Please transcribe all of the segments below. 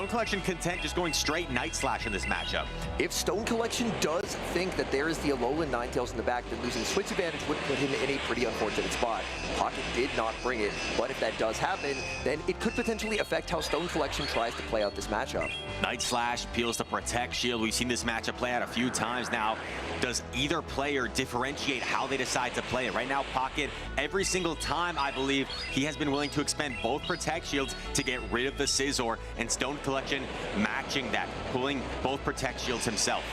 Stone Collection content just going straight Night Slash in this matchup? If Stone Collection does think that there is the Alolan Ninetales in the back, then losing switch advantage would put him in a pretty unfortunate spot. Pocket did not bring it, but if that does happen, then it could potentially affect how Stone Collection tries to play out this matchup. Night Slash appeals to Protect Shield. We've seen this matchup play out a few times now. Does either player differentiate how they decide to play it? Right now, Pocket, every single time, I believe, he has been willing to expend both Protect Shields to get rid of the Scizor, and Stone Collection matching that, pulling both Protect Shields himself.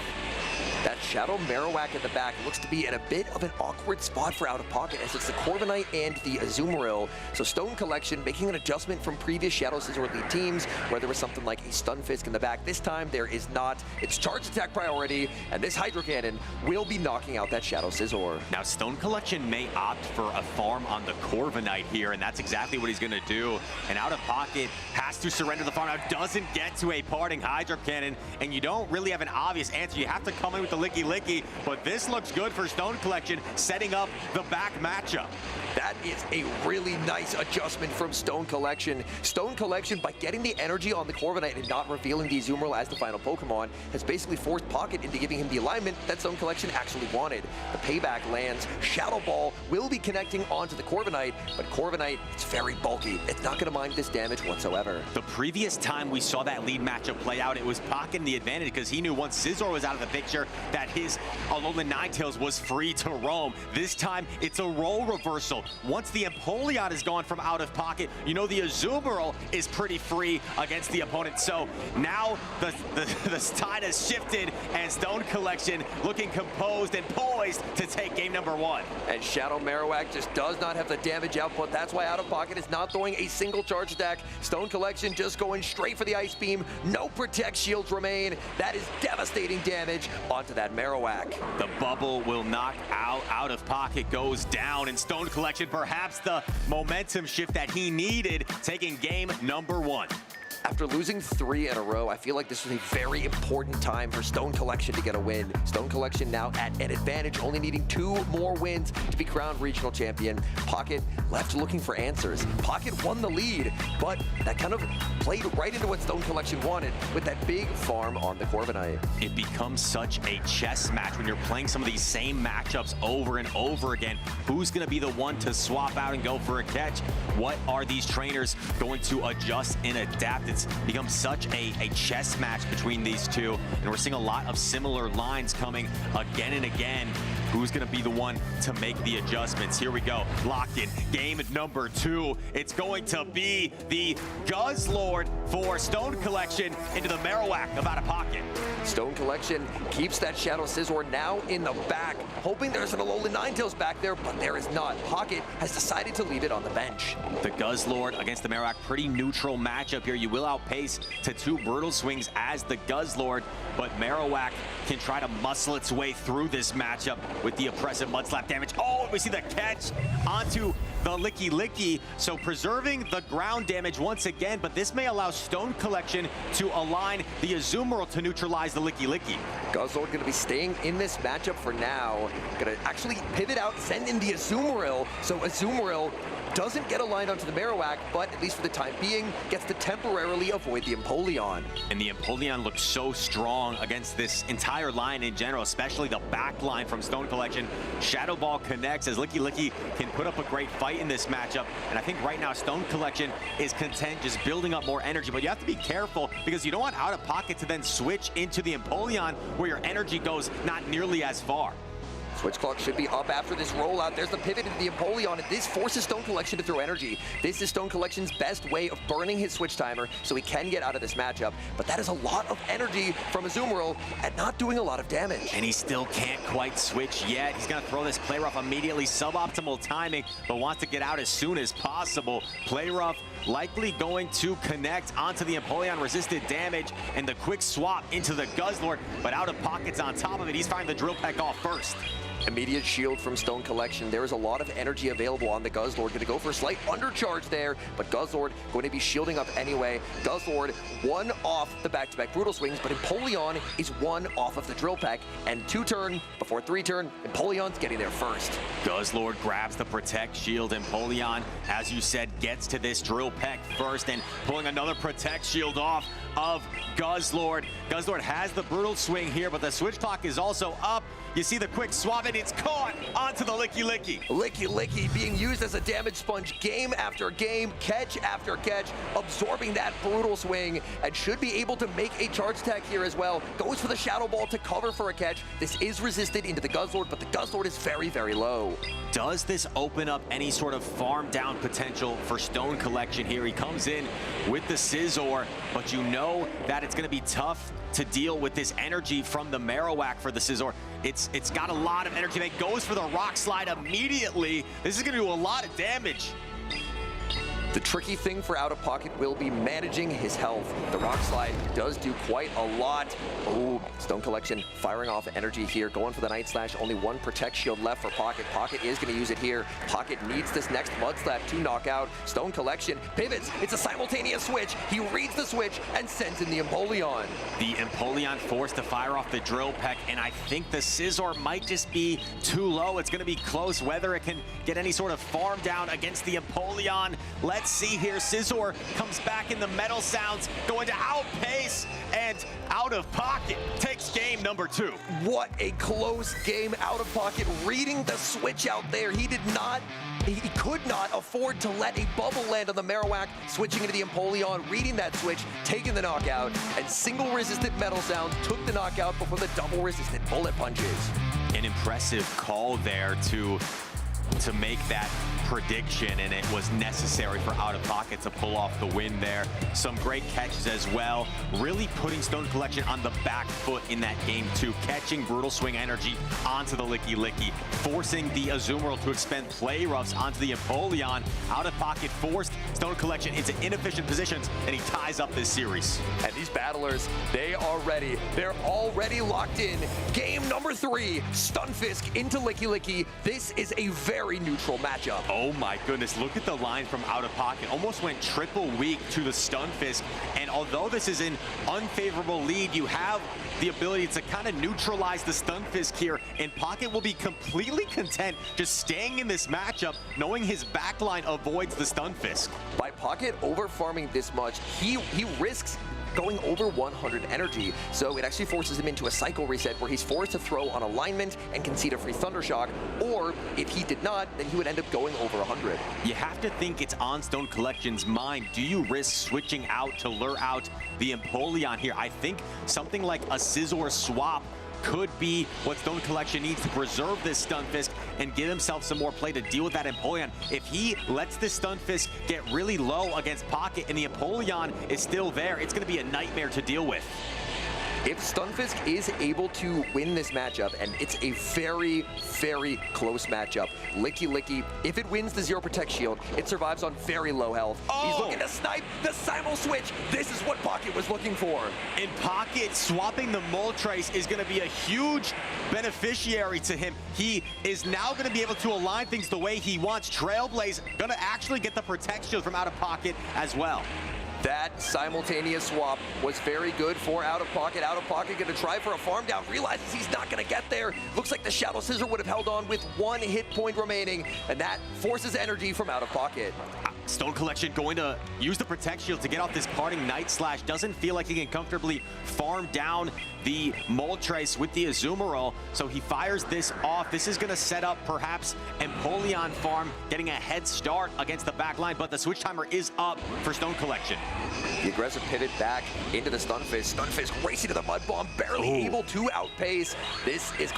That Shadow Marowak at the back looks to be in a bit of an awkward spot for Out of Pocket, as it's the Corviknight and the Azumarill. So Stone Collection making an adjustment from previous Shadow Scizor lead teams, where there was something like a Stunfisk in the back. This time there is not. It's charge attack priority, and this Hydro Cannon will be knocking out that Shadow Scizor. Now Stone Collection may opt for a farm on the Corviknight here, and that's exactly what he's going to do. And Out of Pocket has to surrender the farm. Now doesn't get to a parting Hydro Cannon, and you don't really have an obvious answer. You have to come in with the Licky Licky, but this looks good for Stone Collection, setting up the back matchup. That is a really nice adjustment from Stone Collection. Stone Collection, by getting the energy on the Corviknight and not revealing the Azumarill as the final Pokemon, has basically forced Pocket into giving him the alignment that Stone Collection actually wanted. The payback lands. Shadow Ball will be connecting onto the Corviknight, but Corviknight, it's very bulky. It's not going to mind this damage whatsoever. The previous time we saw that lead matchup play out, it was Pocket in the advantage because he knew once Scizor was out of the picture that his Alolan Ninetales was free to roam. This time, it's a role reversal. Once the Empoleon is gone from Out of Pocket, you know the Azumarill is pretty free against the opponent. So now the tide has shifted, and Stone Collection looking composed and poised to take game number one. And Shadow Marowak just does not have the damage output. That's why Out of Pocket is not throwing a single charge attack. Stone Collection just going straight for the Ice Beam. No Protect Shields remain. That is devastating damage onto that Marowak. The bubble will knock Out of Pocket goes down, and Stone Collection perhaps the momentum shift that he needed, taking game number one. After losing 3 in a row, I feel like this was a very important time for Stone Collection to get a win. Stone Collection now at an advantage, only needing 2 more wins to be crowned regional champion. Pocket left looking for answers. Pocket won the lead, but that kind of played right into what Stone Collection wanted with that big farm on the Corviknight. It becomes such a chess match when you're playing some of these same matchups over and over again. Who's going to be the one to swap out and go for a catch? What are these trainers going to adjust and adapt? It's become such a chess match between these two, and we're seeing a lot of similar lines coming again and again. Who's going to be the one to make the adjustments? Here we go. Locked in. Game number 2. It's going to be the Guzzlord for Stone Collection into the Marowak of Out of Pocket. Stone Collection keeps that Shadow Scizor now in the back, hoping there's an Alolan Ninetales back there, but there is not. Pocket has decided to leave it on the bench. The Guzzlord against the Marowak, pretty neutral matchup here. You will outpace to 2 Brutal Swings as the Guzzlord, but Marowak can try to muscle its way through this matchup with the oppressive Mud Slap damage. Oh, we see the catch onto the Licky Licky, so preserving the ground damage once again, but this may allow Stone Collection to align the Azumarill to neutralize the Licky Licky. Guzzlord going to be staying in this matchup for now. Going to actually pivot out, send in the Azumarill, so Azumarill doesn't get aligned onto the Marowak, but at least for the time being, gets to temporarily avoid the Empoleon. And the Empoleon looks so strong against this entire line in general, especially the back line from Stone Collection. Shadow Ball connects as Licky Licky can put up a great fight in this matchup, and I think right now Stone Collection is content just building up more energy, but you have to be careful because you don't want Out of Pocket to then switch into the Empoleon where your energy goes not nearly as far. Switch clock should be up after this rollout. There's the pivot into the Empoleon, and this forces Stone Collection to throw energy. This is Stone Collection's best way of burning his switch timer so he can get out of this matchup, but that is a lot of energy from Azumarill and not doing a lot of damage. And he still can't quite switch yet. He's gonna throw this Play Rough immediately, suboptimal timing, but wants to get out as soon as possible. Play Rough likely going to connect onto the Empoleon, resisted damage, and the quick swap into the Guzzlord, but Out of Pocket's on top of it. He's finding the Drill Peck off first. Immediate shield from Stone Collection. There is a lot of energy available on the Guzzlord. Going to go for a slight undercharge there, but Guzzlord going to be shielding up anyway. Guzzlord one off the back-to-back Brutal Swings, but Empoleon is one off of the Drill Peck, and 2-turn before 3-turn, Empoleon's getting there first. Guzzlord grabs the Protect Shield. Empoleon, as you said, gets to this Drill Peck first and pulling another Protect Shield off of Guzzlord. Guzzlord has the Brutal Swing here, but the switch clock is also up. You see the quick swap, and it's caught onto the Licky Licky. Licky Licky being used as a damage sponge game after game, catch after catch, absorbing that Brutal Swing, and should be able to make a charge attack here as well. Goes for the Shadow Ball to cover for a catch. This is resisted into the Guzzlord, but the Guzzlord is very, very low. Does this open up any sort of farm down potential for Stone Collection here? He comes in with the Scizor, but you know that it's going to be tough to deal with this energy from the Marowak for the Scizor. It's got a lot of energy. It goes for the Rock Slide immediately. This is going to do a lot of damage. The tricky thing for Out of Pocket will be managing his health. The Rock Slide does do quite a lot. Oh, Stone Collection firing off energy here, going for the Night Slash. Only one Protect Shield left for Pocket. Pocket is going to use it here. Pocket needs this next Mud Slap to knock out. Stone Collection pivots. It's a simultaneous switch. He reads the switch and sends in the Empoleon. The Empoleon forced to fire off the Drill Peck, and I think the Scizor might just be too low. It's going to be close whether it can get any sort of farm down against the Empoleon. Let's see here. Scizor comes back in the Metal Sounds, going to outpace, and Out of Pocket takes game number 2. What a close game. Out of Pocket reading the switch out there. He could not afford to let a bubble land on the Marowak, switching into the Empoleon, reading that switch, taking the knockout, and single resistant Metal Sound took the knockout before the double resistant Bullet Punches. An impressive call there to make that prediction, and it was necessary for Out of Pocket to pull off the win there. Some great catches as well, really putting Stone Collection on the back foot in that game too, catching Brutal Swing energy onto the Licky Licky, forcing the Azumarill to expend play roughs onto the Empoleon. Out of Pocket forced Stone Collection into inefficient positions, and he ties up this series. And these battlers, they are ready. They're already locked in. Game number 3, Stunfisk into Licky Licky. This is a very neutral matchup. Oh my goodness, look at the line from Out of Pocket. Almost went triple weak to the Stunfisk. And although this is an unfavorable lead, you have the ability to kind of neutralize the Stunfisk here. And Pocket will be completely content just staying in this matchup, knowing his backline avoids the Stunfisk. By Pocket over farming this much, he risks going over 100 energy, so it actually forces him into a cycle reset where he's forced to throw on alignment and concede a free Thunder Shock, or if he did not, then he would end up going over 100. You have to think it's on Stone Collection's mind. Do you risk switching out to lure out the Empoleon here? I think something like a Scizor swap could be what Stone Collection needs to preserve this Stunfisk and give himself some more play to deal with that Empoleon. If he lets this Stunfisk get really low against Pocket and the Empoleon is still there, it's going to be a nightmare to deal with. If Stunfisk is able to win this matchup, and it's a very, very close matchup, Licky Licky, if it wins the Zero Protect Shield, it survives on very low health. Oh. He's looking to snipe the Simul Switch. This is what Pocket was looking for. In Pocket, swapping the Moltres is going to be a huge beneficiary to him. He is now going to be able to align things the way he wants. Trailblaze going to actually get the Protect Shield from Out of Pocket as well. That simultaneous swap was very good for Out of Pocket. Out of Pocket going to try for a farm down, realizes he's not going to get there. Looks like the Shadow Scissor would have held on with 1 hit point remaining, and that forces energy from Out of Pocket. Stone Collection going to use the Protect Shield to get off this parting Night Slash. Doesn't feel like he can comfortably farm down the Moltres with the Azumarill, so he fires this off. This is going to set up perhaps Empoleon farm, getting a head start against the back line, but the switch timer is up for Stone Collection. The aggressive pivot back into the Stunfisk. Stunfisk racing to the Mud Bomb, barely able to outpace. This is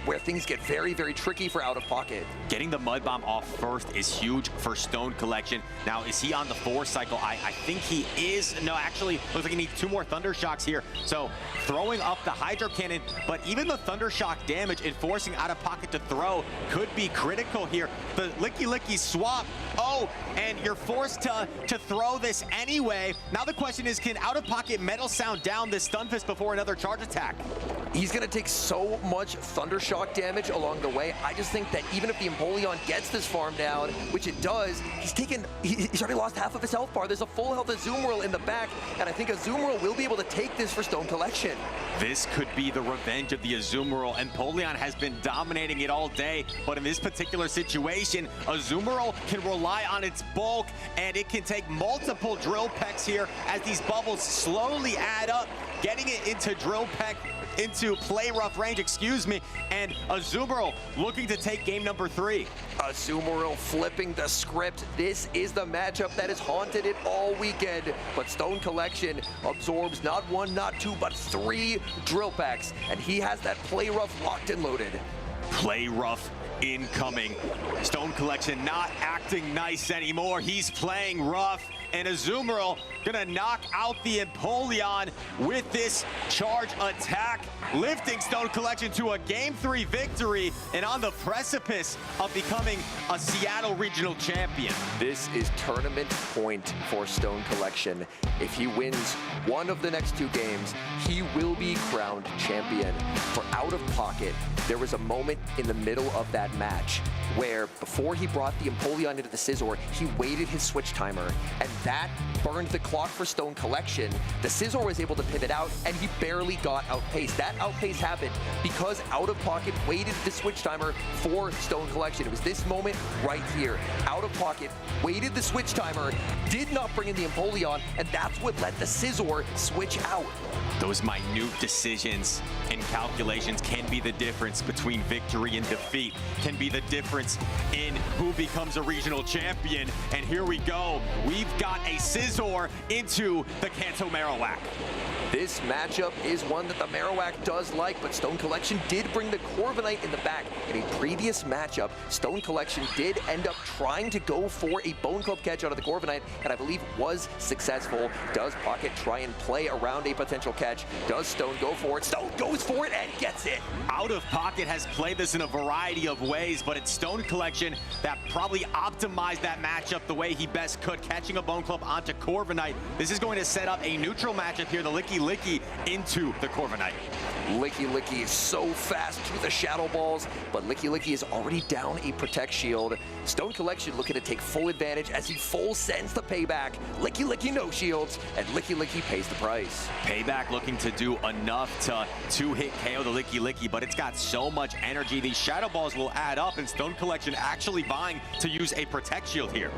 where things get very, very tricky for Out of Pocket. Getting the Mud Bomb off first is huge for Stone Collection. Now, is he on the 4 cycle? I think he is. No, actually, looks like he needs 2 more Thunder Shocks here. So throwing up the Hydro Cannon, but even the Thunder Shock damage and forcing Out of Pocket to throw could be critical here. The Licky Licky swap. Oh, and you're forced to throw this anyway. Now the question is, can Out of Pocket Metal Sound down this Stunfisk before another charge attack? He's going to take so much Thundershock damage along the way. I just think that even if the Empoleon gets this farm down, which it does, he's already lost half of his health bar. There's a full health Azumarill in the back, and I think Azumarill will be able to take this for Stone Collection. This could be the revenge of the Azumarill. Empoleon has been dominating it all day, but in this particular situation, Azumarill can rely on its bulk, and it can take multiple Drill Pecks here as these bubbles slowly add up, getting it into Drill Peck, into play rough range, excuse me, and Azumarill looking to take game number 3. Azumarill flipping the script. This is the matchup that has haunted it all weekend, but Stone Collection absorbs not 1, not 2, but 3 Drill Packs, and he has that play rough locked and loaded. Play rough incoming. Stone Collection not acting nice anymore. He's playing rough, and Azumarill gonna knock out the Empoleon with this charge attack, lifting Stone Collection to a Game 3 victory and on the precipice of becoming a Seattle Regional Champion. This is tournament point for Stone Collection. If he wins one of the next 2 games, he will be crowned champion. For Out of Pocket, there was a moment in the middle of that match where before he brought the Empoleon into the Scizor, he waited his switch timer, and that burned the clock for Stone Collection. The Scizor was able to pivot out, and he barely got outpaced. That outpace happened because Out of Pocket waited the switch timer for Stone Collection. It was this moment right here. Out of Pocket waited the switch timer, did not bring in the Empoleon, and that's what let the Scizor switch out. Those minute decisions and calculations can be the difference between victory and defeat, can be the difference in who becomes a regional champion. And here we go. We've got a Scizor into the Kanto Marowak. This matchup is one that the Marowak does like, but Stone Collection did bring the Corviknight in the back. In a previous matchup, Stone Collection did end up trying to go for a Bone Club catch out of the Corviknight, and I believe was successful. Does Pocket try and play around a potential catch? Does Stone go for it? Stone goes for it and gets it. Out of Pocket has played this in a variety of ways, but it's Stone Collection that probably optimized that matchup the way he best could, catching a Bone Club onto Corviknight. This is going to set up a neutral matchup here. The Licky into the Corviknight. Licky is so fast through the Shadow Balls, but Licky is already down a Protect Shield. Stone Collection looking to take full advantage as he full sends the Payback. Licky no shields, and Licky pays the price. Payback looking to do enough to two-hit KO the Licky, but it's got so much energy. These Shadow Balls will add up, and Stone Collection actually vying to use a Protect Shield here.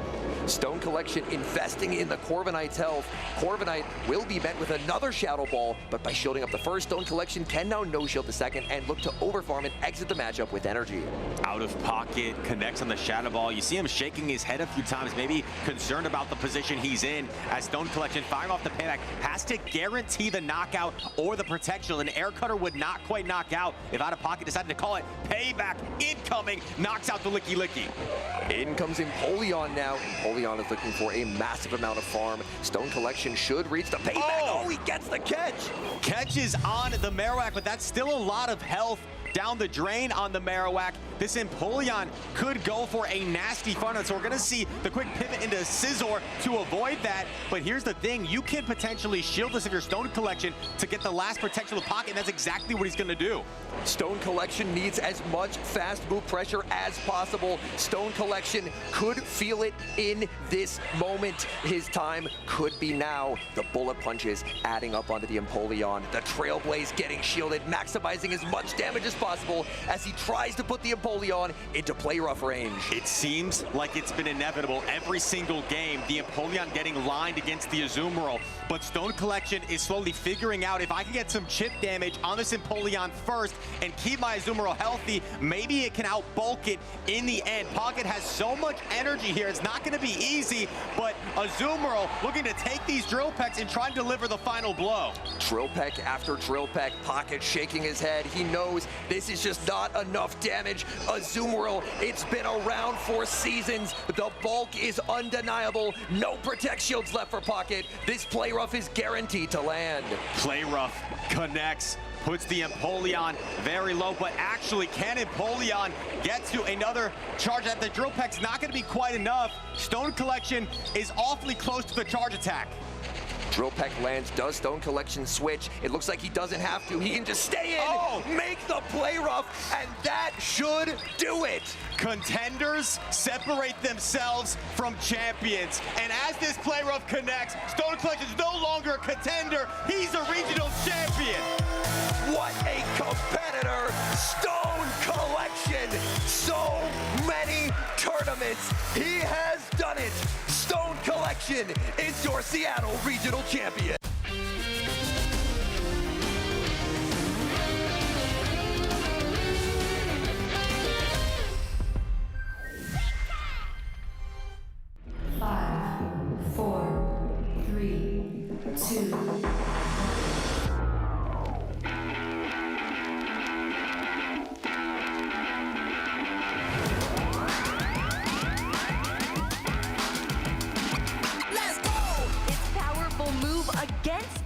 Stone Collection investing in the Corviknight's health. Corviknight will be met with another Shadow Ball, but by shielding up the first, Stone Collection can now no-shield the second and look to overfarm and exit the matchup with energy. Out of Pocket connects on the Shadow Ball. You see him shaking his head a few times, maybe concerned about the position he's in, as Stone Collection firing off the Payback has to guarantee the knockout or the protection. An Air Cutter would not quite knock out if Out of Pocket decided to call it. Payback incoming, knocks out the Licky. In comes Empoleon now. Empoleon is looking for a massive amount of farm. Stone Collection should reach the Payback. Oh, he gets the catch. Catches on the Marowak, but that's still a lot of health down the drain on the Marowak. This Empoleon could go for a nasty fun, so we're gonna see the quick pivot into Scizor to avoid that. But here's the thing, you can potentially shield this if you're Stone Collection to get the last protection of the Pocket, and that's exactly what he's gonna do. Stone Collection needs as much fast move pressure as possible. Stone Collection could feel it in this moment. His time could be now. The bullet punches adding up onto the Empoleon. The Trailblaze getting shielded, maximizing as much damage as possible as he tries to put the Empoleon into play rough range. It seems like it's been inevitable every single game, the Empoleon getting lined against the Azumarill, but Stone Collection is slowly figuring out, if I can get some chip damage on this Empoleon first and keep my Azumarill healthy, maybe it can outbulk it in the end. Pocket has so much energy here, it's not gonna be easy, but Azumarill looking to take these Drill Pecks and try to deliver the final blow. Drill Peck after Drill Peck, Pocket shaking his head. He knows this is just not enough damage. Azumarill, it's been around for seasons. The bulk is undeniable. No Protect Shields left for Pocket. This Play Rough is guaranteed to land. Play Rough connects, puts the Empoleon very low, but actually can Empoleon get to another charge at the Drill Peck's not going to be quite enough. Stone Collection is awfully close to the charge attack. Drill Peck lands. Does Stone Collection switch? It looks like he doesn't have to. He can just stay in, make the play rough, and that should do it. Contenders separate themselves from champions. And as this play rough connects, Stone Collection is no longer a contender. He's a regional champion. What a competitor, Stone Collection. So many tournaments. He has done it. Stone Collection is your Seattle Regional Champion.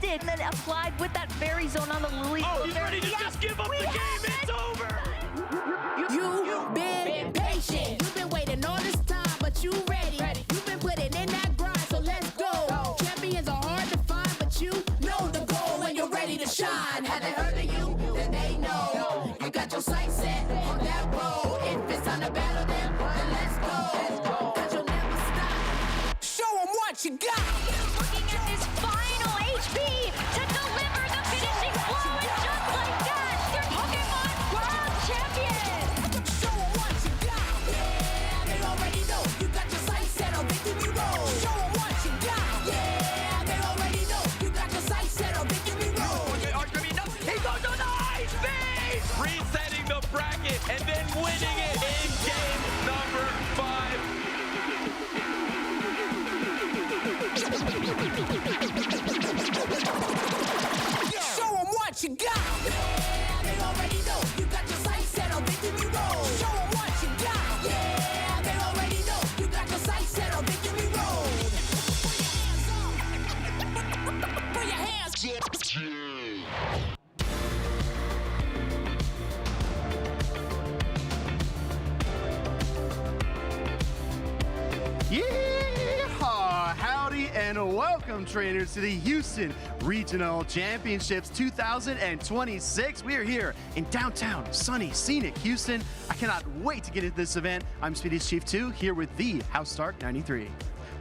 And then applied with that fairy zone on the Lily. Oh, he's ready to just give up the game. It's over. You've been patient. You've been waiting all this time, but you ready. You've been putting in that grind, so let's go. Champions are hard to find, but you know the goal when you're ready to shine. Have they heard of you? Then they know. You got your sights set on that road. If it's time to battle them, then let's go. Cause you'll never stop. Show them what you got. Looking at this final HP to deliver the finishing blow, and just like that, they're Pokemon World Champions! Show them what you got. Yeah, they already know. You got your sights set on victory road. Show them what you got. Yeah, they already know. You got your sights set on victory road. He goes on the high speed! Resetting the bracket and then winning it in game number 5. Show them what you got. Yeah, they already know. You got your sights set on victory road. Show them what you got. Yeah, they already know. You got your sights set on victory road. Put your hands up. Yeehaw! Howdy and welcome, trainers, to the Houston Regional Championships 2026. We are here in downtown, sunny, scenic Houston. I cannot wait to get into this event. I'm Speedy's Chief 2, here with the House Stark 93.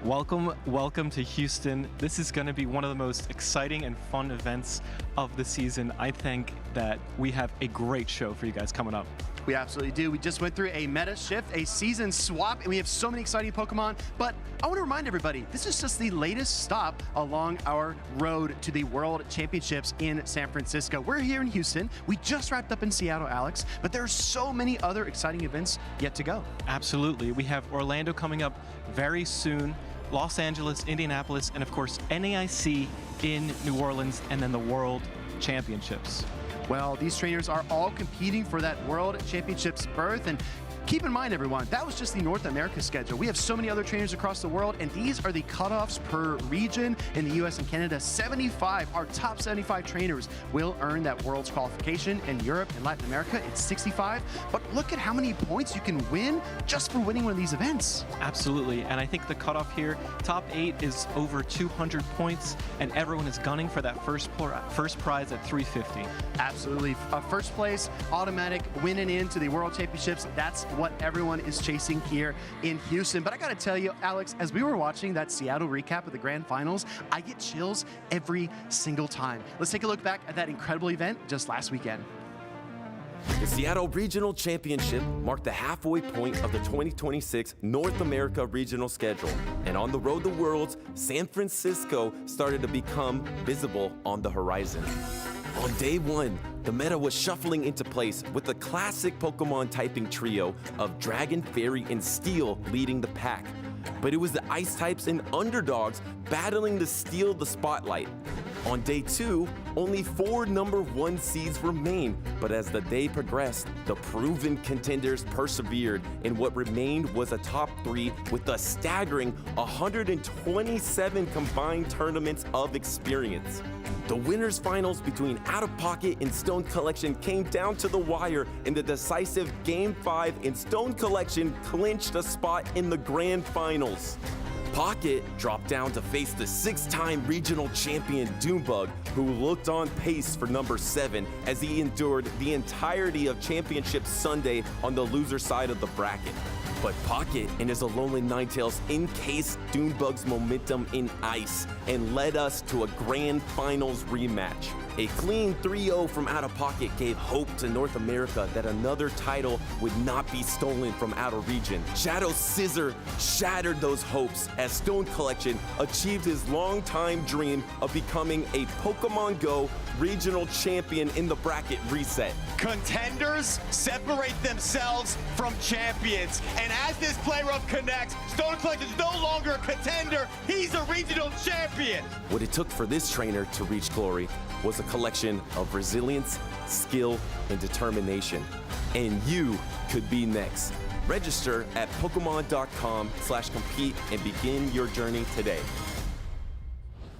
Welcome to Houston. This is going to be one of the most exciting and fun events of the season. I think that we have a great show for you guys coming up. We absolutely do. We just went through a meta shift, a season swap, and we have so many exciting Pokemon. But I want to remind everybody, this is just the latest stop along our road to the World Championships in San Francisco. We're here in Houston. We just wrapped up in Seattle, Alex, but there are so many other exciting events yet to go. Absolutely. We have Orlando coming up very soon, Los Angeles, Indianapolis, and of course NAIC in New Orleans, and then the World Championships. Well, these trainers are all competing for that World Championships berth, and keep in mind, everyone, that was just the North America schedule. We have so many other trainers across the world, and these are the cutoffs per region in the US and Canada. 75, our top 75 trainers will earn that World's qualification. In Europe and Latin America, it's 65. But look at how many points you can win just for winning one of these events. Absolutely, and I think the cutoff here, top 8 is over 200 points, and everyone is gunning for that first prize at 350. Absolutely. First place, automatic, winning into the World Championships. That's what everyone is chasing here in Houston. But I gotta tell you, Alex, as we were watching that Seattle recap of the grand finals, I get chills every single time. Let's take a look back at that incredible event just last weekend. The Seattle Regional Championship marked the halfway point of the 2026 North America regional schedule. And on the road to Worlds, San Francisco started to become visible on the horizon. On day 1, the meta was shuffling into place with the classic Pokemon typing trio of Dragon, Fairy, and Steel leading the pack. But it was the Ice types and Underdogs battling to steal the spotlight. On day 2, only 4 number 1 seeds remained, but as the day progressed, the proven contenders persevered, and what remained was a top 3 with a staggering 127 combined tournaments of experience. The winners' finals between Out of Pocket and Stone Collection came down to the wire in the decisive Game 5, and Stone Collection clinched a spot in the grand finals. Pocket dropped down to face the 6-time regional champion Doombug, who looked on pace for number 7 as he endured the entirety of Championship Sunday on the loser side of the bracket. But Pocket and his Lonely Ninetales encased Doombug's momentum in ice and led us to a grand finals rematch. A clean 3-0 from Out of Pocket gave hope to North America that another title would not be stolen from Outer Region. Shadow Scissor shattered those hopes as Stone Collection achieved his longtime dream of becoming a Pokémon GO regional champion in the bracket reset. Contenders separate themselves from champions. And as this play rough connects, Stone Collection is no longer a contender, he's a regional champion. What it took for this trainer to reach glory was a collection of resilience, skill, and determination. And you could be next. Register at Pokemon.com/compete and begin your journey today.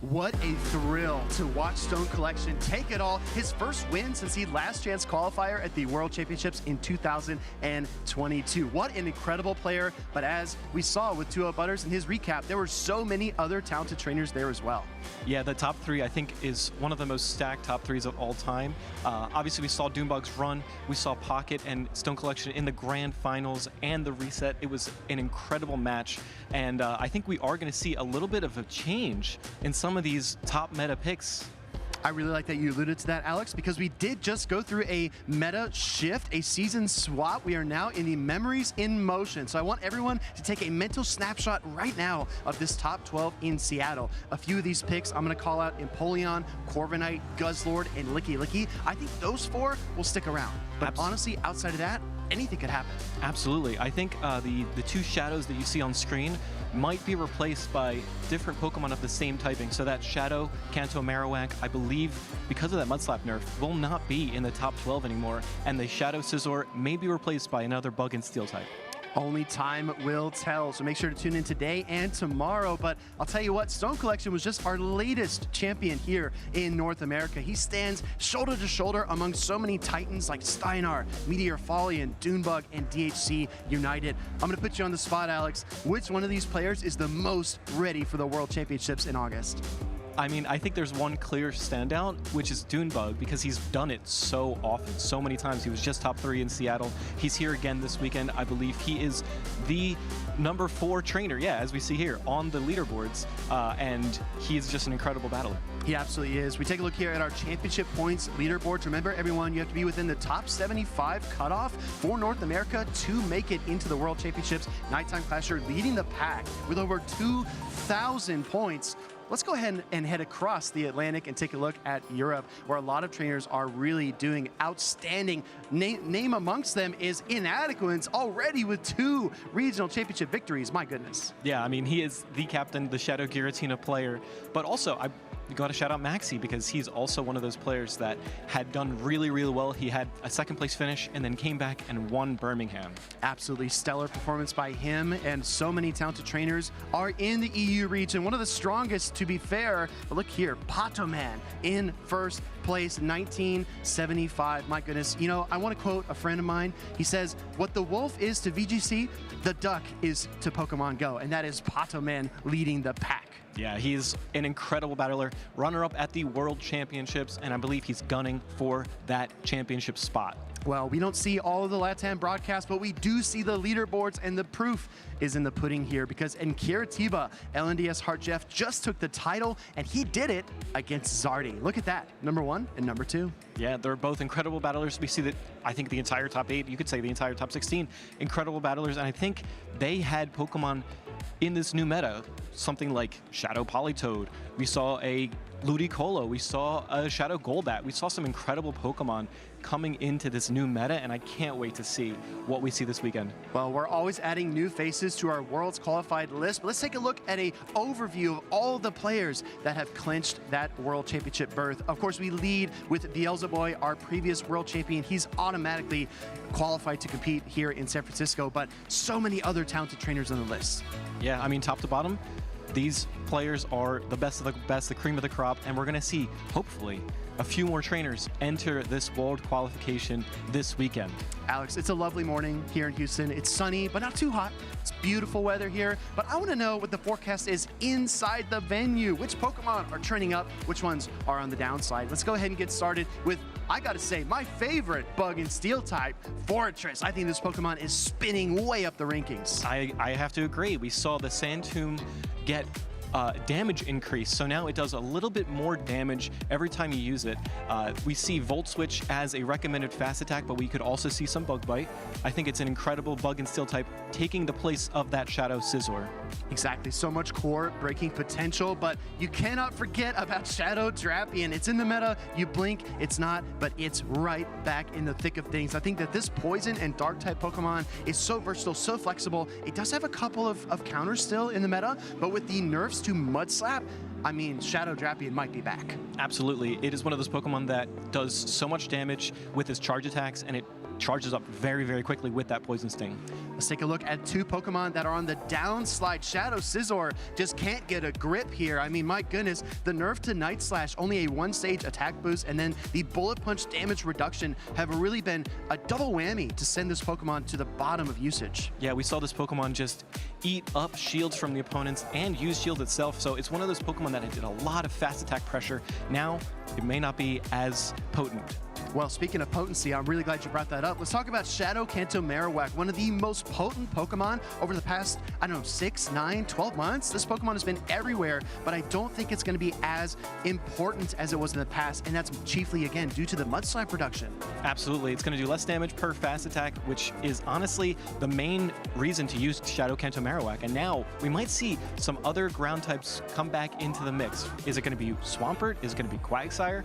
What a thrill to watch Stone Collection take it all. His first win since he last chance qualifier at the World Championships in 2022. What an incredible player. But as we saw with 2-0 Butters in his recap, there were so many other talented trainers there as well. Yeah, the top 3 I think is one of the most stacked top 3s of all time. Obviously we saw Doombug's run, we saw Pocket and Stone Collection in the grand finals and the reset. It was an incredible match, and I think we are going to see a little bit of a change in some of these top meta picks. I really like that you alluded to that, Alex, because we did just go through a meta shift, a season swap. We are now in the Memories in Motion. So I want everyone to take a mental snapshot right now of this top 12 in Seattle. A few of these picks, I'm going to call out Empoleon, Corviknight, Guzzlord, and Licky Licky. I think those 4 will stick around. But honestly, outside of that, anything could happen. Absolutely. I think the 2 shadows that you see on screen might be replaced by different Pokemon of the same typing. So that Shadow, Kanto, Marowak, I believe, because of that Mudslap nerf, will not be in the top 12 anymore. And the Shadow Scizor may be replaced by another Bug and Steel type. Only time will tell, so make sure to tune in today and tomorrow. But I'll tell you what, Stone Collection was just our latest champion here in North America. He stands shoulder to shoulder among so many titans like Steinar, Meteor Fallion, Dunebug, and DHC United. I'm going to put you on the spot, Alex. Which one of these players is the most ready for the World Championships in August? I mean, I think there's one clear standout, which is Dunebug, because he's done it so often, so many times. He was just top 3 in Seattle. He's here again this weekend. I believe he is the number 4 trainer, yeah, as we see here, on the leaderboards, and he is just an incredible battler. He absolutely is. We take a look here at our championship points leaderboards. Remember, everyone, you have to be within the top 75 cutoff for North America to make it into the World Championships. Nighttime Clasher leading the pack with over 2,000 points. Let's go ahead and head across the Atlantic and take a look at Europe, where a lot of trainers are really doing outstanding. Name amongst them is Inadequate, already with 2 regional championship victories. My goodness. Yeah, I mean, he is the captain, the Shadow Giratina player, but also I got to shout out Maxi, because he's also one of those players that had done really, really well. He had a 2nd place finish and then came back and won Birmingham. Absolutely stellar performance by him, and so many talented trainers are in the EU region. One of the strongest, to be fair. But look here, Patoman in 1st place, 1975. My goodness. You know, I want to quote a friend of mine. He says, what the wolf is to VGC, the duck is to Pokemon Go. And that is Patoman leading the pack. Yeah, he's an incredible battler, runner-up at the World Championships, and I believe he's gunning for that championship spot. Well, we don't see all of the LATAM broadcasts, but we do see the leaderboards, and the proof is in the pudding here, because in Curitiba, LNDS Heart Jeff just took the title, and he did it against Zardy. Look at that, number 1 and number 2. Yeah, they're both incredible battlers. We see that, I think, the entire top 8, you could say the entire top 16, incredible battlers, and I think they had Pokemon in this new meta, something like Shadow Politoed. We saw a Ludicolo. We saw a Shadow Golbat. We saw some incredible Pokemon coming into this new meta, and I can't wait to see what we see this weekend. Well, we're always adding new faces to our Worlds Qualified list, but let's take a look at an overview of all the players that have clinched that World Championship berth. Of course, we lead with Beelzeboy, our previous World Champion. He's automatically qualified to compete here in San Francisco, but so many other talented trainers on the list. Yeah, I mean, top to bottom, These players are the best of the best, the cream of the crop, and we're going to see, hopefully, a few more trainers enter this world qualification this weekend. Alex, it's a lovely morning here in Houston. It's sunny, but not too hot. It's beautiful weather here, but I want to know what the forecast is inside the venue. Which Pokemon are trending up? Which ones are on the downside? Let's go ahead and get started with, I gotta say, my favorite bug and steel type, Fortress. I think this Pokemon is spinning way up the rankings. I have to agree. We saw the Sand Tomb get damage increase, so now it does a little bit more damage every time you use it. We see Volt Switch as a recommended fast attack, but we could also see some Bug Bite. I think it's an incredible bug and steel type, taking the place of that Shadow Scizor. Exactly, so much core breaking potential, but you cannot forget about Shadow Drapion. It's in the meta, you blink, it's not, but it's right back in the thick of things. I think that this poison and dark type Pokemon is so versatile, so flexible. It does have a couple of counters still in the meta, but with the nerfs to Mud Slap, I mean, Shadow Drapion might be back. Absolutely. It is one of those Pokemon that does so much damage with its charge attacks, and it charges up very, very quickly with that Poison Sting. Let's take a look at two Pokemon that are on the downslide. Shadow Scizor just can't get a grip here. I mean, my goodness, the nerf to Night Slash, only a one-stage attack boost, and then the Bullet Punch damage reduction have really been a double whammy to send this Pokemon to the bottom of usage. Yeah, we saw this Pokemon just eat up shields from the opponents and use shield itself, so it's one of those Pokemon that did a lot of fast attack pressure. Now, it may not be as potent. Well, speaking of potency, I'm really glad you brought that up. Let's talk about Shadow Kanto Marowak, one of the most potent Pokemon over the past, I don't know, 6, 9, 12 months. This Pokemon has been everywhere, but I don't think it's going to be as important as it was in the past, and that's chiefly, again, due to the Mudslap production. Absolutely. It's going to do less damage per fast attack, which is honestly the main reason to use Shadow Kanto Marowak. And now we might see some other ground types come back into the mix. Is it going to be Swampert? Is it going to be Quagsire?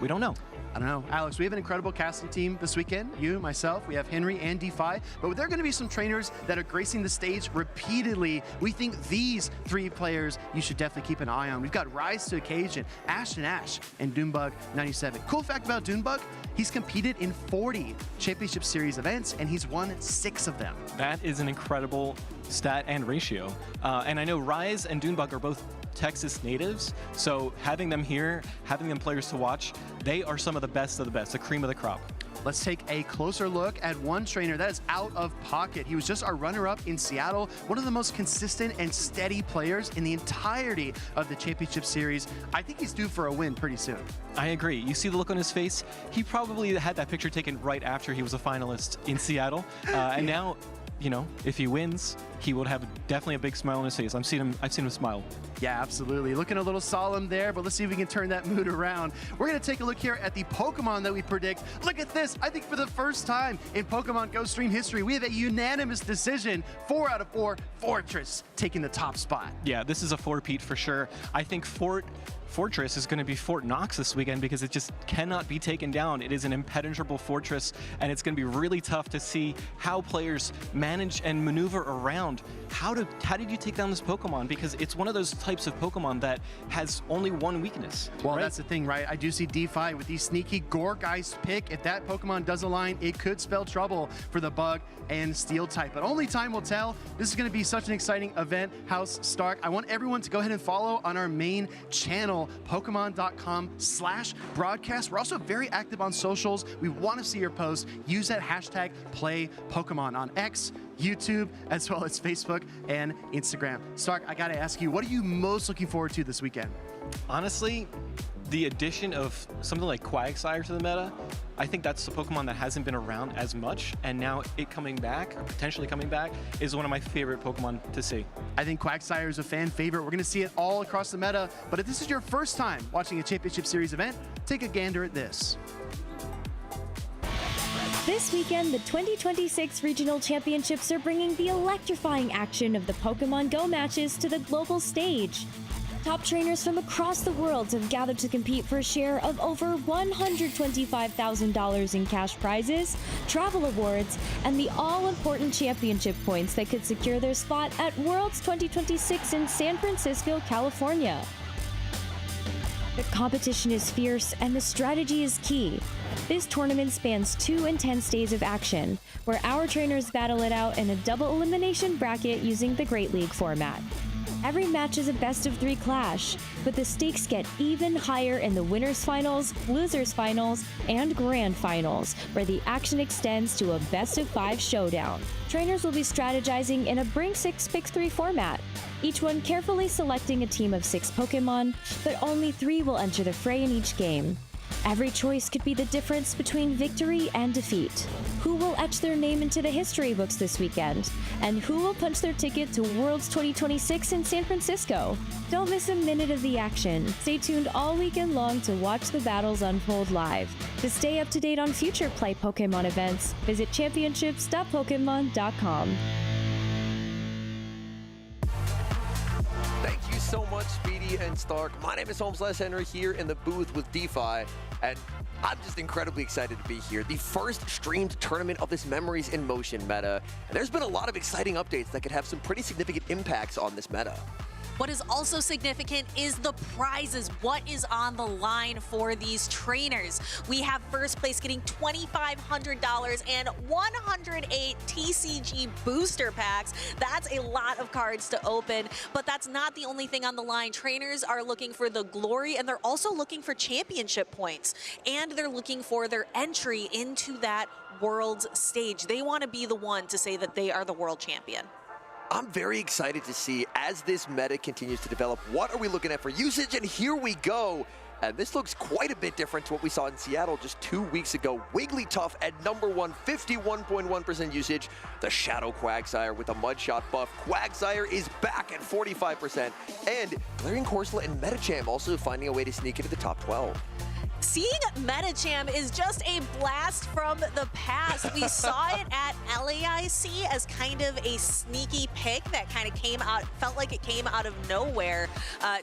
We don't know. I don't know. Alex, we have an incredible casting team this weekend. You, myself, we have Henry and DeFi, but there are going to be some trainers that are gracing the stage repeatedly. We think these three players you should definitely keep an eye on. We've got Rise to Occasion, Ash, and Doombug97. Cool fact about Doombug, he's competed in 40 Championship Series events, and he's won 6 of them. That is an incredible stat and ratio. And I know Rise and Doombug are both Texas natives, so having them here, having them players to watch, they are some of the best, the cream of the crop. Let's take a closer look at one trainer that is out of pocket. He was just our runner-up in Seattle, one of the most consistent and steady players in the entirety of the Championship Series. I think he's due for a win pretty soon. I agree. You see the look on his face? He probably had that picture taken right after he was a finalist in Seattle, and now, you know, if he wins, he would have definitely a big smile on his face. I've seen him smile. Yeah, absolutely. Looking a little solemn there, but let's see if we can turn that mood around. We're going to take a look here at the Pokemon that we predict. Look at this. I think for the first time in Pokemon GO stream history, we have a unanimous decision. 4 out of 4, Fortress taking the top spot. Yeah, this is a 4-peat for sure. I think Fortress is going to be Fort Knox this weekend because it just cannot be taken down. It is an impenetrable fortress, and it's going to be really tough to see how players manage and maneuver around. How did you take down this Pokemon? Because it's one of those types of Pokemon that has only one weakness. Well, right? That's the thing, right? I do see DeFi with the sneaky Gourgeist pick. If that Pokemon does align, it could spell trouble for the Bug and Steel type. But only time will tell. This is going to be such an exciting event. House Stark, I want everyone to go ahead and follow on our main channel, Pokemon.com/broadcast. We're also very active on socials. We want to see your posts. Use that hashtag #PlayPokemon on X, YouTube, as well as Facebook and Instagram. Stark, I gotta ask you, what are you most looking forward to this weekend? Honestly, the addition of something like Quagsire to the meta, I think that's a Pokemon that hasn't been around as much, and now it coming back, or potentially coming back, is one of my favorite Pokemon to see. I think Quagsire is a fan favorite. We're gonna see it all across the meta, but if this is your first time watching a Championship Series event, take a gander at this. This weekend, the 2026 Regional Championships are bringing the electrifying action of the Pokémon GO matches to the global stage. Top trainers from across the world have gathered to compete for a share of over $125,000 in cash prizes, travel awards, and the all-important championship points that could secure their spot at Worlds 2026 in San Francisco, California. The competition is fierce and the strategy is key. This tournament spans 2 intense days of action, where our trainers battle it out in a double elimination bracket using the Great League format. Every match is a best-of-3 clash, but the stakes get even higher in the winners finals, losers finals, and grand finals, where the action extends to a best-of-5 showdown. Trainers will be strategizing in a bring 6 pick 3 format, each one carefully selecting a team of 6 Pokemon, but only 3 will enter the fray in each game. Every choice could be the difference between victory and defeat. Who will etch their name into the history books this weekend? And who will punch their ticket to Worlds 2026 in San Francisco? Don't miss a minute of the action. Stay tuned all weekend long to watch the battles unfold live. To stay up to date on future Play Pokemon events, visit championships.pokemon.com. Thank you so much, Speedy and Stark. My name is Holmes Henry here in the booth with DeFi, and I'm just incredibly excited to be here. The first streamed tournament of this Memories in Motion meta, and there's been a lot of exciting updates that could have some pretty significant impacts on this meta. What is also significant is the prizes. What is on the line for these trainers? We have first place getting $2,500 and 108 TCG booster packs. That's a lot of cards to open, but that's not the only thing on the line. Trainers are looking for the glory, and they're also looking for championship points, and they're looking for their entry into that world's stage. They want to be the one to say that they are the world champion. I'm very excited to see, as this meta continues to develop, what are we looking at for usage, and here we go. And this looks quite a bit different to what we saw in Seattle just 2 weeks ago. Wigglytuff at number 1, 51.1% usage. The Shadow Quagsire with a Mudshot buff. Quagsire is back at 45%. And Glaring Corsola and Medicham also finding a way to sneak into the top 12. Seeing Medicham is just a blast from the past. We saw it at LAIC as kind of a sneaky pick that kind of came out, felt like it came out of nowhere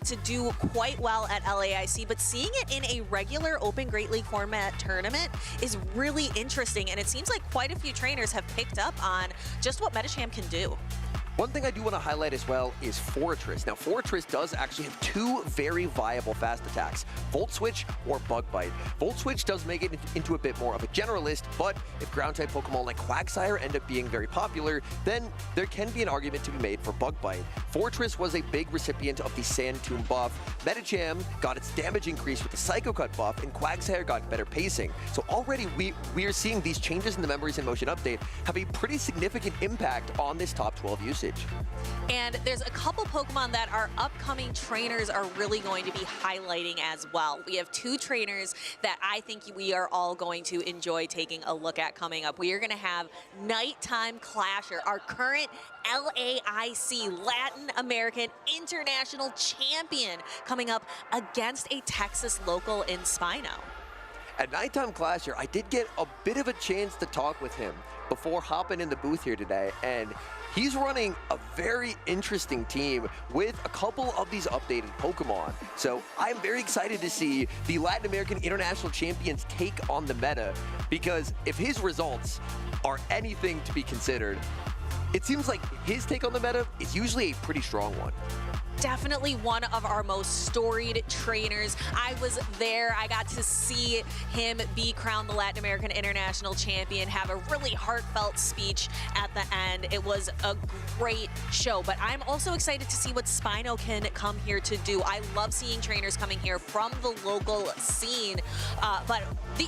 to do quite well at LAIC. But seeing it in a regular Open Great League format tournament is really interesting. And it seems like quite a few trainers have picked up on just what Medicham can do. One thing I do want to highlight as well is Fortress. Now, Fortress does actually have 2 very viable fast attacks, Volt Switch or Bug Bite. Volt Switch does make it into a bit more of a generalist, but if ground-type Pokemon like Quagsire end up being very popular, then there can be an argument to be made for Bug Bite. Fortress was a big recipient of the Sand Tomb buff. Medicham got its damage increase with the Psycho Cut buff, and Quagsire got better pacing. So already we are seeing these changes in the Memories in Motion update have a pretty significant impact on this top 12 usage. And there's a couple Pokemon that our upcoming trainers are really going to be highlighting as well. We have 2 trainers that I think we are all going to enjoy taking a look at coming up. We are going to have Nighttime Clasher, our current LAIC, Latin American International Champion, coming up against a Texas local in Spino. At Nighttime Clasher, I did get a bit of a chance to talk with him before hopping in the booth here today, and he's running a very interesting team with a couple of these updated Pokemon. So I'm very excited to see the Latin American International Champions take on the meta, because if his results are anything to be considered, it seems like his take on the meta is usually a pretty strong one. Definitely one of our most storied trainers. I was there. I got to see him be crowned the Latin American International Champion, have a really heartfelt speech at the end. It was a great show, but I'm also excited to see what Spino can come here to do. I love seeing trainers coming here from the local scene, but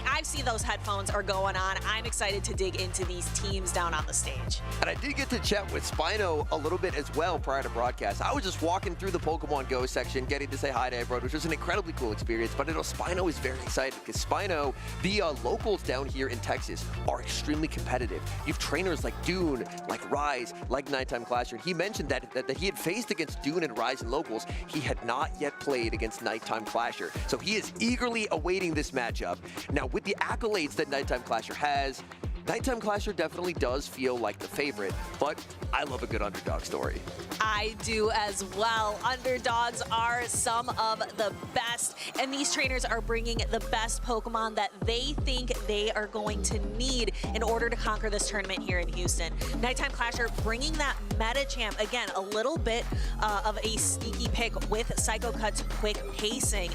I see those headphones are going on. I'm excited to dig into these teams down on the stage. And I did get to chat with Spino a little bit as well prior to broadcast. I was just walking through the Pokemon GO section, getting to say hi to everyone, which was an incredibly cool experience. But I know Spino is very excited because Spino, the locals down here in Texas, are extremely competitive. You have trainers like Dune, like Rise, like Nighttime Clasher. And he mentioned that he had faced against Dune and Rise and locals. He had not yet played against Nighttime Clasher. So he is eagerly awaiting this matchup. Now, with the accolades that Nighttime Clasher has, Nighttime Clasher definitely does feel like the favorite, but I love a good underdog story. I do as well. Underdogs are some of the best, and these trainers are bringing the best Pokemon that they think they are going to need in order to conquer this tournament here in Houston. Nighttime Clasher bringing that Medicham, again, a little bit of a sneaky pick with Psycho Cut's quick pacing.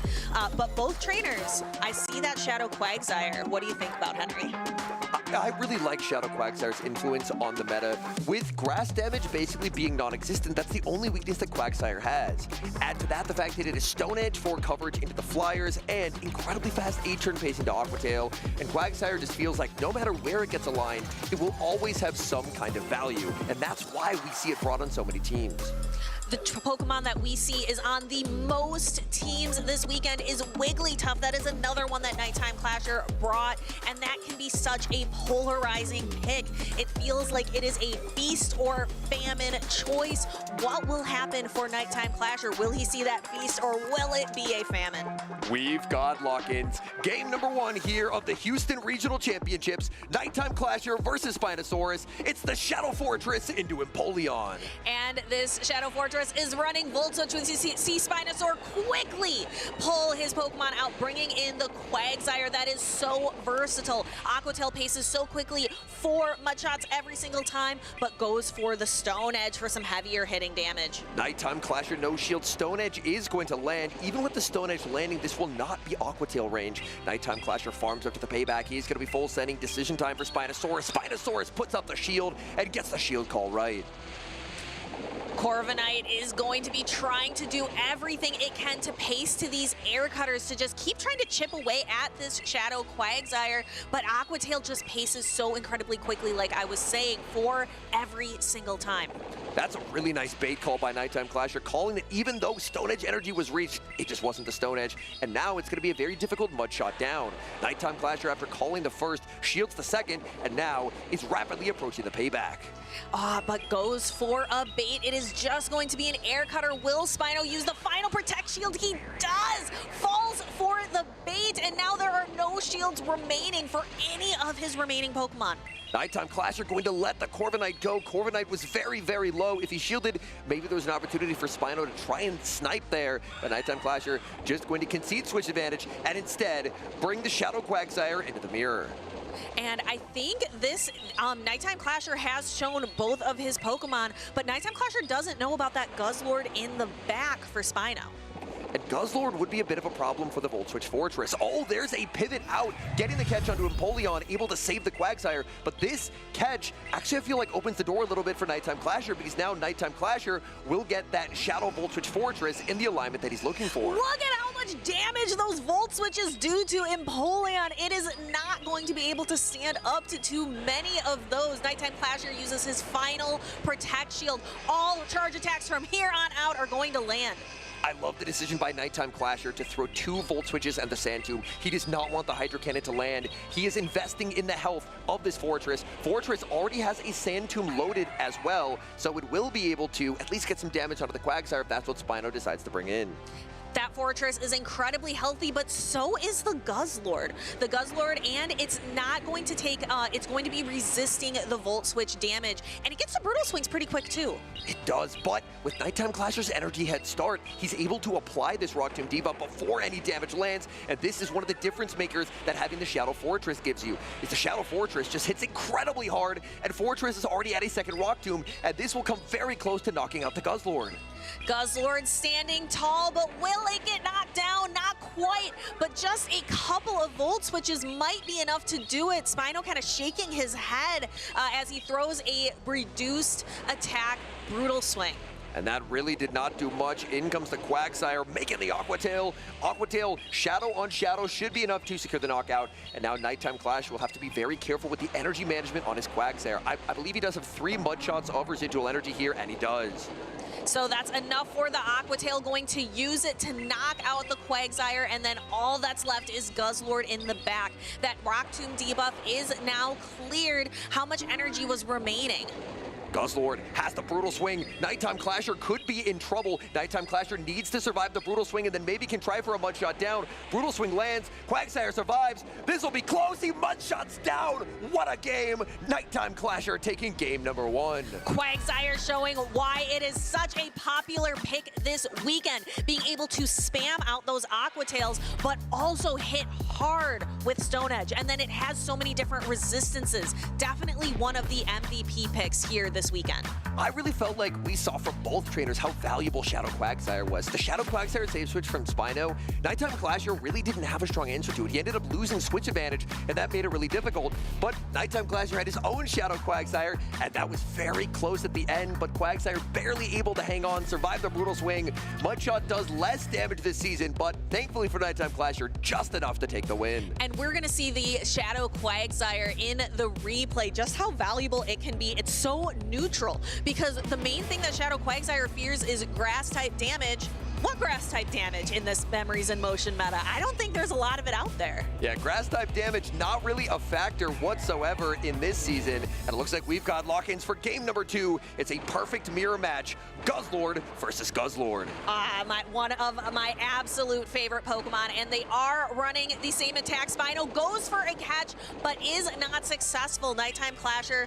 But both trainers, I see that Shadow Quagsire. What do you think about Henry? I really like Shadow Quagsire's influence on the meta. With grass damage basically being non-existent, that's the only weakness that Quagsire has. Add to that the fact that it is Stone Edge for coverage into the Flyers and incredibly fast 8-turn pace into Aqua Tail, and Quagsire just feels like no matter where it gets aligned, it will always have some kind of value, and that's why we see it brought on so many teams. The Pokemon that we see is on the most teams this weekend is Wigglytuff. That is another one that Nighttime Clasher brought, and that can be such a polarizing pick. It feels like it is a feast or famine choice. What will happen for Nighttime Clasher? Will he see that feast or will it be a famine? We've got lock-ins. Game number 1 here of the Houston Regional Championships. Nighttime Clasher versus Spinosaurus. It's the Shadow Fortress into Empoleon. And this Shadow Fortress is running Volt Switch when you see Spinosaur quickly pull his Pokemon out, bringing in the Quagsire that is so versatile. Aqua Tail paces so quickly, 4 mud shots every single time, but goes for the Stone Edge for some heavier hitting damage. Nighttime Clasher no shield. Stone Edge is going to land. Even with the Stone Edge landing, this will not be Aqua Tail range. Nighttime Clasher farms up to the payback. He's going to be full sending. Decision time for Spinosaurus. Spinosaurus puts up the shield and gets the shield call right. Corviknight is going to be trying to do everything it can to pace to these air cutters to just keep trying to chip away at this Shadow Quagsire, but Aqua Tail just paces so incredibly quickly, like I was saying, for every single time. That's a really nice bait call by Nighttime Clasher, calling that even though Stone Edge energy was reached, it just wasn't the Stone Edge, and now it's going to be a very difficult mud shot down. Nighttime Clasher, after calling the first, shields the second, and now is rapidly approaching the payback. But goes for a bait. It is just going to be an air cutter. Will Spino use the final Protect Shield? He does! Falls for the bait, and now there are no shields remaining for any of his remaining Pokemon. Nighttime Clasher going to let the Corviknight go. Corviknight was very, very low. If he shielded, maybe there was an opportunity for Spino to try and snipe there. But Nighttime Clasher just going to concede switch advantage and instead bring the Shadow Quagsire into the mirror. And I think this Nighttime Clasher has shown both of his Pokemon, but Nighttime Clasher doesn't know about that Guzzlord in the back for Spino. And Guzzlord would be a bit of a problem for the Volt Switch Fortress. Oh, there's a pivot out, getting the catch onto Empoleon, able to save the Quagsire. But this catch actually, I feel like, opens the door a little bit for Nighttime Clasher, because now Nighttime Clasher will get that Shadow Volt Switch Fortress in the alignment that he's looking for. Look at how much damage those Volt Switches do to Empoleon. It is not going to be able to stand up to too many of those. Nighttime Clasher uses his final Protect Shield. All charge attacks from here on out are going to land. I love the decision by Nighttime Clasher to throw 2 Volt Switches and the Sand Tomb. He does not want the Hydro Cannon to land. He is investing in the health of this Fortress. Fortress already has a Sand Tomb loaded as well, so it will be able to at least get some damage onto the Quagsire if that's what Spino decides to bring in. That Fortress is incredibly healthy, but so is the Guzzlord. The Guzzlord, and it's not going to take, it's going to be resisting the Volt Switch damage, and it gets the Brutal Swings pretty quick too. It does, but with Nighttime Clasher's energy head start, he's able to apply this Rock Tomb debuff before any damage lands, and this is one of the difference makers that having the Shadow Fortress gives you, is the Shadow Fortress just hits incredibly hard, and Fortress is already at a second Rock Tomb, and this will come very close to knocking out the Guzzlord. Guzzlord standing tall, but will it get knocked down? Not quite, but just a couple of Volt Switches might be enough to do it. Spino kind of shaking his head as he throws a reduced attack Brutal Swing. And that really did not do much. In comes the Quagsire, making the Aqua Tail. Aqua Tail, Shadow on Shadow should be enough to secure the knockout. And now Nighttime Clash will have to be very careful with the energy management on his Quagsire. I believe he does have 3 mud shots of residual energy here, and he does. So that's enough for the Aqua Tail, going to use it to knock out the Quagsire, and then all that's left is Guzzlord in the back. That Rock Tomb debuff is now cleared. How much energy was remaining? Guzzlord has the Brutal Swing. Nighttime Clasher could be in trouble. Nighttime Clasher needs to survive the Brutal Swing and then maybe can try for a mud shot down. Brutal Swing lands. Quagsire survives. This will be close. He mud shots down. What a game. Nighttime Clasher taking game number 1. Quagsire showing why it is such a popular pick this weekend. Being able to spam out those Aqua Tails, but also hit hard with Stone Edge. And then it has so many different resistances. Definitely one of the MVP picks here this this weekend. I really felt like we saw from both trainers how valuable Shadow Quagsire was. The Shadow Quagsire save switch from Spino, Nighttime Clasher really didn't have a strong answer to it. He ended up losing switch advantage, and that made it really difficult. But Nighttime Clasher had his own Shadow Quagsire, and that was very close at the end, but Quagsire barely able to hang on, survive the brutal swing. Mudshot does less damage this season, but thankfully for Nighttime Clasher, just enough to take the win. And we're going to see the Shadow Quagsire in the replay, just how valuable it can be. It's so neutral, because the main thing that Shadow Quagsire fears is grass-type damage. What grass-type damage in this Memories in Motion meta? I don't think there's a lot of it out there. Yeah, grass-type damage not really a factor whatsoever in this season. And it looks like we've got lock-ins for game number 2. It's a perfect mirror match. Guzzlord versus Guzzlord. One of my absolute favorite Pokemon, and they are running the same attack. Spino goes for a catch, but is not successful. Nighttime Clasher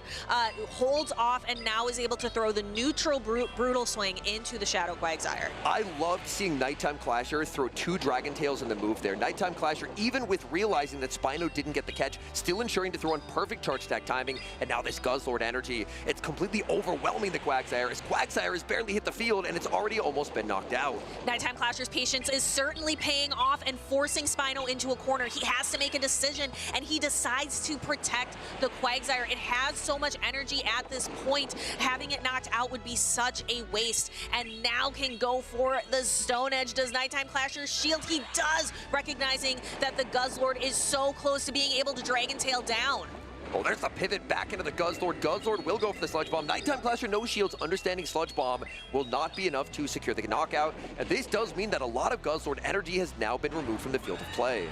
holds off and now is able to throw the neutral Brutal Swing into the Shadow Quagsire. I loved seeing Nighttime Clasher throw 2 Dragon Tails in the move there. Nighttime Clasher, even with realizing that Spino didn't get the catch, still ensuring to throw on perfect charge attack timing, and now this Guzzlord energy. It's completely overwhelming the Quagsire, as Quagsire has barely hit the field, and it's already almost been knocked out. Nighttime Clasher's patience is certainly paying off and forcing Spino into a corner. He has to make a decision, and he decides to protect the Quagsire. It has so much energy at this point. Having it knocked out would be such a waste, and now can go for the Stone Edge. Does Nighttime Clasher shield? He does, recognizing that the Guzzlord is so close to being able to Dragon Tail down. Oh, there's the pivot back into the Guzzlord. Guzzlord will go for the Sludge Bomb. Nighttime Clasher, no shields, understanding Sludge Bomb will not be enough to secure the knockout. And this does mean that a lot of Guzzlord energy has now been removed from the field of play.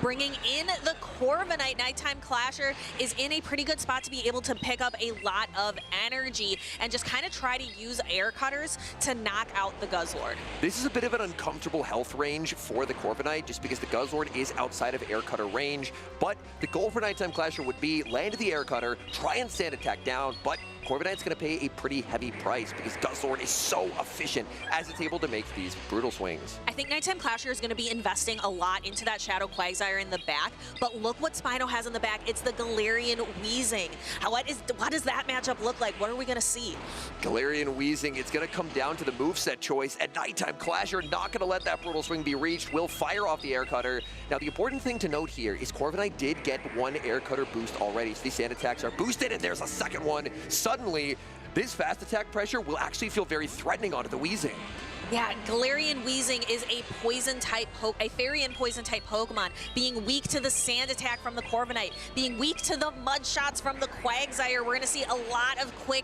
Bringing in the Corviknight, Nighttime Clasher is in a pretty good spot to be able to pick up a lot of energy and just kind of try to use air cutters to knock out the Guzzlord. This is a bit of an uncomfortable health range for the Corviknight, just because the Guzzlord is outside of air cutter range. But the goal for Nighttime Clasher would be land the air cutter, try and stand attack down, but Corviknight's going to pay a pretty heavy price because Guzzlord is so efficient as it's able to make these brutal swings. I think Nighttime Clasher is going to be investing a lot into that Shadow Quagsire in the back, but look what Spino has in the back. It's the Galarian Weezing. What does that matchup look like? What are we going to see? Galarian Weezing, it's going to come down to the moveset choice, and Nighttime Clasher not going to let that brutal swing be reached, will fire off the air cutter. Now, the important thing to note here is Corviknight did get 1 air cutter boost already, so these sand attacks are boosted, and there's a second one. Suddenly, this fast attack pressure will actually feel very threatening onto the Weezing. Yeah, Galarian Weezing is a fairy and poison type Pokemon, being weak to the sand attack from the Corviknight, being weak to the mud shots from the Quagsire. We're going to see a lot of quick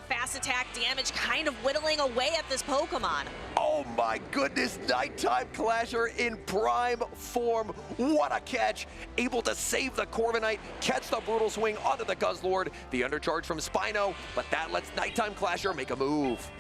fast attack damage kind of whittling away at this Pokemon. Oh my goodness, Nighttime Clasher in prime form. What a catch. Able to save the Corviknight, catch the brutal swing onto the Guzzlord. The undercharge from Spino, but that lets Nighttime Clasher make a move.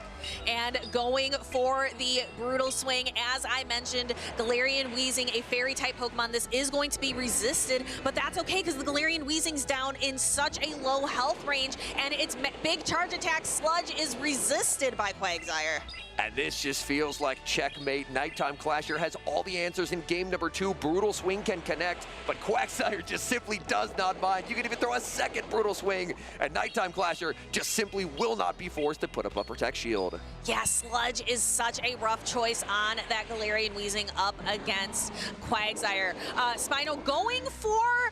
And going for the brutal swing, as I mentioned, Galarian Weezing, a fairy-type Pokemon. This is going to be resisted, but that's okay because the Galarian Weezing's down in such a low health range, and its big charge attack Sludge is resisted by Quagsire. And this just feels like checkmate. Nighttime Clasher has all the answers in game number 2. Brutal Swing can connect, but Quagsire just simply does not mind. You can even throw a second Brutal Swing, and Nighttime Clasher just simply will not be forced to put up a Protect Shield. Yeah, Sludge is such a rough choice on that Galarian Weezing up against Quagsire. Spino going for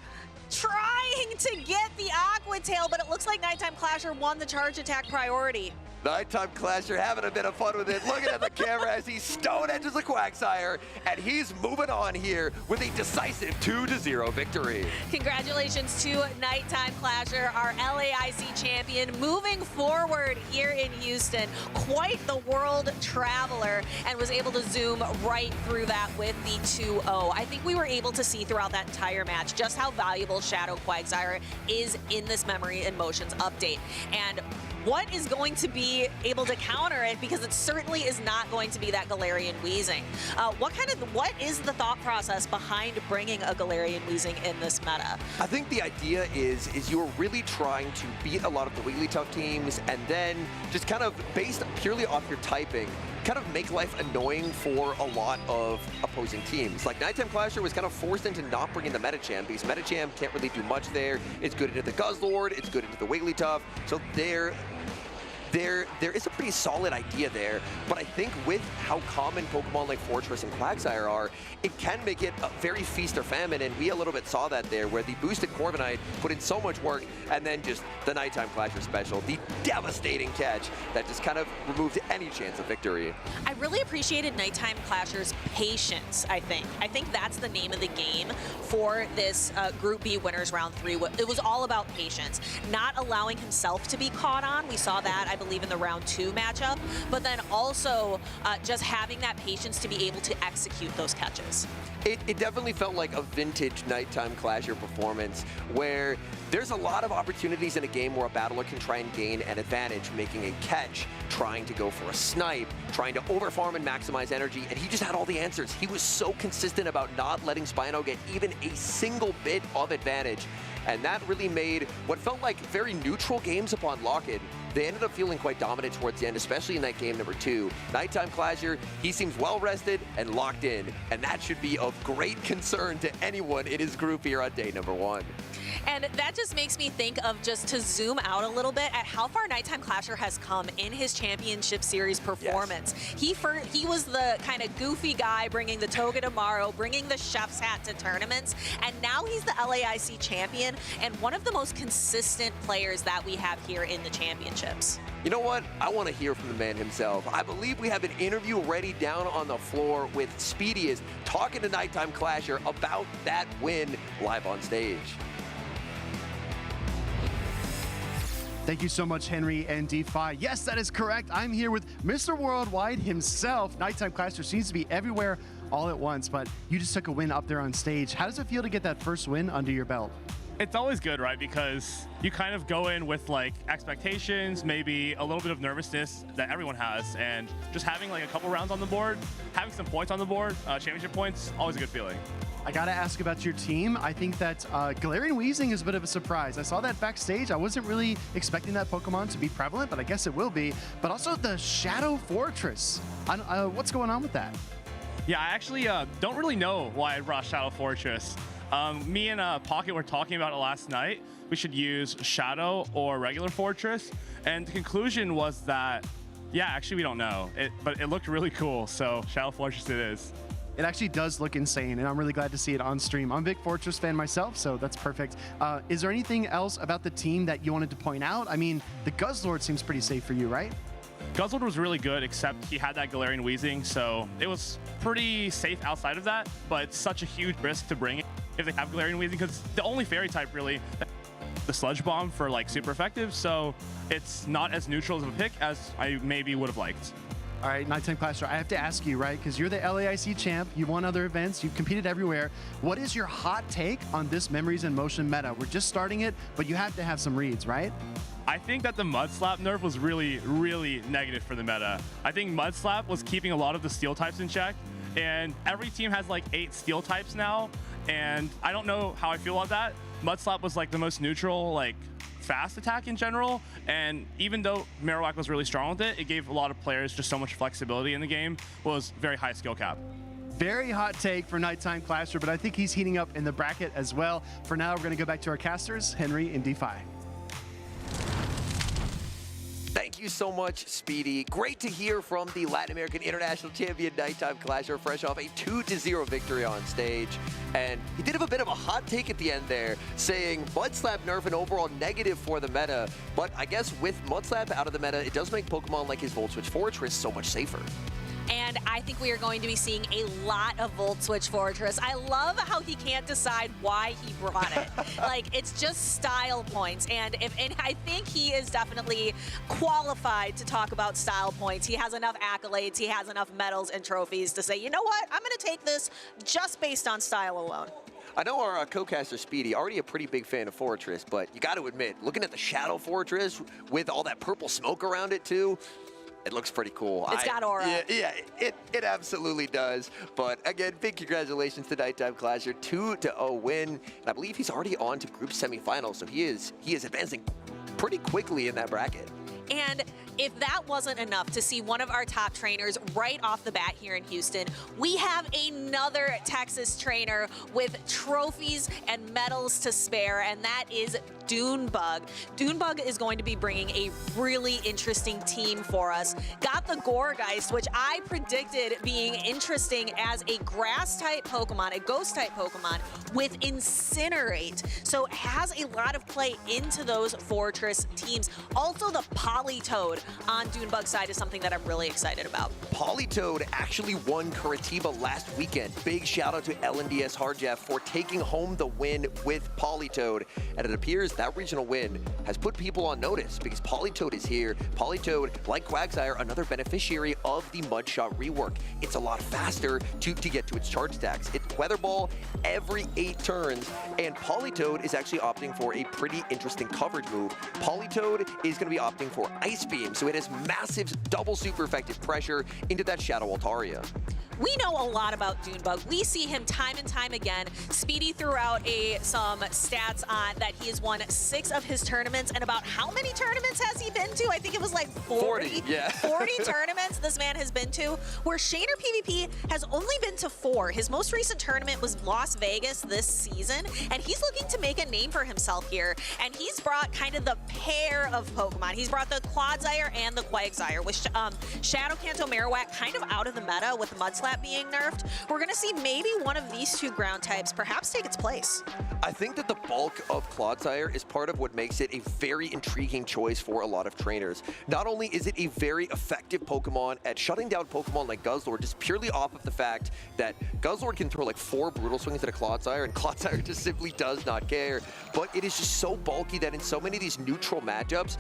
trying to get the Aqua Tail, but it looks like Nighttime Clasher won the charge attack priority. Nighttime Clasher having a bit of fun with it, looking at the camera as he Stone Edges the Quagsire, and he's moving on here with a decisive 2-0 victory. Congratulations to Nighttime Clasher, our LAIC champion, moving forward here in Houston. Quite the world traveler, and was able to zoom right through that with the 2-0. I think we were able to see throughout that entire match just how valuable Shadow Quagsire is in this Memory and Motions update. And what is going to be able to counter it, because it certainly is not going to be that Galarian Weezing. What is the thought process behind bringing a Galarian Weezing in this meta? I think the idea is you're really trying to beat a lot of the Wigglytuff teams, and then just kind of based purely off your typing, kind of make life annoying for a lot of opposing teams. Like Nighttime Clasher was kind of forced into not bringing the Medicham, because Medicham can't really do much there. It's good into the Guzzlord, it's good into the Wigglytuff, so there is a pretty solid idea there, but I think with how common Pokemon like Fortress and Quagsire are, it can make it a very feast or famine, and we a little bit saw that there, where the boosted Corviknight put in so much work, and then just the Nighttime Clasher special, the devastating catch that just kind of removed any chance of victory. I really appreciated Nighttime Clasher's patience, I think. I think that's the name of the game for this Group B Winners Round 3. It was all about patience, not allowing himself to be caught on. We saw that, I believe, in the Round 2 matchup, but then also just having that patience to be able to execute those catches. It definitely felt like a vintage Nighttime Clasher performance, where there's a lot of opportunities in a game where a battler can try and gain an advantage, making a catch, trying to go for a snipe, trying to overfarm and maximize energy, and he just had all the answers. He was so consistent about not letting Spino get even a single bit of advantage, and that really made what felt like very neutral games upon lock-in. They ended up feeling quite dominant towards the end, especially in that game number 2. Nighttime Clasher, he seems well-rested and locked in, and that should be of great concern to anyone in his group here on day number 1. And that just makes me think of, just to zoom out a little bit, at how far Nighttime Clasher has come in his championship series performance. Yes. He was the kind of goofy guy bringing the toga tomorrow, bringing the chef's hat to tournaments, and now he's the LAIC champion and one of the most consistent players that we have here in the championships. You know what? I want to hear from the man himself. I believe we have an interview ready down on the floor with Speedy is talking to Nighttime Clasher about that win live on stage. Thank you so much, Henry and DeFi. Yes, that is correct. I'm here with Mr. Worldwide himself. Nighttime Clasher seems to be everywhere all at once, but you just took a win up there on stage. How does it feel to get that first win under your belt? It's always good, right? Because you kind of go in with like expectations, maybe a little bit of nervousness that everyone has, and just having like a couple rounds on the board, having some points on the board, championship points, always a good feeling. I gotta ask about your team. I think that Galarian Weezing is a bit of a surprise. I saw that backstage. I wasn't really expecting that Pokemon to be prevalent, but I guess it will be. But also the Shadow Fortress. What's going on with that? Yeah, I actually don't really know why I brought Shadow Fortress. Me and Pocket were talking about it last night. We should use Shadow or regular Fortress. And the conclusion was that, yeah, actually we don't know. But it looked really cool, so Shadow Fortress it is. It actually does look insane, and I'm really glad to see it on stream. I'm a big Fortress fan myself, so that's perfect. Is there anything else about the team that you wanted to point out? I mean, the Guzzlord seems pretty safe for you, right? Guzzlord was really good, except he had that Galarian Weezing, so it was pretty safe outside of that, but it's such a huge risk to bring it if they have Galarian Weezing, because the only fairy type really, the Sludge Bomb for like super effective, so it's not as neutral of a pick as I maybe would have liked. All right, Nighttime Clasher, I have to ask you, right? Because you're the LAIC champ, you've won other events, you've competed everywhere. What is your hot take on this Memories in Motion meta? We're just starting it, but you have to have some reads, right? I think that the Mud Slap nerf was really, really negative for the meta. I think Mud Slap was keeping a lot of the steel types in check, and every team has like 8 steel types now, and I don't know how I feel about that. Mud Slap was like the most neutral, like fast attack in general, and even though Marowak was really strong with it, it gave a lot of players just so much flexibility in the game. Was very high skill cap. Very hot take for Nighttime Clasher, but I think he's heating up in the bracket as well. For now, we're going to go back to our casters, Henry and DeFi. Thank you so much, Speedy. Great to hear from the Latin American International Champion Nighttime Clasher, fresh off a 2-0 victory on stage. And he did have a bit of a hot take at the end there, saying Mud Slap nerf an overall negative for the meta. But I guess with Mud Slap out of the meta, it does make Pokemon like his Volt Switch Fortress so much safer. And I think we are going to be seeing a lot of Volt Switch Fortress. I love how he can't decide why he brought it. Like, it's just style points. And I think he is definitely qualified to talk about style points. He has enough accolades, he has enough medals and trophies to say, you know what, I'm going to take this just based on style alone. I know our co-caster Speedy, already a pretty big fan of Fortress, but you got to admit, looking at the Shadow Fortress with all that purple smoke around it too, it looks pretty cool. It's got aura. Yeah, it absolutely does. But again, big congratulations to Nighttime Clasher, 2-0 win. And I believe he's already on to group semifinals, so he is advancing pretty quickly in that bracket. And if that wasn't enough to see one of our top trainers right off the bat here in Houston, we have another Texas trainer with trophies and medals to spare, and that is Dunebug. Dunebug is going to be bringing a really interesting team for us. Got the Gourgeist, which I predicted being interesting as a grass-type Pokemon, a ghost-type Pokemon with Incinerate. So has a lot of play into those Fortress teams. Also, the Politoed on Dunebug's side is something that I'm really excited about. Politoed actually won Curitiba last weekend. Big shout out to LNDS Hardjeff for taking home the win with Politoed. And it appears that regional win has put people on notice because Politoed is here. Politoed, like Quagsire, another beneficiary of the Mudshot rework. It's a lot faster to get to its charge stacks. It's Weather Ball every 8 turns, and Politoed is actually opting for a pretty interesting coverage move. Politoed is going to be opting for Ice Beam, so it has massive double super effective pressure into that Shadow Altaria. We know a lot about Dunebug. We see him time and time again. Speedy threw out some stats on that he has won 6 of his tournaments, and about how many tournaments has he been to? I think it was like 40. Yeah. 40 tournaments this man has been to, where Shaner PvP has only been to 4. His most recent tournament was Las Vegas this season, and he's looking to make a name for himself here. And he's brought kind of the pair of Pokemon. He's brought the Quagsire and the Quagsire, which Shadow Kanto Marowak kind of out of the meta with the Mudslap being nerfed. We're going to see maybe one of these 2 ground types perhaps take its place. I think that the bulk of Clodsire is part of what makes it a very intriguing choice for a lot of trainers. Not only is it a very effective Pokemon at shutting down Pokemon like Guzzlord, just purely off of the fact that Guzzlord can throw like 4 Brutal Swings at a Clodsire, and Clodsire just simply does not care. But it is just so bulky that in so many of these neutral matchups,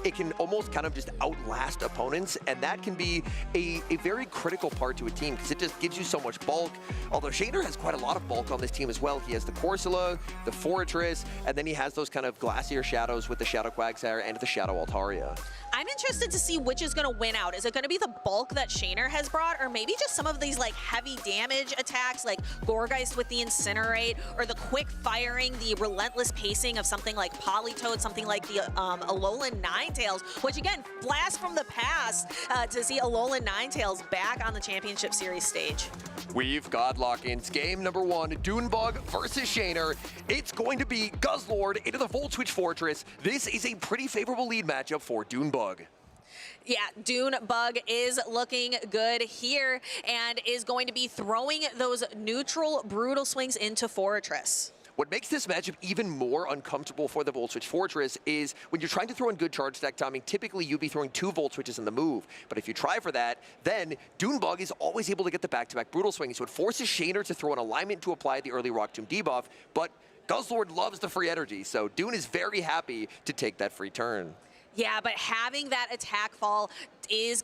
it can almost kind of just outlast opponents, and that can be a very critical part to a team because it just gives you so much bulk. Although Shaner has quite a lot of bulk on this team as well. He has the Corsola, the Fortress, and then he has those kind of Glacier Shadows with the Shadow Quagsire and the Shadow Altaria. I'm interested to see which is going to win out. Is it going to be the bulk that Shaner has brought, or maybe just some of these like heavy damage attacks like Gourgeist with the Incinerate, or the quick firing, the relentless pacing of something like Politoed, something like the Alolan Ninetales, which again, blast from the past to see Alolan Ninetales back on the Championship Series stage. We've got lock-ins. Game number 1, Dunebug versus Shaner. It's going to be Guzzlord into the Voltwitch Fortress. This is a pretty favorable lead matchup for Dunebug. Yeah, Dunebug is looking good here and is going to be throwing those neutral Brutal Swings into Fortress. What makes this matchup even more uncomfortable for the Voltwitch Fortress is when you're trying to throw in good charge stack timing, typically you'd be throwing 2 Voltwitches in the move. But if you try for that, then Dunebug is always able to get the back-to-back Brutal Swings, so it forces Shaner to throw an alignment to apply the early Rock Tomb debuff, but Guzzlord loves the free energy, so Dune is very happy to take that free turn. Yeah, but having that attack fall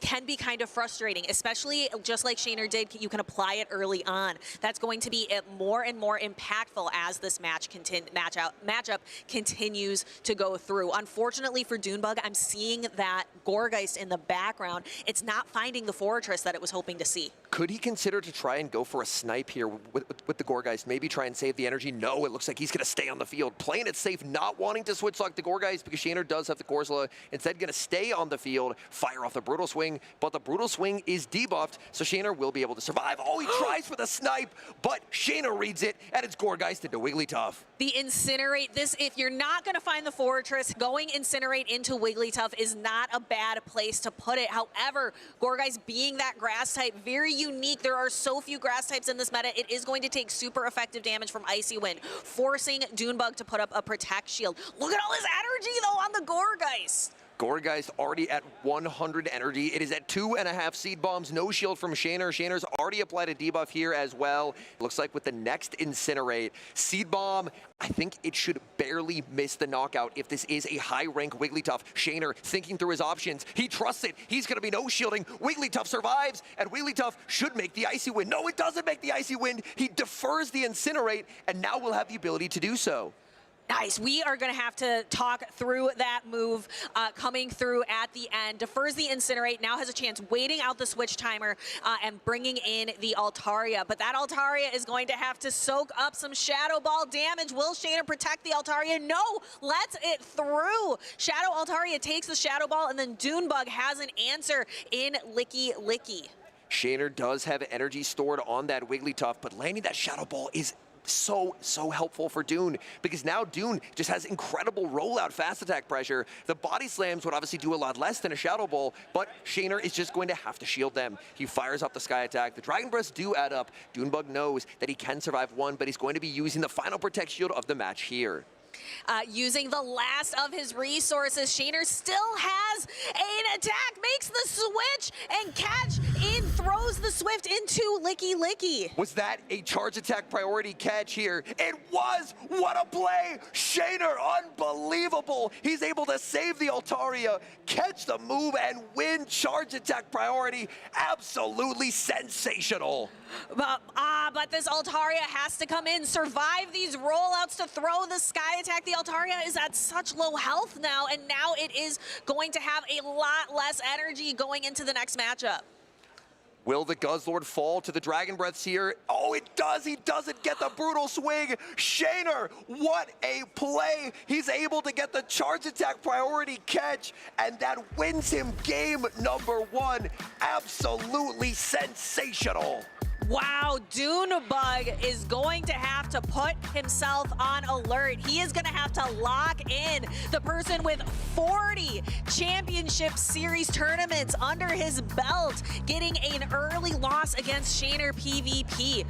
can be kind of frustrating, especially just like Shaner did, you can apply it early on. That's going to be more and more impactful as this matchup continues to go through. Unfortunately for Dunebug, I'm seeing that Gourgeist in the background. It's not finding the Fortress that it was hoping to see. Could he consider to try and go for a snipe here with the Gourgeist? Maybe try and save the energy? No, it looks like he's going to stay on the field. Playing it safe, not wanting to switch lock the Gourgeist because Shaner does have the Corsola. Instead, going to stay on the field, fire off the Brutal Swing, but the Brutal Swing is debuffed, so Shaner will be able to survive. Oh, he tries for the snipe, but Shaner reads it, and it's Gourgeist into Wigglytuff. The Incinerate, if you're not going to find the Fortress, going Incinerate into Wigglytuff is not a bad place to put it. However, Gourgeist being that grass type, very unique. There are so few grass types in this meta. It is going to take super effective damage from Icy Wind, forcing Dunebug to put up a Protect Shield. Look at all his energy, though, on the Gourgeist. Gourgeist already at 100 energy. It is at 2.5 Seed Bombs. No shield from Shaner. Shaner's already applied a debuff here as well. Looks like with the next Incinerate, Seed Bomb, I think it should barely miss the knockout if this is a high-rank Wigglytuff. Shaner thinking through his options. He trusts it. He's going to be no-shielding. Wigglytuff survives, and Wigglytuff should make the Icy Wind. No, it doesn't make the Icy Wind. He defers the Incinerate, and now will have the ability to do so. Nice. We are going to have to talk through that move coming through at the end. Defers the Incinerate, now has a chance waiting out the switch timer and bringing in the Altaria. But that Altaria is going to have to soak up some Shadow Ball damage. Will Shaner protect the Altaria? No, lets it through. Shadow Altaria takes the Shadow Ball, and then Dunebug has an answer in Licky Licky. Shaner does have energy stored on that Wigglytuff, but landing that Shadow Ball is so helpful for Dune, because now Dune just has incredible rollout fast attack pressure. The body slams would obviously do a lot less than a Shadow Ball, but Shaner is just going to have to shield them. He fires up the Sky Attack. The Dragon Breaths do add up. Dunebug knows that he can survive one, but he's going to be using the final Protect Shield of the match here. Using the last of his resources, Shaner still has an attack, makes the switch, and catch in, throws the Swift into Licky Licky. Was that a charge attack priority catch here? It was! What a play! Shaner, unbelievable! He's able to save the Altaria, catch the move, and win charge attack priority. Absolutely sensational. But this Altaria has to come in, survive these rollouts to throw the Sky Attack. The Altaria is at such low health now, and now it is going to have a lot less energy going into the next matchup. Will the Guzzlord fall to the Dragon Breaths here? Oh, it does. He doesn't get the brutal swing. Shaner, what a play. He's able to get the charge attack priority catch, and that wins him game number 1. Absolutely sensational. Wow, Dunebug is going to have to put himself on alert. He is going to have to lock in the person with 40 championship series tournaments under his belt, getting an early loss against Shaner PvP.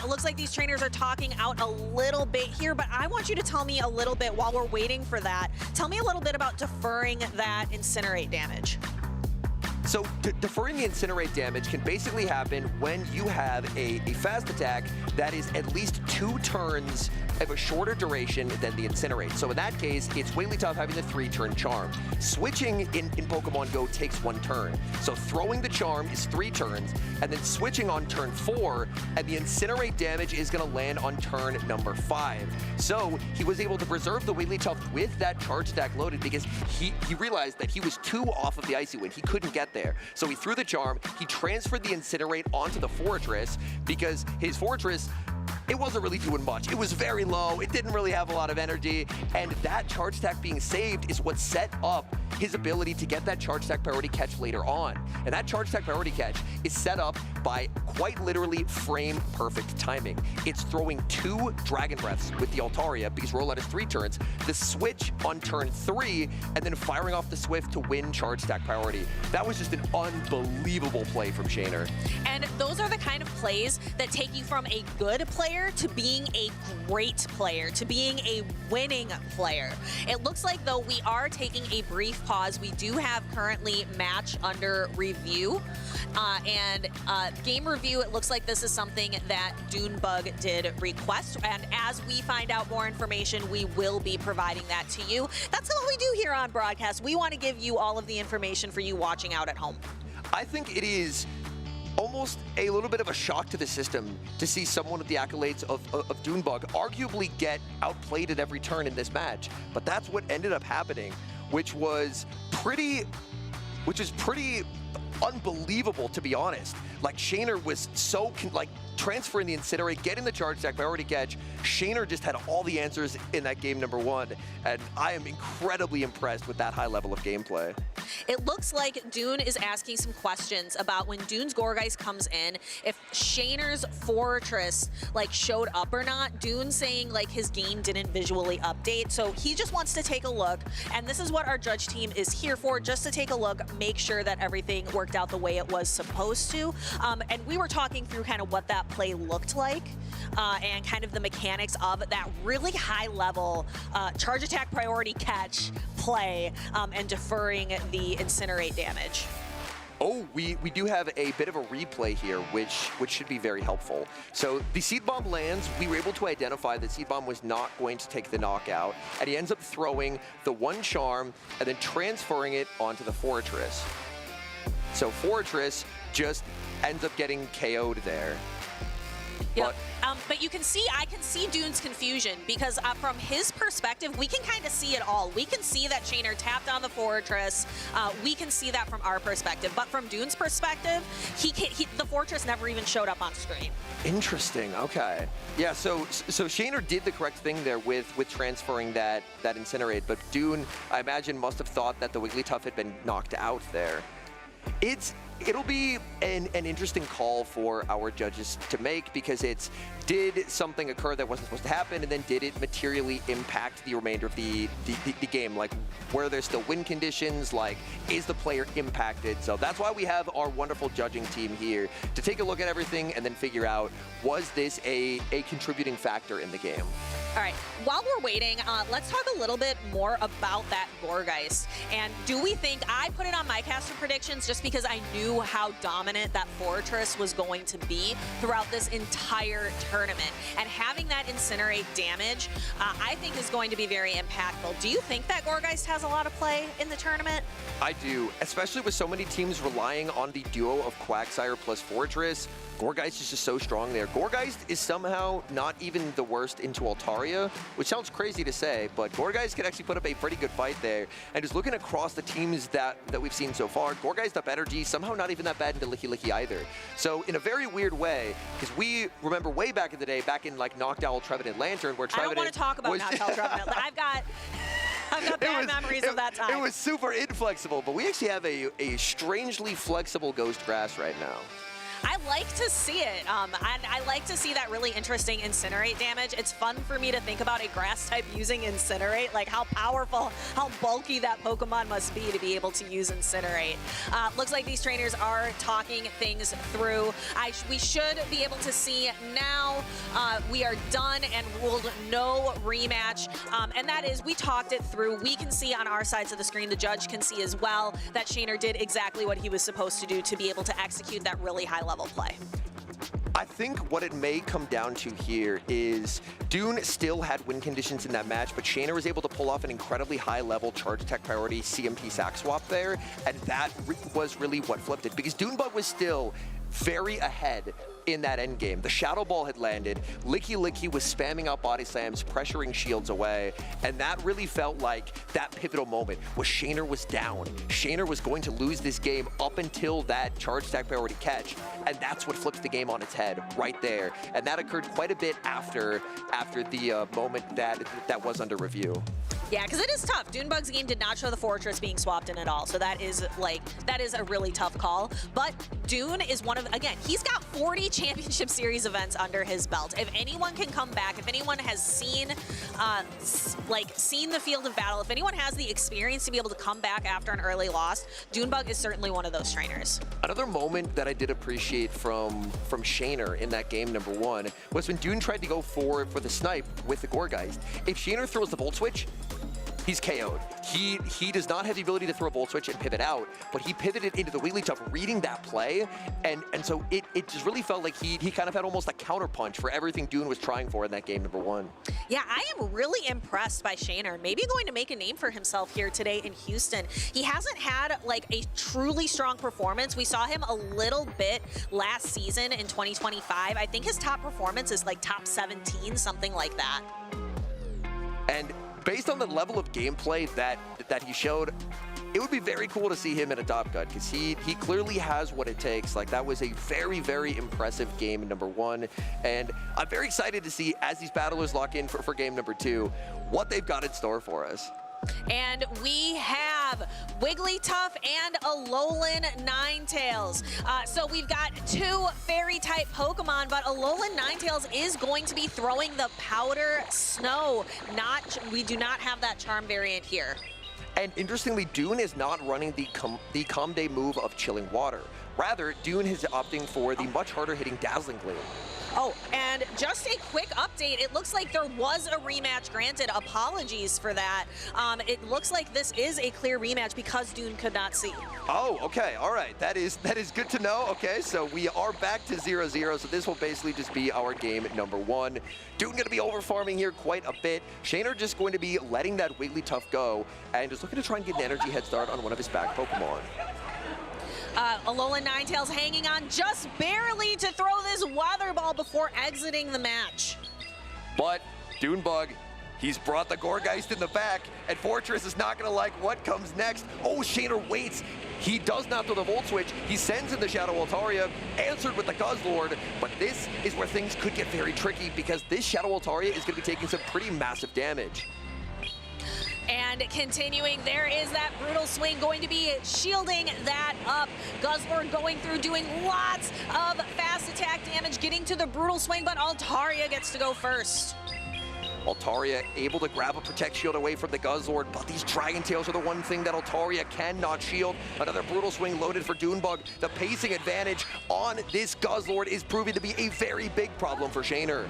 It looks like these trainers are talking out a little bit here, but I want you to tell me a little bit while we're waiting for that. Tell me a little bit about deferring that Incinerate damage. So deferring the Incinerate damage can basically happen when you have a fast attack that is at least 2 turns of a shorter duration than the Incinerate. So in that case, it's Wigglytuff having the 3-turn charm. Switching in Pokemon Go takes 1 turn. So throwing the charm is 3 turns, and then switching on turn 4, and the Incinerate damage is going to land on turn number 5. So he was able to preserve the Wigglytuff with that charge attack loaded because he realized that he was 2 off of the Icy Wind. He couldn't get there. So he threw the charm, he transferred the Incinerate onto the Fortress because his Fortress, it wasn't really doing much. It was very low, it didn't really have a lot of energy, and that charge attack being saved is what set up his ability to get that charge attack priority catch later on. And that charge attack priority catch is set up by quite literally frame perfect timing. It's throwing 2 Dragon Breaths with the Altaria because rollout is 3 turns, the switch on turn 3, and then firing off the Swift to win charge attack priority. That was just an unbelievable play from Shaner. And those are the kind of plays that take you from a good player to being a great player, to being a winning player. It looks like, though, we are taking a brief pause. We do have currently match under review. And game review, it looks like this is something that Dunebug did request. And as we find out more information, we will be providing that to you. That's what we do here on broadcast. We want to give you all of the information for you watching out at home. I think it is almost a little bit of a shock to the system to see someone with the accolades of Dunebug arguably get outplayed at every turn in this match. But that's what ended up happening, which was pretty unbelievable, to be honest. Like, Shaner was so, transferring the Incinerate, getting the charge attack priority catch. Shaner just had all the answers in that game number 1, and I am incredibly impressed with that high level of gameplay. It looks like Dune is asking some questions about when Dune's Gourgeist comes in, if Shaner's Fortress showed up or not. Dune saying his game didn't visually update, so he just wants to take a look, and this is what our judge team is here for, just to take a look, make sure that everything worked out the way it was supposed to. And we were talking through kind of what that play looked like and kind of the mechanics of that really high level charge attack priority catch play and deferring the Incinerate damage. Oh, we do have a bit of a replay here, which should be very helpful. So the Seed Bomb lands, we were able to identify that Seed Bomb was not going to take the knockout, and he ends up throwing the 1 charm and then transferring it onto the Fortress. So Fortress just ends up getting KO'd there. Yep. But you can see, I can see Dune's confusion because from his perspective, we can kind of see it all. We can see that Shaner tapped on the Fortress. We can see that from our perspective. But from Dune's perspective, the Fortress never even showed up on screen. Interesting. Okay. Yeah. So Shaner did the correct thing there with transferring that Incinerate, but Dune, I imagine, must have thought that the Wigglytuff had been knocked out there. It'll be an interesting call for our judges to make, because it's, did something occur that wasn't supposed to happen, and then did it materially impact the remainder of the game? Like, were there still win conditions? Like, is the player impacted? So that's why we have our wonderful judging team here to take a look at everything and then figure out, was this a contributing factor in the game? All right, while we're waiting, let's talk a little bit more about that Gourgeist. And do we think, I put it on my caster predictions just because I knew how dominant that Fortress was going to be throughout this entire tournament. And having that incinerate damage, I think is going to be very impactful. Do you think that Gourgeist has a lot of play in the tournament? I do, especially with so many teams relying on the duo of Quagsire plus Fortress. Gourgeist is just so strong there. Gourgeist is somehow not even the worst into Altaria, which sounds crazy to say, but Gourgeist can actually put up a pretty good fight there. And just looking across the teams that we've seen so far, Gourgeist up energy, somehow not even that bad into Licky Licky either. So in a very weird way, because we remember way back in the day, back in like Noctowl, Trevenant, Lantern, where Trevenant... I don't want to talk about Noctowl, Trevenant. I've got bad memories of that time. It was super inflexible, but we actually have a strangely flexible Ghost Grass right now. I like to see it, and I like to see that really interesting Incinerate damage. It's fun for me to think about a grass type using Incinerate, like how powerful, how bulky that Pokemon must be to be able to use Incinerate. Looks like these trainers are talking things through. We should be able to see now we are done and ruled no rematch, and that is, we talked it through. We can see on our sides of the screen, the judge can see as well, that Shaner did exactly what he was supposed to do to be able to execute that really high level play. I think what it may come down to here is Dune still had win conditions in that match, but Shaner was able to pull off an incredibly high-level charge attack priority CMP sack swap there, and that was really what flipped it, because Dunebug was still very ahead in that end game. The Shadow Ball had landed, Licky Licky was spamming out body slams, pressuring shields away, and that really felt like that pivotal moment where Shaner was down. Shaner was going to lose this game up until that charge attack priority catch, and that's what flipped the game on its head right there. And that occurred quite a bit after the moment that was under review. Yeah, because it is tough. Dunebug's game did not show the Fortress being swapped in at all, so that is a really tough call. But Dune is one of, again, he's got 40 Championship Series events under his belt. If anyone can come back, if anyone has seen the field of battle, if anyone has the experience to be able to come back after an early loss, Dunebug is certainly one of those trainers. Another moment that I did appreciate from Shaner in that game, number one, was when Dune tried to go for the snipe with the Gourgeist. If Shaner throws the Volt Switch, he's KO'd. He does not have the ability to throw a Volt Switch and pivot out, but he pivoted into the Wigglytuff, reading that play, and so it just really felt like he kind of had almost a counterpunch for everything Dune was trying for in that game, number one. Yeah, I am really impressed by Shaner. Maybe going to make a name for himself here today in Houston. He hasn't had like a truly strong performance. We saw him a little bit last season in 2025. I think his top performance is like top 17, something like that. And based on the level of gameplay that he showed, it would be very cool to see him in a top cut, because he clearly has what it takes. Like, that was a very, very impressive game, number one. And I'm very excited to see, as these battlers lock in for game number two, what they've got in store for us. And we have Wigglytuff and Alolan Ninetales. So we've got two fairy-type Pokemon, but Alolan Ninetales is going to be throwing the Powder Snow. We do not have that charm variant here. And interestingly, Dune is not running the Comday move of Chilling Water. Rather, Dune is opting for the much harder hitting Dazzling Gleam. Oh, and just a quick update. It looks like there was a rematch granted. Apologies for that. It looks like this is a clear rematch because Dune could not see. Oh, okay. All right. That is good to know. Okay, so we are back to 0-0. So this will basically just be our game number one. Dune going to be over-farming here quite a bit. Shaner just going to be letting that Wigglytuff go and just looking to try and get an energy head start on one of his back Pokemon. Alolan Ninetales hanging on just barely to throw this Weather Ball before exiting the match. But Dunebug, he's brought the Gourgeist in the back, and Fortress is not going to like what comes next. Oh, Shaner waits. He does not throw the Volt Switch. He sends in the Shadow Altaria, answered with the Guzzlord. But this is where things could get very tricky, because this Shadow Altaria is going to be taking some pretty massive damage. And And continuing, there is that brutal swing going to be shielding that up. Guzzlord going through, doing lots of fast attack damage, getting to the brutal swing, but Altaria gets to go first. Altaria able to grab a Protect Shield away from the Guzzlord, but these Dragon Tails are the one thing that Altaria cannot shield. Another brutal swing loaded for Dunebug. The pacing advantage on this Guzzlord is proving to be a very big problem for Shaner.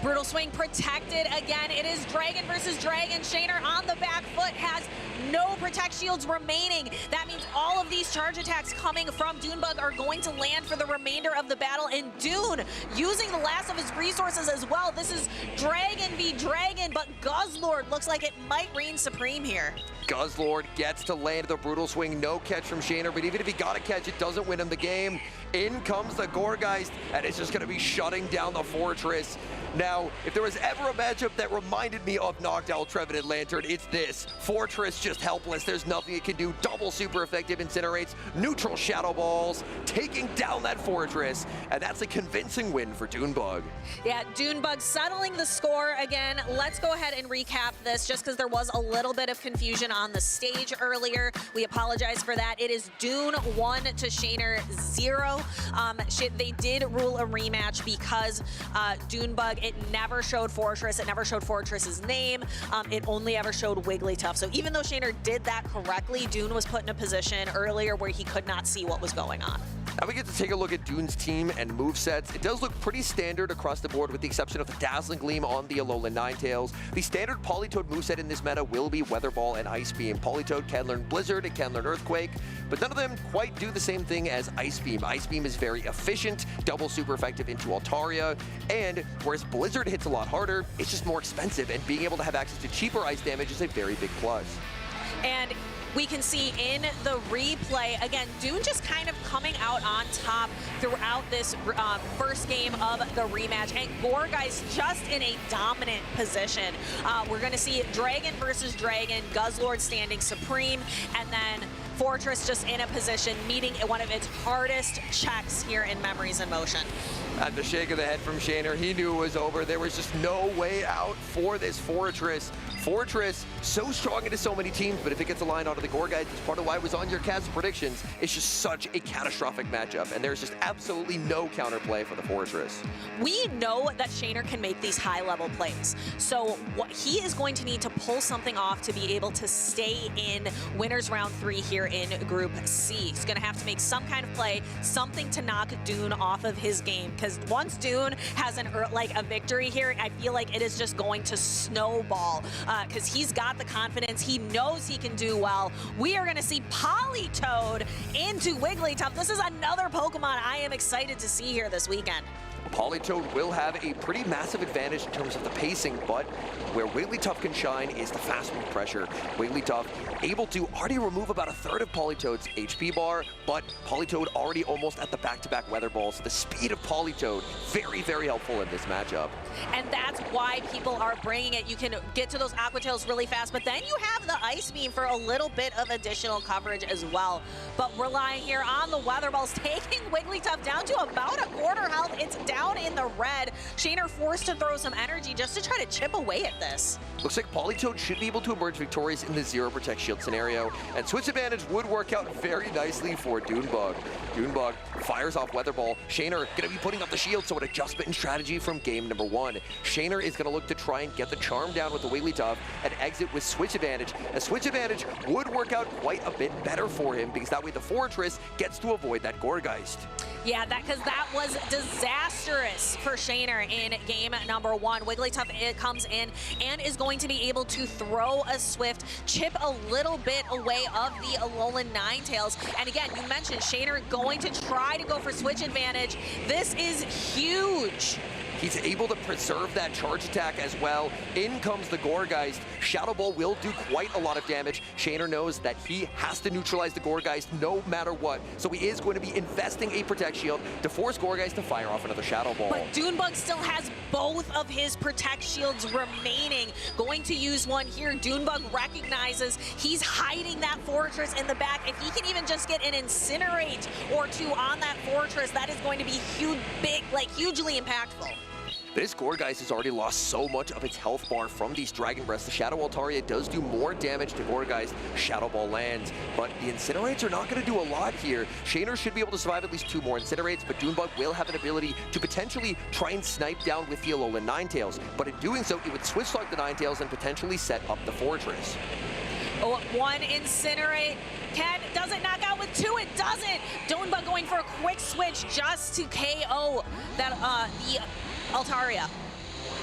Brutal swing protected again. It is Dragon versus Dragon. Shaner on the back foot has no Protect Shields remaining. That means all of these charge attacks coming from Dunebug are going to land for the remainder of the battle, and Dune using the last of his resources as well. This is Dragon v Dragon, but Guzzlord looks like it might reign supreme here. Guzzlord gets to land the brutal swing. No catch from Shaner, but even if he got a catch, it doesn't win him the game. In comes the Gourgeist, and it's just going to be shutting down the Fortress. Now, if there was ever a matchup that reminded me of Noctowl, Trevenant, Lantern, it's this. Fortress just helpless. There's nothing it can do. Double super effective incinerates, neutral Shadow Balls, taking down that Fortress, and that's a convincing win for Dunebug. Yeah, Dunebug settling the score again. Let's go ahead and recap this just because there was a little bit of confusion on the stage earlier. We apologize for that. It is Dune 1 to Shaner 0. They did rule a rematch because Dunebug, it never showed Fortress. It never showed Fortress's name. It only ever showed Wigglytuff. So even though Shaner did that correctly, Dune was put in a position earlier where he could not see what was going on. Now we get to take a look at Dune's team and movesets. It does look pretty standard across the board with the exception of the Dazzling Gleam on the Alolan Ninetales. The standard Politoed moveset in this meta will be Weather Ball and Ice Beam. Politoed can learn Blizzard, it can learn Earthquake, but none of them quite do the same thing as Ice Beam. Ice Beam is very efficient, double super effective into Altaria, and whereas Blizzard hits a lot harder, it's just more expensive, and being able to have access to cheaper ice damage is a very big plus. And we can see in the replay, again, Dune just kind of coming out on top throughout this first game of the rematch. And Gourgeist just in a dominant position. We're going to see Dragon versus Dragon, Guzzlord standing supreme, and then Fortress just in a position meeting one of its hardest checks here in Memories in Motion. At the shake of the head from Shaner, he knew it was over. There was just no way out for this Fortress. Fortress, so strong into so many teams, but if it gets aligned onto the Gourgeist, it's part of why it was on your cast predictions. It's just such a catastrophic matchup, and there's just absolutely no counterplay for the Fortress. We know that Shaner can make these high-level plays, so what he is going to need to pull something off to be able to stay in winners round 3 here in Group C. He's going to have to make some kind of play, something to knock Dune off of his game, because once Dune has a victory here, I feel like it is just going to snowball, because he's got the confidence. He knows he can do well. We are going to see Politoed into Wigglytuff. This is another Pokemon I am excited to see here this weekend. Politoed will have a pretty massive advantage in terms of the pacing, but where Wigglytuff can shine is the fast move pressure. Wigglytuff able to already remove about a third of Politoed's HP bar, but Politoed already almost at the back-to-back Weather Balls. The speed of Politoed, very, very helpful in this matchup. And that's why people are bringing it. You can get to those Aqua Tails really fast, but then you have the Ice Beam for a little bit of additional coverage as well. But relying here on the Weather Balls, taking Wigglytuff down to about a quarter health. It's down in the red. Shaner forced to throw some energy just to try to chip away at this. Looks like Politoed should be able to emerge victorious in the zero Protect Shield scenario, and Switch Advantage would work out very nicely for Dunebug. Dunebug fires off Weather Ball. Shaner going to be putting up the shield, so an adjustment in strategy from game number 1. Shaner is going to look to try and get the charm down with the Wigglytuff and exit with Switch Advantage. A Switch Advantage would work out quite a bit better for him, because that way the Fortress gets to avoid that Gourgeist. Yeah, because that was disastrous for Shaner in game number 1. Wigglytuff comes in and is going to be able to throw a Swift, chip a little bit away of the Alolan Ninetales. And again, you mentioned Shaner going to try to go for Switch Advantage. This is huge. He's able to preserve that charge attack as well. In comes the Gourgeist. Shadow Ball will do quite a lot of damage. Shaner knows that he has to neutralize the Gourgeist no matter what. So he is going to be investing a Protect Shield to force Gourgeist to fire off another Shadow Ball. But Dunebug still has both of his Protect Shields remaining. Going to use one here. Dunebug recognizes he's hiding that Fortress in the back. If he can even just get an Incinerate or two on that Fortress, that is going to be huge, hugely impactful. This Gourgeist has already lost so much of its health bar from these Dragon Breaths. The Shadow Altaria does do more damage to Gourgeist. Shadow Ball lands, but the Incinerates are not going to do a lot here. Shaner should be able to survive at least 2 more Incinerates, but Doonbug will have an ability to potentially try and snipe down with the Alolan Ninetales. But in doing so, it would switch lock the Ninetales and potentially set up the Fortress. Oh, 1 Incinerate. Does it knock out with 2? It doesn't. Doonbug going for a quick switch just to KO that the Altaria.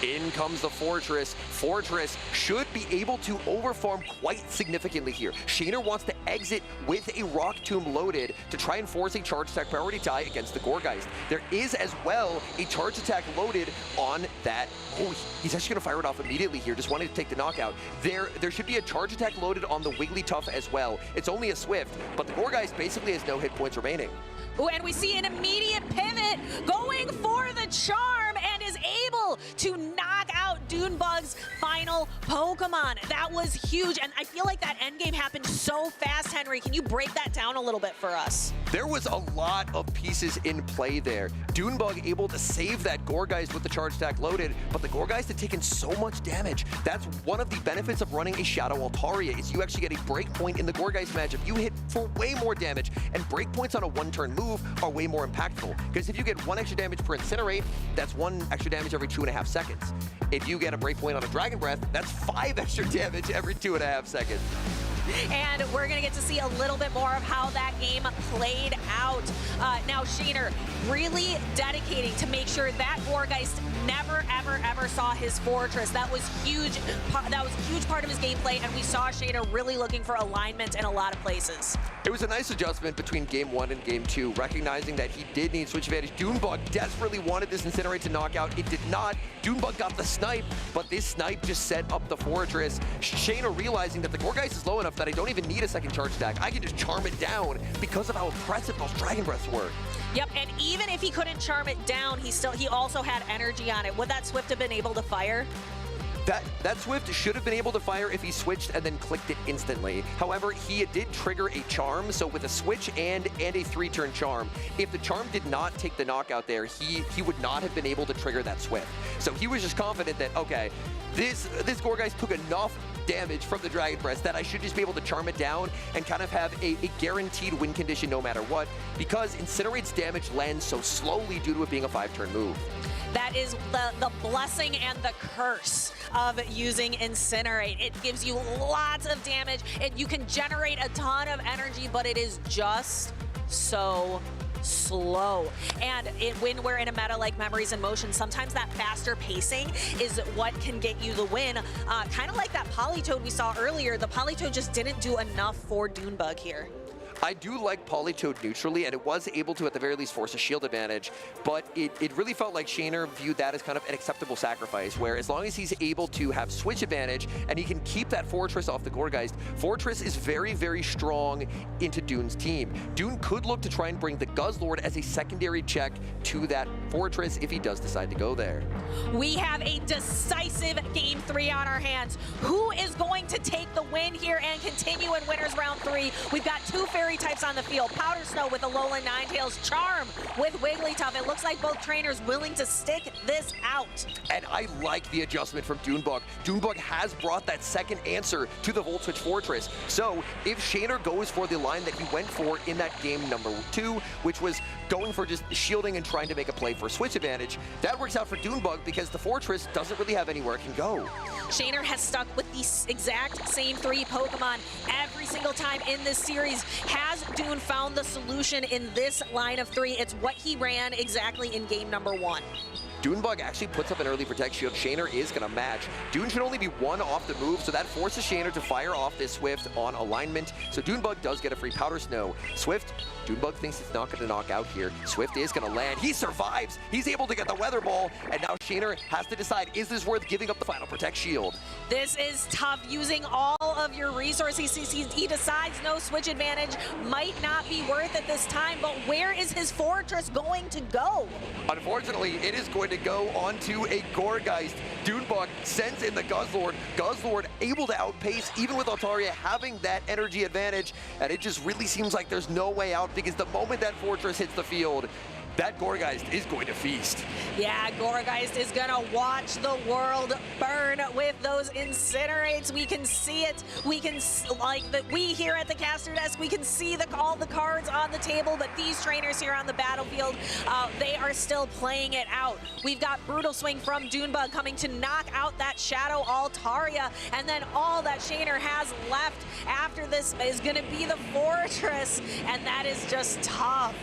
In comes the Fortress. Fortress should be able to overfarm quite significantly here. Shaner wants to exit with a Rock Tomb loaded to try and force a charge attack priority tie against the Gourgeist. There is as well a charge attack loaded on that. Oh, he's actually going to fire it off immediately here, just wanting to take the knockout. There should be a charge attack loaded on the Wigglytuff as well. It's only a Swift, but the Gourgeist basically has no hit points remaining. Ooh, and we see an immediate pivot going for the charm and is able to knock out Doonbug's final Pokemon. That was huge, and I feel like that endgame happened so fast, Henry. Can you break that down a little bit for us? There was a lot of pieces in play there. Doonbug able to save that Gourgeist with the charge attack loaded, but the Gourgeist had taken so much damage. That's one of the benefits of running a Shadow Altaria, is you actually get a breakpoint in the Gourgeist matchup. You hit for way more damage, and breakpoints on a 1-turn move are way more impactful, because if you get 1 extra damage per Incinerate, that's 1 extra damage every 2.5 seconds. If you get a breakpoint on a Dragon Breath, that's 5 extra damage every 2.5 seconds. And we're going to get to see a little bit more of how that game played out. Now, Shaner really dedicating to make sure that Gourgeist never, ever, ever saw his Fortress. That was huge. That was a huge part of his gameplay, and we saw Shaner really looking for alignment in a lot of places. It was a nice adjustment between Game 1 and Game 2, recognizing that he did need switch advantage. Doonbug desperately wanted this Incinerate to knock out. It did not. Doonbug got the snipe, but this snipe just set up the Fortress. Shaner realizing that the Gourgeist is low enough that I don't even need a second charge attack. I can just charm it down because of how impressive those Dragon Breaths were. Yep, and even if he couldn't charm it down, he also had energy on it. Would that Swift have been able to fire? That Swift should have been able to fire if he switched and then clicked it instantly. However, he did trigger a charm, so with a switch and a 3-turn charm, if the charm did not take the knockout there, he would not have been able to trigger that Swift. So he was just confident that, okay, this Gourgeist took enough damage from the Dragon Breath that I should just be able to charm it down and kind of have a guaranteed win condition no matter what, because Incinerate's damage lands so slowly due to it being a 5-turn move. That is the blessing and the curse of using Incinerate. It gives you lots of damage. You can generate a ton of energy, but it is just so slow. And when we're in a meta like Memories in Motion, sometimes that faster pacing is what can get you the win. Kind of like that Politoed we saw earlier. The Politoed just didn't do enough for Doonbug here. I do like Politoed neutrally, and it was able to at the very least force a shield advantage, but it really felt like Shaner viewed that as kind of an acceptable sacrifice, where as long as he's able to have switch advantage and he can keep that Fortress off the Gourgeist, Fortress is very, very strong into Doon's team. Doon could look to try and bring the Guzzlord as a secondary check to that Fortress if he does decide to go there. We have a decisive Game 3 on our hands. Who is going to take the win here and continue in Winners Round 3? We've got 2 Fairy types on the field. Powder Snow with Alolan Ninetales, Charm with Wigglytuff. It looks like both trainers willing to stick this out. And I like the adjustment from Doonbug. Doonbug has brought that second answer to the Volt Switch Fortress. So if Shaner goes for the line that he went for in that game number 2, which was going for just shielding and trying to make a play for switch advantage, that works out for Doonbug because the Fortress doesn't really have anywhere it can go. Shaner has stuck with the exact same 3 Pokemon every single time in this series. Has Doon found the solution in this line of 3? It's what he ran exactly in game number 1. Doonbug actually puts up an early Protect Shield. Shaner is going to match. Doon should only be 1 off the move, so that forces Shaner to fire off this Swift on alignment. So Doonbug does get a free Powder Snow. Swift, Doonbug thinks it's not going to knock out here. Swift is going to land. He survives. He's able to get the Weather Ball, and now Shaner has to decide, is this worth giving up the final Protect Shield? This is tough, using all of your resources. He decides no switch advantage might not be worth it this time, but where is his Fortress going to go? Unfortunately, it is going to go onto a Gourgeist. Doonbug sends in the Guzzlord. Guzzlord able to outpace, even with Altaria having that energy advantage, and it just really seems like there's no way out, because the moment that Fortress hits the field, that Gourgeist is going to feast. Yeah, Gourgeist is gonna watch the world burn with those incinerates. We can see it. We can, we here at the caster desk, we can see all the cards on the table, but these trainers here on the battlefield, they are still playing it out. We've got Brutal Swing from Dunebug coming to knock out that Shadow Altaria, and then all that Shaner has left after this is gonna be the Fortress, and that is just tough.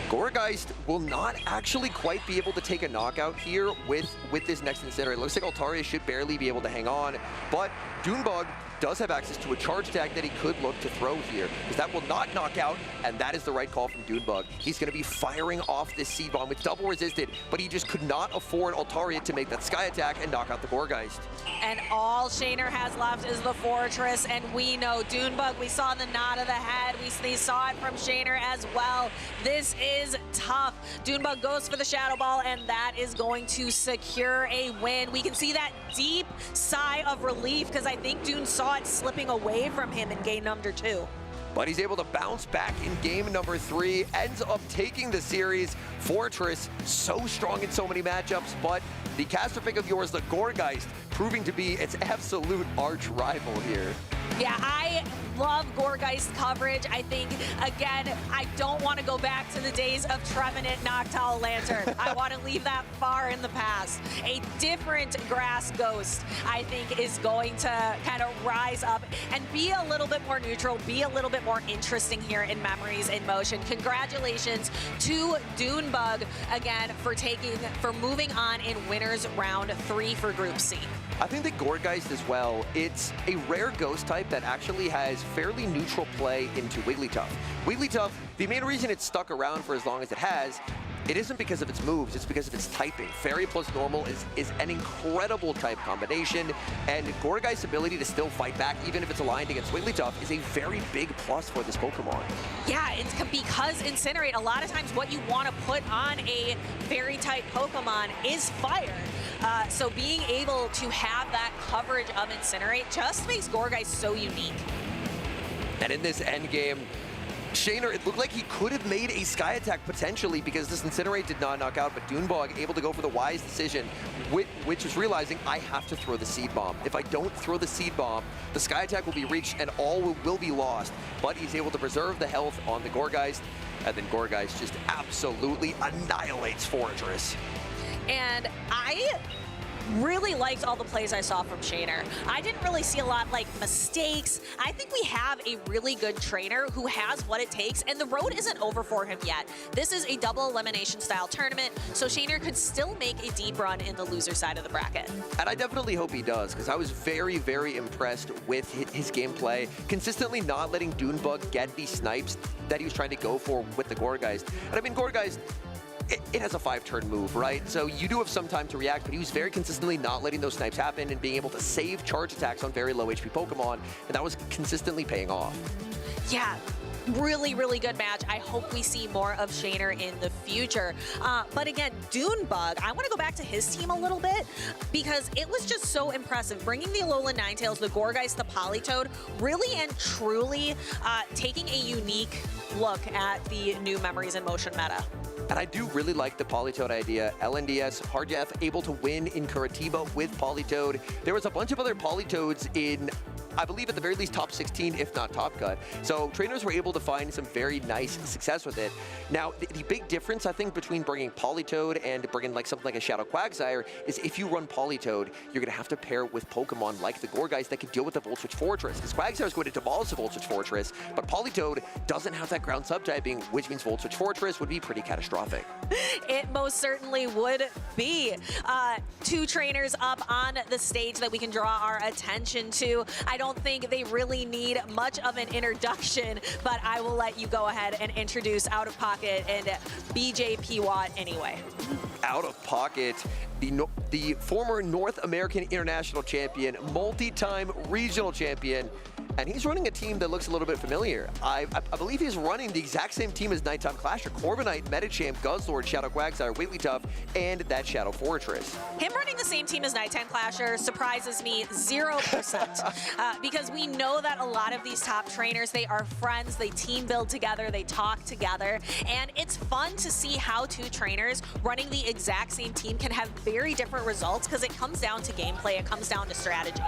Gourgeist will not actually quite be able to take a knockout here with this next Incinerate. It looks like Altaria should barely be able to hang on, but Dunebug does have access to a charge attack that he could look to throw here, because that will not knock out, and that is the right call from Dunebug. He's going to be firing off this Seed Bomb. It's double resisted, but he just could not afford Altaria to make that Sky Attack and knock out the Gourgeist. And all Shaner has left is the Fortress, and we know Dunebug, we saw the nod of the head, we saw it from Shaner as well. This is tough. Dunebug goes for the Shadow Ball, and that is going to secure a win. We can see that deep sigh of relief, because I think Dune saw it slipping away from him in game number 2. But he's able to bounce back in game number 3, ends up taking the series. Fortress, so strong in so many matchups, but the caster pick of yours, the Gourgeist, proving to be its absolute arch rival here. Yeah, I love Gourgeist coverage. I think, again, I don't want to go back to the days of Trevenant Noctowl Lantern. I want to leave that far in the past. A different Grass Ghost, I think, is going to kind of rise up and be a little bit more neutral, be a little bit more interesting here in Memories in Motion. Congratulations to Dunebug, again, for moving on in winners round 3 for Group C. I think that Gourgeist as well, it's a rare ghost type that actually has fairly neutral play into Wigglytuff. Wigglytuff, the main reason it's stuck around for as long as it has, it isn't because of its moves, it's because of its typing. Fairy plus normal is an incredible type combination, and Gourgeist's ability to still fight back, even if it's aligned against Wigglytuff, is a very big plus for this Pokemon. Yeah, it's because Incinerate, a lot of times what you want to put on a fairy type Pokemon is fire. So being able to have that coverage of Incinerate just makes Gourgeist so unique. And in this end game, Shaner, it looked like he could have made a Sky Attack potentially, because this Incinerate did not knock out, but Dunebug able to go for the wise decision, which is realizing I have to throw the Seed Bomb. If I don't throw the Seed Bomb, the Sky Attack will be reached and all will be lost. But he's able to preserve the health on the Gourgeist, and then Gourgeist just absolutely annihilates Fortress. And I really liked all the plays I saw from Shaner. I didn't really see a lot like mistakes. I think we have a really good trainer who has what it takes, and the road isn't over for him yet. This is a double elimination style tournament, so Shaner could still make a deep run in the loser side of the bracket. And I definitely hope he does, because I was very, very impressed with his gameplay, consistently not letting Dunebug get the snipes that he was trying to go for with the Gourgeist. And I mean, Gourgeist, it has a 5-turn move, right? So you do have some time to react, but he was very consistently not letting those snipes happen and being able to save charge attacks on very low HP Pokemon, and that was consistently paying off. Yeah. Really, really good match. I hope we see more of Shaner in the future. But again, Dunebug, I want to go back to his team a little bit, because it was just so impressive. Bringing the Alolan Ninetales, the Gourgeist, the Politoed, really and truly taking a unique look at the new Memories in Motion meta. And I do really like the Politoed idea. LNDS, Hardjeff able to win in Curitiba with Politoed. There was a bunch of other Politoeds in, I believe at the very least top 16, if not top cut. So trainers were able to find some very nice success with it. Now, the big difference, I think, between bringing Politoed and bringing like something like a Shadow Quagsire is if you run Politoed, you're going to have to pair it with Pokemon like the Gourgeist that can deal with the Volt Switch Fortress. Because Quagsire is going to demolish the Volt Switch Fortress, but Politoed doesn't have that ground subtyping, which means Volt Switch Fortress would be pretty catastrophic. It most certainly would be. 2 trainers up on the stage that we can draw our attention to. I don't think they really need much of an introduction, but I will let you go ahead and introduce Out of Pocket and BJP Watt anyway. Out of Pocket, the former North American International Champion, multi-time regional champion, and he's running a team that looks a little bit familiar. I believe he's running the exact same team as Nighttime Clasher: Corviknight, Medicham, Guzzlord, Shadow Quagsire, Wigglytuff, and that Shadow Fortress. Him running the same team as Nighttime Clasher surprises me 0%, because we know that a lot of these top trainers, they are friends, they team build together, they talk together, and it's fun to see how two trainers running the exact same team can have very different results, because it comes down to gameplay, it comes down to strategy.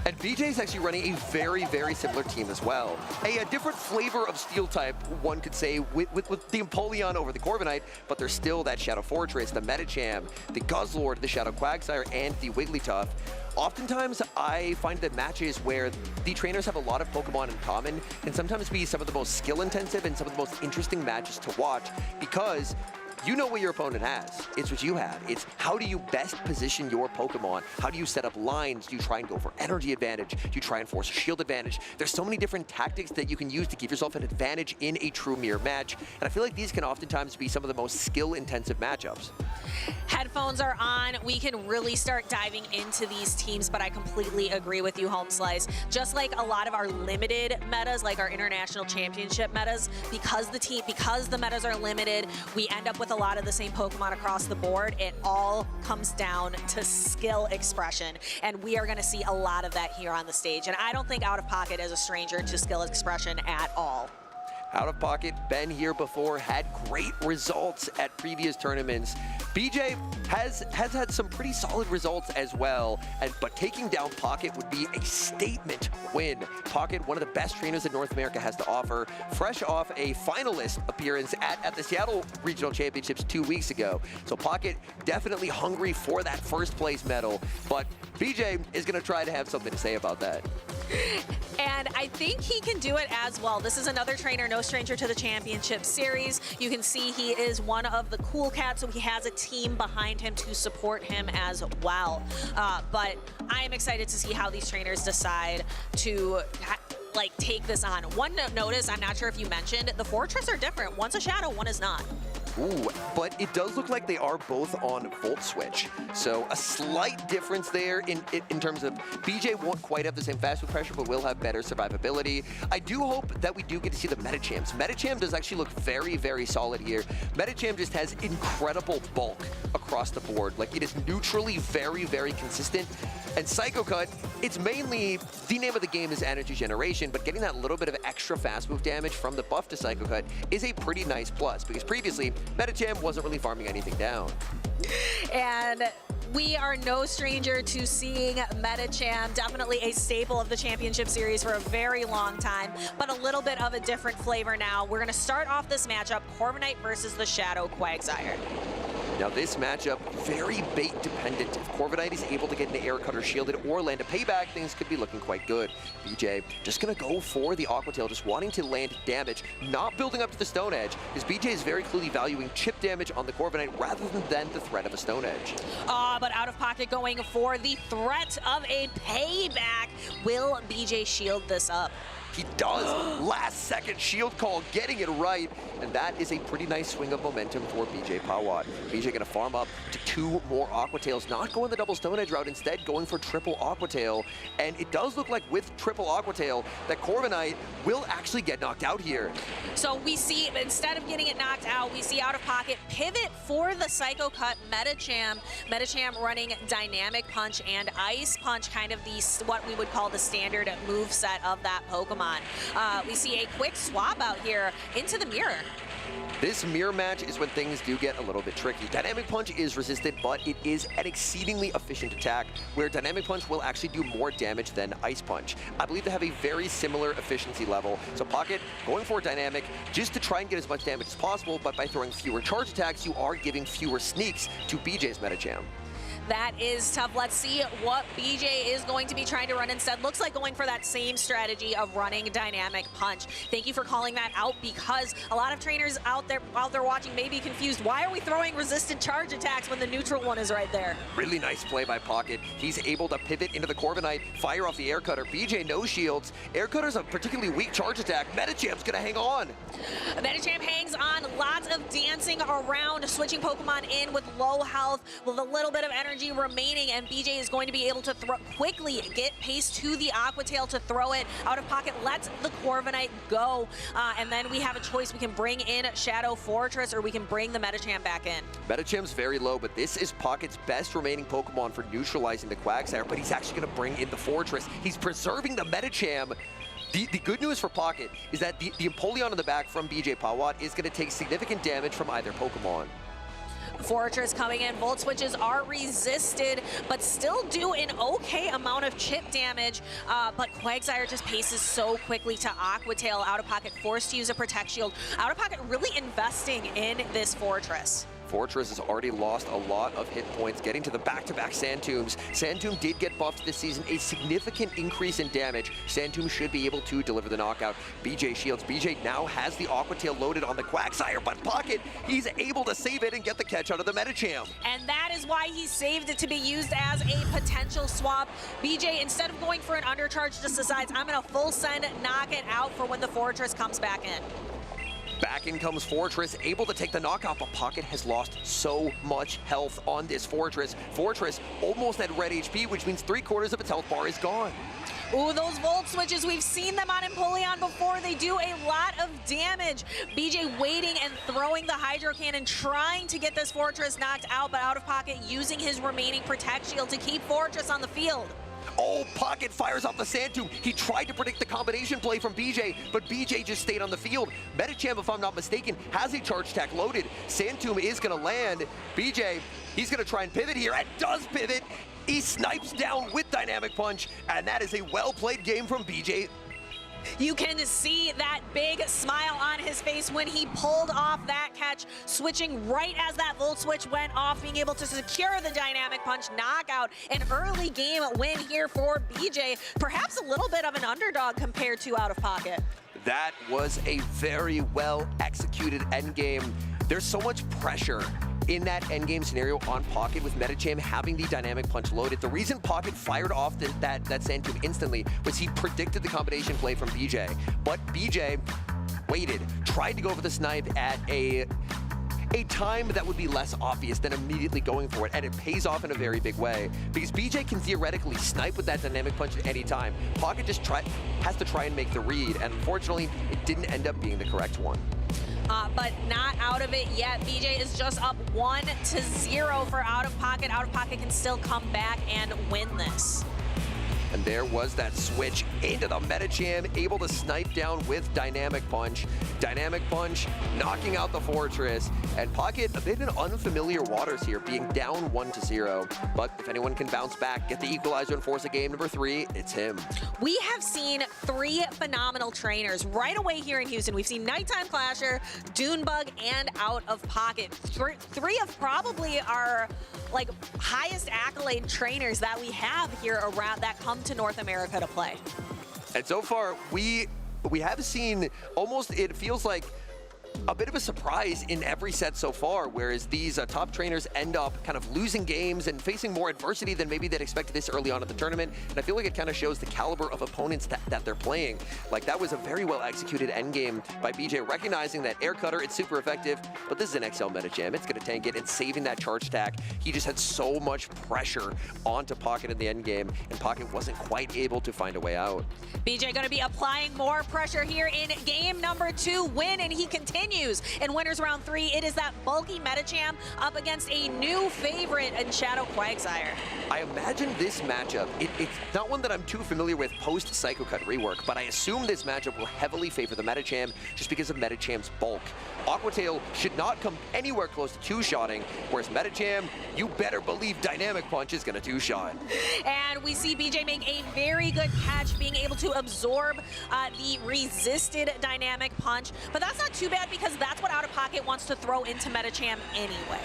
And BJ's actually running a very, very similar team as well. A different flavor of steel type, one could say, with the Empoleon over the Corviknight, but there's still that Shadow Fortress, the Medicham, the Guzzlord, the Shadow Quagsire, and the Wigglytuff. Oftentimes, I find that matches where the trainers have a lot of Pokemon in common can sometimes be some of the most skill-intensive and some of the most interesting matches to watch, because you know what your opponent has. It's what you have. It's how do you best position your Pokemon? How do you set up lines? Do you try and go for energy advantage? Do you try and force a shield advantage? There's so many different tactics that you can use to give yourself an advantage in a true mirror match. And I feel like these can oftentimes be some of the most skill-intensive matchups. Headphones are on. We can really start diving into these teams, but I completely agree with you, Home Slice. Just like a lot of our limited metas, like our international championship metas, because the metas are limited, we end up with a lot of the same Pokemon across the board. It all comes down to skill expression, and we are going to see a lot of that here on the stage. And I don't think Out of Pocket is a stranger to skill expression at all. Out of Pocket, been here before, had great results at previous tournaments. BJ has had some pretty solid results as well, but taking down Pocket would be a statement win. Pocket, one of the best trainers that North America has to offer, fresh off a finalist appearance at the Seattle Regional Championships 2 weeks ago. So Pocket definitely hungry for that first place medal, but BJ is going to try to have something to say about that. And I think he can do it as well. This is another trainer, no stranger to the championship series. You can see he is one of the cool cats, so he has a team behind him to support him as well. But I am excited to see how these trainers decide to take this on. One notice, I'm not sure if you mentioned, the Fortress are different. One's a Shadow, one is not. Ooh, but it does look like they are both on Volt Switch. So a slight difference there in terms of BJ won't quite have the same fast move pressure, but will have better survivability. I do hope that we do get to see the Medichams. Medicham does actually look very, very solid here. Medicham just has incredible bulk across the board. Like, it is neutrally very, very consistent. And Psycho Cut, it's mainly, the name of the game is energy generation, but getting that little bit of extra fast move damage from the buff to Psycho Cut is a pretty nice plus, because previously, Medicham wasn't really farming anything down. And we are no stranger to seeing Medicham, definitely a staple of the championship series for a very long time, but a little bit of a different flavor now. We're going to start off this matchup, Corviknight versus the Shadow Quagsire. Now this matchup, very bait dependent. If Corviknight is able to get an Air Cutter shielded or land a payback, things could be looking quite good. BJ just gonna go for the Aqua Tail, just wanting to land damage, not building up to the Stone Edge, because BJ is very clearly valuing chip damage on the Corviknight rather than the threat of a Stone Edge. But Out of Pocket going for the threat of a payback. Will BJ shield this up? He does. Last second shield call, getting it right. And that is a pretty nice swing of momentum for BJ Pawat. BJ going to farm up to 2 more Aqua Tails, not going the double Stone Edge route, instead going for triple Aqua Tail. And it does look like with triple Aqua Tail that Corviknight will actually get knocked out here. So we see, instead of getting it knocked out, we see Out of Pocket pivot for the Psycho Cut Medicham. Medicham running Dynamic Punch and Ice Punch, kind of what we would call the standard move set of that Pokemon. We see a quick swap out here into the mirror. This mirror match is when things do get a little bit tricky. Dynamic Punch is resisted, but it is an exceedingly efficient attack, where Dynamic Punch will actually do more damage than Ice Punch. I believe they have a very similar efficiency level. So Pocket going for Dynamic just to try and get as much damage as possible, but by throwing fewer charge attacks, you are giving fewer sneaks to BJ's Medicham. That is tough. Let's see what BJ is going to be trying to run instead. Looks like going for that same strategy of running Dynamic Punch. Thank you for calling that out, because a lot of trainers out there watching may be confused. Why are we throwing resistant charge attacks when the neutral one is right there? Really nice play by Pocket. He's able to pivot into the Corviknight, fire off the Air Cutter. BJ no shields. Air Cutter's a particularly weak charge attack. Medicham's gonna hang on. Medicham hangs on. Lots of dancing around, switching Pokemon in with low health, with a little bit of energy energy remaining, and BJ is going to be able to quickly get pace to the Aqua Tail to throw it out of pocket. Lets the Corviknight go, and then we have a choice. We can bring in Shadow Fortress, or we can bring the Medicham back in. Medicham's very low, but this is Pocket's best remaining Pokemon for neutralizing the Quagsire, but he's actually going to bring in the Fortress. He's preserving the Medicham. The good news for Pocket is that the Empoleon in the back from BJ Pawat is going to take significant damage from either Pokemon. Fortress coming in. Volt switches are resisted, but still do an okay amount of chip damage. But Quagsire just paces so quickly to Aqua Tail. Out of pocket, forced to use a Protect Shield. Out of pocket, really investing in this Fortress. Fortress has already lost a lot of hit points, getting to the back-to-back Sand Tombs. Sand Tomb did get buffed this season, a significant increase in damage. Sand Tomb should be able to deliver the knockout. BJ shields. BJ now has the Aqua Tail loaded on the Quagsire, but Pocket, he's able to save it and get the catch out of the Medicham. And that is why he saved it to be used as a potential swap. BJ, instead of going for an undercharge, just decides, I'm going to full send, knock it out for when the Fortress comes back in. Back in comes Fortress, able to take the knockout, but Pocket has lost so much health on this Fortress. Fortress almost at red HP, which means 3/4 of its health bar is gone. Ooh, those Volt switches, we've seen them on Empoleon before. They do a lot of damage. BJ waiting and throwing the Hydro Cannon, trying to get this Fortress knocked out, but out of pocket, using his remaining Protect Shield to keep Fortress on the field. Oh, Pocket fires off the Sand Tomb. He tried to predict the combination play from BJ, but BJ just stayed on the field. Medicham, if I'm not mistaken, has a Charge Attack loaded. Sand Tomb is going to land. BJ, he's going to try and pivot here, and does pivot. He snipes down with Dynamic Punch, and that is a well-played game from BJ. You can see that big smile on his face when he pulled off that catch, switching right as that Volt Switch went off, being able to secure the Dynamic Punch knockout. An early game win here for BJ, perhaps a little bit of an underdog compared to Out of Pocket. That was a very well-executed endgame. There's so much pressure in that endgame scenario on Pocket with Medicham having the Dynamic Punch loaded. The reason Pocket fired off that Sand Tomb instantly was he predicted the combination play from BJ. But BJ waited, tried to go for the snipe at a time that would be less obvious than immediately going for it, and it pays off in a very big way because BJ can theoretically snipe with that Dynamic Punch at any time. Pocket just has to try and make the read, and unfortunately, it didn't end up being the correct one. But not out of it yet. BJ is just up 1-0 for Out of Pocket. Out of Pocket can still come back and win this. And there was that switch into the Medicham, able to snipe down with Dynamic Punch. Dynamic Punch knocking out the Fortress. And Pocket a bit in unfamiliar waters here, being down 1-0. But if anyone can bounce back, get the equalizer and force a game number 3, it's him. We have seen 3 phenomenal trainers right away here in Houston. We've seen Nighttime Clasher, Dunebug, and Out of Pocket. Three of probably our highest accolade trainers that we have here around that come to North America to play. And so far, we have seen almost, it feels like, a bit of a surprise in every set so far, whereas these top trainers end up kind of losing games and facing more adversity than maybe they'd expected this early on in the tournament. And I feel like it kind of shows the caliber of opponents that they're playing. Like, that was a very well executed endgame by BJ, recognizing that Air Cutter, it's super effective, but this is an XL Medicham. It's going to tank it, and saving that charge attack. He just had so much pressure onto Pocket in the endgame, and Pocket wasn't quite able to find a way out. BJ going to be applying more pressure here in game number 2. Win, and he continues. In winners round 3, it is that bulky Medicham up against a new favorite in Shadow Quagsire. I imagine this matchup, it's not one that I'm too familiar with post Psycho Cut rework, but I assume this matchup will heavily favor the Medicham just because of Medicham's bulk. Aqua Tail should not come anywhere close to two-shotting, whereas Medicham, you better believe Dynamic Punch is going to two-shot. And we see BJ make a very good catch, being able to absorb the resisted Dynamic Punch. But that's not too bad because that's what Out of Pocket wants to throw into Medicham anyway.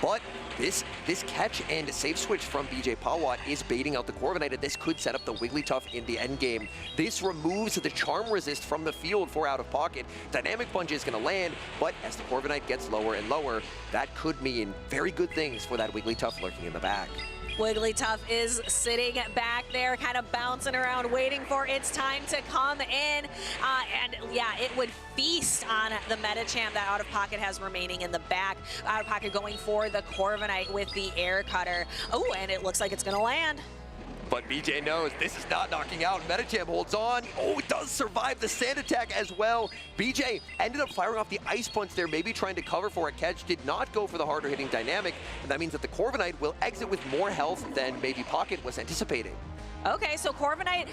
But this catch and save switch from BJ Pawat is baiting out the Corviknight, and this could set up the Wigglytuff in the endgame. This removes the Charm Resist from the field for Out of Pocket. Dynamic Punch is going to land, but as the Corviknight gets lower and lower, that could mean very good things for that Wigglytuff lurking in the back. Wigglytuff is sitting back there, kind of bouncing around, waiting for its time to come in. And yeah, it would feast on the Medicham that Out of Pocket has remaining in the back. Out of Pocket going for the Corviknight with the air cutter. Oh, and it looks like it's gonna land. But BJ knows this is not knocking out. Medicham holds on. Oh, it does survive the sand attack as well. BJ ended up firing off the Ice Punch there, maybe trying to cover for a catch. Did not go for the harder hitting dynamic. And that means that the Corviknight will exit with more health than maybe Pocket was anticipating. Okay, so Corviknight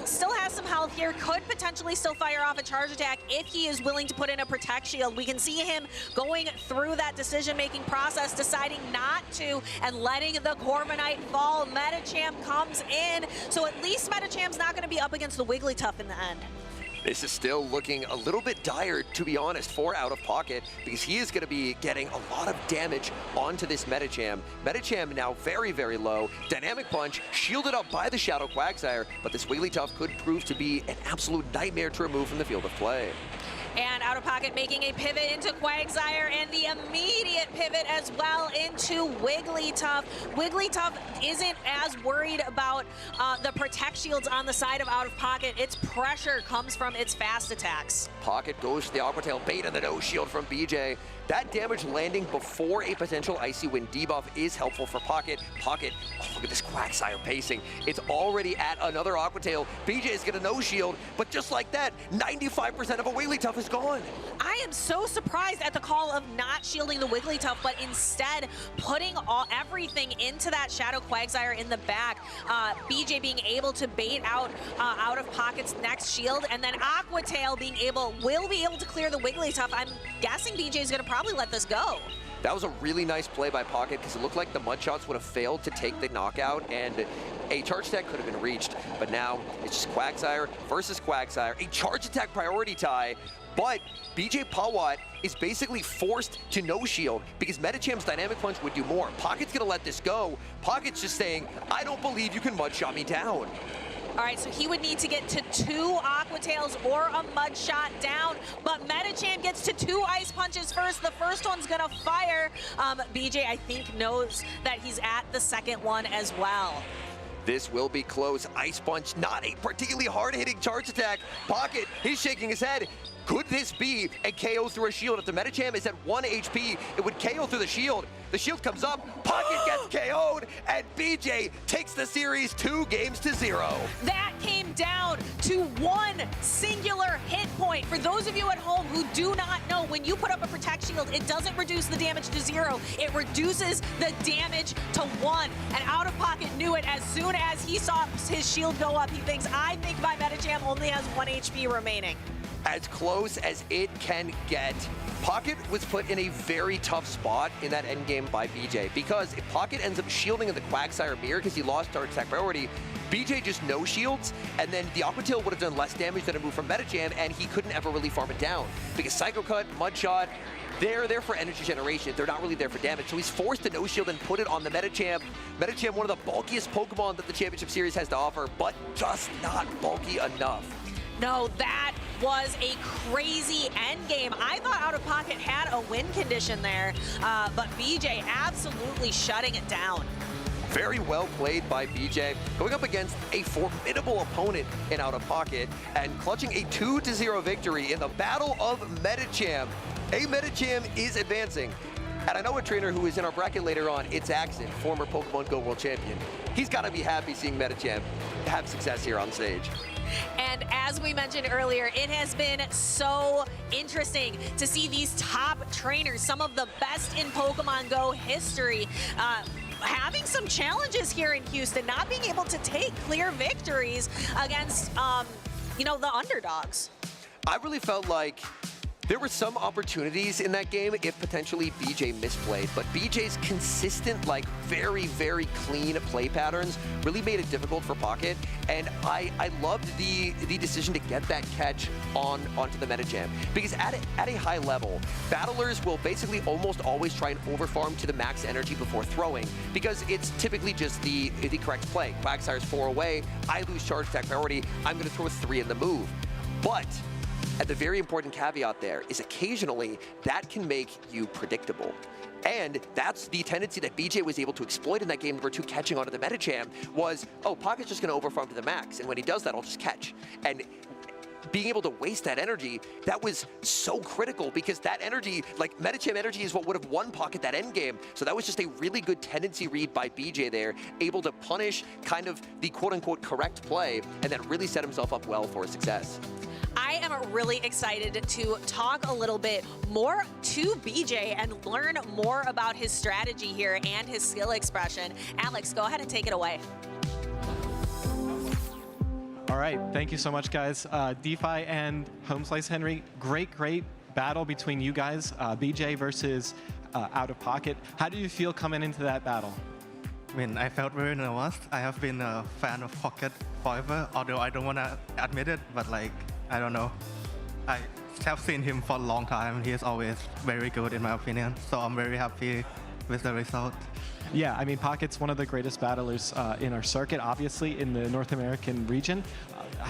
still has some health here, could potentially still fire off a charge attack if he is willing to put in a Protect Shield. We can see him going through that decision-making process, deciding not to, and letting the Corviknight fall. Medicham comes in, so at least Medicham's not going to be up against the Wigglytuff in the end. This is still looking a little bit dire, to be honest, for Out of Pocket, because he is going to be getting a lot of damage onto this Medicham. Medicham now very, very low. Dynamic Punch shielded up by the Shadow Quagsire, but this Wigglytuff could prove to be an absolute nightmare to remove from the field of play. And Out of Pocket making a pivot into Quagsire, and the immediate pivot as well into Wigglytuff. Wigglytuff isn't as worried about the Protect Shields on the side of Out of Pocket. Its pressure comes from its fast attacks. Pocket goes to the Aqua Tail bait and the no shield from BJ. That damage landing before a potential Icy Wind debuff is helpful for Pocket. Pocket, oh, look at this Quagsire pacing. It's already at another Aqua Tail. BJ is going to no shield, but just like that, 95% of a Wigglytuff is gone. I am so surprised at the call of not shielding the Wigglytuff, but instead putting everything into that Shadow Quagsire in the back. BJ being able to bait out Out of Pocket's next shield, and then Aqua Tail will be able to clear the Wigglytuff. I'm guessing BJ is going to probably let this go. That was a really nice play by Pocket, because it looked like the Mud Shots would have failed to take the knockout, and a charge attack could have been reached. But now it's just Quagsire versus Quagsire, a charge attack priority tie. But BJ Pawat is basically forced to no shield because Medicham's Dynamic Punch would do more. Pocket's gonna let this go. Pocket's just saying, I don't believe you can Mud Shot me down. All right, so he would need to get to 2 Aqua Tails or a Mud Shot down, but Medicham gets to 2 Ice Punches first. The first one's gonna fire. BJ, I think, knows that he's at the second one as well. This will be close. Ice Punch, not a particularly hard-hitting charge attack. Pocket, he's shaking his head. Could this be a KO through a shield? If the Medicham is at 1 HP, it would KO through the shield. The shield comes up, Pocket gets KO'd, and BJ takes the series 2-0. That came down to 1 singular hit point. For those of you at home who do not know, when you put up a Protect Shield, it doesn't reduce the damage to 0. It reduces the damage to 1. And Out of Pocket knew it as soon as he saw his shield go up. He thinks, I think my Medicham only has 1 HP remaining. As close as it can get. Pocket was put in a very tough spot in that endgame by BJ, because if Pocket ends up shielding in the Quagsire mirror because he lost charge attack priority, BJ just no shields, and then the Aqua Tail would have done less damage than a move from Medicham, and he couldn't ever really farm it down. Because Psycho Cut, Mud Shot, they're there for energy generation. They're not really there for damage. So he's forced to no shield and put it on the Medicham. Medicham, one of the bulkiest Pokemon that the Championship Series has to offer, but just not bulky enough. No, that was a crazy endgame. I thought Out of Pocket had a win condition there, but BJ absolutely shutting it down. Very well played by BJ, going up against a formidable opponent in Out of Pocket and clutching a 2-0 victory in the Battle of Medicham. A Medicham is advancing. And I know a trainer who is in our bracket later on, it's Axon, former Pokemon GO World Champion. He's got to be happy seeing Medicham have success here on stage. And as we mentioned earlier, it has been so interesting to see these top trainers, some of the best in Pokemon GO history, having some challenges here in Houston, not being able to take clear victories against, the underdogs. I really felt like there were some opportunities in that game if potentially BJ misplayed, but BJ's consistent, very, very clean play patterns really made it difficult for Pocket, and I loved the decision to get that catch onto the Medicham, because at a high level, battlers will basically almost always try and overfarm to the max energy before throwing, because it's typically just the correct play. Quagsire's 4 away, I lose charge attack priority, I'm going to throw 3 in the move. But And the very important caveat there is occasionally that can make you predictable. And that's the tendency that BJ was able to exploit in that game number 2, catching onto the Medicham, was, oh, Pocket's just going to overfarm to the max, and when he does that, I'll just catch. And being able to waste that energy, that was so critical, because that energy, like Medicham energy, is what would have won Pocket that end game. So that was just a really good tendency read by BJ there, able to punish kind of the quote-unquote correct play, and then really set himself up well for success. I am really excited to talk a little bit more to BJ and learn more about his strategy here and his skill expression. Alex, go ahead and take it away. All right, thank you so much, guys. DeFi and Home Slice Henry, great battle between you guys, BJ versus Out of Pocket. How do you feel coming into that battle? I mean, I felt very nervous. I have been a fan of Pocket forever, although I don't want to admit it, but like, I don't know. I have seen him for a long time. He is always very good in my opinion, so I'm very happy with the result. Yeah, I mean, Pocket's one of the greatest battlers in our circuit, obviously, in the North American region.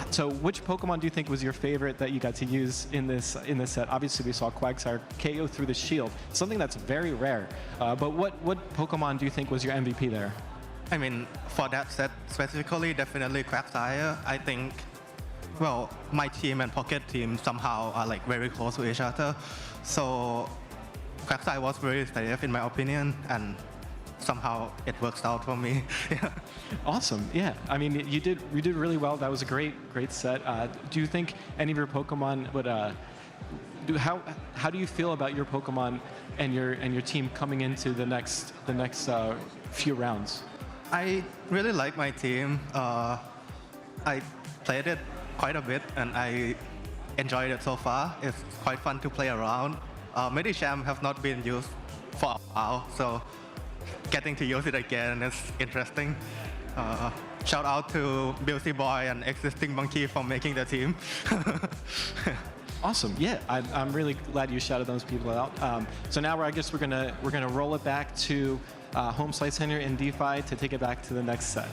So which Pokemon do you think was your favorite that you got to use in this set? Obviously, we saw Quagsire KO through the shield, something that's very rare. But what Pokemon do you think was your MVP there? I mean, for that set specifically, definitely Quagsire. I think, well, my team and Pocket team somehow are like very close to each other. So Quagsire was very safe in my opinion, and somehow it works out for me. Yeah. Awesome. Yeah. I mean, you did really well. That was a great set. Do you think any of your Pokemon would how do you feel about your Pokemon and your team coming into the next few rounds? I really like my team. I played it quite a bit and I enjoyed it so far. It's quite fun to play around. Medicham have not been used for a while, so getting to use it again is interesting. Shout out to Bilsy Boy and Existing Monkey for making the team. Awesome. Yeah, I'm really glad you shouted those people out. So now I guess we're gonna roll it back to Home Slice Henry and DeFi to take it back to the next set.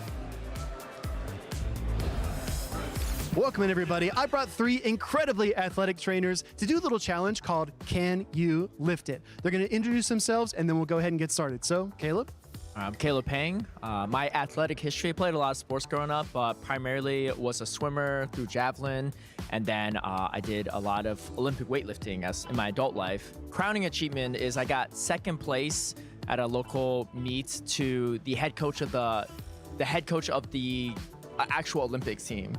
Welcome in, everybody. I brought 3 incredibly athletic trainers to do a little challenge called Can You Lift It? They're going to introduce themselves, and then we'll go ahead and get started. So, Caleb? I'm Caleb Pang. My athletic history, played a lot of sports growing up, but primarily was a swimmer through javelin, and then I did a lot of Olympic weightlifting in my adult life. Crowning achievement is I got 2nd place at a local meet to the head coach of the actual Olympics team.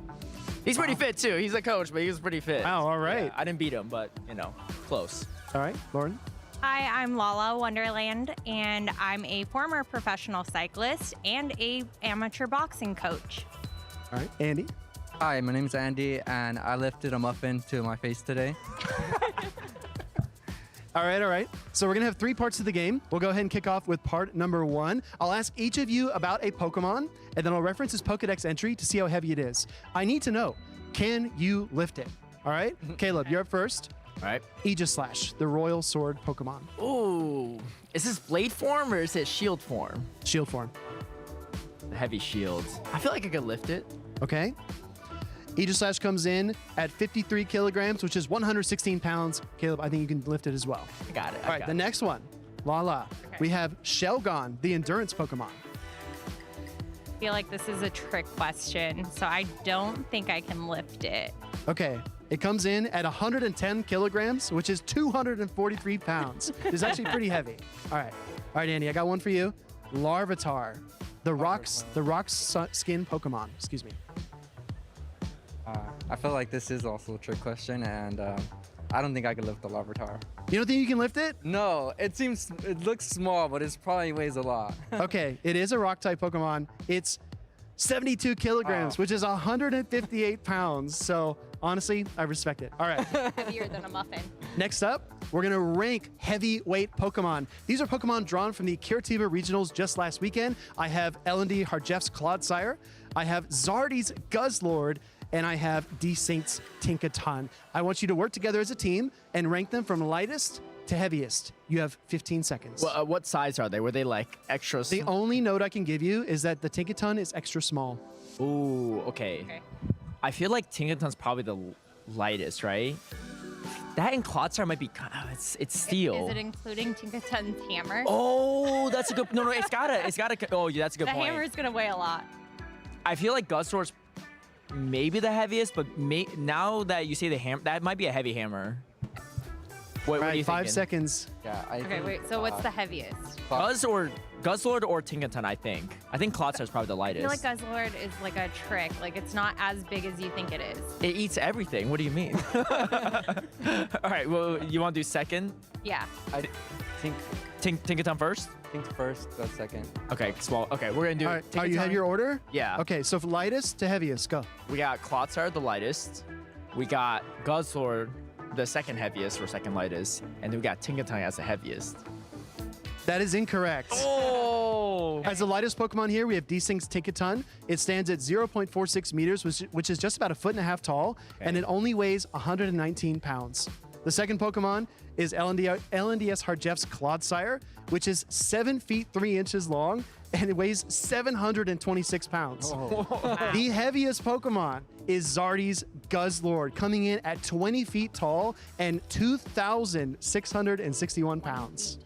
He's pretty fit too. He's a coach, but he was pretty fit. Wow, all right. Yeah, I didn't beat him, but you know, close. All right, Lauren? Hi, I'm Lala Wonderland, and I'm a former professional cyclist and a amateur boxing coach. All right, Andy? Hi, my name is Andy, and I lifted a muffin to my face today. All right. So we're going to have 3 parts of the game. We'll go ahead and kick off with part number 1. I'll ask each of you about a Pokemon, and then I'll reference his Pokedex entry to see how heavy it is. I need to know, can you lift it? All right? Caleb, you're up first. All right. Aegislash, the Royal Sword Pokemon. Ooh. Is this blade form or is it shield form? Shield form. The heavy shield. I feel like I could lift it. Okay. Aegislash comes in at 53 kilograms, which is 116 pounds. Caleb, I think you can lift it as well. I got it. All right, the next one. Lala. Okay. We have Shelgon, the Endurance Pokemon. I feel like this is a trick question, so I don't think I can lift it. Okay. It comes in at 110 kilograms, which is 243 pounds. It's actually pretty heavy. All right, Andy, I got one for you. Larvitar, the rock skin Pokemon. Excuse me. I feel like this is also a trick question, and I don't think I can lift the Larvitar. You don't think you can lift it? No, it looks small, but it probably weighs a lot. Okay, it is a rock-type Pokemon. It's 72 kilograms, which is 158 pounds. So honestly, I respect it. All right. Heavier than a muffin. Next up, we're going to rank heavyweight Pokemon. These are Pokemon drawn from the Curitiba Regionals just last weekend. I have L&D Harjeff's Clodsire. I have Zardy's Guzzlord. And I have D-Saint's Tinkaton. I want you to work together as a team and rank them from lightest to heaviest. You have 15 seconds. Well, what size are they? Were they like extra small? The only note I can give you is that the Tinkaton is extra small. Ooh, okay. I feel like Tinkaton's probably the lightest, right? That and Clodsire might be, it's steel. Is it including Tinkaton's hammer? Oh, that's a good, no, it's gotta, oh yeah, that's a good the point. hammer is gonna weigh a lot. I feel like Guzzlord's maybe the heaviest, but now that you say the hammer, that might be a heavy hammer. What are you 5 thinking? seconds. Yeah, Okay, wait, so what's the heaviest? Guzzlord or Tinkaton, I think. I think Clodsire is probably the I feel lightest. like Guzzlord is like a trick. Like, it's not as big as you think it is. It eats everything. What do you mean? All right, well, you want to do second? Yeah. I think Tinkaton first? think first, go second. Okay, well, okay, we're gonna do. All right, you have your order? Yeah. Okay, so from lightest to heaviest, go. We got Clodsire, the lightest. We got Guzzlord, the second heaviest or second lightest, and then we got Tinkaton as the heaviest. That is incorrect. Oh! As the lightest Pokemon here, we have Desyn's Tinkaton. It stands at 0.46 meters, which is just about 1.5 feet tall, and it only weighs 119 pounds. The second Pokemon is LNDS Harjeff's Clodsire, which is 7 feet 3 inches long, and it weighs 726 pounds. The heaviest Pokemon is Zardy's Guzzlord, coming in at 20 feet tall and 2,661 pounds.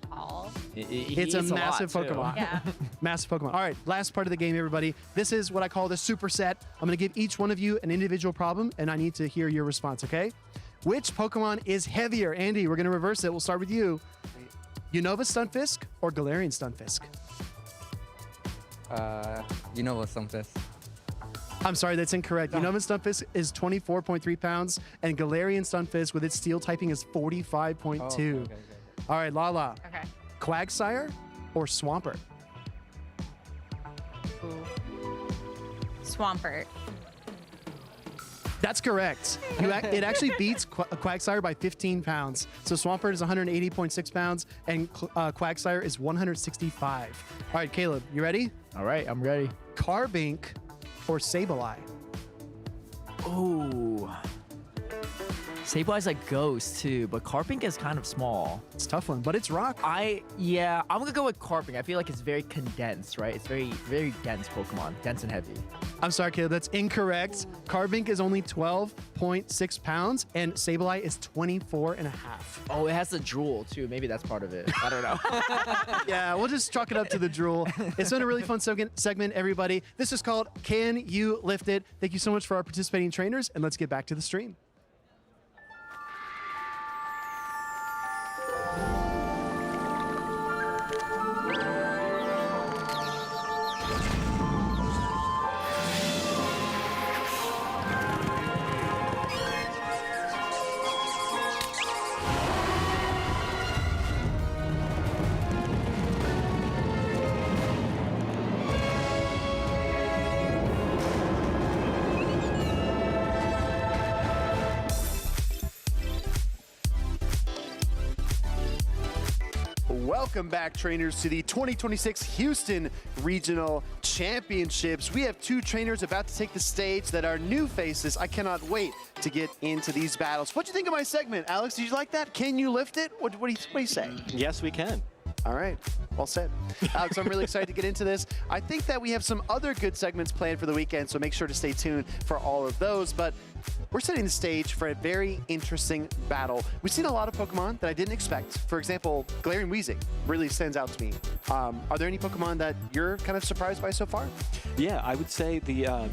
It's a massive Pokemon. Yeah. Massive Pokemon. All right, last part of the game, everybody. This is what I call the superset. I'm going to give each one of you an individual problem, and I need to hear your response, okay? Which Pokemon is heavier? Andy, we're going to reverse it. We'll start with you. Unova Stunfisk or Galarian Stunfisk? Unova Stunfisk. I'm sorry, that's incorrect. Unova Stunfisk is 24.3 pounds, and Galarian Stunfisk with its steel typing is 45.2. Okay. All right, Lala. Okay. Quagsire or Swampert? Ooh. Swampert. That's correct. It actually beats Quagsire by 15 pounds. So Swampert is 180.6 pounds, and Quagsire is 165. All right, Caleb, you ready? All right, I'm ready. Carbink or Sableye? Oh. Sableye's like Ghost too, but Carbink is kind of small. It's a tough one, but it's rock. I'm gonna go with Carbink. I feel like it's very condensed, right? It's very, very dense Pokemon, dense and heavy. I'm sorry, Caleb, that's incorrect. Carbink is only 12.6 pounds, and Sableye is 24.5. Oh, it has the drool too. Maybe that's part of it. I don't know. Yeah, we'll just chalk it up to the drool. It's been a really fun segment, everybody. This is called Can You Lift It? Thank you so much for our participating trainers, and let's get back to the stream. Welcome back, trainers, to the 2026 Houston Regional Championships. We have two trainers about to take the stage that are new faces. I cannot wait to get into these battles. What do you think of my segment, Alex? Did you like that? Can you lift it? What do you say? Yes, we can. All right, well said. Alex, I'm really excited to get into this. I think that we have some other good segments planned for the weekend, so make sure to stay tuned for all of those. But we're setting the stage for a very interesting battle. We've seen a lot of Pokemon that I didn't expect. For example, Galarian Weezing really stands out to me. Are there any Pokemon that you're kind of surprised by so far? Yeah, I would say the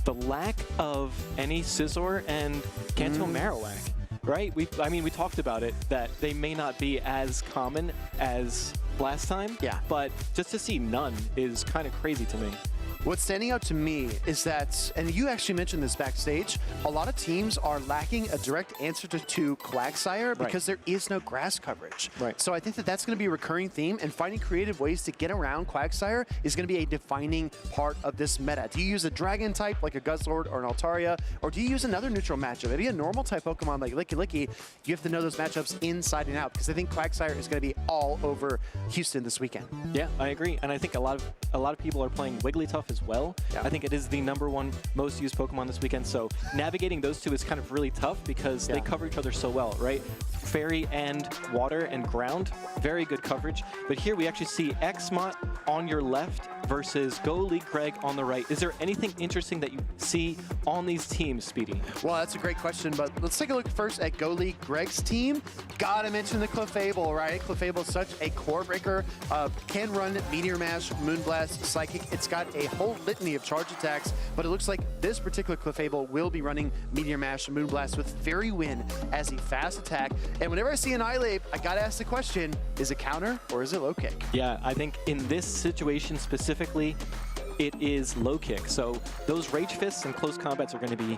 lack of any Scizor and Kanto Marowak. Right? We talked about it, that they may not be as common as last time. Yeah. But just to see none is kind of crazy to me. What's standing out to me is that, and you actually mentioned this backstage, a lot of teams are lacking a direct answer to Quagsire because there is no grass coverage. Right. So I think that that's going to be a recurring theme, and finding creative ways to get around Quagsire is going to be a defining part of this meta. Do you use a dragon type like a Guzzlord or an Altaria, or do you use another neutral matchup? Maybe a normal type Pokemon like Licky Licky. You have to know those matchups inside and out, because I think Quagsire is going to be all over Houston this weekend. Yeah, I agree, and I think a lot of people are playing Wigglytuff as well. Yeah. I think it is the #1 most used Pokemon this weekend, so navigating those two is kind of really tough because they cover each other so well, right? fairy and water and ground. Very good coverage. But here we actually see Xmot on your left versus Go League Greg on the right. Is there anything interesting that you see on these teams, Speedy? Well, that's a great question, but let's take a look first at Go League Greg's team. Gotta mention the Clefable, right? Clefable is such a core breaker. Can run Meteor Mash, Moonblast, Psychic. It's got a whole litany of charge attacks, but it looks like this particular Clefable will be running Meteor Mash, Moonblast with Fairy Wind as a fast attack. And whenever I see an Annihilape, I gotta ask the question, is it counter or is it low kick? Yeah, I think in this situation specifically, it is low kick. So those Rage Fists and close combats are going to be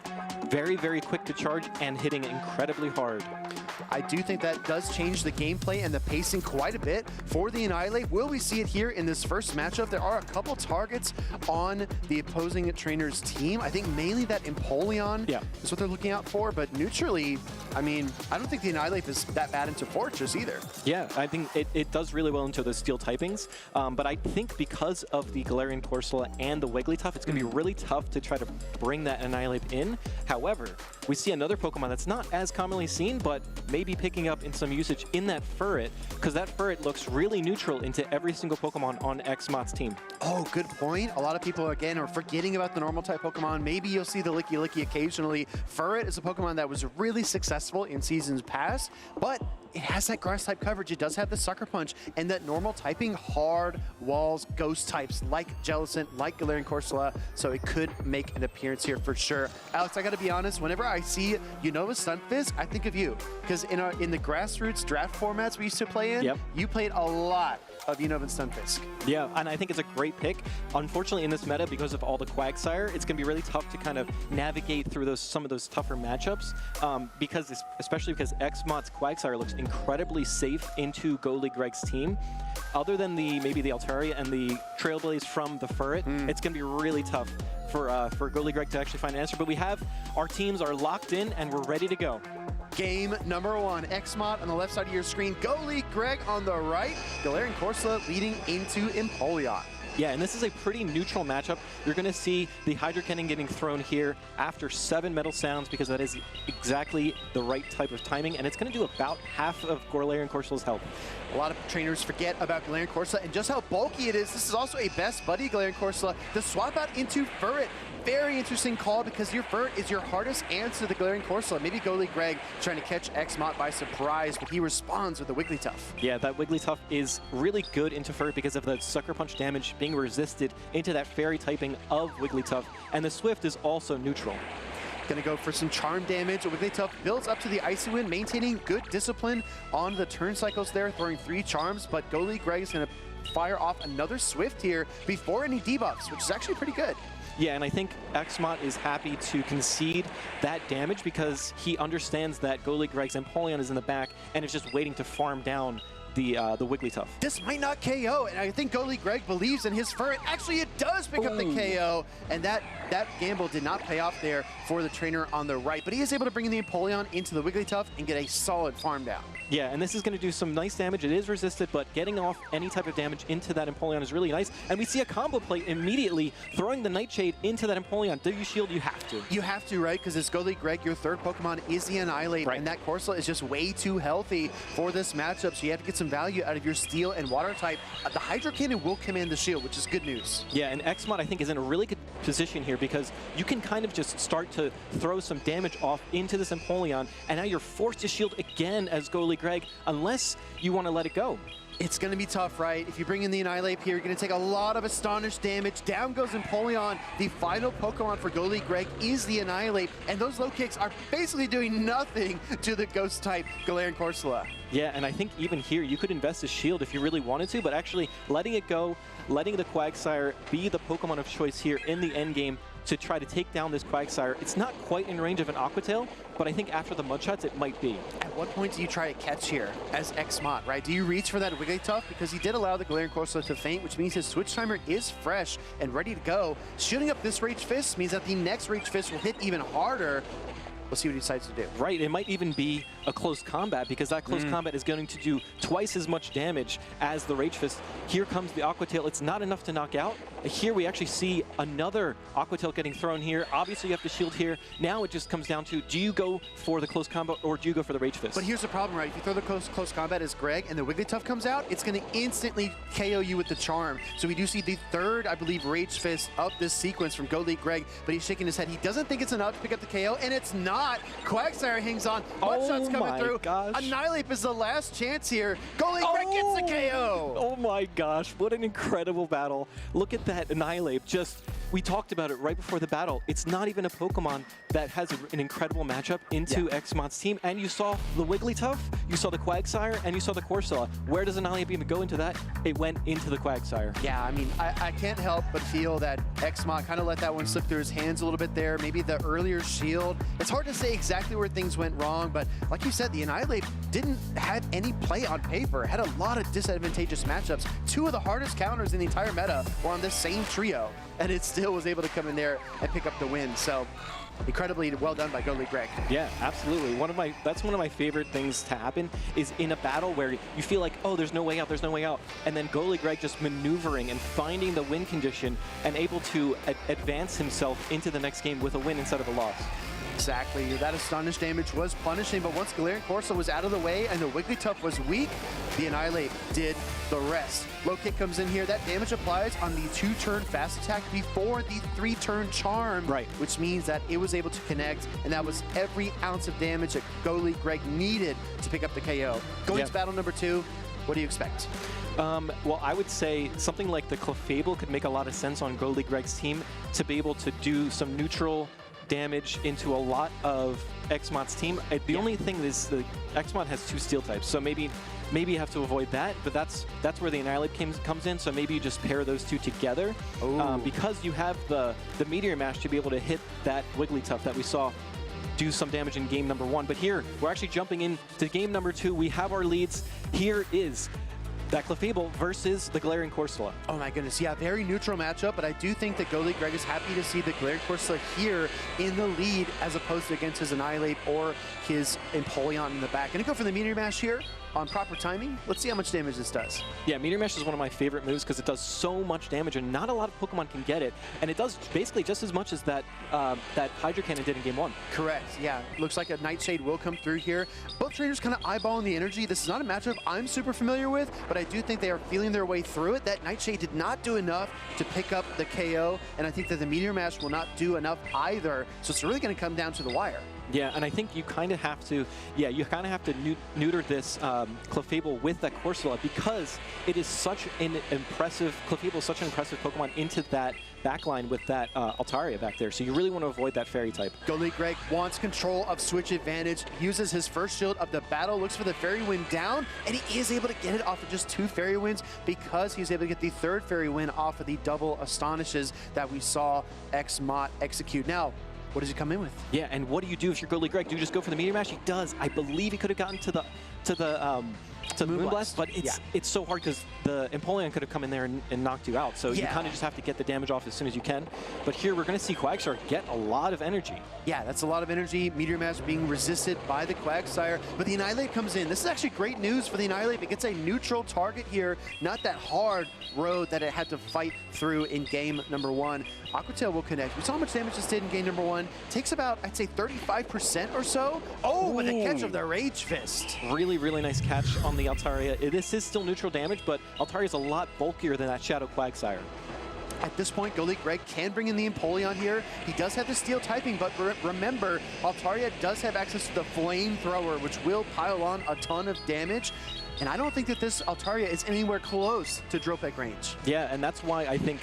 very, very quick to charge and hitting incredibly hard. I do think that does change the gameplay and the pacing quite a bit for the Annihilape. Will we see it here in this first matchup? There are a couple targets on the opposing trainer's team. I think mainly that Empoleon is what they're looking out for, but neutrally, I mean, I don't think the Annihilape is that bad into Fortress either. Yeah, I think it does really well into those steel typings, but I think because of the Galarian Corsola and the Wigglytuff, it's going to be really tough to try to bring that Annihilape in. However, we see another Pokemon that's not as commonly seen, but maybe picking up in some usage in that Furret, because that Furret looks really neutral into every single Pokemon on Xmot's team. Oh, good point. A lot of people, again, are forgetting about the normal type Pokemon. Maybe you'll see the Licky Licky occasionally. Furret is a Pokemon that was really successful in seasons past, but it has that grass type coverage. It does have the Sucker Punch and that normal typing hard walls, ghost types like Jellicent, like Galarian Corsola, so it could make an appearance here for sure. Alex, I gotta be honest, whenever I see Unova Stunfisk, I think of you, because in the grassroots draft formats we used to play in, you played a lot of Unova Stunfisk. Yeah, and I think it's a great pick. Unfortunately, in this meta, because of all the Quagsire, it's gonna be really tough to kind of navigate through some of those tougher matchups, especially because Xmot's Quagsire looks incredibly safe into Go League Greg's team. Other than maybe the Altaria and the Trailblaze from the Furret, it's going to be really tough for Go League Greg to actually find an answer. But our teams are locked in and we're ready to go. Game number one, Xmot on the left side of your screen, Go League Greg on the right, Galarian Corsola leading into Empoleon. Yeah, and this is a pretty neutral matchup. You're going to see the Hydro Cannon getting thrown here after 7 Metal Sounds because that is exactly the right type of timing, and it's going to do about half of Galarian Corsola's health. A lot of trainers forget about Galarian Corsola and just how bulky it is. This is also a best buddy Galarian Corsola. The swap out into Furret. Very interesting call because your Furret is your hardest answer to the Galarian Corsola. Maybe Go League Greg trying to catch Xmot by surprise, but he responds with a Wigglytuff. Yeah, that Wigglytuff is really good into Furret because of the Sucker Punch damage being resisted into that fairy typing of Wigglytuff, and the Swift is also neutral. Gonna go for some charm damage. Wigglytuff builds up to the Icy Wind, maintaining good discipline on the turn cycles there, throwing 3 charms, but Go League Greg is gonna fire off another Swift here before any debuffs, which is actually pretty good. Yeah, and I think Xmot is happy to concede that damage because he understands that Go League Greg's Empoleon is in the back and is just waiting to farm down the Wigglytuff. This might not KO, and I think Go League Greg believes in his Furret. Actually, it does pick up the KO, and that gamble did not pay off there for the trainer on the right, but he is able to bring in the Empoleon into the Wigglytuff and get a solid farm down. Yeah, and this is going to do some nice damage. It is resisted, but getting off any type of damage into that Empoleon is really nice. And we see a combo play immediately, throwing the Nightshade into that Empoleon. Do you shield? You have to. You have to, right? Because it's Go League Greg, your third Pokemon is the Annihilape, and that Corsola is just way too healthy for this matchup, so you have to get some value out of your Steel and Water type. The Hydro Cannon will command the shield, which is good news. Yeah, and Xmot, I think, is in a really good position here because you can kind of just start to throw some damage off into this Empoleon, and now you're forced to shield again as Go League Greg, unless you want to let it go. It's going to be tough, right? If you bring in the Annihilape here, you're going to take a lot of Astonish damage. Down goes Empoleon. The final Pokemon for Go League Greg is the Annihilape, and those low kicks are basically doing nothing to the Ghost-type Galarian Corsola. Yeah, and I think even here, you could invest a shield if you really wanted to, but actually letting it go, letting the Quagsire be the Pokemon of choice here in the endgame to try to take down this Quagsire. It's not quite in range of an Aqua Tail, but I think after the Mud Shots, it might be. At what point do you try to catch here as Xmot, right? Do you reach for that Wigglytuff? Because he did allow the Galarian Corsola to faint, which means his switch timer is fresh and ready to go. Shooting up this Rage Fist means that the next Rage Fist will hit even harder. We'll see what he decides to do. Right, it might even be a close combat because that close combat is going to do twice as much damage as the Rage Fist. Here comes the Aqua Tail. It's not enough to knock out. Here we actually see another Aqua Tail getting thrown here. Obviously you have to shield here. Now it just comes down to, do you go for the close combat or do you go for the Rage Fist? But here's the problem, right? If you throw the close combat as Greg and the Wigglytuff comes out, it's going to instantly KO you with the Charm. So we do see the third, I believe, Rage Fist of this sequence from Go League Greg, but he's shaking his head. He doesn't think it's enough to pick up the KO, and it's not. Quagsire hangs on. One shot's coming through. Gosh. Annihilate is the last chance here. Go League Greg gets the KO. Oh my gosh, what an incredible battle. Look at that Annihilate. We talked about it right before the battle. It's not even a Pokemon that has an incredible matchup into Xmod's team. And you saw the Wigglytuff, you saw the Quagsire, and you saw the Corsola. Where does Annihilate even go into that? It went into the Quagsire. Yeah, I mean, I can't help but feel that Xmod kind of let that one slip through his hands a little bit there. Maybe the earlier shield. It's hard to say exactly where things went wrong, but like you said, the Annihilate didn't have any play on paper. It had a lot of disadvantageous matchups. Two of the hardest counters in the entire meta were on this same trio, and it still was able to come in there and pick up the win. So incredibly well done by Go League Greg. Yeah, absolutely. That's one of my favorite things to happen is in a battle where you feel like, oh, there's no way out, there's no way out. And then Go League Greg just maneuvering and finding the win condition and able to advance himself into the next game with a win instead of a loss. Exactly. That Astonish damage was punishing, but once Galarian Corso was out of the way and the Wigglytuff was weak, the Annihilate did the rest. Low kick comes in here. That damage applies on the 2-turn fast attack before the 3-turn charm, which means that it was able to connect, and that was every ounce of damage that Go League Greg needed to pick up the KO. Going to battle number 2, what do you expect? Well, I would say something like the Clefable could make a lot of sense on Go League Greg's team to be able to do some neutral damage into a lot of Xmod's team. The only thing is the Xmod has 2 steel types, so maybe you have to avoid that, but that's where the Annihilate comes in, so maybe you just pair those 2 together because you have the Meteor Mash to be able to hit that Wigglytuff that we saw do some damage in game number 1. But here, we're actually jumping into game number 2. We have our leads. Here is that Clefable versus the Galarian Corsola. Oh my goodness, yeah, very neutral matchup, but I do think that Go League Greg is happy to see the Galarian Corsola here in the lead as opposed to against his Annihilate or his Empoleon in the back. Gonna go for the Meteor Mash here on proper timing. Let's see how much damage this does. Yeah, Meteor Mash is one of my favorite moves because it does so much damage and not a lot of Pokemon can get it. And it does basically just as much as that Hydro Cannon did in game 1. Correct, yeah. Looks like a Nightshade will come through here. Both trainers kind of eyeballing the energy. This is not a matchup I'm super familiar with, but I do think they are feeling their way through it. That Nightshade did not do enough to pick up the KO, and I think that the Meteor Mash will not do enough either. So it's really going to come down to the wire. Yeah, and I think you kind of have to, neuter this Clefable with that Corsola because it is such an impressive, Clefable is such an impressive Pokemon into that backline with that Altaria back there. So you really want to avoid that Fairy type. Go League Greg wants control of Switch Advantage, uses his first shield of the battle, looks for the Fairy Wind down, and he is able to get it off of just 2 Fairy Winds because he was able to get the 3rd Fairy Wind off of the double Astonishes that we saw Xmod execute. Now, what does he come in with? Yeah, and what do you do if you're Go League Greg? Do you just go for the Meteor Mash? He does. I believe he could have gotten to the Moonblast, but it's so hard because the Empoleon could have come in there and knocked you out. So you kind of just have to get the damage off as soon as you can. But here we're going to see Quagsire get a lot of energy. Yeah, that's a lot of energy. Meteor Mash being resisted by the Quagsire, but the Annihilate comes in. This is actually great news for the Annihilate. It gets a neutral target here, not that hard road that it had to fight through in game number 1. Aqua Tail will connect. We saw how much damage this did in game number 1. Takes about, I'd say, 35% or so. Oh, with a catch of the Rage Fist. Really, really nice catch on the Altaria. This is still neutral damage, but Altaria is a lot bulkier than that Shadow Quagsire. At this point, Go League Greg can bring in the Empoleon here. He does have the steel typing, but remember, Altaria does have access to the Flamethrower, which will pile on a ton of damage. And I don't think that this Altaria is anywhere close to Drill Peck range. Yeah, and that's why I think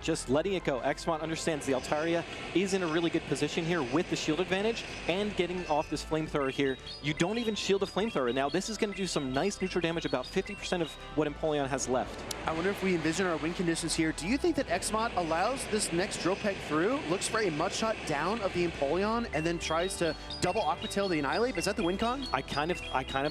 just letting it go. Xmod understands the Altaria is in a really good position here with the shield advantage and getting off this Flamethrower here. You don't even shield a Flamethrower. Now, this is going to do some nice neutral damage, about 50% of what Empoleon has left. I wonder if we envision our win conditions here. Do you think that Xmod allows this next Drill Peck through, looks for a mud shot down of the Empoleon, and then tries to double Aqua Tail the Annihilate? Is that the win con? I kind of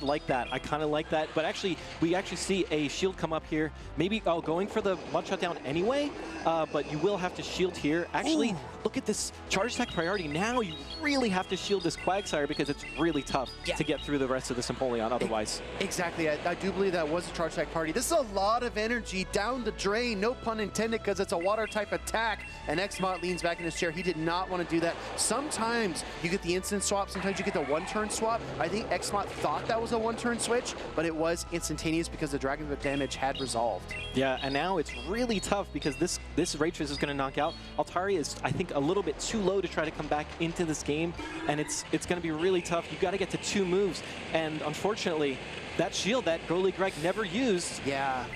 like that. I kind of like that. But actually, we actually see a shield come up here. Maybe going for the mud shot down anyway, but you will have to shield here. Actually, look at this charge attack priority. Now you really have to shield this Quagsire because it's really tough to get through the rest of this Empoleon otherwise. Exactly. I do believe that was a charge attack party. This is a lot of energy down the drain, no pun intended, because it's a water type attack. And Xmot leans back in his chair. He did not want to do that. Sometimes you get the instant swap, sometimes you get the one-turn swap. I think Xmot thought that was a one-turn switch, but it was instantaneous because the Dragon Whip damage had resolved. Yeah, and now it's really tough because this Raytrace is going to knock out. Altaria is, I think, a little bit too low to try to come back into this game, and it's going to be really tough. You've got to get to 2 moves, and unfortunately, that shield that Go League Greg never used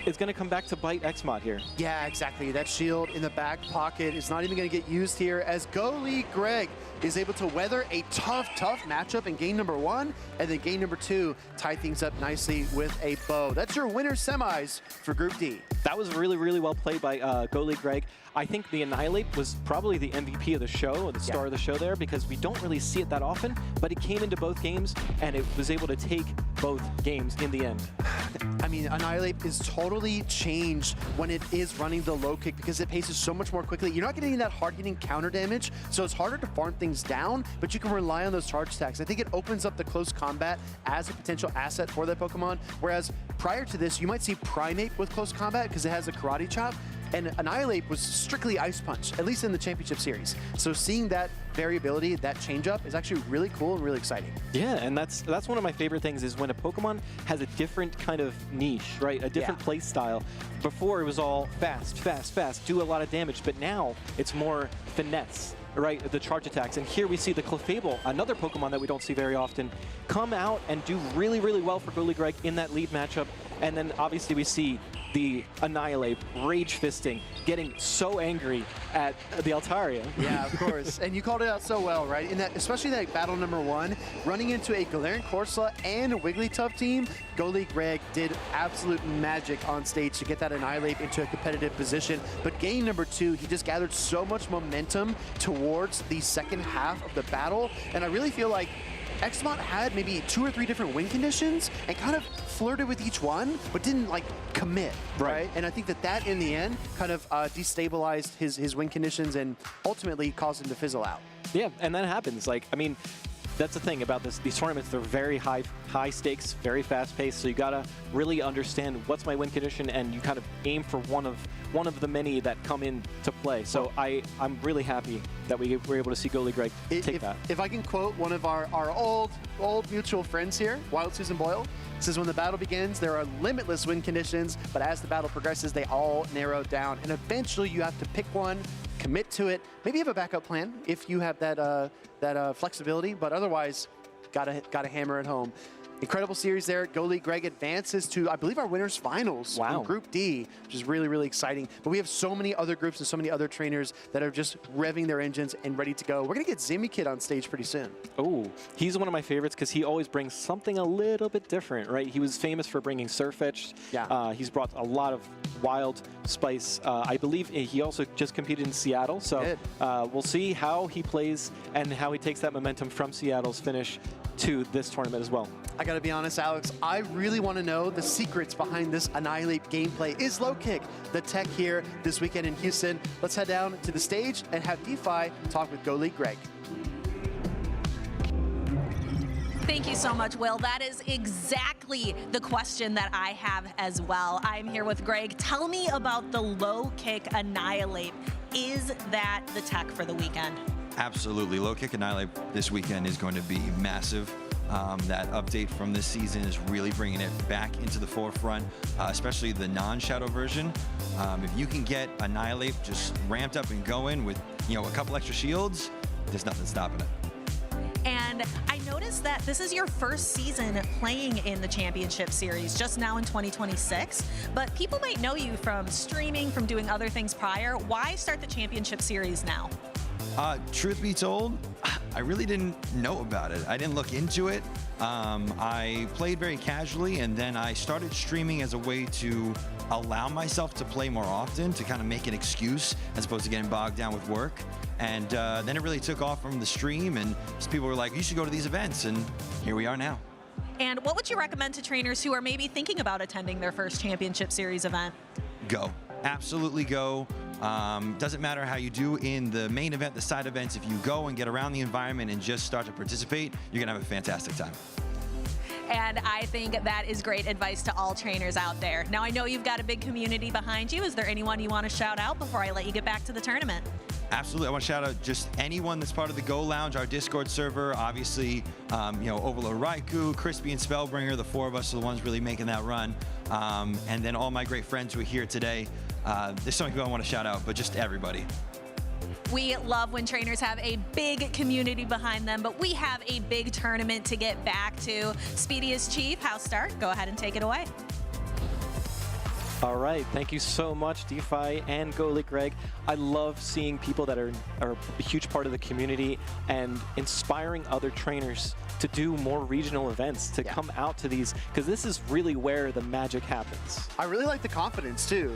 is going to come back to bite Xmot here. Yeah, exactly. That shield in the back pocket is not even going to get used here as Go League Greg is able to weather a tough matchup in game number 1, and then game number 2 tie things up nicely with a bow. That's your winner semis for Group D. That was really, really well played by Go League Greg. I think the Annihilate was probably the MVP of the show, or the star of the show there, because we don't really see it that often, but it came into both games, and it was able to take both games in the end. I mean, Annihilate is totally changed when it is running the low kick because it paces so much more quickly. You're not getting that hard-hitting counter damage, so it's harder to farm things down, but you can rely on those charge attacks. I think it opens up the close combat as a potential asset for that Pokemon, whereas prior to this, you might see Primeape with close combat because it has a Karate Chop, and Annihilate was strictly Ice Punch, at least in the Championship Series. So seeing that variability, that change-up, is actually really cool and really exciting. Yeah, and that's one of my favorite things is when a Pokemon has a different kind of niche, right? A different play style. Before, it was all fast, do a lot of damage, but now it's more finesse. Right, the charge attacks. And here we see the Clefable, another Pokemon that we don't see very often, come out and do really, really well for Go League Greg in that lead matchup. And then obviously we see the Annihilate rage fisting, getting so angry at the Altaria. Yeah, of course. And you called it out so well, right? In that, especially that battle number 1, running into a Galarian Corsola and a Wigglytuff team, Go League Greg did absolute magic on stage to get that Annihilate into a competitive position. But game number 2, he just gathered so much momentum towards the second half of the battle. And I really feel like Xmot had maybe 2 or 3 different win conditions and kind of flirted with each one, but didn't like commit, right? And I think that in the end kind of destabilized his win conditions and ultimately caused him to fizzle out. Yeah, and that happens. Like, I mean, that's the thing about these tournaments. They're very high stakes, very fast paced. So you gotta really understand what's my win condition, and you kind of aim for one of the many that come into play. So I'm really happy that we were able to see Go League Greg take that. If I can quote one of our old mutual friends here, Wild Susan Boyle, says when the battle begins, there are limitless win conditions, but as the battle progresses, they all narrow down, and eventually you have to pick one, commit to it, maybe have a backup plan if you have that flexibility, but otherwise, gotta hammer it home. Incredible series there. Go League Greg advances to, I believe, our winners finals in Group D, which is really, really exciting. But we have so many other groups and so many other trainers that are just revving their engines and ready to go. We're going to get Zimikid on stage pretty soon. Oh, he's one of my favorites because he always brings something a little bit different, right? He was famous for bringing Surfetched. Yeah. He's brought a lot of wild spice. I believe he also just competed in Seattle. So we'll see how he plays and how he takes that momentum from Seattle's finish to this tournament as well. I gotta be honest, Alex, I really want to know the secrets behind this Annihilate gameplay. Is low kick the tech here this weekend in Houston? Let's head down to the stage and have DeFi talk with Go League Greg. Thank you so much, Will. That is exactly the question that I have as well. I'm here with Greg. Tell me about the low kick Annihilate. Is that the tech for the weekend? Absolutely. Low kick Annihilate this weekend is going to be massive. That update from this season is really bringing it back into the forefront, especially the non-shadow version. If you can get Annihilate just ramped up and going with, a couple extra shields, there's nothing stopping it. And I noticed that this is your first season playing in the Championship Series, just now in 2026. But people might know you from streaming, from doing other things prior. Why start the Championship Series now? Truth be told, I really didn't know about it. I didn't look into it. I played very casually, and then I started streaming as a way to allow myself to play more often, to kind of make an excuse as opposed to getting bogged down with work. And then it really took off from the stream, and people were like, you should go to these events, and here we are now. And what would you recommend to trainers who are maybe thinking about attending their first Championship Series event? Go. Absolutely go. Doesn't matter how you do in the main event, the side events, if you go and get around the environment and just start to participate, you're gonna have a fantastic time. And I think that is great advice to all trainers out there. Now, I know you've got a big community behind you. Is there anyone you want to shout out before I let you get back to the tournament? Absolutely. I want to shout out just anyone that's part of the Go Lounge, our Discord server. Obviously, Overlord Raikou, Crispy, and Spellbringer, the 4 of us are the ones really making that run. And then all my great friends who are here today. There's so many people I want to shout out, but just everybody. We love when trainers have a big community behind them, but we have a big tournament to get back to. Speediest Chief, house start, go ahead and take it away. All right, thank you so much, DeFi and Goalie Greg. I love seeing people that are a huge part of the community and inspiring other trainers to do more regional events, to come out to these, because this is really where the magic happens. I really like the confidence too.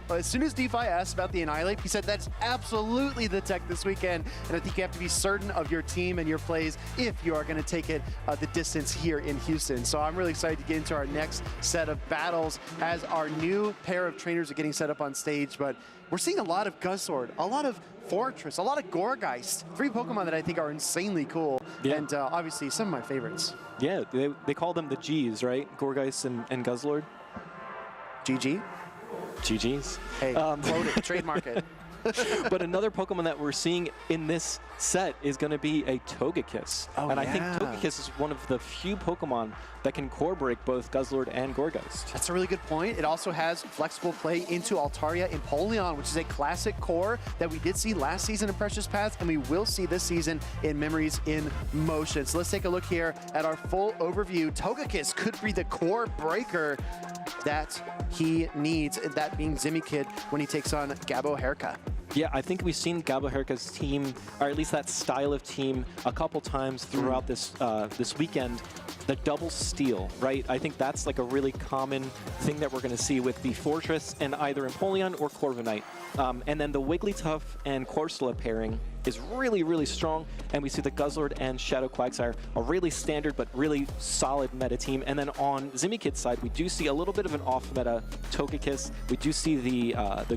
As soon as DeFi asked about the Annihilate, he said that's absolutely the tech this weekend, and I think you have to be certain of your team and your plays if you are going to take it the distance here in Houston. So I'm really excited to get into our next set of battles as our new pair of trainers are getting set up on stage, but we're seeing a lot of Guzzlord, a lot of Fortress, a lot of Gourgeist, 3 Pokemon that I think are insanely cool, and obviously some of my favorites. Yeah, they call them the Gs, right? Gourgeist and Guzzlord. GG? GGs. Hey, quote it, trademark it. But another Pokemon that we're seeing in this set is going to be a Togekiss. I think Togekiss is one of the few Pokemon that can core break both Guzzlord and Gourgeist. That's a really good point. It also has flexible play into Altaria and Empoleon, which is a classic core that we did see last season in Precious Paths, and we will see this season in Memories in Motion. So let's take a look here at our full overview. Togekiss could be the core breaker that he needs, that being Zimikid when he takes on Gabo Herka. Yeah, I think we've seen Gabo Herka's team, or at least that style of team, a couple times throughout this this weekend. The double steal, right? I think that's like a really common thing that we're going to see with the Fortress and either Empoleon or Corviknight. And then the Wigglytuff and Corsola pairing is really, really strong. And we see the Guzzlord and Shadow Quagsire, a really standard but really solid meta team. And then on Zimikid's side, we do see a little bit of an off-meta Togekiss. We do see the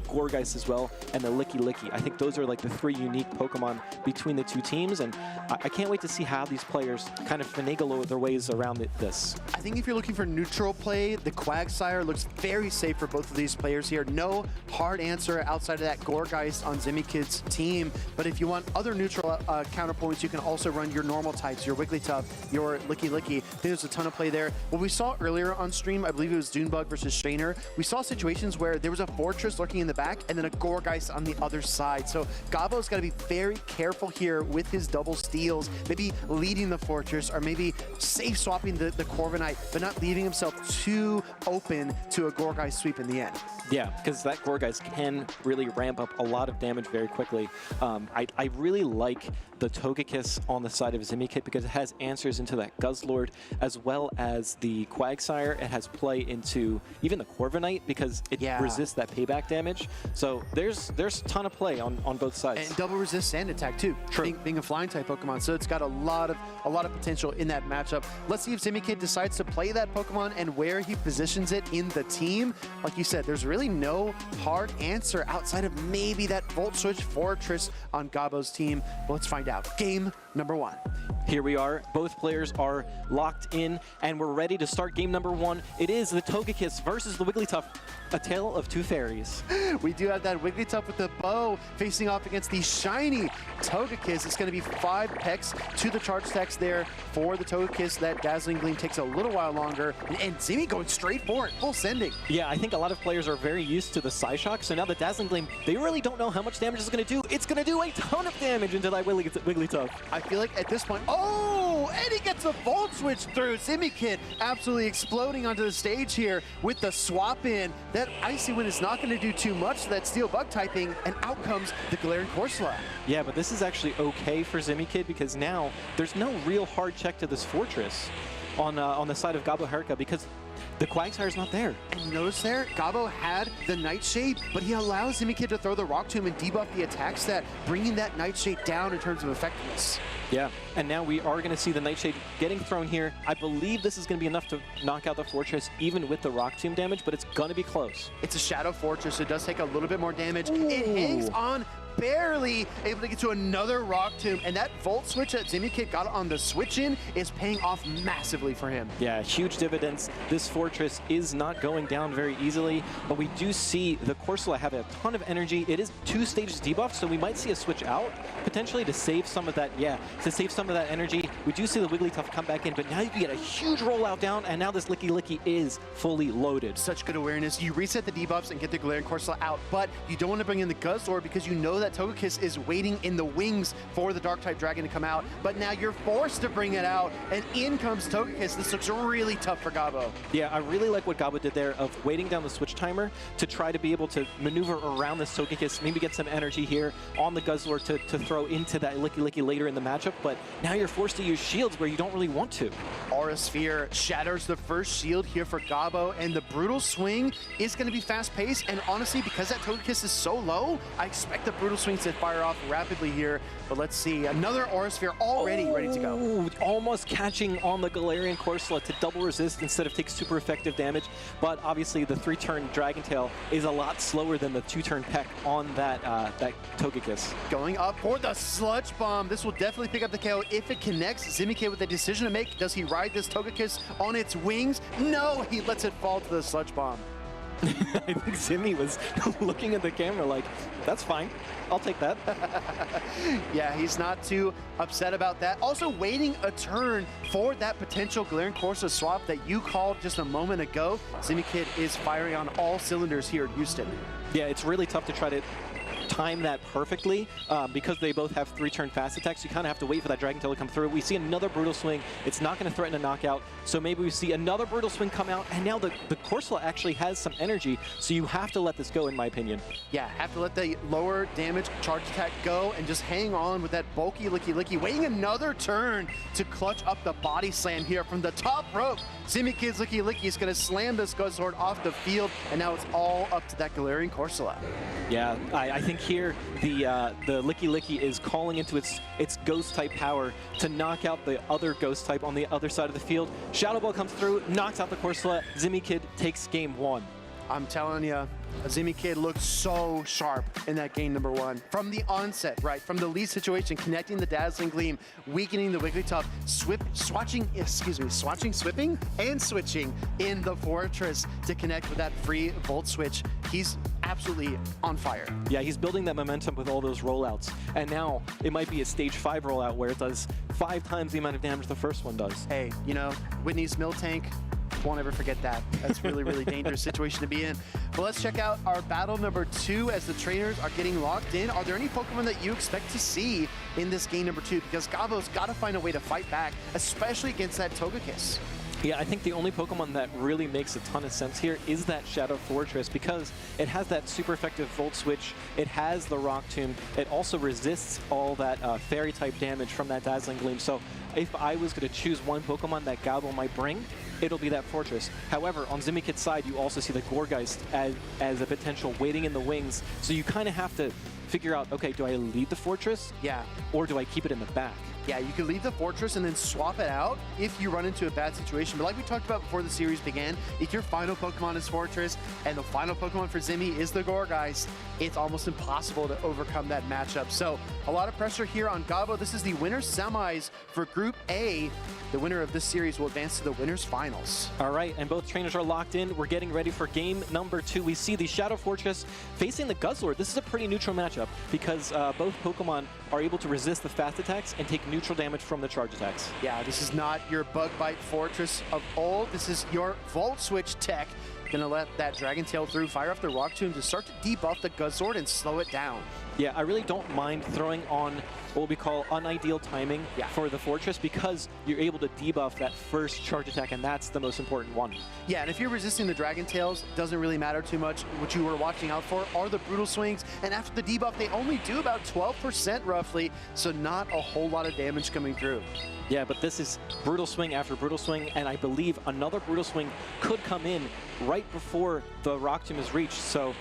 Gourgeist as well, and the Licky Licky. I think those are like the 3 unique Pokemon between the 2 teams. And I can't wait to see how these players kind of finagle their ways around this. I think if you're looking for neutral play, the Quagsire looks very safe for both of these players here. No hard answer outside of that Gourgeist on Zimikid's team. But if you want other neutral counterpoints, you can also run your normal types, your Wigglytuff, your Licky Licky. I think there's a ton of play there. What we saw earlier on stream, I believe it was Dunebug versus Strainer, we saw situations where there was a Fortress lurking in the back and then a Gourgeist on the other side. So Gabo's got to be very careful here with his double steals, maybe leading the Fortress or maybe safe swapping the Corviknight, but not leaving himself too open to a Gourgeist sweep in the end. Yeah, because that Gourgeist can really ramp up a lot of damage very quickly. I really like the Togekiss on the side of Zimikid because it has answers into that Guzzlord as well as the Quagsire. It has play into even the Corviknight because it resists that payback damage. So there's a ton of play on both sides. And double resist sand attack too, being a flying type Pokemon. So it's got a lot of potential in that matchup. Let's see if Zimikid decides to play that Pokemon and where he positions it in the team. Like you said, there's really no hard answer outside of maybe that Volt Switch Fortress on Gabo's team. But let's find out. Game number 1. Here we are. Both players are locked in, and we're ready to start game number 1. It is the Togekiss versus the Wigglytuff, a tale of 2 fairies. We do have that Wigglytuff with the bow facing off against the shiny Togekiss. It's going to be 5 pecks to the charge stacks there for the Togekiss. That Dazzling Gleam takes a little while longer, and Zimi going straight for it, full sending. Yeah, I think a lot of players are very used to the Psyshock, so now the Dazzling Gleam, they really don't know how much damage it's going to do. It's going to do a ton of damage into that Wigglytuff. I feel like at this point, oh, and he gets a Volt Switch through. Zimikid absolutely exploding onto the stage here with the swap in. That Icy Wind is not going to do too much to that Steel Bug typing, and out comes the Galarian Corsola. Yeah, but this is actually okay for Zimikid because now there's no real hard check to this Fortress on the side of Gabo Herka because the Quagsire's not there. And notice there, Gabo had the Nightshade, but he allows Zimikid to throw the Rock Tomb and debuff the attack stat, bringing that Nightshade down in terms of effectiveness. Yeah, and now we are going to see the Nightshade getting thrown here. I believe this is going to be enough to knock out the Fortress, even with the Rock Tomb damage, but it's going to be close. It's a Shadow Fortress, so it does take a little bit more damage. Ooh. It hangs on, barely able to get to another Rock Tomb, and that Volt Switch that Zimikid got on the switch-in is paying off massively for him. Yeah, huge dividends. This Fortress is not going down very easily, but we do see the Corsola have a ton of energy. It is 2 stages debuff, so we might see a switch out, potentially to save some of that, to save some of that energy. We do see the Wigglytuff come back in, but now you can get a huge rollout down, and now this Licky is fully loaded. Such good awareness. You reset the debuffs and get the Galarian Corsola out, but you don't want to bring in the Guzzlord because you know that Togekiss is waiting in the wings for the Dark-type Dragon to come out, but now you're forced to bring it out, and in comes Togekiss. This looks really tough for Gabo. Yeah, I really like what Gabo did there of waiting down the switch timer to try to be able to maneuver around this Togekiss, maybe get some energy here on the Guzzlord to throw into that Licky later in the matchup, but now you're forced to use shields where you don't really want to. Aura Sphere shatters the first shield here for Gabo, and the Brutal Swing is going to be fast-paced, and honestly, because that Togekiss is so low, I expect the Brutal Swing to fire off rapidly here, but let's see. Another Aura Sphere already ready to go. Almost catching on the Galarian Corsola to double resist instead of take super effective damage, but obviously the 3-turn Dragon Tail is a lot slower than the 2-turn Peck on that Togekiss. Going up for the Sludge Bomb. This will definitely pick up the KO if it connects. Zimikid with a decision to make. Does he ride this Togekiss on its wings? No, he lets it fall to the Sludge Bomb. I think Zimmy was looking at the camera like, that's fine. I'll take that. Yeah, he's not too upset about that. Also waiting a turn for that potential Galarian Corsola swap that you called just a moment ago. Zimikid is firing on all cylinders here in Houston. Yeah, it's really tough to try to time that perfectly because they both have 3-turn fast attacks. You kind of have to wait for that Dragon Tail to come through. We see another Brutal Swing. It's not going to threaten a knockout, so maybe we see another Brutal Swing come out, and now the Corsola actually has some energy, so you have to let this go, in my opinion. Yeah, have to let the lower damage charge attack go and just hang on with that bulky Licky, waiting another turn to clutch up the body slam here from the top rope. Zimikid's Licky is going to slam this Guzzlord off the field, and now it's all up to that Galarian Corsola. Yeah, I think here the Licky is calling into its Ghost type power to knock out the other Ghost type on the other side of the field. Shadow Ball comes through, knocks out the Corsola. Zimikid takes game 1. I'm telling you, Zimikid looked so sharp in that game number 1. From the onset, right? From the lead situation, connecting the Dazzling Gleam, weakening the Wigglytuff, switching, swipping, and switching in the Fortress to connect with that free Volt Switch. He's absolutely on fire. Yeah, he's building that momentum with all those rollouts. And now it might be a stage 5 rollout where it does 5 times the amount of damage the first one does. Hey, you know, Whitney's Miltank, won't ever forget that. That's really dangerous situation to be in. But let's check out our battle number 2 as the trainers are getting locked in. Are there any Pokemon that you expect to see in this game number 2? Because Gabo's got to find a way to fight back, especially against that Togekiss. Yeah, I think the only Pokemon that really makes a ton of sense here is that Shadow Fortress because it has that super effective Volt Switch, it has the Rock Tomb, it also resists all that Fairy-type damage from that Dazzling Gleam. So if I was going to choose one Pokemon that Gabo might bring, it'll be that Fortress. However, on Zimikid's side, you also see the Gourgeist as a potential waiting in the wings. So you kind of have to figure out, okay, do I lead the Fortress? Yeah. Or do I keep it in the back? Yeah, you can leave the Fortress and then swap it out if you run into a bad situation. But like we talked about before the series began, if your final Pokemon is Fortress and the final Pokemon for Zimmy is the Gourgeist, it's almost impossible to overcome that matchup. So a lot of pressure here on Gabo. This is the winner's semis for Group A. The winner of this series will advance to the winner's finals. All right, and both trainers are locked in. We're getting ready for game number 2. We see the Shadow Fortress facing the Guzzlord. This is a pretty neutral matchup because both Pokemon are able to resist the fast attacks and take neutral damage from the charge attacks. Yeah, this is not your Bug Bite Fortress of old. This is your Volt Switch tech. Gonna let that Dragon Tail through, fire off the Rock Tomb to start to debuff the Guzzlord and slow it down. Yeah, I really don't mind throwing on what we call unideal timing for the Fortress because you're able to debuff that first charge attack, and that's the most important one. Yeah, and if you're resisting the Dragon Tails, doesn't really matter too much. What you were watching out for are the Brutal Swings, and after the debuff, they only do about 12% roughly, so not a whole lot of damage coming through. Yeah, but this is Brutal Swing after Brutal Swing, and I believe another Brutal Swing could come in right right before the Rock Tomb is reached. So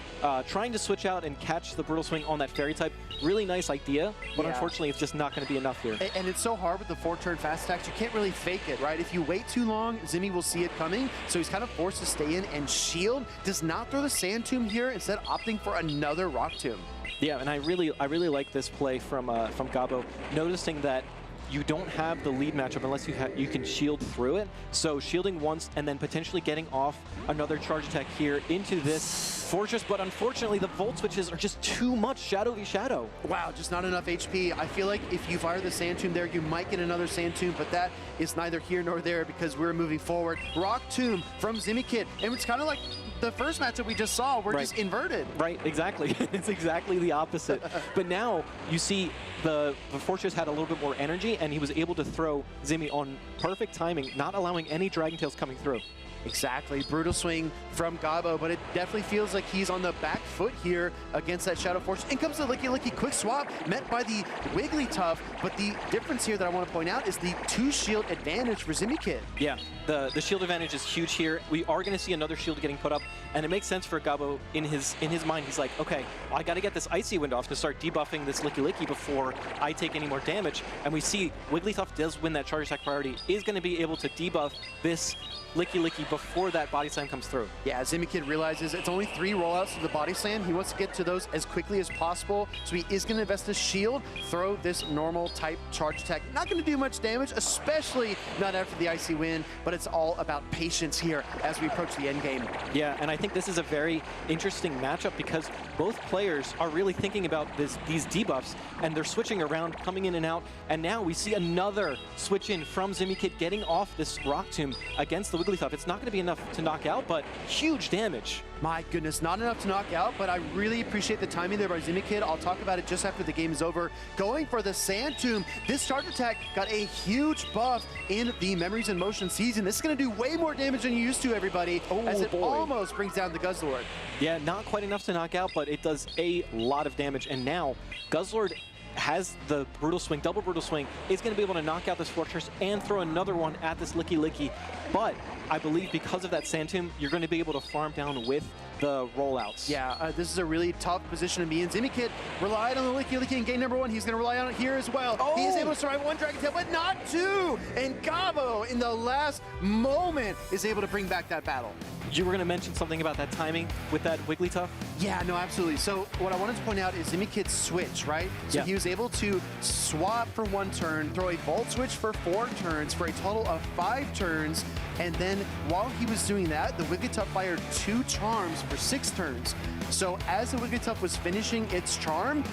trying to switch out and catch the Brutal Swing on that Fairy type, really nice idea, but unfortunately it's just not going to be enough here. And it's so hard with the 4-turn fast attacks, you can't really fake it, right? If you wait too long, Zimmy will see it coming, so he's kind of forced to stay in and shield. Does not throw the Sand Tomb here, instead opting for another Rock Tomb. Yeah, and I really like this play from Gabo, noticing that you don't have the lead matchup unless you can shield through it. So shielding once and then potentially getting off another charge attack here into this Fortress, but unfortunately the Volt Switches are just too much Shadow v Shadow. Wow, just not enough HP. I feel like if you fire the Sand Tomb there, you might get another Sand Tomb, but that is neither here nor there because we're moving forward. Rock Tomb from Zimmy Kid, and it's kind of like the first matchup we just saw, we're just inverted. Right, exactly. It's exactly the opposite. But now you see the Fortress had a little bit more energy, and he was able to throw Zimmy on perfect timing, not allowing any Dragon Tails coming through. Exactly, brutal swing from Gabo, but it definitely feels like he's on the back foot here against that Shadow Force. In comes the Licky Licky quick swap, met by the Wigglytuff, but the difference here that I want to point out is the 2-shield advantage for Zimmy Kid. Yeah, the shield advantage is huge here. We are going to see another shield getting put up, and it makes sense for Gabo in his mind. He's like, okay, I got to get this Icy Wind off to start debuffing this Licky Licky before I take any more damage. And we see Wigglytuff does win that charge attack priority, is going to be able to debuff this Licky Licky before that Body Slam comes through. Yeah, Zimmy Kid realizes it's only 3 rollouts to the Body Slam. He wants to get to those as quickly as possible, so he is going to invest his shield, throw this normal type charge attack. Not going to do much damage, especially not after the Icy Wind, but it's all about patience here as we approach the end game. Yeah, and I think this is a very interesting matchup because both players are really thinking about these debuffs, and they're switching around, coming in and out, and now we see another switch in from Zimmy Kid getting off this Rock Tomb against the Wigglytuff. It's not going to be enough to knock out, but huge damage. My goodness, not enough to knock out, but I really appreciate the timing there by Zimmy Kid. I'll talk about it just after the game is over. Going for the Sand Tomb. This charge attack got a huge buff in the Memories in Motion season. This is going to do way more damage than you used to, everybody, as it almost brings down the Guzzlord. Yeah, not quite enough to knock out, but it does a lot of damage, and now Guzzlord has the Brutal Swing, double Brutal Swing, is going to be able to knock out this Fortress and throw another one at this Licky Licky. But I believe because of that Sand Tomb, you're going to be able to farm down with the rollouts. Yeah, this is a really tough position to be in. Zimmy Kid relied on the Licky Licky in game number 1. He's going to rely on it here as well. He is able to survive 1 Dragon Tail, but not 2. And Gabo, in the last moment, is able to bring back that battle. You were going to mention something about that timing with that Wigglytuff? Yeah, no, absolutely. So what I wanted to point out is Zimmy Kid's switch, right? So he was able to swap for 1 turn, throw a Volt Switch for 4 turns, for a total of 5 turns, and then while he was doing that, the Wigglytuff fired 2 charms for 6 turns. So as the Wigglytuff was finishing its charm,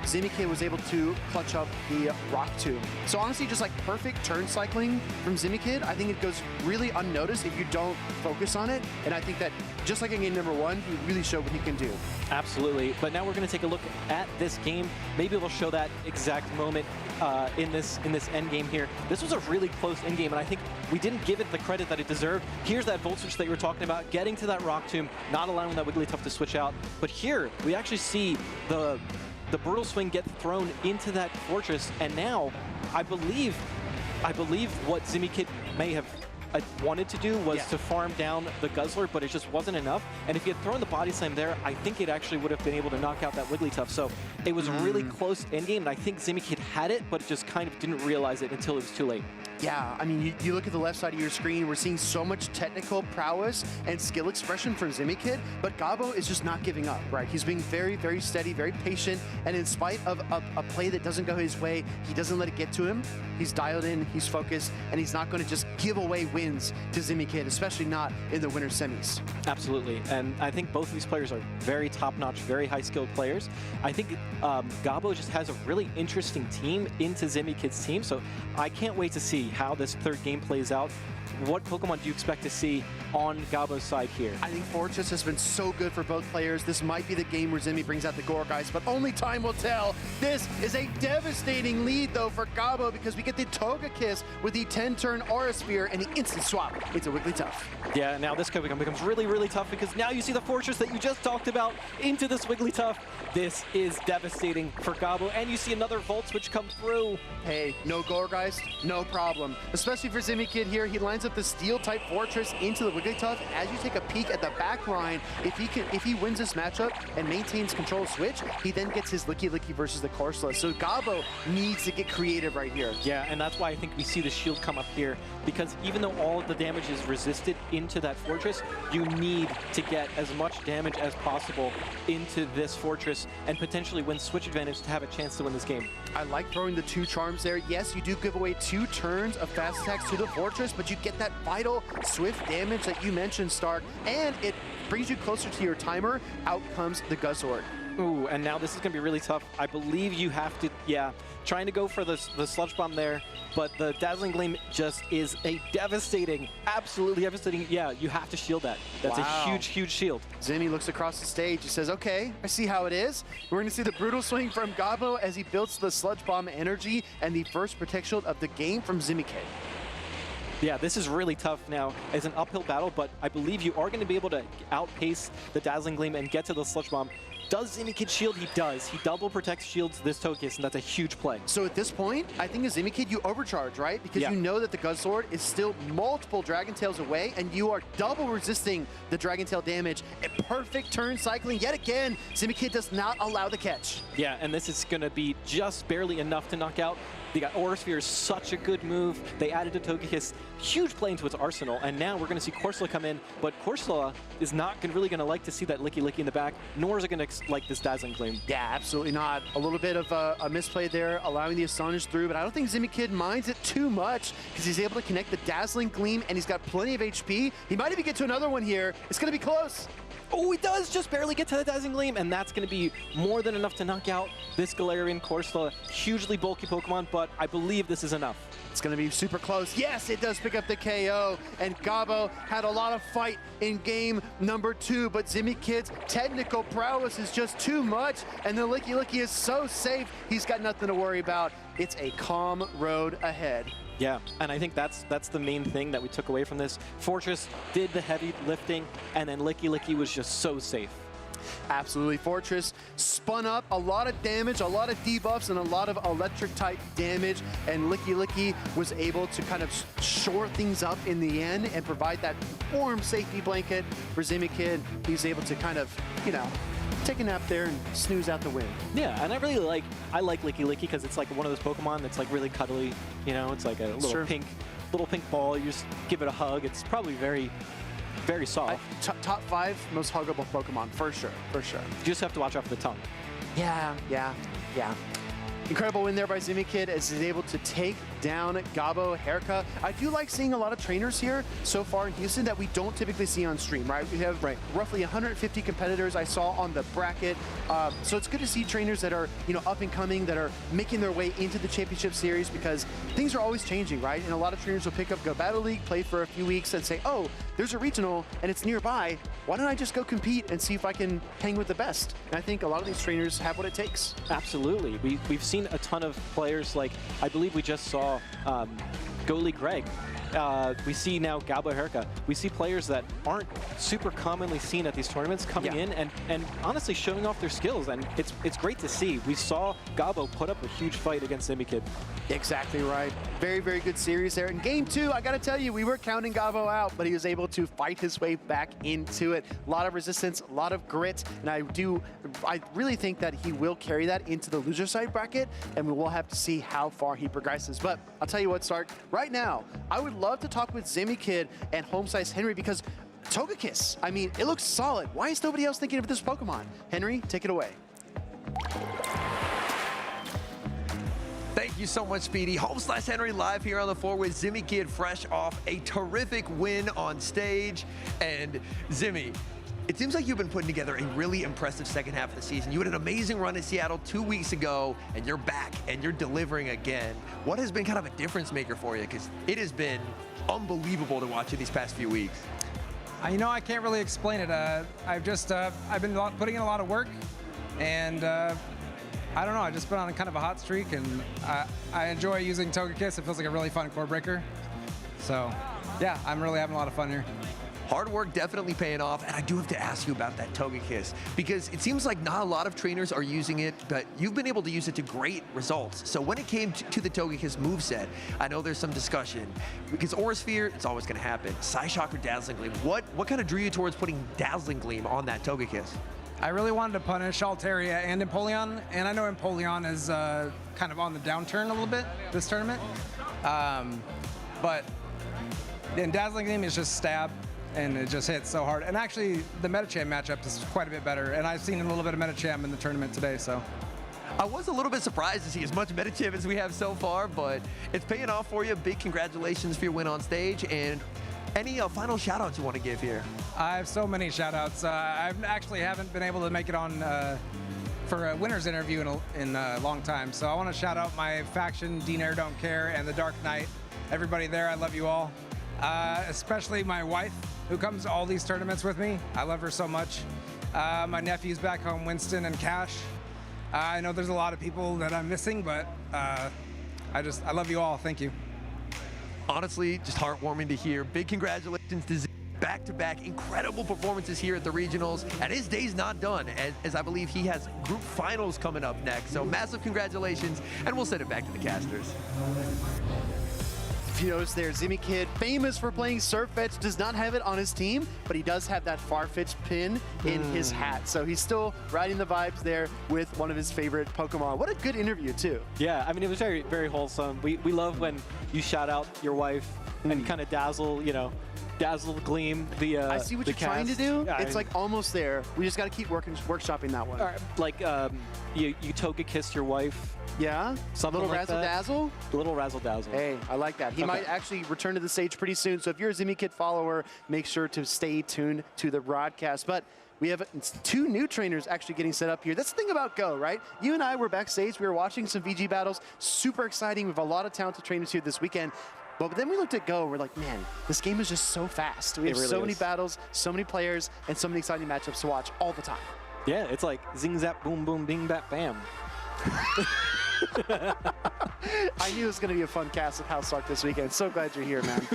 Zimmy Kid was able to clutch up the Rock Tomb. So honestly, just like perfect turn cycling from Zimmy Kid. I think it goes really unnoticed if you don't focus on it. And I think that just like in game number 1, he really showed what he can do. Absolutely. But now we're going to take a look at this game. Maybe we'll show that exact moment in this end game here. This was a really close end game, and I think we didn't give it the credit that it deserved. Here's that Volt Switch that you were talking about, getting to that Rock Tomb, not allowing that Wigglytuff to switch out. But here, we actually see the Brutal Swing get thrown into that Fortress, and now I believe what Zimmy Kid may have wanted to do was to farm down the Guzzler, but it just wasn't enough. And if he had thrown the Body Slam there, I think it actually would have been able to knock out that Wigglytuff. So it was a really close endgame, and I think Zimmy Kid had it, but just kind of didn't realize it until it was too late. Yeah, I mean, you look at the left side of your screen, we're seeing so much technical prowess and skill expression from Zimmy Kid, but Gabo is just not giving up, right? He's being very, very steady, very patient, and in spite of a play that doesn't go his way, he doesn't let it get to him. He's dialed in, he's focused, and he's not going to just give away wins to Zimmy Kid, especially not in the winter semis. Absolutely, and I think both of these players are very top-notch, very high-skilled players. I think Gabo just has a really interesting team into Zimmy Kid's team, so I can't wait to see how this third game plays out. What Pokemon do you expect to see on Gabo's side here? I think Fortress has been so good for both players. This might be the game where Zimmy brings out the Gourgeist, but only time will tell. This is a devastating lead, though, for Gabo because we get the Togekiss with the 10-turn Aura Sphere and the instant swap into Wigglytuff. Yeah, now this becomes really, really tough because now you see the Fortress that you just talked about into this Wigglytuff. This is devastating for Gabo, and you see another Volt Switch come through. Hey, no Gourgeist, no problem. Especially for Zimmy Kid here, he lines up with the Steel-type Fortress into the Wigglytuff. As you take a peek at the back line, if he wins this matchup and maintains control of Switch, he then gets his Licky Licky versus the Corsola. So Gabo needs to get creative right here. Yeah, and that's why I think we see the shield come up here, because even though all of the damage is resisted into that fortress, you need to get as much damage as possible into this fortress and potentially win Switch advantage to have a chance to win this game. I like throwing the 2 charms there. Yes, you do give away 2 turns of fast attacks to the fortress, but you get that vital swift damage that you mentioned, Stark, and it brings you closer to your timer. Out comes the Guzzord. Ooh, and now this is going to be really tough. I believe you have to, trying to go for the Sludge Bomb there, but the Dazzling Gleam just is a devastating, absolutely devastating, you have to shield that. That's a huge, huge shield. Zimmy looks across the stage. He says, okay, I see how it is. We're going to see the Brutal Swing from Gabo as he builds the Sludge Bomb energy and the first Protect Shield of the game from Zimmy K. Yeah, this is really tough now as an uphill battle, but I believe you are going to be able to outpace the Dazzling Gleam and get to the Sludge Bomb. Does Zimmy Kid shield? He does. He double protects shields this Togekiss, and that's a huge play. So at this point, I think as Zimmy Kid, you overcharge, right? Because you know that the Guzzord is still multiple Dragon Tails away, and you are double resisting the Dragon Tail damage. A perfect turn cycling yet again. Zimmy Kid does not allow the catch. Yeah, and this is going to be just barely enough to knock out. They got Aura Sphere is such a good move. They added to Togekiss, huge play into its arsenal, and now we're going to see Corsola come in, but Corsola is not really going to like to see that Licky Licky in the back, nor is it going to like this Dazzling Gleam. Yeah, absolutely not. A little bit of a misplay there, allowing the Astonish through, but I don't think Zimmy Kid minds it too much because he's able to connect the Dazzling Gleam, and he's got plenty of HP. He might even get to another one here. It's going to be close. Oh, he does just barely get to the Dazzling Gleam, and that's going to be more than enough to knock out this Galarian Corsola. Hugely bulky Pokemon, but I believe this is enough. It's going to be super close. Yes, it does pick up the KO, and Gabo had a lot of fight in game number 2, but Zimmy Kid's technical prowess is just too much, and the Licky Licky is so safe, he's got nothing to worry about. It's a calm road ahead. Yeah, and I think that's the main thing that we took away from this. Fortress did the heavy lifting, and then Licky Licky was just so safe. Absolutely. Fortress spun up a lot of damage, a lot of debuffs, and a lot of electric-type damage, and Licky Licky was able to kind of shore things up in the end and provide that warm safety blanket for Zimmy Kid. He's able to kind of, take a nap there and snooze out the wind. Yeah, and I like Licky Licky because it's like one of those Pokemon that's like really cuddly. It's like a little pink ball. You just give it a hug. It's probably very, very soft. Top 5 most huggable Pokemon, for sure, for sure. You just have to watch out for the tongue. Yeah. Incredible win there by Zimmy Kid as he's able to take down Gabo Herka. I do like seeing a lot of trainers here so far in Houston that we don't typically see on stream, right? We have roughly 150 competitors I saw on the bracket. So it's good to see trainers that are, up and coming, that are making their way into the championship series because things are always changing, right? And a lot of trainers will pick up Go Battle League, play for a few weeks and say, oh, there's a regional and it's nearby. Why don't I just go compete and see if I can hang with the best? And I think a lot of these trainers have what it takes. Absolutely. We've seen a ton of players, like I believe we just saw Goalie Greg. We see now Gabo Herka. We see players that aren't super commonly seen at these tournaments coming in and honestly showing off their skills, and it's great to see. We saw Gabo put up a huge fight against Zimmy Kid. Exactly right. Very, very good series there. In game 2, I got to tell you, we were counting Gabo out, but he was able to fight his way back into it. A lot of resistance, a lot of grit, and I really think that he will carry that into the loser side bracket, and we will have to see how far he progresses. But I'll tell you what, Stark, right now, I would love to talk with Zimmy Kid and Home Size Henry because Togekiss, I mean, it looks solid. Why is nobody else thinking of this Pokemon? Henry, take it away. Thank you so much, Speedy. Home/Henry live here on the floor with Zimmy Kid, fresh off a terrific win on stage. And Zimmy, it seems like you've been putting together a really impressive second half of the season. You had an amazing run in Seattle 2 weeks ago, and you're back, and you're delivering again. What has been kind of a difference maker for you? Because it has been unbelievable to watch you these past few weeks. I can't really explain it. I've been putting in a lot of work, and I don't know, I've just been on kind of a hot streak, and I enjoy using Togekiss. It feels like a really fun core breaker. So, yeah, I'm really having a lot of fun here. Hard work definitely paying off, and I do have to ask you about that Togekiss, because it seems like not a lot of trainers are using it, but you've been able to use it to great results. So when it came to the Togekiss moveset, I know there's some discussion, because Aura Sphere, it's always going to happen. Psyshock or Dazzling Gleam, what kind of drew you towards putting Dazzling Gleam on that Togekiss? I really wanted to punish Altaria and Empoleon, and I know Empoleon is kind of on the downturn a little bit this tournament, but then Dazzling Gleam is just stab, and it just hits so hard. And actually, the Medicham matchup is quite a bit better, and I've seen a little bit of Medicham in the tournament today, so. I was a little bit surprised to see as much Medicham as we have so far, but it's paying off for you. Big congratulations for your win on stage, and any final shout-outs you want to give here? I have so many shout-outs. I actually haven't been able to make it on for a winner's interview in a long time, so I want to shout out my faction, Dinair Don't Care, and the Dark Knight. Everybody there, I love you all. Especially my wife, who comes to all these tournaments with me. I love her so much. My nephews back home, Winston and Cash. I know there's a lot of people that I'm missing, but I love you all. Thank you. Honestly, just heartwarming to hear. Big congratulations to Z. Back-to-back incredible performances here at the regionals, and his day's not done, as I believe he has group finals coming up next. So massive congratulations, and we'll send it back to the casters. If you notice there, Zimmy Kid, famous for playing Surfetch, does not have it on his team, but he does have that Farfetch pin in his hat. So he's still riding the vibes there with one of his favorite Pokemon. What a good interview, too. Yeah, I mean, it was very, very wholesome. We love when you shout out your wife and kind of dazzle, dazzle gleam the I see what you're trying to do. It's like almost there. We just got to keep workshopping that one. Like you Togekiss your wife. Yeah? Something little like razzle dazzle? Little razzle dazzle. Hey, I like that. He might actually return to the stage pretty soon. So if you're a Zimmy Kid follower, make sure to stay tuned to the broadcast. But we have 2 new trainers actually getting set up here. That's the thing about Go, right? You and I were backstage. We were watching some VG battles. Super exciting. We have a lot of talented trainers here this weekend. But then we looked at Go, and we're like, man, this game is just so fast. We have so many battles, so many players, and so many exciting matchups to watch all the time. Yeah, it's like zing, zap, boom, boom, ding, bap, bam. I knew it was going to be a fun cast of House Talk this weekend. So glad you're here, man.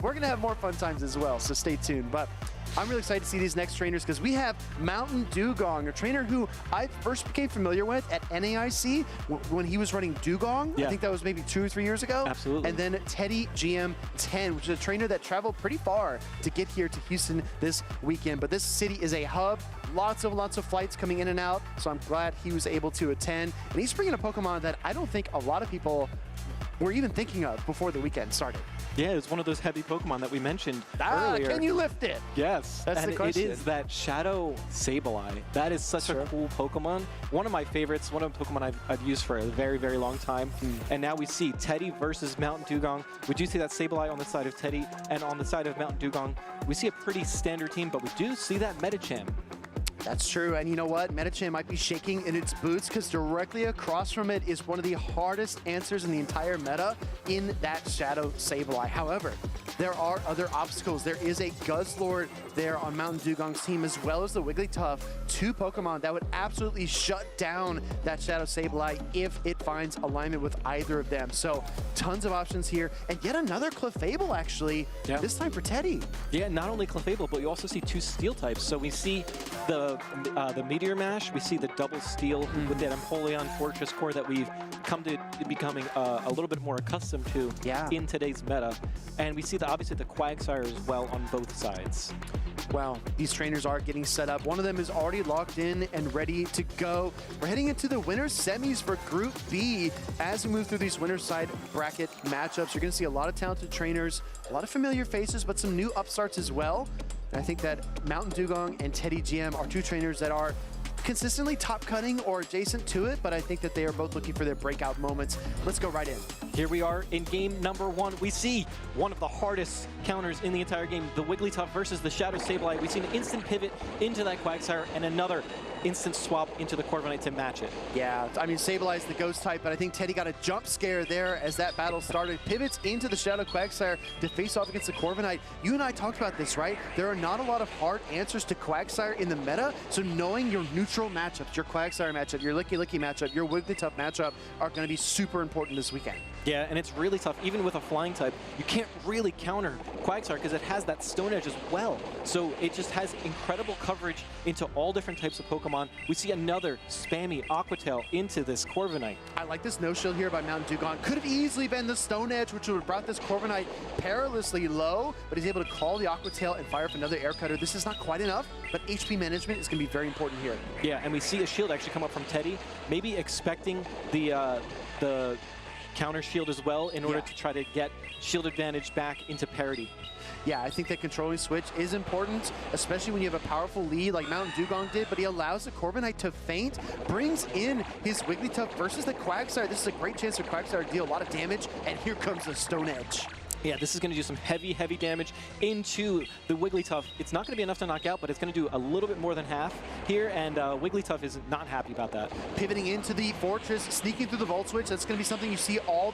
We're going to have more fun times as well, so stay tuned. But I'm really excited to see these next trainers because we have Mountain Dugong, a trainer who I first became familiar with at NAIC when he was running Dugong. Yeah. I think that was maybe 2 or 3 years ago. Absolutely. And then Teddy GM10, which is a trainer that traveled pretty far to get here to Houston this weekend. But this city is a hub. Lots of flights coming in and out, so I'm glad he was able to attend. And he's bringing a Pokemon that I don't think a lot of people were even thinking of before the weekend started. Yeah, it's one of those heavy Pokemon that we mentioned earlier. Can you lift it? Yes. That's the question. It is that Shadow Sableye. That is such a cool Pokemon. One of my favorites, one of the Pokemon I've used for a very, very long time. And now we see Teddy versus Mountain Dugong. We do see that Sableye on the side of Teddy, and on the side of Mountain Dugong, we see a pretty standard team, but we do see that Medicham. That's true, and you know what? Medicham might be shaking in its boots because directly across from it is one of the hardest answers in the entire meta in that Shadow Sableye. However, there are other obstacles. There is a Guzzlord there on Mountain Dugong's team, as well as the Wigglytuff, 2 Pokemon that would absolutely shut down that Shadow Sableye if it finds alignment with either of them. So tons of options here, and yet another Clefable actually, this time for Teddy. Yeah, not only Clefable, but you also see 2 Steel types. So we see the Meteor Mash, we see the double Steel with that Empoleon Fortress Core that we've come to becoming a little bit more accustomed to in today's meta. And we see obviously the Quagsire as well on both sides. Well, these trainers are getting set up. One of them is already locked in and ready to go. We're heading into the winner's semis for Group B. As we move through these winner's side bracket matchups, you're going to see a lot of talented trainers, a lot of familiar faces, but some new upstarts as well. And I think that Mountain Dugong and Teddy GM are 2 trainers that are consistently top cutting or adjacent to it, but I think that they are both looking for their breakout moments. Let's go right in. Here we are in game number 1. We see one of the hardest counters in the entire game, the Wigglytuff versus the Shadow Sableye. We see an instant pivot into that Quagsire and another instant swap into the Corviknight to match it. Yeah, I mean, Sableye is the ghost type, but I think Teddy got a jump scare there as that battle started. Pivots into the Shadow Quagsire to face off against the Corviknight. You and I talked about this, right? There are not a lot of hard answers to Quagsire in the meta, so knowing your neutral matchups, your Quagsire matchup, your Licky matchup, your Wigglytuff matchup are going to be super important this weekend. Yeah, and it's really tough. Even with a flying type, you can't really counter Quagsire because it has that Stone Edge as well. So it just has incredible coverage into all different types of Pokemon. We see another spammy Aqua Tail into this Corviknight. I like this no-shield here by Mountain Dugong. Could have easily been the Stone Edge, which would have brought this Corviknight perilously low, but he's able to call the Aqua Tail and fire up another Air Cutter. This is not quite enough, but HP management is going to be very important here. Yeah, and we see a shield actually come up from Teddy, maybe expecting the counter shield as well in order to try to get shield advantage back into parity. Yeah, I think that controlling switch is important, especially when you have a powerful lead like Mountain Dugong did, but he allows the Corviknight to feint, brings in his Wigglytuff versus the Quagsire. This is a great chance for Quagsire to deal a lot of damage, and here comes the Stone Edge. Yeah, this is going to do some heavy damage into the Wigglytuff. It's not going to be enough to knock out, but it's going to do a little bit more than half here, and Wigglytuff is not happy about that. Pivoting into the Fortress, sneaking through the Volt Switch, that's going to be something you see all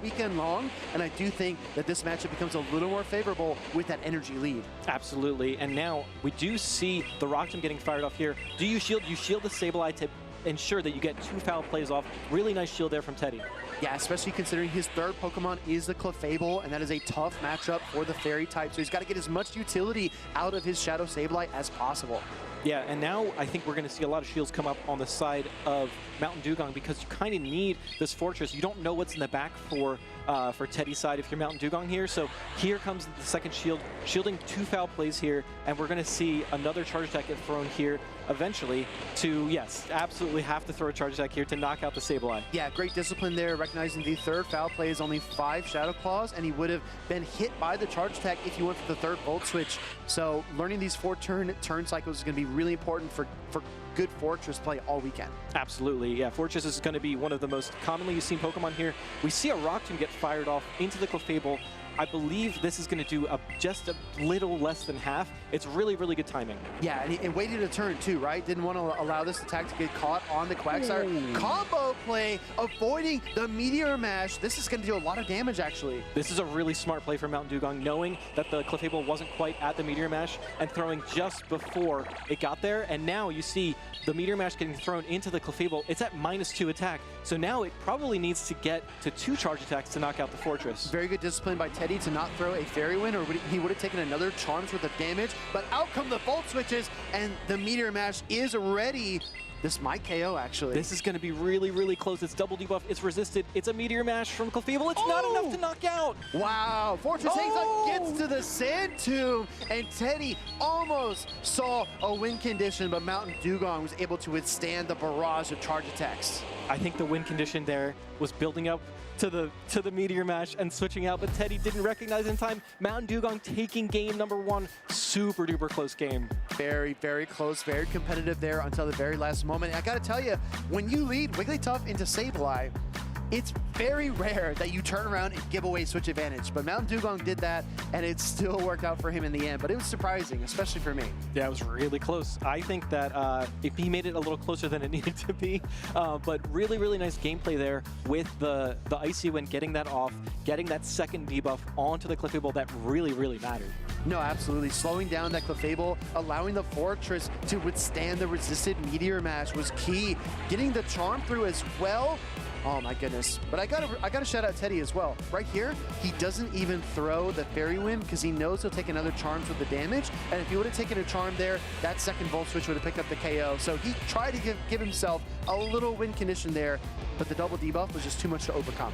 weekend long, and I do think that this matchup becomes a little more favorable with that energy lead. Absolutely, and now we do see the Rock Tomb getting fired off here. Do you shield? You shield the Sableye to ensure that you get 2 foul plays off. Really nice shield there from Teddy. Yeah, especially considering his third Pokemon is the Clefable, and that is a tough matchup for the Fairy type, so he's got to get as much utility out of his Shadow Sableye as possible. Yeah, and now I think we're going to see a lot of shields come up on the side of Mountain Dugong because you kind of need this Fortress. You don't know what's in the back for Teddy's side if you're Mountain Dugong here. So here comes the second shield, shielding 2 foul plays here, and we're going to see another charge attack get thrown here eventually to, yes, absolutely have to throw a charge attack here to knock out the Sableye. Yeah, great discipline there, recognizing the third foul play is only 5 Shadow Claws, and he would have been hit by the charge attack if he went for the third Volt Switch. So learning these 4 turn cycles is going to be really important for good Fortress play all weekend. Absolutely, yeah. Fortress is going to be one of the most commonly seen Pokemon here. We see a Rock Tomb get fired off into the Clefable. I believe this is going to do just a little less than half. It's really good timing. Yeah, and waited a turn too, right? Didn't want to allow this attack to get caught on the Quagsire. Ooh. Combo play, avoiding the Meteor Mash. This is going to do a lot of damage, actually. This is a really smart play for Mountain Dugong, knowing that the Clefable wasn't quite at the Meteor Mash and throwing just before it got there. And now you see the Meteor Mash getting thrown into the Clefable. It's at -2 attack. So now it probably needs to get to 2 charge attacks to knock out the Fortress. Very good discipline by Teddy to not throw a Fairy Wind, or he would have taken another Charms worth of damage. But out come the Volt Switches, and the Meteor Mash is ready. This might KO, actually. This is going to be really close. It's double debuff. It's resisted. It's a Meteor Mash from Clefable. It's not enough to knock out. Wow. Fortress hangs on, gets to the Sand Tomb, and Teddy almost saw a win condition, but Mountain Dugong was able to withstand the barrage of charge attacks. I think the win condition there was building up to the Meteor Mash and switching out, but Teddy didn't recognize in time. Mountain Dugong taking game number 1. Super duper close game. Very close, very competitive there until the very last moment. I gotta tell you, when you lead Wigglytuff into Sableye, it's very rare that you turn around and give away switch advantage, but Mountain Dugong did that, and it still worked out for him in the end, but it was surprising, especially for me. Yeah, it was really close. I think that if he made it a little closer than it needed to be, but really nice gameplay there with the Icy Wind, getting that off, getting that second debuff onto the Clefable that really mattered. No, absolutely. Slowing down that Clefable, allowing the Fortress to withstand the resisted Meteor Mash was key. Getting the Charm through as well. Oh my goodness. But I gotta shout out Teddy as well. Right here, he doesn't even throw the Fairy Wind because he knows he'll take another Charms with the damage. And if he would have taken a Charm there, that second Volt Switch would have picked up the KO. So he tried to give himself a little win condition there, but the double debuff was just too much to overcome.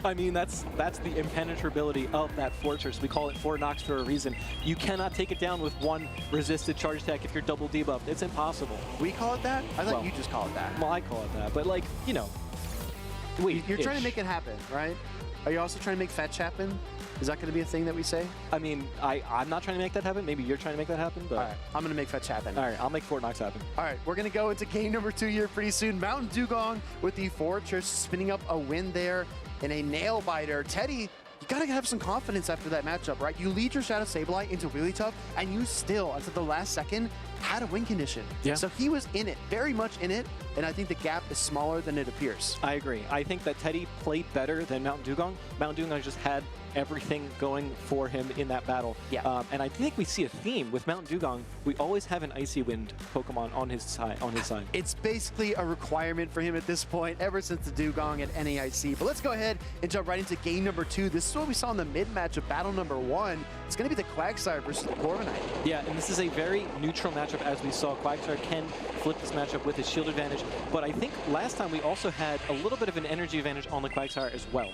I mean, that's the impenetrability of that Fortress. We call it 4 knocks for a reason. You cannot take it down with 1 resisted charge attack if you're double debuffed. It's impossible. We call it that? I thought you just call it that. Well, I call it that, but like, you know. You're trying to make it happen, right? Are you also trying to make fetch happen? Is that going to be a thing that we say? I mean, I'm not trying to make that happen. Maybe you're trying to make that happen. But all right, I'm going to make fetch happen. All right, I'll make 4 knocks happen. All right, we're going to go into game number 2 here pretty soon. Mountain Dugong with the Fortress spinning up a win there in a nail biter. Teddy, you got to have some confidence after that matchup, right? You lead your Shadow Sableye into Wigglytuff, and you still, until the last second, had a win condition. Yeah. So he was in it, very much in it, and I think the gap is smaller than it appears. I agree. I think that Teddy played better than Mountain Dugong. Mountain Dugong just had everything going for him in that battle. Yeah. And I think we see a theme with Mount Dugong. We always have an Icy Wind Pokemon on his side. It's basically a requirement for him at this point, ever since the Dugong at NAIC. But let's go ahead and jump right into game number 2. This is what we saw in the mid-match of battle number 1. It's going to be the Quagsire versus the Corviknight. Yeah, and this is a very neutral matchup, as we saw. Quagsire can flip this matchup with his shield advantage, but I think last time we also had a little bit of an energy advantage on the Quagsire as well.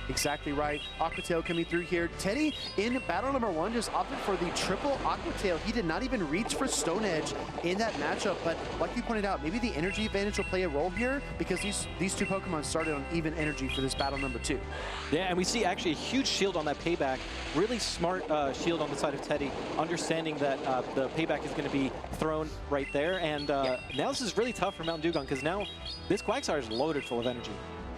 Exactly right. Aqua Tail coming through here. Teddy, in battle number 1, just opted for the triple Aqua Tail. He did not even reach for Stone Edge in that matchup, but like you pointed out, maybe the energy advantage will play a role here because these two Pokemon started on even energy for this battle number 2. Yeah, and we see actually a huge shield on that payback. Really smart shield on the side of Teddy, understanding that the payback is going to be thrown right there. And now this is really tough for Mount Dugong because now this Quagsire is loaded full of energy.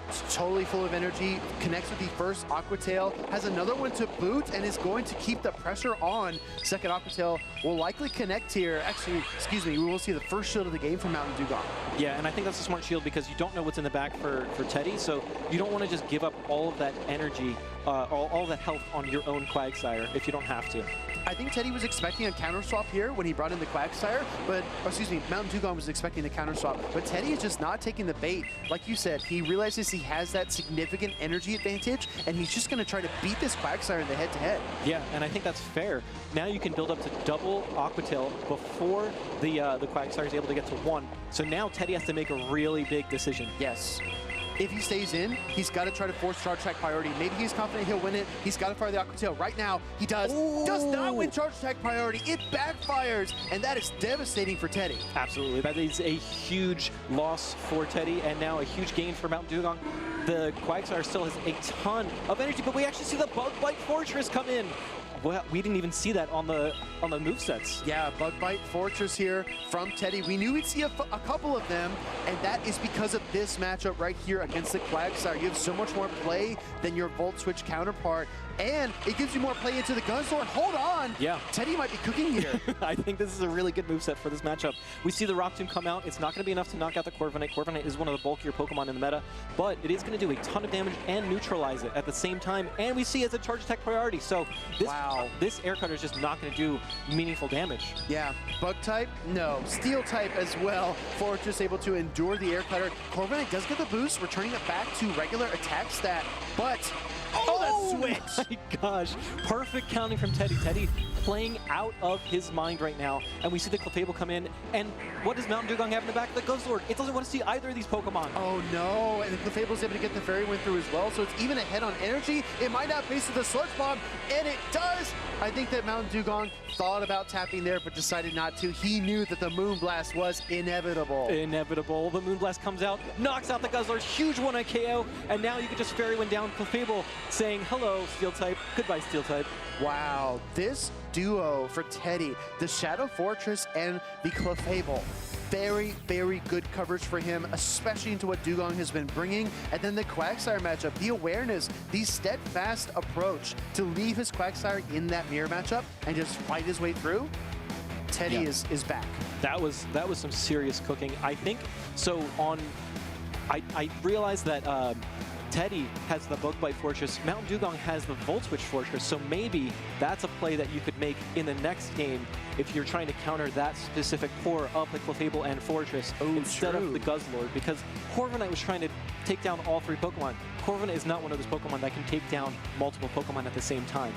It's totally full of energy, connects with the first Aqua Tail, has another one to boot, and is going to keep the pressure on. Second Aqua Tail will likely connect here. Actually, excuse me, we will see the first shield of the game from Mountain Dugong. Yeah, and I think that's a smart shield because you don't know what's in the back for Teddy, so you don't want to just give up all of that energy, all that health on your own Quagsire if you don't have to. I think Teddy was expecting a counter swap here when he brought in the Quagsire, but, excuse me, Mountain Dugong was expecting the counter swap, but Teddy is just not taking the bait. Like you said, he realizes he has that significant energy advantage, and he's just going to try to beat this Quagsire in the head-to-head. Yeah, and I think that's fair. Now you can build up to double Aqua Tail before the Quagsire is able to get to 1. So now Teddy has to make a really big decision. Yes. If he stays in, he's got to try to force Charge Attack priority. Maybe he's confident he'll win it. He's got to fire the Aqua Tail. Right now, he does. Ooh. Does not win Charge Attack priority. It backfires, and that is devastating for Teddy. Absolutely. That is a huge loss for Teddy, and now a huge gain for Mount Dugong. The Quagsire still has a ton of energy, but we actually see the Bug Bite Fortress come in. Well, we didn't even see that on the movesets. Yeah, Bug Bite Fortress here from Teddy. We knew we'd see a couple of them, and that is because of this matchup right here against the Quagsire. You have so much more play than your Volt Switch counterpart, and it gives you more play into the Gunsword. Hold on! Yeah. Teddy might be cooking here. I think this is a really good moveset for this matchup. We see the Rock Tomb come out. It's not going to be enough to knock out the Corviknight. Corviknight is one of the bulkier Pokemon in the meta, but it is going to do a ton of damage and neutralize it at the same time, and we see it as a Charge Attack priority. So this Air Cutter is just not going to do meaningful damage. Yeah, Bug type? No. Steel type as well. Fortress able to endure the Air Cutter. Corviknight does get the boost, returning it back to regular attack stat, but that switch! My gosh, perfect counting from Teddy. Teddy playing out of his mind right now, and we see the Clefable come in, and what does Mountain Dugong have in the back? The Guzzlord. It doesn't want to see either of these Pokemon. Oh no, and the Clefable's able to get the Fairy Wind through as well, so it's even ahead on energy. It might not base the Sludge Bomb, and it does! I think that Mountain Dugong thought about tapping there, but decided not to. He knew that the Moonblast was inevitable. Inevitable. The Moonblast comes out, knocks out the Guzzlord, huge 1-hit KO, and now you can just Fairy Wind down Clefable, saying, hello, Steel type, goodbye, Steel type. Wow, this duo for Teddy, the Shadow Fortress and the Clefable. Very, very good coverage for him, especially into what Dugong has been bringing. And then the Quagsire matchup, the awareness, the steadfast approach to leave his Quagsire in that mirror matchup and just fight his way through. Teddy is back. That was some serious cooking. I think so. I realized that Teddy has the Bug Bite Fortress, Mountain Dugong has the Volt Switch Fortress, so maybe that's a play that you could make in the next game if you're trying to counter that specific core of the Clefable and Fortress instead of the Guzzlord, because Corviknight was trying to take down all 3 Pokemon. Corviknight is not one of those Pokemon that can take down multiple Pokemon at the same time.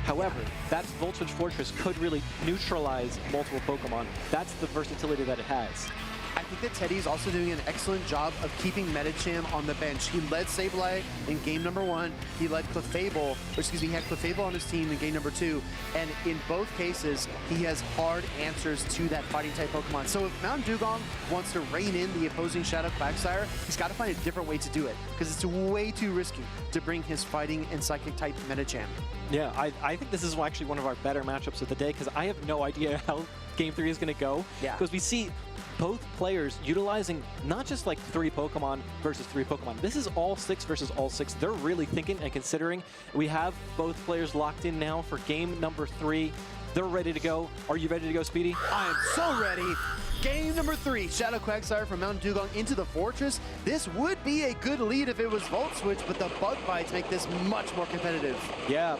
However, that Volt Switch Fortress could really neutralize multiple Pokemon. That's the versatility that it has. I think that Teddy's also doing an excellent job of keeping Medicham on the bench. He led Sableye in game number 1. He led Clefable, he had Clefable on his team in game number 2. And in both cases, he has hard answers to that fighting type Pokemon. So if Mountain Dugong wants to rein in the opposing Shadow Quagsire, he's got to find a different way to do it, because it's way too risky to bring his fighting and psychic type Medicham. Yeah, I think this is actually one of our better matchups of the day, because I have no idea how game 3 is going to go. Yeah. Because we see both players utilizing not just like 3 Pokemon versus 3 Pokemon. This is all 6 versus all 6. They're really thinking and considering. We have both players locked in now for game number 3. They're ready to go. Are you ready to go, Speedy? I am so ready. Game number 3, Shadow Quagsire from Mountain Dugong into the Fortress. This would be a good lead if it was Volt Switch, but the Bug Bites make this much more competitive. Yeah,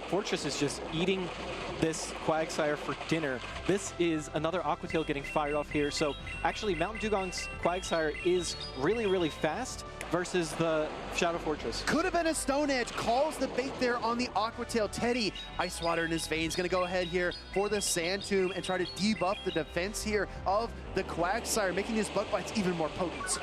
Fortress is just eating this Quagsire for dinner. This is another Aqua Tail getting fired off here. So actually, Mountain Dugong's Quagsire is really, really fast versus the Shadow Fortress. Could have been a Stone Edge. Calls the bait there on the Aqua Tail. Teddy, Ice Water in his veins, going to go ahead here for the Sand Tomb and try to debuff the defense here of the Quagsire, making his Bug Bites even more potent.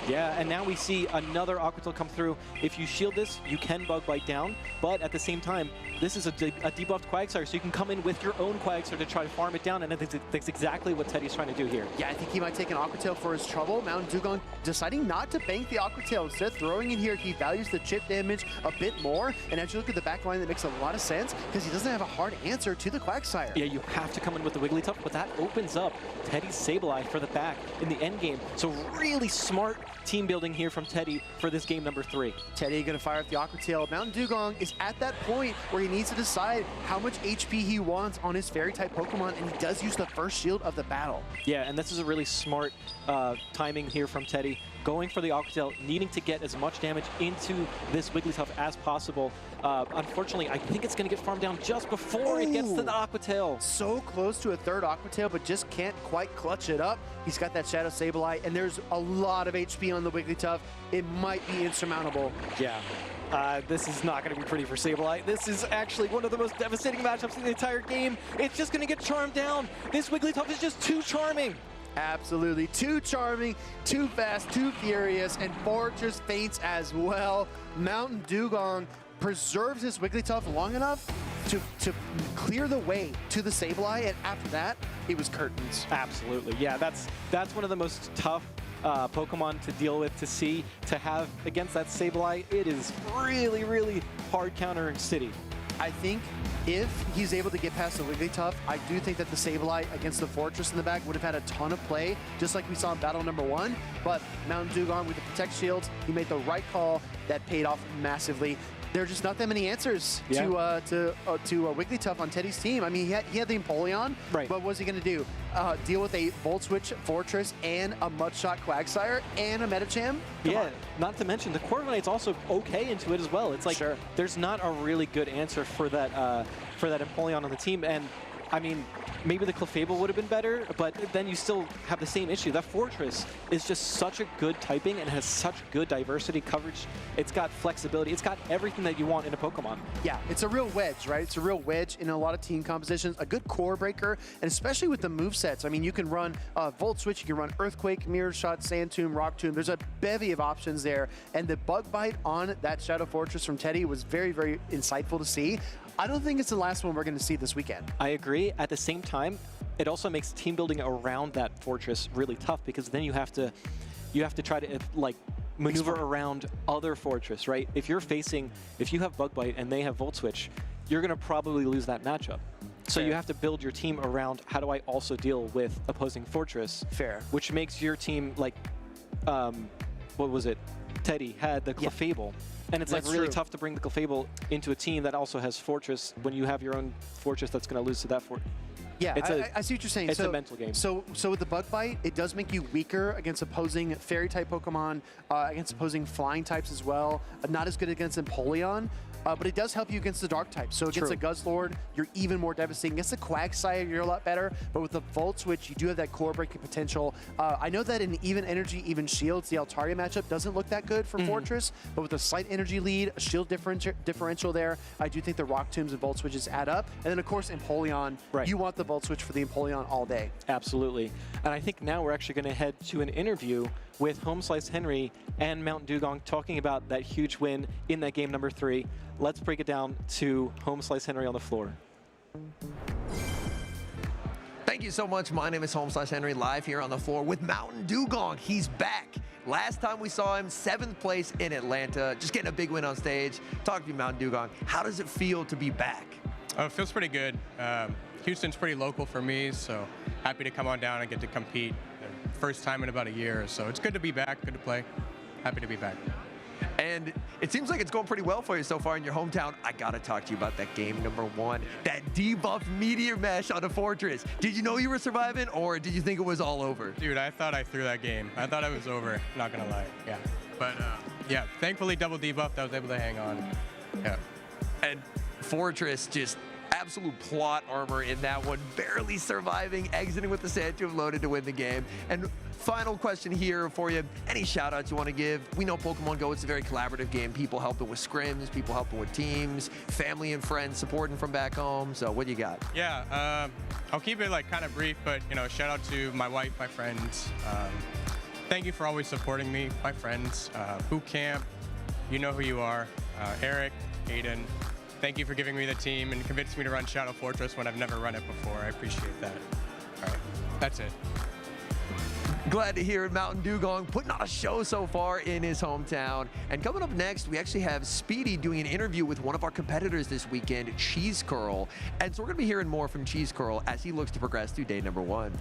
Yeah, and now we see another Aqua Tail come through. If you shield this, you can Bug Bite down, but at the same time, this is a debuffed Quagsire, so you can come in with your own Quagsire to try to farm it down, and that's exactly what Teddy's trying to do here. Yeah, I think he might take an Aqua Tail for his trouble. Mountain Dugong deciding not to bank the Aqua Tail. Instead, throwing in here, he values the chip damage a bit more, and as you look at the back line, that makes a lot of sense, because he doesn't have a hard answer to the Quagsire. Yeah, you have to come in with the Wigglytuff, but that opens up Teddy's Sableye for the back in the end game. So really smart team building here from Teddy for this game number 3. Teddy going to fire up the Aqua Tail. Mountain Dugong is at that point where he needs to decide how much HP he wants on his Fairy-type Pokemon, and he does use the first shield of the battle. Yeah, and this is a really smart timing here from Teddy. Going for the Aqua Tail, needing to get as much damage into this Wigglytuff as possible. Unfortunately, I think it's going to get farmed down just before it gets to the Aqua Tail. So close to a third Aqua Tail, but just can't quite clutch it up. He's got that Shadow Sableye, and there's a lot of HP on the Wigglytuff. It might be insurmountable. Yeah. This is not going to be pretty for Sableye. This is actually one of the most devastating matchups in the entire game. It's just going to get charmed down. This Wigglytuff is just too charming. Absolutely. Too charming, too fast, too furious, and Fortress faints as well. Mountain Dugong preserves his Wigglytuff long enough to clear the way to the Sableye, and after that, it was curtains. Absolutely. Yeah, that's one of the most tough Pokemon to deal with, to have against that Sableye. It is really, really hard countering City. I think if he's able to get past the Wigglytuff, I do think that the Sableye against the Fortress in the back would have had a ton of play, just like we saw in battle number 1. But Mountain Dugong with the Protect Shields, he made the right call that paid off massively. There are just not that many answers to Wigglytuff on Teddy's team. I mean, he had the Empoleon, but what was he going to do? Deal with a Volt Switch Fortress and a Mudshot Quagsire and a Medicham? Yeah, not to mention the Corviknight's also okay into it as well. It's like there's not a really good answer for that Empoleon on the team, and I mean, maybe the Clefable would have been better, but then you still have the same issue. That Fortress is just such a good typing and has such good diversity coverage. It's got flexibility. It's got everything that you want in a Pokemon. Yeah, it's a real wedge, right? It's a real wedge in a lot of team compositions. A good core breaker, and especially with the movesets. I mean, you can run Volt Switch, you can run Earthquake, Mirror Shot, Sand Tomb, Rock Tomb. There's a bevy of options there, and the Bug Bite on that Shadow Fortress from Teddy was very, very insightful to see. I don't think it's the last one we're going to see this weekend. I agree. At the same time, it also makes team building around that Fortress really tough, because then you have to try to like maneuver around other Fortress, right? If you have Bug Bite and they have Volt Switch, you're going to probably lose that matchup. So you have to build your team around, how do I also deal with opposing Fortress? Fair. Which makes your team like, what was it? Teddy had the Clefable. And it's like really tough to bring the Clefable into a team that also has Fortress when you have your own Fortress that's going to lose to that Fortress. Yeah, I see what you're saying. It's a mental game. So with the Bug Bite, it does make you weaker against opposing Fairy-type Pokemon, against opposing Flying types as well. Not as good against Empoleon. But it does help you against the Dark type. So against a Guzzlord, you're even more devastating. Against the Quagsire, you're a lot better. But with the Volt Switch, you do have that core breaking potential. I know that in Even Energy, Even Shields, the Altaria matchup doesn't look that good for Fortress. But with a slight energy lead, a shield differential there, I do think the Rock Tombs and Volt Switches add up. And then, of course, Empoleon. You want the Volt Switch for the Empoleon all day. Absolutely. And I think now we're actually going to head to an interview with Home Slice Henry and Mountain Dugong talking about that huge win in that game number 3. Let's break it down to Home Slice Henry on the floor. Thank you so much. My name is Home Slice Henry, live here on the floor with Mountain Dugong. He's back. Last time we saw him, 7th place in Atlanta, just getting a big win on stage. Talk to you, Mountain Dugong. How does it feel to be back? It feels pretty good. Houston's pretty local for me, so happy to come on down and get to compete. First time in about a year, so it's good to be back, good to play. Happy to be back. And And it seems like it's going pretty well for you so far in your hometown. I gotta talk to you about that game number 1, that debuffed meteor mesh on a fortress. Did you know you were surviving, or did you think it was all over? Dude, I thought I threw that game. I thought it was over, not gonna lie. Yeah. But yeah, thankfully double debuffed, I was able to hang on. Yeah. And Fortress just absolute plot armor in that one, barely surviving, exiting with the sand tube loaded to win the game. And final question here for you, any shout outs you want to give? We know Pokemon GO, it's a very collaborative game. People helping with scrims, people helping with teams, family and friends supporting from back home. So what do you got? Yeah, I'll keep it like kind of brief, but you know, shout out to my wife, my friends. Thank you for always supporting me, my friends. Boot camp, you know who you are. Eric, Aiden, thank you for giving me the team and convincing me to run Shadow Fortress when I've never run it before. I appreciate that. All right, that's it. Glad to hear it. Mountain Dugong putting on a show so far in his hometown. And coming up next, we actually have Speedy doing an interview with one of our competitors this weekend, Cheese Curl. And so we're going to be hearing more from Cheese Curl as he looks to progress through day number 1.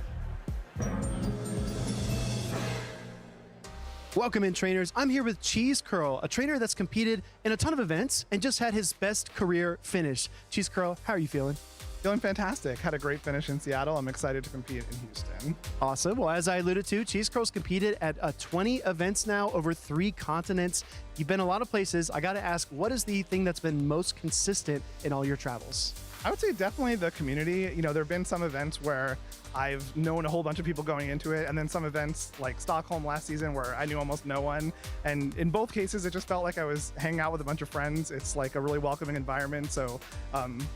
Welcome in, trainers. I'm here with Cheese Curl, a trainer that's competed in a ton of events and just had his best career finish. Cheese Curl, how are you feeling? Feeling fantastic. Had a great finish in Seattle. I'm excited to compete in Houston. Awesome. Well, as I alluded to, Cheese Curl's competed at 20 events now over 3 continents. You've been a lot of places. I got to ask, what is the thing that's been most consistent in all your travels? I would say definitely the community. You know, there have been some events where I've known a whole bunch of people going into it, and then some events like Stockholm last season where I knew almost no one. And in both cases, it just felt like I was hanging out with a bunch of friends. It's like a really welcoming environment. So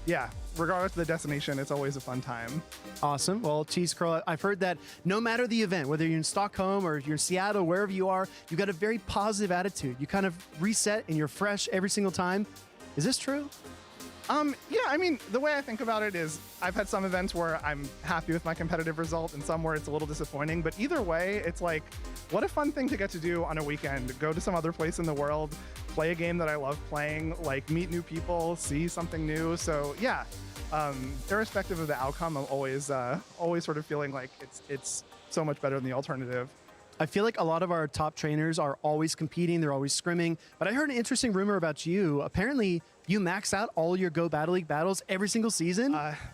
yeah, regardless of the destination, it's always a fun time. Awesome. Well, Cheese Curl, I've heard that no matter the event, whether you're in Stockholm or you're in Seattle, wherever you are, you got a very positive attitude. You kind of reset and you're fresh every single time. Is this true? Yeah, I mean, the way I think about it is I've had some events where I'm happy with my competitive result and some where it's a little disappointing, but either way, it's like, what a fun thing to get to do on a weekend. Go to some other place in the world, play a game that I love playing, like meet new people, see something new. So yeah, irrespective of the outcome, I'm always sort of feeling like it's so much better than the alternative. I feel like a lot of our top trainers are always competing, they're always scrimming, but I heard an interesting rumor about you. Apparently, you max out all your Go Battle League battles every single season?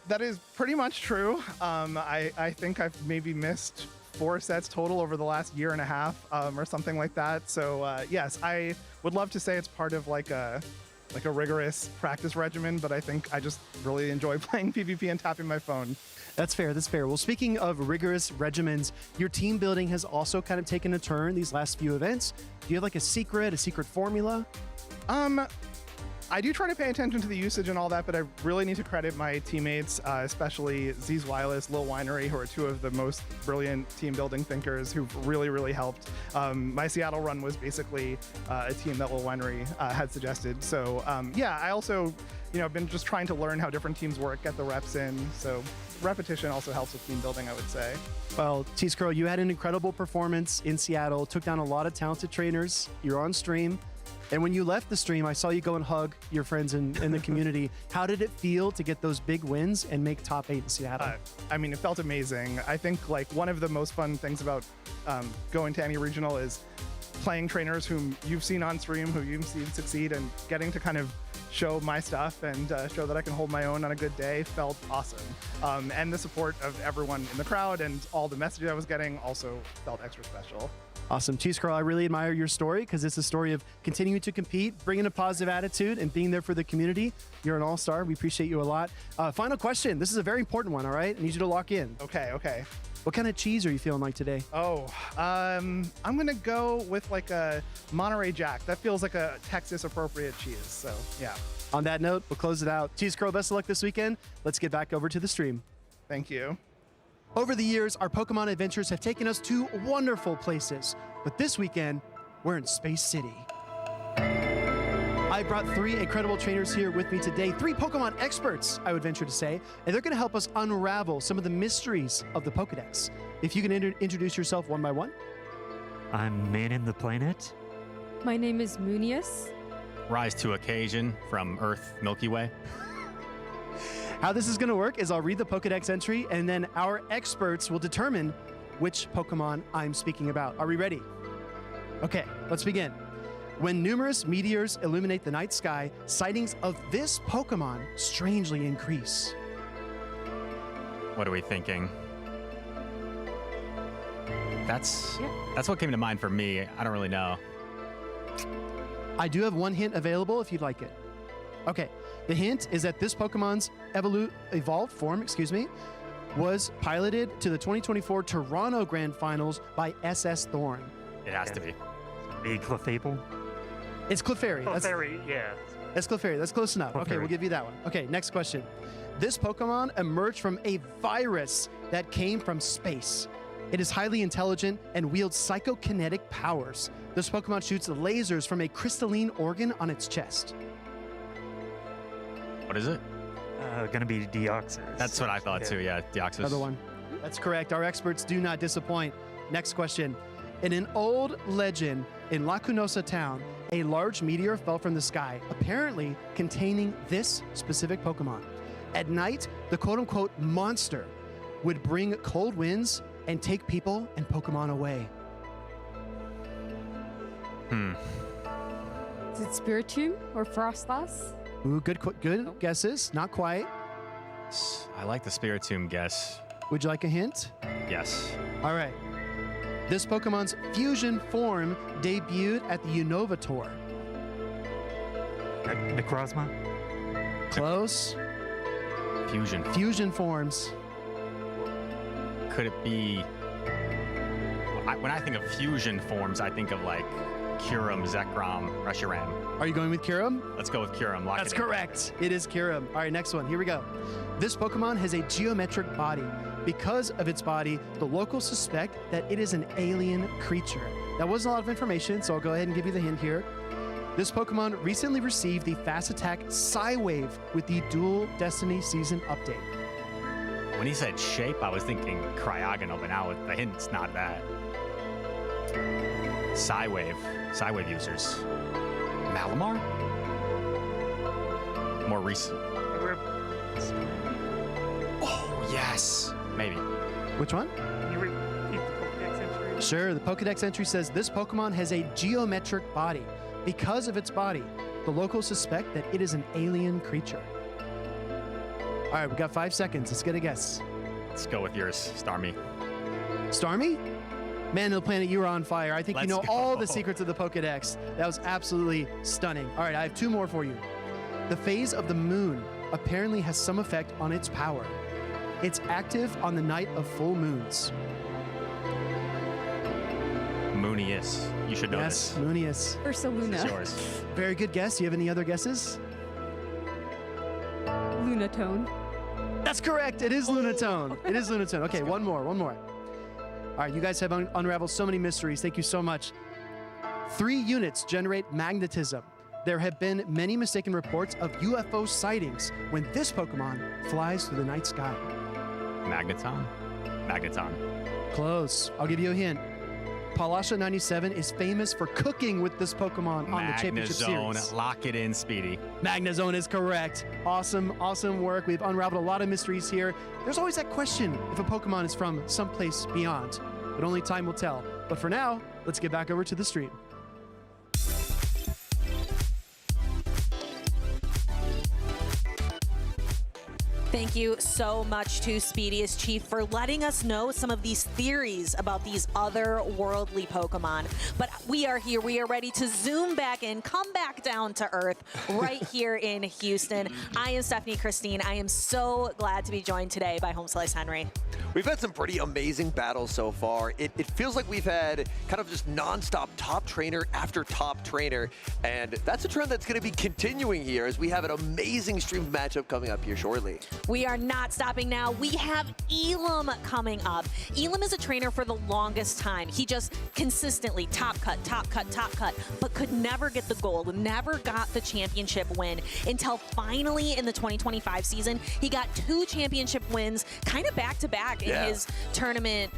That is pretty much true. I think I've maybe missed 4 sets total over the last year and a half or something like that. So yes, I would love to say it's part of like a rigorous practice regimen, but I think I just really enjoy playing PvP and tapping my phone. That's fair, that's fair. Well, speaking of rigorous regimens, your team building has also kind of taken a turn these last few events. Do you have like a secret formula? I do try to pay attention to the usage and all that, but I really need to credit my teammates, especially Z's Wireless, Lil Winery, who are 2 of the most brilliant team building thinkers who've really, really helped. My Seattle run was basically a team that Lil Winery had suggested. So yeah, I also, been just trying to learn how different teams work, get the reps in. So repetition also helps with team building, I would say. Well, Cheese Curl, you had an incredible performance in Seattle, took down a lot of talented trainers. You're on stream. And when you left the stream, I saw you go and hug your friends in the community. How did it feel to get those big wins and make top 8 in Seattle? I mean, it felt amazing. I think like one of the most fun things about going to any regional is playing trainers whom you've seen on stream, who you've seen succeed, and getting to kind of show my stuff and show that I can hold my own on a good day felt awesome. And the support of everyone in the crowd and all the messages I was getting also felt extra special. Awesome. Cheese Curl, I really admire your story because it's a story of continuing to compete, bringing a positive attitude, and being there for the community. You're an all-star. We appreciate you a lot. Final question. This is a very important one, all right? I need you to lock in. Okay. What kind of cheese are you feeling like today? I'm going to go with like a Monterey Jack. That feels like a Texas-appropriate cheese, so yeah. On that note, we'll close it out. Cheese Curl, best of luck this weekend. Let's get back over to the stream. Thank you. Over the years, our Pokemon adventures have taken us to wonderful places, but this weekend, we're in Space City. I brought 3 incredible trainers here with me today, 3 Pokemon experts, I would venture to say, and they're going to help us unravel some of the mysteries of the Pokedex. If you can introduce yourself one by one. I'm Manin the Planet. My name is Munius. Rise to Occasion from Earth Milky Way. How this is going to work is I'll read the Pokedex entry, and then our experts will determine which Pokemon I'm speaking about. Are we ready? Okay, let's begin. When numerous meteors illuminate the night sky, sightings of this Pokemon strangely increase. What are we thinking? That's what came to mind for me. I don't really know. I do have one hint available if you'd like it. Okay, the hint is that this Pokemon's evolved form, was piloted to the 2024 Toronto Grand Finals by SS Thorn. It has to be. Clefable? It's Clefairy. Clefairy, yeah. That's Clefairy. That's close enough. Okay, Clefairy. we'll give you that one. Okay, next question. This Pokemon emerged from a virus that came from space. It is highly intelligent and wields psychokinetic powers. This Pokemon shoots lasers from a crystalline organ on its chest. What is it? Gonna be Deoxys. That's what I thought too, yeah. Deoxys. Another one. That's correct. Our experts do not disappoint. Next question. In an old legend in Lacunosa town, a large meteor fell from the sky, apparently containing this specific Pokemon. At night, the quote-unquote monster would bring cold winds and take people and Pokemon away. Is it Spiritomb or Frostas? Ooh, good guesses. Not quite. I like the Spiritomb guess. Would you like a hint? Yes. All right. This Pokemon's fusion form debuted at the Unova Tour. Necrozma? Close. Fusion forms. Could it be... When I think of fusion forms, I think of like Kyurem, Zekrom, Reshiram. Are you going with Kyurem? Let's go with Kyurem. That's correct. It is Kyurem. All right, next one. Here we go. This Pokemon has a geometric body. Because of its body, the locals suspect that it is an alien creature. That wasn't a lot of information, so I'll go ahead and give you the hint here. This Pokemon recently received the Fast Attack Psywave with the Dual Destiny Season update. When he said shape, I was thinking Cryogonal, but now with the hint's not that. Psywave users. Malamar? More recent. Oh, yes. Maybe. Which one? Can you repeat the Pokédex entry? Sure. The Pokédex entry says this Pokemon has a geometric body. Because of its body, the locals suspect that it is an alien creature. All right, we got 5 seconds. Let's get a guess. Let's go with yours, Starmie. Starmie? Man of the Planet, you were on fire. I think you Let's know all go. the secrets of the Pokédex. That was absolutely stunning. All right, I have 2 more for you. The phase of the moon apparently has some effect on its power. It's active on the night of full moons. Moonius. You should know Yes, this. Moonius. Ursaluna. This is yours. Very good guess. Do you have any other guesses? Lunatone. That's correct. It is Lunatone. It is Lunatone. Okay, one more. All right, you guys have unraveled so many mysteries. Thank you so much. 3 units generate magnetism. There have been many mistaken reports of UFO sightings when this Pokemon flies through the night sky. Magneton? Close. I'll give you a hint. Palasha 97 is famous for cooking with this Pokemon on the championship Magnezone. series. Lock it in, Speedy. Magnezone is correct. Awesome work. We've unraveled a lot of mysteries here. There's always that question if a Pokemon is from someplace beyond, but only time will tell. But for now, let's get back over to the stream. Thank you so much to Speediest Chief for letting us know some of these theories about these otherworldly Pokemon. But we are here. We are ready to zoom back in, come back down to Earth right here in Houston. I am Stephanie Christine. I am so glad to be joined today by Home Slice Henry. We've had some pretty amazing battles so far. It feels like we've had kind of just nonstop top trainer after top trainer, and that's a trend that's going to be continuing here as we have an amazing streamed matchup coming up here shortly. We are not stopping now. We have Elam coming up. Elam is a trainer for the longest time. He just consistently top cut, but could never get the gold, never got the championship win until finally in the 2025 season, he got 2 championship wins kind of back to back in his tournament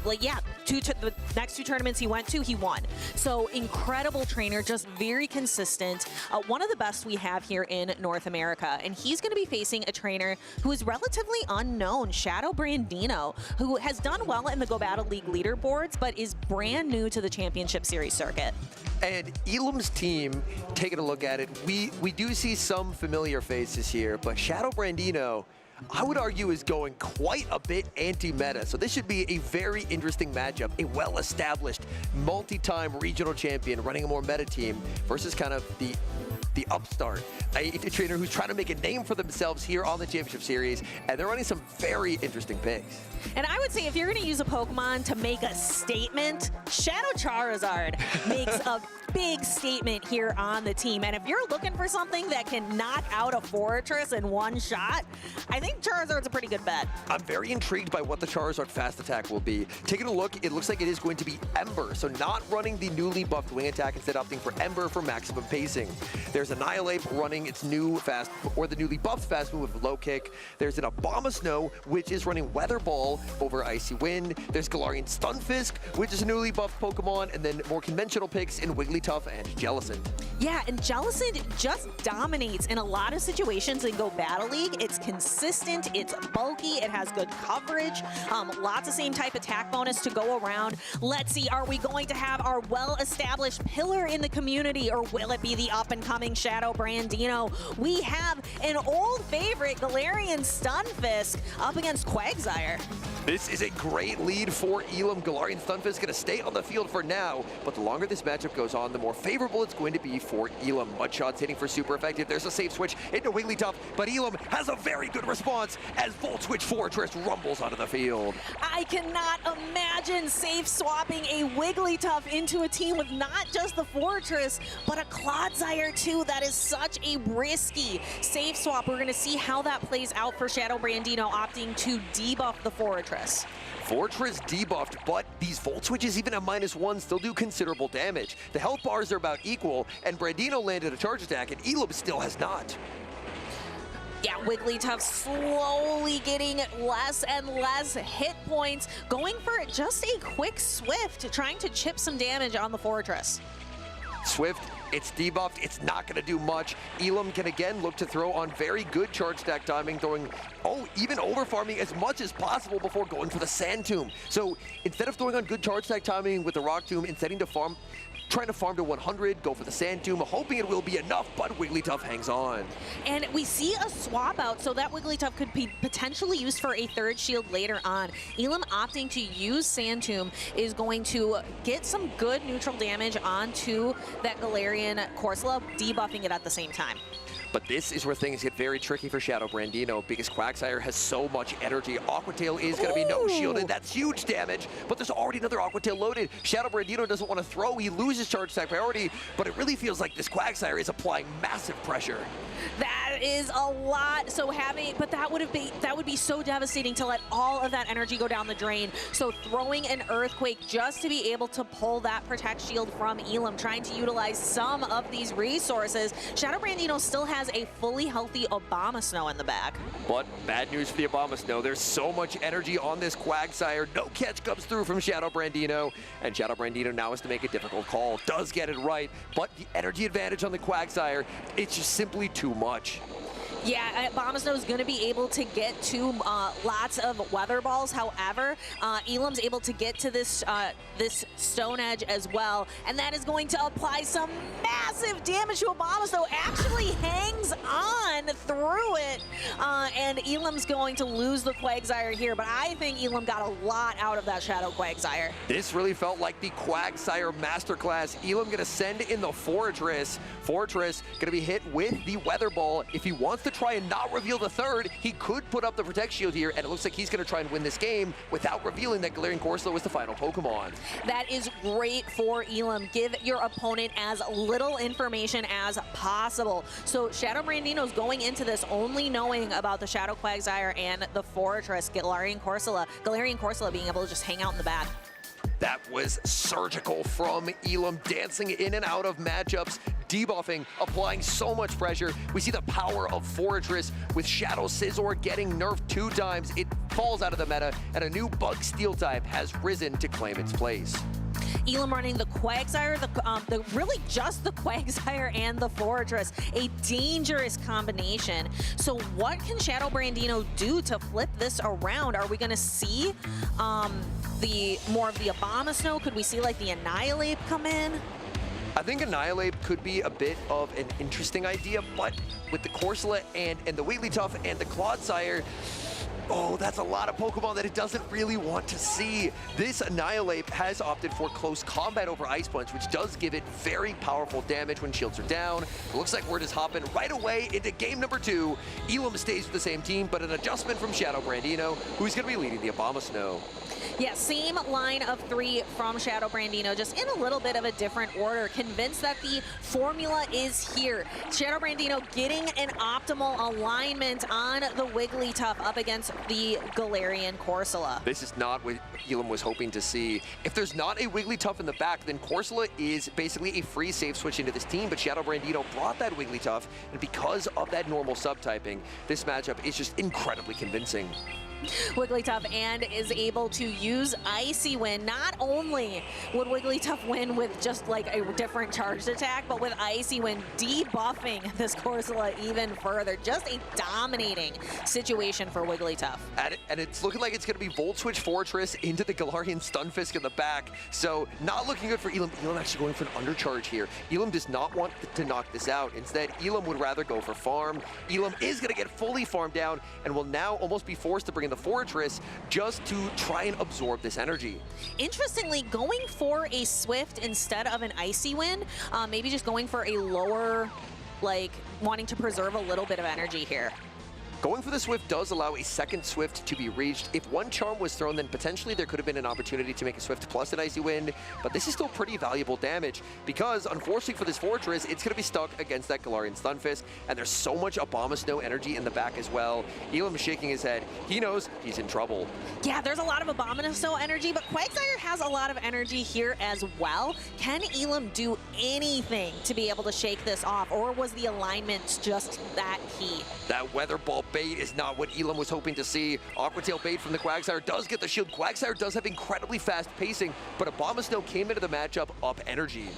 the next 2 tournaments he went to, he won. So incredible trainer, just very consistent. One of the best we have here in North America. And he's going to be facing a trainer who is relatively unknown, Shadow Brandino, who has done well in the Go Battle League leaderboards, but is brand new to the Championship Series circuit. And Elam's team, taking a look at it, we do see some familiar faces here, but Shadow Brandino, I would argue, is going quite a bit anti-meta. So this should be a very interesting matchup. A well-established, multi-time regional champion running a more meta team versus kind of the upstart, a trainer who's trying to make a name for themselves here on the Championship Series, and they're running some very interesting picks. And I would say if you're going to use a Pokemon to make a statement, Shadow Charizard makes a big statement here on the team. And if you're looking for something that can knock out a Fortress in one shot, I think Charizard's a pretty good bet. I'm very intrigued by what the Charizard fast attack will be. Taking a look, it looks like it is going to be Ember, so not running the newly buffed wing attack, instead opting for Ember for maximum pacing. There's Annihilate running its new fast, or the newly buffed fast move with low kick. There's an Abomasnow, which is running Weather Ball over Icy Wind. There's Galarian Stunfisk, which is a newly buffed Pokemon, and then more conventional picks in Wigglytuff and Jellicent. Yeah, and Jellicent just dominates in a lot of situations in Go Battle League. It's consistent, it's bulky, it has good coverage, lots of same type attack bonus to go around. Let's see, are we going to have our well-established pillar in the community, or will it be the up-and-coming Shadow Brandino? We have an old favorite, Galarian Stunfisk, up against Quagsire. This is a great lead for Elam. Galarian Stunfisk going to stay on the field for now, but the longer this matchup goes on, the more favorable it's going to be for Elam. Mudshot's hitting for super effective. There's a safe switch into Wigglytuff, but Elam has a very good response as Volt Switch Fortress rumbles onto the field. I cannot imagine safe swapping a Wigglytuff into a team with not just the Fortress, but a Clodsire too. That is such a risky safe swap. We're going to see how that plays out for Shadow Brandino, opting to debuff the Fortress. Fortress debuffed, but these Volt Switches, even at -1, still do considerable damage. The health bars are about equal, and Brandino landed a charge attack, and Elam still has not. Yeah, Wigglytuff slowly getting less and less hit points, going for just a quick Swift, trying to chip some damage on the Fortress. Swift, it's debuffed, it's not going to do much. Elam can again look to throw on very good charge stack timing, throwing, even over farming as much as possible before going for the Sand Tomb. So instead of throwing on good charge stack timing with the Rock Tomb, instead of trying to farm to 100, go for the Sand Tomb, hoping it will be enough, but Wigglytuff hangs on. And we see a swap out, so that Wigglytuff could be potentially used for a third shield later on. Elam opting to use Sand Tomb is going to get some good neutral damage onto that Galarian Corsola, debuffing it at the same time. But this is where things get very tricky for Shadow Brandino because Quagsire has so much energy. Aqua Tail is going to be no shielded. That's huge damage, but there's already another Aqua Tail loaded. Shadow Brandino doesn't want to throw. He loses charge stack priority, but it really feels like this Quagsire is applying massive pressure. That is a lot. So but that would be so devastating to let all of that energy go down the drain. So throwing an Earthquake just to be able to pull that Protect Shield from Elam, trying to utilize some of these resources. Shadow Brandino still has a fully healthy Abomasnow in the back. But bad news for the Abomasnow. There's so much energy on this Quagsire. No catch comes through from Shadow Brandino, and Shadow Brandino now has to make a difficult call. Does get it right, but the energy advantage on the Quagsire, it's just simply too much. Yeah, Abomasnow is going to be able to get to lots of Weather Balls. However, Elam's able to get to this this Stone Edge as well, and that is going to apply some massive damage to Abomasnow. Actually hangs on through it, and Elam's going to lose the Quagsire here, but I think Elam got a lot out of that Shadow Quagsire. This really felt like the Quagsire masterclass. Elam going to send in the Fortress. Fortress going to be hit with the Weather Ball. If he wants to try and not reveal the third, he could put up the Protect Shield here, and it looks like he's going to try and win this game without revealing that Galarian Corsola was the final Pokemon. That is great for Elam. Give your opponent as little information as possible. So Shadow Brandino's going into this only knowing about the Shadow Quagsire and the Fortress, Galarian Corsola being able to just hang out in the back. That was surgical from Elam, dancing in and out of matchups, debuffing, applying so much pressure. We see the power of Fortress with Shadow Scizor getting nerfed 2 times. It falls out of the meta, and a new Bug Steel type has risen to claim its place. Elam running the Quagsire, really just the Quagsire and the Fortress, a dangerous combination. So what can Shadow Brandino do to flip this around? Are we going to see more of the Abomasnow? Could we see like the Annihilate come in? I think Annihilate could be a bit of an interesting idea, but with the Corsola and the Wigglytuff and the Clodsire, oh, that's a lot of Pokemon that it doesn't really want to see. This Annihilate has opted for close combat over Ice Punch, which does give it very powerful damage when shields are down. It looks like we're just hopping right away into game number 2. Elam stays with the same team, but an adjustment from Shadow Brandino, who's going to be leading the Abomasnow. Yeah, same line of 3 from Shadow Brandino, just in a little bit of a different order. Convinced that the formula is here. Shadow Brandino getting an optimal alignment on the Wigglytuff up against the Galarian Corsola. This is not what Elam was hoping to see. If there's not a Wigglytuff in the back, then Corsola is basically a free safe switch into this team, but Shadow Brandino brought that Wigglytuff, and because of that normal subtyping, this matchup is just incredibly convincing. Wigglytuff and is able to use Icy Wind. Not only would Wigglytuff win with just like a different charged attack, but with Icy Wind debuffing this Corsola even further. Just a dominating situation for Wigglytuff. And it's looking like it's going to be Volt Switch Fortress into the Galarian Stunfisk in the back. So not looking good for Elam. Elam actually going for an undercharge here. Elam does not want to knock this out. Instead, Elam would rather go for farm. Elam is going to get fully farmed down and will now almost be forced to bring in the Fortress just to try and absorb this energy. Interestingly, going for a Swift instead of an Icy Wind, maybe just going for a lower, like wanting to preserve a little bit of energy here. Going for the Swift does allow a second Swift to be reached. If one Charm was thrown, then potentially there could have been an opportunity to make a Swift plus an Icy Wind, but this is still pretty valuable damage because, unfortunately for this Fortress, it's going to be stuck against that Galarian Stunfisk, and there's so much Abomasnow energy in the back as well. Elam is shaking his head. He knows he's in trouble. Yeah, there's a lot of Abomasnow energy, but Quagsire has a lot of energy here as well. Can Elam do anything to be able to shake this off, or was the alignment just that key? That Weather Ball bait is not what Elam was hoping to see. Aqua Tail bait from the Quagsire does get the shield. Quagsire does have incredibly fast pacing, but Abomasnow came into the matchup up energy.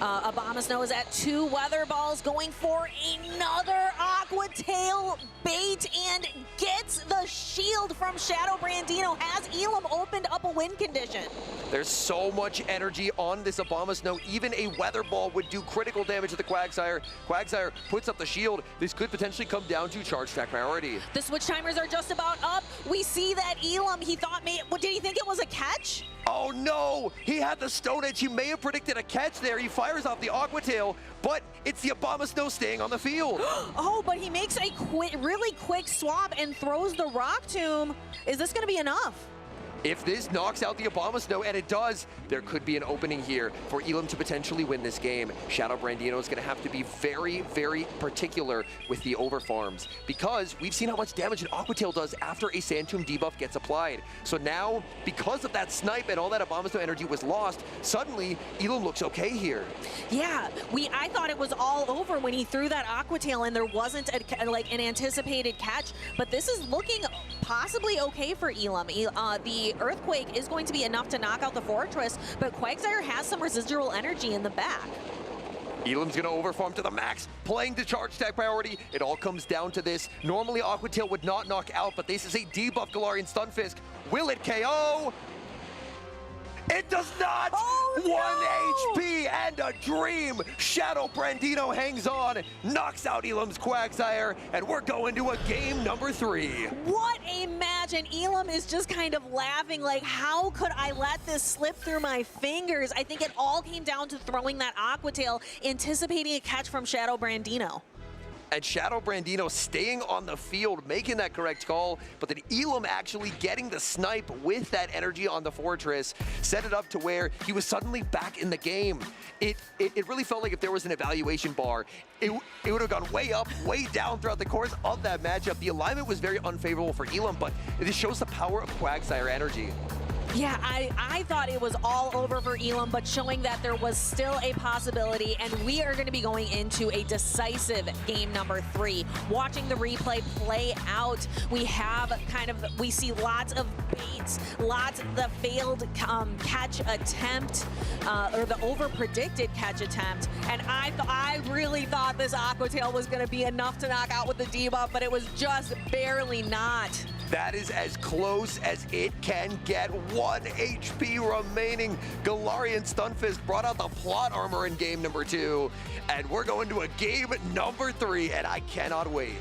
Abomasnow is at 2 Weather Balls, going for another Aqua Tail bait and gets the shield from Shadow Brandino. Has Elam opened up a win condition? There's so much energy on this Abomasnow. Even a Weather Ball would do critical damage to the Quagsire. Quagsire puts up the shield. This could potentially come down to charge attack priority. The switch timers are just about up. We see that Elam, he thought, did he think it was a catch? Oh no! He had the Stone Edge. He may have predicted a catch there. He fires off the Aqua Tail, but it's the Abomasnow staying on the field. Oh, but he makes a really quick swap and throws the Rock Tomb. Is this going to be enough? If this knocks out the Abomasnow, and it does, there could be an opening here for Elam to potentially win this game. Shadow Brandino is going to have to be very, very particular with the overfarms because we've seen how much damage an Aqua Tail does after a Sand Tomb debuff gets applied. So now, because of that snipe and all that Abomasnow energy was lost, suddenly Elam looks okay here. Yeah, I thought it was all over when he threw that Aqua Tail and there wasn't like an anticipated catch, but this is looking possibly okay for Elam. The Earthquake is going to be enough to knock out the Fortress, but Quagsire has some residual energy in the back. Elam's going to overfarm to the max, playing the charge attack priority. It all comes down to this. Normally, Aqua Tail would not knock out, but this is a debuff Galarian Stunfisk. Will it KO? It does not! Oh, 1 HP and a dream! Shadow Brandino hangs on, knocks out Elam's Quagsire, and we're going to a game number 3. What a match, and Elam is just kind of laughing like, how could I let this slip through my fingers? I think it all came down to throwing that Aqua Tail, anticipating a catch from Shadow Brandino. And Shadow Brandino staying on the field, making that correct call, but then Elam actually getting the snipe with that energy on the Fortress, set it up to where he was suddenly back in the game. It really felt like if there was an evaluation bar, it would have gone way up, way down throughout the course of that matchup. The alignment was very unfavorable for Elam, but this shows the power of Quagsire energy. Yeah, I thought it was all over for Elam, but showing that there was still a possibility, and we are going to be going into a decisive game number 3. Watching the replay play out, we see lots of baits, lots of the failed catch attempt, or the over-predicted catch attempt, and I really thought this Aqua Tail was going to be enough to knock out with the debuff, but it was just barely not. That is as close as it can get. 1 HP remaining. Galarian Stunfisk brought out the plot armor in game number 2. And we're going to a game number 3, and I cannot wait.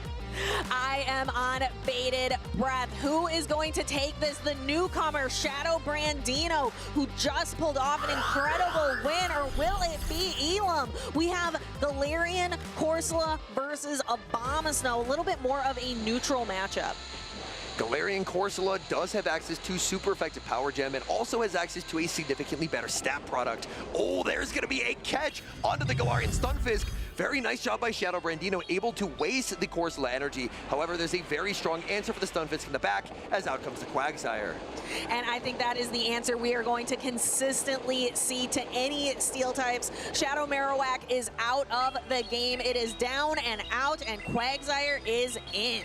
I am on bated breath. Who is going to take this? The newcomer, Shadow Brandino, who just pulled off an incredible win, or will it be Elam? We have Galarian Corsola versus Abomasnow, a little bit more of a neutral matchup. Galarian Corsola does have access to super effective power gem and also has access to a significantly better stat product. Oh, there's going to be a catch onto the Galarian Stunfisk. Very nice job by Shadow Brandino, able to waste the Corsola energy. However, there's a very strong answer for the Stunfisk in the back, as out comes the Quagsire. And I think that is the answer we are going to consistently see to any steel types. Shadow Marowak is out of the game. It is down and out, and Quagsire is in.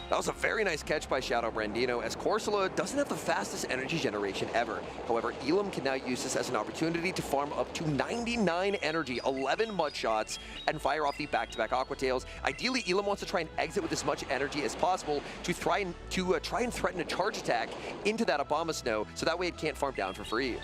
That was a very nice catch by Shadow Brandino, as Corsola doesn't have the fastest energy generation ever. However, Elam can now use this as an opportunity to farm up to 99 energy, 11 mud shots, and fire off the back-to-back Aqua Tails. Ideally, Elam wants to try and exit with as much energy as possible to try and threaten a charge attack into that Abomasnow, so that way it can't farm down for free.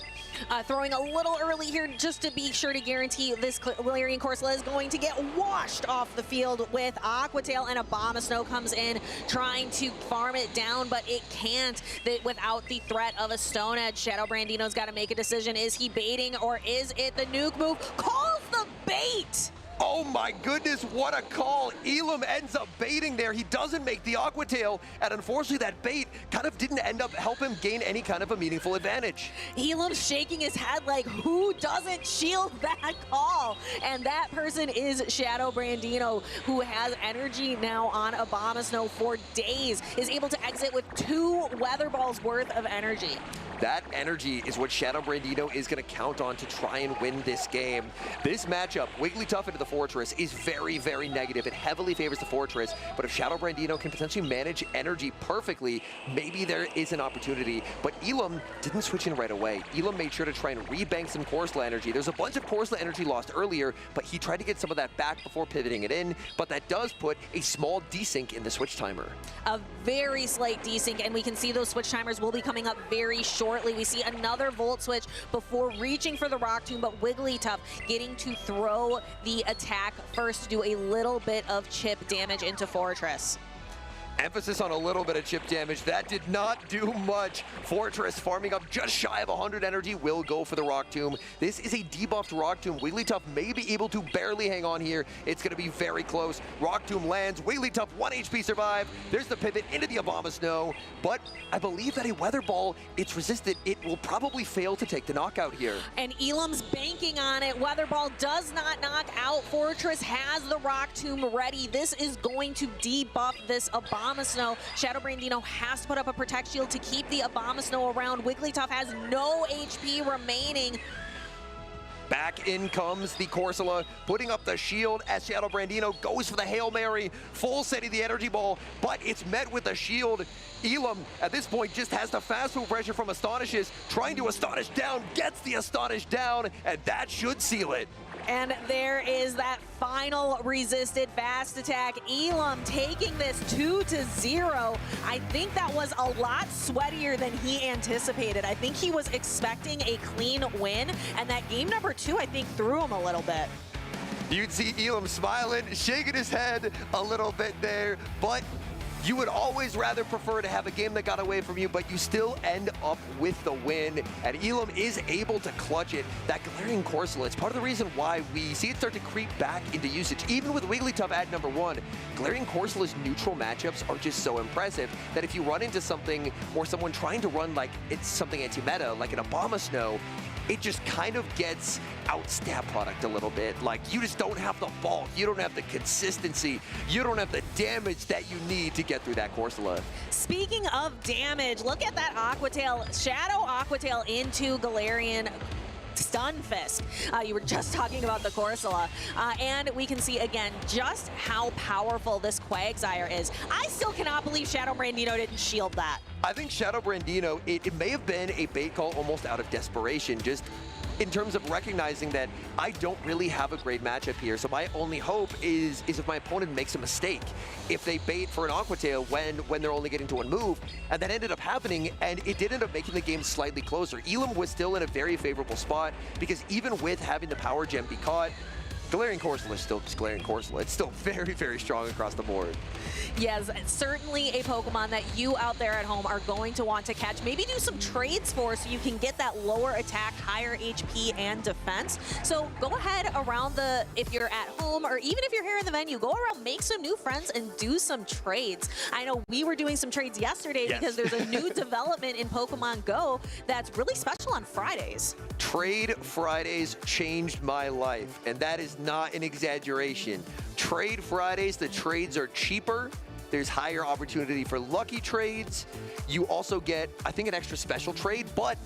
Throwing a little early here just to be sure to guarantee this Galarian Corsola is going to get washed off the field with Aqua Tail, and Abomasnow comes in trying to farm it down, but it can't without the threat of a Stone Edge. Shadow Brandino's got to make a decision. Is he baiting or is it the nuke move? Calls the bait! Oh my goodness, what a call. Elam ends up baiting there. He doesn't make the Aqua Tail, and unfortunately that bait kind of didn't end up help him gain any kind of a meaningful advantage. Elam's shaking his head like, who doesn't shield that call? And that person is Shadow Brandino, who has energy now on Abomasnow for days, is able to exit with 2 Weather Balls worth of energy. That energy is what Shadow Brandino is going to count on to try and win this game. This matchup, Wigglytuff into the Fortress, is very, very negative. It heavily favors the Fortress, but if Shadow Brandino can potentially manage energy perfectly, maybe there is an opportunity. But Elam didn't switch in right away. Elam made sure to try and rebank some Corsola energy. There's a bunch of Corsola energy lost earlier, but he tried to get some of that back before pivoting it in, but that does put a small desync in the switch timer. A very slight desync, and we can see those switch timers will be coming up very shortly. We see another Volt Switch before reaching for the Rock Tomb, but Wigglytuff getting to throw the attack first to do a little bit of chip damage into Fortress. Emphasis on a little bit of chip damage. That did not do much. Fortress farming up just shy of 100 energy will go for the Rock Tomb. This is a debuffed Rock Tomb. Wigglytuff may be able to barely hang on here. It's going to be very close. Rock Tomb lands. Wigglytuff 1 HP survive. There's the pivot into the Abomasnow. But I believe that a Weather Ball, it's resisted. It will probably fail to take the knockout here. And Elam's banking on it. Weather Ball does not knock out. Fortress has the Rock Tomb ready. This is going to debuff this Abomasnow. Shadow Brandino has to put up a Protect Shield to keep the Abomasnow around. Wigglytuff has no HP remaining. Back in comes the Corsola, putting up the shield as Shadow Brandino goes for the Hail Mary, full setting the energy ball, but it's met with a shield. Elam, at this point, just has the fast move pressure from Astonishes, trying to Astonish down, gets the Astonish down, and that should seal it. And there is that final resisted fast attack. Elam taking this 2-0. I think that was a lot sweatier than he anticipated. I think he was expecting a clean win, and that game number 2, I think, threw him a little bit. You'd see Elam smiling, shaking his head a little bit there, but you would always rather prefer to have a game that got away from you, but you still end up with the win. And Elam is able to clutch it. That Galarian Corsola, it's part of the reason why we see it start to creep back into usage. Even with Wigglytuff at number 1, Galarian Corsola's neutral matchups are just so impressive that if you run into something or someone trying to run like it's something anti-meta, like an Abomasnow, it just kind of gets out stat product a little bit. Like, you just don't have the bulk, you don't have the consistency, you don't have the damage that you need to get through that Corsola. Speaking of damage, look at that Aquatail, Shadow Aquatail into Galarian Stunfisk. You were just talking about the Corsola. And we can see again just how powerful this Quagsire is. I still cannot believe Shadow Brandino didn't shield that. I think Shadow Brandino, it may have been a bait call almost out of desperation, just in terms of recognizing that I don't really have a great matchup here. So my only hope is if my opponent makes a mistake. If they bait for an Aquatail when they're only getting to one move, and that ended up happening, and it did end up making the game slightly closer. Elam was still in a very favorable spot, because even with having the Power Gem be caught, Galarian Corsola is still just Galarian Corsola. It's still very, very strong across the board. Yes, certainly a Pokemon that you out there at home are going to want to catch. Maybe do some trades for so you can get that lower attack, higher HP and defense. So go ahead around if you're at home or even if you're here in the venue, go around, make some new friends and do some trades. I know we were doing some trades yesterday because there's a new development in Pokemon GO that's really special on Fridays. Trade Fridays changed my life, and that is not an exaggeration. Trade Fridays, the trades are cheaper. There's higher opportunity for lucky trades. You also get, I think, an extra special trade, but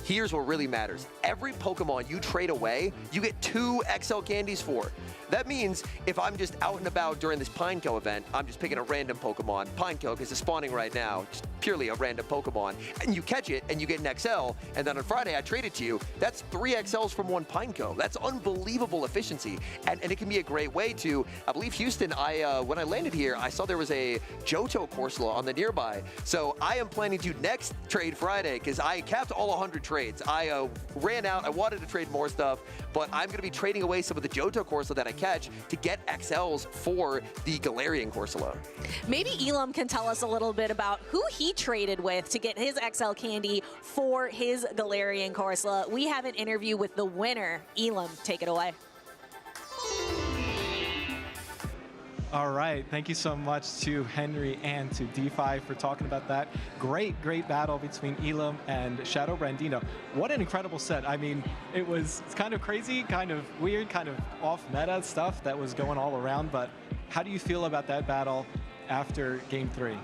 here's what really matters. Every Pokemon you trade away, you get 2 XL candies for. That means if I'm just out and about during this Pineco event, I'm just picking a random Pokemon. Pineco, because it's spawning right now, just purely a random Pokemon, and you catch it and you get an XL, and then on Friday I trade it to you. That's 3 XLs from 1 Pineco. That's unbelievable efficiency, and it can be a great way to, I believe Houston, when I landed here, I saw there was a Johto Corsola on the nearby. So I am planning to next Trade Friday, because I capped all 100 trades. I ran out, I wanted to trade more stuff, but I'm going to be trading away some of the Johto Corsola that I catch to get XLs for the Galarian Corsola. Maybe Elam can tell us a little bit about who he traded with to get his XL candy for his Galarian Corsola. We have an interview with the winner. Elam, take it away. All right, thank you so much to Henry and to DeFi for talking about that. Great battle between Elam and Shadow Brandino. What an incredible set. I mean, it's kind of crazy, kind of weird, kind of off-meta stuff that was going all around, but how do you feel about that battle after Game 3?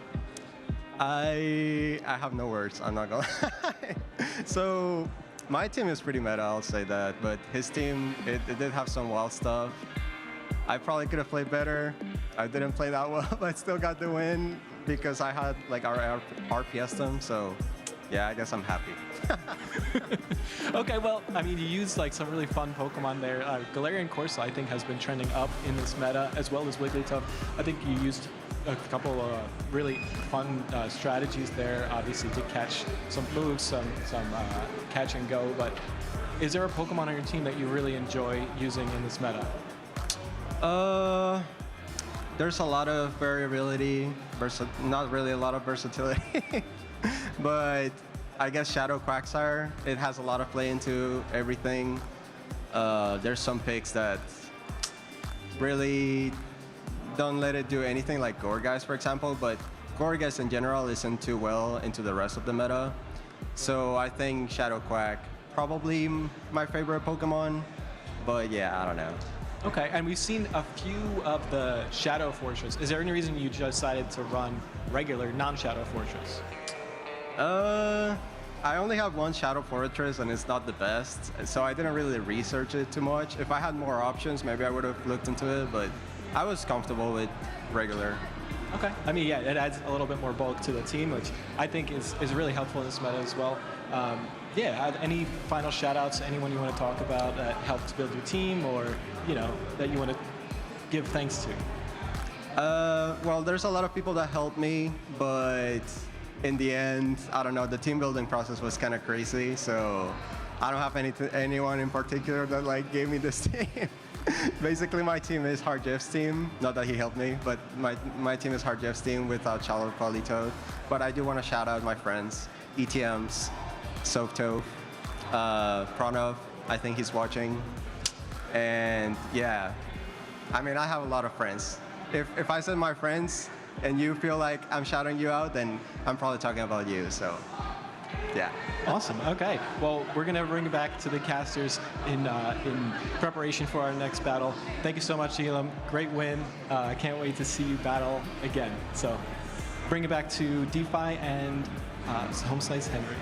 I have no words, I'm not gonna lie. So, my team is pretty meta, I'll say that, but his team, it did have some wild stuff. I probably could have played better. I didn't play that well, but still got the win because I had like our RPS them. So yeah, I guess I'm happy. Okay, well, I mean, you used like some really fun Pokemon there. Galarian Corsola, I think, has been trending up in this meta, as well as Wigglytuff. I think you used a couple of really fun strategies there. Obviously, to catch some moves, some catch and go. But is there a Pokemon on your team that you really enjoy using in this meta? There's a lot of variability, not really a lot of versatility, but I guess Shadow Quagsire, it has a lot of play into everything. There's some picks that really don't let it do anything, like Gourgeist, for example, but Gourgeist in general isn't too well into the rest of the meta. So I think Shadow Quag, probably my favorite Pokemon, but yeah, I don't know. Okay, and we've seen a few of the Shadow Fortress. Is there any reason you decided to run regular non-Shadow Fortress? I only have 1 Shadow Fortress and it's not the best, so I didn't really research it too much. If I had more options, maybe I would have looked into it, but I was comfortable with regular. Okay, I mean, yeah, it adds a little bit more bulk to the team, which I think is really helpful in this meta as well. Yeah, any final shout-outs, anyone you want to talk about that helped build your team, or that you want to give thanks to? Well, there's a lot of people that helped me, but in the end, I don't know, the team building process was kind of crazy, so I don't have anyone in particular that like gave me this team. Basically, my team is Hard Jeff's team. Not that he helped me, but my team is Hard Jeff's team without Charlotte Politoad. But I do want to shout out my friends, ETMs, Softove, Pranav, I think he's watching. And yeah, I mean, I have a lot of friends. If I said my friends and you feel like I'm shouting you out, then I'm probably talking about you, so. Yeah. Awesome. Okay. Well, we're gonna bring it back to the casters in preparation for our next battle. Thank you so much, Elam. Great win. I can't wait to see you battle again. So, bring it back to DeFi and Home Slice Henry.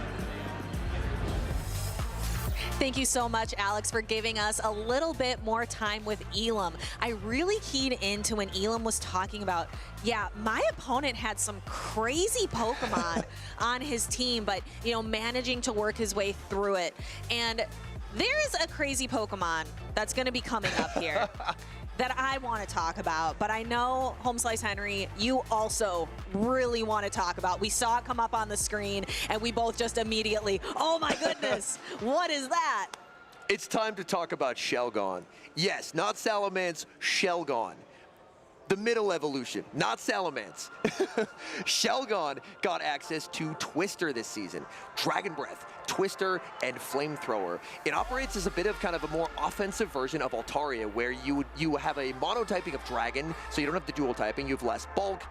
Thank you so much, Alex, for giving us a little bit more time with Elam. I really keyed into when Elam was talking about, yeah, my opponent had some crazy Pokemon on his team, but, you know, managing to work his way through it. And there's a crazy Pokemon that's going to be coming up here that I want to talk about, but I know, Home Slice Henry, you also really want to talk about. We saw it come up on the screen, and we both just immediately, oh my goodness, what is that? It's time to talk about Shelgon. Yes, not Salamence, Shelgon. The middle evolution, not Salamence. Shelgon got access to Twister this season. Dragon Breath, Twister, and Flamethrower. It operates as a bit of kind of a more offensive version of Altaria, where you have a monotyping of Dragon, so you don't have the dual typing, you have less bulk,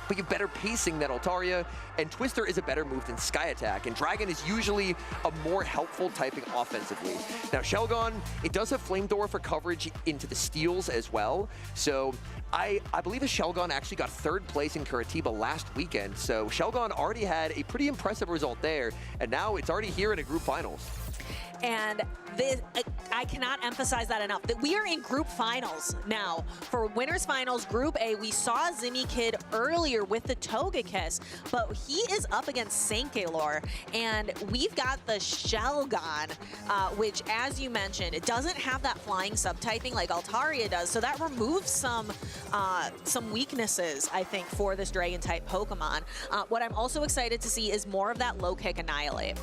but you have better pacing than Altaria, and Twister is a better move than Sky Attack, and Dragon is usually a more helpful typing offensively. Now, Shelgon, it does have Flamethrower for coverage into the steals as well, so I believe a Shelgon actually got 3rd place in Curitiba last weekend, so Shelgon already had a pretty impressive result there, and now it's already here in a group finals. And this, I cannot emphasize that enough, that we are in group finals now. For winners finals, Group A, we saw Zimmy Kid earlier with the Togekiss, but he is up against Sankalor, and we've got the Shelgon, which, as you mentioned, it doesn't have that flying subtyping like Altaria does, so that removes some weaknesses, I think, for this Dragon-type Pokemon. What I'm also excited to see is more of that low kick Annihilate.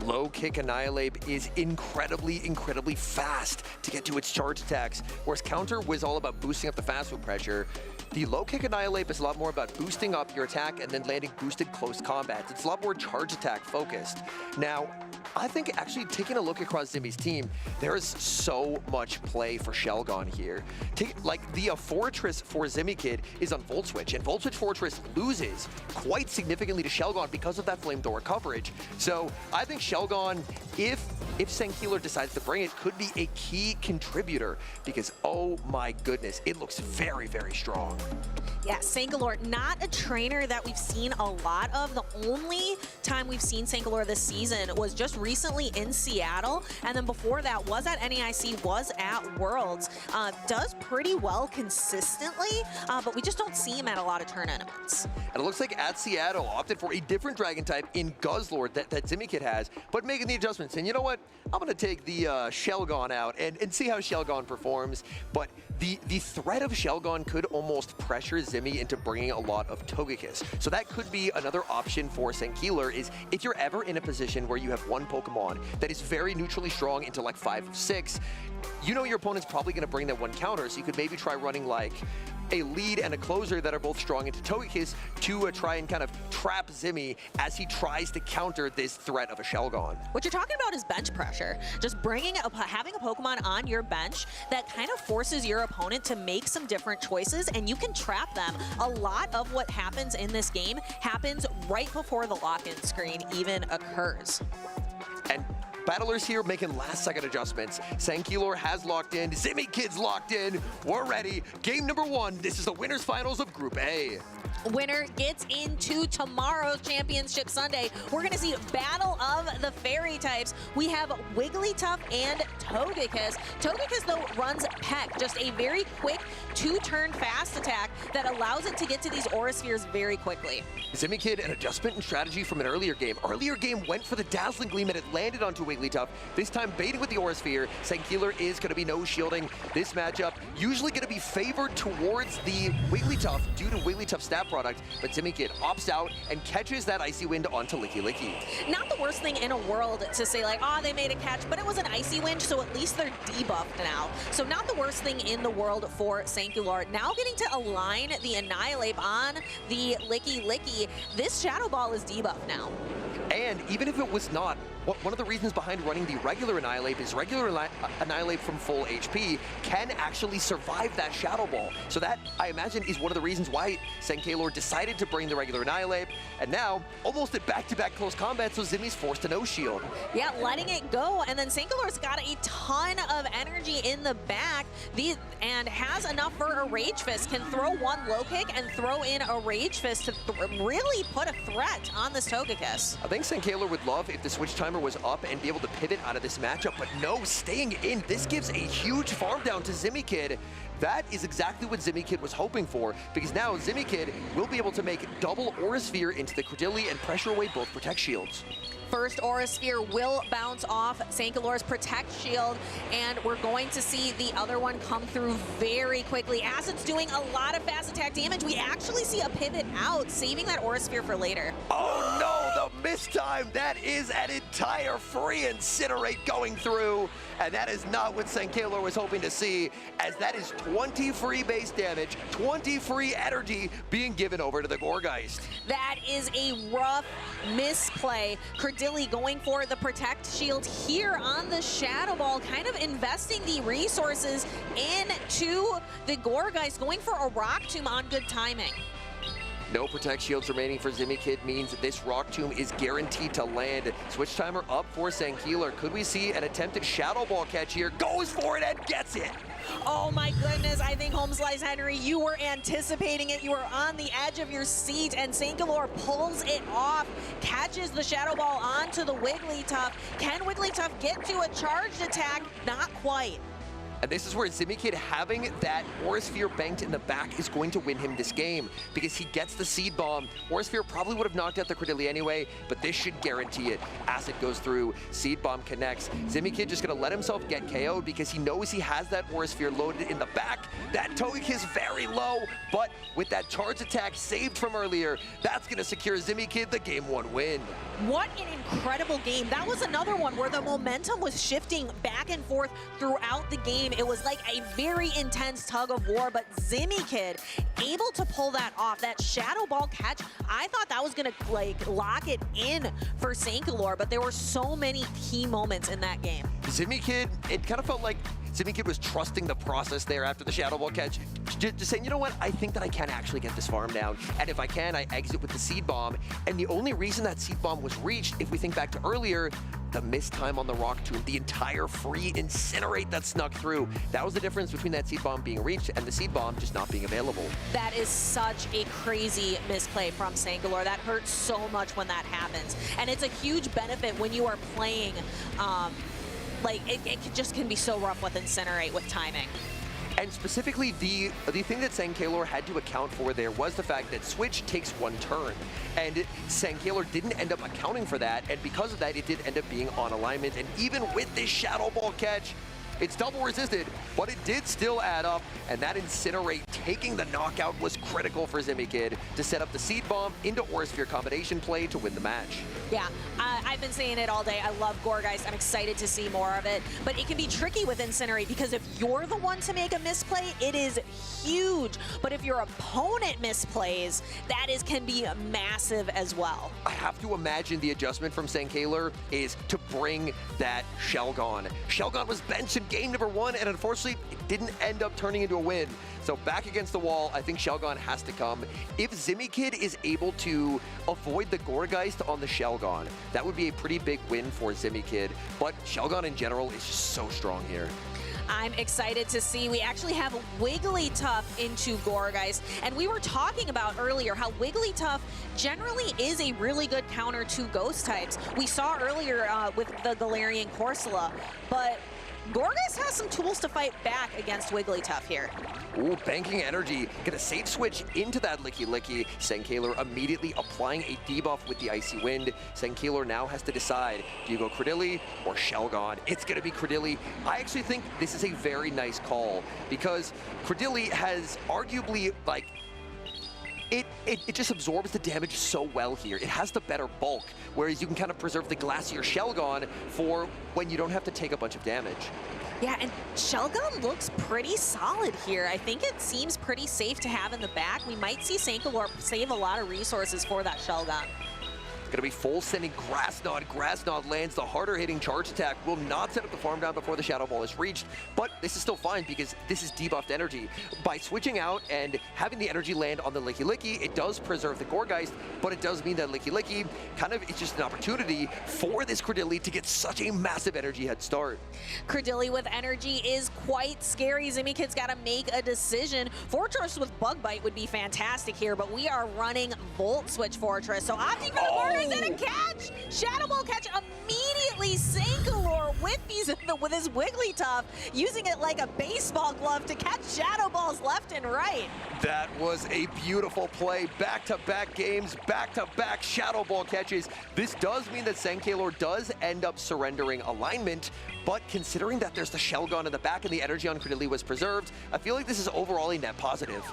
Low kick Annihilate is incredibly fast to get to its charge attacks, whereas Counter was all about boosting up the fast foot pressure. The low kick Annihilate is a lot more about boosting up your attack and then landing boosted close combats. It's a lot more charge attack focused. Now, I think actually taking a look across Zimmy's team, there is so much play for Shelgon here. Like the Fortress for Zimmy Kid is on Volt Switch, and Volt Switch Fortress loses quite significantly to Shelgon because of that Flamethrower coverage. So I think Shelgon, if Sankeeler decides to bring it, could be a key contributor because, oh my goodness, it looks very strong. Yeah, Sankalor, not a trainer that we've seen a lot of. The only time we've seen Sankalor this season was just recently in Seattle, and then before that was at NAIC, was at Worlds. Does pretty well consistently, but we just don't see him at a lot of tournaments. And it looks like at Seattle opted for a different Dragon type in Guzzlord that Zimmy Kid has, but making the adjustments. And you know what? I'm going to take the Shelgon out and see how Shelgon performs. But the threat of Shelgon could almost pressure Zimmy into bringing a lot of Togekiss. So that could be another option for Sankeeler, is if you're ever in a position where you have one Pokemon that is very neutrally strong into like 5 of 6, you know your opponent's probably going to bring that one counter, so you could maybe try running like a lead and a closer that are both strong into Togekiss to try and kind of trap Zimmy as he tries to counter this threat of a Shelgon. What you're talking about is bench pressure. Just having a Pokemon on your bench that kind of forces your opponent to make some different choices, and you can trap them. A lot of what happens in this game happens right before the lock-in screen even occurs. And battlers here making last-second adjustments. Sankeeler has locked in. Zimmy Kid's locked in. We're ready. Game number 1. This is the winners finals of Group A. Winner gets into tomorrow's Championship Sunday. We're going to see Battle of the Fairy types. We have Wigglytuff and Togekiss. Togekiss, though, runs Peck, just a very quick 2-turn fast attack that allows it to get to these Aura Spheres very quickly. Zimmy Kid, an adjustment in strategy from an earlier game. Earlier game went for the Dazzling Gleam and it landed onto Wigglytuff. This time baiting with the Aura Sphere. Sankeeler is going to be no shielding this matchup. Usually going to be favored towards the Wigglytuff due to Wigglytuff's stat product, but Zimmy Kid opts out and catches that Icy Wind onto Licky Licky. Not the worst thing in a world to say like, oh, they made a catch, but it was an Icy Wind, so at least they're debuffed now. So not the worst thing in the world for Sankeeler. Now getting to align the Annihilate on the Licky Licky. This Shadow Ball is debuffed now. And even if it was not, one of the reasons behind running the regular Annihilate is regular Annihilate from full HP can actually survive that Shadow Ball. So that, I imagine, is one of the reasons why Senkailor decided to bring the regular Annihilate. And now, almost at back-to-back close combat, so Zimmy's forced to no-shield. Yeah, letting it go, and then Senkailor's got a ton of energy in the back, and has enough for a Rage Fist, can throw one low kick and throw in a Rage Fist to really put a threat on this Togekiss. I think Senkailor would love if the switch timer was up and be able to pivot out of this matchup, but no, staying in. This gives a huge farm down to Zimmykid. That is exactly what Zimmykid was hoping for, because now Zimmykid will be able to make double Aura Sphere into the Credilli and pressure away both Protect Shields. First Aura Sphere will bounce off Senkailor's Protect Shield, and we're going to see the other one come through very quickly. As it's doing a lot of fast attack damage, we actually see a pivot out, saving that Aura Sphere for later. Oh no, the mistime! That is an entire free Incinerate going through, and that is not what Senkailor was hoping to see, as that is 20 free base damage, 20 free energy being given over to the Gourgeist. That is a rough misplay. Credilli going for the Protect Shield here on the Shadow Ball, kind of investing the resources into the Gourgeist, going for a Rock Tomb on good timing. No Protect Shields remaining for Zimmykid means that this Rock Tomb is guaranteed to land. Switch timer up for Senkailor. Could we see an attempted Shadow Ball catch here? Goes for it and gets it! Oh my goodness, I think Home Slice Henry, you were anticipating it. You were on the edge of your seat, and Senkailor pulls it off, catches the Shadow Ball onto the Wigglytuff. Can Wigglytuff get to a charged attack? Not quite. And this is where Zimmykid having that Aura Sphere banked in the back is going to win him this game, because he gets the Seed Bomb. Aura Sphere probably would have knocked out the Credilli anyway, but this should guarantee it. As it goes through, Seed Bomb connects. Zimmykid just gonna let himself get KO'd because he knows he has that Aura Sphere loaded in the back. That Togekiss very low, but with that charge attack saved from earlier, that's gonna secure Zimmykid the Game 1 win. What an incredible game. That was another one where the momentum was shifting back and forth throughout the game. It was like a very intense tug of war, but Zimmykid able to pull that off. That Shadow Ball catch, I thought that was gonna like lock it in for Senkailor, but there were so many key moments in that game. Zimmykid, it kind of felt like Zimmykid was trusting the process there after the Shadow Ball catch. Just saying, you know what, I think that I can actually get this farm down. And if I can, I exit with the Seed Bomb. And the only reason that Seed Bomb was reached, if we think back to earlier, the missed time on the Rock Tomb, the entire free Incinerate that snuck through. That was the difference between that Seed Bomb being reached and the Seed Bomb just not being available. That is such a crazy misplay from Senkailor. That hurts so much when that happens. And it's a huge benefit when you are playing, like it just can be so rough with Incinerate with timing. And specifically, the thing that Senkailor had to account for there was the fact that Switch takes one turn. And Senkailor didn't end up accounting for that, and because of that, it did end up being on alignment. And even with this Shadow Ball catch, it's double resisted, but it did still add up, and that Incinerate taking the knockout was critical for Zimmykid to set up the Seed Bomb into Aura Sphere combination play to win the match. Yeah, I've been saying it all day. I love Gourgeist. I'm excited to see more of it, but it can be tricky with Incinerate because if you're the one to make a misplay, it is huge. But if your opponent misplays, that can be massive as well. I have to imagine the adjustment from Senkailor is to bring that Shelgon. Shelgon was benched in game number 1, and unfortunately, it didn't end up turning into a win. So back against the wall, I think Shelgon has to come. If Zimmykid is able to avoid the Gourgeist on the Shelgon, that would be a pretty big win for Zimmykid. But Shelgon in general is just so strong here. I'm excited to see. We actually have Wigglytuff into Gourgeist, and we were talking about earlier how Wigglytuff generally is a really good counter to Ghost types. We saw earlier with the Galarian Corsola, but Gourgeist has some tools to fight back against Wigglytuff here. Ooh, banking energy. Gonna safe switch into that Licky Licky. Senkailor immediately applying a debuff with the Icy Wind. Senkailor now has to decide, do you go Credilli or Shelgon? It's gonna be Credilli. I actually think this is a very nice call because Credilli has arguably, like, it just absorbs the damage so well here. It has the better bulk, whereas you can kind of preserve the Glacier Shelgon for when you don't have to take a bunch of damage. Yeah, and Shelgon looks pretty solid here. I think it seems pretty safe to have in the back. We might see Senkailor save a lot of resources for that Shelgon. Gonna be full sending Grass Knot. Grass Knot lands the harder hitting charge attack. Will not set up the farm down before the Shadow Ball is reached, but this is still fine because this is debuffed energy. By switching out and having the energy land on the Licky Licky, it does preserve the Gourgeist, but it does mean that Licky Licky kind of is just an opportunity for this Credilli to get such a massive energy head start. Credilli with energy is quite scary. Zimikid's got to make a decision. Fortress with Bug Bite would be fantastic here, but we are running Volt Switch Fortress. So opting for the Burgers and a catch! Shadow Ball catch immediately. Sankalor with his Wigglytuff, using it like a baseball glove to catch Shadow Balls left and right. That was a beautiful play. Back-to-back games, back-to-back Shadow Ball catches. This does mean that Sankalor does end up surrendering alignment, but considering that there's the Shell Gun in the back and the energy on Credilli was preserved, I feel like this is overall a net positive.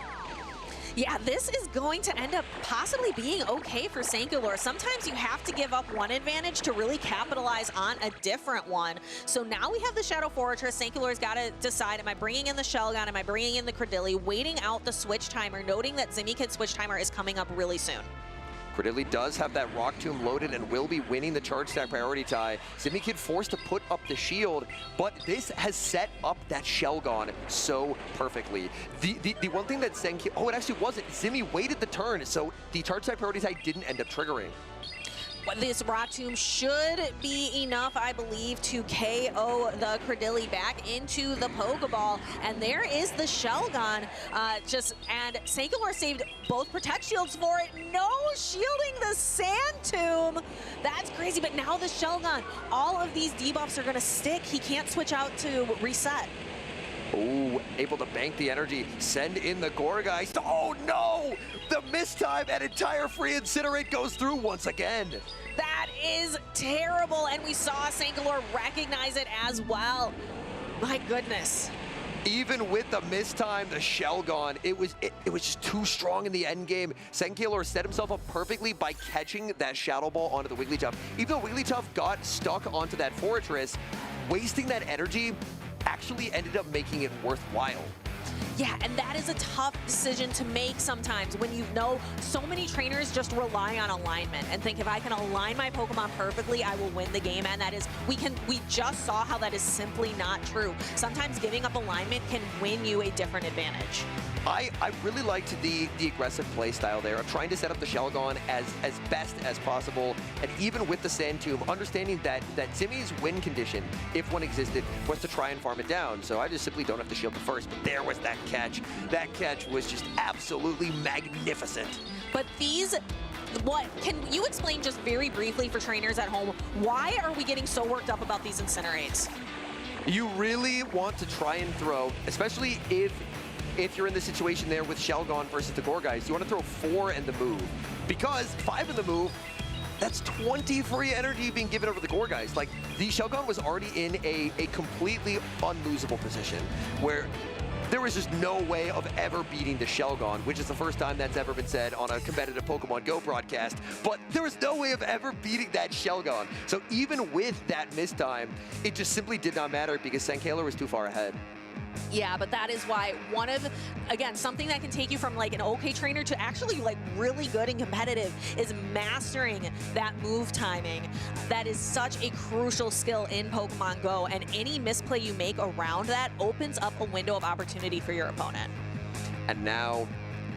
Yeah, this is going to end up possibly being okay for Sankalor. Sometimes you have to give up one advantage to really capitalize on a different one. So now we have the Shadow Fortress. Sankalor's got to decide, am I bringing in the Shell Gun? Am I bringing in the Credilli? Waiting out the switch timer, noting that Zimikid's switch timer is coming up really soon. Credilli does have that Rock Tomb loaded and will be winning the charge stack priority tie. Zimikid forced to put up the shield, but this has set up that Shell Gun so perfectly. The one thing that Senki, oh, it actually wasn't. Zimmy waited the turn, so the charge stack priority tie didn't end up triggering. This Rock Tomb should be enough, I believe, to KO the Credilli back into the Pokeball. And there is the Shell Gun. And Sankalor saved both Protect Shields for it. No shielding the Sand Tomb. That's crazy, but now the Shell Gun. All of these debuffs are gonna stick. He can't switch out to reset. Ooh, able to bank the energy, send in the Gourgeist. Oh no! The mistime and entire free Incinerate goes through once again. That is terrible, and we saw Sankalor recognize it as well. My goodness. Even with the mistime, the Shell Gun, it was just too strong in the end game. Sankalor set himself up perfectly by catching that Shadow Ball onto the Wigglytuff. Even though Wigglytuff got stuck onto that Fortress, wasting that energy actually ended up making it worthwhile. Yeah, and that is a tough decision to make sometimes when you know so many trainers just rely on alignment and think, if I can align my Pokemon perfectly, I will win the game. And that is, we just saw how that is simply not true. Sometimes giving up alignment can win you a different advantage. I really liked the aggressive play style there of trying to set up the Shell Gun as best as possible, and even with the Sand Tomb, understanding that Zimmy's win condition, if one existed, was to try and farm it down. So I just simply don't have to shield the first, but there was that catch. That catch was just absolutely magnificent. But can you explain just very briefly for trainers at home, why are we getting so worked up about these Incinerates? You really want to try and throw, especially if you're in the situation there with Shell Gun versus the Gourgeist, you want to throw 4 in the move. Because 5 in the move, that's 20 free energy being given over the Gourgeist. Like, the Shell Gun was already in a completely unlosable position where there was just no way of ever beating the Shell Gun, which is the first time that's ever been said on a competitive Pokemon GO broadcast. But there was no way of ever beating that Shell Gun. So even with that mistime, it just simply did not matter because Sankalor was too far ahead. Yeah, but that is why again, something that can take you from like an okay trainer to actually like really good and competitive is mastering that move timing. That is such a crucial skill in Pokemon GO, and any misplay you make around that opens up a window of opportunity for your opponent. And now,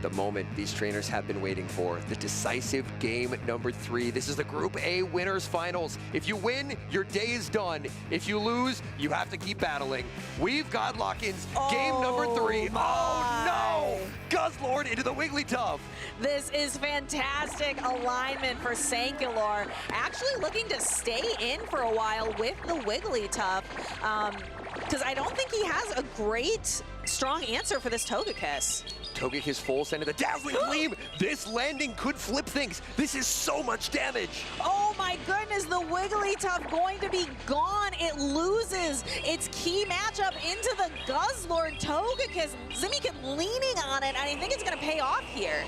the moment these trainers have been waiting for, the decisive game number 3. This is the Group A Winners Finals. If you win, your day is done. If you lose, you have to keep battling. We've got lock-ins. Game number 3. Oh no! Guzzlord into the Wigglytuff. This is fantastic alignment for Sankalor. Actually looking to stay in for a while with the Wigglytuff. Because I don't think he has a great, strong answer for this Togekiss. Togekiss full send to the Dazzling Gleam. This landing could flip things. This is so much damage. Oh my goodness, the Wigglytuff going to be gone. It loses its key matchup into the Guzzlord Togekiss. Zimikid leaning on it, and I think it's going to pay off here.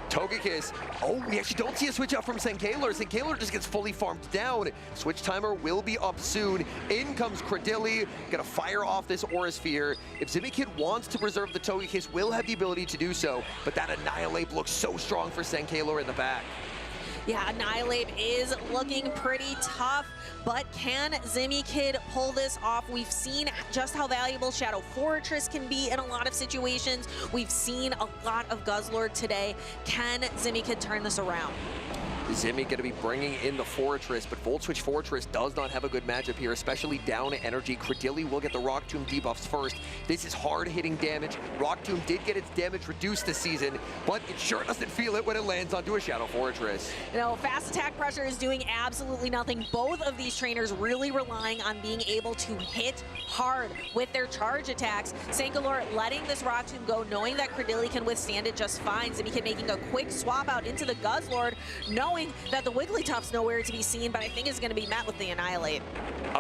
Togekiss, oh, we actually don't see a switch out from Sankalor. Sankalor just gets fully farmed down. Switch timer will be up soon. In comes Credilli, gonna fire off this Aura Sphere. If Zimikid wants to preserve the Togekiss, will have the ability to do so, but that Annihilate looks so strong for Sankalor in the back. Yeah, Annihilate is looking pretty tough, but can Zimmy Kid pull this off? We've seen just how valuable Shadow Fortress can be in a lot of situations. We've seen a lot of Guzzlord today. Can Zimmy Kid turn this around? Zimmy going to be bringing in the Fortress, but Volt Switch Fortress does not have a good matchup here, especially down energy. Credilli will get the Rock Tomb debuffs first. This is hard-hitting damage. Rock Tomb did get its damage reduced this season, but it sure doesn't feel it when it lands onto a Shadow Fortress. You know, fast attack pressure is doing absolutely nothing. Both of these trainers really relying on being able to hit hard with their charge attacks. Sankalor letting this Rock Tomb go, knowing that Credilli can withstand it just fine. Zimmy Kid making a quick swap out into the Guzzlord, knowing that the Wigglytuff's nowhere to be seen, but I think it's going to be met with the Annihilate.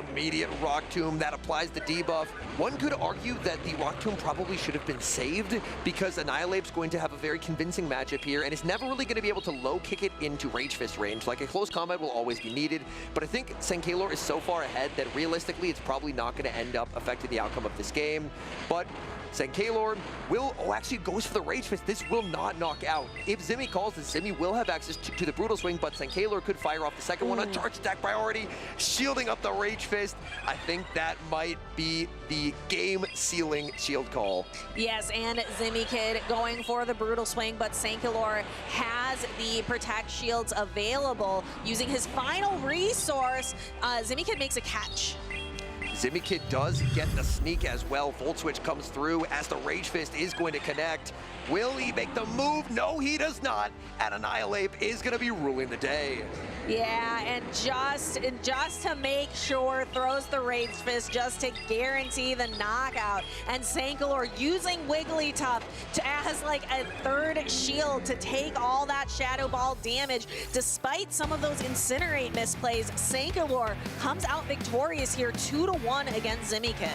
Immediate Rock Tomb that applies the debuff. One could argue that the Rock Tomb probably should have been saved because Annihilate's going to have a very convincing matchup here and is never really going to be able to low kick it into Rage Fist range. Like, a close combat will always be needed, but I think Sankalor is so far ahead that realistically it's probably not going to end up affecting the outcome of this game. But Sankalor will, actually goes for the Rage Fist. This will not knock out. If Zimmy calls this, Zimmy will have access to the Brutal Swing, but Sankalor could fire off the second one on charge attack priority, shielding up the Rage Fist. I think that might be the game-sealing shield call. Yes, and Zimmy Kid going for the Brutal Swing, but Sankalor has the Protect shields available. Using his final resource, Zimmy Kid makes a catch. Zimmy Kid does get the sneak as well. Volt Switch comes through as the Rage Fist is going to connect. Will he make the move? No, he does not. And Annihilate is going to be ruling the day. Yeah, and just to make sure, throws the Rage Fist just to guarantee the knockout. And Sankalor using Wigglytuff as like a third shield to take all that Shadow Ball damage. Despite some of those Incinerate misplays, Sankalor comes out victorious here 2-1 against Zimmy Kid.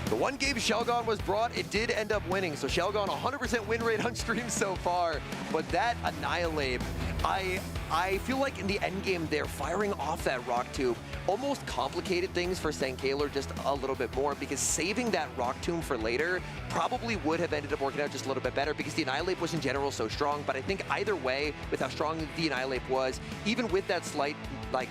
The one game Shelgon was brought, it did end up winning. So Shelgon 100% win rate on stream so far. But that Annihilate, I feel like in the end game there, firing off that Rock Tomb almost complicated things for Sankalor just a little bit more, because saving that Rock Tomb for later probably would have ended up working out just a little bit better, because the Annihilate was in general so strong. But I think either way, with how strong the Annihilate was, even with that slight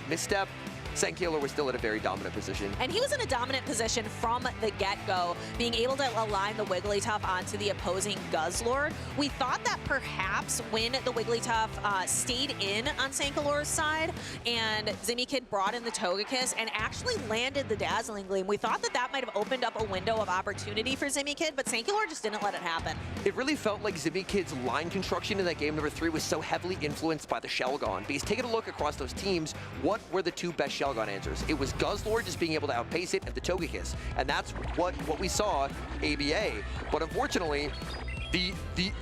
misstep, Sankalor was still in a very dominant position. And he was in a dominant position from the get-go, being able to align the Wigglytuff onto the opposing Guzzlord. We thought that perhaps when the Wigglytuff stayed in on Sankalor's side and Zimmy Kid brought in the Togekiss and actually landed the Dazzling Gleam, we thought that that might have opened up a window of opportunity for Zimmy Kid, but Sankalor just didn't let it happen. It really felt like Zimmy Kid's line construction in that game number 3 was so heavily influenced by the Shelgon, because taking a look across those teams, what were the two best Shelgon answers? It was Guzzlord just being able to outpace it and the Togekiss, and that's what we saw ABA. But unfortunately, the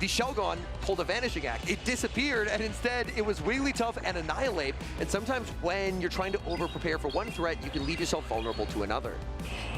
Shelgon pulled a Vanishing Act. It disappeared, and instead it was Wigglytuff and Annihilate. And sometimes when you're trying to over-prepare for one threat, you can leave yourself vulnerable to another.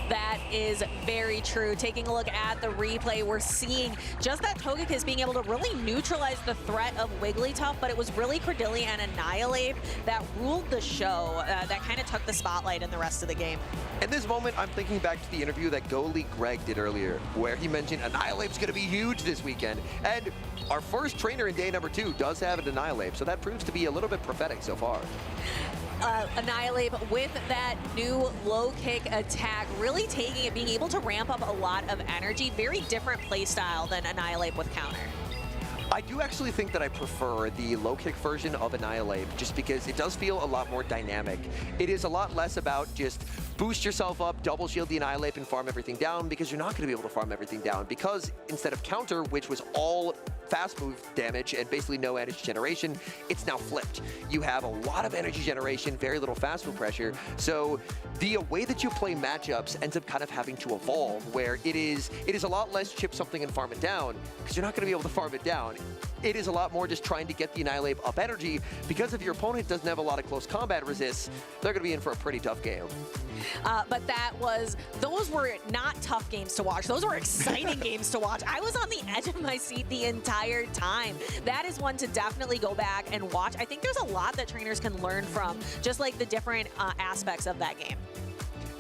That is very true. Taking a look at the replay, we're seeing just that Togekiss being able to really neutralize the threat of Wigglytuff, but it was really Credilli and Annihilate that ruled the show, that kind of took the spotlight in the rest of the game. In this moment, I'm thinking back to the interview that Go League Greg did earlier, where he mentioned Annihilate's going to be huge this weekend. And our first trainer in day number 2 does have an Annihilate, so that proves to be a little bit prophetic so far. Annihilate with that new low kick attack, really taking it, being able to ramp up a lot of energy. Very different play style than Annihilate with counter. I do actually think that I prefer the low kick version of Annihilate, just because it does feel a lot more dynamic. It is a lot less about just boost yourself up, double shield the Annihilate and farm everything down, because you're not going to be able to farm everything down, because instead of counter, which was all fast move damage and basically no energy generation, it's now flipped. You have a lot of energy generation, very little fast move pressure, so the way that you play matchups ends up kind of having to evolve, where it is a lot less chip something and farm it down, because you're not going to be able to farm it down. It is a lot more just trying to get the Annihilate up energy, because if your opponent doesn't have a lot of close combat resists, they're going to be in for a pretty tough game. But those were not tough games to watch. Those were exciting games to watch. I was on the edge of my seat the entire time. That is one to definitely go back and watch. I think there's a lot that trainers can learn from, just like the different aspects of that game.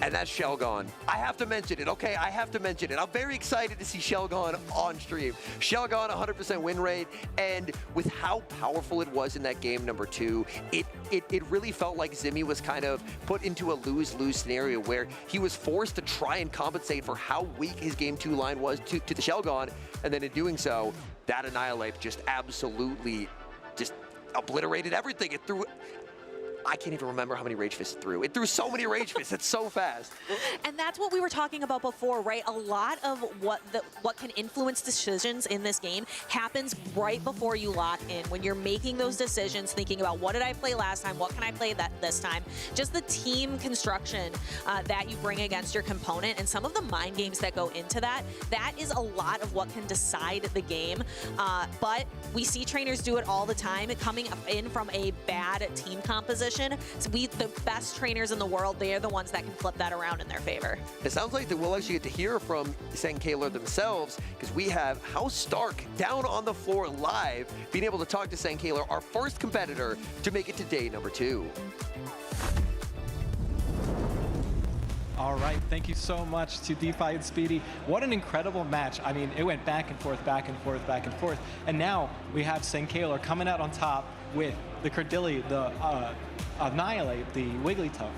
and that's Shelgon. I have to mention it, okay? I have to mention it. I'm very excited to see Shelgon on stream. Shelgon, 100% win rate, and with how powerful it was in that game number 2, it really felt like Zimmy was kind of put into a lose-lose scenario where he was forced to try and compensate for how weak his game 2 line was to the Shelgon, and then in doing so, that Annihilate just absolutely just obliterated everything. It threw... I can't even remember how many Rage Fists it threw. It threw so many Rage Fists. It's so fast. And that's what we were talking about before, right? A lot of what can influence decisions in this game happens right before you lock in. When you're making those decisions, thinking about what did I play last time? What can I play this time? Just the team construction that you bring against your component and some of the mind games that go into that, that is a lot of what can decide the game. But we see trainers do it all the time, coming in from a bad team composition. So the best trainers in the world, they are the ones that can flip that around in their favor. It sounds like that we'll actually get to hear from Sankayler themselves, because we have House Stark down on the floor live, being able to talk to Sankayler, our first competitor to make it to day number 2. All right, thank you so much to DeFi and Speedy. What an incredible match. I mean, it went back and forth, back and forth, back and forth. And now we have Sankayler coming out on top with the Cordilli, the Annihilate, the Wigglytuff.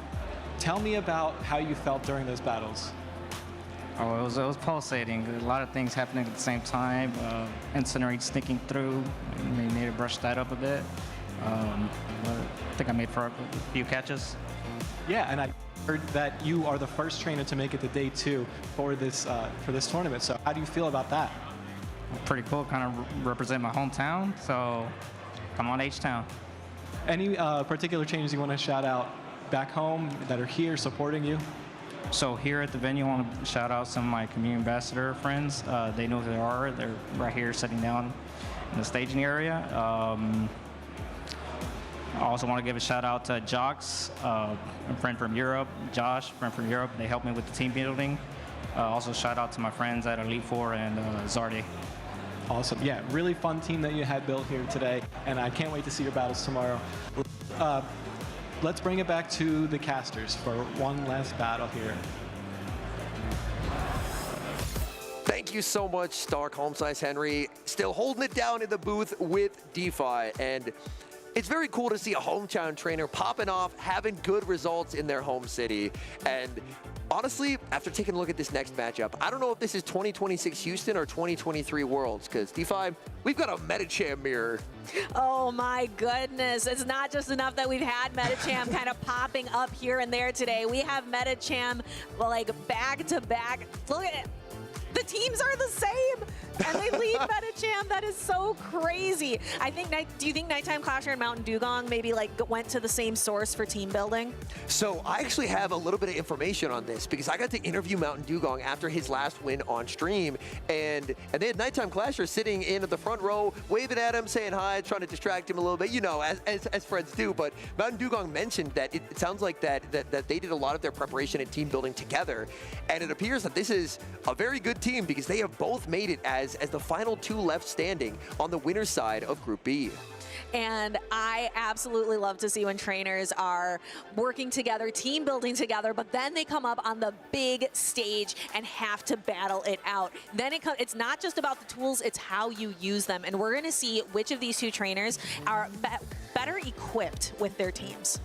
Tell me about how you felt during those battles. Oh, it was pulsating. A lot of things happening at the same time. Incinerate sneaking through. We need to brush that up a bit. I think I made for a few catches. Yeah, and I heard that you are the first trainer to make it to day 2 for this tournament. So how do you feel about that? Pretty cool. Kind of represent my hometown. So come on, H-Town. Any particular trainers you want to shout out back home that are here supporting you? So here at the venue, I want to shout out some of my community ambassador friends. They know who they are. They're right here sitting down in the staging area. I also want to give a shout out to Jox, a friend from Europe, Josh, friend from Europe. They helped me with the team building. Also shout out to my friends at Elite Four and Zardy. Awesome. Yeah, really fun team that you had built here today, and I can't wait to see your battles tomorrow. Let's bring it back to the casters for one last battle here. Thank you so much, Stark, Homesize Henry. Still holding it down in the booth with DeFi, and it's very cool to see a hometown trainer popping off, having good results in their home city. And honestly, after taking a look at this next matchup, I don't know if this is 2026 Houston or 2023 Worlds, because DeFi, we've got a Metacham mirror. Oh my goodness. It's not just enough that we've had Metacham kind of popping up here and there today. We have Metacham like back to back. Look at it. The teams are the same, and they lead Metacham. That is so crazy. I think, do you think Nighttime Clasher and Mountain Dugong maybe like went to the same source for team building? So I actually have a little bit of information on this, because I got to interview Mountain Dugong after his last win on stream, and they had Nighttime Clasher sitting in the front row, waving at him, saying hi, trying to distract him a little bit, you know, as friends do. But Mountain Dugong mentioned that it sounds like that they did a lot of their preparation and team building together, and it appears that this is a very good team, because they have both made it as the final 2 left standing on the winner's side of Group B. And I absolutely love to see when trainers are working together, team building together, but then they come up on the big stage and have to battle it out. Then it's not just about the tools, it's how you use them. And we're going to see which of these 2 trainers are better equipped with their teams.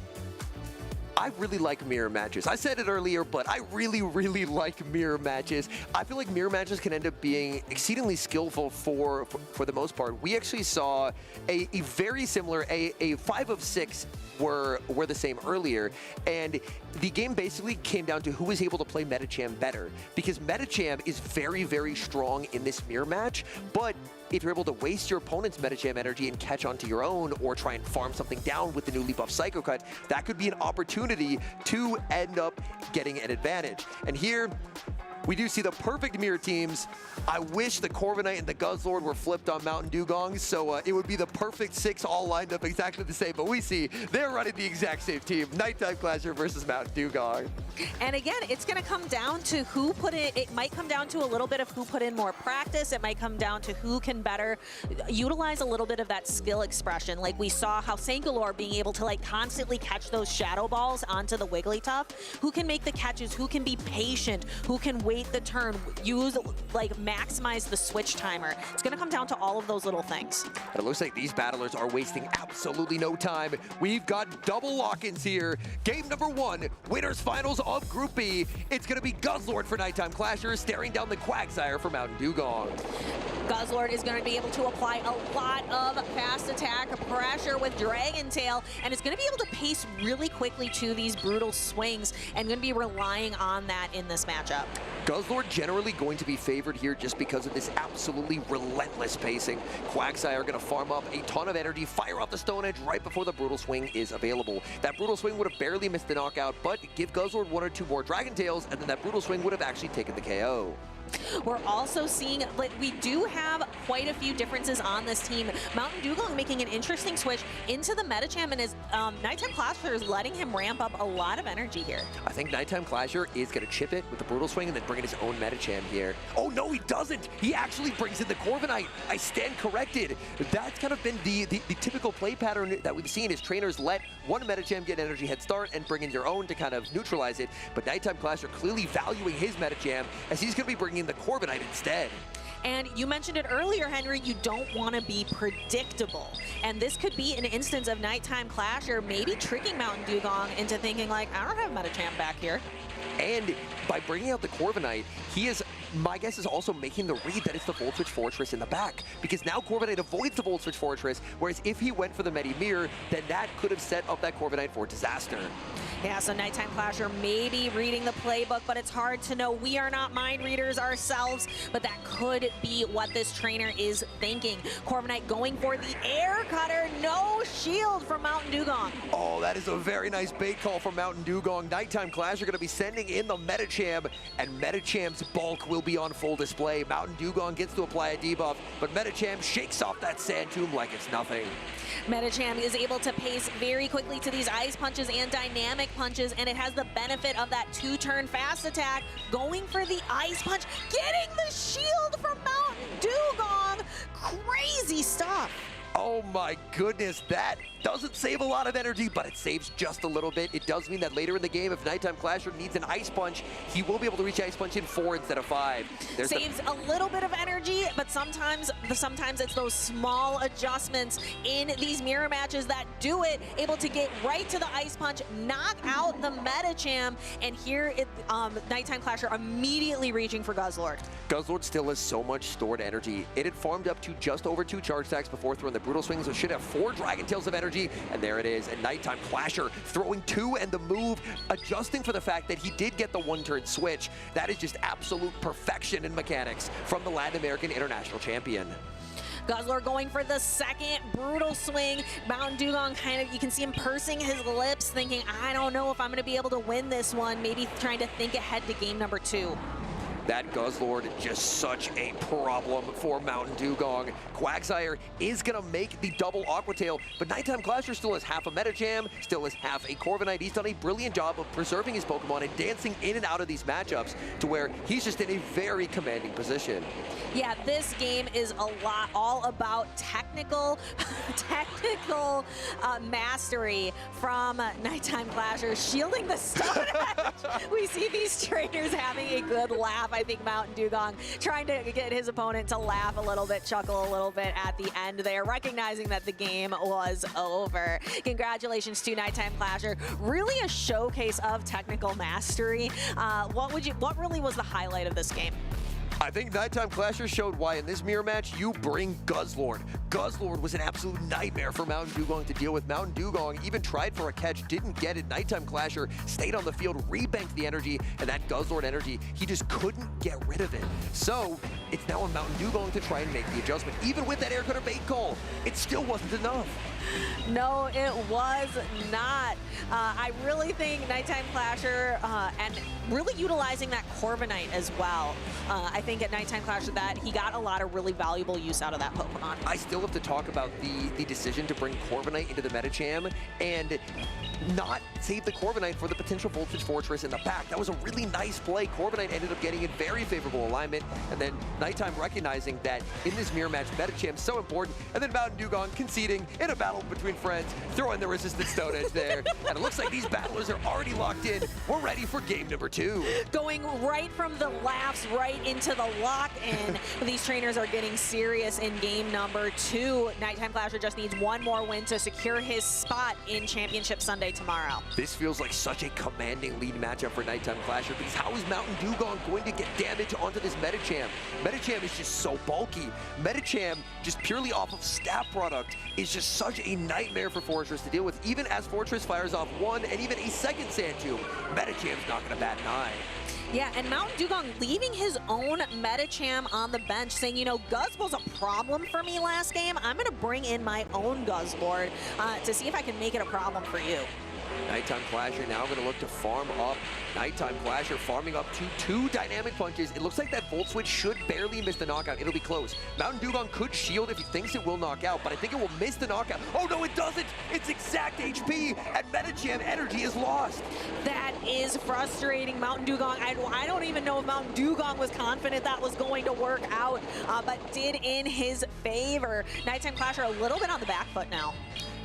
I really like mirror matches. I said it earlier, but I really, really like mirror matches. I feel like mirror matches can end up being exceedingly skillful for the most part. We actually saw a very similar, a 5 of 6 were the same earlier, and the game basically came down to who was able to play Metacham better, because Metacham is very, very strong in this mirror match, but if you're able to waste your opponent's Metacham energy and catch onto your own, or try and farm something down with the newly buffed Psycho Cut, that could be an opportunity to end up getting an advantage. And here, we do see the perfect mirror teams. I wish the Corviknight and the Guzzlord were flipped on Mountain Dugong, so it would be the perfect 6 all lined up exactly the same, but we see they're running the exact same team. Nighttime Clasher versus Mountain Dugong. And again, it's going to come down to who put it. It might come down to a little bit of who put in more practice. It might come down to who can better utilize a little bit of that skill expression. Like we saw how Sangalor being able to like constantly catch those shadow balls onto the Wigglytuff. Who can make the catches? Who can be patient? Who can wait the turn? Use like maximize the switch timer. It's going to come down to all of those little things. It looks like these battlers are wasting absolutely no time. We've got double lock-ins here. Game number 1, winners finals of Group B. It's going to be Guzzlord for Nighttime Clasher, staring down the Quagsire for Mountain Dugong. Guzzlord is going to be able to apply a lot of fast attack pressure with Dragon Tail, and it's going to be able to pace really quickly to these brutal swings, and going to be relying on that in this matchup. Guzzlord generally going to be favored here just because of this absolutely relentless pacing. Quagsire going to farm up a ton of energy, fire off the Stone Edge right before the Brutal Swing is available. That Brutal Swing would have barely missed the knockout, but give Guzzlord 1 or 2 more Dragon Tails, and then that Brutal Swing would have actually taken the KO. We're also seeing, like, we do have quite a few differences on this team. Mountain Dugong making an interesting switch into the Medicham, and his Nighttime Clasher is letting him ramp up a lot of energy here. I think Nighttime Clasher is going to chip it with the Brutal Swing and then bring in his own Medicham here. Oh, no, he doesn't. He actually brings in the Corviknight. I stand corrected. That's kind of been the typical play pattern that we've seen is trainers let one Medicham get an energy head start and bring in your own to kind of neutralize it. But Nighttime Clasher clearly valuing his Medicham as he's going to be bringing the Corviknight instead. And you mentioned it earlier, Henry, you don't want to be predictable. And this could be an instance of Nighttime Clasher maybe tricking Mountain Dugong into thinking like, I don't have Medicham back here. And by bringing out the Corviknight, he is, my guess is also making the read that it's the Volt Switch Fortress in the back. Because now Corviknight avoids the Volt Switch Fortress, whereas if he went for the Medi Mirror, then that could have set up that Corviknight for disaster. Yeah, so Nighttime Clasher may be reading the playbook, but it's hard to know. We are not mind readers ourselves, but that could be what this trainer is thinking. Corviknight going for the air cutter, no shield from Mountain Dugong. Oh, that is a very nice bait call from Mountain Dugong. Nighttime Clasher going to be sending in the Medicham, and Medicham's bulk will be on full display. Mountain Dugong gets to apply a debuff, but Medicham shakes off that Sand Tomb like it's nothing. Medicham is able to pace very quickly to these ice punches and dynamic punches, and it has the benefit of that 2-turn fast attack, going for the ice punch, getting the shield from Mountain Dugong. Crazy stuff. Oh my goodness, that doesn't save a lot of energy, but it saves just a little bit. It does mean that later in the game, if Nighttime Clasher needs an Ice Punch, he will be able to reach Ice Punch in 4 instead of 5. Saves a little bit of energy, but sometimes it's those small adjustments in these mirror matches that do it, able to get right to the Ice Punch, knock out the Medicham, and here Nighttime Clasher immediately reaching for Guzzlord. Guzzlord still has so much stored energy. It had farmed up to just over 2 charge stacks before throwing the Brutal Swing, so it should have 4 Dragon Tails of energy, and there it is. And Nighttime Clasher throwing 2, and the move adjusting for the fact that he did get the 1-turn switch. That is just absolute perfection in mechanics from the Latin American International Champion. Guzzlord going for the second Brutal Swing. Mountain Dugong kind of, you can see him pursing his lips, thinking, I don't know if I'm going to be able to win this one, maybe trying to think ahead to game number 2. That Guzzlord, just such a problem for Mountain Dugong. Quagsire is going to make the double Aqua Tail, but Nighttime Clasher still has half a Medicham, still has half a Corviknight. He's done a brilliant job of preserving his Pokemon and dancing in and out of these matchups to where he's just in a very commanding position. Yeah, this game is all about technical mastery from Nighttime Clasher, shielding the Stone Edge. We see these trainers having a good laugh. I think Mountain Dugong trying to get his opponent to laugh a little bit, chuckle a little bit at the end there, recognizing that the game was over. Congratulations to Nighttime Clasher. Really a showcase of technical mastery. What really was the highlight of this game? I think Nighttime Clasher showed why in this mirror match you bring Guzzlord. Guzzlord was an absolute nightmare for Mountain Dugong to deal with. Mountain Dugong even tried for a catch, didn't get it. Nighttime Clasher stayed on the field, rebanked the energy, and that Guzzlord energy, he just couldn't get rid of it. So it's now on Mountain Dugong to try and make the adjustment. Even with that air cutter bait call, it still wasn't enough. No, it was not. I really think Nighttime Clasher and really utilizing that Corviknight as well. I think at Nighttime Clasher that he got a lot of really valuable use out of that Pokemon. I still have to talk about the decision to bring Corviknight into the Medicham and not save the Corviknight for the potential Voltage Fortress in the back. That was a really nice play. Corviknight ended up getting in very favorable alignment, and then Nighttime recognizing that in this mirror match, Medicham is so important, and then Mountain Dugong conceding in a battle between friends, throwing the resistant Stone Edge there. And it looks like these battlers are already locked in. We're ready for game number 2. Going right from the laughs right into the lock-in. These trainers are getting serious in game number 2. Nighttime Clasher just needs one more win to secure his spot in Championship Sunday tomorrow. This feels like such a commanding lead matchup for Nighttime Clasher because how is Mountain Dugong going to get damage onto this Medicham? Medicham is just so bulky. Medicham, just purely off of stat product, is just such a nightmare for Fortress to deal with. Even as Fortress fires off one and even a second Sand Tomb, Medicham's not going to bat an eye. Yeah, and Mountain Dugong leaving his own Medicham on the bench, saying, you know, Guzz was a problem for me last game. I'm going to bring in my own Guzzlord to see if I can make it a problem for you. Nighttime Clasher now going to look to farm up. Nighttime Clasher farming up to 2 dynamic punches. It looks like that Volt Switch should barely miss the knockout. It'll be close. Mountain Dugong could shield if he thinks it will knock out, but I think it will miss the knockout. Oh no, it doesn't! It's exact HP, and Medicham energy is lost. That is frustrating. Mountain Dugong, I don't even know if Mountain Dugong was confident that was going to work out, but did in his favor. Nighttime Clasher a little bit on the back foot now.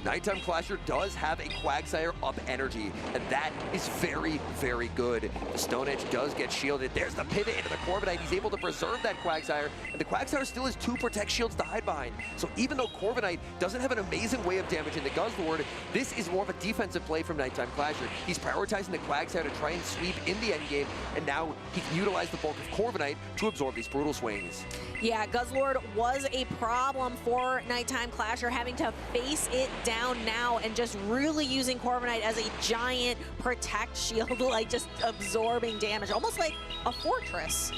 Nighttime Clasher does have a Quagsire up energy, and that is very, very good. The Stone Edge does get shielded. There's the pivot into the Corviknight. He's able to preserve that Quagsire, and the Quagsire still has 2 Protect Shields to hide behind. So even though Corviknight doesn't have an amazing way of damaging the Guzzlord, this is more of a defensive play from Nighttime Clasher. He's prioritizing the Quagsire to try and sweep in the endgame, and now he can utilize the bulk of Corviknight to absorb these brutal swings. Yeah, Guzzlord was a problem for Nighttime Clasher, having to face it down now and just really using Corviknight as a giant protect shield, like just absorbing damage, almost like a fortress.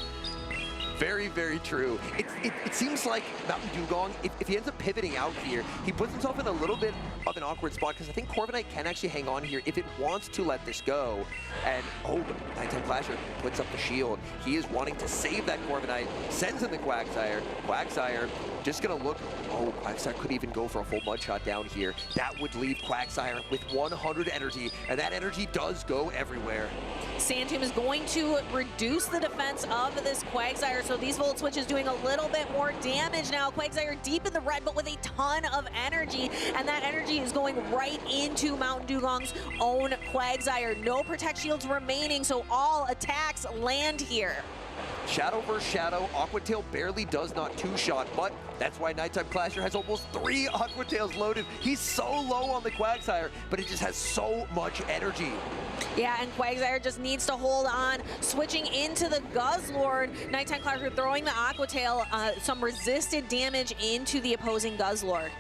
Very, very true. It seems like Mountain Dugong, if he ends up pivoting out here, he puts himself in a little bit of an awkward spot because I think Corviknight can actually hang on here if it wants to let this go. And, oh, Nighttime Clasher puts up the shield. He is wanting to save that Corviknight, sends in the Quagsire. Quagsire just going to look, oh, Quagsire could even go for a full mud shot down here. That would leave Quagsire with 100 energy, and that energy does go everywhere. Sand Tomb is going to reduce the defense of this Quagsire, so these Volt Switch is doing a little bit more damage now. Quagsire deep in the red, but with a ton of energy, and that energy is going right into Mountain Dugong's own Quagsire. No Protect Shields remaining, so all attacks land here. Shadow versus Shadow, Aqua Tail barely does not 2-shot, but that's why Nighttime Clasher has almost 3 Aqua Tails loaded. He's so low on the Quagsire, but it just has so much energy. Yeah, and Quagsire just needs to hold on, switching into the Guzzlord. Nighttime Clasher throwing the Aqua Tail, some resisted damage into the opposing Guzzlord.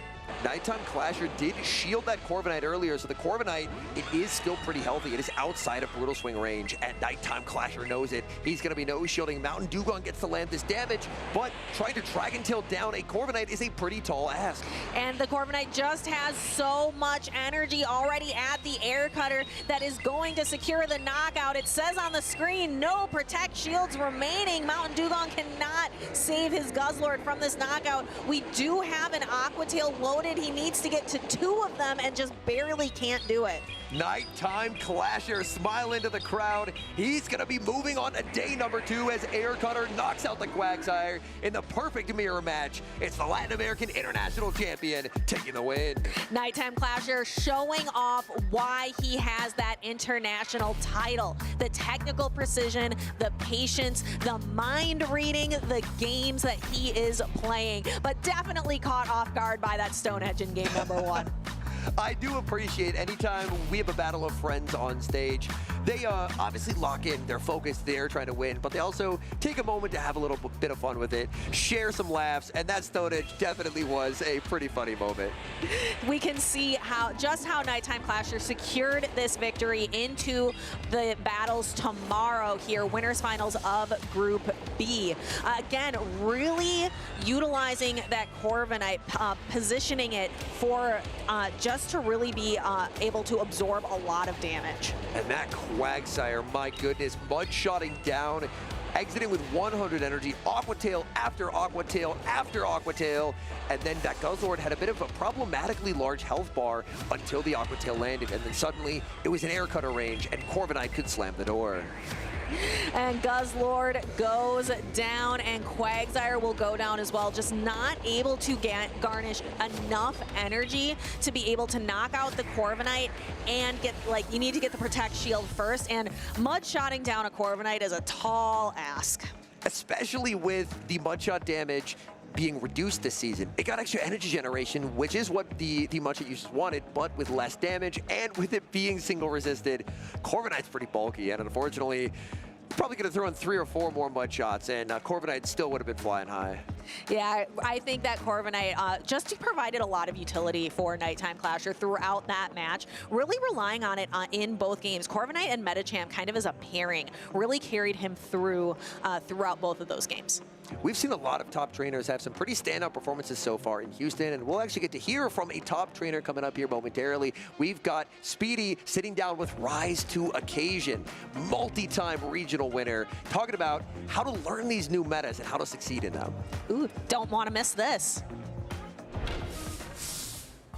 Nighttime Clasher did shield that Corviknight earlier, so the Corviknight, it is still pretty healthy. It is outside of Brutal Swing range, and Nighttime Clasher knows it. He's going to be no-shielding. Mountain Dugong gets to land this damage, but trying to Dragon Tail down a Corviknight is a pretty tall ask. And the Corviknight just has so much energy already at the air cutter that is going to secure the knockout. It says on the screen, no Protect Shields remaining. Mountain Dugong cannot save his Guzzlord from this knockout. We do have an Aqua Tail loaded. He needs to get to 2 of them and just barely can't do it. Nighttime Clasher smile into the crowd. He's going to be moving on to day number 2 as Air Cutter knocks out the Quagsire in the perfect mirror match. It's the Latin American International Champion taking the win. Nighttime Clasher showing off why he has that international title. The technical precision, the patience, the mind reading, the games that he is playing, but definitely caught off guard by that Stone Edge in game number 1. I do appreciate anytime we have a battle of friends on stage. They obviously lock in. They're focused. They're trying to win, but they also take a moment to have a little bit of fun with it, share some laughs, and that Stone Edge definitely was a pretty funny moment. We can see just how Nighttime Clasher secured this victory into the battles tomorrow here, winners finals of Group B. Again, really utilizing that Corviknight, positioning it for just to really be able to absorb a lot of damage. And that Quagsire, my goodness, mud-shotting down, exiting with 100 energy, Aqua Tail after Aqua Tail after Aqua Tail, and then that Guzzlord had a bit of a problematically large health bar until the Aqua Tail landed, and then suddenly it was an air cutter range, and Corviknight could slam the door. And Guzzlord goes down, and Quagsire will go down as well, just not able to garnish enough energy to be able to knock out the Corviknight and get, like, you need to get the Protect Shield first, and mud-shotting down a Corviknight is a tall ask. Especially with the mudshot damage being reduced this season. It got extra energy generation, which is what the mudshot users wanted, but with less damage, and with it being single resisted, Corviknight's pretty bulky, and unfortunately, probably could have thrown 3 or 4 more mudshots, and Corviknight still would have been flying high. Yeah, I think that Corviknight just provided a lot of utility for Nighttime Clasher throughout that match, really relying on it in both games. Corviknight and Metachamp kind of as a pairing really carried him through throughout both of those games. We've seen a lot of top trainers have some pretty standout performances so far in Houston, and we'll actually get to hear from a top trainer coming up here momentarily. We've got Speedy sitting down with Rise to Occasion, multi-time regional winner, talking about how to learn these new metas and how to succeed in them. Ooh, don't want to miss this.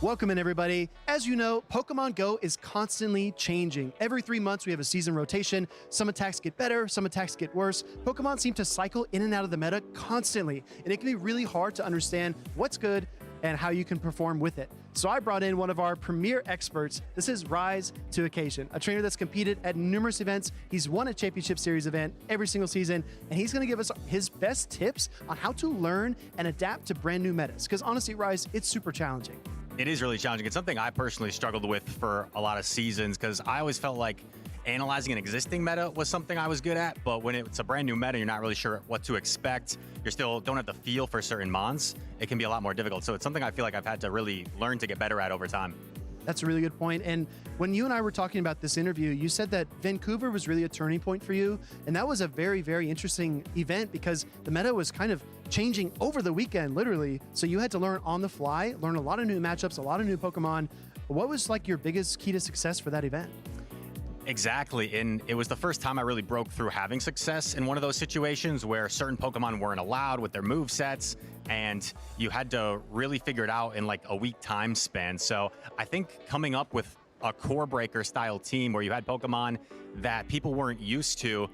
Welcome in, everybody. As you know, Pokemon Go is constantly changing. Every 3 months, we have a season rotation. Some attacks get better, some attacks get worse. Pokemon seem to cycle in and out of the meta constantly, and it can be really hard to understand what's good and how you can perform with it. So I brought in one of our premier experts. This is Rise to Occasion, a trainer that's competed at numerous events. He's won a championship series event every single season, and he's going to give us his best tips on how to learn and adapt to brand new metas. Because honestly, Rise, it's super challenging. It is really challenging. It's something I personally struggled with for a lot of seasons because I always felt like analyzing an existing meta was something I was good at, but when it's a brand new meta, you're not really sure what to expect. You still don't have the feel for certain mons. It can be a lot more difficult. So it's something I feel like I've had to really learn to get better at over time. That's a really good point. And when you and I were talking about this interview, you said that Vancouver was really a turning point for you. And that was a very, very interesting event because the meta was kind of changing over the weekend, literally. So you had to learn on the fly, learn a lot of new matchups, a lot of new Pokemon. What was like your biggest key to success for that event? Exactly, and it was the first time I really broke through having success in one of those situations where certain Pokemon weren't allowed with their move sets, and you had to really figure it out in like a week time span. So I think coming up with a core breaker style team where you had Pokemon that people weren't used to,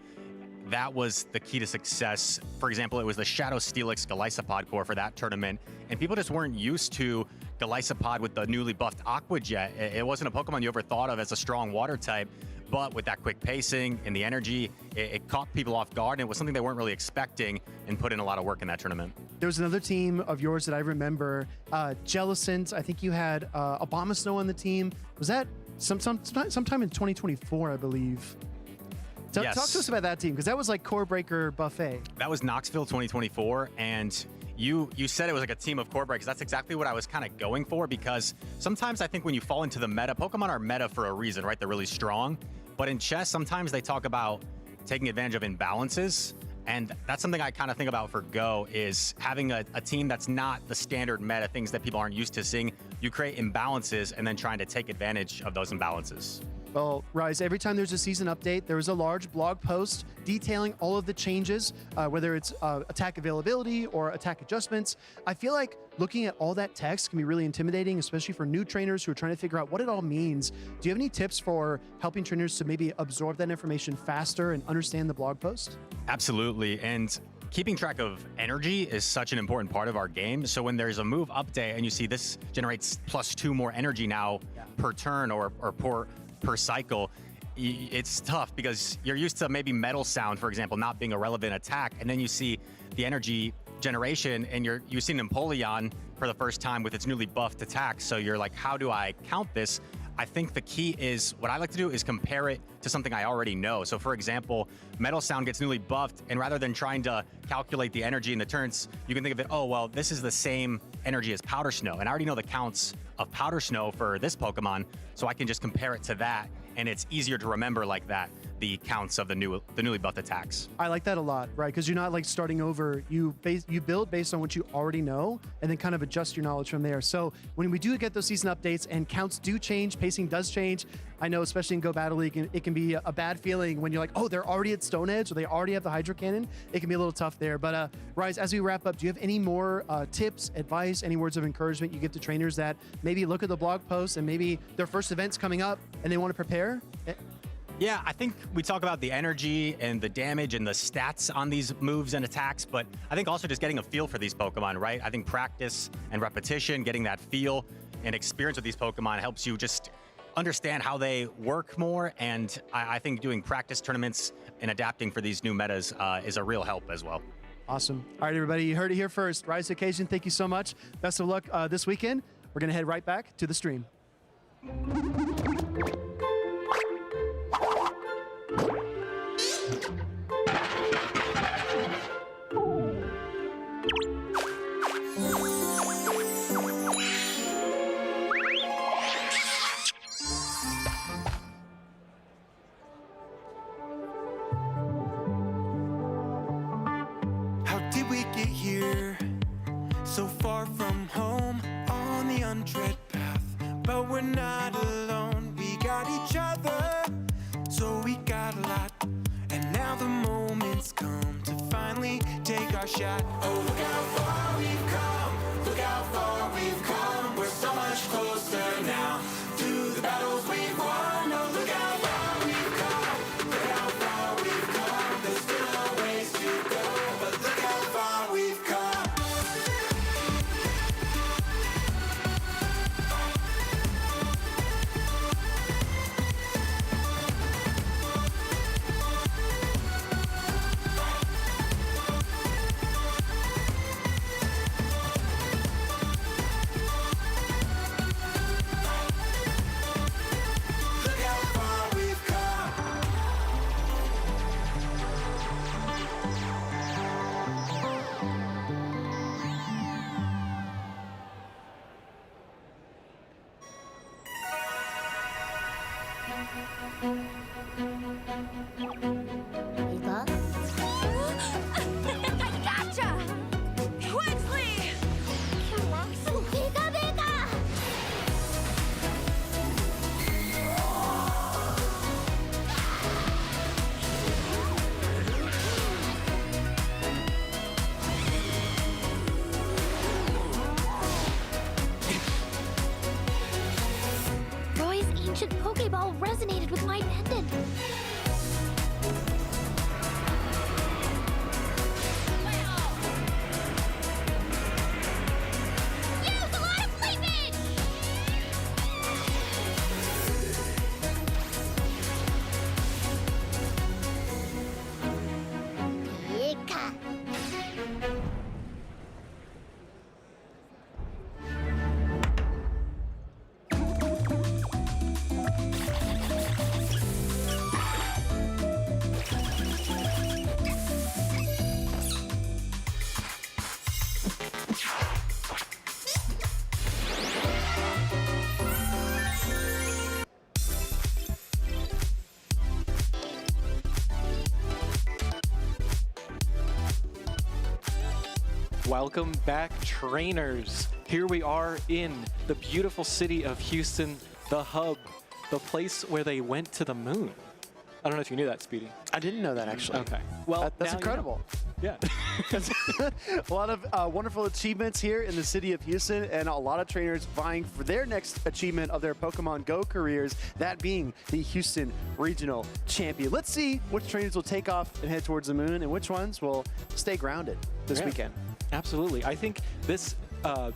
that was the key to success. For example, it was the Shadow Steelix Golisopod core for that tournament, and people just weren't used to Golisopod with the newly buffed Aqua Jet. It wasn't a Pokemon you ever thought of as a strong water type, but with that quick pacing and the energy, it caught people off guard, and it was something they weren't really expecting and put in a lot of work in that tournament. There was another team of yours that I remember, Jellicent. I think you had Abomasnow on the team. Was that sometime in 2024, I believe? Yes. Talk to us about that team, because that was like Core Breaker Buffet. That was Knoxville 2024, and you said it was like a team of core breakers. That's exactly what I was kind of going for, because sometimes I think when you fall into the meta, Pokemon are meta for a reason, right? They're really strong. But in chess, sometimes they talk about taking advantage of imbalances. And that's something I kind of think about for Go, is having a team that's not the standard meta, things that people aren't used to seeing. You create imbalances and then trying to take advantage of those imbalances. Well, Rise, every time there's a season update, there was a large blog post detailing all of the changes, whether it's attack availability or attack adjustments. I feel like looking at all that text can be really intimidating, especially for new trainers who are trying to figure out what it all means. Do you have any tips for helping trainers to maybe absorb that information faster and understand the blog post? Absolutely. And keeping track of energy is such an important part of our game. So when there's a move update and you see this generates +2 more energy now per turn or per cycle, it's tough because you're used to maybe Metal Sound, for example, not being a relevant attack, and then you see the energy generation and you've seen Empoleon for the first time with its newly buffed attack, so you're like, how do I count this? I think the key is, what I like to do is compare it to something I already know. So for example, Metal Sound gets newly buffed, and rather than trying to calculate the energy in the turns, you can think of it, oh, well, this is the same energy as Powder Snow. And I already know the counts of Powder Snow for this Pokemon, so I can just compare it to that, and it's easier to remember like that, the counts of the newly buffed attacks. I like that a lot, right? Because you're not like starting over. You build based on what you already know, and then kind of adjust your knowledge from there. So when we do get those season updates and counts do change, pacing does change. I know, especially in Go Battle League, it can be a bad feeling when you're like, oh, they're already at Stone Edge, or they already have the Hydro Cannon. It can be a little tough there. But Rise, as we wrap up, do you have any more tips, advice, any words of encouragement you give to trainers that maybe look at the blog posts and maybe their first event's coming up and they want to prepare? Yeah, I think we talk about the energy and the damage and the stats on these moves and attacks, but I think also just getting a feel for these Pokemon, right? I think practice and repetition, getting that feel and experience with these Pokemon helps you just understand how they work more, and I think doing practice tournaments and adapting for these new metas is a real help as well. Awesome. All right, everybody, you heard it here first. Rise Occasion, thank you so much. Best of luck this weekend. We're going to head right back to the stream. How did we get here? So far from home, on the untread path. But we're not alone, we got each other. So we got a lot, and now the moment's come to finally take our shot. Oh, look how far we've come, look how far we've come. We're so much closer now to the battles we've won. Oh, look how far we've come, look how far we've come. There's still a ways to go, but look how far we've come. Gotcha! Quixley! Bigga, bigga! Roy's ancient Pokeball resonated with my pendant. Use a lot of leafage! Pika. Welcome back, trainers. Here we are in the beautiful city of Houston, the hub, the place where they went to the moon. I don't know if you knew that, Speedy. I didn't know that, actually. Okay. Well, That's now you incredible. know. Yeah. A lot of wonderful achievements here in the city of Houston, and a lot of trainers vying for their next achievement of their Pokemon Go careers, that being the Houston Regional Champion. Let's see which trainers will take off and head towards the moon, and which ones will stay grounded this weekend. Absolutely. I think this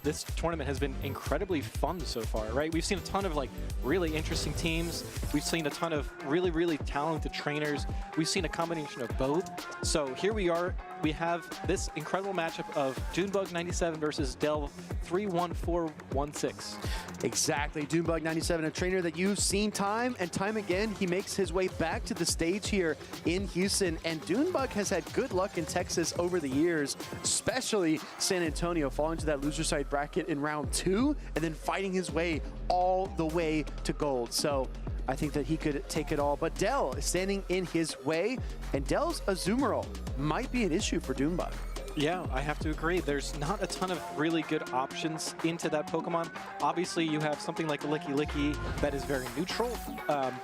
this tournament has been incredibly fun so far, right? We've seen a ton of like really interesting teams. We've seen a ton of really, really talented trainers. We've seen a combination of both. So here we are we have this incredible matchup of Dunebug 97 versus Del 31416. Exactly. Dunebug 97, a trainer that you've seen time and time again. He makes his way back to the stage here in Houston, and Dunebug has had good luck in Texas over the years, especially San Antonio, falling to that loser side bracket in round 2 and then fighting his way all the way to gold. So I think that he could take it all, but Del is standing in his way, and Del's Azumarill might be an issue for Dunebug. Yeah, I have to agree. There's not a ton of really good options into that Pokemon. Obviously, you have something like Licky Licky that is very neutral,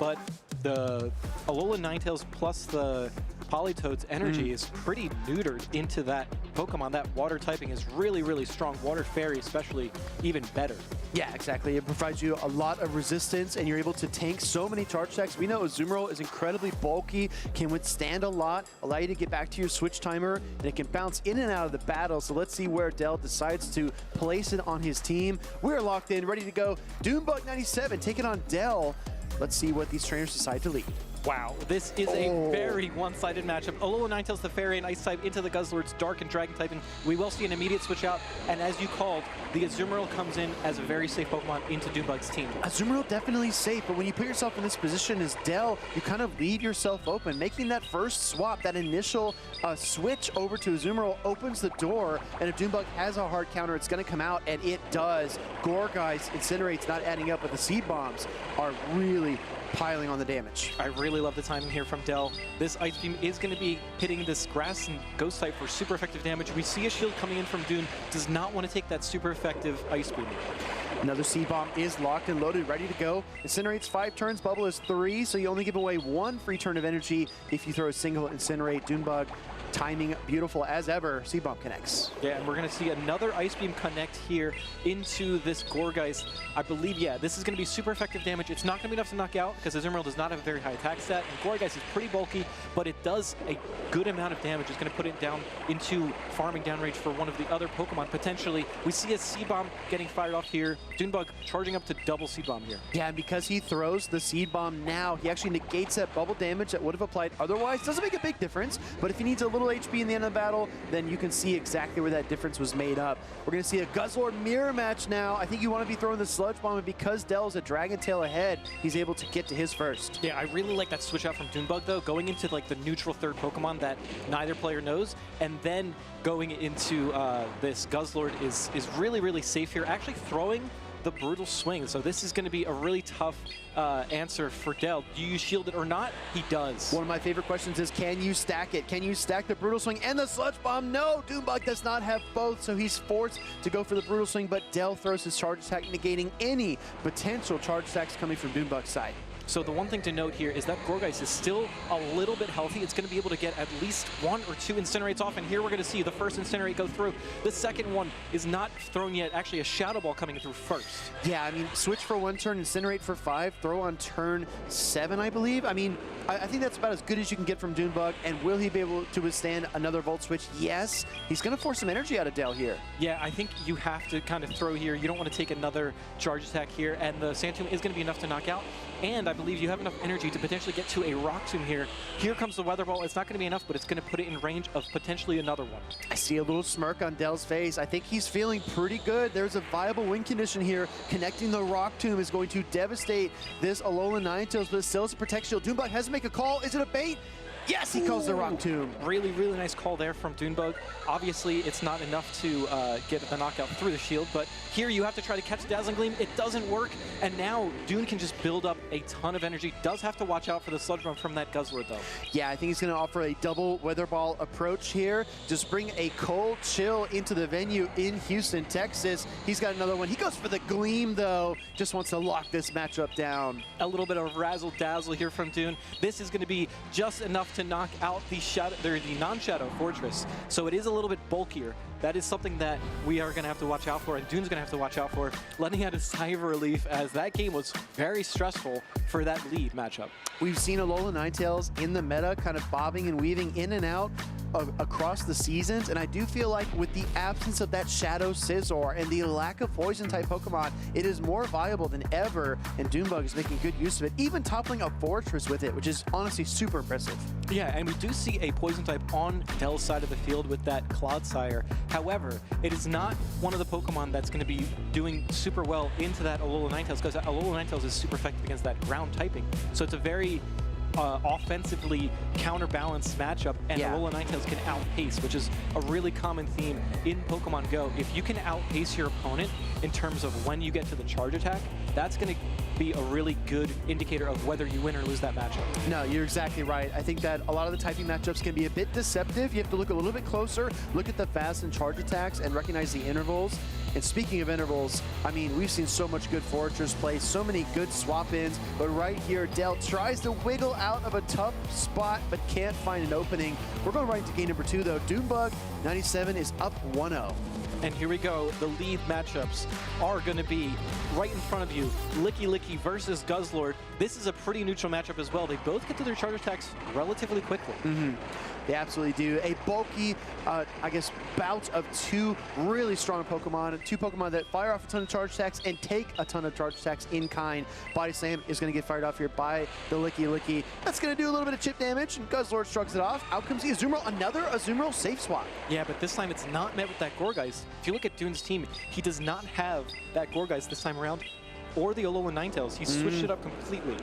but the Alolan Ninetales plus the Politoed's energy is pretty neutered into that Pokemon. That water typing is really, really strong. Water Fairy especially even better. Yeah, exactly. It provides you a lot of resistance, and you're able to tank so many charge attacks. We know Azumarill is incredibly bulky, can withstand a lot, allow you to get back to your switch timer, and it can bounce in and out of the battle. So let's see where Del decides to place it on his team. We're locked in, ready to go. Dunebug 97 taking on Del. Let's see what these trainers decide to lead. Wow, this is a very one-sided matchup. Alolan Ninetales, the Fairy and Ice type into the Guzzlord's Dark and Dragon typing. We will see an immediate switch out, and as you called, the Azumarill comes in as a very safe Pokemon into Dunebug's team. Azumarill definitely safe, but when you put yourself in this position as Del, you kind of leave yourself open. Making that first swap, that initial switch over to Azumarill opens the door, and if Dunebug has a hard counter, it's going to come out, and it does. Gourgeist, Incinerate's not adding up, but the Seed Bombs are really piling on the damage. I really love the timing here from Del. This Ice Beam is going to be hitting this Grass and Ghost type for super effective damage. We see a shield coming in from Dune. Does not want to take that super effective Ice Beam. Another Seed Bomb is locked and loaded, ready to go. Incinerate's 5 turns, Bubble is 3, so you only give away 1 free turn of energy if you throw a single Incinerate. Dunebug, timing beautiful as ever. Seed Bomb connects. Yeah, and we're going to see another Ice Beam connect here into this Gourgeist. I believe, yeah, this is going to be super effective damage. It's not going to be enough to knock out because Azumarill does not have a very high attack stat, and Gourgeist is pretty bulky, but it does a good amount of damage. It's going to put it down into farming down range for one of the other Pokemon, potentially. We see a Seed Bomb getting fired off here. Dunebug charging up to double Seed Bomb here. Yeah, and because he throws the Seed Bomb now, he actually negates that bubble damage that would have applied otherwise. Doesn't make a big difference, but if he needs a little HP in the end of the battle, then you can see exactly where that difference was made up. We're going to see a Guzzlord mirror match now. I think you want to be throwing the Sludge Bomb, and because Del's a Dragon Tail ahead, he's able to get to his first. Yeah, I really like that switch out from Dunebug, though, going into like the neutral third Pokemon that neither player knows, and then going into this Guzzlord is really, really safe here. Actually throwing the Brutal Swing. So this is going to be a really tough answer for Del. Do you shield it or not? He does. One of my favorite questions is, can you stack it? Can you stack the Brutal Swing and the Sludge Bomb? No, Dunebug does not have both, so he's forced to go for the Brutal Swing, but Del throws his charge attack, negating any potential charge attacks coming from Dunebug's side. So the one thing to note here is that Gourgeist is still a little bit healthy. It's going to be able to get at least 1 or 2 Incinerates off, and here we're going to see the first Incinerate go through. The second one is not thrown yet. Actually, a Shadow Ball coming through first. Yeah, I mean, switch for 1 turn, Incinerate for 5, throw on turn 7, I believe. I mean, I think that's about as good as you can get from Dunebug, and will he be able to withstand another Volt Switch? Yes. He's going to force some energy out of Del here. Yeah, I think you have to kind of throw here. You don't want to take another charge attack here, and the Sand Tomb is going to be enough to knock out, and I believe you have enough energy to potentially get to a Rock Tomb here. Here comes the Weather Ball. It's not going to be enough, but it's going to put it in range of potentially another one. I see a little smirk on Del's face. I think he's feeling pretty good. There's a viable win condition here. Connecting the Rock Tomb is going to devastate this Alolan Ninetales, but it still has a Protect Shield. Dunebug has to make a call. Is it a bait? Yes, he calls the Rock Tomb. Really, really nice call there from Dunebug. Obviously, it's not enough to get the knockout through the shield, but here you have to try to catch Dazzling Gleam. It doesn't work, and now Dune can just build up a ton of energy. Does have to watch out for the Sludge Bomb from that Guzzlord, though. Yeah, I think he's going to offer a double Weather Ball approach here. Just bring a cold chill into the venue in Houston, Texas. He's got another one. He goes for the Gleam, though. Just wants to lock this matchup down. A little bit of razzle-dazzle here from Dune. This is going to be just enough to knock out the non-Shadow Fortress. So it is a little bit bulkier. That is something that we are going to have to watch out for, and Dune's going to have to watch out for, letting out a sigh of relief as that game was very stressful for that lead matchup. We've seen Alolan Ninetales in the meta kind of bobbing and weaving in and out. across the seasons, and I do feel like with the absence of that Shadow Scizor and the lack of Poison-type Pokemon, it is more viable than ever, and Doombug is making good use of it, even toppling a Fortress with it, which is honestly super impressive. Yeah, and we do see a Poison type on Dell's side of the field with that Clodsire. However, it is not one of the Pokemon that's going to be doing super well into that Alola Ninetales, because Alola Ninetales is super effective against that ground typing. So it's a very offensively counterbalanced matchup, and Alola Ninetales can outpace, which is a really common theme in Pokemon Go. If you can outpace your opponent in terms of when you get to the charge attack, that's going to be a really good indicator of whether you win or lose that matchup. No, you're exactly right. I think that a lot of the typing matchups can be a bit deceptive. You have to look a little bit closer, look at the fast and charge attacks, and recognize the intervals. And speaking of intervals, I mean, we've seen so much good Fortress play, so many good swap-ins, but right here, Dell tries to wiggle out of a tough spot, but can't find an opening. We're going right into game number 2, though. Doombug, 97, is up 1-0. And here we go. The lead matchups are going to be right in front of you. Licky Licky versus Guzzlord. This is a pretty neutral matchup as well. They both get to their charge attacks relatively quickly. They absolutely do. A bulky, I guess, bout of two really strong Pokemon. Two Pokemon that fire off a ton of charge attacks and take a ton of charge attacks in kind. Body Slam is going to get fired off here by the Licky Licky. That's going to do a little bit of chip damage, and Guzzlord shrugs it off. Out comes the Azumarill, another Azumarill safe swap. Yeah, but this time it's not met with that Gourgeist. If you look at Dune's team, he does not have that Gourgeist this time around, or the Alola Ninetales. He switched it up completely.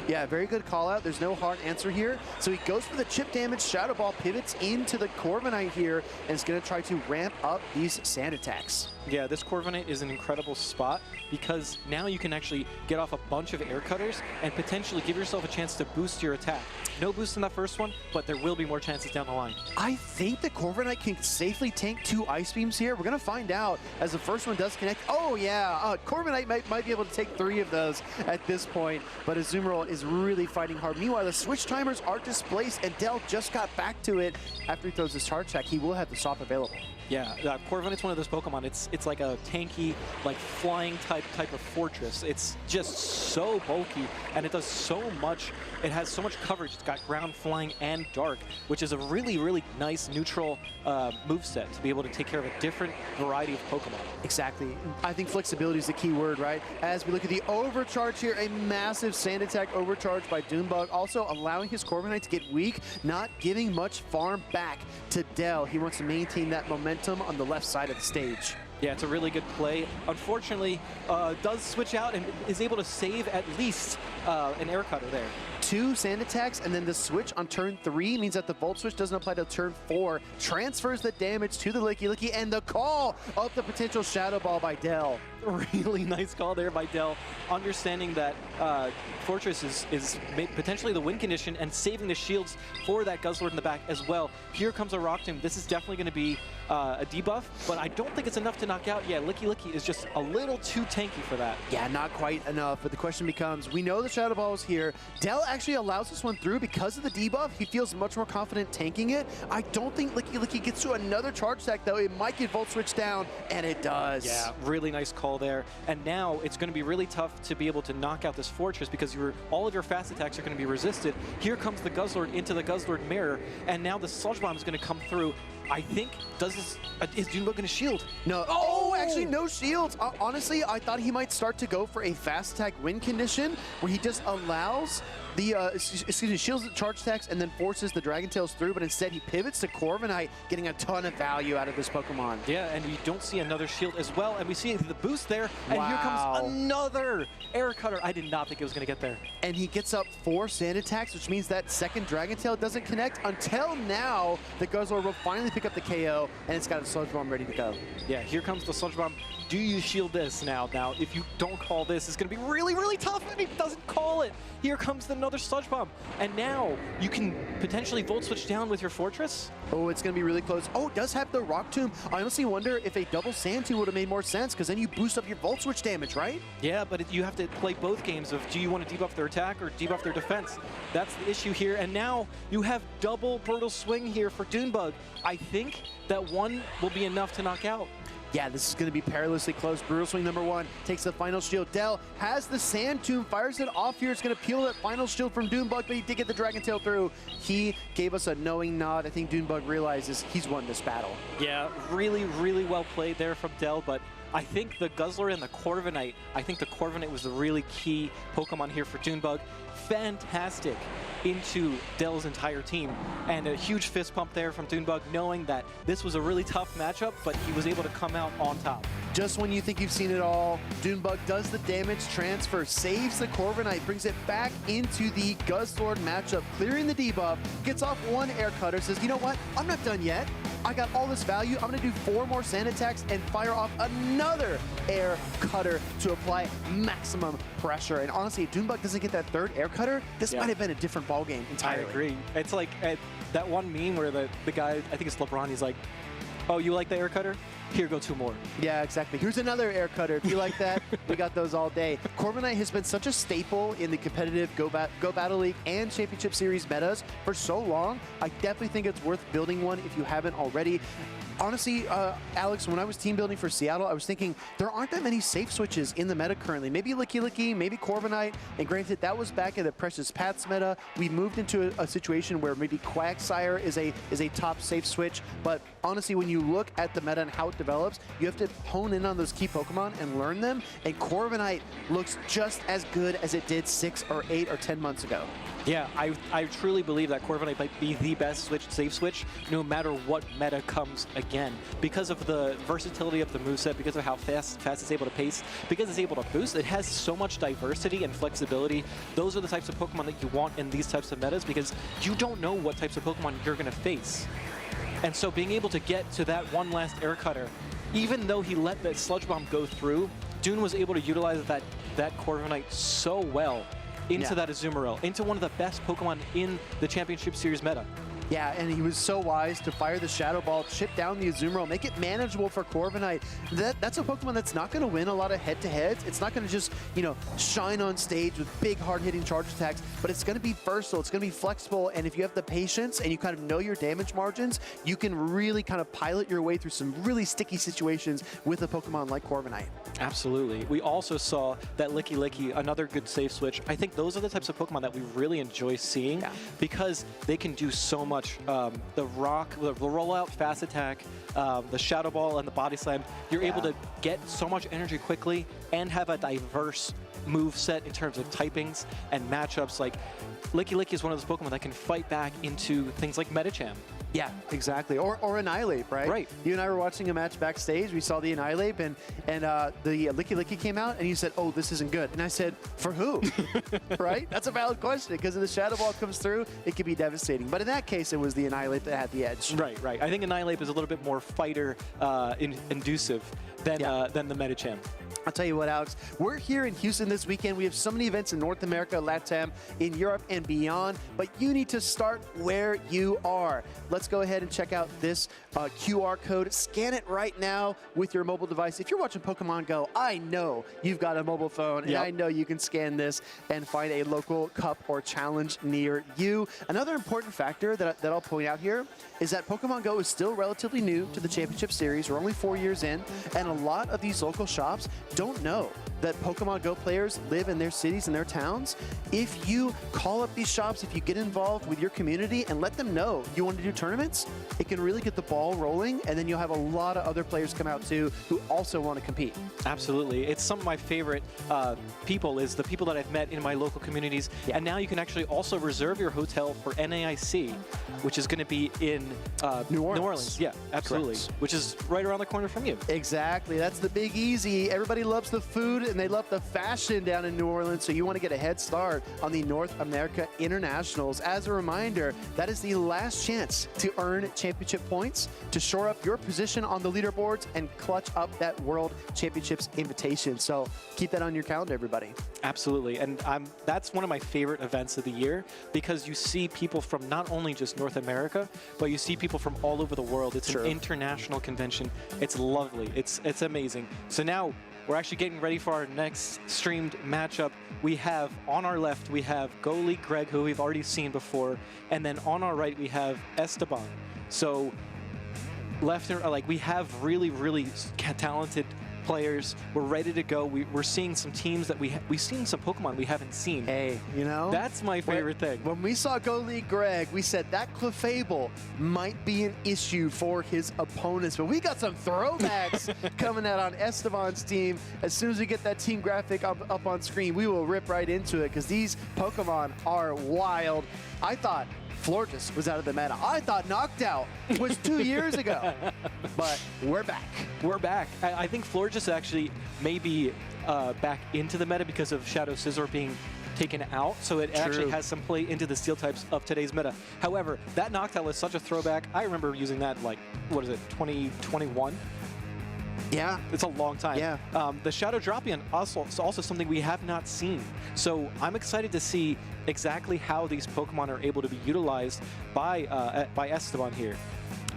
Yeah, very good call out. There's no hard answer here. So he goes for the chip damage. Shadow Ball pivots into the Corviknight here and is going to try to ramp up these sand attacks. Yeah, this Corviknight is an incredible spot because now you can actually get off a bunch of air cutters and potentially give yourself a chance to boost your attack. No boost in that first one, but there will be more chances down the line. I think the Corviknight can safely tank 2 Ice Beams here. We're going to find out as the first one does connect. Oh, yeah. Corviknight might be able to take 3 of those at this point, but Azumarill is really fighting hard. Meanwhile, the switch timers are displaced, and Dell just got back to it after he throws his charge attack. He will have the swap available. Yeah, Corviknight's one of those Pokemon. It's like a tanky, like flying type of Fortress. It's just so bulky, and it does so much. It has so much coverage. It's got ground, flying, and dark, which is a really, really nice neutral moveset to be able to take care of a different variety of Pokemon. Exactly. I think flexibility is the key word, right? As we look at the overcharge here, a massive sand attack overcharge by Doombug, also allowing his Corviknight to get weak, not giving much farm back to Dell. He wants to maintain that momentum on the left side of the stage. Yeah, it's a really good play. Unfortunately, does switch out and is able to save at least an air cutter there. 2 sand attacks, and then the switch on turn 3 means that the Volt Switch doesn't apply to turn 4. Transfers the damage to the Licky Licky, and the call of the potential Shadow Ball by Dell. Really nice call there by Dell, understanding that Fortress is potentially the win condition and saving the shields for that Guzzlord in the back as well. Here comes a Rock Tomb. This is definitely going to be a debuff, but I don't think it's enough to knock out. Yeah, Licky Licky is just a little too tanky for that. Yeah, not quite enough, but the question becomes, we know the Shadow Ball is here. Dell actually allows this one through because of the debuff. He feels much more confident tanking it. I don't think Licky Licky gets to another charge attack, though. It might get Volt Switch down, and it does. Yeah, really nice call there. And now it's going to be really tough to be able to knock out this Fortress because all of your fast attacks are going to be resisted. Here comes the Guzzlord into the Guzzlord mirror, and now the Sludge Bomb is going to come through. I think, is Doombug going to shield? No. Oh, actually, no shields. Honestly, I thought he might start to go for a fast attack win condition where he just allows the, shields the charge attacks and then forces the Dragon Tails through, but instead he pivots to Corviknight, getting a ton of value out of this Pokemon. Yeah, and we don't see another shield as well, and we see the boost there, and here comes another air cutter. I did not think it was going to get there. And he gets up 4 sand attacks, which means that second Dragon Tail doesn't connect until now. The Guzzlord will finally pick up the KO, and it's got a Sludge Bomb ready to go. Yeah, here comes the Sludge Bomb. Do you shield this now? Now, if you don't call this, it's going to be really, really tough, and he doesn't call it. Here comes another Sludge Bomb, and now you can potentially Volt Switch down with your Fortress. Oh, it's going to be really close. Oh, it does have the Rock Tomb. I honestly wonder if a double Sand Tomb would have made more sense, because then you boost up your Volt Switch damage, right? Yeah, but you have to play both games of do you want to debuff their attack or debuff their defense? That's the issue here, and now you have double Brutal Swing here for Doombug. I think that one will be enough to knock out. Yeah, this is going to be perilously close. Brutal Swing #1 takes the final shield. Dell has the Sand Tomb, fires it off here. It's going to peel that final shield from Dunebug, but he did get the Dragon Tail through. He gave us a knowing nod. I think Dunebug realizes he's won this battle. Yeah, really, really well played there from Dell, but I think the Guzzler and the Corviknight, I think the Corviknight was the really key Pokemon here for Dunebug. Fantastic into Dell's entire team, and a huge fist pump there from Dunebug, knowing that this was a really tough matchup, but he was able to come out on top. Just when you think you've seen it all, Dunebug does the damage transfer, saves the Corviknight, brings it back into the Guzzlord matchup, clearing the debuff, gets off one Air Cutter, says, you know what, I'm not done yet. I got all this value. I'm going to do 4 more Sand attacks and fire off another Air Cutter to apply maximum pressure. And honestly, if Dunebug doesn't get that 3rd Air Cutter, this might have been a different ballgame entirely. I agree. It's like that one meme where the guy, I think it's LeBron, he's like, oh, you like the Air Cutter? Here go 2 more. Yeah, exactly. Here's another Air Cutter. If you like that, we got those all day. Corviknight has been such a staple in the competitive Go Battle League and Championship Series metas for so long. I definitely think it's worth building one if you haven't already. Honestly, Alex, when I was team building for Seattle, I was thinking there aren't that many safe switches in the meta currently. Maybe Licky, maybe Corviknight, and granted, that was back in the Precious Paths meta. We moved into a situation where maybe Quagsire is a top safe switch, but honestly, when you look at the meta and how it develops, you have to hone in on those key Pokemon and learn them, and Corviknight looks just as good as it did 6 or 8 or 10 months ago. Yeah, I truly believe that Corviknight might be the best safe switch, no matter what meta comes again. Because of the versatility of the moveset, because of how fast it's able to pace, because it's able to boost, it has so much diversity and flexibility. Those are the types of Pokemon that you want in these types of metas, because you don't know what types of Pokemon you're going to face. And so being able to get to that one last Air Cutter, even though he let that Sludge Bomb go through, Dune was able to utilize that Corviknight so well into that Azumarill, into one of the best Pokemon in the Championship Series meta. Yeah, and he was so wise to fire the Shadow Ball, chip down the Azumarill, make it manageable for Corviknight. That's a Pokemon that's not going to win a lot of head-to-heads. It's not going to just, shine on stage with big, hard-hitting charge attacks, but it's going to be versatile. It's going to be flexible, and if you have the patience and you kind of know your damage margins, you can really kind of pilot your way through some really sticky situations with a Pokemon like Corviknight. Absolutely. We also saw that Licky, another good safe switch. I think those are the types of Pokemon that we really enjoy seeing because they can do so much. The rock, the rollout, fast attack, the Shadow Ball, and the Body Slam, you're able to get so much energy quickly and have a diverse move set in terms of typings and matchups. Like Licky is one of those Pokemon that can fight back into things like Medicham. Yeah, exactly. Or Annihilate, right? Right. You and I were watching a match backstage. We saw the Annihilate, and the Licky came out, and you said, oh, this isn't good. And I said, for who? Right? That's a valid question, because if the Shadow Ball comes through, it could be devastating. But in that case, it was the Annihilate that had the edge. Right. I think Annihilate is a little bit more fighter inducive than the Medicham. I'll tell you what, Alex, we're here in Houston this weekend. We have so many events in North America, LATAM, in Europe, and beyond, but you need to start where you are. Let's go ahead and check out this QR code. Scan it right now with your mobile device. If you're watching Pokemon Go, I know you've got a mobile phone, and I know you can scan this and find a local cup or challenge near you. Another important factor that I'll point out here is that Pokemon Go is still relatively new to the Championship Series. We're only 4 years in, and a lot of these local shops don't know that Pokemon Go players live in their cities and their towns. If you call up these shops, if you get involved with your community and let them know you want to do tournaments, it can really get the ball rolling, and then you'll have a lot of other players come out too who also want to compete. Absolutely. It's some of my favorite people is the people that I've met in my local communities. And now you can actually also reserve your hotel for NAIC, which is going to be in New Orleans. New Orleans. Yeah, absolutely. Correct. Which is right around the corner from you. Exactly. That's the Big Easy. Everybody loves the food and they love the fashion down in New Orleans, so you want to get a head start on the North America Internationals. As a reminder, that is the last chance to earn championship points to shore up your position on the leaderboards and clutch up that World Championships invitation. So keep that on your calendar, everybody. Absolutely. And that's one of my favorite events of the year because you see people from not only just North America, but you see people from all over the world. It's an international convention. It's lovely. It's amazing. So now we're actually getting ready for our next streamed matchup. We have, on our left, we have Go League Greg, who we've already seen before. And then on our right, we have Esteban. So left and like we have really talented players. We're ready to go. We're seeing some teams that we've seen some Pokemon we haven't seen. Hey, you know? That's my favorite thing. When we saw Go League Greg, we said that Clefable might be an issue for his opponents, but we got some throwbacks coming out on Esteban's team. As soon as we get that team graphic up on screen, we will rip right into it because these Pokemon are wild. I thought Florges was out of the meta. I thought Knocked Out was 2 years ago, but we're back. We're back. I think Florges actually may be back into the meta because of Shadow Scizor being taken out, so it actually has some play into the steel types of today's meta. However, that Knocked Out is such a throwback. I remember using that like, what is it, 2021? Yeah. It's a long time. Yeah. The Shadow Dropion is also something we have not seen. So I'm excited to see exactly how these Pokemon are able to be utilized by Esteban here.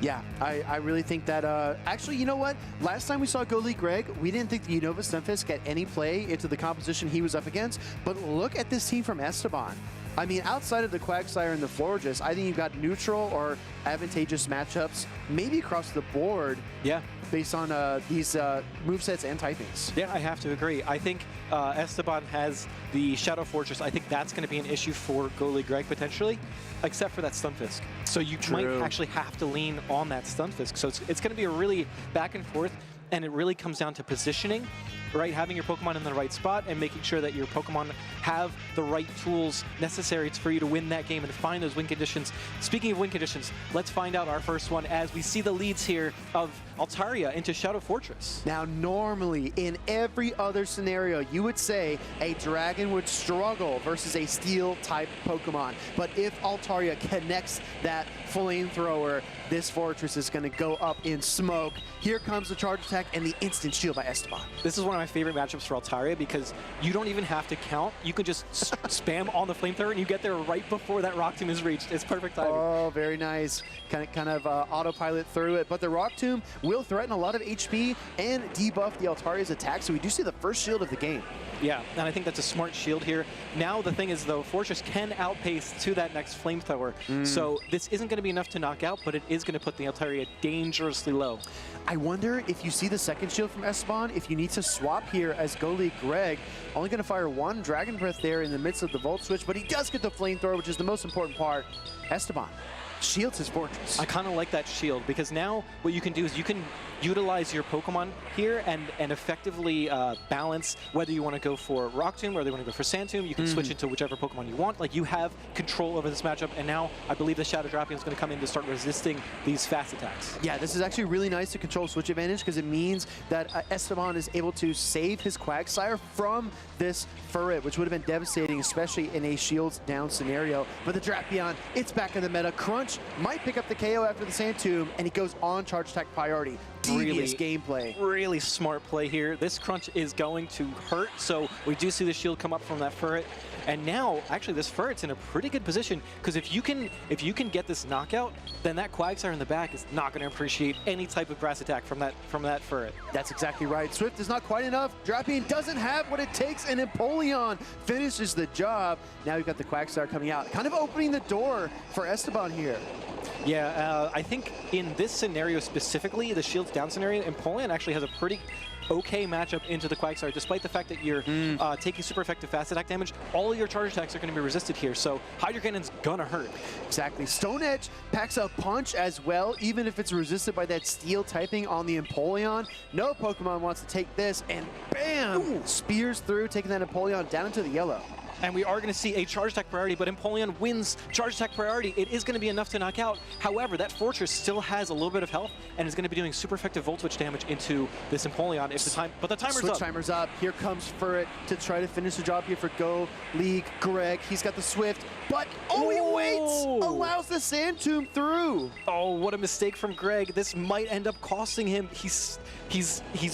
Yeah, I really think that, actually, you know what? Last time we saw Go League Greg, we didn't think the Unova Stunfisk get any play into the composition he was up against, but look at this team from Esteban. I mean, outside of the Quagsire and the Florges, I think you've got neutral or advantageous matchups, maybe across the board. Yeah. Based on these movesets and typings. Yeah, I have to agree. I think Esteban has the Shadow Fortress. I think that's going to be an issue for Go League Greg potentially, except for that Stunfisk. So you might actually have to lean on that Stunfisk. So it's going to be a really back and forth, and it really comes down to positioning, right? Having your Pokemon in the right spot and making sure that your Pokemon have the right tools necessary for you to win that game and find those win conditions. Speaking of win conditions, let's find out our first one as we see the leads here of Altaria into Shadow Fortress. Now, normally, in every other scenario, you would say a Dragon would struggle versus a Steel-type Pokemon. But if Altaria connects that Flamethrower, this Fortress is going to go up in smoke. Here comes the Charge Attack and the instant shield by Esteban. This is one of my favorite matchups for Altaria because you don't even have to count. You can just spam on the Flamethrower and you get there right before that Rock Tomb is reached. It's perfect timing. Oh, very nice. Kind of autopilot through it. But the Rock Tomb will threaten a lot of HP and debuff the Altaria's attack, so we do see the first shield of the game. Yeah, and I think that's a smart shield here. Now the thing is, though, Fortress can outpace to that next Flamethrower. So this isn't going to be enough to knock out, but it is going to put the Altaria dangerously low. I wonder if you see the second shield from Esteban, if you need to swap here as Go League Greg. Only going to fire one Dragon Breath there in the midst of the Volt Switch, but he does get the Flamethrower, which is the most important part. Esteban shields his Fortress. I kind of like that shield because now what you can do is you can utilize your Pokemon here and effectively balance whether you want to go for Rock Tomb or whether you want to go for Sand Tomb. You can switch it to whichever Pokemon you want. Like, you have control over this matchup, and now I believe the Shadow Dropion is going to come in to start resisting these fast attacks. Yeah, this is actually really nice to control switch advantage because it means that Esteban is able to save his Quagsire from this Furret, which would have been devastating, especially in a shields down scenario. But the Drapion, it's back in the meta. Crunch might pick up the KO after the Sand Tomb, and he goes on Charge Attack priority. Devious gameplay. Really smart play here. This Crunch is going to hurt, so we do see the shield come up from that Furret. And now, actually, this Furret's in a pretty good position because if you can get this knockout, then that Quagsire in the back is not going to appreciate any type of grass attack from that Furret. That's exactly right. Swift is not quite enough. Drapion doesn't have what it takes, and Empoleon finishes the job. Now we've got the Quagsire coming out, kind of opening the door for Esteban here. Yeah, I think in this scenario specifically, the shields down scenario, Empoleon actually has a pretty okay matchup into the Quagsire, despite the fact that you're taking super effective fast attack damage. All of your charge attacks are going to be resisted here, so Hydro Cannon's gonna hurt. Exactly. Stone Edge packs a punch as well, even if it's resisted by that steel typing on the Empoleon. No Pokemon wants to take this, and bam! Spears through, taking that Empoleon down into the yellow. And we are going to see a charge attack priority, but Empoleon wins charge attack priority. It is going to be enough to knock out. However, that Fortress still has a little bit of health and is going to be doing super effective Volt Switch damage into this Empoleon if the time. But the timer's up. Switch timer's up. Here comes Furret to try to finish the job here for Go League Greg. He's got the Swift, but he waits! Allows the Sand Tomb through. Oh, what a mistake from Greg. This might end up costing him. He's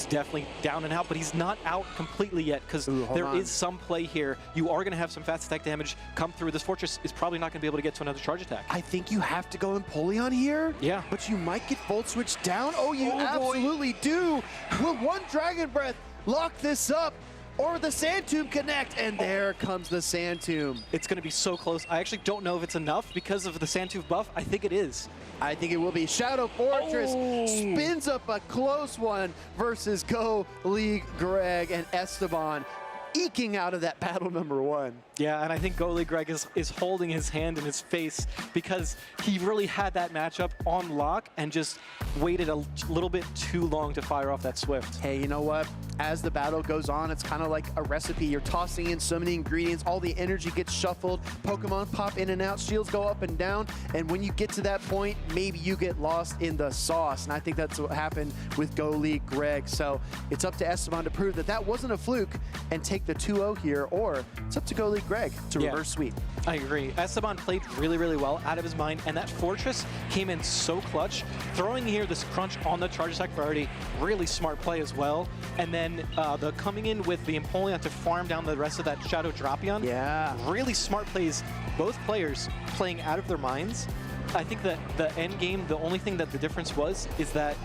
definitely down and out, but he's not out completely yet because there is some play here. You are going to have some fast attack damage come through. This Fortress is probably not going to be able to get to another charge attack. I think you have to go Empoleon here. Yeah. But you might get Volt Switch down. Oh, you absolutely do. Will one Dragon Breath lock this up? or the Sand Tomb connect? And there comes the Sand Tomb. It's going to be so close. I actually don't know if it's enough because of the Sand Tomb buff. I think it is. I think it will be. Shadow Fortress spins up a close one versus Go League Greg and Esteban, eking out of that battle number 1. Yeah, and I think Go League Greg is holding his hand in his face because he really had that matchup on lock and just waited a little bit too long to fire off that Swift. Hey, you know what? As the battle goes on, it's kind of like a recipe. You're tossing in so many ingredients, all the energy gets shuffled, Pokemon pop in and out, shields go up and down, and when you get to that point, maybe you get lost in the sauce, and I think that's what happened with Go League Greg. So it's up to Esteban to prove that that wasn't a fluke and take the 2-0 here, or it's up to Go League Greg to reverse sweep. I agree. Esteban played really, really well out of his mind, and that Fortress came in so clutch. Throwing here this crunch on the charge attack priority, really smart play as well. And then the coming in with the Empoleon to farm down the rest of that Shadow Drapion. Yeah. Really smart plays, both players playing out of their minds. I think that the end game, the only thing that the difference was is that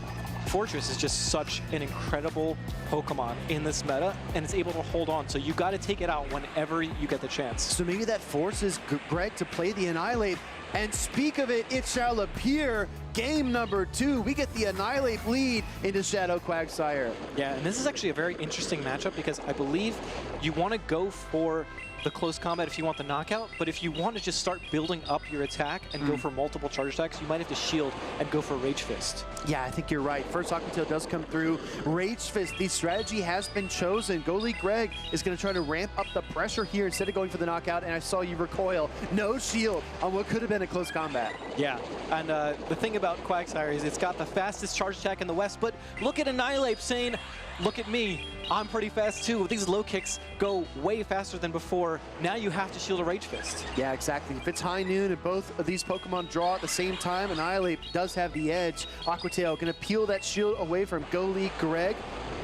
Fortress is just such an incredible Pokemon in this meta, and it's able to hold on. So you got to take it out whenever you get the chance. So maybe that forces Greg to play the Annihilate. And speak of it, it shall appear. Game number 2, we get the Annihilate lead into Shadow Quagsire. Yeah, and this is actually a very interesting matchup because I believe you want to go for the close combat if you want the knockout, but if you want to just start building up your attack and go for multiple charge attacks, you might have to shield and go for Rage Fist. Yeah, I think you're right. First Aqua Tail does come through. Rage Fist, the strategy has been chosen. Go League Greg is going to try to ramp up the pressure here instead of going for the knockout, and I saw you recoil. No shield on what could have been a close combat. Yeah, and the thing about Quagsire is it's got the fastest charge attack in the West, but look at Annihilate saying, look at me, I'm pretty fast too. These low kicks go way faster than before. Now you have to shield a Rage Fist. Yeah, exactly. If it's high noon and both of these Pokemon draw at the same time, Annihilate does have the edge. Aqua Tail going to peel that shield away from Go League Greg,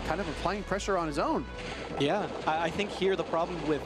kind of applying pressure on his own. Yeah, I think here the problem with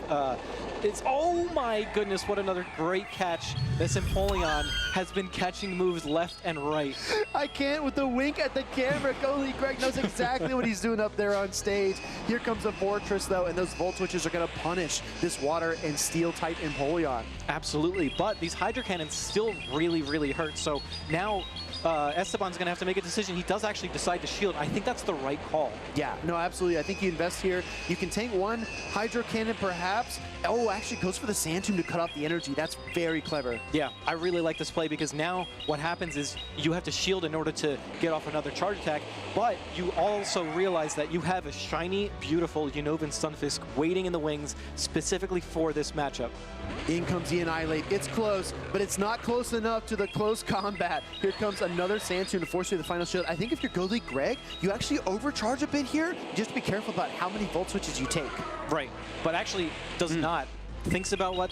it's, oh my goodness, what another great catch. This Empoleon has been catching moves left and right. I can't with the wink at the camera. Go League Greg knows exactly what he's doing up there on stage. Here comes the Fortress though, and those Volt Switches are going to punish this Water and Steel type Empoleon. Absolutely, but these Hydro Cannons still really, really hurt. So now Esteban's going to have to make a decision. He does actually decide to shield. I think that's the right call. Yeah, no, absolutely. I think you invest here. You can tank one Hydro Cannon perhaps. Oh, actually goes for the Sand Tomb to cut off the energy. That's very clever. Yeah, I really like this play because now what happens is you have to shield in order to get off another charge attack, but you also realize that you have a shiny, beautiful Unova Stunfisk waiting in the wings specifically for this matchup. In comes the Annihilate. It's close, but it's not close enough to the close combat. Here comes another Sand Tomb to force you to the final shield. I think if you're Go League Greg, you actually overcharge a bit here. Just be careful about how many Volt Switches you take. Right, but actually does not. Thinks about what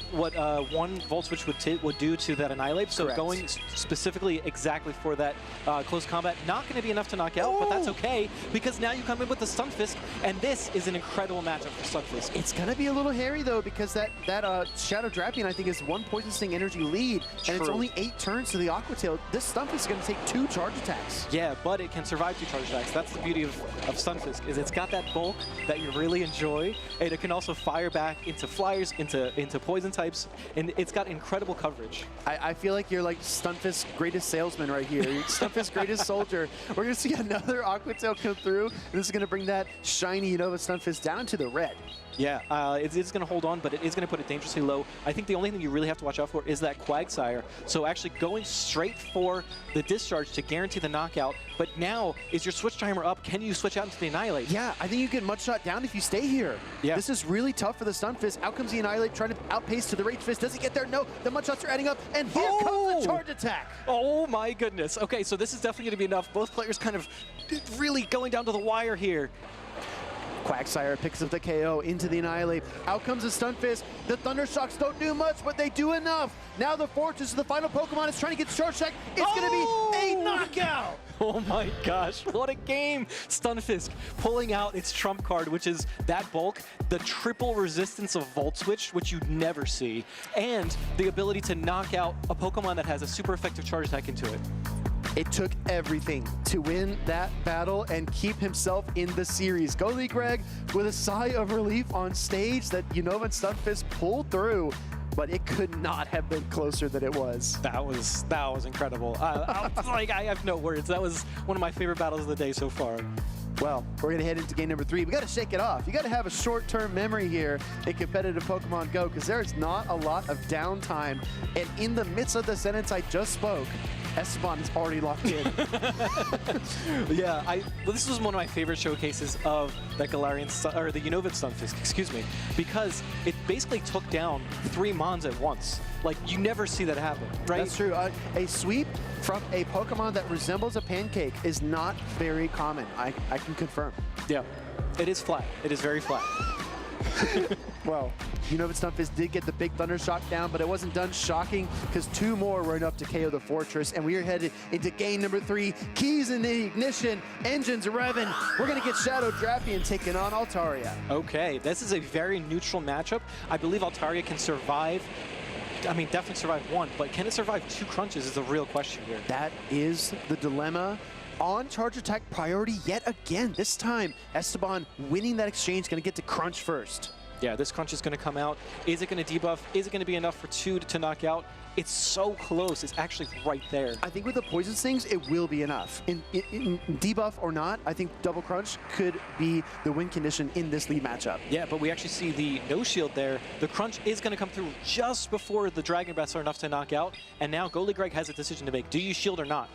one Volt Switch would do to that Annihilate, so Correct. going specifically exactly for that close combat, not going to be enough to knock out, but that's okay, because now you come in with the Stunfisk, and this is an incredible matchup for Stunfisk. It's going to be a little hairy, though, because that Shadow Drapion, I think, is one Poison Sting energy lead, and it's only 8 turns to the Aqua Tail. This Stunfisk is going to take 2 charge attacks. Yeah, but it can survive 2 charge attacks. That's the beauty of Stunfisk, is it's got that bulk that you really enjoy, and it can also fire back into flyers, into poison types, and it's got incredible coverage. I feel like you're like Stunfisk's greatest salesman right here. Stunfisk's greatest soldier. We're going to see another Aqua Tail come through, and this is going to bring that shiny Unova Stunfisk down to the red. Yeah, it's going to hold on, but it is going to put it dangerously low. I think the only thing you really have to watch out for is that Quagsire. So actually going straight for the discharge to guarantee the knockout. But now, is your switch timer up? Can you switch out into the Annihilate? Yeah, I think you get Mudshot down if you stay here. Yeah. This is really tough for the Stunfisk. Out comes the Annihilate trying to outpace to the Rage Fist. Does he get there? No, the Mudshots are adding up, and here comes the charge attack. Oh my goodness. Okay, so this is definitely going to be enough. Both players kind of really going down to the wire here. Quagsire picks up the KO into the Annihilate. Out comes the Stunfisk. The Thundershocks don't do much, but they do enough. Now the Fortress, the final Pokemon, is trying to get charge attack. It's going to be a knockout. Oh my gosh, what a game! Stunfisk pulling out its trump card, which is that bulk, the triple resistance of Volt Switch, which you never see, and the ability to knock out a Pokemon that has a super effective charge attack into it. It took everything to win that battle and keep himself in the series. Go League Greg with a sigh of relief on stage that Unova and Stunfisk pulled through, but it could not have been closer than it was. That was incredible. I have no words. That was one of my favorite battles of the day so far. Well, we're going to head into game number 3. We got to shake it off. You got to have a short-term memory here in competitive Pokemon Go, because there's not a lot of downtime. And in the midst of the sentence I just spoke, Esteban is already locked in. Yeah, this was one of my favorite showcases of the Galarian or the Unova Stunfisk, excuse me, because it basically took down 3 Mons at once. Like, you never see that happen, right? That's true. A sweep from a Pokemon that resembles a pancake is not very common. I can confirm. Yeah, it is flat. It is very flat. Well, Unova Stunfisk did get the big Thunder Shock down, but it wasn't done shocking because 2 more were enough to KO the Fortress, and we are headed into game number 3. Keys in the ignition, engines revving. We're going to get Shadow Drapion taking on Altaria. Okay, this is a very neutral matchup. I believe Altaria can survive. I mean, definitely survive 1, but can it survive 2 crunches is the real question here. That is the dilemma. On charge attack priority yet again. This time, Esteban winning that exchange, going to get to crunch first. Yeah, this crunch is going to come out. Is it going to debuff? Is it going to be enough for 2 to knock out? It's so close. It's actually right there. I think with the Poison Stings, it will be enough. In debuff or not, I think double crunch could be the win condition in this lead matchup. Yeah, but we actually see the no shield there. The crunch is going to come through just before the Dragon Breaths are enough to knock out. And now Goalie Greg has a decision to make. Do you shield or not?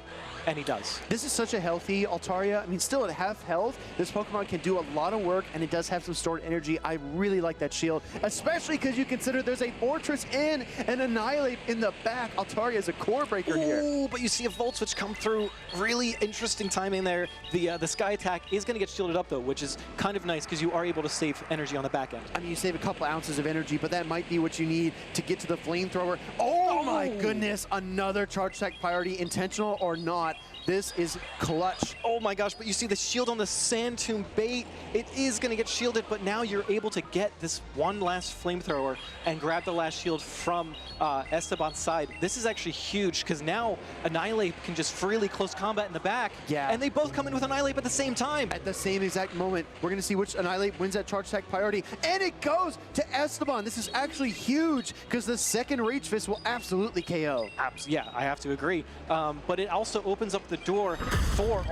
And he does. This is such a healthy Altaria. I mean, still at half health, this Pokemon can do a lot of work, and it does have some stored energy. I really like that shield, especially because you consider there's a Fortress in and Annihilate in the back. Altaria is a core breaker here. Ooh, but you see a Volt Switch come through. Really interesting timing there. The Sky Attack is going to get shielded up, though, which is kind of nice because you are able to save energy on the back end. I mean, you save a couple ounces of energy, but that might be what you need to get to the Flamethrower. Oh my goodness, another charge attack priority, intentional or not. This is clutch. Oh my gosh, but you see the shield on the Sand Tomb bait. It is going to get shielded, but now you're able to get this one last Flamethrower and grab the last shield from Esteban's side. This is actually huge because now Annihilate can just freely close combat in the back. Yeah. And they both come in with Annihilate at the same time. At the same exact moment. We're going to see which Annihilate wins that charge attack priority. And it goes to Esteban. This is actually huge because the second Rage Fist will absolutely KO. Yeah, I have to agree. But it also opens up the door for,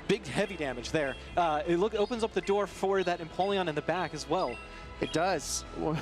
big heavy damage there. It opens up the door for that Empoleon in the back as well. It does. We're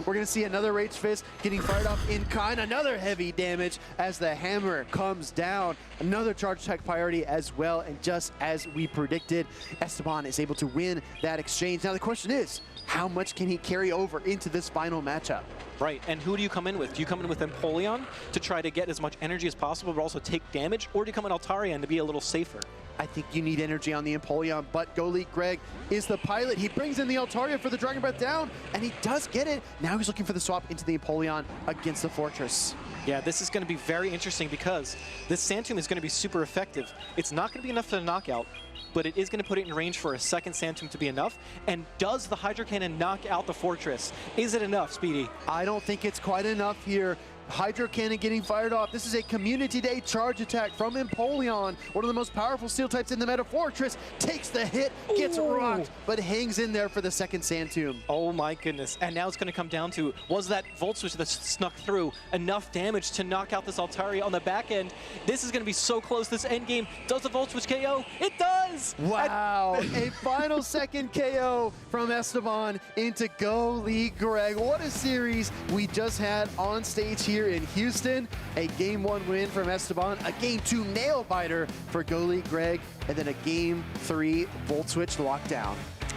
going to see another Rage Fist getting fired up in kind. Another heavy damage as the hammer comes down. Another charge attack priority as well. And just as we predicted, Esteban is able to win that exchange. Now the question is, how much can he carry over into this final matchup? Right, and who do you come in with? Do you come in with Empoleon to try to get as much energy as possible but also take damage? Or do you come in Altarian to be a little safer? I think you need energy on the Empoleon, but Goalie Greg is the pilot. He brings in the Altaria for the Dragon Breath down, and he does get it. Now he's looking for the swap into the Empoleon against the Fortress. Yeah, this is going to be very interesting because this Sand Tomb is going to be super effective. It's not going to be enough for the knockout, but it is going to put it in range for a second Sand Tomb to be enough. And does the Hydro Cannon knock out the Fortress? Is it enough, Speedy? I don't think it's quite enough here. Hydro Cannon getting fired off. This is a Community Day charge attack from Empoleon, one of the most powerful steel types in the meta. Fortress takes the hit, gets rocked, but hangs in there for the second Sand Tomb. Oh my goodness. And now it's going to come down to, was that Volt Switch that snuck through enough damage to knock out this Altaria on the back end? This is going to be so close, this end game. Does the Volt Switch KO? It does! Wow, a final second KO from Esteban into Goalie Greg. What a series we just had on stage here in Houston. A Game 1 win from Esteban, a Game 2 nail biter for Goalie Greg, and then a Game 3 Volt Switch lockdown.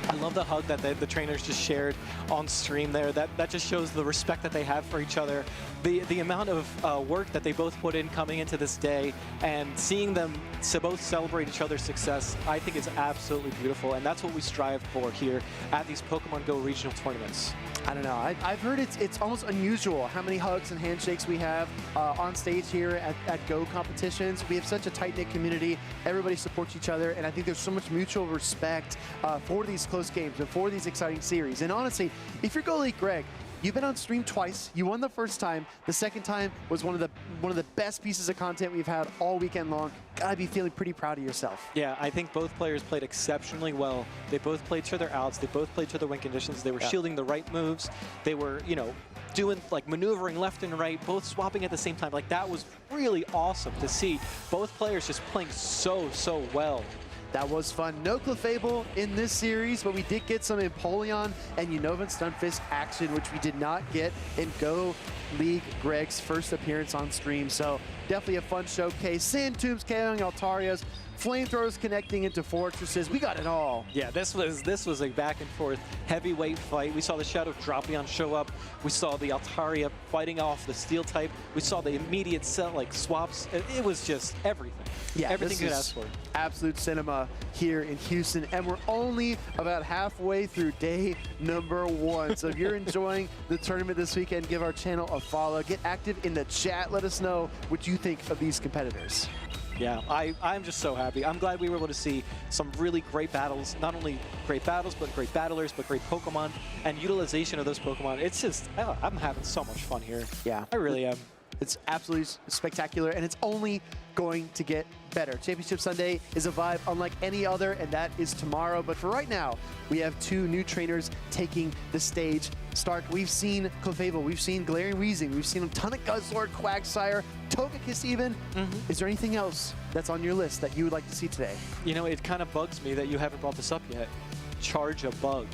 I love the hug that the trainers just shared on stream there. That just shows the respect that they have for each other. The amount of work that they both put in coming into this day and seeing them both celebrate each other's success, I think is absolutely beautiful. And that's what we strive for here at these Pokemon Go regional tournaments. I don't know. I've heard it's almost unusual how many hugs and handshakes we have on stage here at Go competitions. We have such a tight-knit community. Everybody supports each other, and I think there's so much mutual respect for these close games and for these exciting series. And honestly, if you're Goalie Greg, you've been on stream twice. You won the first time. The second time was one of the best pieces of content we've had all weekend long. Gotta be feeling pretty proud of yourself. Yeah, I think both players played exceptionally well. They both played to their outs. They both played to their win conditions. They were shielding the right moves. They were, you know, doing like maneuvering left and right, both swapping at the same time. Like that was really awesome to see both players just playing so well. That was fun. No Clefable in this series, but we did get some Empoleon and Unova Stunfisk action, which we did not get in Go League Greg's first appearance on stream. So definitely a fun showcase. Sand Tombs KOing Altarias, Flamethrowers connecting into Fortresses. We got it all. Yeah, this was a back and forth heavyweight fight. We saw the Shadow Dropion show up. We saw the Altaria fighting off the Steel type. We saw the immediate swaps. It was just everything. Yeah, everything you could ask for. Absolute cinema here in Houston, and we're only about halfway through day number 1. So if you're enjoying the tournament this weekend, give our channel a follow. Get active in the chat. Let us know what you think of these competitors. Yeah, I'm just so happy. I'm glad we were able to see some really great battles. Not only great battles, but great battlers, but great Pokemon and utilization of those Pokemon. It's just, I'm having so much fun here. Yeah, I really am. It's absolutely spectacular, and it's only going to get better. Championship Sunday is a vibe unlike any other, and that is tomorrow. But for right now, we have 2 new trainers taking the stage. Stark, we've seen Clefable, we've seen Galarian Weezing, we've seen a ton of Guzzlord, Quagsire, Togekiss even. Is there anything else that's on your list that you would like to see today? You know, it kind of bugs me that you haven't brought this up yet. Charge a bug.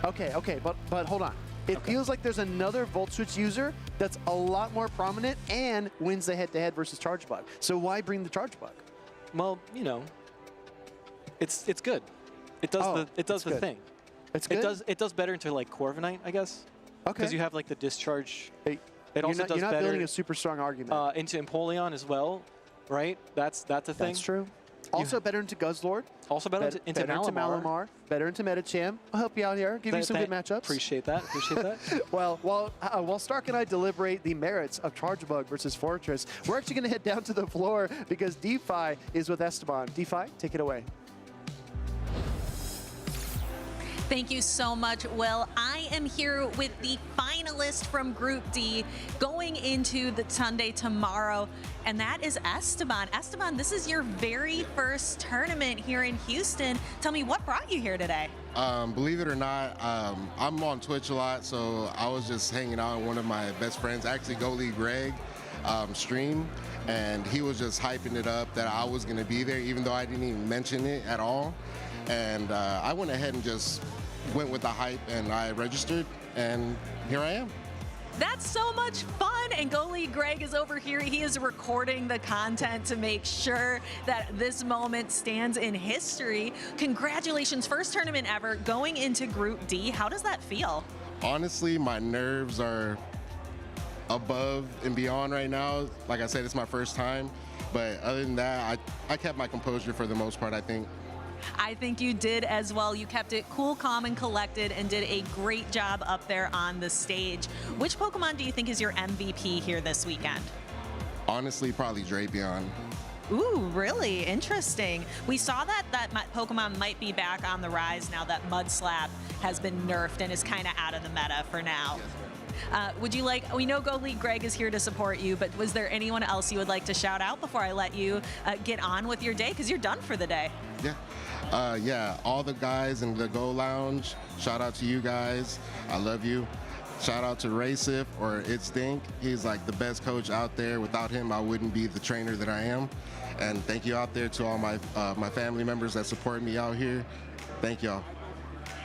Okay, but hold on. It feels like there's another Volt Switch user that's a lot more prominent and wins the head-to-head versus Charge Bug. So why bring the Charge Bug? Well, you know, it's good. It does the thing. It's good. It does better into like Corviknight, I guess. Okay. Because you have like the discharge. It You're also not, does you're not better building a super strong argument. into Empoleon as well, right? That's a thing. That's true. Also better into Guzzlord. Also better into Malamar. Better into Metacham. I'll help you out here. Give you some good matchups. Appreciate that. Appreciate that. Well, while Stark and I deliberate the merits of Charge Bug versus Fortress, we're actually going to head down to the floor because DeFi is with Esteban. DeFi, take it away. Thank you so much, Will. I am here with the finalist from Group D going into the Sunday tomorrow, and that is Esteban. Esteban, this is your very first tournament here in Houston. Tell me, what brought you here today? Believe it or not, I'm on Twitch a lot, so I was just hanging out with one of my best friends, actually Go League Greg, stream, and he was just hyping it up that I was going to be there, even though I didn't even mention it at all. And I went ahead and just went with the hype, and I registered, and here I am. That's so much fun, and Go League Greg is over here. He is recording the content to make sure that this moment stands in history. Congratulations, first tournament ever, going into Group D. How does that feel? Honestly, my nerves are above and beyond right now. Like I said, it's my first time, but other than that, I kept my composure for the most part, I think. I think you did as well. You kept it cool, calm, and collected and did a great job up there on the stage. Which Pokemon do you think is your MVP here this weekend? Honestly, probably Drapion. Ooh, really interesting. We saw that Pokemon might be back on the rise now that Mudslap has been nerfed and is kind of out of the meta for now. Would you like, we know Go League Greg is here to support you, but was there anyone else you would like to shout out before I let you get on with your day? Because you're done for the day. Yeah, all the guys in the Go Lounge, shout out to you guys. I love you. Shout out to Racif or Itstink. He's like the best coach out there. Without him, I wouldn't be the trainer that I am. And thank you out there to all my family members that support me out here. Thank y'all.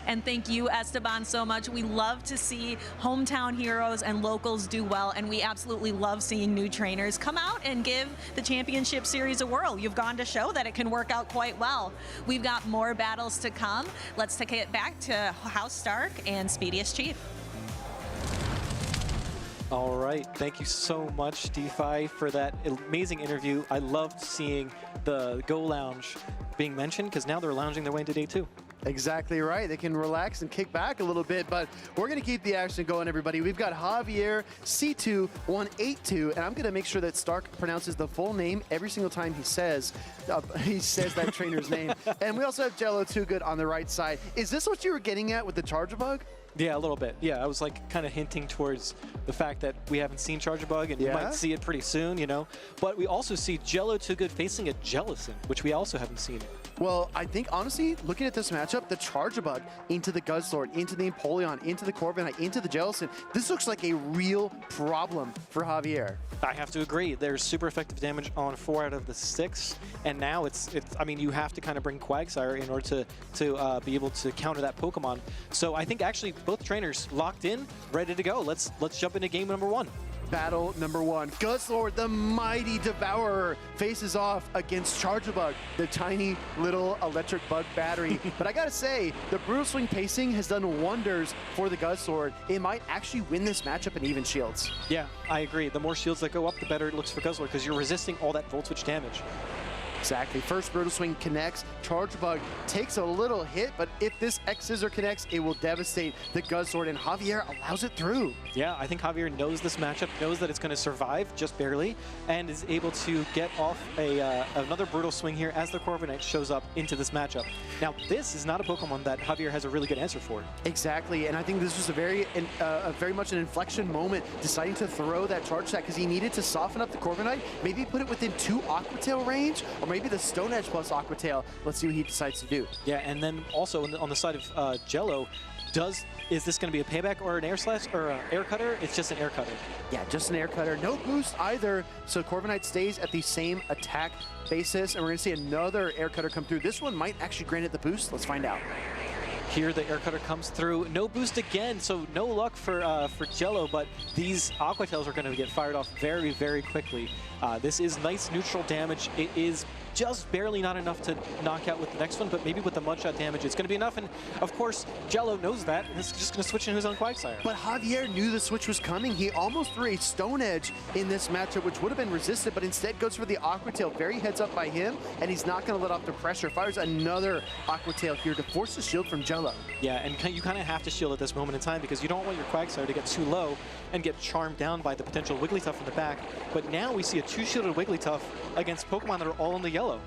And thank you, Esteban, so much. We love to see hometown heroes and locals do well, and we absolutely love seeing new trainers come out and give the championship series a whirl. You've gone to show that it can work out quite well. We've got more battles to come. Let's take it back to House Stark and Speediest Chief. All right, thank you so much, DeFi, for that amazing interview. I loved seeing the Go Lounge being mentioned because now they're lounging their way into day 2. Exactly right. They can relax and kick back a little bit, but we're going to keep the action going, everybody. We've got Javier C2182, and I'm going to make sure that Stark pronounces the full name every single time he says that trainer's name. And we also have Jello Too Good on the right side. Is this what you were getting at with the Charger Bug? Yeah, a little bit. Yeah, I was like kind of hinting towards the fact that we haven't seen Charger Bug, and you might see it pretty soon, you know. But we also see Jello Too Good facing a Jellicent, which we also haven't seen. Well, I think, honestly, looking at this matchup, the Charger Bug into the Guzzlord, into the Empoleon, into the Corviknight, into the Jellicent, this looks like a real problem for Javier. I have to agree. There's super effective damage on 4 out of the 6, and now it's I mean, you have to kind of bring Quagsire in order to be able to counter that Pokemon. So I think actually both trainers locked in, ready to go. Let's jump into game number 1. Battle number 1. Guzzlord, the mighty devourer, faces off against Charger Bug, the tiny little electric bug battery. But I gotta say, the Brutal Swing pacing has done wonders for the Guzzlord. It might actually win this matchup in even shields. Yeah, I agree. The more shields that go up, the better it looks for Guzzlord, because you're resisting all that Volt Switch damage. Exactly. First Brutal Swing connects. Charger Bug takes a little hit, but if this X-Scissor connects, it will devastate the Guzzlord, and Javier allows it through. Yeah, I think Javier knows this matchup, knows that it's going to survive just barely, and is able to get off another Brutal Swing here as the Corviknight shows up into this matchup. Now, this is not a Pokemon that Javier has a really good answer for. Exactly, and I think this was a very much an inflection moment, deciding to throw that Charge Attack because he needed to soften up the Corviknight, maybe put it within 2 Aqua Tail range, or maybe the Stone Edge plus Aqua Tail. Let's see what he decides to do. Yeah, and then also on the side of Jello, is this going to be a payback or an air slash or an air cutter? It's just an air cutter. Yeah, just an air cutter. No boost either. So Corviknight stays at the same attack basis, and we're going to see another air cutter come through. This one might actually grant it the boost. Let's find out. Here the air cutter comes through. No boost again, so no luck for Jello, but these Aqua Tails are going to get fired off very, very quickly. This is nice neutral damage. It is just barely not enough to knock out with the next one, but maybe with the Mudshot damage, it's going to be enough. And of course, Jello knows that, and is just going to switch in his own Quagsire. But Javier knew the switch was coming. He almost threw a Stone Edge in this matchup, which would have been resisted, but instead goes for the Aqua Tail. Very heads up by him, and he's not going to let off the pressure. Fires another Aqua Tail here to force the shield from Jello. Yeah, and you kind of have to shield at this moment in time because you don't want your Quagsire to get too low and get charmed down by the potential Wigglytuff in the back. But now we see a 2-shielded Wigglytuff against Pokemon that are all in the yellow.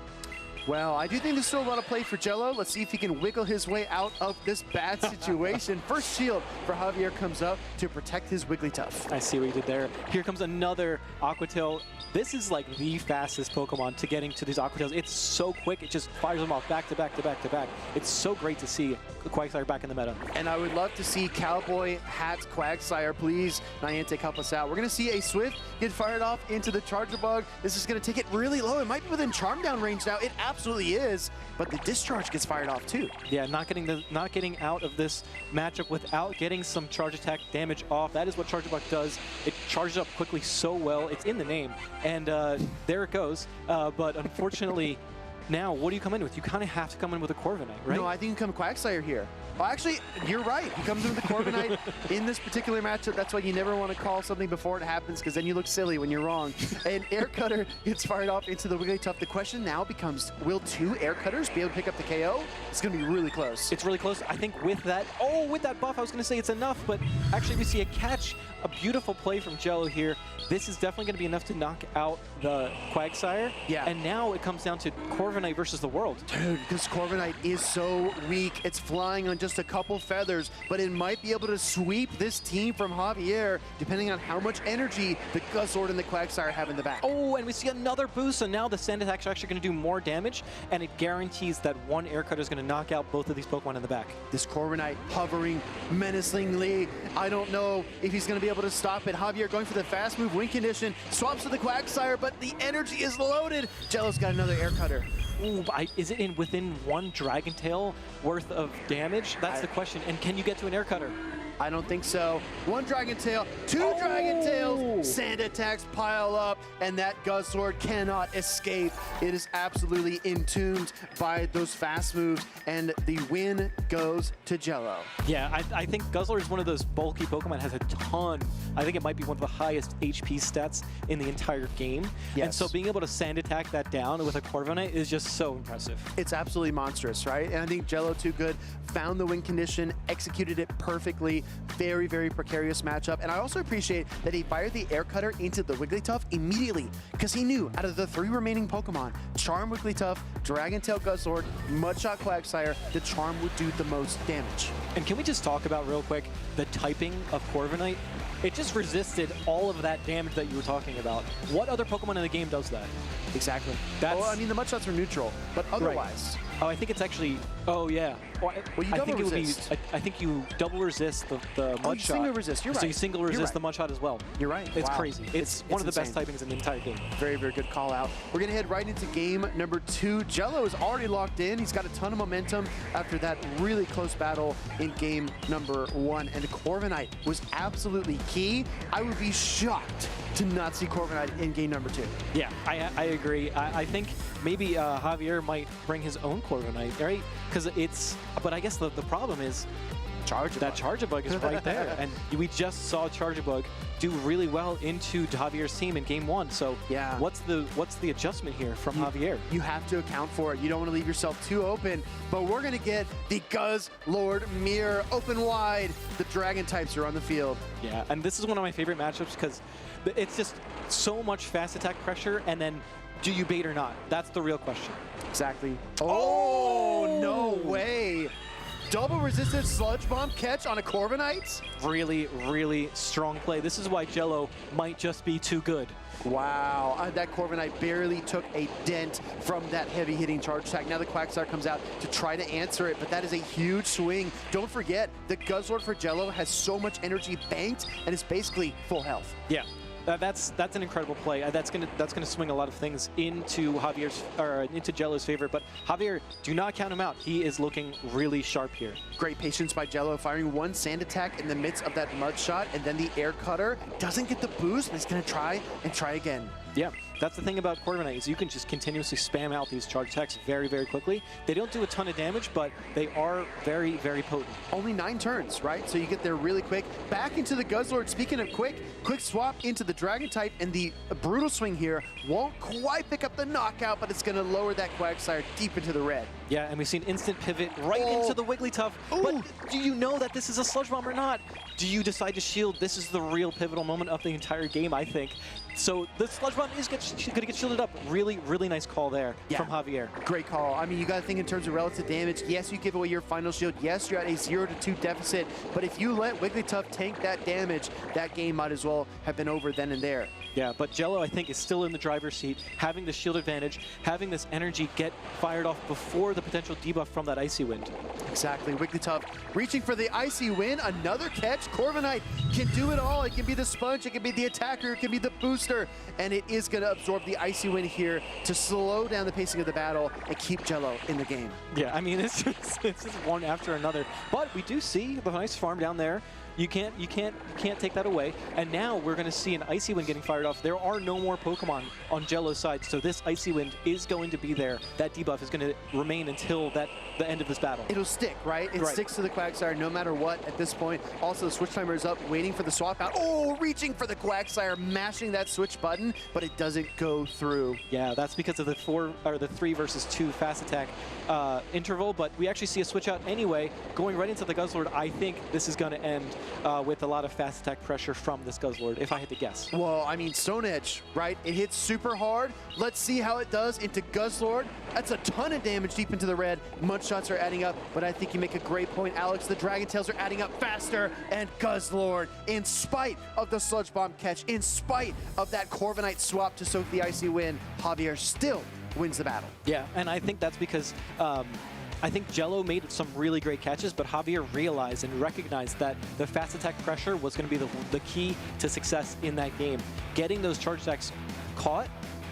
Well, I do think there's still a lot of play for Jello. Let's see if he can wiggle his way out of this bad situation. First shield for Javier comes up to protect his Wigglytuff. I see what you did there. Here comes another Aqua Tail. This is like the fastest Pokemon to getting to these Aqua Tails. It's so quick, it just fires them off back to back to back to back. It's so great to see Quagsire back in the meta. And I would love to see Cowboy Hat Quagsire. Please, Niantic, help us out. We're going to see a Swift get fired off into the Charger Bug. This is going to take it really low. It might be within Charm Down range now. It absolutely is, but the Discharge gets fired off too. Yeah, not getting out of this matchup without getting some Charge Attack damage off. That is what Charger Bug does. It charges up quickly so well. It's in the name, and there it goes. But unfortunately, now what do you come in with? You kind of have to come in with a Corviknight, right? No, I think you come Quagsire here. Well, actually, you're right. He comes in with the Corviknight in this particular matchup. That's why you never want to call something before it happens, because then you look silly when you're wrong. And Air Cutter gets fired off into the Wigglytuff. The question now becomes, will 2 Air Cutters be able to pick up the KO? It's going to be really close. It's really close. I think with that, with that buff, I was going to say it's enough, but actually we see a catch, a beautiful play from Jello here. This is definitely going to be enough to knock out the Quagsire. Yeah. And now it comes down to Corviknight versus the world. Dude, this Corviknight is so weak. It's flying on just a couple feathers, but it might be able to sweep this team from Javier, depending on how much energy the Guzzlord and the Quagsire have in the back. Oh, and we see another boost, so now the Sand Attack is actually going to do more damage, and it guarantees that 1 Air Cutter is going to knock out both of these Pokemon in the back. This Corviknight hovering menacingly. I don't know if he's going to be able to stop it. Javier going for the fast move, win condition, swaps to the Quagsire, but the energy is loaded. Jello's got another Air Cutter. Ooh, is it within 1 Dragon Tail worth of damage? That's the question. And can you get to an Air Cutter? I don't think so. One Dragon Tail, two Dragon Tails, sand attacks pile up, and that Guzzlord cannot escape. It is absolutely entombed by those fast moves, and the win goes to Jello. Yeah, I think Guzzlord is one of those bulky Pokemon, has a ton. I think it might be one of the highest HP stats in the entire game. Yes. And so being able to sand attack that down with a Corviknight is just so impressive. It's absolutely monstrous, right? And I think Jello Too Good found the win condition, executed it perfectly. Very, very precarious matchup. And I also appreciate that he fired the Air Cutter into the Wigglytuff immediately, because he knew out of the 3 remaining Pokemon, Charm, Wigglytuff, Dragon Tail, Guzzlord, Mudshot, Quagsire, the Charm would do the most damage. And can we just talk about real quick the typing of Corviknight? It just resisted all of that damage that you were talking about. What other Pokemon in the game does that? Exactly. That's, well, I mean, the Mudshots are neutral, but otherwise. Right. Oh, I think it's actually. Oh yeah. Well, you I double think resist. It would be. I think you double resist the Mudshot. You single resist. You're right. So you single resist the Mudshot as well. You're right. It's Wow. crazy. It's one of the best typings in the entire game. Very, very good call out. We're gonna head right into game number 2. Jello is already locked in. He's got a ton of momentum after that really close battle in game number 1. And the Corviknight was absolutely key. I would be shocked to not see Corviknight in game number 2. Yeah, I agree. I think maybe Javier might bring his own Corviknight, right? Because it's. But I guess the problem is Charjabug is right there. And we just saw Charjabug do really well into Javier's team in game 1. So yeah, what's the adjustment here from Javier? You have to account for it. You don't want to leave yourself too open. But we're going to get the Guzzlord mirror open wide. The Dragon types are on the field. Yeah, and this is one of my favorite matchups because it's just so much fast attack pressure, and then do you bait or not? That's the real question. Exactly. Oh, no way. Double resisted Sludge Bomb catch on a Corviknight? Really, really strong play. This is why Jello might just be too good. Wow, that Corviknight barely took a dent from that heavy-hitting charge attack. Now the Quagsire comes out to try to answer it, but that is a huge swing. Don't forget, the Guzzlord for Jello has so much energy banked and is basically full health. Yeah. That's an incredible play. That's gonna swing a lot of things into into Jello's favor. But Javier, do not count him out. He is looking really sharp here. Great patience by Jello, firing one sand attack in the midst of that mud shot, and then the air cutter doesn't get the boost, but he's gonna try and try again. Yeah, that's the thing about Corviknight is you can just continuously spam out these charge attacks very, very quickly. They don't do a ton of damage, but they are very, very potent. Only 9 turns, right? So you get there really quick. Back into the Guzzlord. Speaking of quick swap into the Dragon type, and the brutal swing here won't quite pick up the knockout, but it's going to lower that Quagsire deep into the red. Yeah, and we've seen instant pivot right into the Wigglytuff. But do you know that this is a Sludge Bomb or not? Do you decide to shield? This is the real pivotal moment of the entire game, I think. So the Sludge Bomb is going to get shielded up. Really, really nice call there from Javier. Great call. I mean, you got to think in terms of relative damage. Yes, you give away your final shield. Yes, you're at a 0-2 deficit. But if you let Wigglytuff tank that damage, that game might as well have been over then and there. Yeah, but Jello, I think, is still in the driver's seat, having the shield advantage, having this energy get fired off before the potential debuff from that Icy Wind. Exactly. Wigglytuff reaching for the Icy Wind. Another catch. Corviknight can do it all. It can be the sponge, it can be the attacker, it can be the booster, and it is going to absorb the Icy Wind here to slow down the pacing of the battle and keep Jello in the game. Yeah, I mean, it's just one after another. But we do see the nice farm down there. You can't take that away. And now we're going to see an Icy Wind getting fired off. There are no more Pokemon on Jello's side, so this Icy Wind is going to be there. That debuff is going to remain until the end of this battle. It'll stick, right? It sticks to the Quagsire no matter what at this point. Also, the switch timer is up, waiting for the swap out. Oh, reaching for the Quagsire, mashing that switch button, but it doesn't go through. Yeah, that's because of the 3 versus 2 fast attack interval, but we actually see a switch out anyway, going right into the Guzzlord. I think this is going to end with a lot of fast attack pressure from this Guzzlord, if I had to guess. Well, I mean, Stone Edge, right? It hits super hard. Let's see how it does into Guzzlord. That's a ton of damage deep into the red. Mud shots are adding up, but I think you make a great point, Alex. The Dragon Tails are adding up faster, and Guzzlord, in spite of the Sludge Bomb catch, in spite of that Corviknight swap to soak the Icy Wind, Javier still wins the battle. Yeah, and I think that's because I think Jello made some really great catches, but Javier realized and recognized that the fast attack pressure was going to be the key to success in that game. Getting those charge attacks caught,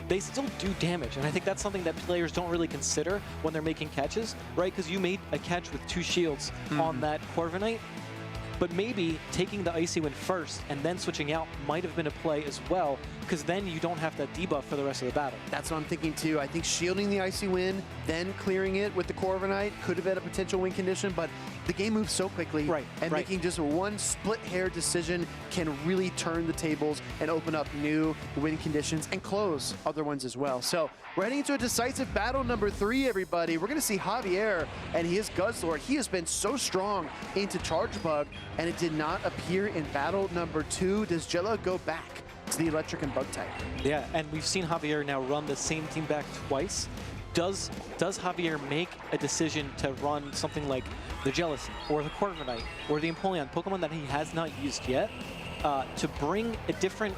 they still do damage, and I think that's something that players don't really consider when they're making catches, right? Because you made a catch with 2 shields on that Corviknight. but maybe taking the Icy Wind first and then switching out might have been a play as well, because then you don't have that debuff for the rest of the battle. That's what I'm thinking too. I think shielding the Icy Wind, then clearing it with the Corviknight could have been a potential win condition, but the game moves so quickly, and making just one split-hair decision can really turn the tables and open up new win conditions and close other ones as well. So we're heading into a decisive battle number 3, everybody. We're going to see Javier and his Guzzlord. He has been so strong into Charge Bug, and it did not appear in battle number 2. Does Jello go back to the Electric and Bug type? Yeah, and we've seen Javier now run the same team back twice. Does Javier make a decision to run something like the Jealousy or the Corviknight or the Empoleon, Pokemon that he has not used yet, to bring a different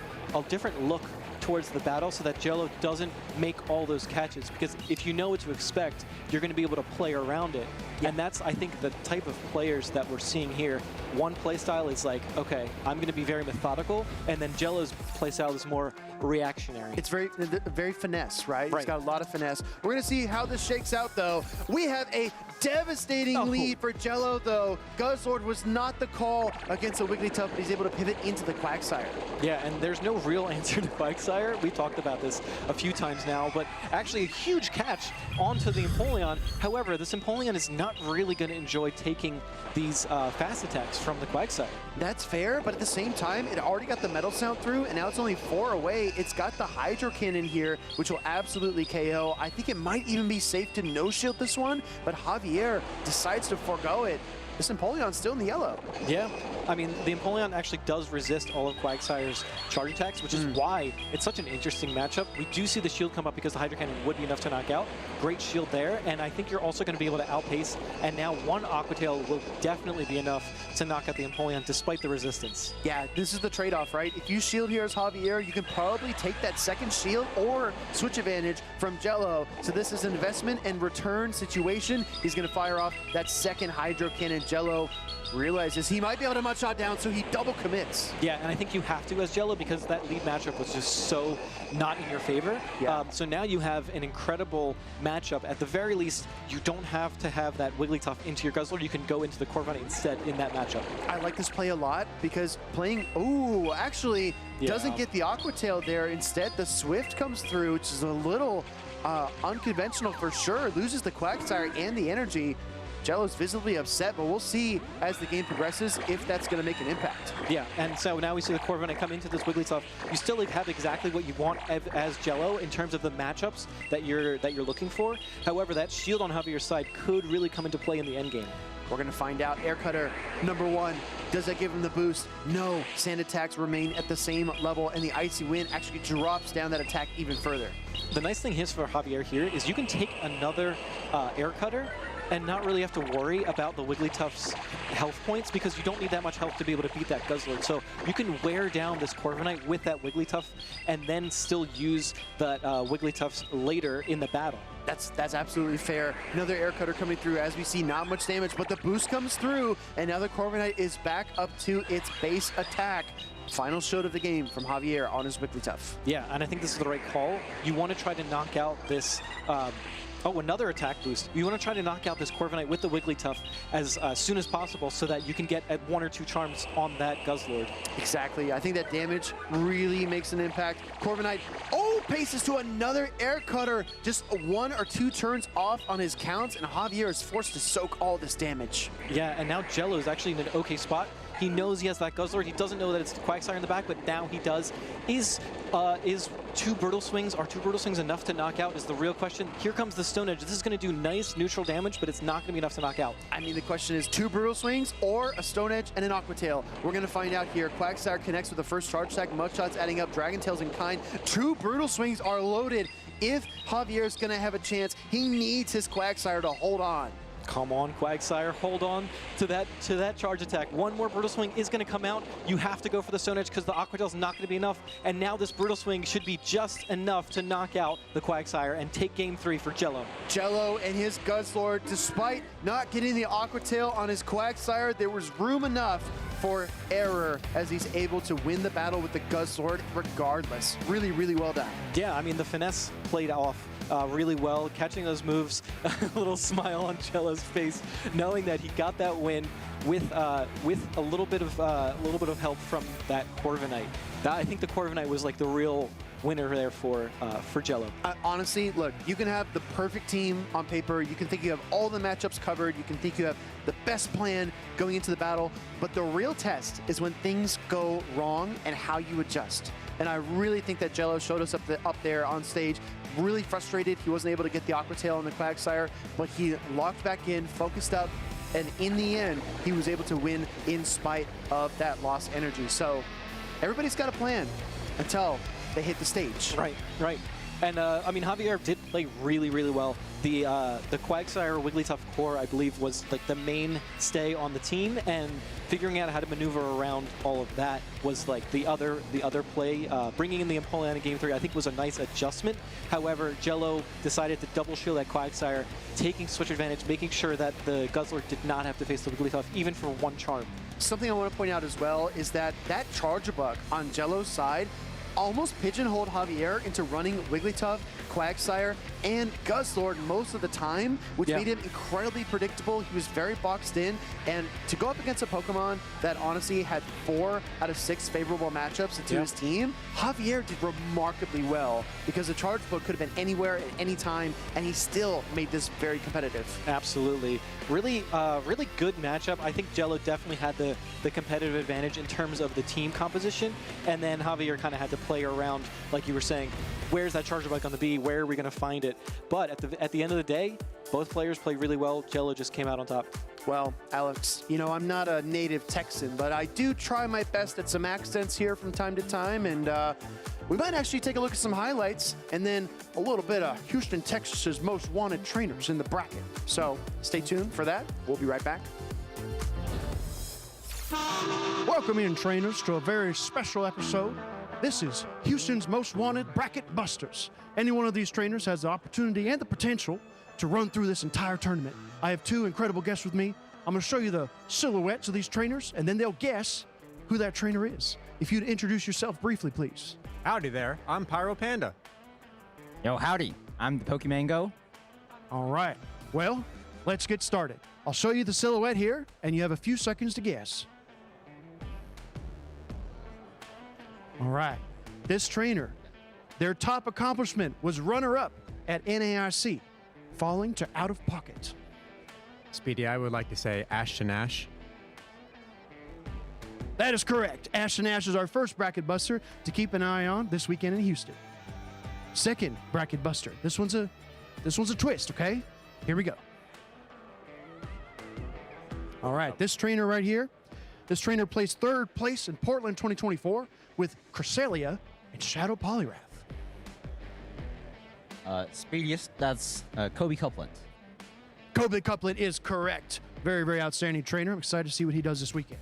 look towards the battle so that Jello doesn't make all those catches? Because if you know what to expect, you're going to be able to play around it. Yeah. And that's, I think, the type of players that we're seeing here. One playstyle is like, okay, I'm going to be very methodical, and then Jello's playstyle is more reactionary. It's very finesse, right? It's got a lot of finesse. We're going to see how this shakes out, though. We have a devastating lead for Jello, though. Guzzlord was not the call against the Wigglytuff, but he's able to pivot into the Quagsire. Yeah, and there's no real answer to Quagsire. We talked about this a few times now, but actually a huge catch onto the Empoleon. However, this Empoleon is not really going to enjoy taking these fast attacks from the Quagsire. That's fair, but at the same time, it already got the Metal Sound through, and now it's only 4 away. It's got the Hydro Cannon here, which will absolutely KO. I think it might even be safe to no-shield this one, but Javier decides to forego it. This Empoleon's still in the yellow. Yeah, I mean, the Empoleon actually does resist all of Quagsire's charge attacks, which is why it's such an interesting matchup. We do see the shield come up because the Hydro Cannon would be enough to knock out. Great shield there, and I think you're also going to be able to outpace, and now one Aqua Tail will definitely be enough to knock out the Empoleon despite the resistance. Yeah, this is the trade-off, right? If you shield here as Javier, you can probably take that second shield or switch advantage from Jello. So this is an investment and return situation. He's going to fire off that second Hydro Cannon. Jello realizes he might be able to mud-shot down, so he double commits. Yeah, and I think you have to as Jello because that lead matchup was just so not in your favor. Yeah. So now you have an incredible matchup. At the very least, you don't have to have that Wigglytuff into your Guzzlord. You can go into the Corviknight instead in that matchup. I like this play a lot because playing, actually doesn't get the Aqua Tail there. Instead, the Swift comes through, which is a little unconventional for sure. Loses the Quagsire and the energy. Jello's visibly upset, but we'll see as the game progresses if that's going to make an impact. Yeah, and so now we see the Corviknight come into this Wigglytuff. You still have exactly what you want as Jello in terms of the matchups that you're looking for. However, that shield on Javier's side could really come into play in the end game. We're going to find out. Air Cutter, number 1. Does that give him the boost? No. Sand attacks remain at the same level, and the Icy Wind actually drops down that attack even further. The nice thing is for Javier here is you can take another Air Cutter and not really have to worry about the Wigglytuff's health points because you don't need that much health to be able to beat that Guzzlord. So you can wear down this Corviknight with that Wigglytuff and then still use that Wigglytuffs later in the battle. That's absolutely fair. Another Air Cutter coming through as we see not much damage, but the boost comes through, and now the Corviknight is back up to its base attack. Final shot of the game from Javier on his Wigglytuff. Yeah, and I think this is the right call. You want to try to knock out this another attack boost. You want to try to knock out this Corviknight with the Wigglytuff as soon as possible so that you can get at 1 or 2 charms on that Guzzlord. Exactly. I think that damage really makes an impact. Corviknight, paces to another Air Cutter. Just 1 or 2 turns off on his counts, and Javier is forced to soak all this damage. Yeah, and now Jello is actually in an okay spot. He knows he has that Guzzlord. He doesn't know that it's the Quagsire in the back, but now he does. Is 2 Brutal Swings enough to knock out is the real question. Here comes the Stone Edge. This is going to do nice neutral damage, but it's not going to be enough to knock out. I mean, the question is 2 Brutal Swings or a Stone Edge and an Aqua Tail. We're going to find out here. Quagsire connects with the first charge attack. Mudshots adding up. Dragon Tails in kind. 2 Brutal Swings are loaded. If Javier's going to have a chance, he needs his Quagsire to hold on. Come on, Quagsire, hold on to that charge attack. 1 more Brutal Swing is going to come out. You have to go for the Stone Edge because the Aqua Tail's not going to be enough. And now this Brutal Swing should be just enough to knock out the Quagsire and take game 3 for Jello. Jello and his Guzzlord, despite not getting the Aqua Tail on his Quagsire, there was room enough for error as he's able to win the battle with the Guzzlord regardless. Really, really well done. Yeah, I mean, the finesse played off really well, catching those moves, a little smile on Jello's face, knowing that he got that win with a little bit of help from that Corviknight. I think the Corviknight was like the real winner there for Jello. Honestly, look, you can have the perfect team on paper. You can think you have all the matchups covered. You can think you have the best plan going into the battle. But the real test is when things go wrong and how you adjust. And I really think that Jello showed us up there on stage, really frustrated. He wasn't able to get the Aqua Tail on the Quagsire, but he locked back in, focused up, and in the end, he was able to win in spite of that lost energy. So everybody's got a plan until they hit the stage. Right, right. And I mean, Javier did play really, really well. The Quagsire Wigglytuff core, I believe, was like the mainstay on the team, and figuring out how to maneuver around all of that was like the other play. Bringing in the Empoleon in Game 3, I think, was a nice adjustment. However, Jello decided to double shield that Quagsire, taking switch advantage, making sure that the Guzzler did not have to face the Wigglytuff, even for one charm. Something I want to point out as well is that Charger Bug on Jello's side almost pigeonholed Javier into running Wigglytuff, Quagsire, and Guzzlord most of the time, which made him incredibly predictable. He was very boxed in, and to go up against a Pokemon that honestly had 4 out of 6 favorable matchups to his team, Javier did remarkably well because the Charge Book could have been anywhere at any time, and he still made this very competitive. Absolutely. Really, really good matchup. I think Jello definitely had the competitive advantage in terms of the team composition, and then Javier kind of had to play around, like you were saying, where's that Charger Bug going to be? Where are we going to find it? But at the end of the day, both players played really well. Jello just came out on top. Well, Alex, you know, I'm not a native Texan, but I do try my best at some accents here from time to time, and we might actually take a look at some highlights and then a little bit of Houston, Texas's most wanted trainers in the bracket. So stay tuned for that. We'll be right back. Welcome in, trainers, to a very special episode. This is Houston's Most Wanted Bracket Busters. Any one of these trainers has the opportunity and the potential to run through this entire tournament. I have 2 incredible guests with me. I'm going to show you the silhouettes of these trainers, and then they'll guess who that trainer is. If you'd introduce yourself briefly, please. Howdy there, I'm Pyro Panda. Yo, howdy, I'm the Pokémon GO. All right, well, let's get started. I'll show you the silhouette here, and you have a few seconds to guess. All right, this trainer, their top accomplishment was runner-up at NAIC, falling to Out of Pocket. Speedy, I would like to say Ashton Ash. That is correct. Ashton Ash is our first bracket buster to keep an eye on this weekend in Houston. Second bracket buster. This one's a twist, okay? Here we go. All right, this trainer right here, this trainer placed 3rd place in Portland 2024 with Cresselia and Shadow Poliwrath. Speediest, that's Kobe Coupland. Kobe Coupland is correct. Very, very outstanding trainer. I'm excited to see what he does this weekend.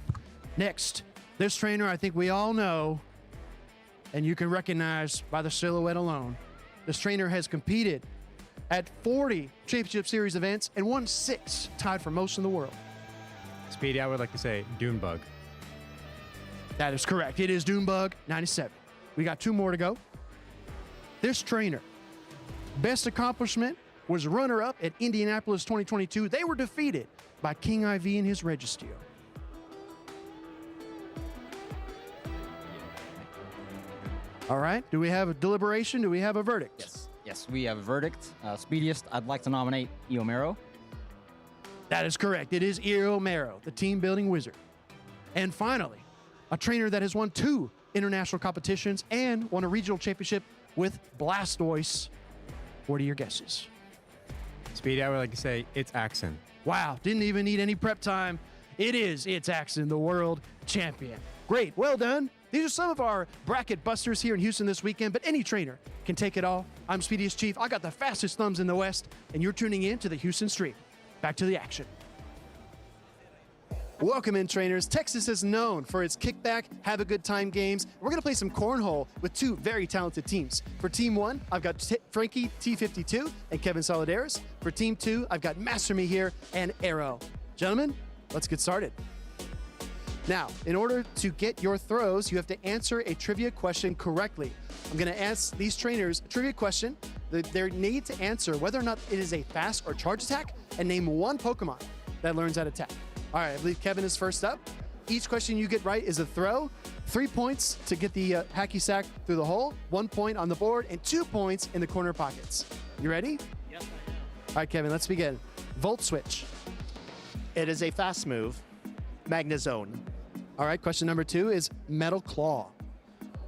Next, this trainer I think we all know, and you can recognize by the silhouette alone. This trainer has competed at 40 Championship Series events and won 6, tied for most in the world. Speedy, I would like to say Dunebug. That is correct. It is Dunebug 97. We got 2 more to go. This trainer, best accomplishment was runner-up at Indianapolis 2022. They were defeated by King IV and his Registeel. All right. Do we have a deliberation? Do we have a verdict? Yes, we have a verdict. Speediest, I'd like to nominate Eomero. That is correct. It is Eomero, the team-building wizard. And finally, a trainer that has won 2 international competitions and won a regional championship with Blastoise. What are your guesses? Speedy, I would like to say it's Axon. Wow, didn't even need any prep time. It's Axon, the world champion. Great, well done. These are some of our bracket busters here in Houston this weekend, but any trainer can take it all. I'm Speediest Chief. I got the fastest thumbs in the West, and you're tuning in to the Houston Stream. Back to the action. Welcome in, trainers. Texas is known for its kickback, have a good time games. We're going to play some cornhole with 2 very talented teams. For Team 1, I've got Frankie T52 and Kevin Solidaris. For Team 2, I've got Master Me here and Arrow. Gentlemen, let's get started. Now, in order to get your throws, you have to answer a trivia question correctly. I'm going to ask these trainers a trivia question. They need to answer whether or not it is a fast or charge attack and name one Pokemon that learns that attack. All right, I believe Kevin is first up. Each question you get right is a throw. 3 points to get the hacky sack through the hole, 1 point on the board, and 2 points in the corner pockets. You ready? Yes, I am. All right, Kevin, let's begin. Volt Switch. It is a fast move. Magnezone. All right, question number 2 is Metal Claw.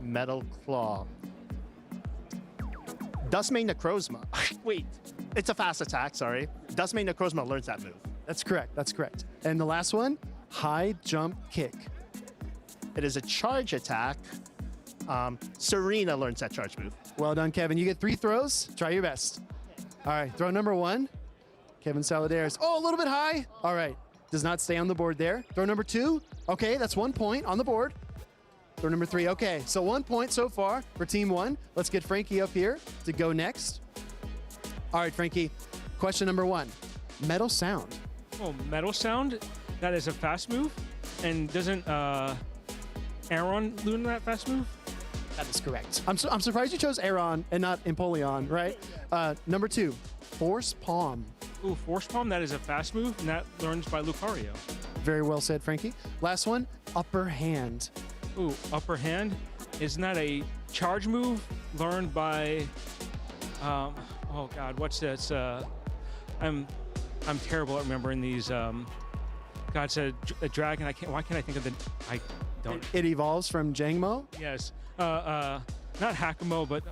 Metal Claw. Dustmane Necrozma. Wait, it's a fast attack, sorry. Dustmane Necrozma learns that move. That's correct, that's correct. And the last one, High Jump Kick. It is a charge attack. Serena learns that charge move. Well done, Kevin. You get 3 throws. Try your best. All right, throw number 1. Kevin Saladeras. Oh, a little bit high. All right, does not stay on the board there. Throw number 2. Okay, that's 1 point on the board. Throw number 3. Okay, so 1 point so far for Team 1. Let's get Frankie up here to go next. All right, Frankie, question number 1. Metal Sound. Oh, Metal Sound? That is a fast move? And doesn't Aron learn that fast move? That is correct. I'm surprised you chose Aron and not Empoleon, right? Number 2, Force Palm. Ooh, Force Palm, that is a fast move, and that learns by Lucario. Very well said, Frankie. Last one, Upper Hand. Ooh, Upper Hand. Isn't that a charge move learned by, oh God, what's this? I'm terrible at remembering these. God, it's a dragon. Why can't I think of the? I don't. It evolves from Jangmo. Yes. Not Hakamo, but.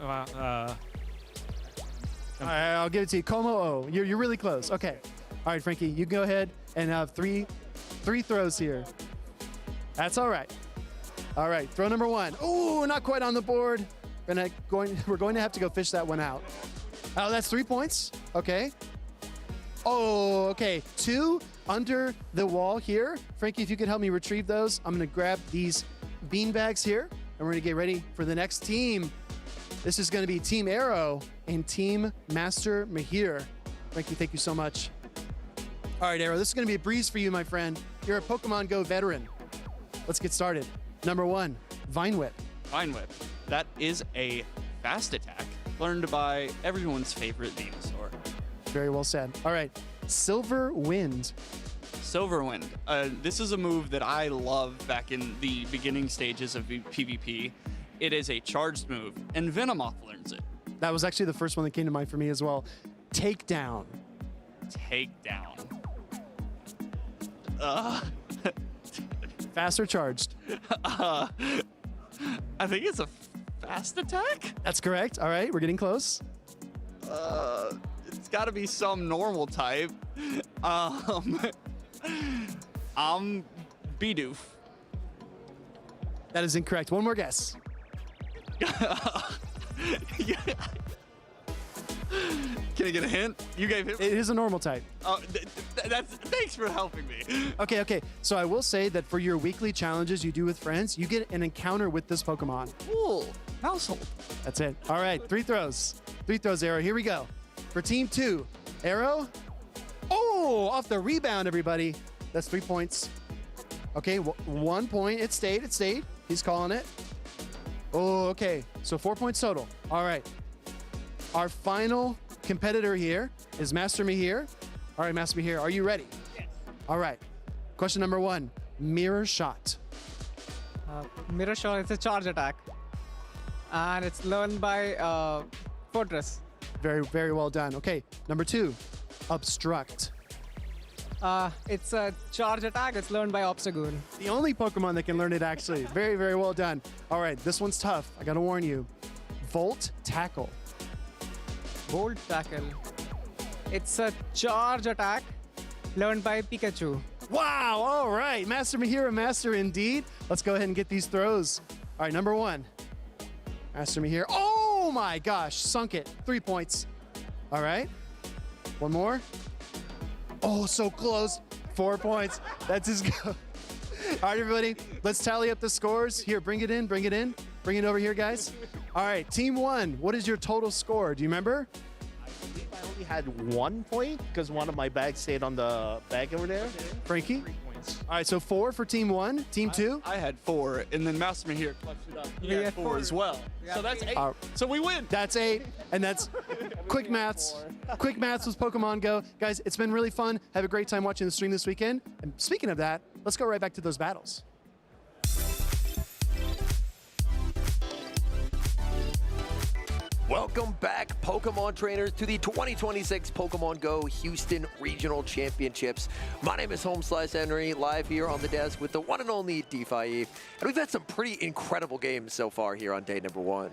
All right, I'll give it to you. Como-o. You're really close. Okay. All right, Frankie, you go ahead and have three throws here. That's all right. All right, throw number 1. Ooh, not quite on the board. We're going to have to go fish that one out. Oh, that's 3 points. Okay. Oh, okay. 2 under the wall here. Frankie, if you could help me retrieve those, I'm going to grab these bean bags here, and we're going to get ready for the next team. This is going to be Team Arrow and Team Master Mahir. Frankie, thank you so much. All right, Arrow, this is going to be a breeze for you, my friend. You're a Pokemon Go veteran. Let's get started. Number 1, Vine Whip. Vine Whip. That is a fast attack learned by everyone's favorite Venusaur. Very well said. All right, Silver Wind. Silver Wind. This is a move that I love back in the beginning stages of PvP. It is a charged move, and Venomoth learns it. That was actually the first one that came to mind for me as well. Takedown. Takedown. Fast or charged? I think it's a fast attack. That's correct. All right, we're getting close. It's got to be some normal type. Bidoof. That is incorrect. One more guess. Can I get a hint? You gave him. It is a normal type. Thanks for helping me. Okay. So I will say that for your weekly challenges you do with friends, you get an encounter with this Pokemon. Cool. Household. That's it. All right, 3 throws. 3 throws, Arrow. Here we go. For Team 2, Arrow. Oh, off the rebound, everybody. That's 3 points. Okay, 1 point. It stayed. He's calling it. Oh, okay. So 4 points total. All right. Our final competitor here is Master Mahir. All right, Master Mahir, are you ready? Yes. All right. Question number 1, Mirror Shot. Mirror Shot is a charge attack. And it's learned by Fortress. Very, very well done. Okay, number 2, Obstruct. It's a charge attack. It's learned by Obstagoon. The only Pokemon that can learn it, actually. Very, very well done. All right, this one's tough. I got to warn you. Volt Tackle. Volt Tackle. It's a charge attack learned by Pikachu. Wow, all right. Master Mahir, master indeed. Let's go ahead and get these throws. All right, number 1. Master Mahir. Oh my gosh, sunk it. 3 points. All right. One more. Oh, so close. 4 points. That's as good. All right, everybody, let's tally up the scores. Here, bring it in. Bring it over here, guys. All right, Team 1, what is your total score? Do you remember? I believe I only had 1 point because one of my bags stayed on the bag over there. Frankie? 3 points. All right, so 4 for Team 1. Team 2? I had 4, and then Master Mahir clutched it up. He had 4 as well. So that's 8. So we win. That's 8, and that's Quick maths. Quick maths with Pokemon Go. Guys, it's been really fun. Have a great time watching the stream this weekend. And speaking of that, let's go right back to those battles. Welcome back, Pokemon trainers, to the 2026 Pokemon GO Houston Regional Championships. My name is HomesliceHenry, live here on the desk with the one and only DeFi. And we've had some pretty incredible games so far here on day number 1.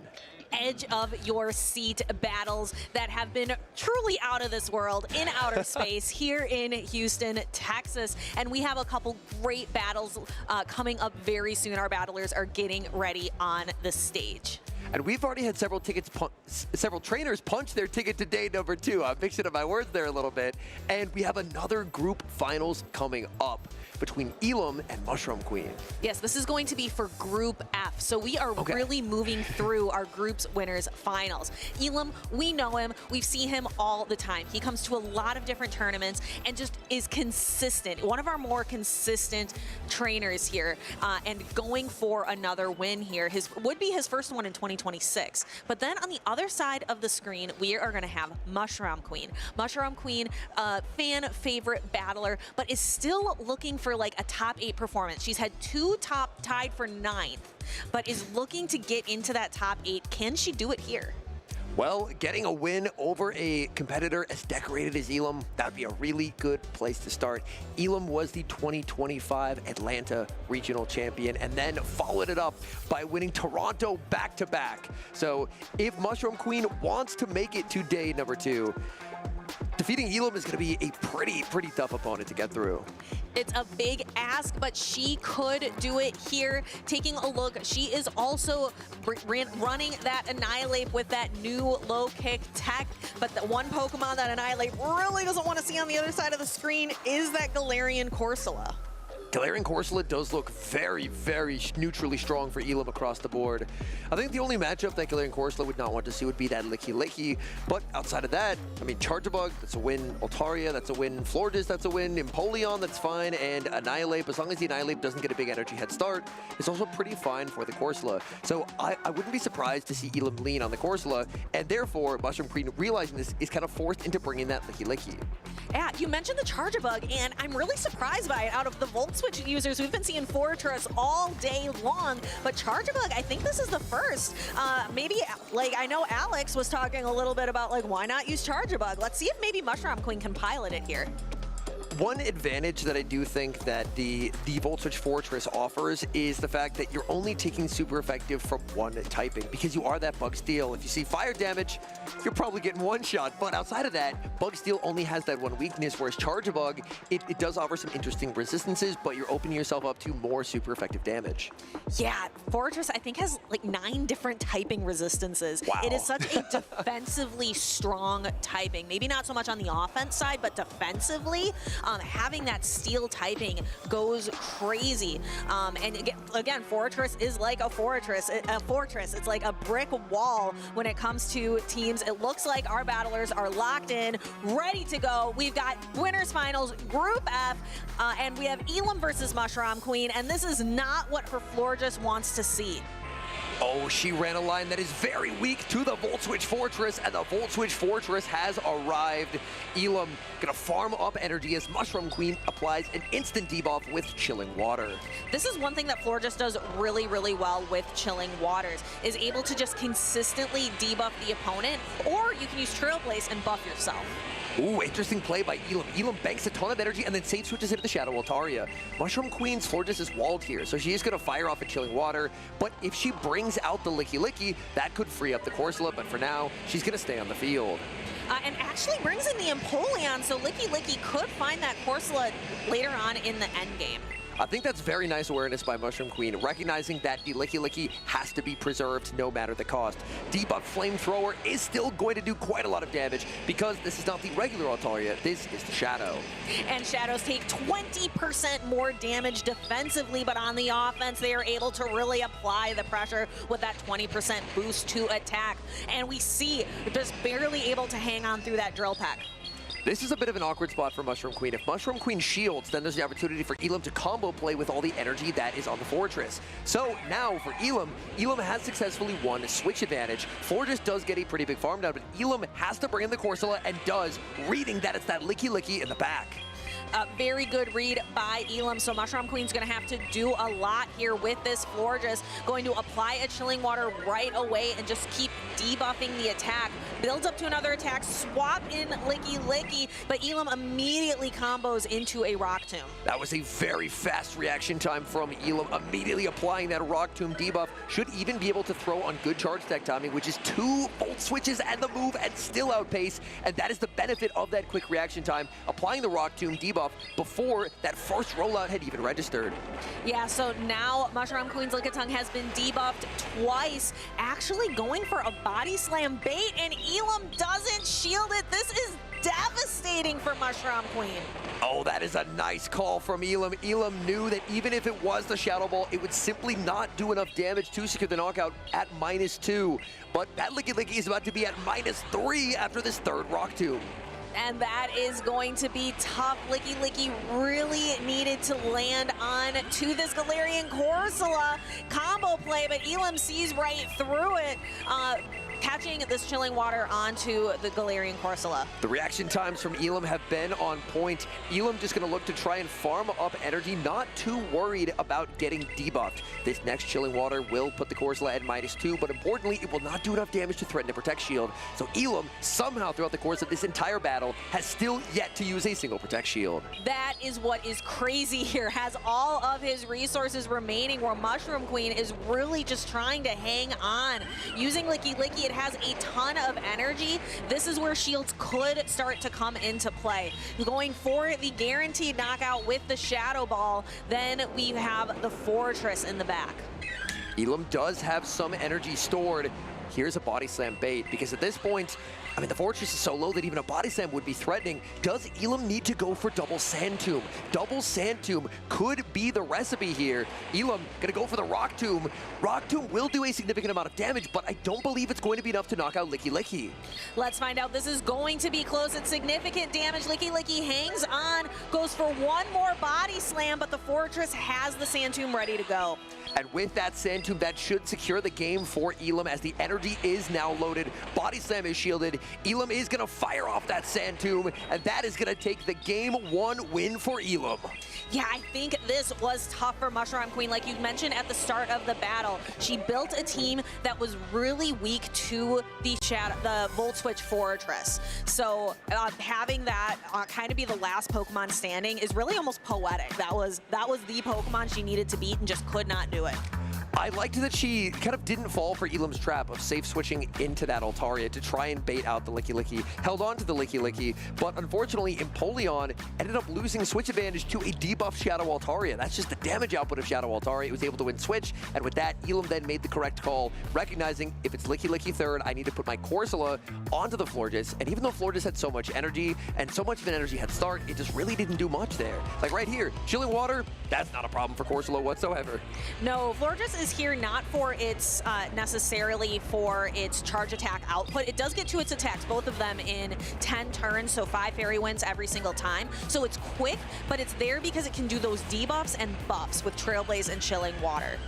Edge of your seat battles that have been truly out of this world in outer space here in Houston, Texas. And we have a couple great battles coming up very soon. Our battlers are getting ready on the stage. And we've already had several trainers punch their ticket to day number 2. I'm mixing up my words there a little bit. And we have another group finals coming up between Elam and Mushroom Queen. Yes, this is going to be for Group F. So we are really moving through our group's winners finals. Elam, we know him. We've seen him all the time. He comes to a lot of different tournaments and just is consistent. One of our more consistent trainers here, and going for another win here. Would be his first one in 2026. But then on the other side of the screen, we are going to have Mushroom Queen. Mushroom Queen, fan favorite battler, but is still looking for like a top 8 performance. She's had 2 tied for 9th, but is looking to get into that top 8. Can she do it here? Well, getting a win over a competitor as decorated as Elam, that would be a really good place to start. Elam was the 2025 Atlanta Regional Champion and then followed it up by winning Toronto back-to-back. So if Mushroom Queen wants to make it to day number 2, defeating Elam is going to be a pretty tough opponent to get through. It's a big ask, but she could do it here. Taking a look, she is also running that Annihilate with that new low kick tech, but the one Pokemon that Annihilate really doesn't want to see on the other side of the screen is that Galarian Corsola. Galarian Corsola does look very neutrally strong for Elam across the board. I think the only matchup that Galarian Corsola would not want to see would be that Licky, but outside of that, I mean, Charjabug, that's a win. Altaria, that's a win. Florges, that's a win. Empoleon, that's fine. And Annihilate, as long as the Annihilate doesn't get a big energy head start, is also pretty fine for the Corsola. So I wouldn't be surprised to see Elam lean on the Corsola, and therefore, Mushroom Queen, realizing this, is kind of forced into bringing that Licky. Yeah, you mentioned the Charjabug, and I'm really surprised by it. Out of the Volt Switch users, we've been seeing Fortress all day long, but Charjabug, I think this is the first. Maybe, like, I know Alex was talking a little bit about, like, why not use Charjabug? Let's see if maybe Mushroom Queen can pilot it here. One advantage that I do think that the Volt Switch Fortress offers is the fact that you're only taking super effective from one typing, because you are that Bug Steel. If you see fire damage, you're probably getting one shot, but outside of that, Bug Steel only has that one weakness, whereas Charjabug, it does offer some interesting resistances, but you're opening yourself up to more super effective damage. Yeah, Fortress, I think, has like 9 different typing resistances. Wow. It is such a defensively strong typing. Maybe not so much on the offense side, but defensively, having that steel typing goes crazy. And again, Fortress is like a fortress. It's like a brick wall when it comes to teams. It looks like our battlers are locked in, ready to go. We've got winners finals, Group F, and we have Elam versus Mushroom Queen, and this is not what her Florges wants to see. Oh, she ran a line that is very weak to the Volt Switch Fortress, and the Volt Switch Fortress has arrived. Elam gonna farm up energy as Mushroom Queen applies an instant debuff with Chilling Water. This is one thing that Florges does really well with Chilling Waters, is able to just consistently debuff the opponent, or you can use Trailblaze and buff yourself. Ooh, interesting play by Elam. Elam banks a ton of energy and then safe switches into the Shadow Altaria. Mushroom Queen's Florges is walled here, so she is going to fire off a Chilling Water, but if she brings out the Licky, that could free up the Corsola, but for now, she's going to stay on the field. And actually brings in the Empoleon, so Licky could find that Corsola later on in the endgame. I think that's very nice awareness by Mushroom Queen, recognizing that the Licky has to be preserved no matter the cost. Debuff Flamethrower is still going to do quite a lot of damage because this is not the regular Altaria, this is the Shadow. And Shadows take 20% more damage defensively, but on the offense, they are able to really apply the pressure with that 20% boost to attack. And we see just barely able to hang on through that Drill Peck. This is a bit of an awkward spot for Mushroom Queen. If Mushroom Queen shields, then there's the opportunity for Elam to combo play with all the energy that is on the Fortress. So now for Elam has successfully won Switch advantage. Fortress does get a pretty big farm down, but Elam has to bring in the Corsola and does, reading that it's that Licky Licky in the back. A very good read by Elam, so Mushroom Queen's going to have to do a lot here with this Florges. Going to apply a Chilling Water right away and just keep debuffing the attack. Builds up to another attack, swap in Licky Licky, but Elam immediately combos into a Rock Tomb. That was a very fast reaction time from Elam, immediately applying that Rock Tomb debuff. Should even be able to throw on good charge attack timing, which is 2 Volt Switches and the move and still outpace, and that is the benefit of that quick reaction time, applying the Rock Tomb debuff before that first rollout had even registered. Yeah, so now Mushroom Queen's Lickitung has been debuffed twice, actually going for a Body Slam bait, and Elam doesn't shield it. This is devastating for Mushroom Queen. Oh, that is a nice call from Elam. Elam knew that even if it was the Shadow Ball, it would simply not do enough damage to secure the knockout at -2. But that Licky Licky is about to be at -3 after this third Rock Tomb. And that is going to be tough. Licky Licky really needed to land on to this Galarian Corsola combo play, but Elam sees right through it, catching this Chilling Water onto the Galarian Corsola. The reaction times from Elam have been on point. Elam just going to look to try and farm up energy, not too worried about getting debuffed. This next Chilling Water will put the Corsola at -2, but importantly, it will not do enough damage to threaten to protect shield. So Elam, somehow throughout the course of this entire battle, has still yet to use a single protect shield. That is what is crazy here. Has all of his resources remaining, where Mushroom Queen is really just trying to hang on. Using Licky Licky, it has a ton of energy. This is where shields could start to come into play. Going for the guaranteed knockout with the Shadow Ball, then we have the Fortress in the back. Elam does have some energy stored. Here's a Body Slam bait, because at this point, I mean, the Fortress is so low that even a Body Slam would be threatening. Does Elam need to go for double Sand Tomb? Double Sand Tomb could be the recipe here. Elam gonna go for the Rock Tomb. Rock Tomb will do a significant amount of damage, but I don't believe it's going to be enough to knock out Licky Licky. Let's find out. This is going to be close. It's significant damage. Licky Licky hangs on, goes for one more Body Slam, but the Fortress has the Sand Tomb ready to go. And with that Sand Tomb, that should secure the game for Elam, as the energy is now loaded. Body Slam is shielded. Elam is going to fire off that Sand Tomb, and that is going to take the Game 1 win for Elam. Yeah, I think this was tough for Mushroom Queen. Like you mentioned at the start of the battle, she built a team that was really weak to the Volt Switch Fortress. So having that kind of be the last Pokemon standing is really almost poetic. That was the Pokemon she needed to beat and just could not do it. I liked that she kind of didn't fall for Elam's trap of safe switching into that Altaria to try and bait out the Licky Licky. Held on to the Licky Licky, but unfortunately, Empoleon ended up losing switch advantage to a debuff Shadow Altaria. That's just the damage output of Shadow Altaria. It was able to win switch, and with that, Elam then made the correct call, recognizing if it's Licky Licky third, I need to put my Corsola onto the Florges. And even though Florges had so much energy and so much of an energy head start, it just really didn't do much there. Like right here, Chilling Water, that's not a problem for Corsola whatsoever. No, Florges is here not for its necessarily for its charge attack output. It does get to its attacks, both of them in 10 turns, so 5 Fairy Winds every single time. So it's quick, but it's there because it can do those debuffs and buffs with Trailblaze and Chilling Water.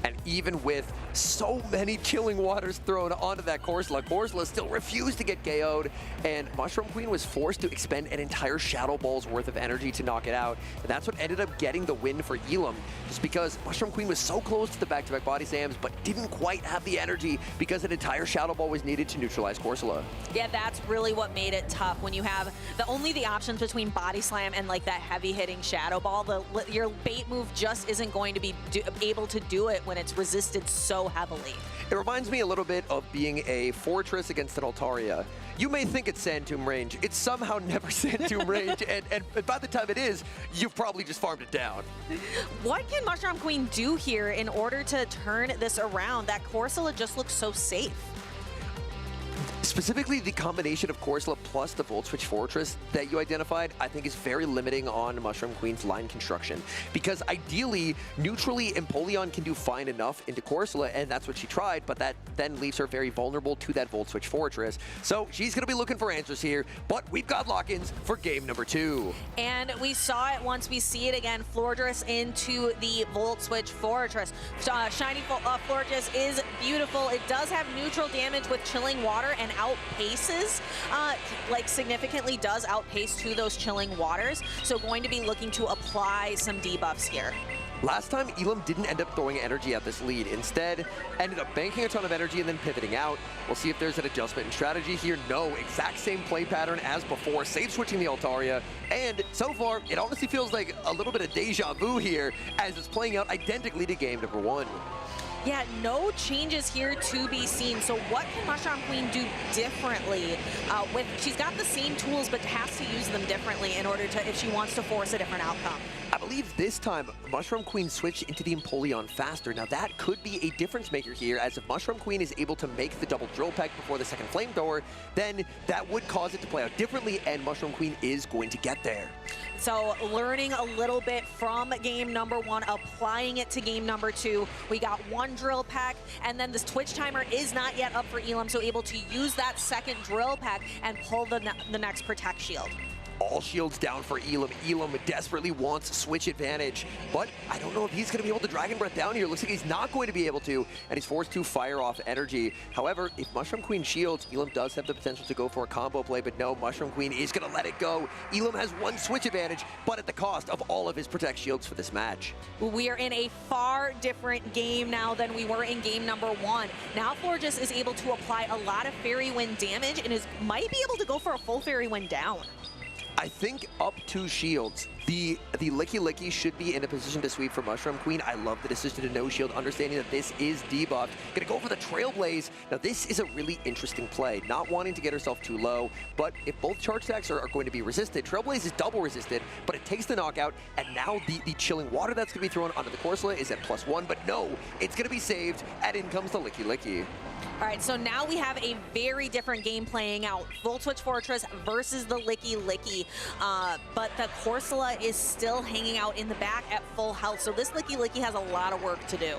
And even with so many Chilling Waters thrown onto that Corsola still refused to get KO'd, and Mushroom Queen was forced to expend an entire Shadow Ball's worth of energy to knock it out. And that's what ended up getting the win for Elam, just because Mushroom Queen was so close to the back-to-back Body Slams, but didn't quite have the energy because an entire Shadow Ball was needed to neutralize Corsola. Yeah, that's really what made it tough. When you have only the options between Body Slam and like that heavy-hitting Shadow Ball, your bait move just isn't going to be able to do it when it's resisted so heavily. It reminds me a little bit of being a Fortress against an Altaria. You may think it's Sand Tomb range. It's somehow never Sand Tomb range, and by the time it is, you've probably just farmed it down. What can Mushroom Queen do here in order to turn this around? That Corsola just looks so safe. Specifically, the combination of Corsola plus the Volt Switch Fortress that you identified, I think is very limiting on Mushroom Queen's line construction. Because ideally, neutrally, Empoleon can do fine enough into Corsola, and that's what she tried, but that then leaves her very vulnerable to that Volt Switch Fortress. So she's going to be looking for answers here, but we've got lock-ins for game number 2. And we saw it once, we see it again. Florges into the Volt Switch Fortress. Shiny Florges is beautiful. It does have neutral damage with Chilling Water and outpaces, like significantly does outpace to those Chilling Waters. So going to be looking to apply some debuffs here. Last time, Elam didn't end up throwing energy at this lead. Instead, ended up banking a ton of energy and then pivoting out. We'll see if there's an adjustment in strategy here. No, exact same play pattern as before, save switching the Altaria. And so far, it honestly feels like a little bit of deja vu here as it's playing out identically to game number 1. Yeah, no changes here to be seen. So what can Mushroom Queen do differently? She's got the same tools, but has to use them differently in order to, if she wants to force a different outcome. I believe this time, Mushroom Queen switched into the Empoleon faster. Now that could be a difference maker here, as if Mushroom Queen is able to make the double drill peck before the second flamethrower, then that would cause it to play out differently, and Mushroom Queen is going to get there. So learning a little bit from game number 1, applying it to game number 2. We got 1 drill pack, and then this Twitch timer is not yet up for Elam, so able to use that second drill pack and pull the next Protect Shield. All shields down for Elam. Elam desperately wants switch advantage, but I don't know if he's going to be able to Dragon Breath down here. Looks like he's not going to be able to, and he's forced to fire off energy. However, if Mushroom Queen shields, Elam does have the potential to go for a combo play, but no, Mushroom Queen is going to let it go. Elam has 1 switch advantage, but at the cost of all of his Protect Shields for this match. We are in a far different game now than we were in game number 1. Now Florges is able to apply a lot of Fairy Wind damage and might be able to go for a full Fairy Wind down. I think up 2 shields, the Licky Licky should be in a position to sweep for Mushroom Queen. I love the decision to no shield, understanding that this is debuffed. Gonna go for the Trailblaze. Now this is a really interesting play, not wanting to get herself too low, but if both charge attacks are going to be resisted, Trailblaze is double resisted, but it takes the knockout, and now the Chilling Water that's gonna be thrown onto the Corsola is at +1, but no, it's gonna be saved, and in comes the Licky Licky. All right, so now we have a very different game playing out. Volt Switch Fortress versus the Licky Licky. But the Corsola is still hanging out in the back at full health. So this Licky Licky has a lot of work to do.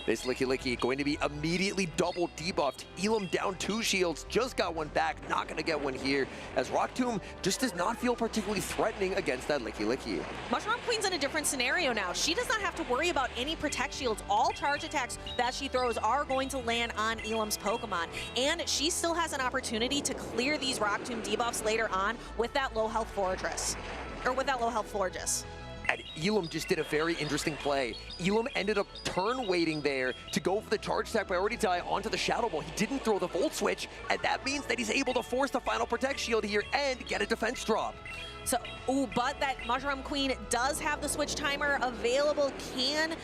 This Licky Licky going to be immediately double debuffed. Elam down 2 shields, just got 1 back, not going to get 1 here, as Rock Tomb just does not feel particularly threatening against that Licky Licky. Mushroom Queen's in a different scenario now. She does not have to worry about any Protect Shields. All charge attacks that she throws are going to land on Elam's Pokemon, and she still has an opportunity to clear these Rock Tomb debuffs later on with that low health Fortress, or with that low health Florges. And Elam just did a very interesting play. Elam ended up turn waiting there to go for the charge attack priority tie onto the Shadow Ball. He didn't throw the Volt Switch, and that means that he's able to force the final Protect Shield here and get a defense drop. So, but that Mushroom Queen does have the switch timer available, can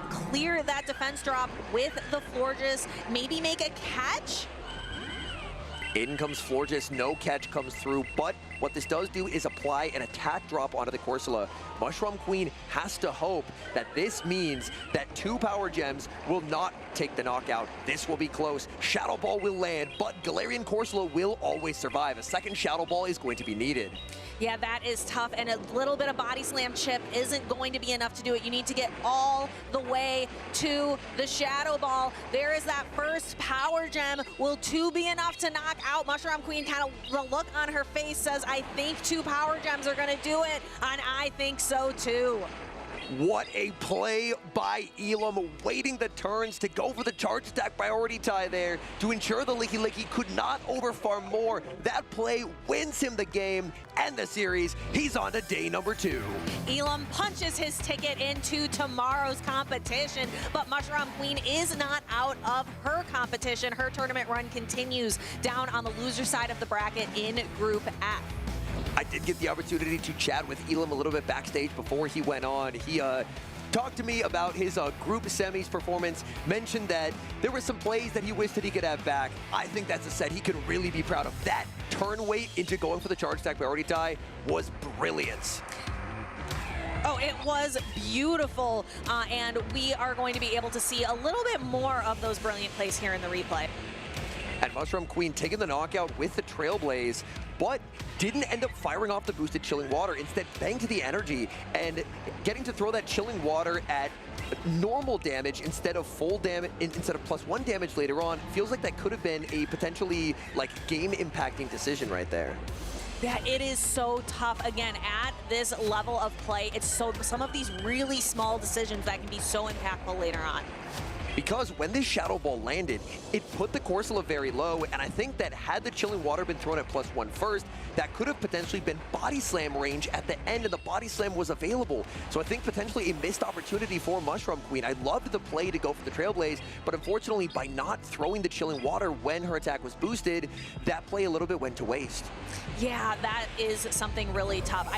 clear that defense drop with the Florges, maybe make a catch? In comes Florges, no catch comes through, but what this does do is apply an attack drop onto the Corsola. Mushroom Queen has to hope that this means that 2 Power Gems will not take the knockout. This will be close. Shadow Ball will land, but Galarian Corsola will always survive. A second Shadow Ball is going to be needed. Yeah, that is tough, and a little bit of Body Slam chip isn't going to be enough to do it. You need to get all the way to the Shadow Ball. There is that first Power Gem. Will 2 be enough to knock out Mushroom Queen? Kind of the look on her face says, I think 2 Power Gems are going to do it, and I think so too. What a play by Elam, waiting the turns to go for the charge attack priority tie there to ensure the Licky Licky could not overfarm more. That play wins him the game and the series. He's on to day number 2. Elam punches his ticket into tomorrow's competition, but Mushroom Queen is not out of her competition. Her tournament run continues down on the loser side of the bracket in Group F. I did get the opportunity to chat with Elam a little bit backstage before he went on. He talked to me about his group semis performance, mentioned that there were some plays that he wished that he could have back. I think that's a set he could really be proud of. That turn weight into going for the charge attack priority tie was brilliance. Oh, it was beautiful, and we are going to be able to see a little bit more of those brilliant plays here in the replay. And Mushroom Queen taking the knockout with the Trailblaze, but didn't end up firing off the boosted Chilling Water. Instead, banked the energy and getting to throw that Chilling Water at normal damage instead of full damage, instead of +1 damage later on. Feels like that could have been a potentially like game-impacting decision right there. Yeah, it is so tough. Again, at this level of play, it's some of these really small decisions that can be so impactful later on. Because when this Shadow Ball landed, it put the Corsola very low, and I think that had the Chilling Water been thrown at +1 first, that could have potentially been Body Slam range at the end, and the Body Slam was available. So I think potentially a missed opportunity for Mushroom Queen. I loved the play to go for the Trailblaze, but unfortunately by not throwing the Chilling Water when her attack was boosted, that play a little bit went to waste. Yeah, that is something really tough.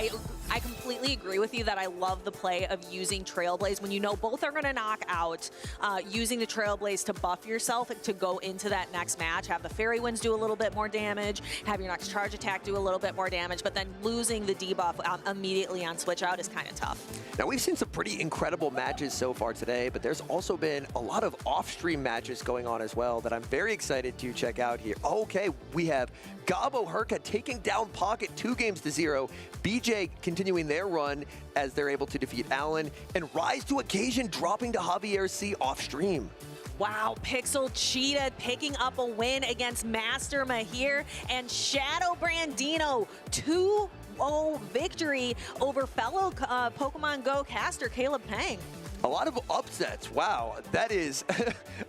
I completely agree with you that I love the play of using Trailblaze when you know both are going to knock out, using the Trailblaze to buff yourself to go into that next match, have the Fairy Winds do a little bit more damage, have your next charge attack do a little bit more damage, but then losing the debuff immediately on switch out is kind of tough. Now we've seen some pretty incredible matches so far today, but there's also been a lot of off-stream matches going on as well that I'm very excited to check out here. Okay, we have Gabo Herka taking down Pocket 2-0. BJ continuing their run as they're able to defeat Allen, and Rise to Occasion dropping to Javier C off-stream. Wow, Pixel Cheetah picking up a win against Master Mahir, and Shadow Brandino 2-0 victory over fellow Pokemon Go caster Caleb Pang. A lot of upsets. Wow, that is,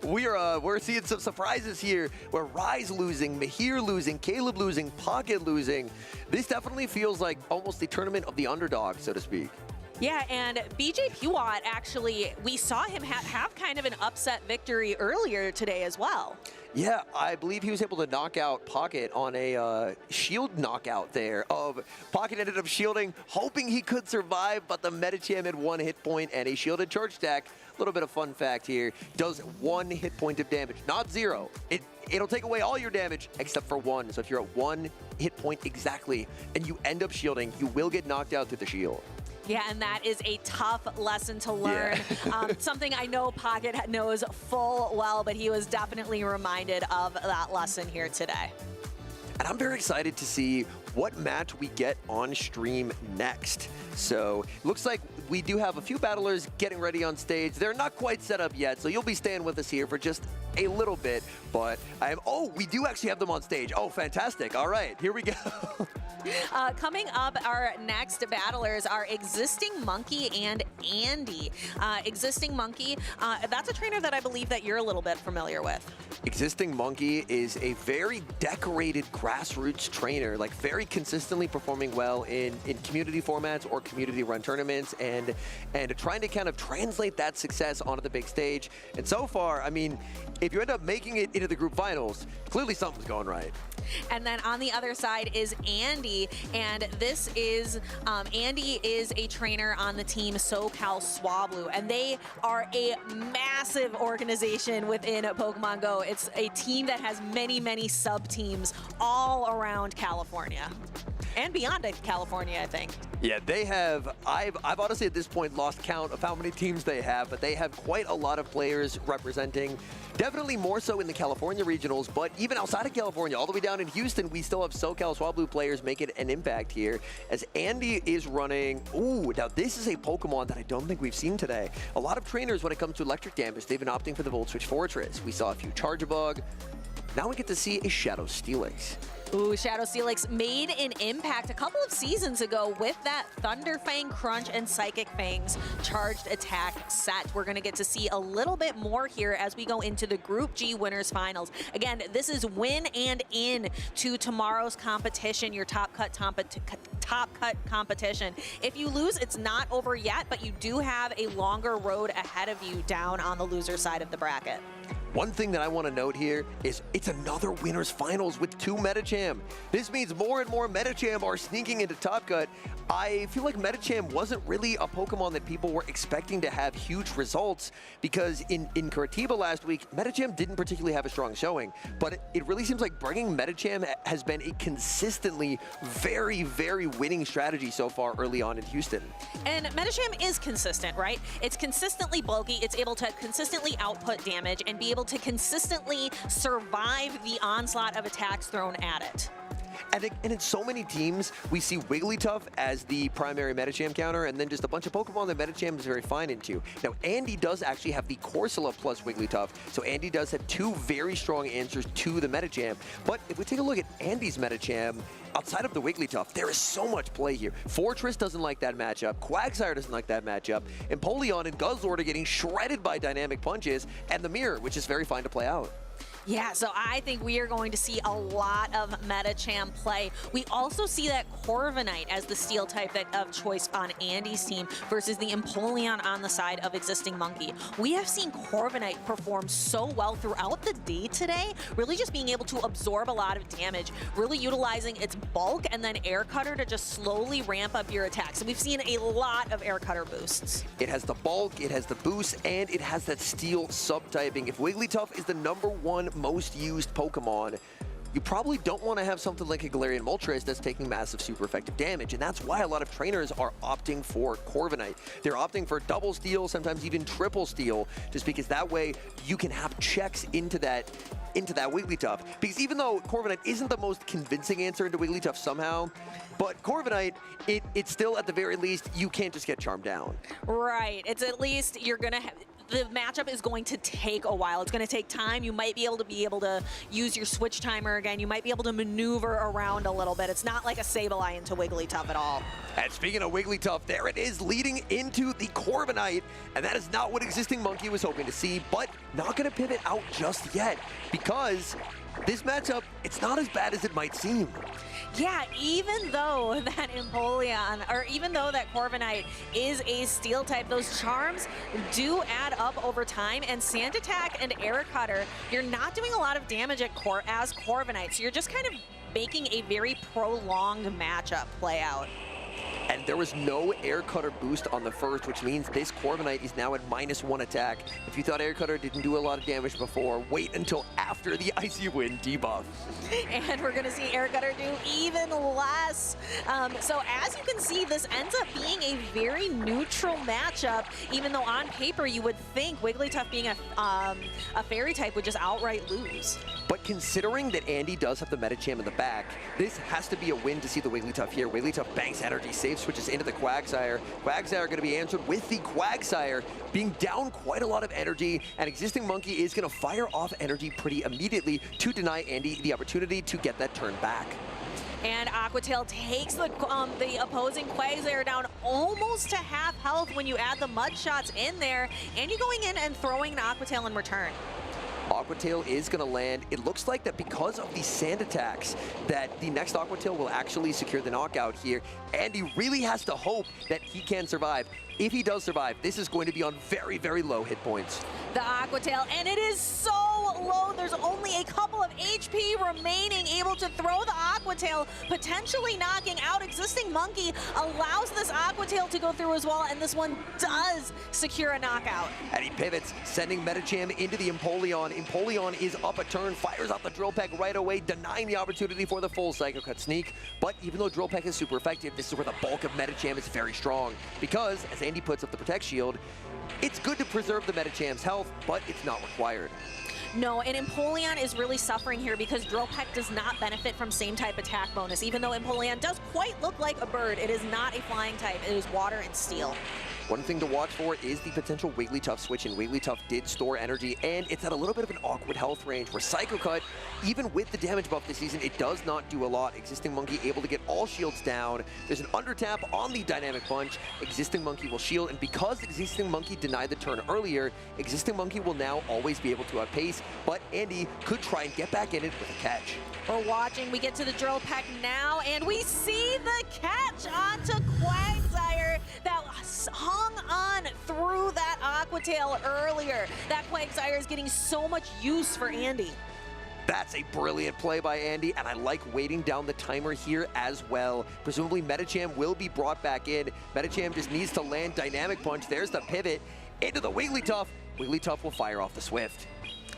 we're seeing some surprises here. Where Rise losing, Mahir losing, Caleb losing, Pocket losing. This definitely feels like almost the tournament of the underdog, so to speak. Yeah, and BJ Pewat, actually, we saw him have kind of an upset victory earlier today as well. Yeah, I believe he was able to knock out Pocket on a shield knockout there. Pocket ended up shielding, hoping he could survive, but the Medicham had 1 hit point and a shielded charge stack. A little bit of fun fact here, does 1 hit point of damage, not 0. It'll take away all your damage except for 1. So if you're at 1 hit point exactly and you end up shielding, you will get knocked out through the shield. Yeah, and that is a tough lesson to learn. Yeah. Something I know Pocket knows full well, but he was definitely reminded of that lesson here today. And I'm very excited to see what match we get on stream next. So looks like we do have a few battlers getting ready on stage. They're not quite set up yet, so you'll be staying with us here for just a little bit. But we do actually have them on stage. Oh, fantastic. All right, here we go. Coming up, our next battlers are Existing Monkey and Andy. Existing Monkey, that's a trainer that I believe that you're a little bit familiar with. Existing Monkey is a very decorated grassroots trainer, like very consistently performing well in community formats or community run tournaments, and trying to kind of translate that success onto the big stage. And so far, I mean, if you end up making it into the group finals, clearly something's going right. And then on the other side is Andy, and this is Andy is a trainer on the team SoCal Swablu, and they are a massive organization within Pokemon Go. It's a team that has many sub-teams all around California and beyond California, I think. Yeah, they have, I've honestly at this point lost count of how many teams they have, but they have quite a lot of players representing, definitely more so in the California regionals, but even outside of California, all the way down in Houston, we still have SoCal Swablu players making an impact here, as Andy is running, now this is a Pokemon that I don't think we've seen today. A lot of trainers, when it comes to electric damage, they've been opting for the Volt Switch Fortress. We saw a few Charjabug. Now we get to see a Shadow Steelix. Ooh, Shadow Steelix made an impact a couple of seasons ago with that Thunder Fang Crunch and Psychic Fangs charged attack set. We're going to get to see a little bit more here as we go into the Group G Winners Finals. Again, this is win and in to tomorrow's competition, your top cut competition. If you lose, it's not over yet, but you do have a longer road ahead of you down on the loser side of the bracket. One thing that I want to note here is it's another Winners Finals with 2 Medicham. This means more and more Medicham are sneaking into Top Cut. I feel like Medicham wasn't really a Pokemon that people were expecting to have huge results, because in Curitiba last week, Medicham didn't particularly have a strong showing, but it really seems like bringing Medicham has been a consistently very winning strategy so far early on in Houston. And Medicham is consistent, right? It's consistently bulky, it's able to consistently output damage and be able able to consistently survive the onslaught of attacks thrown at it. And in so many teams, we see Wigglytuff as the primary Medicham counter, and then just a bunch of Pokemon that Medicham is very fine into. Now, Andy does actually have the Corsola plus Wigglytuff, so Andy does have two very strong answers to the Medicham. But if we take a look at Andy's Medicham, outside of the Wigglytuff, there is so much play here. Fortress doesn't like that matchup, Quagsire doesn't like that matchup, Empoleon and Guzzlord are getting shredded by dynamic punches, and the Mirror, which is very fine to play out. Yeah, so I think we are going to see a lot of Medicham play. We also see that Corviknight as the steel type of choice on Andy's team versus the Empoleon on the side of Existing Monkey. We have seen Corviknight perform so well throughout the day today, really just being able to absorb a lot of damage, really utilizing its bulk and then Air Cutter to just slowly ramp up your attack. So we've seen a lot of Air Cutter boosts. It has the bulk, it has the boost, and it has that steel subtyping. If Wigglytuff is the #1 most used Pokemon, you probably don't want to have something like a Galarian Moltres that's taking massive super effective damage, and that's why a lot of trainers are opting for Corviknight. They're opting for double steal, sometimes even triple steal, just because that way you can have checks into that Wigglytuff. Because even though Corviknight isn't the most convincing answer into Wigglytuff somehow, but Corviknight, it's still at the very least, you can't just get charmed down. Right, it's at least you're gonna have, the matchup is going to take a while. It's going to take time. You might be able to use your switch timer again. You might be able to maneuver around a little bit. It's not like a Sableye into Wigglytuff at all. And speaking of Wigglytuff, there it is leading into the Corviknight, and that is not what Existing Monkey was hoping to see, but not going to pivot out just yet, because this matchup, it's not as bad as it might seem. Yeah, even though that Empoleon, or even though that Corviknight is a steel type, those charms do add up over time, and Sand Attack and Air Cutter, you're not doing a lot of damage as Corviknight, so you're just kind of making a very prolonged matchup play out. And there was no Air Cutter boost on the first, which means this Corviknight is now at -1 attack. If you thought Air Cutter didn't do a lot of damage before, wait until after the Icy Wind debuff. And we're going to see Air Cutter do even less. So as you can see, this ends up being a very neutral matchup, even though on paper you would think Wigglytuff being a fairy type would just outright lose. But considering that Andy does have the Medicham in the back, this has to be a win to see the Wigglytuff here. Wigglytuff banks energy, save switches into the Quagsire. Quagsire going to be answered with the Quagsire being down quite a lot of energy, and Existing Monkey is going to fire off energy pretty immediately to deny Andy the opportunity to get that turn back. And Aquatail takes the opposing Quagsire down almost to half health when you add the Mud Shots in there. Andy going in and throwing an Aquatail in return. Aquatail is going to land. It looks like that because of the sand attacks that the next Aquatail will actually secure the knockout here. And he really has to hope that he can survive. If he does survive, this is going to be on very, very low hit points. The Aquatail, and it is so low. There's only a couple of HP remaining, able to throw the Aquatail, potentially knocking out Existing Monkey, allows this Aquatail to go through as well, and this one does secure a knockout. And he pivots, sending Medicham into the Empoleon. Empoleon is up a turn, fires out the Drill Peck right away, denying the opportunity for the full Psycho Cut sneak. But even though Drill Peck is super effective, this is where the bulk of Medicham is very strong. Because, as Andy puts up the Protect Shield, it's good to preserve the Medicham's health, but it's not required. No, and Empoleon is really suffering here because Drill Peck does not benefit from same type attack bonus. Even though Empoleon does quite look like a bird, it is not a flying type. It is water and steel. One thing to watch for is the potential Wigglytuff switch, and Wigglytuff did store energy, and it's at a little bit of an awkward health range where Psycho Cut, even with the damage buff this season, it does not do a lot. Existing Monkey able to get all shields down. There's an under tap on the Dynamic Punch. Existing Monkey will shield, and because Existing Monkey denied the turn earlier, Existing Monkey will now always be able to outpace, but Andy could try and get back in it with a catch. We're watching, we get to the Drill Peck now, and we see the catch onto Quagsire that hung on through that Aquatail earlier. That Quagsire is getting so much use for Andy. That's a brilliant play by Andy, and I like waiting down the timer here as well. Presumably Medicham will be brought back in. Medicham just needs to land Dynamic Punch. There's the pivot into the Wigglytuff. Wigglytuff will fire off the Swift.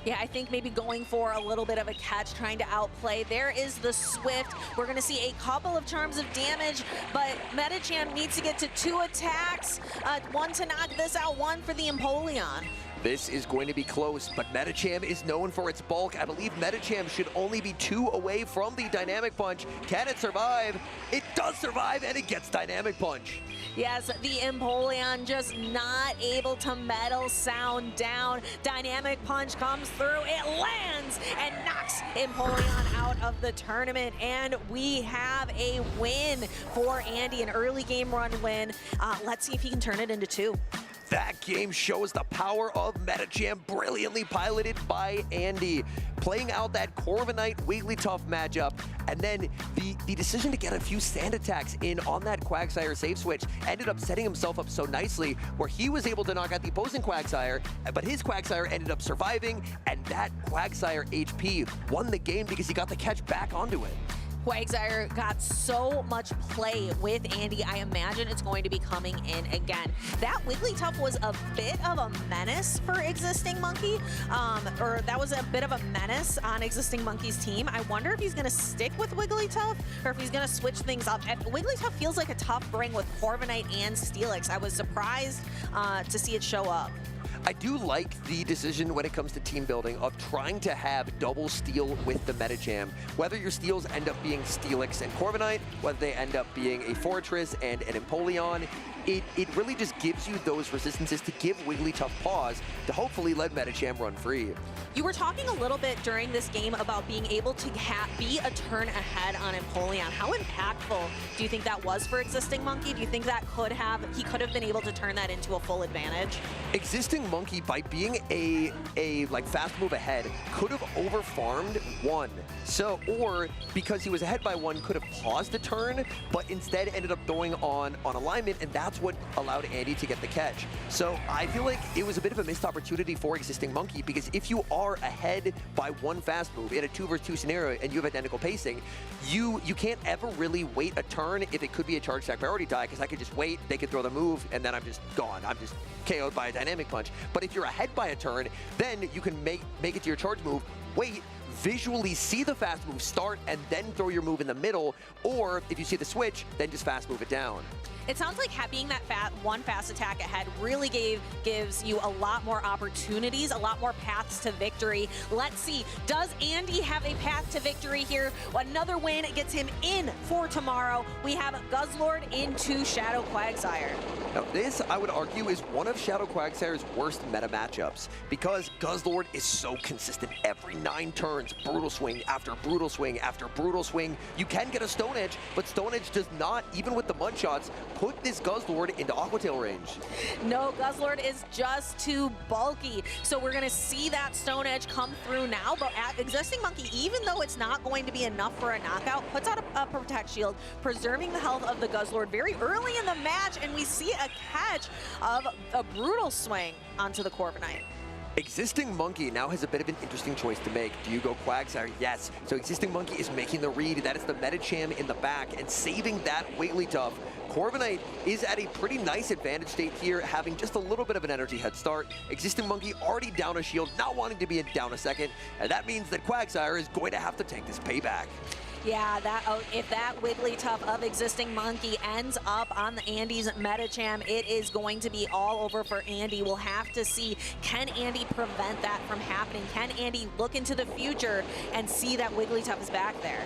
Yeah, I think maybe going for a little bit of a catch, trying to outplay. There is the Swift. We're going to see a couple of charms of damage, but Medicham needs to get to 2 attacks. One to knock this out, one for the Empoleon. This is going to be close, but Medicham is known for its bulk. I believe Medicham should only be 2 away from the Dynamic Punch. Can it survive? It does survive, and it gets Dynamic Punch. Yes, the Empoleon just not able to metal sound down. Dynamic Punch comes through, it lands and knocks Empoleon out of the tournament, and we have a win for Andy, an early game run win. Let's see if he can turn it into 2. That game shows the power of Medicham, brilliantly piloted by Andy. Playing out that Corviknight Wigglytuff matchup, and then the decision to get a few sand attacks in on that Quagsire save switch ended up setting himself up so nicely where he was able to knock out the opposing Quagsire, but his Quagsire ended up surviving, and that Quagsire HP won the game because he got the catch back onto it. Quagsire got so much play with Andy. I imagine it's going to be coming in again. That Wigglytuff was a bit of a menace for Existing Monkey, or that was a bit of a menace on Existing Monkey's team. I wonder if he's going to stick with Wigglytuff or if he's going to switch things up. Wigglytuff feels like a tough bring with Corviknight and Steelix. I was surprised to see it show up. I do like the decision when it comes to team building of trying to have double steal with the Medicham. Whether your steals end up being Steelix and Corviknight, whether they end up being a Fortress and an Empoleon, it really just gives you those resistances to give Wigglytuff pause to hopefully let Medicham run free. You were talking a little bit during this game about being able to be a turn ahead on Empoleon. How impactful do you think that was for Existing Monkey? Do you think that he could have been able to turn that into a full advantage? Existing Monkey, by being a like fast move ahead, could have overfarmed 1. So, or because he was ahead by 1, could have paused the turn, but instead ended up going on alignment, and that's what allowed Andy to get the catch. So I feel like it was a bit of a missed opportunity for Existing Monkey, because if you are ahead by 1 fast move in a 2 versus 2 scenario and you have identical pacing, you can't ever really wait a turn if it could be a charge attack priority die, because I could just wait, they could throw the move, and then I'm just gone. I'm just KO'd by a Dynamic Punch. But if you're ahead by a turn, then you can make it to your charge move, wait, visually see the fast move start, and then throw your move in the middle, or if you see the switch, then just fast move it down. It sounds like being that one fast attack ahead really gives you a lot more opportunities, a lot more paths to victory. Let's see, does Andy have a path to victory here? Another win gets him in for tomorrow. We have Guzzlord into Shadow Quagsire. Now this, I would argue, is one of Shadow Quagsire's worst meta matchups, because Guzzlord is so consistent. Every 9 turns, Brutal Swing after Brutal Swing after Brutal Swing. You can get a Stone Edge, but Stone Edge does not, even with the Mud Shots, put this Guzzlord into Aqua Tail range. No, Guzzlord is just too bulky. So we're gonna see that Stone Edge come through now, but Existing Monkey, even though it's not going to be enough for a knockout, puts out a Protect Shield, preserving the health of the Guzzlord very early in the match, and we see a catch of a Brutal Swing onto the Corviknight. Existing Monkey now has a bit of an interesting choice to make. Do you go Quagsire? Yes. So Existing Monkey is making the read. That is the Medicham in the back and saving that Wigglytuff. Corviknight is at a pretty nice advantage state here, having just a little bit of an energy head start. Existing Monkey already down a shield, not wanting to be down a second, and that means that Quagsire is going to have to take this payback. Yeah, if that Wigglytuff of Existing Monkey ends up on the Andy's Medicham, it is going to be all over for Andy. We'll have to see, can Andy prevent that from happening? Can Andy look into the future and see that Wigglytuff is back there?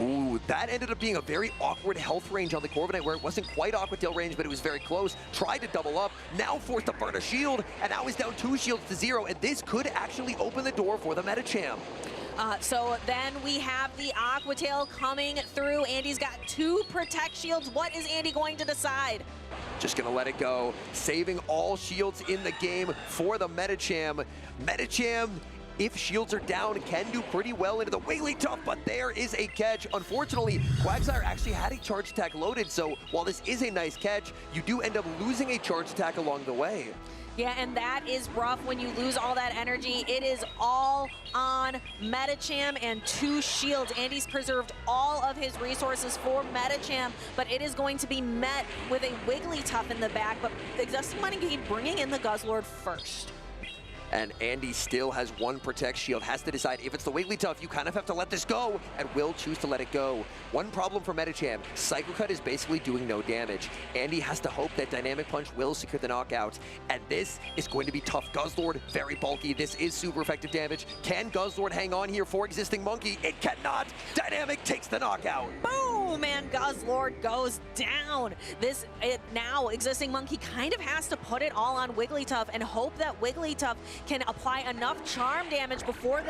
Ooh, that ended up being a very awkward health range on the Corviknight, where it wasn't quite Aqua Tail range, but it was very close. Tried to double up, now forced to burn a shield, and now he's down 2 shields to 0, and this could actually open the door for the Medicham. So then we have the Aqua Tail coming through. Andy's got 2 Protect Shields. What is Andy going to decide? Just gonna let it go. Saving all shields in the game for the Medicham. Medicham, if shields are down, can do pretty well into the Wigglytuff, but there is a catch. Unfortunately, Quagsire actually had a charge attack loaded, so while this is a nice catch, you do end up losing a charge attack along the way. Yeah, and that is rough when you lose all that energy. It is all on Medicham and 2 shields. Andy's preserved all of his resources for Medicham, but it is going to be met with a Wigglytuff in the back, but Existing Monkey bringing in the Guzzlord first. And Andy still has one Protect Shield, has to decide if it's the Wigglytuff, you kind of have to let this go, and will choose to let it go. One problem for Medicham, Psycho Cut is basically doing no damage. Andy has to hope that Dynamic Punch will secure the knockout, and this is going to be tough. Guzzlord, very bulky, this is super effective damage. Can Guzzlord hang on here for Existing Monkey? It cannot! Dynamic takes the knockout! Boom! And Guzzlord goes down. Now Existing Monkey kind of has to put it all on Wigglytuff and hope that Wigglytuff can apply enough charm damage before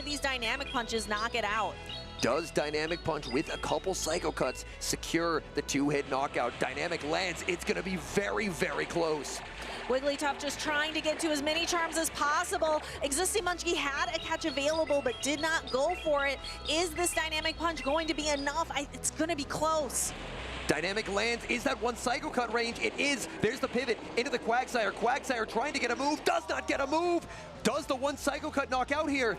these Dynamic Punches knock it out. Does Dynamic Punch with a couple Psycho Cuts secure the 2-hit knockout? Dynamic lands, it's gonna be very, very close. Wigglytuff just trying to get to as many charms as possible. Existing Monkey had a catch available but did not go for it. Is this Dynamic Punch going to be enough? It's gonna be close. Dynamic lands, is that one Psycho Cut range? It is. There's the pivot into the Quagsire. Quagsire trying to get a move, does not get a move. Does the one Psycho Cut knock out here?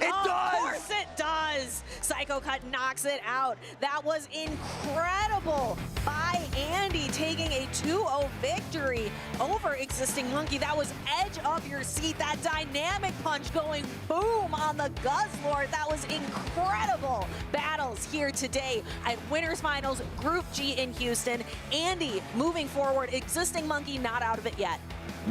It does! Of course it does! Psycho Cut knocks it out. That was incredible by Andy, taking a 2-0 victory over Existing Monkey. That was edge of your seat. That Dynamic Punch going boom on the Guzzlord. That was incredible battles here today at Winners Finals Group G in Houston. Andy moving forward. Existing Monkey not out of it yet.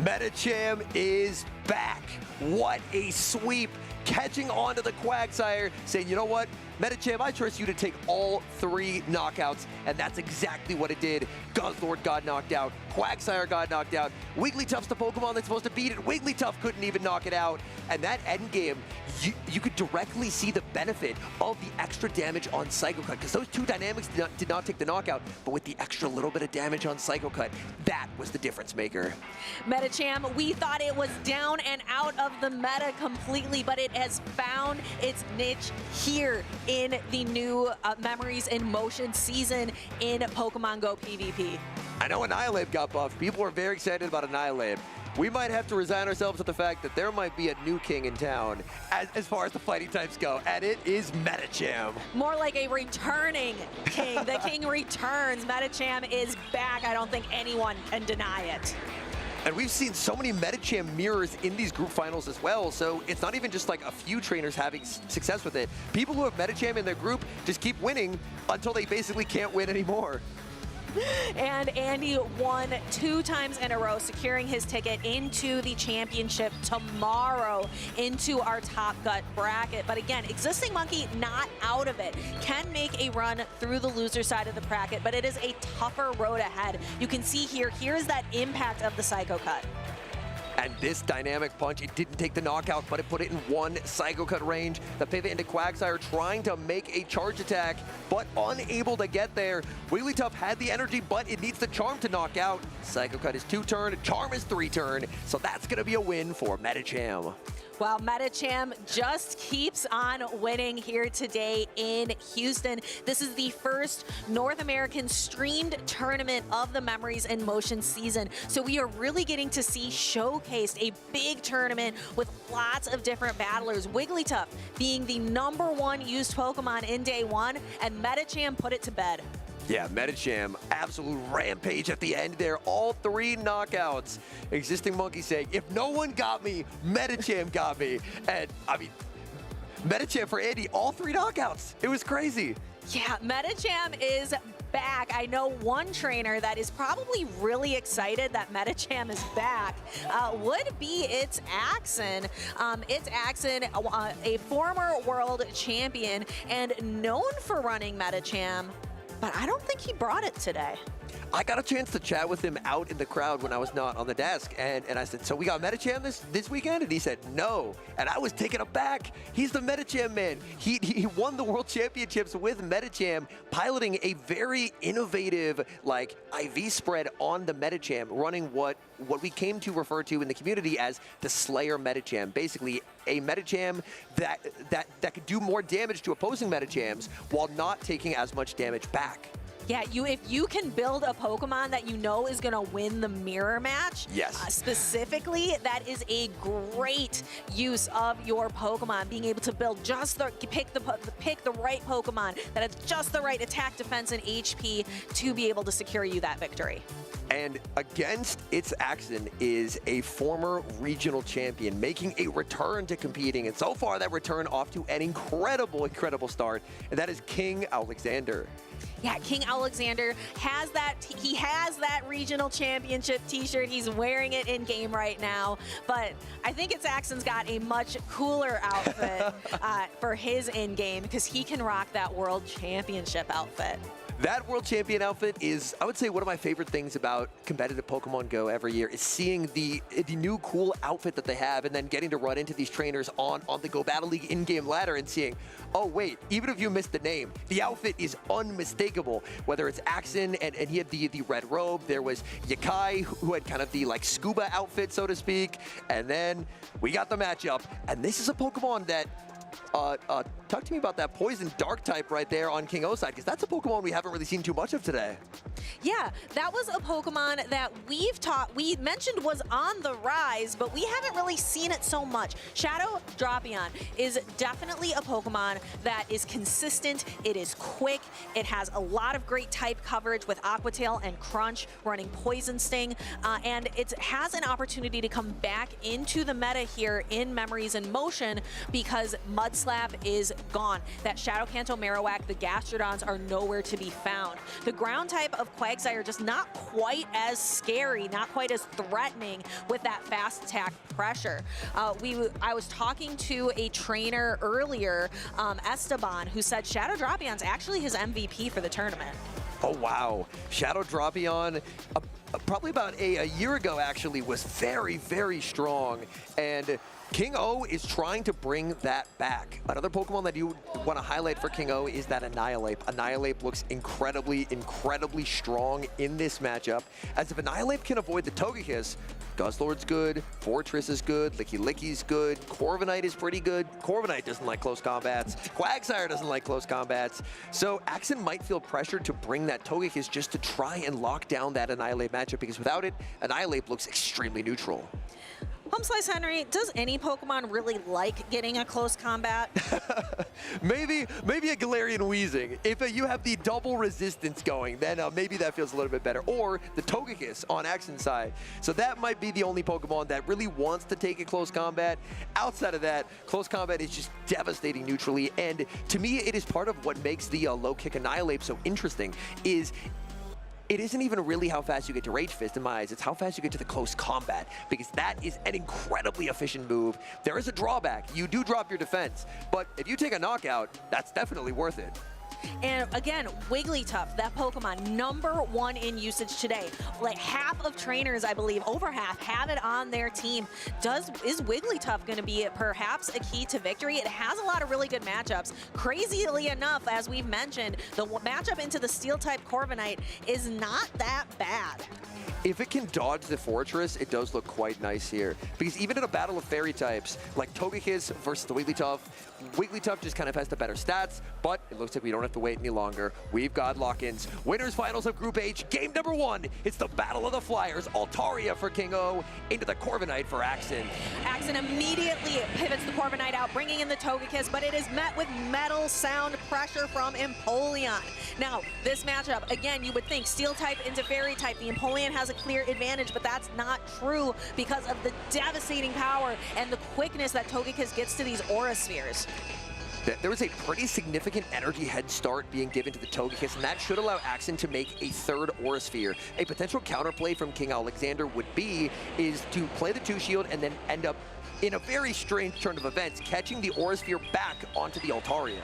Medicham is back. What a sweep. Catching on to the Quagsire, saying, you know what, Medicham, I trust you to take all 3 knockouts, and that's exactly what it did. Guzzlord got knocked out, Quagsire got knocked out, Wigglytuff's the Pokemon that's supposed to beat it, Wigglytuff couldn't even knock it out, and that endgame, you could directly see the benefit of the extra damage on Psycho Cut, because those 2 Dynamics did not take the knockout, but with the extra little bit of damage on Psycho Cut, that was the difference maker. Medicham, we thought it was down and out of the meta completely, but it has found its niche here in the new Memories in Motion season in Pokemon GO PvP. I know Annihilate got buffed. People are very excited about Annihilate. We might have to resign ourselves to the fact that there might be a new king in town as far as the fighting types go, and it is Medicham. More like a returning king. The king returns. Medicham is back. I don't think anyone can deny it. And we've seen so many Medicham mirrors in these group finals as well, so it's not even just like a few trainers having success with it. People who have Medicham in their group just keep winning until they basically can't win anymore. And Andy won 2 times in a row, securing his ticket into the championship tomorrow, into our Top Gut bracket. But again, Existing Monkey not out of it. Can make a run through the loser side of the bracket, but it is a tougher road ahead. You can see here's that impact of the Psycho Cut. And this Dynamic Punch, it didn't take the knockout, but it put it in 1 Psycho Cut range. The pivot into Quagsire trying to make a charge attack, but unable to get there. Wigglytuff had the energy, but it needs the Charm to knock out. Psycho Cut is 2-turn, Charm is 3-turn, so that's gonna be a win for Medicham. Well, Medicham just keeps on winning here today in Houston. This is the first North American streamed tournament of the Memories in Motion season. So we are really getting to see showcased a big tournament with lots of different battlers. Wigglytuff being the #1 used Pokemon in day 1, and Medicham put it to bed. Yeah, Medicham, absolute rampage at the end there. All 3 knockouts. Existing Monkey saying, if no one got me, Medicham got me. And, I mean, Medicham for Andy, all 3 knockouts. It was crazy. Yeah, Medicham is back. I know one trainer that is probably really excited that Medicham is back would be It's Axon. It's Axon, a former world champion and known for running Medicham, but I don't think he brought it today. I got a chance to chat with him out in the crowd when I was not on the desk, and I said, so we got Medicham this weekend? And he said, no. And I was taken aback. He's the Medicham man. He won the World Championships with Medicham, piloting a very innovative, like, IV spread on the Medicham, running what we came to refer to in the community as the Slayer Medicham. Basically, a Medicham that could do more damage to opposing Medichams while not taking as much damage back. Yeah, if you can build a Pokemon that you know is going to win the mirror match, yes, specifically, that is a great use of your Pokemon. Being able to build just pick the right Pokemon that has just the right attack, defense, and HP to be able to secure you that victory. And against its Axon is a former regional champion making a return to competing. And so far that return off to an incredible, incredible start. And that is King Alexander. Yeah, King Alexander has that regional championship t-shirt. He's wearing it in game right now. But I think it's Axon's got a much cooler outfit for his in-game because he can rock that world championship outfit. That World Champion outfit is, I would say, one of my favorite things about competitive Pokemon Go every year is seeing the new cool outfit that they have and then getting to run into these trainers on the Go Battle League in-game ladder and seeing, oh wait, even if you missed the name, the outfit is unmistakable. Whether it's Axon and he had the red robe, there was Yakai who had kind of the like scuba outfit, so to speak, and then we got the matchup, and this is a Pokemon that talk to me about that poison dark type right there on King O side, because that's a Pokemon we haven't really seen too much of today. Yeah, that was a Pokemon that we mentioned was on the rise, but we haven't really seen it so much. Shadow Drapion is definitely a Pokemon that is consistent, it is quick, it has a lot of great type coverage with Aqua Tail and Crunch running Poison Sting, and it has an opportunity to come back into the meta here in Memories in Motion because Mudslap is gone. That Shadow Kanto Marowak, the Gastrodons are nowhere to be found. The ground type of Quagsire just not quite as scary, not quite as threatening with that fast attack pressure. I was talking to a trainer earlier, Esteban, who said Shadow Dropion's actually his MVP for the tournament. Oh wow, Shadow Drapion, probably about a year ago actually, was very, very strong, and King O is trying to bring that back. Another Pokemon that you want to highlight for King O is that Annihilape. Annihilape looks incredibly, incredibly strong in this matchup. As if Annihilape can avoid the Togekiss, Guzzlord's good, Fortress is good, Licky Licky's good, Corviknight is pretty good. Corviknight doesn't like close combats. Quagsire doesn't like close combats. So Axon might feel pressured to bring that Togekiss just to try and lock down that Annihilape matchup, because without it, Annihilape looks extremely neutral. Home Slice Henry, does any Pokemon really like getting a close combat? maybe a Galarian Weezing. If you have the double resistance going, then maybe that feels a little bit better. Or the Togekiss on Axon's side. So that might be the only Pokemon that really wants to take a close combat. Outside of that, close combat is just devastating neutrally. And to me, it is part of what makes the low kick Annihilape so interesting is it isn't even really how fast you get to Rage Fist in my eyes, it's how fast you get to the close combat, because that is an incredibly efficient move. There is a drawback, you do drop your defense, but if you take a knockout, that's definitely worth it. And again, Wigglytuff, that Pokemon, #1 in usage today. Like half of trainers, I believe, over half, have it on their team. Is Wigglytuff going to be perhaps a key to victory? It has a lot of really good matchups. Crazily enough, as we've mentioned, the matchup into the Steel-type Corviknight is not that bad. If it can dodge the Fortress, it does look quite nice here. Because even in a battle of fairy types, like Togekiss versus the Wigglytuff, Wigglytuff just kind of has the better stats, but it looks like we don't have to wait any longer. We've got lock-ins. Winners finals of Group H, game #1. It's the Battle of the Flyers. Altaria for King O, into the Corviknight for Axon. Axon immediately pivots the Corviknight out, bringing in the Togekiss, but it is met with metal sound pressure from Empoleon. Now, this matchup, again, you would think Steel-type into Fairy-type. The Empoleon has a clear advantage, but that's not true because of the devastating power and the quickness that Togekiss gets to these Aura Spheres. There was a pretty significant energy head start being given to the Togekiss, and that should allow Axon to make a third Aura Sphere. A potential counterplay from King Alexander would be to play the 2-shield and then end up in a very strange turn of events, catching the Aura Sphere back onto the Altaria.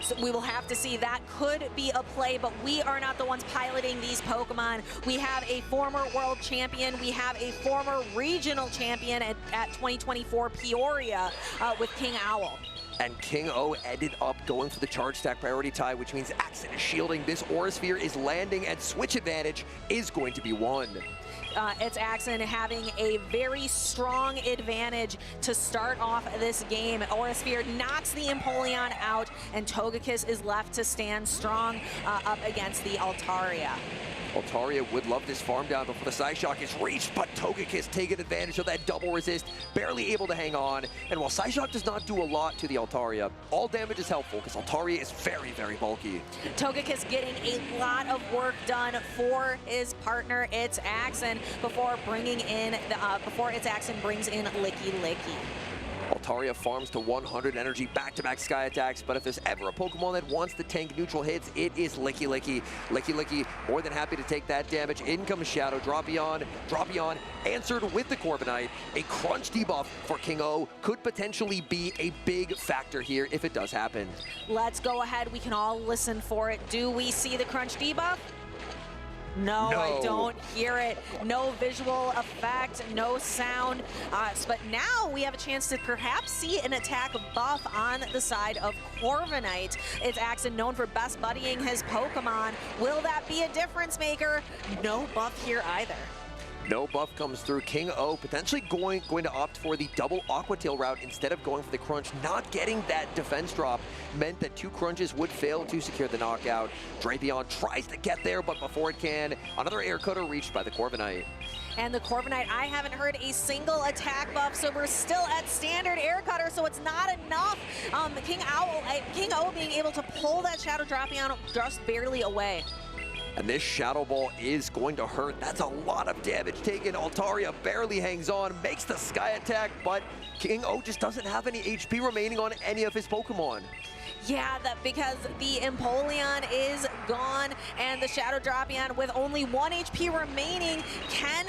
So we will have to see. That could be a play, but we are not the ones piloting these Pokemon. We have a former world champion. We have a former regional champion at 2024 Peoria with King Owl. And King O ended up going for the charge stack priority tie, which means Axon is shielding. This Aura Sphere is landing, and switch advantage is going to be won. It's Axon having a very strong advantage to start off this game. Aura Sphere knocks the Empoleon out, and Togekiss is left to stand strong up against the Altaria. Altaria would love this farm down before the Psyshock is reached, but Togekiss taking advantage of that double resist, barely able to hang on. And while Psyshock does not do a lot to the Altaria, all damage is helpful because Altaria is very, very bulky. Togekiss getting a lot of work done for his partner, It's Axen, before bringing in It's Axen brings in Licky Licky. Altaria farms to 100 energy, back-to-back Sky Attacks, but if there's ever a Pokemon that wants to tank neutral hits, it is Licky Licky. Licky Licky more than happy to take that damage. In comes Shadow, Drapion answered with the Corviknight. A crunch debuff for King O could potentially be a big factor here if it does happen. Let's go ahead, we can all listen for it. Do we see the crunch debuff? No, I don't hear it. No visual effect, no sound. But now we have a chance to perhaps see an attack buff on the side of Corviknight. It's Axen, known for best buddying his Pokemon. Will that be a difference maker? No buff here either. No buff comes through. King O potentially going to opt for the double Aqua Tail route instead of going for the crunch. Not getting that defense drop meant that 2 crunches would fail to secure the knockout. Drapion tries to get there, but before it can, another air cutter reached by the Corviknight. And the Corviknight, I haven't heard a single attack buff, so we're still at standard air cutter, so it's not enough. King O being able to pull that Shadow Drapion just barely away. And this Shadow Ball is going to hurt. That's a lot of damage taken. Altaria barely hangs on, makes the Sky Attack, but King O just doesn't have any HP remaining on any of his Pokemon. Yeah, because the Empoleon is gone, and the Shadow Drapion with only 1 HP remaining can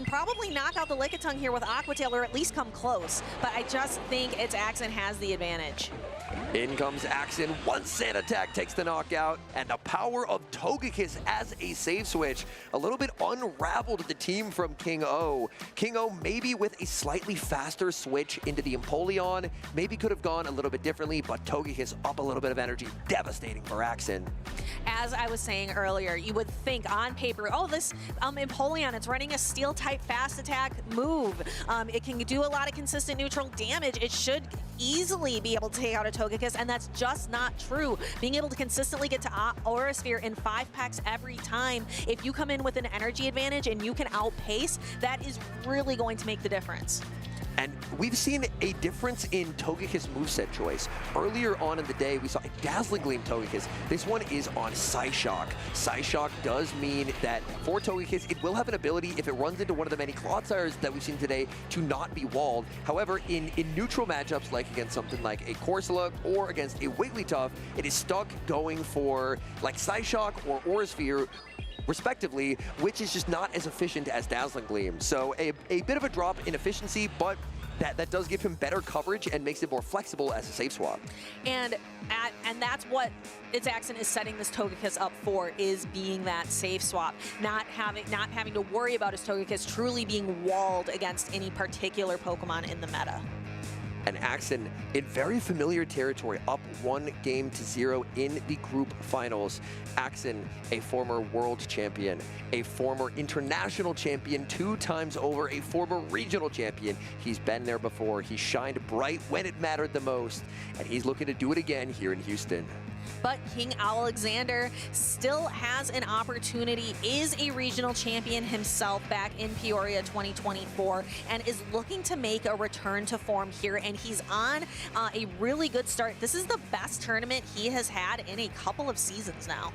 probably knock out the Lickitung here with Aqua Tail, or at least come close. But I just think It's Axen has the advantage. In comes Axen, 1 Sand Attack takes the knockout, and the power of Togekiss as a save switch. A little bit unraveled the team from King O. King O maybe with a slightly faster switch into the Empoleon, maybe could have gone a little bit differently, but Togekiss up a little bit of energy, devastating for Axen. As I was saying earlier, you would think on paper, oh, this Empoleon, it's running a Steel-type fast attack move. It can do a lot of consistent neutral damage. It should easily be able to take out a Togekiss, and that's just not true. Being able to consistently get to Aura Sphere in 5 packs every time, if you come in with an energy advantage and you can outpace, that is really going to make the difference. And we've seen a difference in Togekiss moveset choice. Earlier on in the day, we saw a Dazzling Gleam Togekiss. This one is on Psyshock. Psyshock does mean that for Togekiss, it will have an ability, if it runs into one of the many Clodsires that we've seen today, to not be walled. However, in neutral matchups, like against something like a Corsola or against a Wigglytuff, it is stuck going for like Psyshock or Aura Sphere, respectively, which is just not as efficient as Dazzling Gleam. So a bit of a drop in efficiency, but that does give him better coverage and makes it more flexible as a safe swap. And that's what It's Axen is setting this Togekiss up for, is being that safe swap, not having to worry about his Togekiss truly being walled against any particular Pokemon in the meta. And Axen in very familiar territory, up 1-0 in the group finals. Axen, a former world champion, a former international champion 2 times over, a former regional champion. He's been there before. He shined bright when it mattered the most, and he's looking to do it again here in Houston. But King Alexander still has an opportunity, is a regional champion himself back in Peoria 2024, and is looking to make a return to form here, and he's on a really good start. This is the best tournament he has had in a couple of seasons now.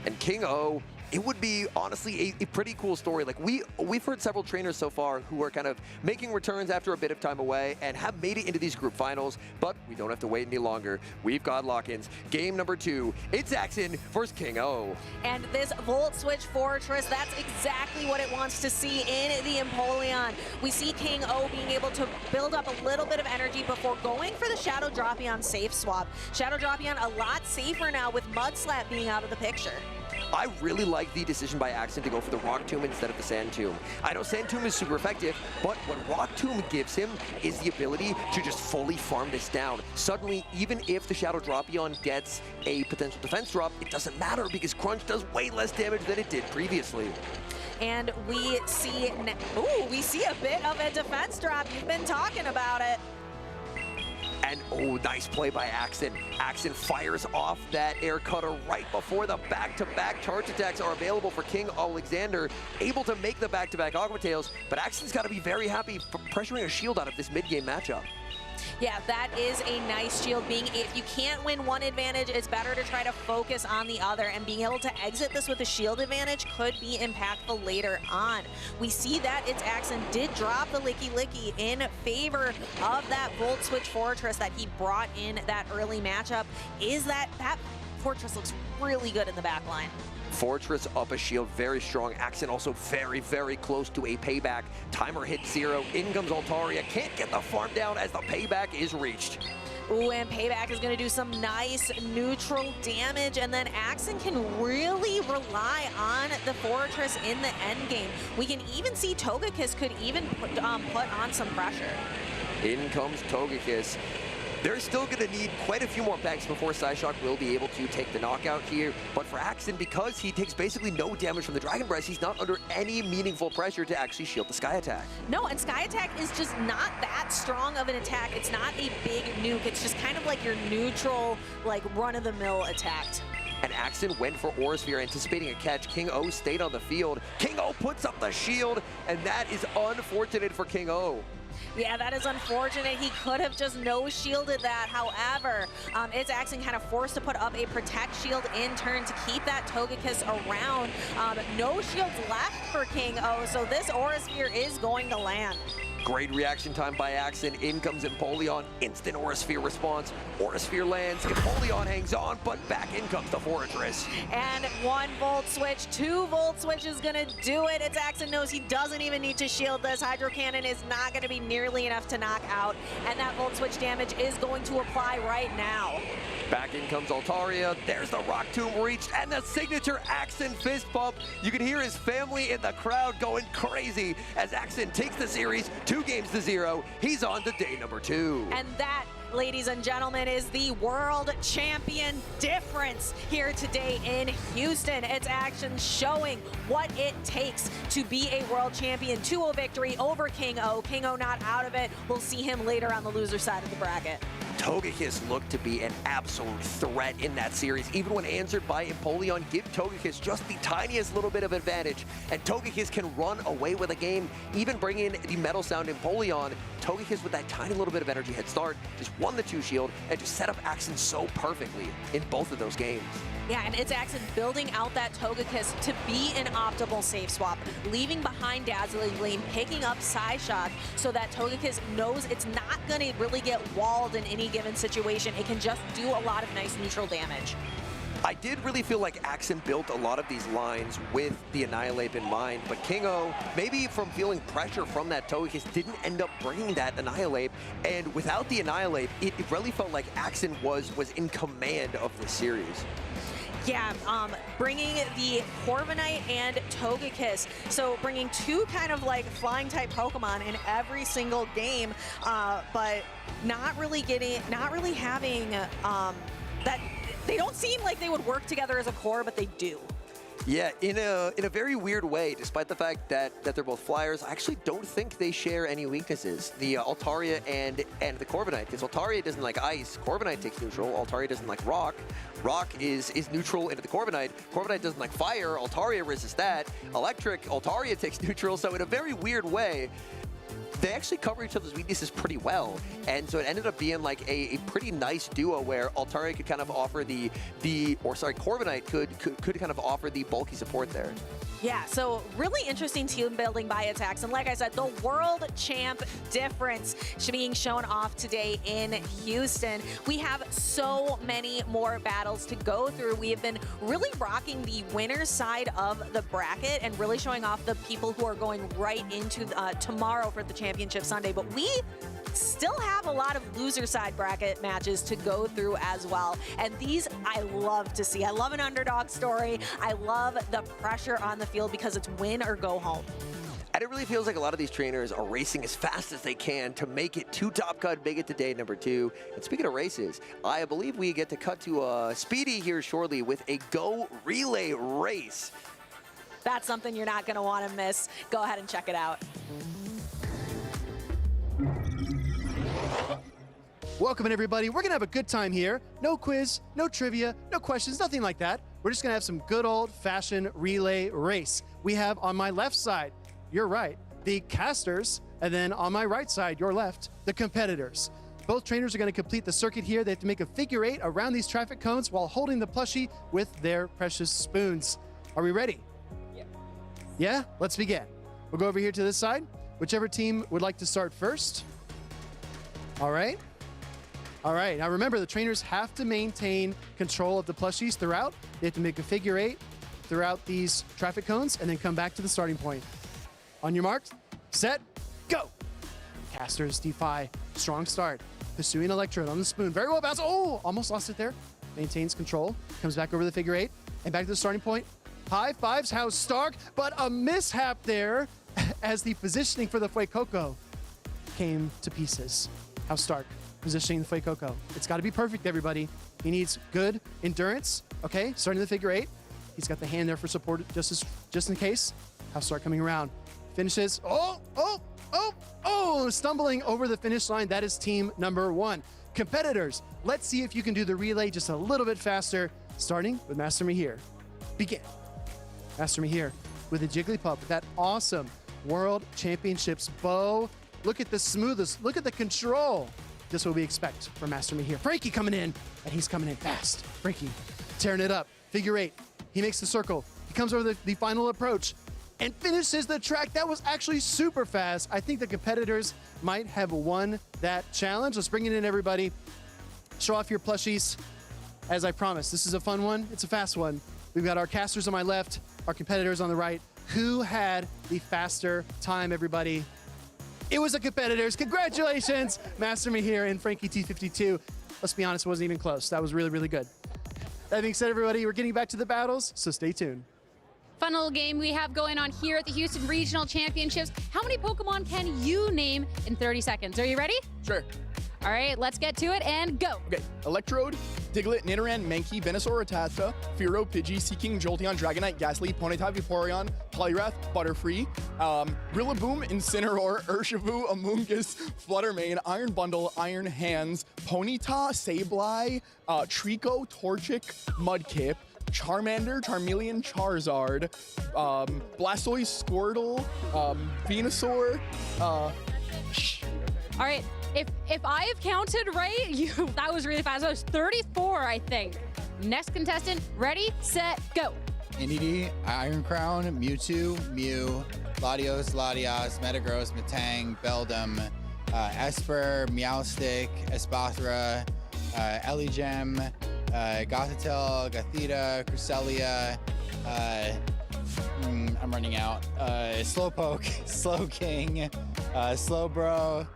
And King O, it would be honestly a pretty cool story. Like we've heard several trainers so far who are kind of making returns after a bit of time away and have made it into these group finals, but we don't have to wait any longer. We've got lock-ins. Game number 2, It's Axen versus King O. And this Volt Switch Fortress, that's exactly what it wants to see in the Empoleon. We see King O being able to build up a little bit of energy before going for the Shadow Drapion safe swap. Shadow Drapion a lot safer now with Mudslap being out of the picture. I really like the decision by Axen to go for the Rock Tomb instead of the Sand Tomb. I know Sand Tomb is super effective, but what Rock Tomb gives him is the ability to just fully farm this down. Suddenly, even if the Shadow Drapion gets a potential defense drop, it doesn't matter because Crunch does way less damage than it did previously. And we see a bit of a defense drop. You've been talking about it. And oh, nice play by Axen. Axen fires off that air cutter right before the back-to-back charge attacks are available for King Alexander, able to make the back-to-back Aqua Tails, but Axen's got to be very happy for pressuring a shield out of this mid-game matchup. Yeah, that is a nice shield. If you can't win one advantage, it's better to try to focus on the other, and being able to exit this with a shield advantage could be impactful later on. We see that it's Axen did drop the Licky Licky in favor of that Volt Switch Fortress that he brought in that early matchup. That Fortress looks really good in the back line. Fortress up a shield, very strong. Axen also very, very close to a payback. Timer hit 0. In comes Altaria. Can't get the farm down as the payback is reached. Ooh, and Payback is going to do some nice neutral damage, and then Axen can really rely on the Fortress in the end game. We can even see Togekiss could even put on some pressure. In comes Togekiss. They're still going to need quite a few more packs before Psyshock will be able to take the knockout here. But for Axen, because he takes basically no damage from the Dragon Breath, he's not under any meaningful pressure to actually shield the Sky Attack. No, and Sky Attack is just not that strong of an attack. It's not a big nuke. It's just kind of like your neutral, like run-of-the-mill attack. And Axen went for Aura Sphere, anticipating a catch. King O stayed on the field. King O puts up the shield, and that is unfortunate for King O. Yeah, that is unfortunate. He could have just no-shielded that. However, it's Axen kind of forced to put up a Protect Shield in turn to keep that Togekiss around. No shields left for King O, so this Aura Sphere is going to land. Great reaction time by Axen. In comes Empoleon. Instant Aura Sphere response. Aura Sphere lands. Empoleon hangs on, but back in comes the Fortress. And 1 Volt Switch, 2 Volt Switch is going to do it. It's Axen knows he doesn't even need to shield this. Hydro Cannon is not going to be nearly enough to knock out. And that Volt Switch damage is going to apply right now. Back in comes Altaria. There's the Rock Tomb reached, and the signature Axen fist bump. You can hear his family in the crowd going crazy as Axen takes the series 2 games to 0. He's on to day number 2. And that, ladies and gentlemen, is the world champion difference here today in Houston. It's Axen showing what it takes to be a world champion. 2-0 victory over King O. King O not out of it. We'll see him later on the loser side of the bracket. Togekiss looked to be an absolute threat in that series. Even when answered by Empoleon, give Togekiss just the tiniest little bit of advantage, and Togekiss can run away with a game. Even bring in the Metal Sound Empoleon, Togekiss with that tiny little bit of energy head start just won the 2 shield and just set up Axen so perfectly in both of those games. Yeah, and it's Axen building out that Togekiss to be an optimal safe swap, leaving behind Dazzling Gleam, picking up Psyshock so that Togekiss knows it's not going to really get walled in any given situation. It can just do a lot of nice neutral damage. I did really feel like Axen built a lot of these lines with the Annihilate in mind, but King O, maybe from feeling pressure from that Togekiss, didn't end up bringing that Annihilate, and without the Annihilate, it really felt like Axen was in command of this series. Yeah, bringing the Corviknight and Togekiss. So bringing 2 kind of like flying type Pokemon in every single game, but not really having that. They don't seem like they would work together as a core, but they do. Yeah, in a very weird way, despite the fact that they're both flyers, I actually don't think they share any weaknesses. The Altaria and the Corviknight, because Altaria doesn't like ice, Corviknight takes neutral, Altaria doesn't like rock. Rock is neutral into the Corviknight. Corviknight doesn't like fire, Altaria resists that. Electric, Altaria takes neutral, so in a very weird way, they actually cover each other's weaknesses pretty well, and so it ended up being like a pretty nice duo where Altaria could kind of offer Corviknight could kind of offer the bulky support there. Yeah, so really interesting team building by attacks. And like I said, the world champ difference being shown off today in Houston. We have so many more battles to go through. We have been really rocking the winner's side of the bracket and really showing off the people who are going right into tomorrow for the Championship Sunday. But we still have a lot of loser side bracket matches to go through as well. And these I love to see. I love an underdog story. I love the pressure on the field because it's win or go home. And it really feels like a lot of these trainers are racing as fast as they can to make it to Top Cut, make it to day number 2. And speaking of races, I believe we get to cut to Speedy here shortly with a Go relay race. That's something you're not going to want to miss. Go ahead and check it out. Welcome in, everybody. We're going to have a good time here. No quiz, no trivia, no questions, nothing like that. We're just going to have some good old-fashioned relay race. We have on my left side, your right, the casters, and then on my right side, your left, the competitors. Both trainers are going to complete the circuit here. They have to make a figure 8 around these traffic cones while holding the plushie with their precious spoons. Are we ready? Yeah? Let's begin. We'll go over here to this side. Whichever team would like to start first. All right. All right. Now remember, the trainers have to maintain control of the plushies throughout. They have to make a figure 8 throughout these traffic cones and then come back to the starting point. On your marks, set, go. Casters defy. Strong start. Pursuing Electrode on the spoon. Very well bounced. Oh, almost lost it there. Maintains control. Comes back over the figure 8 and back to the starting point. High fives, House Stark, but a mishap there as the positioning for the Fuecoco came to pieces. House Stark positioning the Fuecoco. It's got to be perfect, everybody. He needs good endurance. Okay, starting the figure 8. He's got the hand there for support just in case. House Stark coming around. Finishes. Stumbling over the finish line. That is team number 1. Competitors, let's see if you can do the relay just a little bit faster, starting with Master Mihir. Begin. Master Mihir with a Jigglypuff, that awesome World Championships bow. Look at the smoothest, look at the control. Just what we expect from Master Mihir. Frankie coming in, and he's coming in fast. Frankie tearing it up. Figure 8. He makes the circle. He comes over the final approach and finishes the track. That was actually super fast. I think the competitors might have won that challenge. Let's bring it in, everybody. Show off your plushies. As I promised, this is a fun one. It's a fast one. We've got our casters on my left, our competitors on the right. Who had the faster time, everybody? It was the competitors. Congratulations, Master Mihir and Frankie T52. Let's be honest, it wasn't even close. That was really, really good. That being said, everybody, we're getting back to the battles, so stay tuned. Fun little game we have going on here at the Houston Regional Championships. How many Pokemon can you name in 30 seconds? Are you ready? Sure. All right, let's get to it and go. Okay, Electrode, Diglett, Nidoran, Mankey, Venusaur, Rattata, Fearow, Pidgey, Seaking, Jolteon, Dragonite, Ghastly, Ponyta, Vaporeon, Poliwrath, Butterfree, Rillaboom, Incineroar, Urshifu, Amoonguss, Fluttermane, Iron Bundle, Iron Hands, Ponyta, Sableye, Trico, Torchic, Mudkip, Charmander, Charmeleon, Charizard, Blastoise, Squirtle, Venusaur, All right, if I have counted right, that was really fast. That was 34, I think. Next contestant, ready, set, go. Indeedee, Iron Crown, Mewtwo, Mew, Latios, Latias, Metagross, Metang, Beldum, Esper, Meowstic, Espathra, Eligem, Gothitelle, Gothita, Cresselia, I'm running out, Slowpoke, Slowking, Slowbro,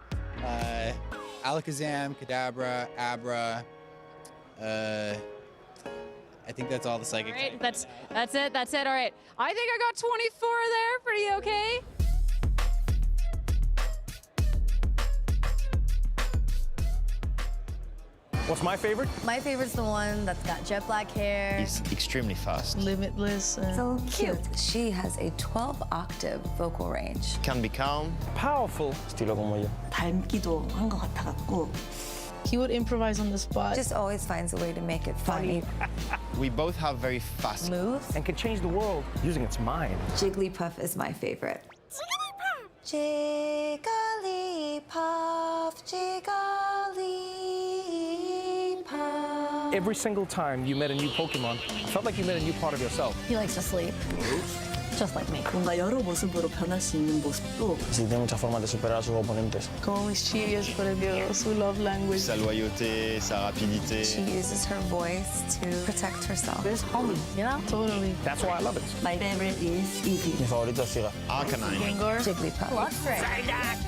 Alakazam, Kadabra, Abra, I think that's all the psychic. All right, that's it. All right, I think I got 24 there. Pretty okay. What's my favorite? My favorite's the one that's got jet black hair. He's extremely fast. Limitless. So cute. She has a 12-octave vocal range. Can be calm. Powerful. Estilo como yo. 닮기도 한 것 같아갖고. He would improvise on the spot. Just always finds a way to make it funny. We both have very fast moves and can change the world using its mind. Jigglypuff is my favorite. Jigglypuff, Jigglypuff. Every single time you met a new Pokemon, it felt like you met a new part of yourself. He likes to sleep. Just like me. 뭔가 여러 모습으로 변할 수 있는 모습도. Sí, tiene muchas formas de superar a sus oponentes. Como mis chillas, por Dios, su love language. Sa loyauté, sa rapidité. She uses her voice to protect herself. It's homey, you know? Totally. That's why I love it. My favorite is Eevee. Mi favorito es Sira. Arcanine. Gengar. Jigglypuff.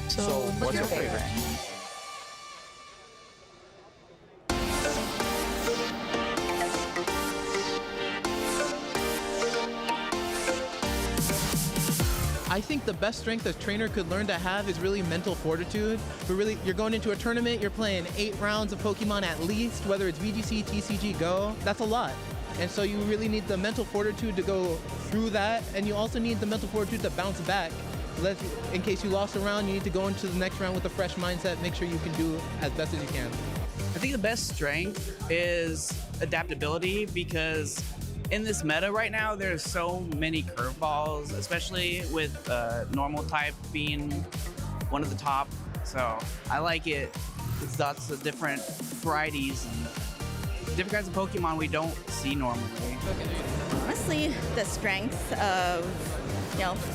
So what's your favorite? I think the best strength a trainer could learn to have is really mental fortitude. But really, you're going into a tournament, you're playing 8 rounds of Pokemon at least, whether it's VGC, TCG, GO, that's a lot. And so you really need the mental fortitude to go through that, and you also need the mental fortitude to bounce back. In case you lost a round, you need to go into the next round with a fresh mindset, make sure you can do as best as you can. think the best strength is adaptability, because in this meta right now, there's so many curveballs, especially with normal type being one of the top. So I like it. It's lots of different varieties and different kinds of Pokemon we don't see normally. Honestly, the strength of,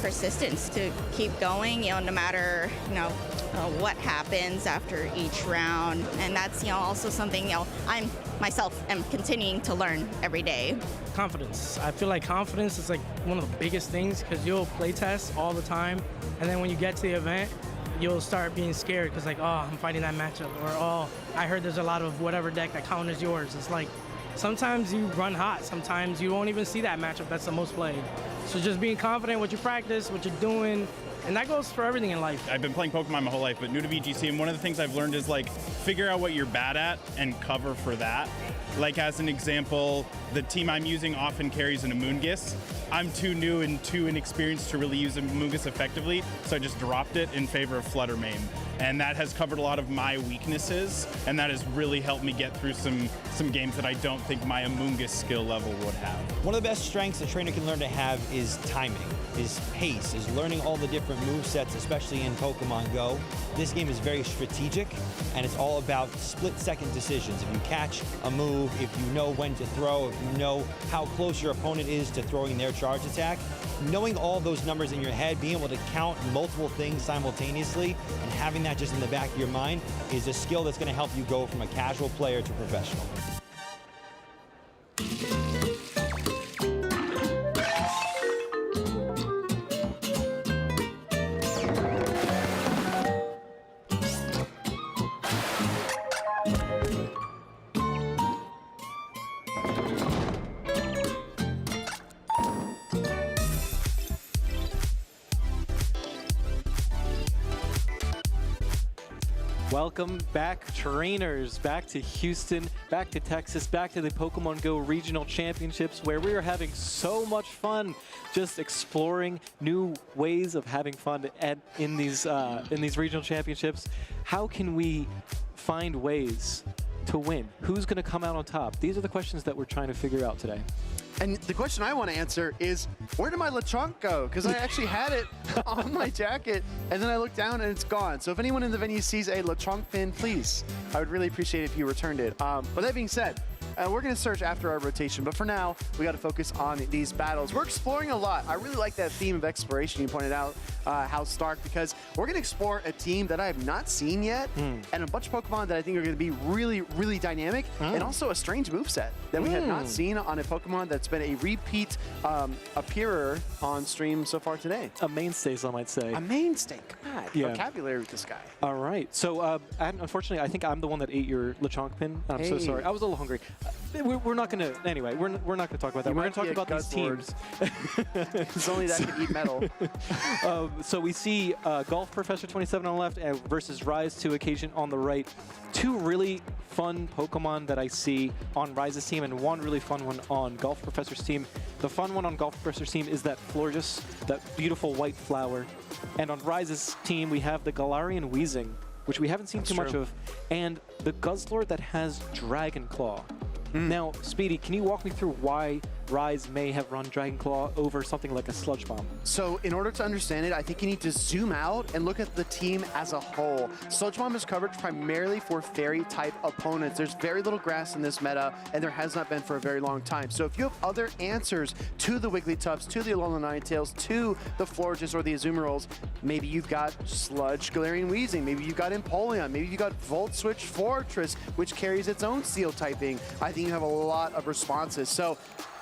persistence to keep going, no matter, what happens after each round. And that's, also something, I'm myself am continuing to learn every day. Confidence. I feel like confidence is like one of the biggest things, because you'll play test all the time, and then when you get to the event, you'll start being scared because like, oh, I'm fighting that matchup, or oh, I heard there's a lot of whatever deck that counters yours. It's like sometimes you run hot, sometimes you won't even see that matchup that's the most played. So just being confident what you practice, what you're doing, and that goes for everything in life. I've been playing Pokemon my whole life, but new to VGC, and one of the things I've learned is like figure out what you're bad at and cover for that. Like as an example, the team I'm using often carries an Amoonguss. I'm too new and too inexperienced to really use Amoonguss effectively, so I just dropped it in favor of Flutter Mane. And that has covered a lot of my weaknesses, and that has really helped me get through some games that I don't think my Amoonguss skill level would have. One of the best strengths a trainer can learn to have is timing, is pace, is learning all the different movesets, especially in Pokemon GO. This game is very strategic, and it's all about split-second decisions. If you catch a move, if you know when to throw, if you know how close your opponent is to throwing their charge attack, knowing all those numbers in your head, being able to count multiple things simultaneously, and having that just in the back of your mind is a skill that's going to help you go from a casual player to professional. Welcome back, trainers, back to Houston, back to Texas, back to the Pokemon GO Regional Championships, where we are having so much fun just exploring new ways of having fun in these regional championships. How can we find ways to win? Who's going to come out on top? These are the questions that we're trying to figure out today. And the question I want to answer is, where did my Lechonk go? Because I actually had it on my jacket, and then I looked down and it's gone. So if anyone in the venue sees a Lechonk pin, please, I would really appreciate it if you returned it. But that being said, we're going to search after our rotation, but for now, we got to focus on these battles. We're exploring a lot. I really like that theme of exploration you pointed out, House Stark, because we're going to explore a team that I have not seen yet, and a bunch of Pokemon that I think are going to be really, really dynamic, and also a strange moveset that we have not seen on a Pokemon that's been a repeat appearer on stream so far today. A mainstay, some might say. A mainstay, God, vocabulary with this guy. All right, so unfortunately, I think I'm the one that ate your Lechonk pin. I'm so sorry. I was a little hungry. We're not going to, anyway, we're not going to talk about that. We're going to talk about these teams. It's only that can eat metal. So we see Golf Professor 27 on the left versus Rise to Occasion on the right. Two really fun Pokemon that I see on Rise's team, and one really fun one on Golf Professor's team. The fun one on Golf Professor's team is that Florges, that beautiful white flower. And on Rise's team, we have the Galarian Weezing, which we haven't seen too much of, and the Guzzlord that has Dragon Claw. Now, Speedy, can you walk me through why Rise may have run Dragon Claw over something like a Sludge Bomb? So in order to understand it, I think you need to zoom out and look at the team as a whole. Sludge Bomb is covered primarily for fairy-type opponents. There's very little grass in this meta, and there has not been for a very long time. So if you have other answers to the Wigglytuffs, to the Alolan Ninetales, to the Florges or the Azumarils, maybe you've got Sludge Galarian Weezing, maybe you've got Empoleon, maybe you've got Volt Switch Fortress, which carries its own Steel typing. I think you have a lot of responses. So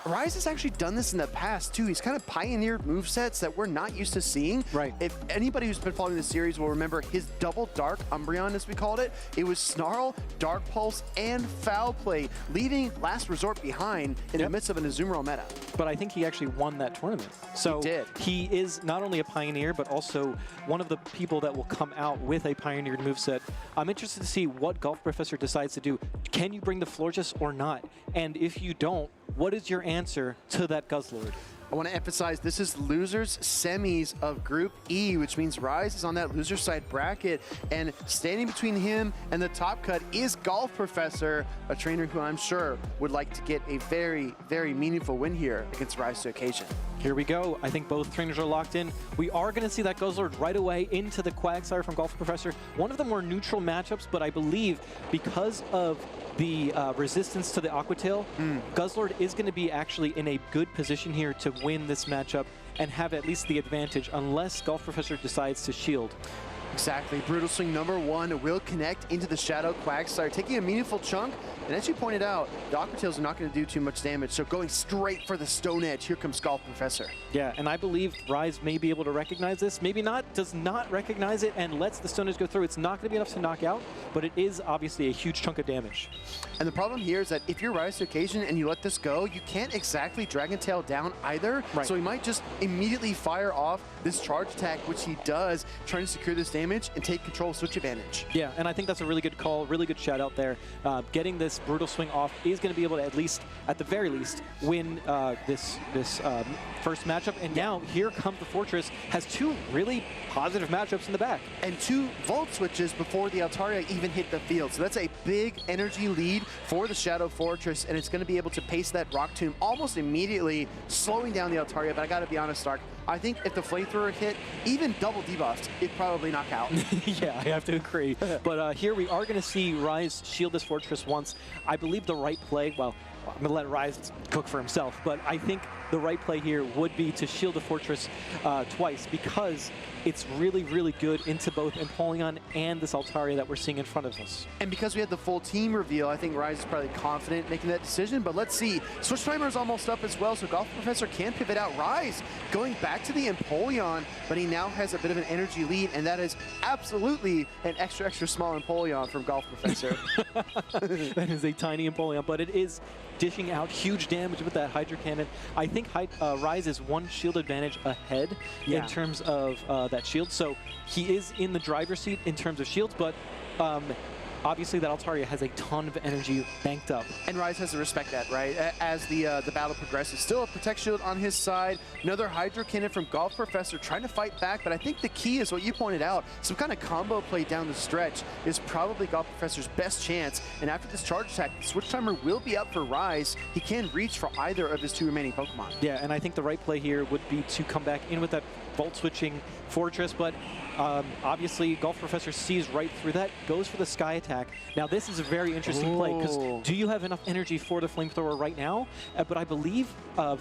Rise has actually done this in the past too. He's kind of pioneered movesets that we're not used to seeing. Right. If anybody who's been following the series will remember his double dark Umbreon, as we called it, it was Snarl, Dark Pulse, and Foul Play, leaving Last Resort behind in the midst of an Azumarill meta. But I think he actually won that tournament. So he did. He is not only a pioneer, but also one of the people that will come out with a pioneered moveset. I'm interested to see what Golf Professor decides to do. Can you bring the Florges or not? And if you don't, what is your answer to that Guzzlord? I want to emphasize this is losers semis of Group E, which means Rise is on that loser side bracket, and standing between him and the top cut is Golf Professor, a trainer who I'm sure would like to get a very, very meaningful win here against Rise to Occasion. Here we go. I think both trainers are locked in. We are going to see that Guzzlord right away into the Quagsire from Golf Professor. One of the more neutral matchups, but I believe because of the resistance to the Aqua Tail, Guzzlord is going to be actually in a good position here to win this matchup and have at least the advantage unless Golf Professor decides to shield. Exactly. Brutal Swing #1 will connect into the Shadow Quagsire, taking a meaningful chunk. And as you pointed out, the Aqua Tails are not going to do too much damage, so going straight for the Stone Edge. Here comes Golf Professor. Yeah, and I believe Rise may be able to recognize this. Maybe not, does not recognize it and lets the Stone Edge go through. It's not going to be enough to knock out, but it is obviously a huge chunk of damage. And the problem here is that if you're Rise to Occasion and you let this go, you can't exactly Dragon Tail down either. Right. So he might just immediately fire off this charge attack, which he does, trying to secure this damage and take control of switch advantage. Yeah, and I think that's a really good call, really good shout out there. Getting this Brutal Swing off is going to be able to at least, at the very least, win this first matchup. And now here comes the Fortress, has two really positive matchups in the back. And 2 Volt Switches before the Altaria even hit the field. So that's a big energy lead for the Shadow Fortress, and it's going to be able to pace that Rock Tomb almost immediately, slowing down the Altaria. But I got to be honest, Stark, I think if the Flamethrower hit, even double debuffed, it'd probably knock out. Yeah, I have to agree. But here we are going to see Rise shield this Fortress once. I believe the right play, well, I'm going to let Rise cook for himself, but I think the right play here would be to shield the Fortress twice because it's really, really good into both Empoleon and this Altaria that we're seeing in front of us. And because we had the full team reveal, I think Rise is probably confident making that decision, but let's see. Switch Timer is almost up as well, so Golf Professor can pivot out. Rise going back to the Empoleon, but he now has a bit of an energy lead, and that is absolutely an extra small Empoleon from Golf Professor. That is a tiny Empoleon, but it is dishing out huge damage with that Hydro Cannon. I think Rise is one shield advantage ahead in terms of that shield, so he is in the driver's seat in terms of shields, but obviously that Altaria has a ton of energy banked up. And Rise has to respect that, right? As the battle progresses. Still a Protect Shield on his side. Another Hydro Cannon from Golf Professor trying to fight back, but I think the key is what you pointed out. Some kind of combo play down the stretch is probably Golf Professor's best chance. And after this charge attack, the Switch Timer will be up for Rise. He can reach for either of his 2 remaining Pokemon. Yeah, and I think the right play here would be to come back in with that Volt Switching Fortress, but obviously Golf Professor sees right through that, goes for the Sky Attack. Now this is a very interesting play, because do you have enough energy for the Flamethrower right now? But I believe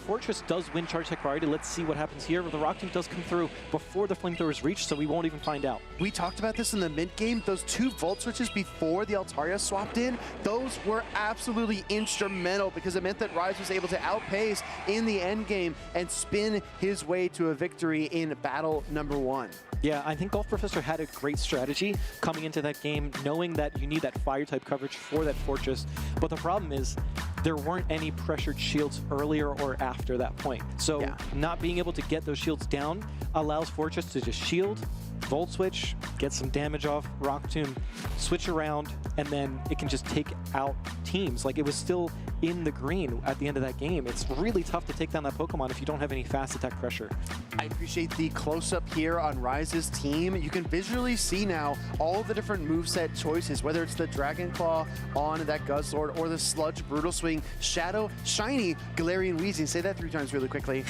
Fortress does win Charge Attack priority. Let's see what happens here. The Rock Tomb does come through before the Flamethrowers reach, so we won't even find out. We talked about this in the mid-game. Those 2 Volt Switches before the Altaria swapped in, those were absolutely instrumental because it meant that Rise was able to outpace in the end game and spin his way to a victory in battle #1. Yeah, I think Golf Professor had a great strategy coming into that game, knowing that you need that Fire-type coverage for that Fortress. But the problem is there weren't any pressured shields earlier or after that point. So not being able to get those shields down allows Fortress to just shield, Volt Switch, get some damage off Rock Tomb, switch around, and then it can just take out teams. Like, it was still in the green at the end of that game. It's really tough to take down that Pokemon if you don't have any fast attack pressure. I appreciate the close-up here on Rise's team. You can visually see now all the different moveset choices, whether it's the Dragon Claw on that Guzzlord or the Sludge Brutal Swing, Shadow, Shiny, Galarian Weezing. Say that 3 times really quickly.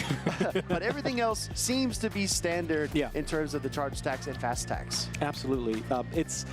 But everything else seems to be standard in terms of the charge attacks and fast attacks. Absolutely. It's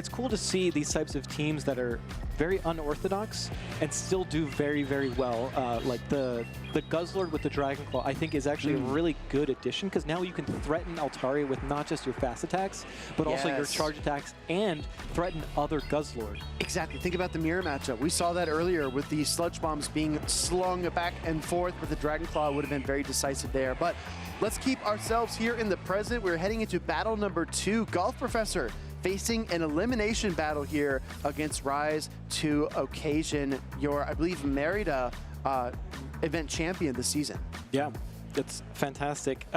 cool to see these types of teams that are very unorthodox and still do very, very well. Like the Guzzlord with the Dragon Claw, I think is actually a really good addition, because now you can threaten Altaria with not just your fast attacks, but also your charge attacks and threaten other Guzzlord. Exactly. Think about the mirror matchup. We saw that earlier with the Sludge Bombs being slung back and forth, with the Dragon Claw would have been very decisive there. But let's keep ourselves here in the present. We're heading into battle #2. Golf Professor facing an elimination battle here against Rise to Occasion, your, I believe, Merida event champion this season. Yeah, that's fantastic.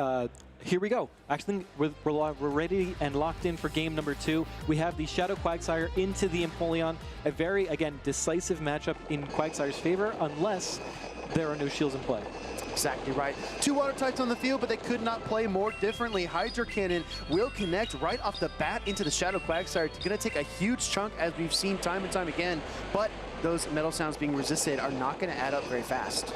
Here we go. Actually, we're ready and locked in for game #2. We have the Shadow Quagsire into the Empoleon. A very, again, decisive matchup in Quagsire's favor, unless there are no shields in play. Exactly right. 2 water types on the field, but they could not play more differently. Hydro Cannon will connect right off the bat into the Shadow Quagsire. It's going to take a huge chunk, as we've seen time and time again, but those metal sounds being resisted are not going to add up very fast.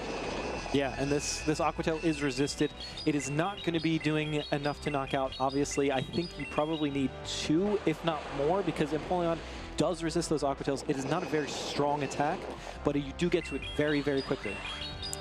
Yeah, and this Aqua Tail is resisted. It is not going to be doing enough to knock out, obviously. I think you probably need 2, if not more, because Empoleon does resist those Aqua Tails. It is not a very strong attack, but you do get to it very, very quickly.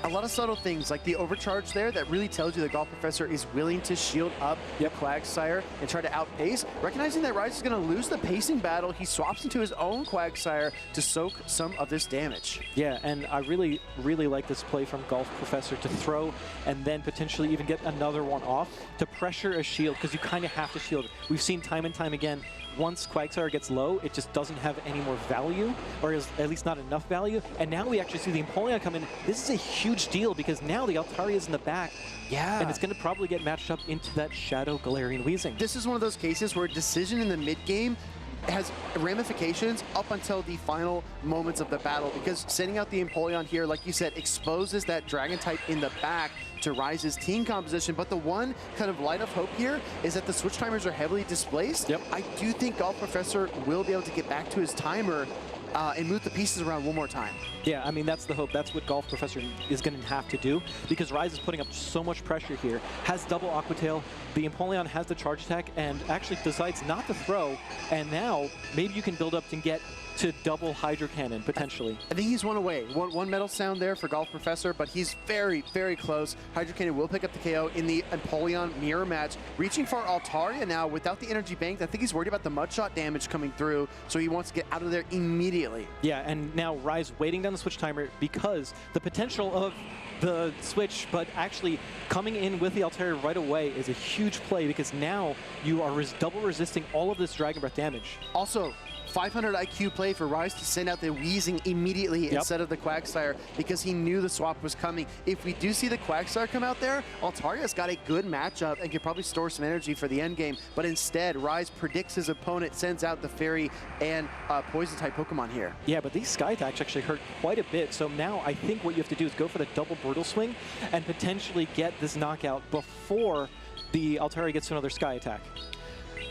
A lot of subtle things like the overcharge there that really tells you the Golf Professor is willing to shield up the Quagsire and try to outpace. Recognizing that Rise is going to lose the pacing battle, he swaps into his own Quagsire to soak some of this damage. Yeah, and I really, really like this play from Golf Professor to throw and then potentially even get another one off to pressure a shield, because you kind of have to shield. We've seen time and time again, once Quagsire gets low, it just doesn't have any more value, or is at least not enough value. And now we actually see the Empoleon come in. This is a huge deal because now the Altaria is in the back. Yeah. And it's going to probably get matched up into that Shadow Galarian Weezing. This is one of those cases where a decision in the mid-game has ramifications up until the final moments of the battle, because sending out the Empoleon here, like you said, exposes that Dragon type in the back to Rise's team composition. But the one kind of light of hope here is that the switch timers are heavily displaced. Yep. I do think Golf Professor will be able to get back to his timer and move the pieces around one more time. Yeah, I mean, that's the hope. That's what Golf Professor is going to have to do, because Rise is putting up so much pressure here. Has double Aqua Tail, the Empoleon has the charge attack, and actually decides not to throw, and now maybe you can build up and get to double Hydro Cannon, potentially. I think he's one away. One metal sound there for Golf Professor, but he's very, very close. Hydro Cannon will pick up the KO in the Empoleon mirror match. Reaching for Altaria now without the energy bank. I think he's worried about the mud shot damage coming through, so he wants to get out of there immediately. Yeah, and now Rise waiting down the switch timer because the potential of the switch, but actually coming in with the Altaria right away is a huge play, because now you are double resisting all of this Dragon Breath damage. Also, 500 IQ play for Rise to send out the Weezing immediately instead of the Quagsire, because he knew the swap was coming. If we do see the Quagsire come out there, Altaria's got a good matchup and can probably store some energy for the end game. But instead, Rise predicts his opponent, sends out the Fairy and Poison-type Pokemon here. Yeah, but these Sky attacks actually hurt quite a bit. So now I think what you have to do is go for the double Brutal Swing and potentially get this knockout before the Altaria gets to another Sky attack.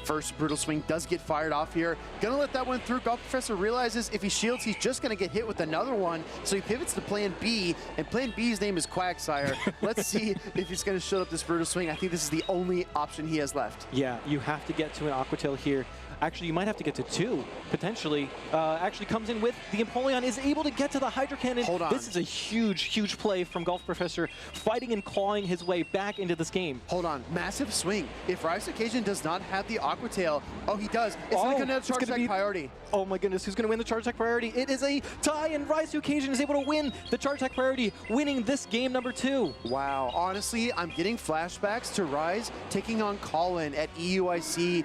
First Brutal Swing does get fired off here. Gonna let that one through. Golf Professor realizes if he shields, he's just gonna get hit with another one. So he pivots to Plan B, and Plan B's name is Quagsire. Let's see if he's gonna shield up this Brutal Swing. I think this is the only option he has left. Yeah, you have to get to an Aqua Tail here. Actually, you might have to get to 2, potentially. Actually comes in with the Empoleon, is able to get to the Hydro Cannon. Hold on. This is a huge, huge play from Golf Professor, fighting and clawing his way back into this game. Hold on, massive swing. If Rise Occasion does not have the Aqua Tail, oh, he does. It's gonna come down to Charge Attack priority. Oh my goodness, who's gonna win the Charge Attack priority? It is a tie, and Rise Occasion is able to win the Charge Attack priority, winning this game number 2. Wow, honestly, I'm getting flashbacks to Rise taking on Colin at EUIC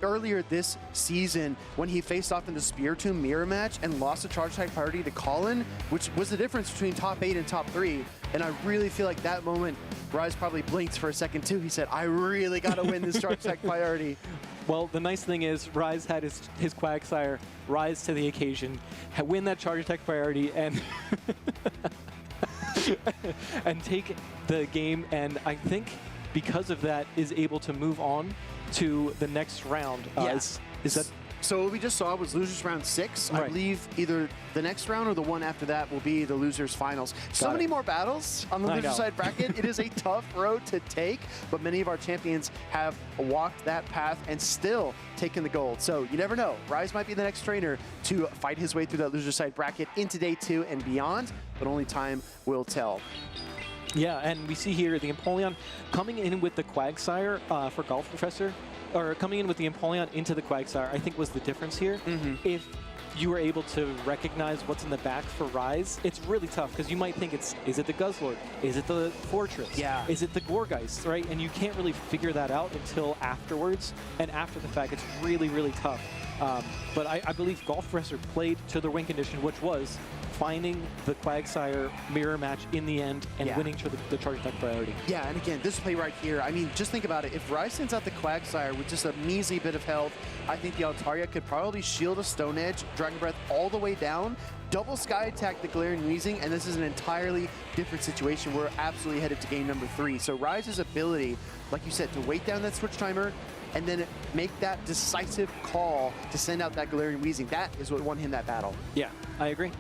earlier this season when he faced off in the Spiritomb mirror match and lost a charge attack priority to Colin, which was the difference between top 8 and top 3. And I really feel like that moment, Rise probably blinked for a second too. He said, I really got to win this charge attack priority. Well, the nice thing is Rise had his Quagsire rise to the occasion, win that charge attack priority, and and take the game, and I think because of that is able to move on to the next round. Yes. Is that? So what we just saw was losers round 6. Right. I believe either the next round or the one after that will be the losers finals. So many more battles on the loser side bracket. It is a tough road to take, but many of our champions have walked that path and still taken the gold. So you never know. Rise might be the next trainer to fight his way through that loser side bracket into day 2 and beyond, but only time will tell. Yeah, and we see here the Empoleon coming in with the Quagsire for Golf Professor, or coming in with the Empoleon into the Quagsire, I think was the difference here. If you were able to recognize what's in the back for Rise, it's really tough, because you might think is it the Guzzlord? Is it the Fortress? Yeah. Is it the Gourgeist, right? And you can't really figure that out until afterwards, and after the fact, it's really, really tough. But I believe Golf Professor played to the win condition, which was finding the Quagsire mirror match in the end and winning to the charge attack priority. Yeah, and again, this play right here, I mean, just think about it. If Rise sends out the Quagsire with just a measly bit of health, I think the Altaria could probably shield a Stone Edge, Dragon Breath all the way down, double Sky Attack the Galarian Weezing, and this is an entirely different situation. We're absolutely headed to game number 3. So Rise's ability, like you said, to wait down that switch timer and then make that decisive call to send out that Galarian Weezing, that is what won him that battle. Yeah, I agree.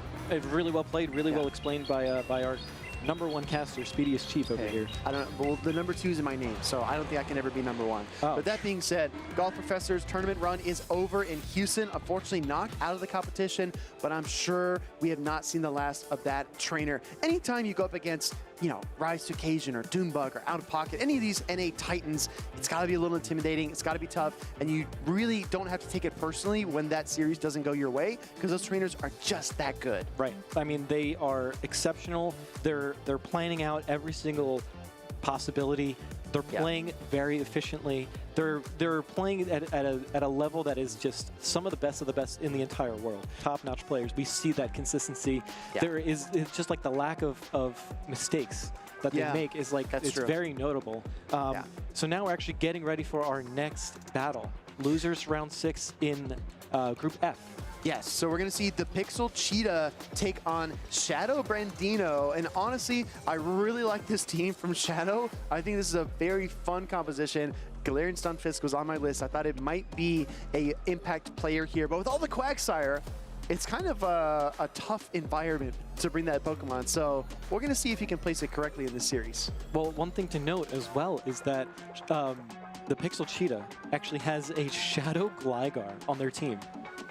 Really well played, really well explained by our #1 caster, Speediest Chief over here. I don't know. Well, the number 2 is in my name, so I don't think I can ever be number 1. Oh. But that being said, Golf Professor's tournament run is over in Houston. Unfortunately, knocked out of the competition, but I'm sure we have not seen the last of that trainer. Anytime you go up against, you know, Rise to Occasion or Doombug or Out of Pocket, any of these NA Titans, it's got to be a little intimidating. It's got to be tough, and you really don't have to take it personally when that series doesn't go your way, because those trainers are just that good. Right. I mean, they are exceptional. They're planning out every single possibility. They're playing very efficiently. They're playing at a level that is just some of the best in the entire world. Top-notch players. We see that consistency. It's just like the lack of mistakes that they make is like, it's very notable. So now we're actually getting ready for our next battle. Losers round 6 in Group F. Yes, so we're going to see the Pixel Cheetah take on Shadow Brandino. And honestly, I really like this team from Shadow. I think this is a very fun composition. Galarian Stunfisk was on my list. I thought it might be a impact player here. But with all the Quagsire, it's kind of a tough environment to bring that Pokemon. So we're going to see if he can place it correctly in this series. Well, one thing to note as well is that the Pixel Cheetah actually has a Shadow Gligar on their team.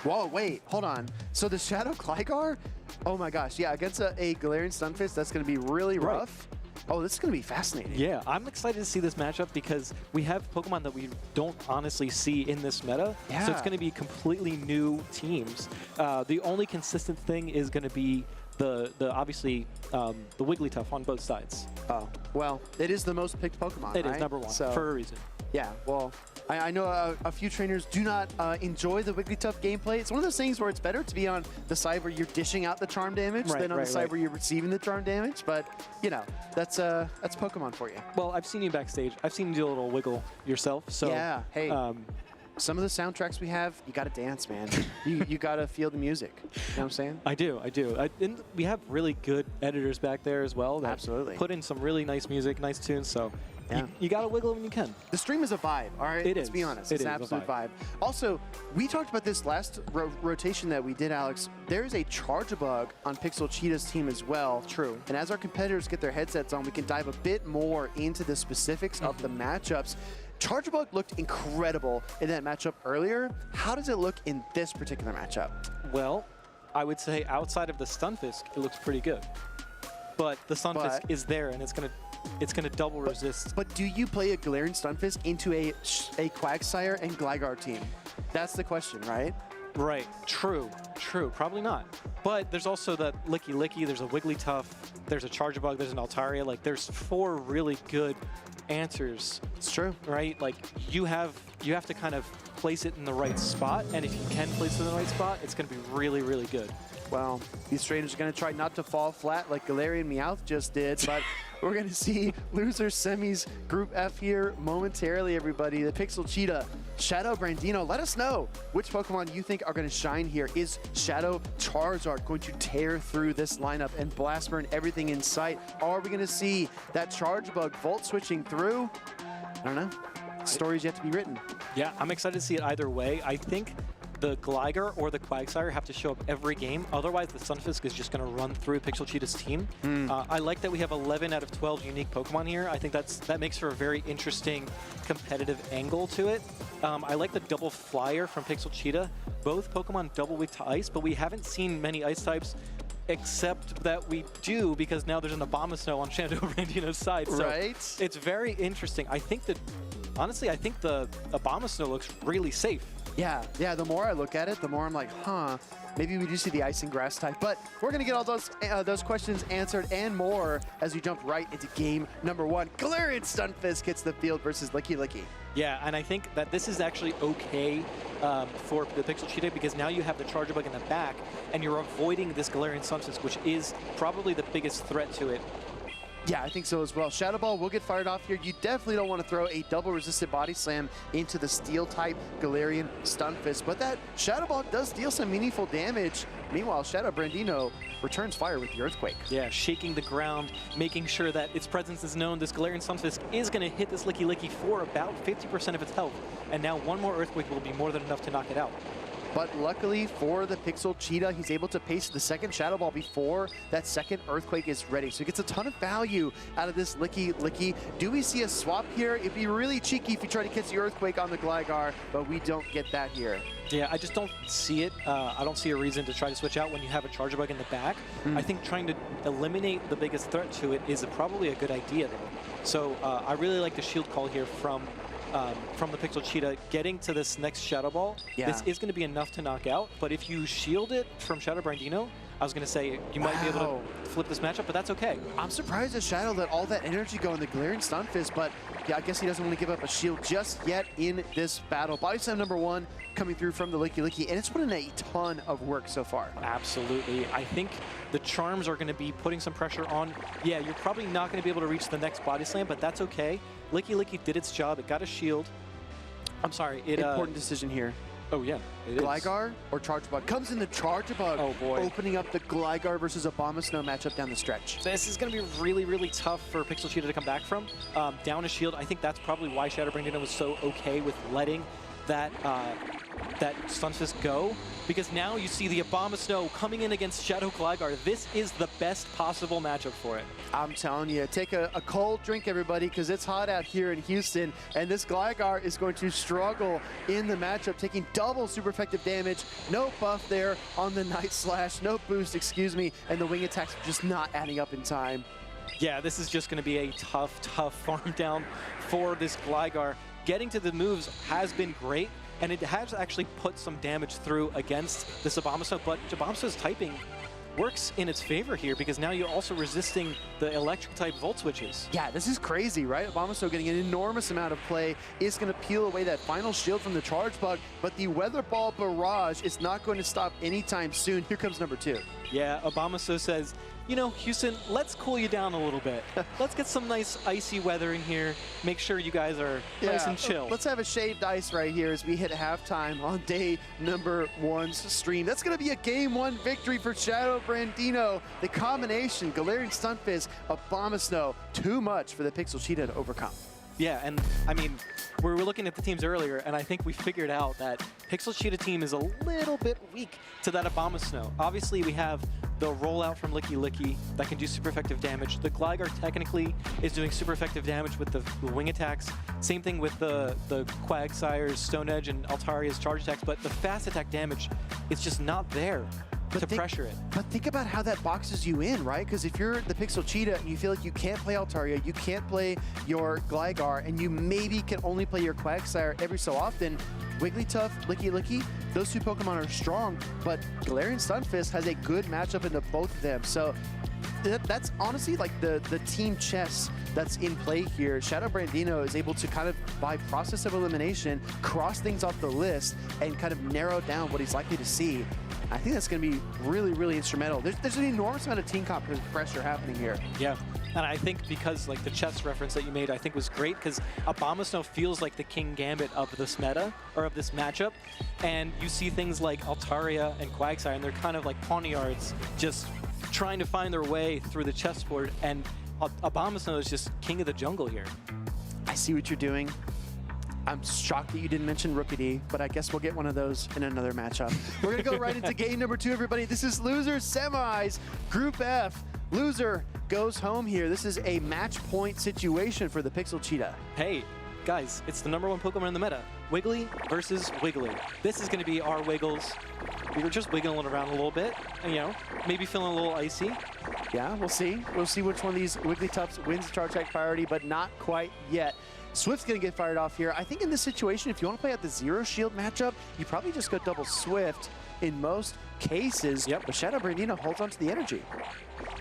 Whoa, wait, hold on. So the Shadow Gligar? Oh my gosh, yeah, against a Galarian Stunfisk, that's going to be really rough. Oh, this is going to be fascinating. Yeah, I'm excited to see this matchup because we have Pokemon that we don't honestly see in this meta. Yeah. So it's going to be completely new teams. The only consistent thing is going to be the obviously the Wigglytuff on both sides. Oh, well, it is the most picked Pokemon, It right? is #1 So, for a reason. Yeah, well, I know a few trainers do not enjoy the Wigglytuff gameplay. It's one of those things where it's better to be on the side where you're dishing out the charm damage than on the side where you're receiving the charm damage. But, you know, that's Pokemon for you. Well, I've seen you backstage. I've seen you do a little wiggle yourself. So yeah, hey, some of the soundtracks we have, you got to dance, man. you got to feel the music. You know what I'm saying? I do. And we have really good editors back there as well. That Absolutely. Put in some really nice music, nice tunes. So you got to wiggle when you can. The stream is a vibe, all right? It Let's is. be honest. It It's is an a absolute vibe. vibe. Also, we talked about this last rotation that we did, Alex. There is a Charge-a-Bug on Pixel Cheetah's team as well. True. And as our competitors get their headsets on, we can dive a bit more into the specifics of the matchups. Charge-a-Bug looked incredible in that matchup earlier. How does it look in this particular matchup? Well, I would say outside of the Stunfisk, it looks pretty good. But the Stunfisk is there, and it's gonna double resist. But do you play a Galarian Stunfisk into a Quagsire and Gligar team? That's the question, right? Right. True. Probably not. But there's also that Licky Licky, there's a Wigglytuff, there's a Charge-a-Bug, there's an Altaria. Like, there's 4 really good answers. It's true. Right? Like, you have to kind of place it in the right spot, and if you can place it in the right spot, it's going to be really, really good. Well, these trainers are going to try not to fall flat like Galarian Meowth just did, but we're going to see loser semis Group F here momentarily, everybody. The Pixel Cheetah, Shadow Brandino. Let us know which Pokemon you think are going to shine here. Is Shadow Charizard going to tear through this lineup and blast burn everything in sight? Or are we going to see that Charge-Bug Volt switching through? I don't know. Stories yet to be written. Yeah, I'm excited to see it either way. I think the Gligar or the Quagsire have to show up every game. Otherwise, the Stunfisk is just going to run through Pixel Cheetah's team. I like that we have 11 out of 12 unique Pokemon here. I think that makes for a very interesting competitive angle to it. I like the double flyer from Pixel Cheetah. Both Pokemon double weak to ice, but we haven't seen many ice types except that we do because now there's an Abomasnow on Shadow Brandino's side. So it's very interesting. I think that, honestly, I think the Abomasnow looks really safe Yeah, the more I look at it, the more I'm like, huh, maybe we do see the ice and grass type. But we're going to get all those questions answered and more as we jump right into game number 1. Galarian Stunfisk hits the field versus Licky Licky. Yeah, and I think that this is actually okay for the Pixel Cheetah because now you have the Charger Bug in the back and you're avoiding this Galarian Stunfisk, which is probably the biggest threat to it. Yeah, I think so as well. Shadow Ball will get fired off here. You definitely don't want to throw a double resisted body slam into the steel type Galarian Stunfisk, but that Shadow Ball does deal some meaningful damage. Meanwhile, Shadow Brandino returns fire with the Earthquake. Yeah, shaking the ground, making sure that its presence is known. This Galarian Stunfisk is going to hit this Licky Licky for about 50% of its health, and now one more Earthquake will be more than enough to knock it out. But luckily for the Pixel Cheetah, he's able to pace the second Shadow Ball before that second Earthquake is ready. So he gets a ton of value out of this Licky Licky. Do we see a swap here? It'd be really cheeky if you try to catch the Earthquake on the Gligar, but we don't get that here. Yeah, I just don't see it. I don't see a reason to try to switch out when you have a Charger Bug in the back. I think trying to eliminate the biggest threat to it is probably a good idea, though. So I really like the shield call here from the Pixel Cheetah. Getting to this next Shadow Ball, this is going to be enough to knock out, but if you shield it from Shadow Brandino, I was going to say you might be able to flip this matchup, but that's okay. I'm surprised that Shadow let all that energy go in the Galarian Stunfisk, but yeah, I guess he doesn't want to give up a shield just yet in this battle. Body Slam number 1 coming through from the Licky Licky, and it's put in a ton of work so far. Absolutely. I think the charms are going to be putting some pressure on. Yeah, you're probably not going to be able to reach the next Body Slam, but that's okay. Licky Licky did its job. It got a shield. I'm sorry. Important decision here. Oh, yeah. Gligar or Charger Bug? Comes in the Charger Bug. Oh, boy. Opening up the Gligar versus Abomasnow matchup down the stretch. This is going to be really, really tough for Pixel Cheetah to come back from. Down a shield. I think that's probably why Shadow Brandino was so okay with letting that Stunfisk go, because now you see the Abomasnow coming in against Shadow Gligar. This is the best possible matchup for it. I'm telling you, take a cold drink, everybody, because it's hot out here in Houston, and this Gligar is going to struggle in the matchup, taking double super effective damage. No buff there on the Night Slash, no boost, excuse me, and the wing attacks are just not adding up in time. Yeah, this is just going to be a tough farm down for this Gligar. Getting to the moves has been great, and it has actually put some damage through against this Abomasnow, but Abomasnow's typing works in its favor here because now you're also resisting the electric type Volt Switches. Yeah, this is crazy, right? Abomasnow getting an enormous amount of play is going to peel away that final shield from the Charge Bug, but the Weather Ball Barrage is not going to stop anytime soon. Here comes number 2. Yeah, Abomasnow says, you know, Houston, let's cool you down a little bit. Let's get some nice icy weather in here. Make sure you guys are nice and chill. Let's have a shaved ice right here as we hit halftime on day number 1's stream. That's going to be a game 1 victory for Shadow Brandino. The combination, Galarian Stunfisk, Abomasnow, too much for the Pixel Cheetah to overcome. Yeah, and I mean, we were looking at the teams earlier, and I think we figured out that Pixel Cheetah team is a little bit weak to that Abomasnow. Obviously, we have the rollout from Licky Licky that can do super effective damage. The Gligar technically is doing super effective damage with the wing attacks. Same thing with the Quagsire's Stone Edge and Altaria's charge attacks, but the fast attack damage is just not there to pressure it. But think about how that boxes you in, right? Because if you're the Pixel Cheetah and you feel like you can't play Altaria, you can't play your Gligar, and you maybe can only play your Quagsire every so often, Wigglytuff, Licky Licky, those 2 Pokemon are strong, but Galarian Stunfisk has a good matchup into both of them. So that's honestly like the team chess that's in play here. Shadow Brandino is able to kind of, by process of elimination, cross things off the list and kind of narrow down what he's likely to see. I think that's going to be really, really instrumental. There's an enormous amount of team comp pressure happening here. Yeah, and I think because like the chess reference that you made, I think was great because Abomasnow feels like the King Gambit of this meta, or of this matchup, and you see things like Altaria and Quagsire, and they're kind of like Pawniards just trying to find their way through the chessboard, and Abomasnow is just king of the jungle here. I see what you're doing. I'm shocked that you didn't mention Rookity, but I guess we'll get one of those in another matchup. We're going to go right into game number 2, everybody. This is Losers Semis, Group F. Loser goes home here. This is a match point situation for the Pixel Cheetah. Hey, guys, it's the #1 Pokemon in the meta. Wiggly versus Wiggly. This is going to be our Wiggles. We were just wiggling around a little bit, you know, maybe feeling a little icy. Yeah, we'll see. We'll see which one of these Wigglytuffs wins the charge attack priority, but not quite yet. Swift's going to get fired off here. I think in this situation, if you want to play out the Zero Shield matchup, you probably just go double Swift in most cases. Yep. But Shadow Brandino holds on to the energy.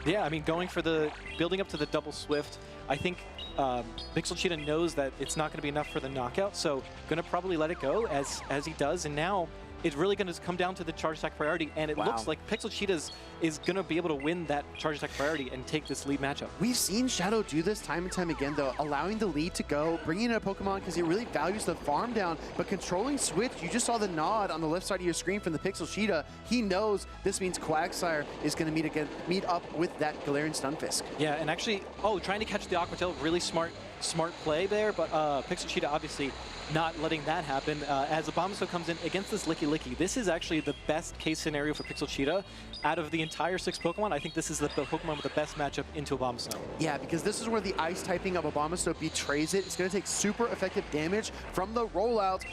Yeah, I mean, building up to the double Swift, I think Pixel Cheetah knows that it's not going to be enough for the knockout, so going to probably let it go as he does, and now it's really going to come down to the charge attack priority, and it looks like Pixel Cheetah is going to be able to win that charge attack priority and take this lead matchup. We've seen Shadow do this time and time again, though, allowing the lead to go, bringing in a Pokemon because he really values the farm down, but controlling Switch, you just saw the nod on the left side of your screen from the Pixel Cheetah. He knows this means Quagsire is going to meet up with that Galarian Stunfisk. Yeah, and actually, trying to catch the Aqua Tail, really smart play there, but Pixel Cheetah obviously not letting that happen. As Abomasnow comes in against this Licky Licky, this is actually the best case scenario for Pixel Cheetah. Out of the entire 6 Pokemon, I think this is the Pokemon with the best matchup into Abomasnow. Yeah, because this is where the ice typing of Abomasnow betrays it. It's going to take super effective damage from the rollouts.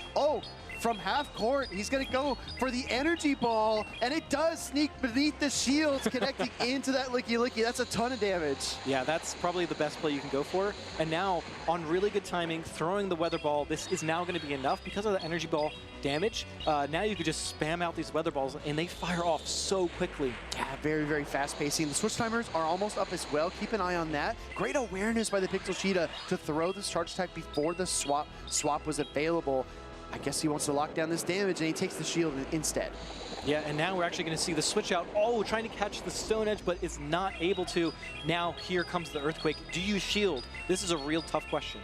From half court, he's going to go for the energy ball, and it does sneak beneath the shields, connecting into that Licky Licky. That's a ton of damage. Yeah, that's probably the best play you can go for. And now, on really good timing, throwing the weather ball, this is now going to be enough because of the energy ball damage. Now you could just spam out these weather balls, and they fire off so quickly. Yeah, very, very fast pacing. The switch timers are almost up as well. Keep an eye on that. Great awareness by the Pixel Cheetah to throw this charge attack before the swap was available. I guess he wants to lock down this damage, and he takes the shield instead. Yeah, and now we're actually going to see the switch out. Trying to catch the Stone Edge, but is not able to. Now here comes the Earthquake. Do you shield? This is a real tough question.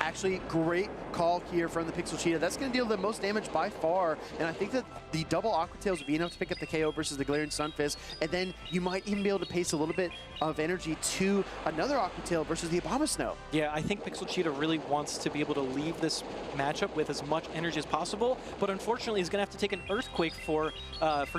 Actually, great call here from the Pixel Cheetah. That's going to deal the most damage by far, and I think that the double Aqua Tails would be enough to pick up the KO versus the Galarian Stunfisk, and then you might even be able to pace a little bit of energy to another Aqua Tail versus the Abomasnow. Yeah, I think Pixel Cheetah really wants to be able to leave this matchup with as much energy as possible, but unfortunately he's going to have to take an Earthquake for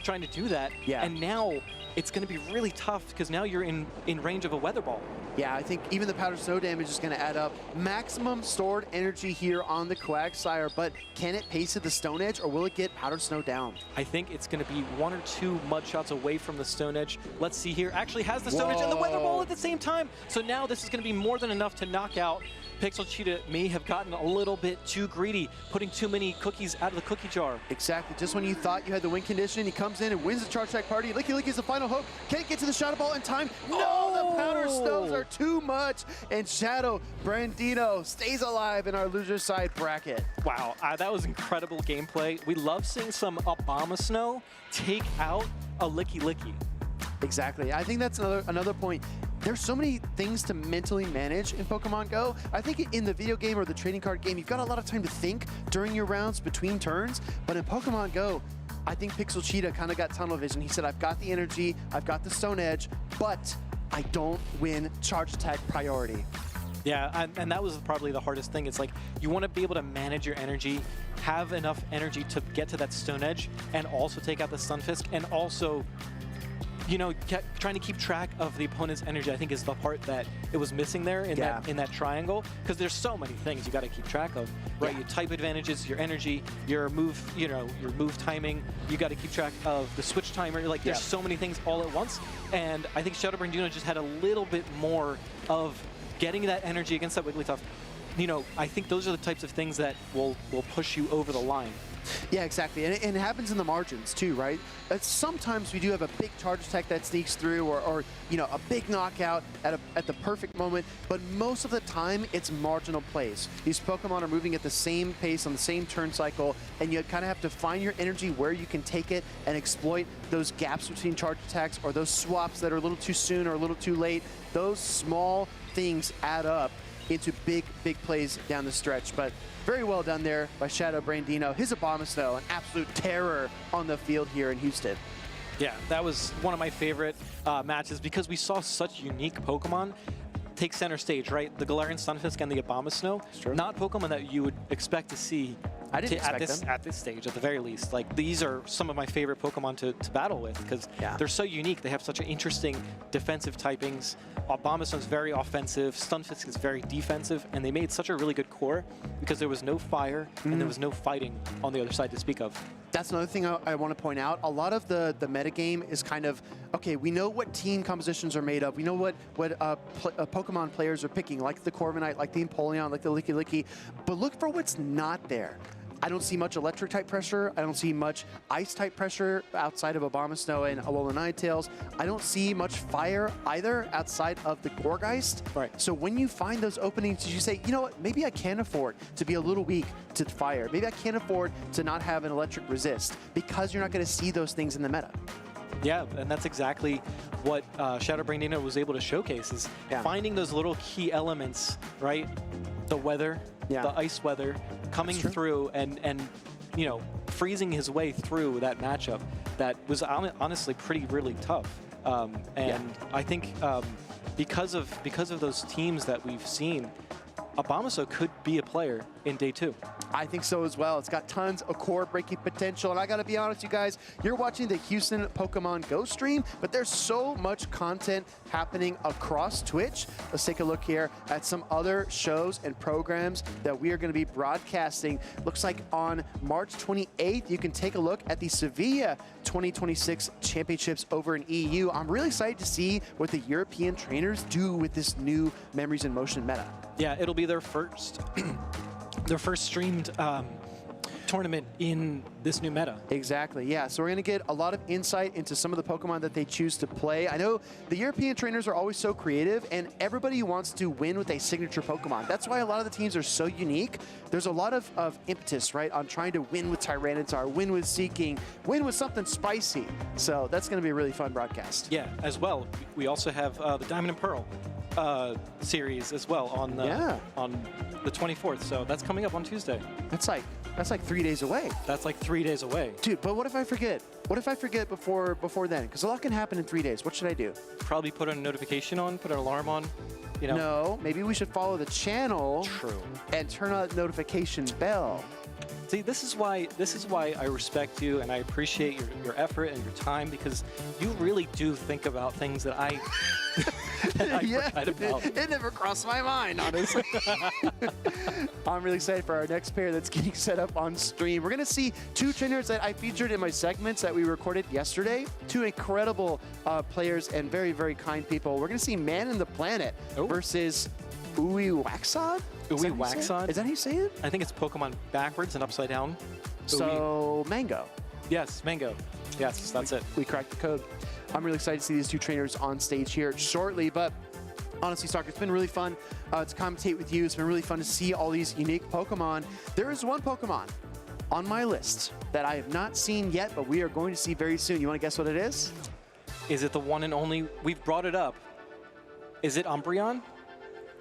trying to do that. Yeah. And now it's going to be really tough because now you're in range of a Weather Ball. Yeah, I think even the Powder Snow damage is going to add up. Maximum stored energy here on the Quagsire, but can it pace at the Stone Edge, or will it get Powder Snow down? I think it's going to be 1 or 2 Mud Shots away from the Stone Edge. Let's see here. Actually has the Stone Edge and the Weather Ball at the same time. So now this is going to be more than enough to knock out. Pixel Cheetah may have gotten a little bit too greedy, putting too many cookies out of the cookie jar. Exactly. Just when you thought you had the win condition, he comes in and wins the charge attack party. Licky Licky is the final hope. Can't get to the Shadow Ball in time. No, the Powder Snows are too much. And Shadow Brandino stays alive in our loser side bracket. Wow, that was incredible gameplay. We love seeing some Abomasnow take out a Licky Licky. Exactly. I think that's another point. There's so many things to mentally manage in Pokemon Go. I think in the video game or the trading card game, you've got a lot of time to think during your rounds between turns. But in Pokemon Go, I think Pixel Cheetah kind of got tunnel vision. He said, I've got the energy, I've got the Stone Edge, but I don't win charge attack priority. Yeah, and that was probably the hardest thing. It's like you want to be able to manage your energy, have enough energy to get to that Stone Edge, and also take out the Stunfisk, and also, you know, trying to keep track of the opponent's energy, I think, is the part that it was missing there in that triangle, because there's so many things you got to keep track of, right? Your type advantages, your energy, your move, your move timing. You got to keep track of the switch timer. Like, there's so many things all at once, and I think Shadow Brandino just had a little bit more of getting that energy against that Wigglytuff. You know, I think those are the types of things that will push you over the line. Yeah, exactly. And it happens in the margins too, right? Sometimes we do have a big charge attack that sneaks through, or you know, a big knockout at the perfect moment, but most of the time it's marginal plays. These Pokemon are moving at the same pace on the same turn cycle, and you kind of have to find your energy where you can take it and exploit those gaps between charge attacks, or those swaps that are a little too soon or a little too late. Those small things add up into big plays down the stretch. But very well done there by Shadow Brandino. His Abomasnow, an absolute terror on the field here in Houston. Yeah, that was one of my favorite matches because we saw such unique Pokemon take center stage, right? The Galarian Stunfisk and the Abomasnow. Not Pokemon that you would expect to see at this stage, at the very least. Like, these are some of my favorite Pokemon to battle with because they're so unique. They have such an interesting defensive typings. Abomasnow is very offensive. Stunfisk is very defensive, and they made such a really good core because there was no fire and there was no fighting on the other side to speak of. That's another thing I want to point out. A lot of the metagame is kind of, okay, we know what team compositions are made of. We know what Pokemon players are picking, like the Corviknight, like the Empoleon, like the Licky, but look for what's not there. I don't see much electric type pressure. I don't see much ice type pressure outside of Abomasnow and Alolan Ninetales. I don't see much fire either outside of the Gourgeist. Right. So when you find those openings, you say, you know what, maybe I can afford to be a little weak to fire. Maybe I can't afford to not have an electric resist, because you're not going to see those things in the meta. Yeah, and that's exactly what Shadowbrain Dino was able to showcase, is finding those little key elements, right? The weather, the ice weather, coming through and you know, freezing his way through that matchup that was honestly really tough. I think because of those teams that we've seen, Abomasnow could be a player in day 2. I think so as well. It's got tons of core breaking potential. And I got to be honest, you guys, you're watching the Houston Pokemon Go stream, but there's so much content happening across Twitch. Let's take a look here at some other shows and programs that we are going to be broadcasting. Looks like on March 28th, you can take a look at the Sevilla 2026 Championships over in EU. I'm really excited to see what the European trainers do with this new Memories in Motion meta. Yeah, it'll be their first their first streamed tournament in this new meta. Exactly, yeah. So we're going to get a lot of insight into some of the Pokemon that they choose to play. I know the European trainers are always so creative, and everybody wants to win with a signature Pokemon. That's why a lot of the teams are so unique. There's a lot of impetus, right, on trying to win with Tyranitar, win with Seeking, win with something spicy. So that's going to be a really fun broadcast. Yeah, as well. We also have the Diamond and Pearl series as well on the 24th. So that's coming up on Tuesday. That's like 3 days away. That's like 3 days away. Dude, but what if I forget? What if I forget before then? Because a lot can happen in 3 days. What should I do? Probably put a notification on, put an alarm on. You know. No, maybe we should follow the channel. True. And turn on the notification bell. See, this is why I respect you and I appreciate your effort and your time, because you really do think about things that I forgot about. It never crossed my mind, honestly. I'm really excited for our next pair that's getting set up on stream. We're going to see 2 trainers that I featured in my segments that we recorded yesterday. 2 incredible players and very, very kind people. We're going to see Man in the Planet versus Uiwaxod? Uiwaxod? Is that how you say it? I think it's Pokemon backwards and upside down. So, Mango. Yes, Mango. Yes, that's it. We cracked the code. I'm really excited to see these 2 trainers on stage here shortly, but honestly, Stalker, it's been really fun to commentate with you. It's been really fun to see all these unique Pokemon. There is one Pokemon on my list that I have not seen yet, but we are going to see very soon. You want to guess what it is? Is it the one and only? We've brought it up. Is it Umbreon?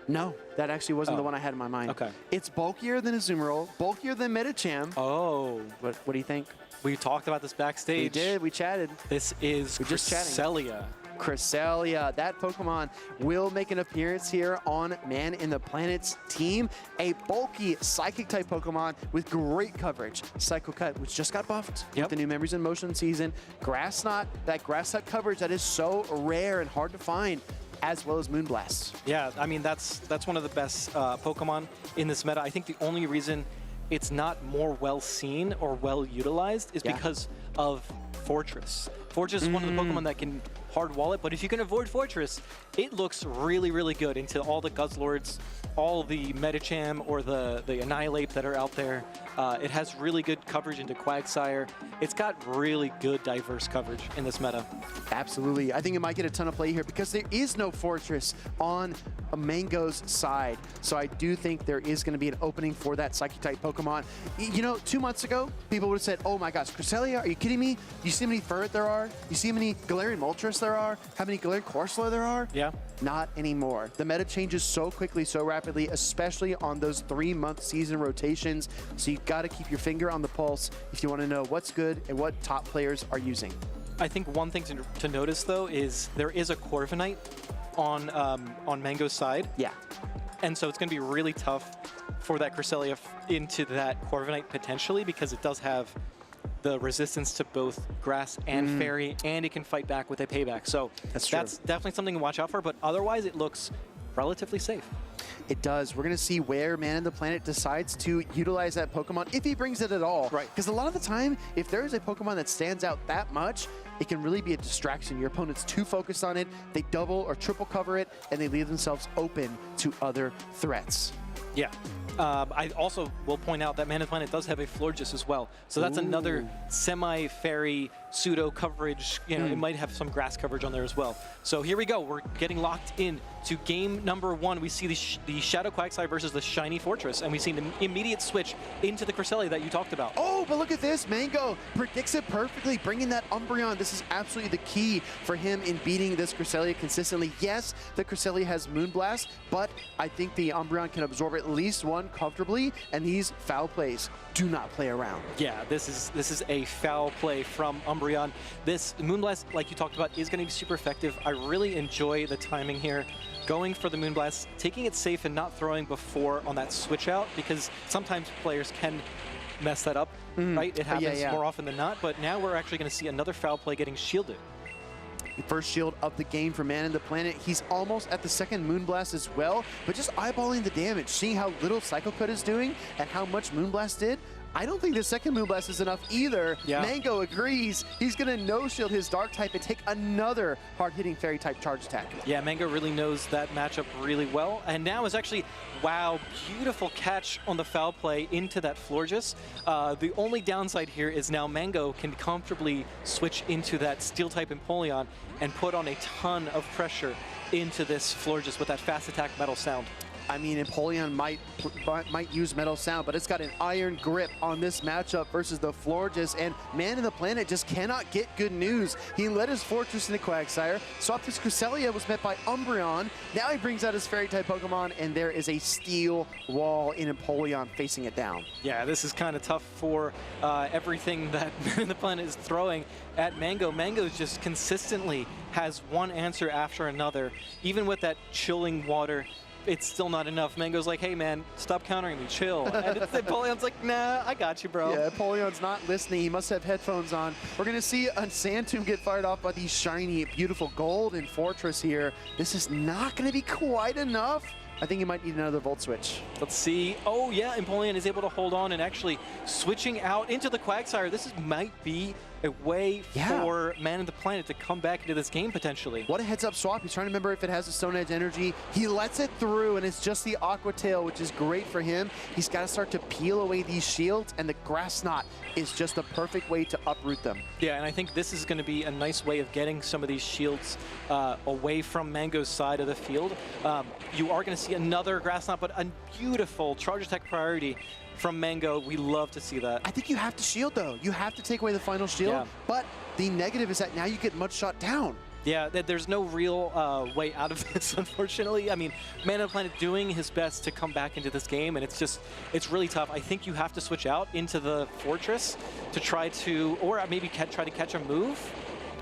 No, that actually wasn't the one I had in my mind. Okay. It's bulkier than Azumarill, bulkier than Medicham. Oh. What do you think? We talked about this backstage. We did. We chatted. This is Cresselia. Cresselia. That Pokemon will make an appearance here on Man in the Planet's team. A bulky Psychic-type Pokemon with great coverage. Psycho Cut, which just got buffed with the new Memories in Motion season. Grass Knot, that Grass Knot coverage that is so rare and hard to find, as well as Moonblast. Yeah, I mean, that's one of the best Pokemon in this meta. I think the only reason it's not more well seen or well utilized is because of Fortress. Fortress is one of the Pokemon that can hard wall it, but if you can avoid Fortress, it looks really, really good into all the Guzzlords, all the Medicham or the Annihilate that are out there. It has really good coverage into Quagsire. It's got really good diverse coverage in this meta. Absolutely. I think it might get a ton of play here because there is no Fortress on a Mango's side. So I do think there is going to be an opening for that Psychic-type Pokemon. You know, 2 months ago, people would have said, oh my gosh, Cresselia, are you kidding me? You see how many Ferret there are? You see how many Galarian Moltres there are? How many Galarian Corsola there are? Yeah. Not anymore. The meta changes so quickly, so rapidly, especially on those 3-month season rotations. So you've got to keep your finger on the pulse if you want to know what's good and what top players are using. I think one thing to notice, though, is there is a Corviknight on Mango's side. Yeah. And so it's going to be really tough for that Cresselia into that Corviknight potentially, because it does have the resistance to both grass and fairy, and it can fight back with a payback. So that's definitely something to watch out for, but otherwise it looks relatively safe. It does. We're going to see where Man in the Planet decides to utilize that Pokemon, if he brings it at all. Right. Because a lot of the time, if there is a Pokemon that stands out that much, it can really be a distraction. Your opponent's too focused on it, they double or triple cover it, and they leave themselves open to other threats. Yeah. I also will point out that Man in the Planet does have a Florges as well. So that's another semi-fairy pseudo coverage. You know, it might have some grass coverage on there as well. So here we go. We're getting locked in to game number 1. We see the Shadow Quagsire versus the Shiny Fortress, and we see an immediate switch into the Cresselia that you talked about. Oh, but look at this. Mango predicts it perfectly, bringing that Umbreon. This is absolutely the key for him in beating this Cresselia consistently. Yes, the Cresselia has Moonblast, but I think the Umbreon can absorb at least one comfortably, and these foul plays do not play around. Yeah, this is a foul play from Umbreon. This Moonblast, like you talked about, is going to be super effective. I really enjoy the timing here. Going for the Moonblast, taking it safe and not throwing before on that switch out, because sometimes players can mess that up, right? It happens more often than not, but now we're actually going to see another foul play getting shielded. The first shield of the game for Man in the Planet. He's almost at the second Moonblast as well, but just eyeballing the damage, seeing how little Psycho Cut is doing and how much Moonblast did, I don't think the second Moonblast is enough either. Yeah. Mango agrees. He's going to no-shield his Dark type and take another hard-hitting Fairy type charge attack. Yeah, Mango really knows that matchup really well. And now is actually, wow, beautiful catch on the foul play into that Florges. The only downside here is now Mango can comfortably switch into that Steel type Empoleon and put on a ton of pressure into this Florges with that fast attack Metal Sound. I mean, Empoleon might use Metal Sound, but it's got an iron grip on this matchup versus the Florges, and Man in the Planet just cannot get good news. He led his Fortress into Quagsire, swapped his Cresselia, was met by Umbreon. Now he brings out his Fairy-type Pokemon, and there is a steel wall in Empoleon facing it down. Yeah, this is kind of tough for everything that Man in the Planet is throwing at Mango. Mango just consistently has one answer after another. Even with that chilling water, it's still not enough. Mango's like, hey man, stop countering me, chill. And Empoleon's like, nah, I got you, bro. Yeah, Empoleon's not listening. He must have headphones on. We're going to see a Sand Tomb get fired off by the shiny, beautiful golden Fortress here. This is not going to be quite enough. I think he might need another Volt Switch. Let's see. Oh yeah, Empoleon is able to hold on and actually switching out into the Quagsire. This might be a way for Man in the Planet to come back into this game potentially. What a heads-up swap. He's trying to remember if it has a Stone Edge energy. He lets it through, and it's just the Aqua Tail, which is great for him. He's got to start to peel away these shields, and the Grass Knot is just the perfect way to uproot them. Yeah, and I think this is going to be a nice way of getting some of these shields away from Mango's side of the field. You are going to see another Grass Knot, but a beautiful Charge Attack priority from Mango. We love to see that. I think you have to shield, though. You have to take away the final shield, but the negative is that now you get Mudshot down. Yeah, there's no real way out of this, unfortunately. I mean, Man in the Planet doing his best to come back into this game, and it's really tough. I think you have to switch out into the Fortress to try to, or maybe try to catch a move.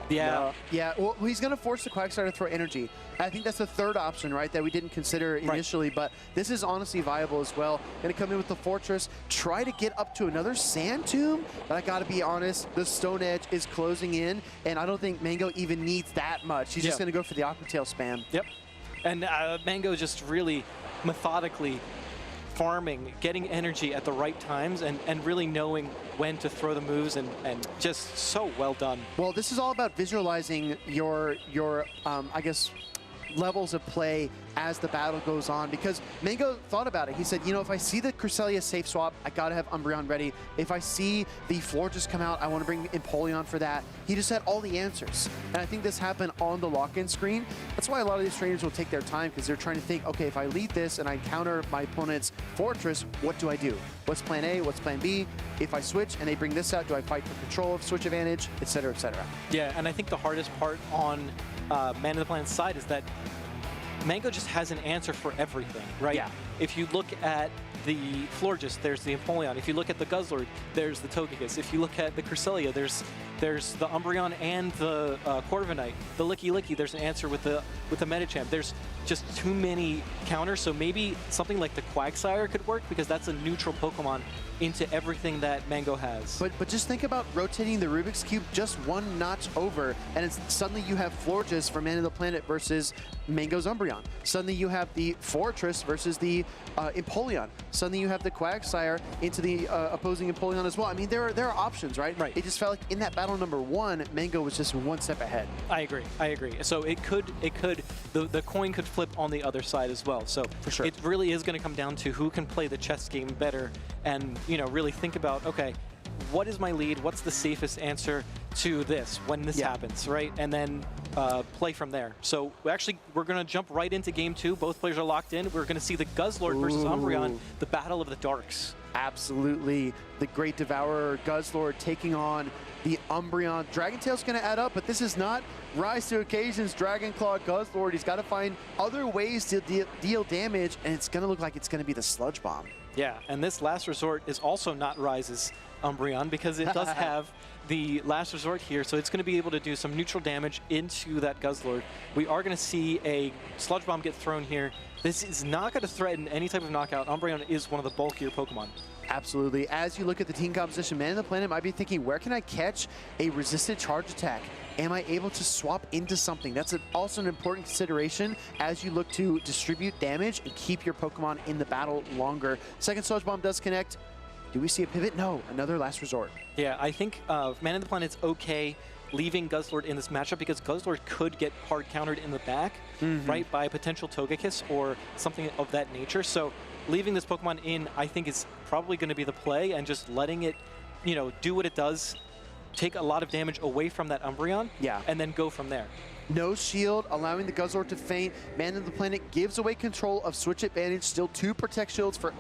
Yeah. No. Yeah, well, he's going to force the Quagsire to throw energy. I think that's the third option, right, that we didn't consider initially, but this is honestly viable as well. Going to come in with the Fortress, try to get up to another Sand Tomb, but I got to be honest, the Stone Edge is closing in, and I don't think Mango even needs that much. He's just going to go for the Aqua Tail spam. Yep. And Mango just really methodically farming, getting energy at the right times, and really knowing when to throw the moves, and just so well done. Well, this is all about visualizing your I guess, levels of play as the battle goes on, because Mango thought about it. He said, you know, if I see the Cresselia safe swap, I gotta have Umbreon ready. If I see the Florges come out, I want to bring Empoleon for that. He just had all the answers, and I think this happened on the lock-in screen. That's why a lot of these trainers will take their time, because they're trying to think, okay, if I lead this and I counter my opponent's Fortress, what do I do? What's plan A? What's plan B? If I switch and they bring this out, do I fight for control of switch advantage, etc., etc.? Yeah, and I think the hardest part on Man in the Planet's side is that Mango just has an answer for everything, right? Yeah. If you look at the Florges, there's the Empoleon. If you look at the Guzzlord, there's the Togekiss. If you look at the Cresselia, there's the Umbreon and the Corviknight. The Licky Licky, there's an answer with the Medicham. There's just too many counters. So maybe something like the Quagsire could work because that's a neutral Pokemon into everything that Mango has. But just think about rotating the Rubik's Cube just one notch over, and it's suddenly you have Florges from Man of the Planet versus Mango's Umbreon. Suddenly you have the Fortress versus the Empoleon. Suddenly you have the Quagsire into the opposing Empoleon as well. I mean, there are options, right? Right. It just felt like in that battle number 1, Mango was just one step ahead. I agree. So the coin could flip on the other side as well. So for sure, it really is going to come down to who can play the chess game better, and really think about, okay, what is my lead? What's the safest answer to this when this happens, right? And then play from there. So we're going to jump right into game 2. Both players are locked in. We're going to see the Guzzlord versus Umbreon, the battle of the darks. Absolutely. The Great Devourer Guzzlord taking on the Umbreon. Dragon Tail's going to add up, but this is not rise to occasions Dragon Claw Guzzlord. He's got to find other ways to deal damage, and it's going to look like it's going to be the Sludge Bomb. Yeah, and this Last Resort is also not Rise's Umbreon because it does have the Last Resort here, so it's going to be able to do some neutral damage into that Guzzlord. We are going to see a Sludge Bomb get thrown here. This is not going to threaten any type of knockout. Umbreon is one of the bulkier Pokemon. Absolutely. As you look at the team composition, Man of the Planet might be thinking, where can I catch a resisted charge attack? Am I able to swap into something? That's also an important consideration as you look to distribute damage and keep your Pokemon in the battle longer. Second Sludge Bomb does connect. Do we see a pivot? No, another Last Resort. Yeah, I think Man of the Planet's okay leaving Guzzlord in this matchup because Guzzlord could get hard countered in the back, right, by a potential Togekiss or something of that nature. So leaving this Pokemon in, I think, is probably going to be the play, and just letting it, do what it does, take a lot of damage away from that Umbreon, and then go from there. No shield, allowing the Guzzlord to faint. Man of the Planet gives away control of Switch Advantage. Still 2 Protect Shields for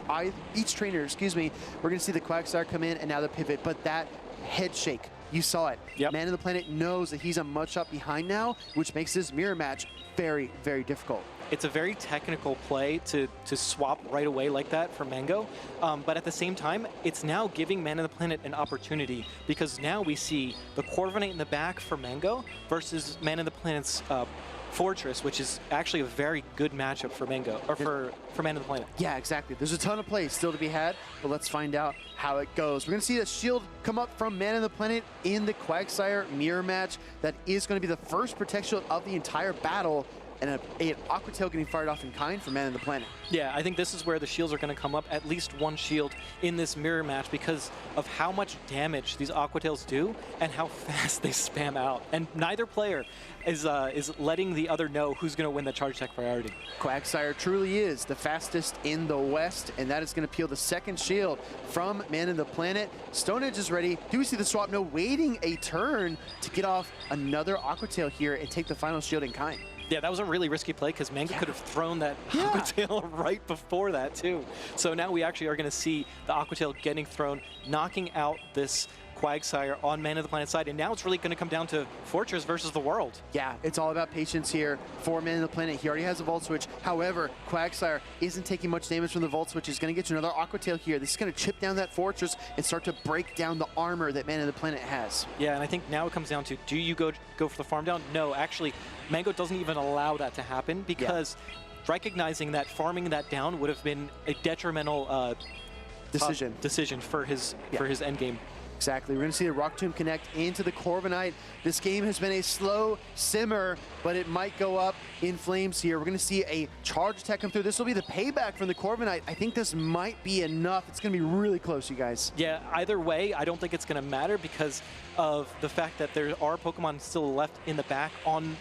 each trainer, We're going to see the Quagsire come in, and now the pivot, but that head shake, you saw it. Man of the Planet knows that he's a much shot behind now, which makes this mirror match very, very difficult. It's a very technical play to swap right away like that for Mango, but at the same time, it's now giving Man of the Planet an opportunity because now we see the Corviknight in the back for Mango versus Man of the Planet's Fortress, which is actually a very good matchup for Mango, or for Man of the Planet. Yeah, exactly. There's a ton of plays still to be had, but let's find out how it goes. We're going to see a shield come up from Man of the Planet in the Quagsire mirror match. That is going to be the first Protect Shield of the entire battle, and an Aqua Tail getting fired off in kind for Man of the Planet. Yeah, I think this is where the shields are going to come up, at least one shield in this mirror match because of how much damage these Aqua Tails do and how fast they spam out. And neither player is letting the other know who's going to win the charge attack priority. Quagsire truly is the fastest in the West, and that is going to peel the second shield from Man of the Planet. Stone Edge is ready. Do we see the swap? No, waiting a turn to get off another Aqua Tail here and take the final shield in kind. Yeah, that was a really risky play because Mango could have thrown that Aqua Tail right before that too. So now we actually are going to see the Aqua Tail getting thrown, knocking out this Quagsire on Man of the Planet side, and now it's really going to come down to Fortress versus the World. Yeah, it's all about patience here for Man of the Planet. He already has a Volt Switch. However, Quagsire isn't taking much damage from the Volt Switch. He's going to get you another Aqua Tail here. This is going to chip down that Fortress and start to break down the armor that Man of the Planet has. Yeah, and I think now it comes down to, do you go for the farm down? No, actually, Mango doesn't even allow that to happen because recognizing that farming that down would have been a detrimental decision for his endgame. Exactly. We're going to see the Rock Tomb connect into the Corviknight. This game has been a slow simmer, but it might go up in flames here. We're going to see a charge attack come through. This will be the payback from the Corviknight. I think this might be enough. It's going to be really close, you guys. Yeah, either way, I don't think it's going to matter because of the fact that there are Pokemon still left in the back on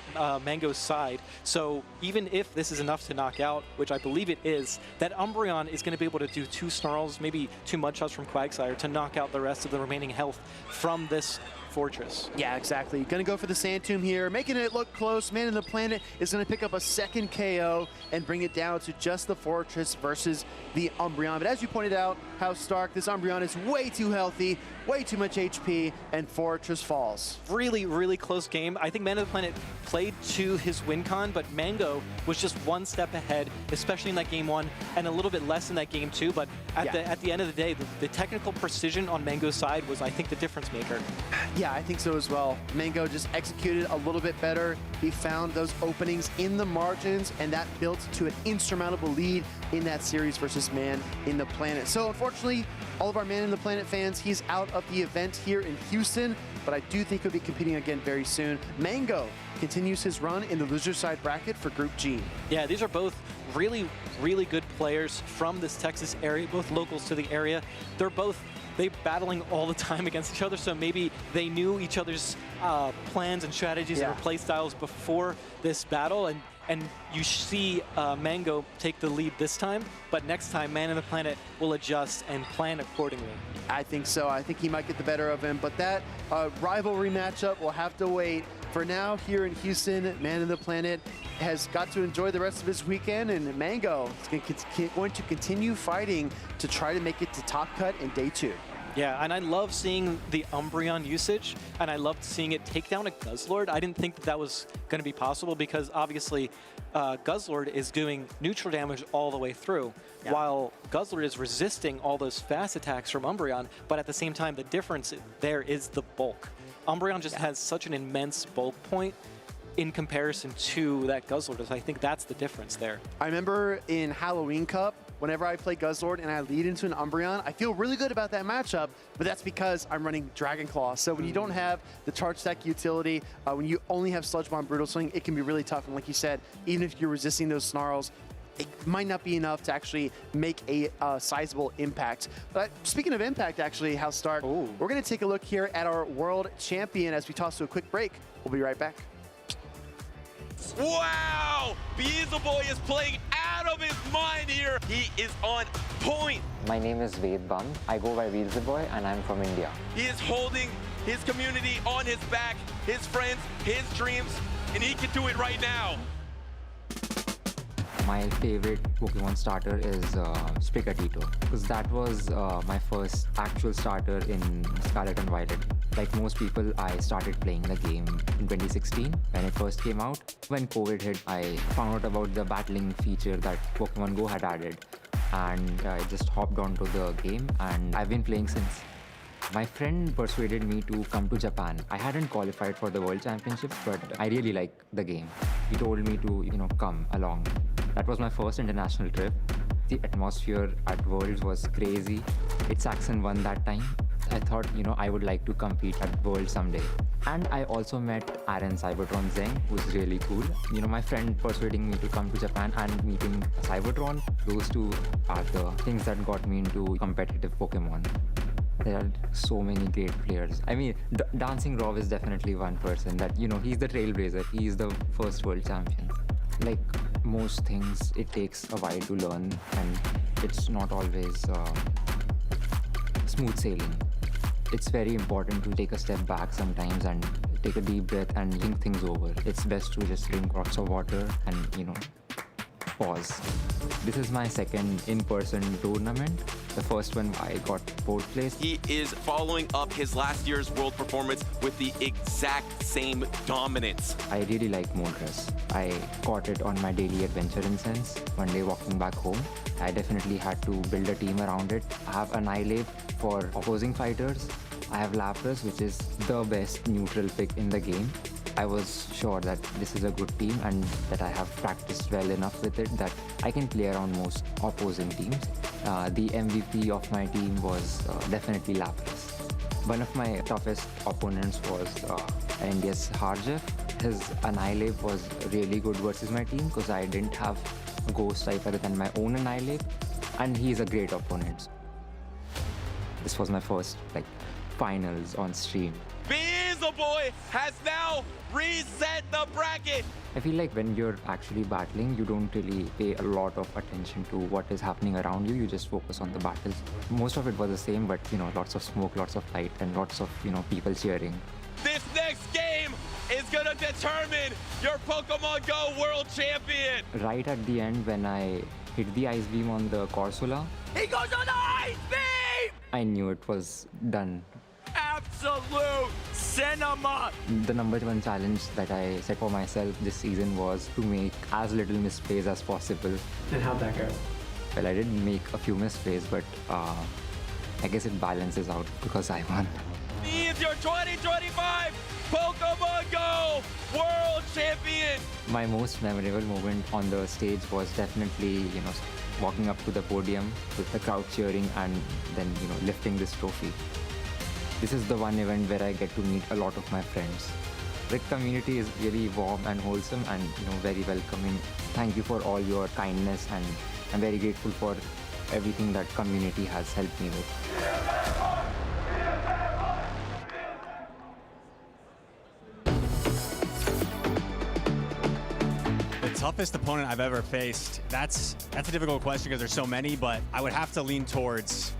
Mango's side. So even if this is enough to knock out, which I believe it is, that Umbreon is going to be able to do 2 Snarls, maybe 2 Mudshots from Quagsire to knock out the rest of the remaining health from this Fortress. Yeah, exactly. Gonna go for the Sand Tomb here, making it look close. Man of the Planet is gonna pick up a second KO and bring it down to just the Fortress versus the Umbreon. But as you pointed out, House Stark, this Umbreon is way too healthy, way too much HP, and Fortress falls. Really, really close game. I think Man of the Planet played to his win con, but Mango was just one step ahead, especially in that game 1, and a little bit less in that game 2. But at the end of the day, the technical precision on Mango's side was, I think, the difference maker. Yeah, I think so as well. Mango just executed a little bit better. He found those openings in the margins, and that built to an insurmountable lead in that series versus Man in the Planet. So unfortunately, all of our Man in the Planet fans, he's out of the event here in Houston, but I do think he'll be competing again very soon. Mango continues his run in the loser side bracket for Group G. Yeah, these are both really, really good players from this Texas area, both locals to the area. They're battling all the time against each other, so maybe they knew each other's plans and strategies and play styles before this battle, and you see Mango take the lead this time, but next time Man in the Planet will adjust and plan accordingly. I think so. I think he might get the better of him, but that rivalry matchup will have to wait. For now, here in Houston, Man in the Planet has got to enjoy the rest of his weekend, and Mango is going to continue fighting to try to make it to Top Cut in Day 2. Yeah, and I love seeing the Umbreon usage, and I loved seeing it take down a Guzzlord. I didn't think that was going to be possible because obviously Guzzlord is doing neutral damage all the way through, while Guzzlord is resisting all those fast attacks from Umbreon, but at the same time, the difference there is the bulk. Umbreon just has such an immense bulk point in comparison to that Guzzlord. So I think that's the difference there. I remember in Halloween Cup, whenever I play Guzzlord and I lead into an Umbreon, I feel really good about that matchup, but that's because I'm running Dragon Claw. So when you don't have the charge stack utility, when you only have Sludge Bomb Brutal Swing, it can be really tough. And like you said, even if you're resisting those snarls, it might not be enough to actually make a sizable impact. But speaking of impact, actually, House Stark, we're going to take a look here at our world champion as we toss to a quick break. We'll be right back. Wow! Beelzeboy is playing out of his mind here. He is on point. My name is Ved Bum. I go by Beelzeboy and I'm from India. He is holding his community on his back, his friends, his dreams, and he can do it right now. My favorite Pokemon starter is Sprigatito, because that was my first actual starter in Scarlet and Violet. Like most people, I started playing the game in 2016 when it first came out. When COVID hit, I found out about the battling feature that Pokemon GO had added, and I just hopped onto the game, and I've been playing since. My friend persuaded me to come to Japan. I hadn't qualified for the World Championships, but I really like the game. He told me to, come along. That was my first international trip. The atmosphere at Worlds was crazy. Saxon won that time. I thought, I would like to compete at Worlds someday. And I also met Aaron Cybertron Zeng, who's really cool. My friend persuading me to come to Japan and meeting Cybertron, those two are the things that got me into competitive Pokemon. There are so many great players. I mean, Dancing Rob is definitely one person that, he's the trailblazer. He's the first world champion. Like most things, it takes a while to learn, and it's not always smooth sailing. It's very important to take a step back sometimes and take a deep breath and think things over. It's best to just drink lots of water and, pause. This is my second in-person tournament. The first one I got 4th place. He is following up his last year's world performance with the exact same dominance. I really like Moltres. I caught it on my daily adventure incense one day walking back home. I definitely had to build a team around it. I have Annihilate for opposing fighters. I have Lapras, which is the best neutral pick in the game. I was sure that this is a good team and that I have practiced well enough with it that I can play around most opposing teams. The MVP of my team was definitely Lapras. One of my toughest opponents was India's Harjev. His Annihilate was really good versus my team because I didn't have a Ghost type other than my own Annihilate, and he's a great opponent. This was my first finals on stream. Beelzeboy has now reset the bracket. I feel like when you're actually battling, you don't really pay a lot of attention to what is happening around you. You just focus on the battles. Most of it was the same, but lots of smoke, lots of light, and lots of people cheering. This next game is gonna determine your Pokemon GO World Champion. Right at the end, when I hit the Ice Beam on the Corsola, He goes on the Ice Beam! I knew it was done. Absolute cinema! The number one challenge that I set for myself this season was to make as little misplays as possible. And how'd that go? Well, I did make a few misplays, but I guess it balances out because I won. The your 2025 Pokemon GO World Champion. My most memorable moment on the stage was definitely, walking up to the podium with the crowd cheering and then, lifting this trophy. This is the one event where I get to meet a lot of my friends. The community is really warm and wholesome and, very welcoming. Thank you for all your kindness, and I'm very grateful for everything that community has helped me with. Toughest opponent I've ever faced. That's a difficult question because there's so many, but I would have to lean towards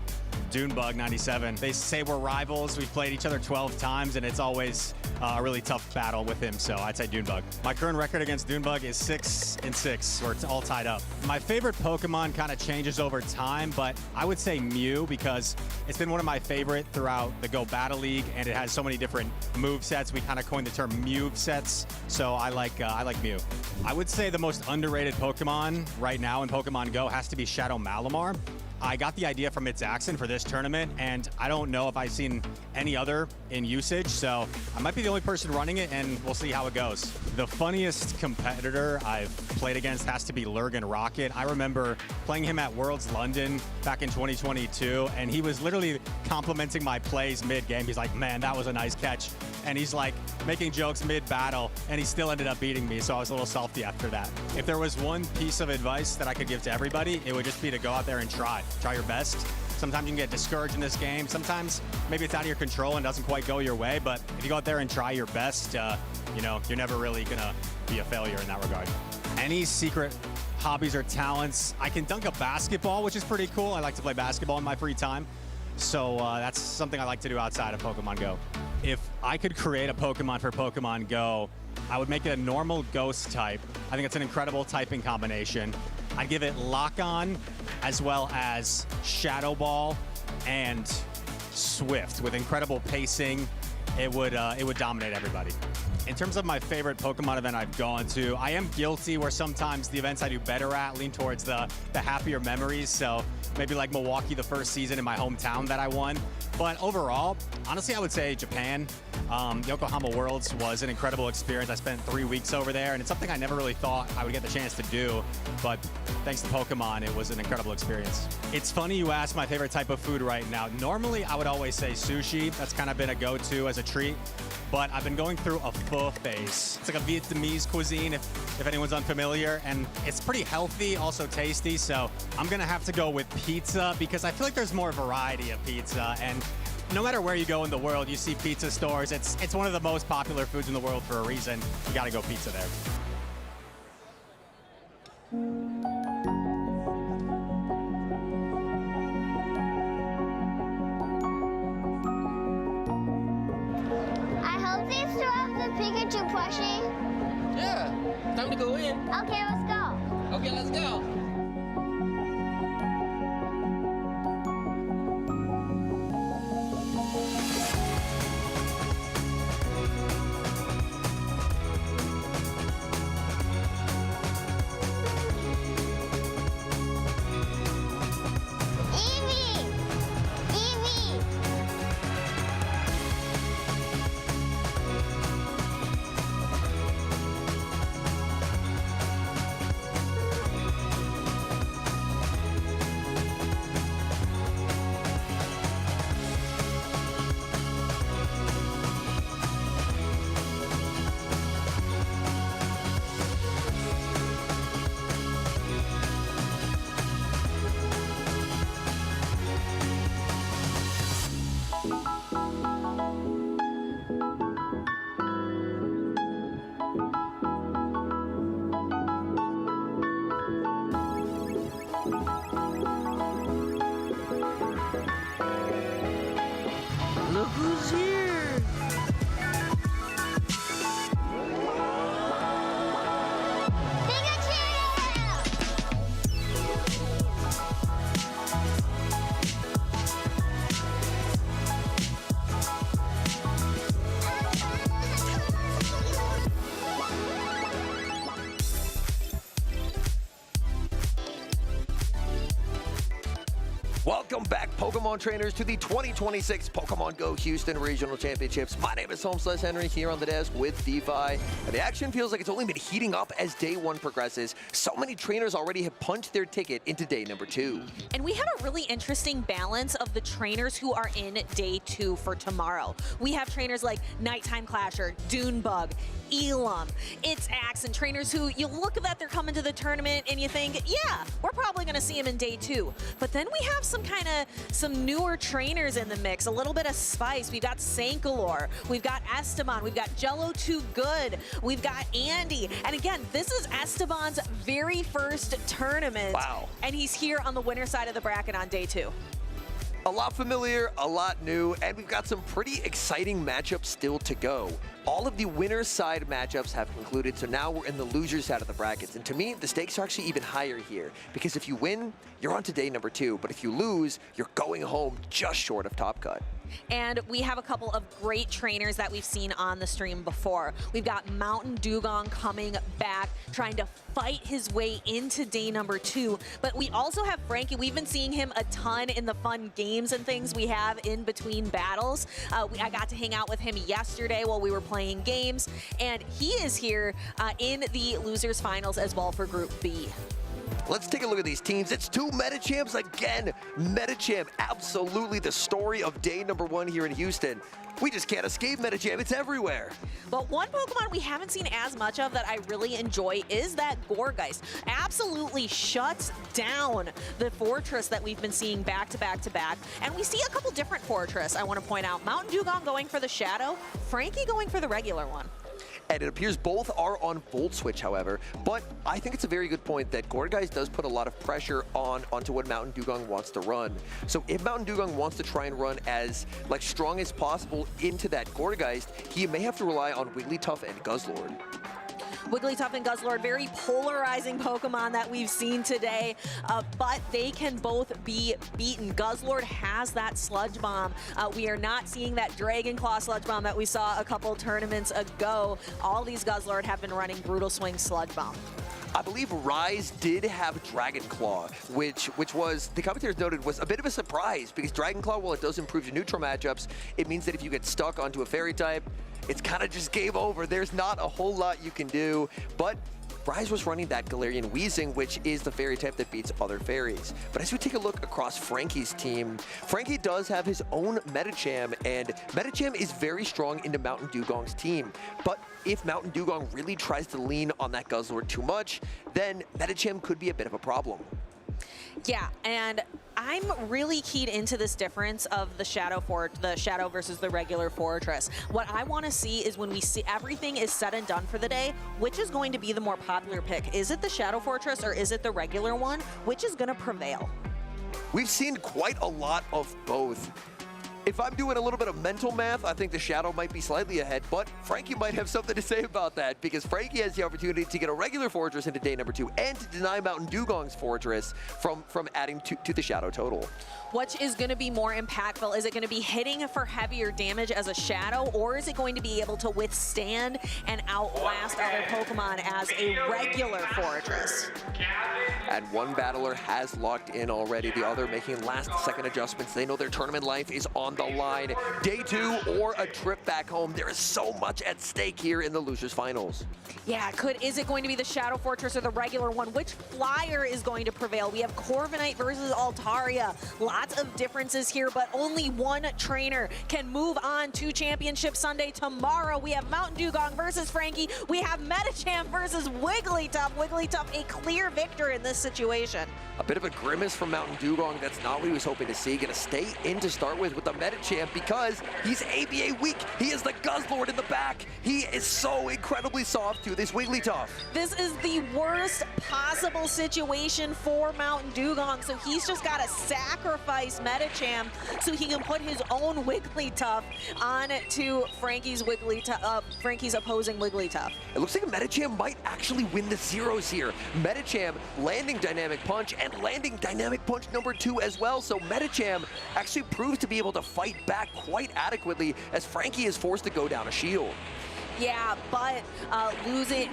Dunebug 97. They say we're rivals. We've played each other 12 times, and it's always a really tough battle with him, so I'd say Dunebug. My current record against Dunebug is 6-6, where it's all tied up. My favorite Pokemon kind of changes over time, but I would say Mew because it's been one of my favorite throughout the Go Battle League, and it has so many different move sets. We kind of coined the term Mew sets, so I like Mew. I would say the most underrated Pokemon right now in Pokemon Go has to be Shadow Malamar. I got the idea from its accent for this tournament, and I don't know if I've seen any other in usage, so I might be the only person running it, and we'll see how it goes. The funniest competitor I've played against has to be Lurgan Rocket. I remember playing him at Worlds London back in 2022, and he was literally complimenting my plays mid-game. He's like, man, that was a nice catch. And he's like making jokes mid-battle, and he still ended up beating me, so I was a little salty after that. If there was one piece of advice that I could give to everybody, it would just be to go out there and try your best. Sometimes you can get discouraged in this game. Sometimes maybe it's out of your control and doesn't quite go your way, but if you go out there and try your best, you're never really gonna be a failure in that regard. Any secret hobbies or talents? I can dunk a basketball, which is pretty cool. I like to play basketball in my free time. So that's something I like to do outside of Pokemon Go. If I could create a Pokemon for Pokemon Go, I would make it a normal ghost type. I think it's an incredible typing combination. I'd give it Lock-On as well as Shadow Ball and Swift with incredible pacing. It would dominate everybody. In terms of my favorite Pokemon event I've gone to, I am guilty where sometimes the events I do better at lean towards the happier memories. So maybe like Milwaukee the first season in my hometown that I won. But overall, honestly, I would say Japan. Yokohama Worlds was an incredible experience. I spent 3 weeks over there, and it's something I never really thought I would get the chance to do. But thanks to Pokemon, it was an incredible experience. It's funny you asked my favorite type of food right now. Normally, I would always say sushi. That's kind of been a go-to as a treat. But I've been going through a pho phase. It's like a Vietnamese cuisine, if anyone's unfamiliar, and it's pretty healthy, also tasty, so I'm gonna have to go with pizza because I feel like there's more variety of pizza, and no matter where you go in the world, you see pizza stores. It's one of the most popular foods in the world for a reason. You gotta go pizza there. Pikachu plushie? Yeah, time to go in. Okay, let's go. Okay, let's go. Look who's here! Welcome Welcome back, Pokemon trainers, to the 2026 Pokemon GO Houston Regional Championships. My name is Holmes/Henry here on the desk with DeFi, and the action feels like it's only been heating up as day one progresses. So many trainers already have punched their ticket into day number 2. And we have a really interesting balance of the trainers who are in day 2 for tomorrow. We have trainers like Nighttime Clasher, Dunebug, Elam, It's Axe, and trainers who you look at that they're coming to the tournament and you think, yeah, we're probably going to see them in day 2. But then we have some newer trainers in the mix, a little bit of spice. We've got Sankalor, we've got Esteban, we've got Jello Too Good, we've got Andy. And again, this is Esteban's very first tournament. Wow. And he's here on the winner side of the bracket on day 2. A lot familiar, a lot new, and we've got some pretty exciting matchups still to go. All of the winner's side matchups have concluded, so now we're in the loser's side of the brackets. And to me, the stakes are actually even higher here, because if you win, you're on to day number 2, but if you lose, you're going home just short of Top Cut. And we have a couple of great trainers that we've seen on the stream before. We've got Mountain Dugong coming back, trying to fight his way into day number 2. But we also have Frankie. We've been seeing him a ton in the fun games and things we have in between battles. I got to hang out with him yesterday while we were playing games. And he is here in the losers finals as well for Group B. Let's take a look at these teams. It's 2 Metachamps again. Metacham, absolutely the story of day number 1 here in Houston. We just can't escape Metacham. It's everywhere. But one Pokemon we haven't seen as much of that I really enjoy is that Gourgeist. Absolutely shuts down the Fortress that we've been seeing back to back to back. And we see a couple different Fortress, I want to point out. Mountain Dugong going for the Shadow, Frankie going for the regular one. And it appears both are on Volt Switch, however. But I think it's a very good point that Gourgeist does put a lot of pressure onto what Mountain Dugong wants to run. So if Mountain Dugong wants to try and run as strong as possible into that Gourgeist, he may have to rely on Wigglytuff and Guzzlord. Wigglytuff and Guzzlord, very polarizing Pokemon that we've seen today, but they can both be beaten. Guzzlord has that Sludge Bomb. We are not seeing that Dragon Claw Sludge Bomb that we saw a couple tournaments ago. All these Guzzlord have been running Brutal Swing Sludge Bomb. I believe Rise did have Dragon Claw, which was, the commentators noted, was a bit of a surprise, because Dragon Claw, while it does improve your neutral matchups, it means that if you get stuck onto a Fairy type, it's kind of just game over. There's not a whole lot you can do, but Rise was running that Galarian Weezing, which is the Fairy type that beats other fairies. But as we take a look across Frankie's team, Frankie does have his own Metacham, and Metacham is very strong into Mountain Dugong's team. But if Mountain Dugong really tries to lean on that Guzzlord too much, then Metacham could be a bit of a problem. Yeah, and I'm really keyed into this difference of the Shadow versus the regular Fortress. What I want to see is when we see everything is said and done for the day, which is going to be the more popular pick? Is it the Shadow Fortress or is it the regular one? Which is going to prevail? We've seen quite a lot of both. If I'm doing a little bit of mental math, I think the Shadow might be slightly ahead, but Frankie might have something to say about that, because Frankie has the opportunity to get a regular Fortress into day number 2 and to deny Mountain Dugong's Fortress from adding to the Shadow total. Which is going to be more impactful? Is it going to be hitting for heavier damage as a Shadow, or is it going to be able to withstand and outlast other Pokemon as a regular Fortress? And one battler has locked in already, the other making last-second adjustments. They know their tournament life is on the line. Day 2 or a trip back home. There is so much at stake here in the losers finals. Yeah, is it going to be the Shadow Fortress or the regular one? Which flyer is going to prevail? We have Corviknight versus Altaria. Lots of differences here, but only one trainer can move on to Championship Sunday tomorrow. We have Mountain Dugong versus Frankie. We have Metacham versus Wigglytuff. Wigglytuff a clear victor in this situation. A bit of a grimace from Mountain Dugong. That's not what he was hoping to see. Gonna stay in to start with the Metachamp, because he's ABA weak. He is the Guzzlord in the back. He is so incredibly soft to this Wigglytuff. This is the worst possible situation for Mountain Dugong, so he's just got to sacrifice Metacham so he can put his own Wigglytuff on to Frankie's opposing Wigglytuff. It looks like Metacham might actually win the zeros here. Metacham landing Dynamic Punch and landing Dynamic Punch number 2 as well, so Metacham actually proves to be able to fight back quite adequately as Frankie is forced to go down a shield. Yeah, but losing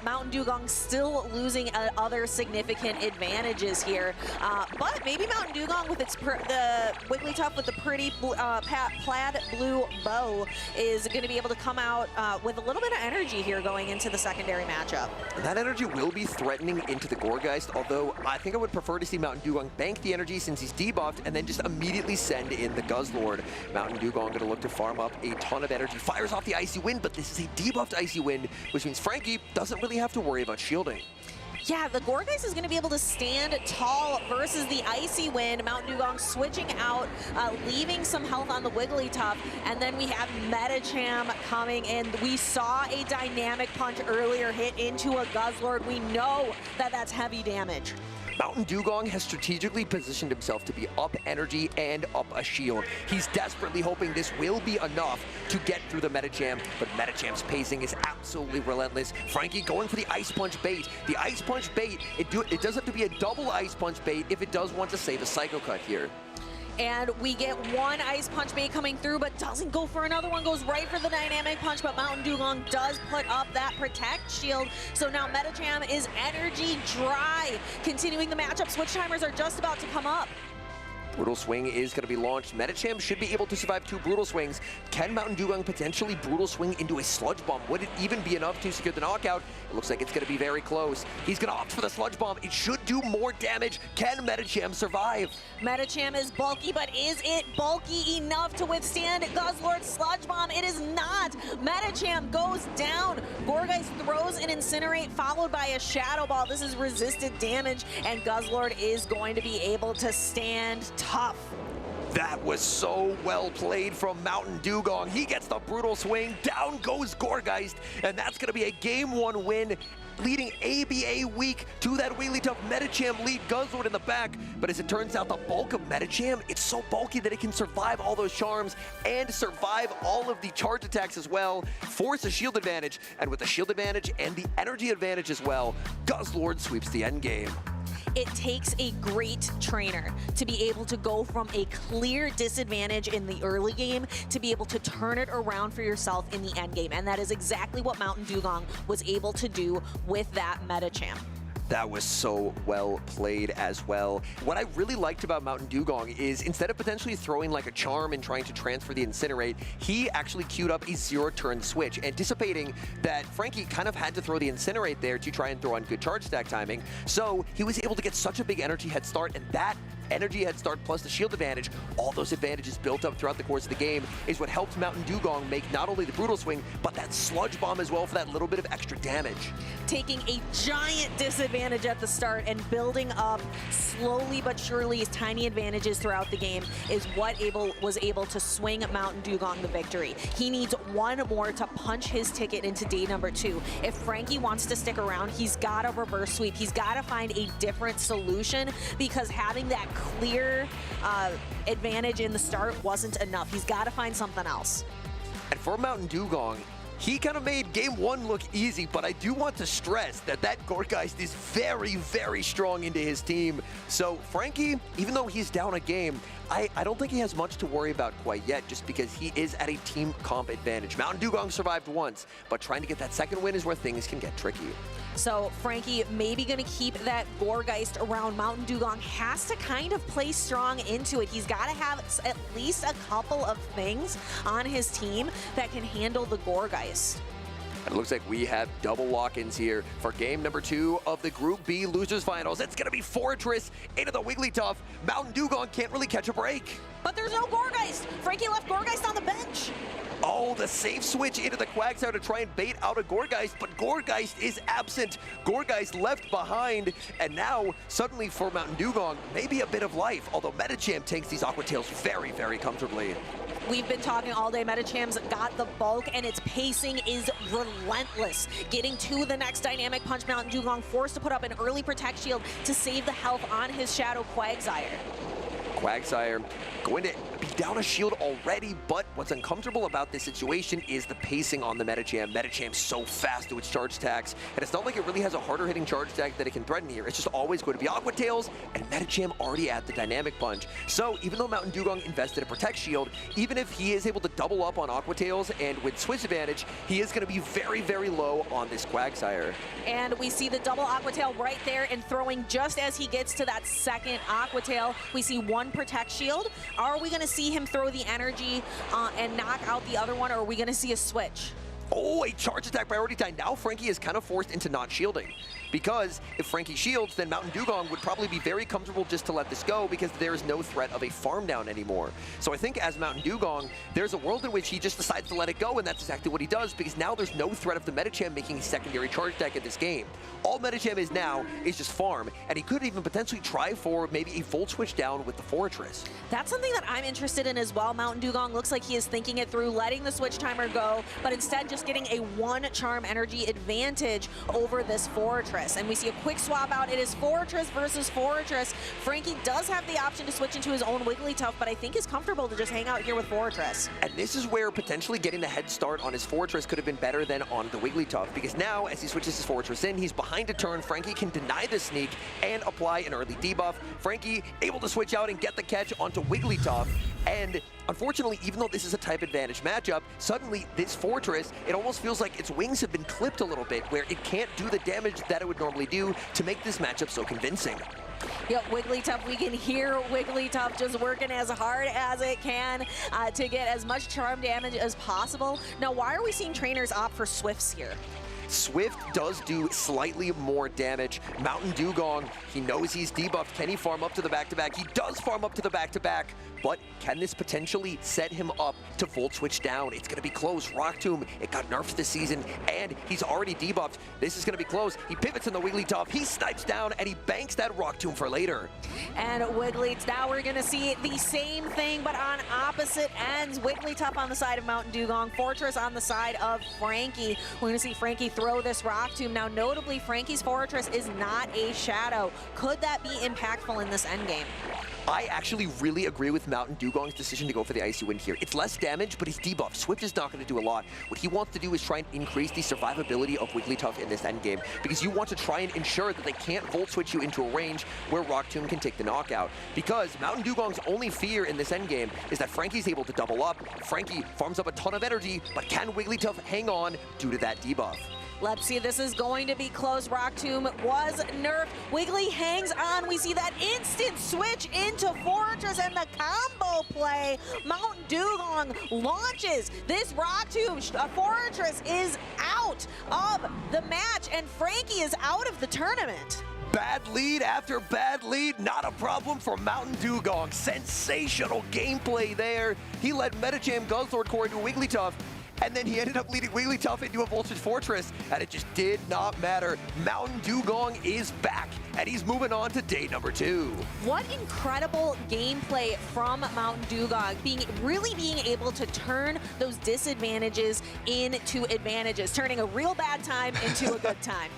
Mountain Dugong still losing other significant advantages here. But maybe Mountain Dugong with its the Wigglytuff with the pretty plaid blue bow is going to be able to come out with a little bit of energy here going into the secondary matchup. And that energy will be threatening into the Gourgeist, although I think I would prefer to see Mountain Dugong bank the energy since he's debuffed and then just immediately send in the Guzzlord. Mountain Dugong going to look to farm up a ton of energy, fires off the Icy Wind, but this is a debuffed Icy Wind, which means Frankie doesn't really have to worry about shielding. Yeah, the Gourgeist is going to be able to stand tall versus the Icy Wind. Mountain Dugong switching out, leaving some health on the Wigglytuff, and then we have Medicham coming in. We saw a dynamic punch earlier hit into a Guzzlord. We know that that's heavy damage. Mountain Dugong has strategically positioned himself to be up energy and up a shield. He's desperately hoping this will be enough to get through the Medicham, but Medicham's pacing is absolutely relentless. Frankie going for the Ice Punch bait. The Ice Punch bait, it does have to be a double Ice Punch bait if it does want to save a Psycho Cut here. And we get one Ice Punch bait coming through, but doesn't go for another one, goes right for the Dynamic Punch, but Mountain Dugong does put up that Protect Shield. So now Medicham is energy dry. Continuing the matchup, switch timers are just about to come up. Brutal Swing is going to be launched. Medicham should be able to survive 2 Brutal Swings. Can Mountain Dugong potentially Brutal Swing into a Sludge Bomb? Would it even be enough to secure the knockout? It looks like it's going to be very close. He's going to opt for the Sludge Bomb. It should do more damage. Can Medicham survive? Medicham is bulky, but is it bulky enough to withstand Guzzlord's Sludge Bomb? It is not. Medicham goes down. Gourgeist throws an Incinerate followed by a Shadow Ball. This is resisted damage, and Guzzlord is going to be able to stand tough. That was so well played from Mountain Dugong. He gets the Brutal Swing. Down goes Gourgeist, and that's going to be a Game 1 win, leading ABA weak to that Wigglytuff. Medicham lead Guzzlord in the back, but as it turns out, the bulk of Medicham, it's so bulky that it can survive all those charms and survive all of the charge attacks as well, force a shield advantage, and with the shield advantage and the energy advantage as well, Guzzlord sweeps the end game. It takes a great trainer to be able to go from a clear disadvantage in the early game to be able to turn it around for yourself in the end game. And that is exactly what Mountain Dugong was able to do with that Medicham. That was so well played as well. What I really liked about Mountain Dugong is instead of potentially throwing like a charm and trying to transfer the Incinerate, he actually queued up a 0-turn switch, anticipating that Frankie kind of had to throw the Incinerate there to try and throw on good charge stack timing. So he was able to get such a big energy head start, and that energy head start plus the shield advantage, all those advantages built up throughout the course of the game is what helped Mountain Dugong make not only the Brutal Swing, but that Sludge Bomb as well for that little bit of extra damage. Taking a giant disadvantage at the start and building up slowly but surely tiny advantages throughout the game is what was able to swing Mountain Dugong the victory. He needs one more to punch his ticket into day number 2. If Frankie wants to stick around, he's got to reverse sweep. He's got to find a different solution because having that clear advantage in the start wasn't enough. He's got to find something else. And for Mountain Dugong, he kind of made Game 1 look easy, but I do want to stress that that Gourgeist is very, very strong into his team. So Frankie, even though he's down a game, I don't think he has much to worry about quite yet, just because he is at a team comp advantage. Mountain Dugong survived once, but trying to get that second win is where things can get tricky. So Frankie maybe going to keep that Gourgeist around. Mountain Dugong has to kind of play strong into it. He's got to have at least a couple of things on his team that can handle the Gourgeist. And it looks like we have double lock-ins here for game number 2 of the Group B Losers Finals. It's going to be Fortress into the Wigglytuff. Mountain Dugong can't really catch a break. But there's no Gourgeist. Frankie left Gourgeist on the bench. Oh, the safe switch into the Quagsire to try and bait out a Gourgeist, but Gourgeist is absent. Gourgeist left behind, and now, suddenly for Mountain Dugong, maybe a bit of life, although Medicham takes these Aqua Tails very, very comfortably. We've been talking all day. Medicham's got the bulk, and its pacing is relentless. Getting to the next Dynamic Punch, Mountain Dugong forced to put up an early Protect Shield to save the health on his Shadow Quagsire. Quagsire going to be down a shield already, but what's uncomfortable about this situation is the pacing on the Medicham. Medicham's so fast to its charge attacks, and it's not like it really has a harder hitting charge attack that it can threaten here. It's just always going to be Aqua Tails, and Medicham already at the Dynamic Punch. So even though Mountain Dugong invested a Protect Shield, even if he is able to double up on Aqua Tails and with switch advantage, he is going to be very, very low on this Quagsire. And we see the double Aqua Tail right there and throwing just as he gets to that second Aqua Tail. We see one Protect Shield. Are we going to see him throw the energy and knock out the other one, or are we going to see a switch? Oh, a charge attack priority tie. Now Frankie is kind of forced into not shielding. Because if Frankie shields, then Mountain Dugong would probably be very comfortable just to let this go because there is no threat of a farm down anymore. So I think as Mountain Dugong, there's a world in which he just decides to let it go, and that's exactly what he does because now there's no threat of the Medicham making a secondary charge attack in this game. All Medicham is now is just farm, and he could even potentially try for maybe a Volt Switch down with the Fortress. That's something that I'm interested in as well. Mountain Dugong looks like he is thinking it through, letting the switch timer go, but instead just getting a one charm energy advantage over this Fortress. And we see a quick swap out. It is Fortress versus Fortress. Frankie does have the option to switch into his own Wigglytuff, but I think is comfortable to just hang out here with Fortress. And this is where potentially getting the head start on his Fortress could have been better than on the Wigglytuff, because now as he switches his Fortress in, he's behind a turn. Frankie can deny the sneak and apply an early debuff. Frankie able to switch out and get the catch onto Wigglytuff. And unfortunately, even though this is a type advantage matchup, suddenly this Fortress, it almost feels like its wings have been clipped a little bit, where it can't do the damage that it would normally do to make this matchup so convincing. Yep, Wigglytuff, we can hear Wigglytuff just working as hard as it can to get as much charm damage as possible. Now, why are we seeing trainers opt for Swifts here? Swift does do slightly more damage. Mountain Dugong, he knows he's debuffed. Can he farm up to the back-to-back? He does farm up to the back-to-back, but can this potentially set him up to Volt Switch down? It's going to be close. Rock Tomb, it got nerfed this season, and he's already debuffed. This is going to be close. He pivots in the Wigglytuff, he snipes down, and he banks that Rock Tomb for later. And Wigglytuff, now we're going to see the same thing, but on opposite ends. Wigglytuff on the side of Mountain Dugong, Fortress on the side of Frankie. We're going to see Frankie throw this Rock Tomb. Now, notably, Frankie's Fortress is not a shadow. Could that be impactful in this endgame? I actually really agree with Mountain Dugong's decision to go for the Icy Wind here. It's less damage, but he's debuffed. Swift is not going to do a lot. What he wants to do is try and increase the survivability of Wigglytuff in this endgame, because you want to try and ensure that they can't Volt Switch you into a range where Rock Tomb can take the knockout. Because Mountain Dugong's only fear in this endgame is that Frankie's able to double up. Frankie farms up a ton of energy, but can Wigglytuff hang on due to that debuff? Let's see, this is going to be close. Rock Tomb was nerfed. Wiggly hangs on. We see that instant switch into Fortress and the combo play. Mountain Dugong launches this Rock Tomb. Fortress is out of the match, and Frankie is out of the tournament. Bad lead after bad lead, not a problem for Mountain Dugong. Sensational gameplay there. He led Medicham Guzzlord Core into Wigglytuff, and then he ended up leading Wigglytuff into a Voltage Fortress, and it just did not matter. Mountain Dugong is back, and he's moving on to day number 2. What incredible gameplay from Mountain Dugong, really being able to turn those disadvantages into advantages, turning a real bad time into a good time.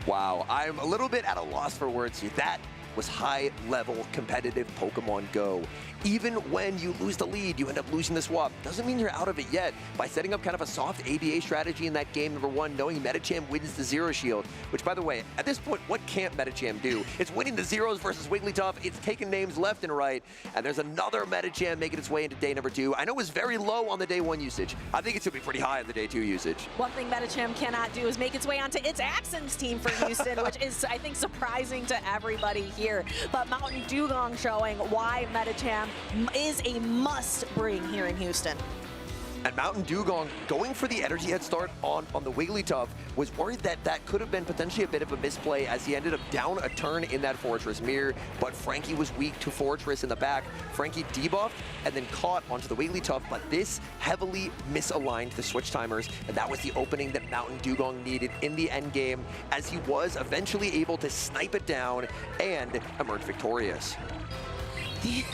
Wow, I'm a little bit at a loss for words here. That was high-level competitive Pokemon Go. Even when you lose the lead, you end up losing the swap. Doesn't mean you're out of it yet. By setting up kind of a soft ABA strategy in that game, number 1, knowing Medicham wins the Zero Shield, which, by the way, at this point, what can't Medicham do? It's winning the Zeros versus Wigglytuff. It's taking names left and right. And there's another Medicham making its way into day number 2. I know it was very low on the day 1 usage. I think it's going to be pretty high on the day 2 usage. One thing Medicham cannot do is make its way onto its Axon's team for Houston, which is, I think, surprising to everybody here. But Mountain Dugong showing why Medicham is a must-bring here in Houston. And Mountain Dugong going for the energy head start on the Wigglytuff was worried that that could have been potentially a bit of a misplay as he ended up down a turn in that Fortress mirror, but Frankie was weak to Fortress in the back. Frankie debuffed and then caught onto the Wigglytuff, but this heavily misaligned the switch timers, and that was the opening that Mountain Dugong needed in the end game, as he was eventually able to snipe it down and emerge victorious.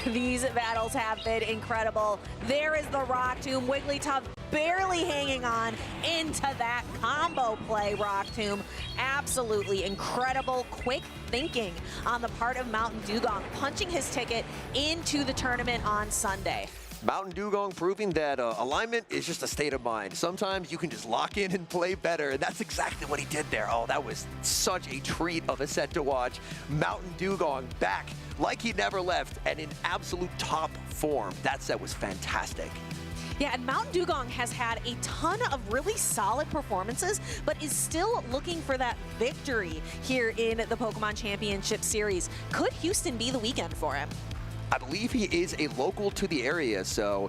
These battles have been incredible. There is the Rock Tomb. Wigglytuff barely hanging on into that combo play, Rock Tomb. Absolutely incredible, quick thinking on the part of Mountain Dugong, punching his ticket into the tournament on Sunday. Mountain Dugong proving that alignment is just a state of mind. Sometimes you can just lock in and play better, and that's exactly what he did there. Oh, that was such a treat of a set to watch. Mountain Dugong back like he never left and in absolute top form. That set was fantastic. Yeah, and Mountain Dugong has had a ton of really solid performances, but is still looking for that victory here in the Pokemon Championship Series. Could Houston be the weekend for him? I believe he is a local to the area, so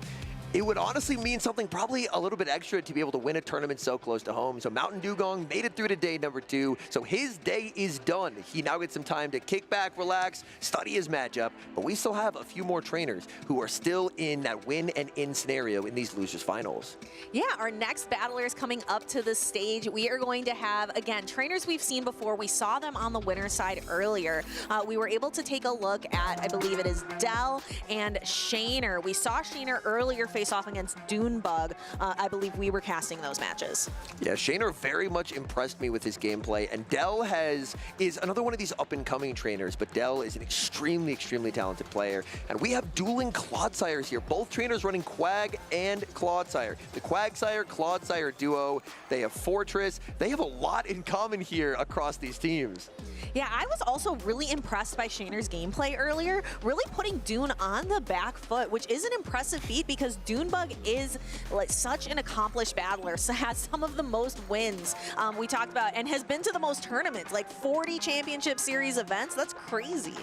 it would honestly mean something probably a little bit extra to be able to win a tournament so close to home. So Mountain Dugong made it through to day number 2, so his day is done. He now gets some time to kick back, relax, study his matchup, but we still have a few more trainers who are still in that win and in scenario in these losers finals. Yeah, our next battlers coming up to the stage, we are going to have, again, trainers we've seen before. We saw them on the winner's side earlier. We were able to take a look at, I believe it is Dell and Shaner. We saw Shaner earlier face off against Dunebug. I believe we were casting those matches. Yeah, Shaner very much impressed me with his gameplay, and Dell is another one of these up-and-coming trainers, but Dell is an extremely, extremely talented player. And we have dueling Clodsires here, both trainers running Quag and Clodsire. The Quagsire-Clodsire duo, they have Fortress. They have a lot in common here across these teams. Yeah, I was also really impressed by Shaner's gameplay earlier, really putting Dune on the back foot, which is an impressive feat because Dunebug is like such an accomplished battler, so has some of the most wins we talked about, and has been to the most tournaments, like 40 championship series events. That's crazy.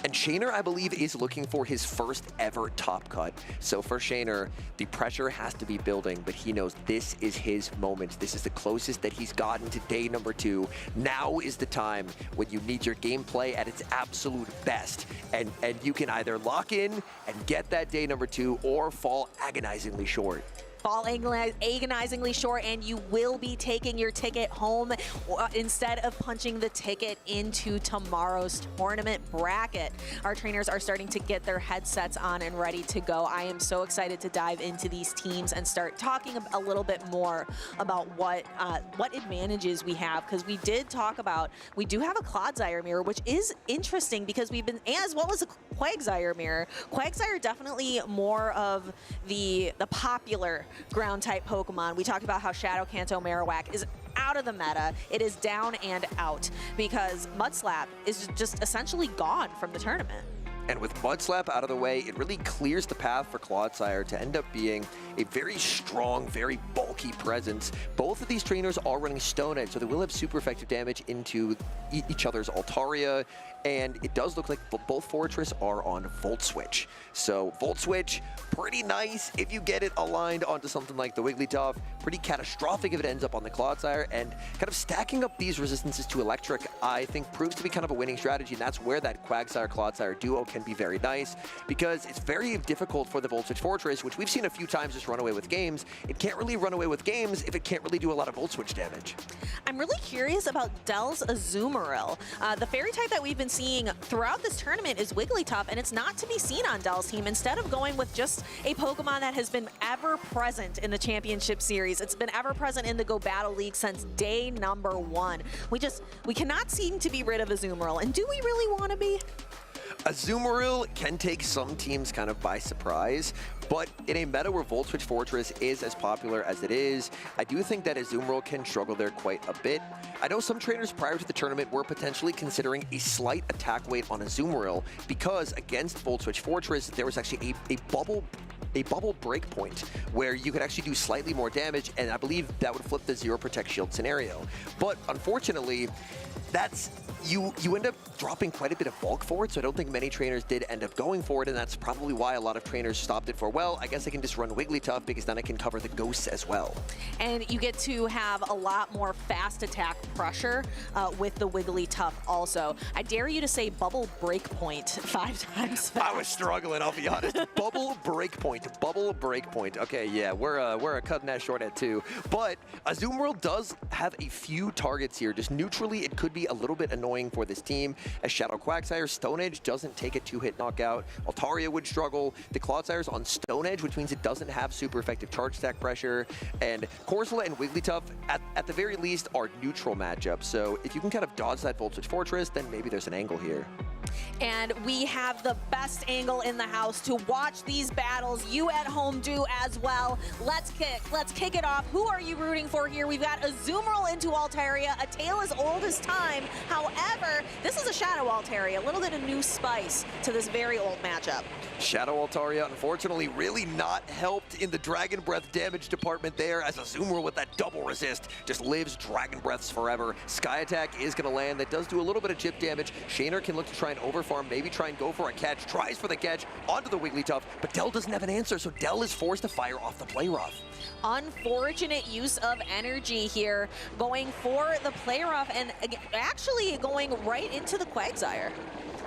And Shaner, I believe, is looking for his first ever top cut. So for Shaner, the pressure has to be building, but he knows this is his moment. This is the closest that he's gotten to day number 2. Now is the time when you need your gameplay at its absolute best. And you can either lock in and get that day number 2 or fall agonizingly short. Fall agonizingly short, and you will be taking your ticket home instead of punching the ticket into tomorrow's tournament bracket. Our trainers are starting to get their headsets on and ready to go. I am so excited to dive into these teams and start talking a little bit more about what advantages we have, because we did talk about, we do have a Clodsire mirror, which is interesting because we've been, as well as a Quagsire mirror. Quagsire definitely more of the popular ground type Pokemon. We talked about how Shadow Kanto Marowak is out of the meta. It is down and out because Mudslap is just essentially gone from the tournament. And with Mudslap out of the way, it really clears the path for Clodsire to end up being a very strong, very bulky presence. Both of these trainers are running Stone Edge, so they will have super effective damage into each other's Altaria. And it does look like both Fortress are on Volt Switch. So Volt Switch, pretty nice if you get it aligned onto something like the Wigglytuff. Pretty catastrophic if it ends up on the Clodsire. And kind of stacking up these resistances to Electric, I think, proves to be kind of a winning strategy. And that's where that Quagsire-Clodsire duo can be very nice, because it's very difficult for the Volt Switch Fortress, which we've seen a few times just run away with games. It can't really run away with games if it can't really do a lot of Volt Switch damage. I'm really curious about Dell's Azumarill. The fairy type that we've been seeing throughout this tournament is Wigglytuff, and it's not to be seen on Dell's team. Instead of going with just a Pokemon that has been ever present in the Championship Series, it's been ever present in the Go Battle League since day number 1. We cannot seem to be rid of Azumarill, and do we really want to be? Azumarill can take some teams kind of by surprise, but in a meta where Volt Switch Fortress is as popular as it is, I do think that Azumarill can struggle there quite a bit. I know some trainers prior to the tournament were potentially considering a slight attack weight on Azumarill because against Volt Switch Fortress, there was actually a bubble breakpoint where you could actually do slightly more damage, and I believe that would flip the Zero Protect Shield scenario. But unfortunately, you end up dropping quite a bit of bulk for it, so I don't think many trainers did end up going for it, and that's probably why a lot of trainers stopped it for, well, I guess I can just run Wigglytuff because then I can cover the ghosts as well. And you get to have a lot more fast attack pressure with the Wigglytuff also. I dare you to say bubble breakpoint 5 times fast. I was struggling, I'll be honest. Bubble breakpoint. breakpoint. Bubble breakpoint. Okay, yeah, we're cutting that short at 2. But Azumarill does have a few targets here. Just neutrally, it could be a little bit annoying for this team, as Shadow Quagsire, Stone Edge doesn't take a 2-hit knockout. Altaria would struggle. The Cloudsire's on Stone Edge, which means it doesn't have super effective charge stack pressure. And Corsola and Wigglytuff, at the very least, are neutral matchups. So if you can kind of dodge that Voltage Fortress, then maybe there's an angle here. And we have the best angle in the house to watch these battles. You at home do as well. Let's kick it off. Who are you rooting for here? We've got Azumarill into Altaria, a tale as old as time. However, this is a Shadow Altaria, a little bit of new spice to this very old matchup. Shadow Altaria, unfortunately, really not helped in the Dragon Breath damage department there, as Azumarill with that double resist just lives Dragon Breaths forever. Sky Attack is going to land. That does do a little bit of chip damage. Shaner can look to try and overfarm, maybe try and go for a catch. Tries for the catch onto the Wigglytuff, but Dell doesn't have an answer, so Dell is forced to fire off the Play Rough. Unfortunate use of energy here, going for the Play Rough and actually going right into the Quagsire.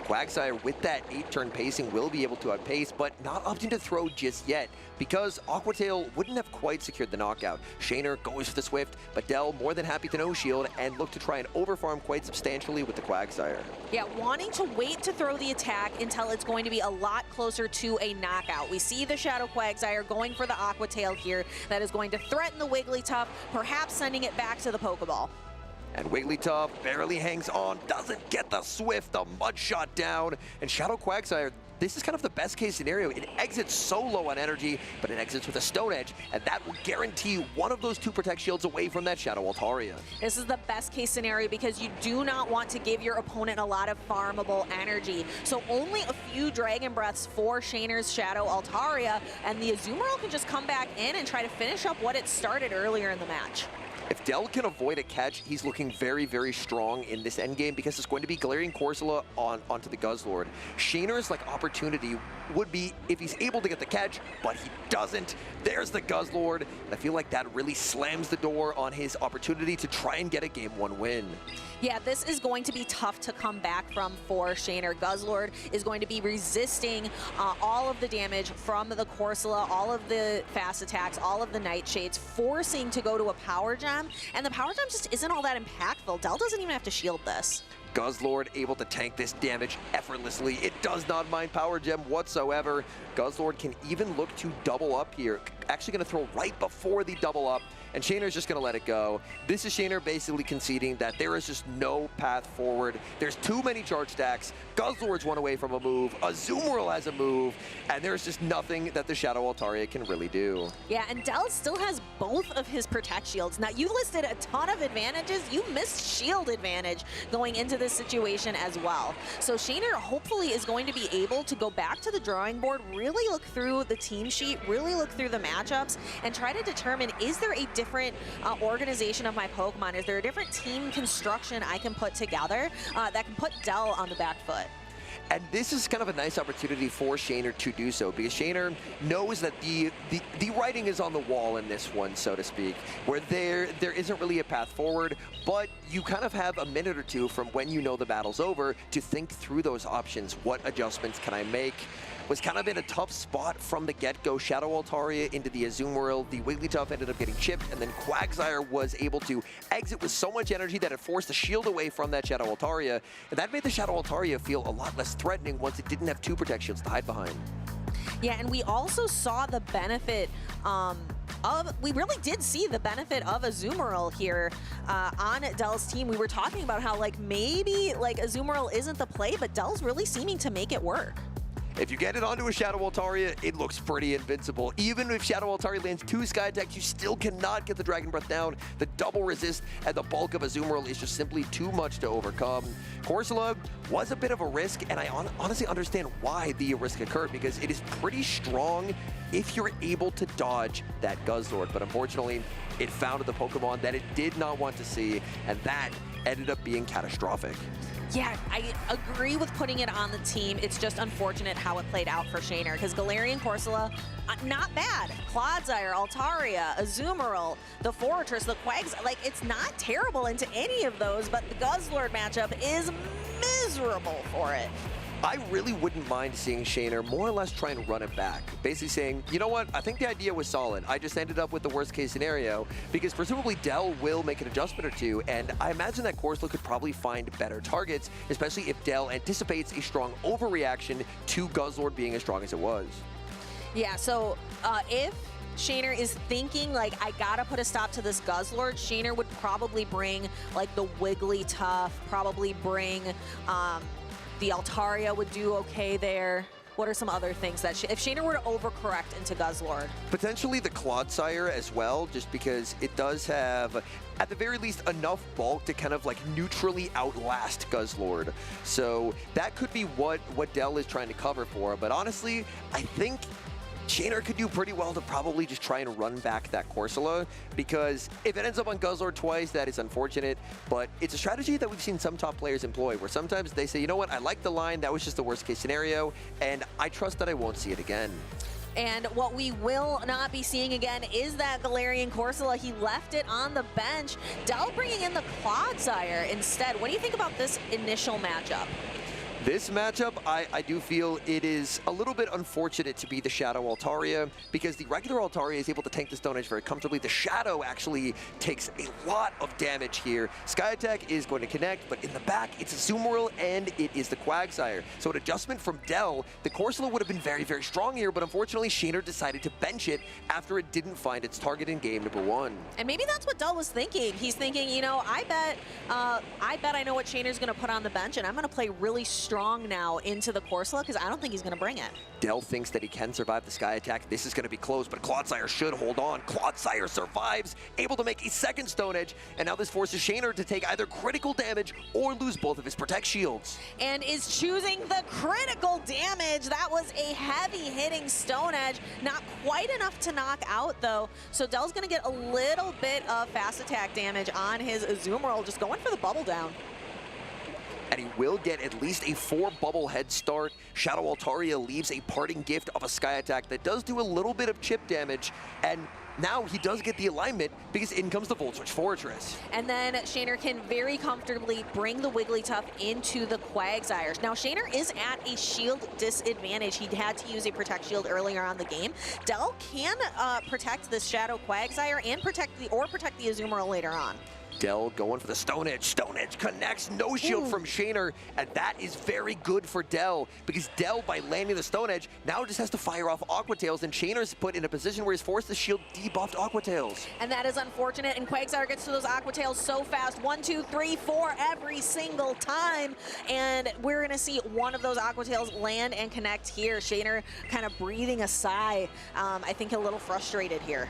Quagsire, with that 8-turn pacing, will be able to outpace, but not opting to throw just yet, because Aqua Tail wouldn't have quite secured the knockout. Shaner goes for the Swift, but Dell more than happy to no shield and look to try and overfarm quite substantially with the Quagsire. Yeah, wanting to wait to throw the attack until it's going to be a lot closer to a knockout. We see the Shadow Quagsire going for the Aqua Tail here. That is going to threaten the Wigglytuff, perhaps sending it back to the Pokeball. And Wigglytuff barely hangs on, doesn't get the Swift, the Mud Shot down. And Shadow Quagsire, this is kind of the best case scenario. It exits so low on energy, but it exits with a Stone Edge, and that will guarantee one of those 2 Protect Shields away from that Shadow Altaria. This is the best case scenario because you do not want to give your opponent a lot of farmable energy. So only a few Dragon Breaths for Shaner's Shadow Altaria, and the Azumarill can just come back in and try to finish up what it started earlier in the match. If Dell can avoid a catch, he's looking very, very strong in this endgame because it's going to be Galarian Corsola onto the Guzzlord. Shaner's opportunity would be if he's able to get the catch, but he doesn't. There's the Guzzlord. I feel like that really slams the door on his opportunity to try and get a Game 1 win. Yeah, this is going to be tough to come back from for Shaner. Guzzlord is going to be resisting all of the damage from the Corsola, all of the fast attacks, all of the Nightshades, forcing to go to a Power Gem, and the Power Gem just isn't all that impactful. Dell doesn't even have to shield this. Guzzlord able to tank this damage effortlessly. It does not mind Power Gem whatsoever. Guzzlord can even look to double up here. Actually going to throw right before the double up, and Shaner's just going to let it go. This is Shaner basically conceding that there is just no path forward. There's too many charge stacks. Guzzlord's one away from a move. Azumarill has a move, and there's just nothing that the Shadow Altaria can really do. Yeah, and Dell still has both of his Protect Shields. Now, you listed a ton of advantages. You missed shield advantage going into this situation as well. So Shaner hopefully is going to be able to go back to the drawing board, really look through the team sheet, really look through the matchups, and try to determine, is there a different organization of my Pokemon? Is there a different team construction I can put together that can put Dell on the back foot? And this is kind of a nice opportunity for Shaner to do so, because Shaner knows that the writing is on the wall in this one, so to speak, where there isn't really a path forward, but you kind of have a minute or two from when you know the battle's over to think through those options. What adjustments can I make? Was kind of in a tough spot from the get-go. Shadow Altaria into the Azumarill. The Wigglytuff ended up getting chipped, and then Quagsire was able to exit with so much energy that it forced the shield away from that Shadow Altaria, and that made the Shadow Altaria feel a lot less threatening once it didn't have 2 Protect Shields to hide behind. Yeah, and we also saw the benefit we really did see the benefit of Azumarill here on Dell's team. We were talking about how maybe Azumarill isn't the play, but Dell's really seeming to make it work. If you get it onto a Shadow Altaria, it looks pretty invincible. Even if Shadow Altaria lands 2 Sky Attacks, you still cannot get the Dragon Breath down. The double resist and the bulk of Azumarill is just simply too much to overcome. Corsola was a bit of a risk, and I honestly understand why the risk occurred, because it is pretty strong if you're able to dodge that Guzzlord. But unfortunately, it found the Pokemon that it did not want to see, and that ended up being catastrophic. Yeah, I agree with putting it on the team. It's just unfortunate how it played out for Shaner, because Galarian Corsola, not bad. Clodsire, Altaria, Azumarill, the Fortress, the Quags, it's not terrible into any of those, but the Guzzlord matchup is miserable for it. I really wouldn't mind seeing Shaner more or less try and run it back. Basically saying, you know what, I think the idea was solid. I just ended up with the worst case scenario because presumably Dell will make an adjustment or two, and I imagine that Corsola could probably find better targets, especially if Dell anticipates a strong overreaction to Guzzlord being as strong as it was. Yeah, so if Shaner is thinking, like, I gotta put a stop to this Guzzlord, Shaner would probably bring, like, the Wigglytuff, probably bring the Altaria would do okay there. What are some other things that, if Shaner were to overcorrect into Guzzlord? Potentially the Clodsire as well, just because it does have, at the very least, enough bulk to kind of like neutrally outlast Guzzlord. So that could be what Dell is trying to cover for. But honestly, I think Shaner could do pretty well to probably just try and run back that Corsola, because if it ends up on Guzzlord twice, that is unfortunate, but it's a strategy that we've seen some top players employ, where sometimes they say, you know what, I like the line, that was just the worst case scenario, and I trust that I won't see it again. And what we will not be seeing again is that Galarian Corsola. He left it on the bench. Dell bringing in the Clodsire instead. What do you think about this initial matchup? This matchup, I do feel it is a little bit unfortunate to be the Shadow Altaria, because the regular Altaria is able to tank the Stone Edge very comfortably. The Shadow actually takes a lot of damage here. Sky Attack is going to connect, but in the back, it's a Azumarill and it is the Quagsire. So an adjustment from Dell, the Corsola would have been very, very strong here, but unfortunately, Shaner decided to bench it after it didn't find its target in game number 1. And maybe that's what Dell was thinking. He's thinking, you know, I bet I know what Shaner's going to put on the bench, and I'm going to play really strong now into the Corsola because I don't think he's going to bring it. Dell thinks that he can survive the Sky Attack. This is going to be close, but Clodsire should hold on. Clodsire survives, able to make a second Stone Edge, and now this forces Shaner to take either critical damage or lose both of his Protect Shields. And is choosing the critical damage. That was a heavy-hitting Stone Edge. Not quite enough to knock out, though. So Dell's going to get a little bit of fast attack damage on his Azumarill, just going for the bubble down. And he will get at least a 4-bubble head start. Shadow Altaria leaves a parting gift of a Sky Attack that does do a little bit of chip damage, and now he does get the alignment because in comes the Volt Switch Fortress. And then Shaner can very comfortably bring the Wigglytuff into the Quagsire. Now Shaner is at a shield disadvantage. He had to use a Protect Shield earlier on the game. Dell can protect this Shadow Quagsire and protect the Azumarill later on. Dell going for the Stone Edge. Stone Edge connects, no shield from Shaner, and that is very good for Dell, because Dell, by landing the Stone Edge, now just has to fire off Aqua Tails, and Shaner's put in a position where he's forced to shield debuffed Aqua Tails. And that is unfortunate, and Quagsire gets to those Aqua Tails so fast. 1, 2, 3, 4 every single time, and we're gonna see one of those Aqua Tails land and connect here. Shaner kind of breathing a sigh. I think a little frustrated here.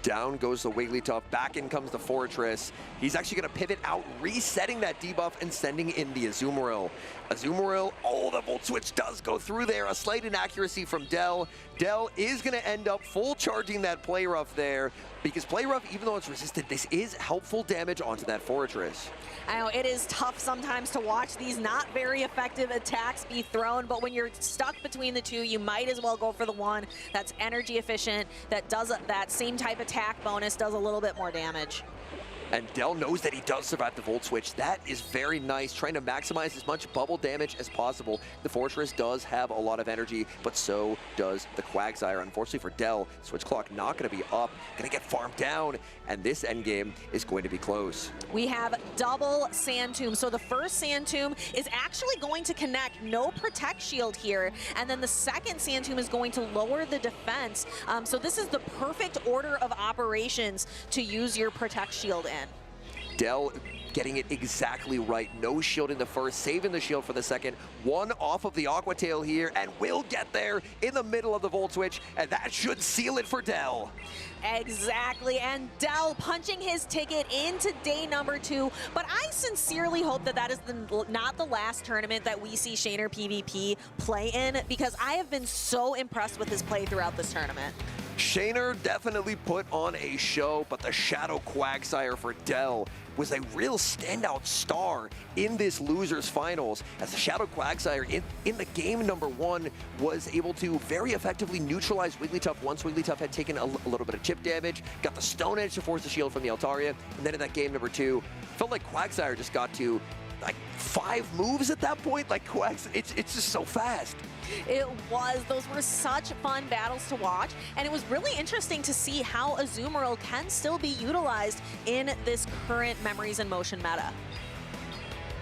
Down goes the Wigglytuff, back in comes the Fortress. He's actually going to pivot out, resetting that debuff and sending in the Azumarill. Azumarill, oh, the Volt Switch does go through there. A slight inaccuracy from Dell. Dell is going to end up full charging that Play Rough there, because Play Rough, even though it's resisted, this is helpful damage onto that Fortress. I know it is tough sometimes to watch these not very effective attacks be thrown, but when you're stuck between the two, you might as well go for the one that's energy efficient, that does that same type attack bonus, does a little bit more damage. And Dell knows that he does survive the Volt Switch. That is very nice, trying to maximize as much bubble damage as possible. The Fortress does have a lot of energy, but so does the Quagsire. Unfortunately for Dell, Switch Clock not going to be up, going to get farmed down, and this endgame is going to be close. We have double Sand Tomb. So the first Sand Tomb is actually going to connect, no Protect Shield here, and then the second Sand Tomb is going to lower the defense. So this is the perfect order of operations to use your Protect Shield in. Dell getting it exactly right. No shield in the first, saving the shield for the second. One off of the Aqua Tail here, and will get there in the middle of the Volt Switch, and that should seal it for Dell. Exactly, and Dell punching his ticket into day number 2, but I sincerely hope that that is not the last tournament that we see Shaner PvP play in, because I have been so impressed with his play throughout this tournament. Shaner definitely put on a show, but the Shadow Quagsire for Dell was a real standout star in this losers finals, as the Shadow Quagsire in the game number 1 was able to very effectively neutralize Wigglytuff once Wigglytuff had taken a little bit of chip damage, got the Stone Edge to force the shield from the Altaria, and then in that game number 2, felt like Quagsire just got to like 5 moves at that point? Like Quags, it's just so fast. It was. Those were such fun battles to watch, and it was really interesting to see how Azumarill can still be utilized in this current Memories in Motion meta.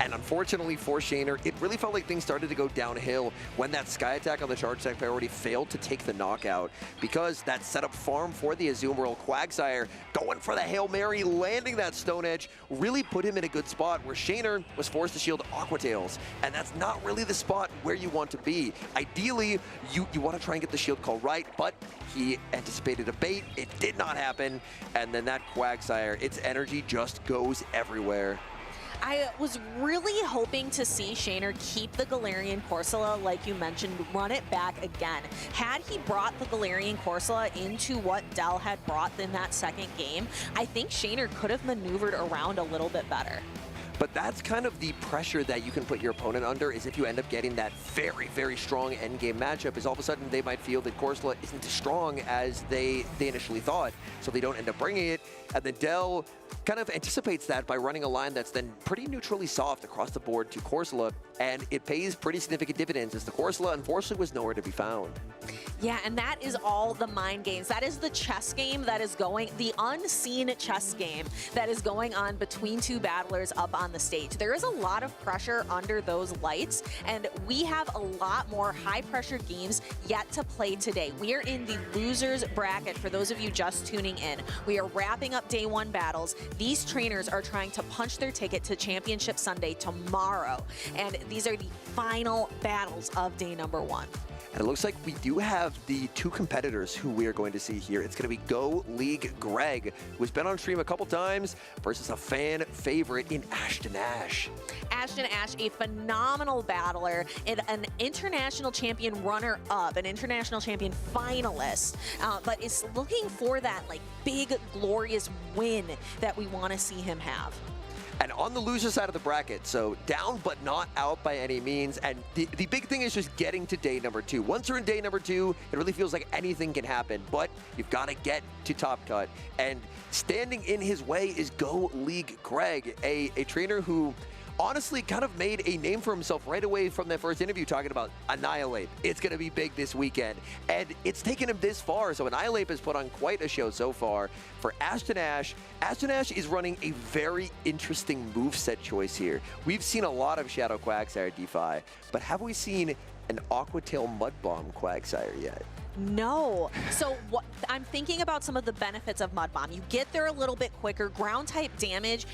And unfortunately for Shaner, it really felt like things started to go downhill when that Sky Attack on the charge attack priority failed to take the knockout, because that setup farm for the Azumarill Quagsire going for the Hail Mary, landing that Stone Edge, really put him in a good spot where Shaner was forced to shield Aqua Tails, and that's not really the spot where you want to be. Ideally, you want to try and get the shield call right, but he anticipated a bait, it did not happen, and then that Quagsire, its energy just goes everywhere. I was really hoping to see Shaner keep the Galarian Corsola, like you mentioned, run it back again. Had he brought the Galarian Corsola into what Dell had brought in that second game, I think Shaner could have maneuvered around a little bit better. But that's kind of the pressure that you can put your opponent under, is if you end up getting that very, very strong endgame matchup, is all of a sudden they might feel that Corsola isn't as strong as they initially thought, so they don't end up bringing it. And then Dell kind of anticipates that by running a line that's then pretty neutrally soft across the board to Corsola, and it pays pretty significant dividends, as the Corsola unfortunately was nowhere to be found. Yeah, and that is all the mind games. That is the chess game that is going, the unseen chess game that is going on between two battlers up on the stage. There is a lot of pressure under those lights, and we have a lot more high-pressure games yet to play today. We are in the losers bracket for those of you just tuning in. We are wrapping up day 1 battles. These trainers are trying to punch their ticket to Championship Sunday tomorrow, and these are the final battles of day number 1. And it looks like we do have the 2 competitors who we are going to see here. It's going to be Go League Greg, who's been on stream a couple times, versus a fan favorite in Ashton Ash. Ashton Ash, a phenomenal battler, and an international champion runner-up, an international champion finalist, but is looking for that like big, glorious win that we want to see him have. And on the loser side of the bracket, so down but not out by any means. And the big thing is just getting to day number 2. Once you're in day number 2, it really feels like anything can happen, but you've got to get to Top Cut. And standing in his way is Go League Greg, a trainer who honestly kind of made a name for himself right away from that first interview, talking about Annihilate. It's going to be big this weekend, and it's taken him this far. So Annihilate has put on quite a show so far. For Ashton Ash, Ashton Ash is running a very interesting moveset choice here. We've seen a lot of Shadow Quagsire DeFi, but have we seen an Aqua Tail Mud Bomb Quagsire yet? No. So what I'm thinking about some of the benefits of Mud Bomb. You get there a little bit quicker. Ground type damage,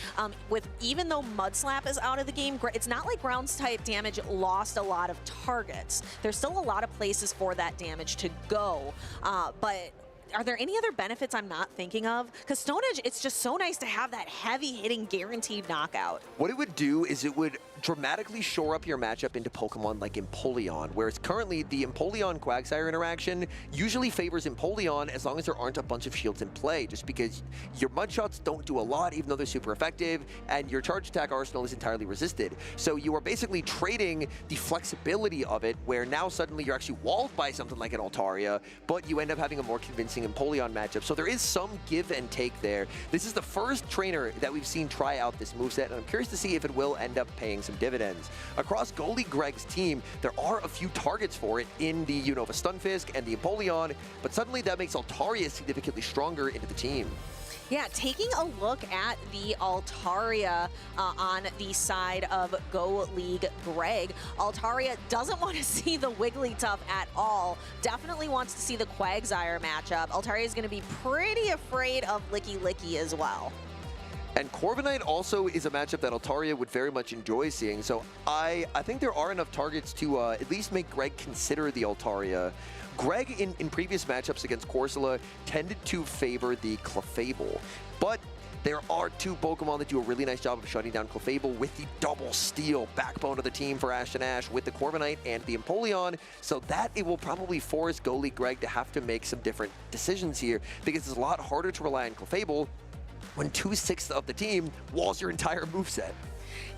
with even though Mud Slap is out of the game, it's not like ground type damage lost a lot of targets. There's still a lot of places for that damage to go, but are there any other benefits I'm not thinking of? Because Stone Edge, it's just so nice to have that heavy hitting guaranteed knockout. What it would do is it would dramatically shore up your matchup into Pokemon like Empoleon, whereas currently the Empoleon Quagsire interaction usually favors Empoleon as long as there aren't a bunch of shields in play, just because your mud shots don't do a lot even though they're super effective, and your charge attack arsenal is entirely resisted. So you are basically trading the flexibility of it, where now suddenly you're actually walled by something like an Altaria, but you end up having a more convincing Empoleon matchup. So there is some give and take there. This is the first trainer that we've seen try out this moveset, and I'm curious to see if it will end up paying some dividends. Across Goalie Greg's team, there are a few targets for it in the Unova Stunfisk and the Empoleon, but suddenly that makes Altaria significantly stronger into the team. Yeah, taking a look at the Altaria on the side of Go League Greg, Altaria doesn't want to see the Wigglytuff at all. Definitely wants to see the Quagsire matchup. Altaria is going to be pretty afraid of Licky Licky as well. And Corviknight also is a matchup that Altaria would very much enjoy seeing, so I think there are enough targets to at least make Greg consider the Altaria. Greg, in previous matchups against Corsola, tended to favor the Clefable, but there are 2 Pokemon that do a really nice job of shutting down Clefable with the double steel backbone of the team for Ashton Ash with the Corviknight and the Empoleon, so that it will probably force Goalie Greg to have to make some different decisions here, because it's a lot harder to rely on Clefable when 2/6 of the team walls your entire moveset.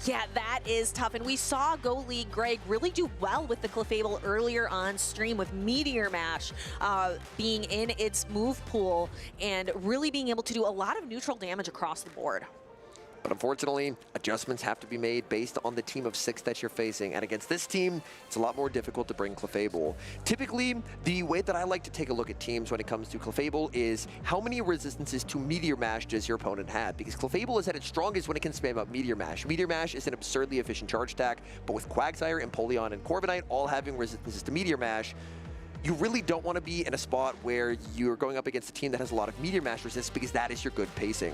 Yeah, that is tough. And we saw Go League Greg really do well with the Clefable earlier on stream, with Meteor Mash being in its move pool and really being able to do a lot of neutral damage across the board. But unfortunately, adjustments have to be made based on the team of 6 that you're facing. And against this team, it's a lot more difficult to bring Clefable. Typically, the way that I like to take a look at teams when it comes to Clefable is how many resistances to Meteor Mash does your opponent have? Because Clefable is at its strongest when it can spam up Meteor Mash. Meteor Mash is an absurdly efficient charge attack, but with Quagsire, Empoleon, and Corviknight all having resistances to Meteor Mash, you really don't want to be in a spot where you're going up against a team that has a lot of Meteor Mash resist, because that is your good pacing.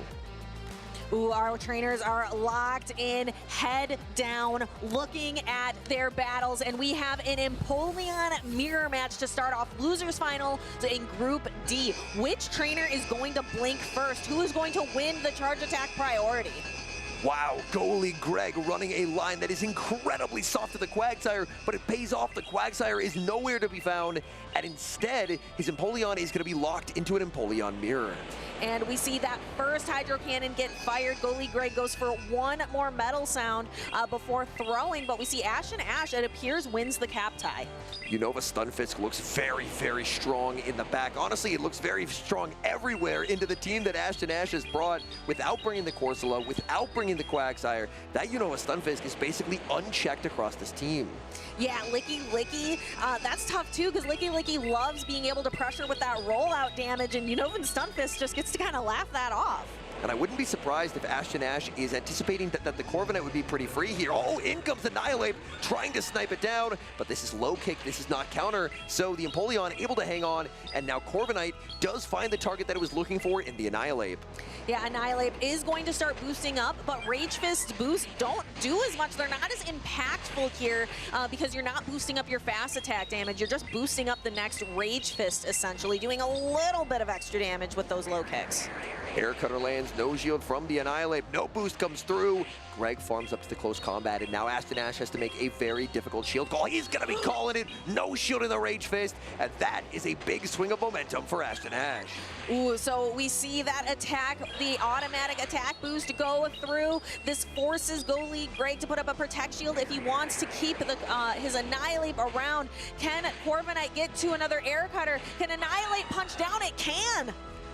Ooh, our trainers are locked in, head down, looking at their battles, and we have an Empoleon mirror match to start off losers final in Group D. Which trainer is going to blink first? Who is going to win the charge attack priority? Wow, goalie Greg running a line that is incredibly soft to the Quagsire, but it pays off. The Quagsire is nowhere to be found, and instead, his Empoleon is going to be locked into an Empoleon mirror. And we see that first Hydro Cannon get fired. Goalie Greg goes for one more Metal Sound before throwing, but we see Ashton Ash, it appears, wins the cap tie. Unova Stunfisk looks very, very strong in the back. Honestly, it looks very strong everywhere into the team that Ashton Ash has brought without bringing the Corsola, without bringing the Quagsire. That Unova Stunfisk is basically unchecked across this team. Yeah, Licky, that's tough too, because Licky loves being able to pressure with that rollout damage, and Unova Stunfisk just gets to kind of laugh that off. And I wouldn't be surprised if Ashton Ash is anticipating that the Corviknight would be pretty free here. Oh, in comes Annihilate, trying to snipe it down, but this is low kick, this is not counter, so the Empoleon able to hang on, and now Corviknight does find the target that it was looking for in the Annihilate. Yeah, Annihilate is going to start boosting up, but Rage Fist boosts don't do as much. They're not as impactful here because you're not boosting up your fast attack damage. You're just boosting up the next Rage Fist, essentially, doing a little bit of extra damage with those low kicks. Air Cutter lands, no shield from the Annihilate, no boost comes through. Greg farms up to the close combat, and now Ashton Ash has to make a very difficult shield call. He's gonna be calling it, no shield in the Rage Fist, and that is a big swing of momentum for Ashton Ash. Ooh, so we see that attack, the automatic attack boost go through. This forces goalie Greg to put up a protect shield if he wants to keep the, his Annihilate around. Can Corviknight get to another Air Cutter? Can Annihilate punch down? It can!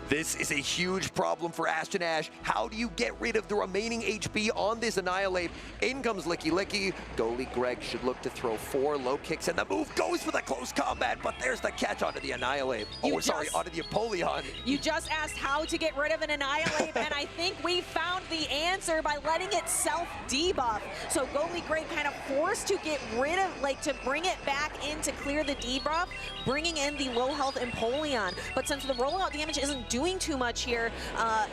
This is a huge problem for Ashton Ash. How do you get rid of the remaining HP on this Annihilate? In comes Licky. Goalie Greg should look to throw 4 low kicks, and the move goes for the close combat, but there's the catch onto the Annihilate. Onto the Empoleon. You just asked how to get rid of an Annihilate, and I think we found the answer by letting it self-debuff. So goalie Greg kind of forced to get rid of, to bring it back in to clear the debuff, bringing in the low health Empoleon. But since the rollout damage isn't doing too much here,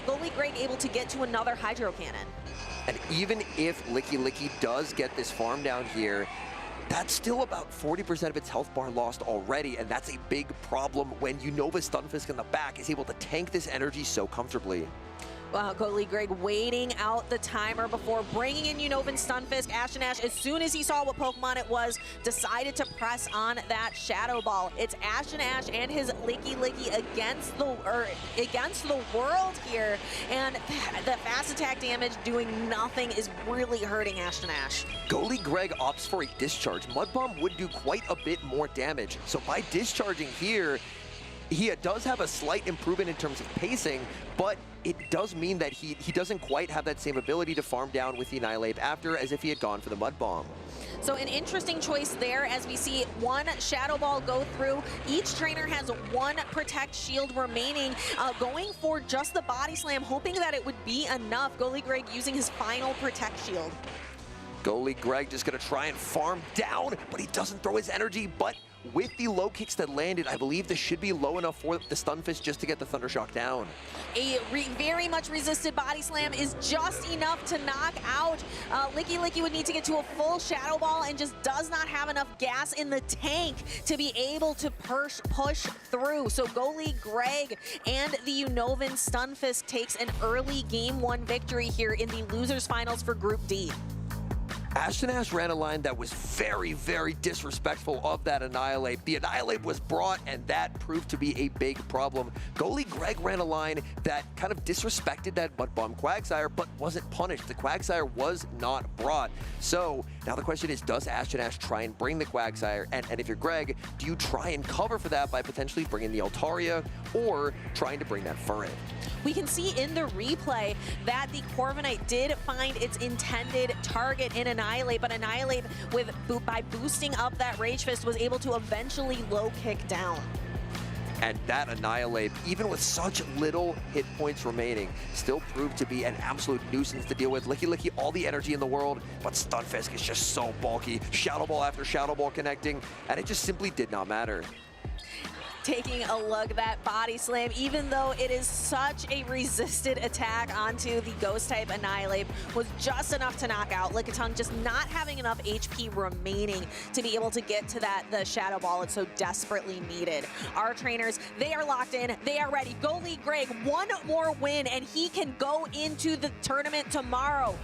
goalie Greg able to get to another Hydro Cannon. And even if Licky does get this farm down here, that's still about 40% of its health bar lost already, and that's a big problem when Unova Stunfisk in the back is able to tank this energy so comfortably. Goalie Greg waiting out the timer before bringing in Unova Stunfisk. Ashton Ash, as soon as he saw what Pokemon it was, decided to press on that Shadow Ball. It's Ashton Ash and his Licky against the world here, and the fast attack damage doing nothing is really hurting Ashton Ash. Goalie Greg opts for a discharge. Mud Bomb would do quite a bit more damage, so by discharging here, he does have a slight improvement in terms of pacing, but it does mean that he doesn't quite have that same ability to farm down with the Annihilate after as if he had gone for the Mud Bomb. So an interesting choice there as we see one Shadow Ball go through. Each trainer has one Protect Shield remaining, going for just the Body Slam, hoping that it would be enough. Goalie Greg using his final Protect Shield. Goalie Greg just gonna try and farm down, but he doesn't throw his energy, but with the low kicks that landed, I believe this should be low enough for the Stunfisk just to get the Thundershock down. A very much resisted Body Slam is just enough to knock out. Licky would need to get to a full Shadow Ball and just does not have enough gas in the tank to be able to push through. So goalie Greg and the Unovan Stunfisk takes an early Game 1 victory here in the losers finals for Group D. Ashton Ash ran a line that was very, very disrespectful of that Annihilate. The Annihilate was brought, and that proved to be a big problem. Goalie Greg ran a line that kind of disrespected that Mud Bomb Quagsire, but wasn't punished. The Quagsire was not brought. So now the question is, does Ashton Ash try and bring the Quagsire? And if you're Greg, do you try and cover for that by potentially bringing the Altaria or trying to bring that Furret? We can see in the replay that the Corviknight did find its intended target in Annihilate, but Annihilate, by boosting up that Rage Fist, was able to eventually low kick down. And that Annihilate, even with such little hit points remaining, still proved to be an absolute nuisance to deal with. Licky, all the energy in the world, but Stunfisk is just so bulky. Shadow Ball after Shadow Ball connecting, and it just simply did not matter. Taking a look at that body slam, even though it is such a resisted attack onto the ghost type Annihilate, was just enough to knock out Lickitung, just not having enough HP remaining to be able to get to the Shadow Ball it so desperately needed. Our trainers, they are locked in, they are ready. Go League Greg, one more win and he can go into the tournament tomorrow.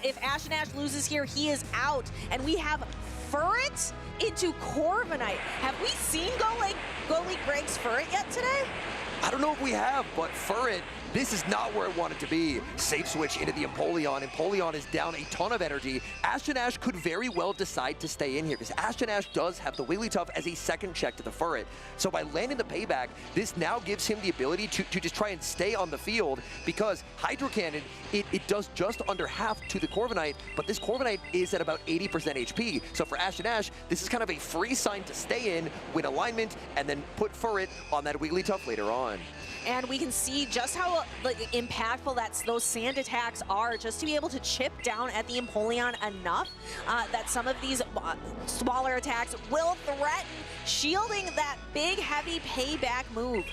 If Ashen loses here, he is out. And we have Furret into Corviknight. Have we seen Go League Greg's Furret yet today? I don't know if we have, but Furret, this is not where it wanted to be. Safe switch into the Empoleon. Empoleon is down a ton of energy. Ash could very well decide to stay in here because Ash does have the Wigglytuff as a second check to the Furret. So by landing the payback, this now gives him the ability to just try and stay on the field because Hydro Cannon, it does just under half to the Corviknight, but this Corviknight is at about 80% HP. So for Ash, this is kind of a free sign to stay in, win alignment, and then put Furret on that Wigglytuff later on. And we can see just how impactful those sand attacks are, just to be able to chip down at the Empoleon enough that some of these smaller attacks will threaten shielding that big, heavy payback move.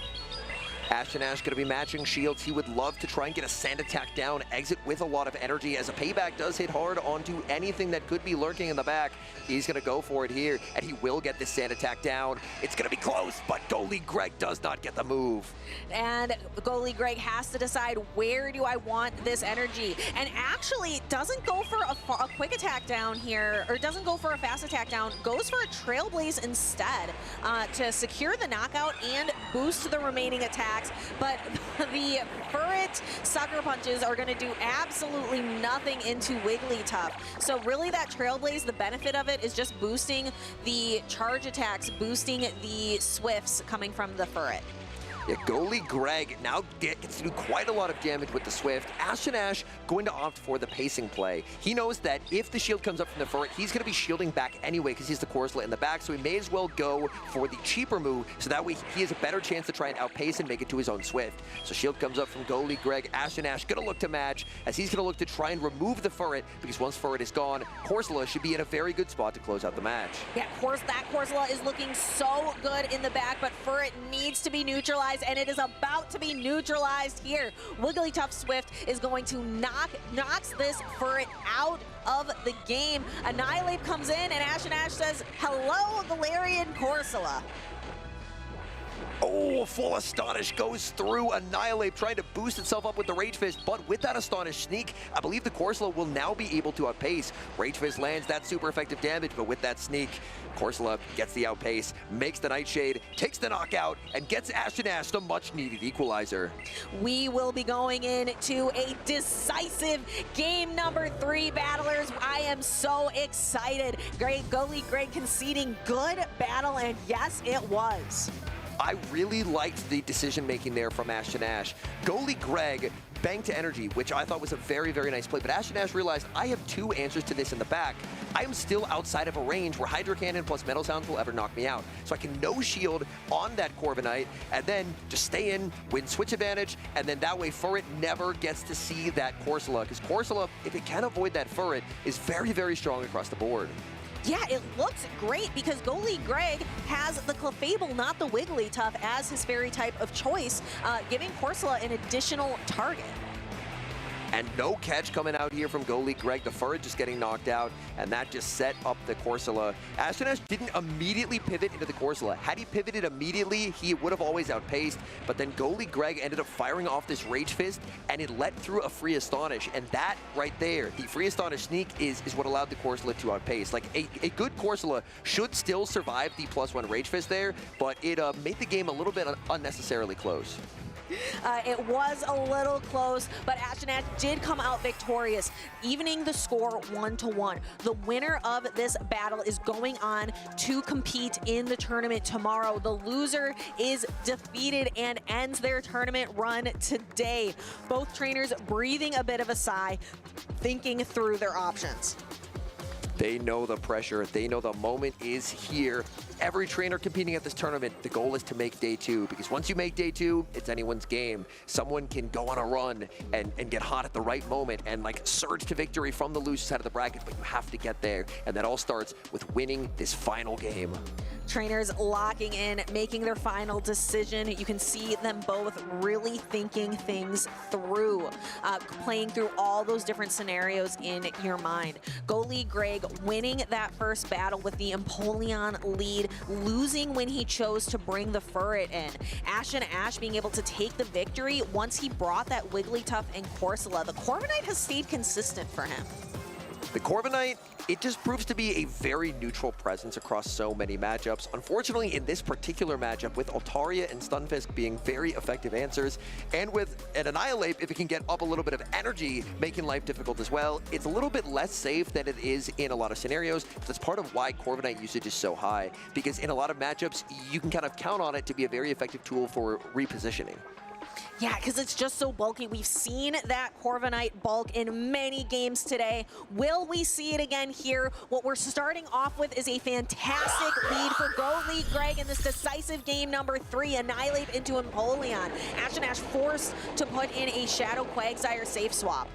Ash gonna be matching shields. He would love to try and get a sand attack down, exit with a lot of energy as a payback does hit hard onto anything that could be lurking in the back. He's gonna go for it here, and he will get this sand attack down. It's gonna be close, but Go League Greg does not get the move. And Go League Greg has to decide, where do I want this energy? And actually doesn't go for a quick attack down here, or doesn't go for a fast attack down, goes for a Trailblaze instead to secure the knockout and boost the remaining attacks. But the Furret Sucker Punches are going to do absolutely nothing into Wigglytuff. So really that Trailblaze, the benefit of it is just boosting the charge attacks, boosting the Swifts coming from the Furret. Yeah, Go League Greg now gets to do quite a lot of damage with the Swift. Ash going to opt for the pacing play. He knows that if the shield comes up from the Furret, he's going to be shielding back anyway because he's the Corsola in the back, so he may as well go for the cheaper move, so that way he has a better chance to try and outpace and make it to his own Swift. So shield comes up from Go League Greg. Ash going to look to match, as he's going to look to try and remove the Furret, because once Furret is gone, Corsola should be in a very good spot to close out the match. Yeah, that Corsola is looking so good in the back, but Furret needs to be neutralized, and it is about to be neutralized here. Wigglytuff Swift is going to knocks this Furret out of the game. Annihilate comes in, and Ash says, "Hello, Galarian Corsola." Oh, full Astonish goes through Annihilate, trying to boost itself up with the Rage Fist, but with that Astonish sneak, I believe the Corsola will now be able to outpace. Rage Fist lands that super effective damage, but with that sneak, Corsola gets the outpace, makes the Nightshade, takes the knockout, and gets Ash the much-needed equalizer. We will be going into a decisive game number 3, battlers. I am so excited. Go League Greg conceding good battle, and yes, it was. I really liked the decision-making there from Ash. Go League Greg banked to energy, which I thought was a very, very nice play, but Ash realized I have 2 answers to this in the back. I am still outside of a range where Hydro Cannon plus Metal Sounds will ever knock me out. So I can no shield on that Corviknight, and then just stay in, win switch advantage, and then that way Furret never gets to see that Corsola, because Corsola, if it can avoid that Furret, is very, very strong across the board. Yeah, it looks great because Go League Greg has the Clefable, not the Wigglytuff, as his fairy type of choice, giving Corsola an additional target. And no catch coming out here from Go League Greg. The Furret just getting knocked out, and that just set up the Corsola. Ash didn't immediately pivot into the Corsola. Had he pivoted immediately, he would have always outpaced, but then Go League Greg ended up firing off this Rage Fist, and it let through a Free Astonish, and that right there, the Free Astonish sneak is what allowed the Corsola to outpace. Like, a good Corsola should still survive the +1 Rage Fist there, but it made the game a little bit unnecessarily close. It was a little close, but Ashton Ash did come out victorious, evening the score 1-1. The winner of this battle is going on to compete in the tournament tomorrow. The loser is defeated and ends their tournament run today. Both trainers breathing a bit of a sigh, thinking through their options. They know the pressure. They know the moment is here. Every trainer competing at this tournament, the goal is to make day 2, because once you make day 2, it's anyone's game. Someone can go on a run and get hot at the right moment and like surge to victory from the loser side of the bracket, but you have to get there. And that all starts with winning this final game. Trainers locking in, making their final decision. You can see them both really thinking things through, playing through all those different scenarios in your mind. Go League Greg winning that first battle with the Empoleon lead, losing when he chose to bring the Furret in. Ashton Ash being able to take the victory once he brought that Wigglytuff and Corsola. The Corviknight has stayed consistent for him. The Corviknight, it just proves to be a very neutral presence across so many matchups. Unfortunately, in this particular matchup, with Altaria and Stunfisk being very effective answers, and with an Annihilate, if it can get up a little bit of energy, making life difficult as well, it's a little bit less safe than it is in a lot of scenarios. That's part of why Corviknight usage is so high, because in a lot of matchups, you can kind of count on it to be a very effective tool for repositioning. Yeah, because it's just so bulky. We've seen that Corviknight bulk in many games today. Will we see it again here? What we're starting off with is a fantastic lead for Go League Greg in this decisive game number 3, Annihilate into Empoleon. Ashton Ash forced to put in a Shadow Quagsire safe swap.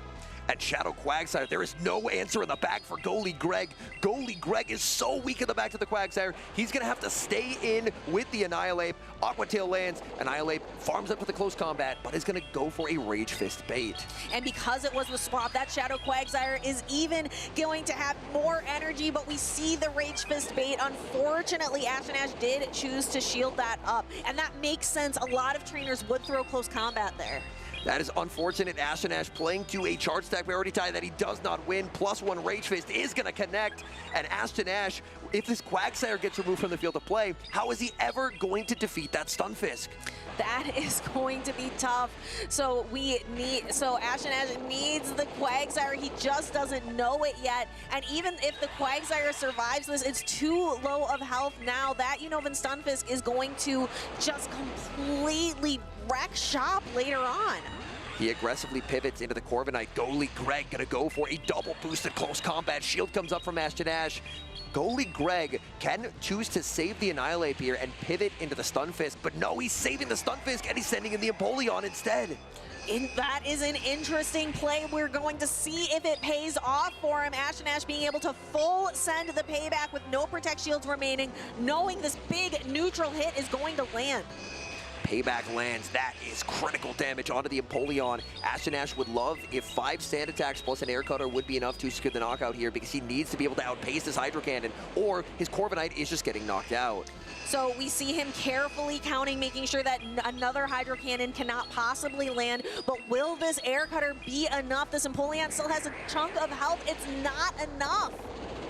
At Shadow Quagsire, there is no answer in the back for Go League Greg. Go League Greg is so weak in the back to the Quagsire. He's going to have to stay in with the Annihilate. Aqua Tail lands, Annihilate farms up to the close combat, but is going to go for a Rage Fist bait. And because it was the swap, that Shadow Quagsire is even going to have more energy, but we see the Rage Fist bait. Unfortunately, Ashton Ash did choose to shield that up, and that makes sense. A lot of trainers would throw close combat there. That is unfortunate. Ashton Ash playing to a charge stack priority tie that he does not win. +1 Rage Fist is going to connect. And Ashton Ash, if this Quagsire gets removed from the field of play, how is he ever going to defeat that Stunfisk? That is going to be tough. So Ashton Ash needs the Quagsire. He just doesn't know it yet. And even if the Quagsire survives this, it's too low of health now. That Unova Stunfisk is going to just completely wreck shop later on. He aggressively pivots into the Corviknight. Go League Greg gonna go for a double boosted close combat. Shield comes up from Ashton Ash. Go League Greg can choose to save the Annihilate here and pivot into the Stunfisk, but no, he's saving the Stunfisk and he's sending in the Empoleon instead. That is an interesting play. We're going to see if it pays off for him. Ashton Ash being able to full send the payback with no Protect Shields remaining, knowing this big neutral hit is going to land. Payback lands. That is critical damage onto the Empoleon. Ashton Ash would love if 5 sand attacks plus an air cutter would be enough to secure the knockout here, because he needs to be able to outpace this Hydro Cannon, or his Corviknight is just getting knocked out. So we see him carefully counting, making sure that another Hydro Cannon cannot possibly land. But will this air cutter be enough? This Empoleon still has a chunk of health. It's not enough.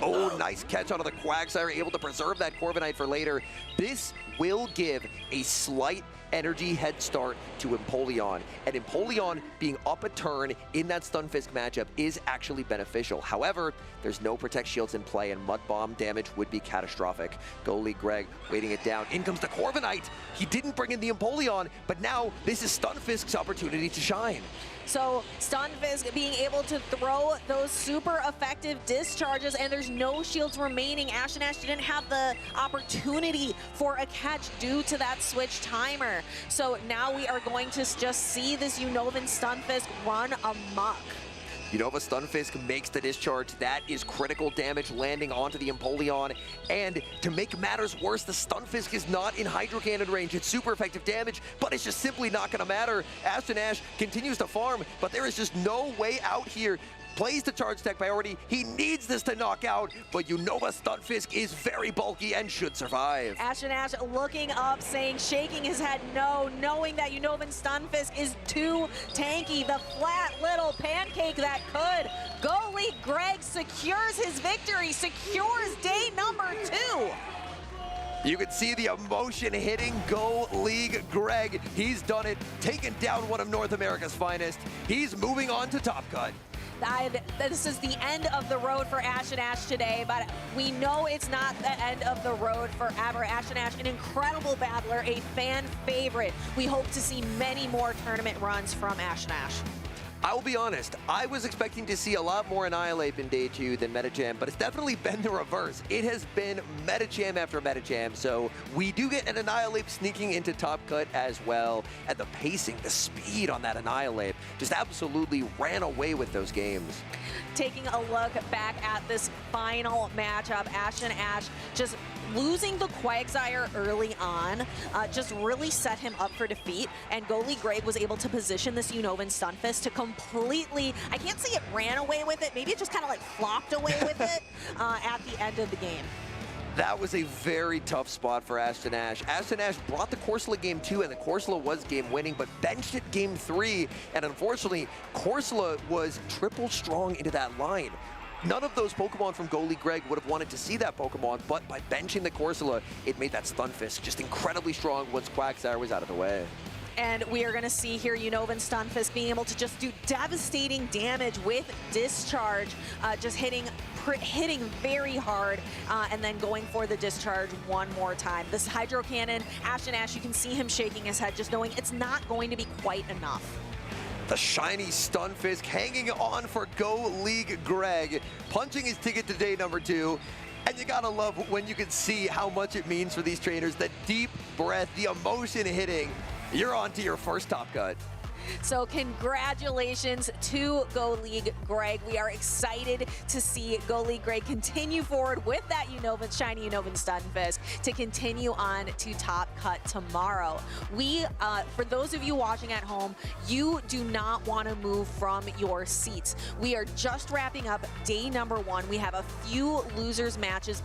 Oh, nice catch out of the Quagsire, able to preserve that Corviknight for later. This will give a slight energy head start to Empoleon. And Empoleon being up a turn in that Stunfisk matchup is actually beneficial. However, there's no Protect Shields in play, and Mud Bomb damage would be catastrophic. Go League Greg waiting it down. In comes the Corviknight. He didn't bring in the Empoleon, but now this is Stunfisk's opportunity to shine. So Stunfisk being able to throw those super effective discharges, and there's no shields remaining. Ashton Ash didn't have the opportunity for a catch due to that switch timer. So now we are going to just see this Unovan Stunfisk run amok. Unova Stunfisk makes the discharge. That is critical damage landing onto the Empoleon. And to make matters worse, the Stunfisk is not in Hydro Cannon range. It's super effective damage, but it's just simply not going to matter. Ashton Ash continues to farm, but there is just no way out here. Plays the charge tech priority. He needs this to knock out, but Unova Stunfisk is very bulky and should survive. Ashton Ash looking up, saying, shaking his head no, knowing that Unovan Stunfisk is too tanky. The flat little pancake that could. Go League Greg secures his victory, secures day number 2. You can see the emotion hitting Go League Greg. He's done it, taken down one of North America's finest. He's moving on to Top Cut. This is the end of the road for Ash and Ash today, but we know it's not the end of the road forever. Ash and Ash, an incredible battler, a fan favorite. We hope to see many more tournament runs from Ash and Ash. I will be honest, I was expecting to see a lot more Annihilate in Day 2 than Metacham, but it's definitely been the reverse. It has been Metacham after Metacham, so we do get an Annihilate sneaking into Top Cut as well. And the pacing, the speed on that Annihilate just absolutely ran away with those games. Taking a look back at this final matchup, Ash and Ash just losing the Quagsire early on just really set him up for defeat, and Goalie Greg was able to position this Unova Stunfisk to completely, I can't say it ran away with it, maybe it just kind of like flopped away with it at the end of the game. That was a very tough spot for Ashton Ash. Ashton Ash brought the Corsola game 2, and the Corsola was game winning, but benched it game 3, and unfortunately, Corsola was triple strong into that line. None of those Pokemon from Goalie Greg would have wanted to see that Pokemon, but by benching the Corsola, it made that Stunfisk just incredibly strong once Quagsire was out of the way. And we are going to see here Unova Stunfisk being able to just do devastating damage with Discharge, just hitting very hard, and then going for the Discharge one more time. This Hydro Cannon, Ash and Ash, you can see him shaking his head, just knowing it's not going to be quite enough. The shiny Stunfisk hanging on for Go League Greg, punching his ticket to day number 2. And you gotta love when you can see how much it means for these trainers, the deep breath, the emotion hitting. You're on to your first Top Cut. So congratulations to Go League Greg. We are excited to see Go League Greg continue forward with that shiny Unova Stunfisk to continue on to Top Cut tomorrow. We, for those of you watching at home, you do not want to move from your seats. We are just wrapping up day number 1. We have a few losers matches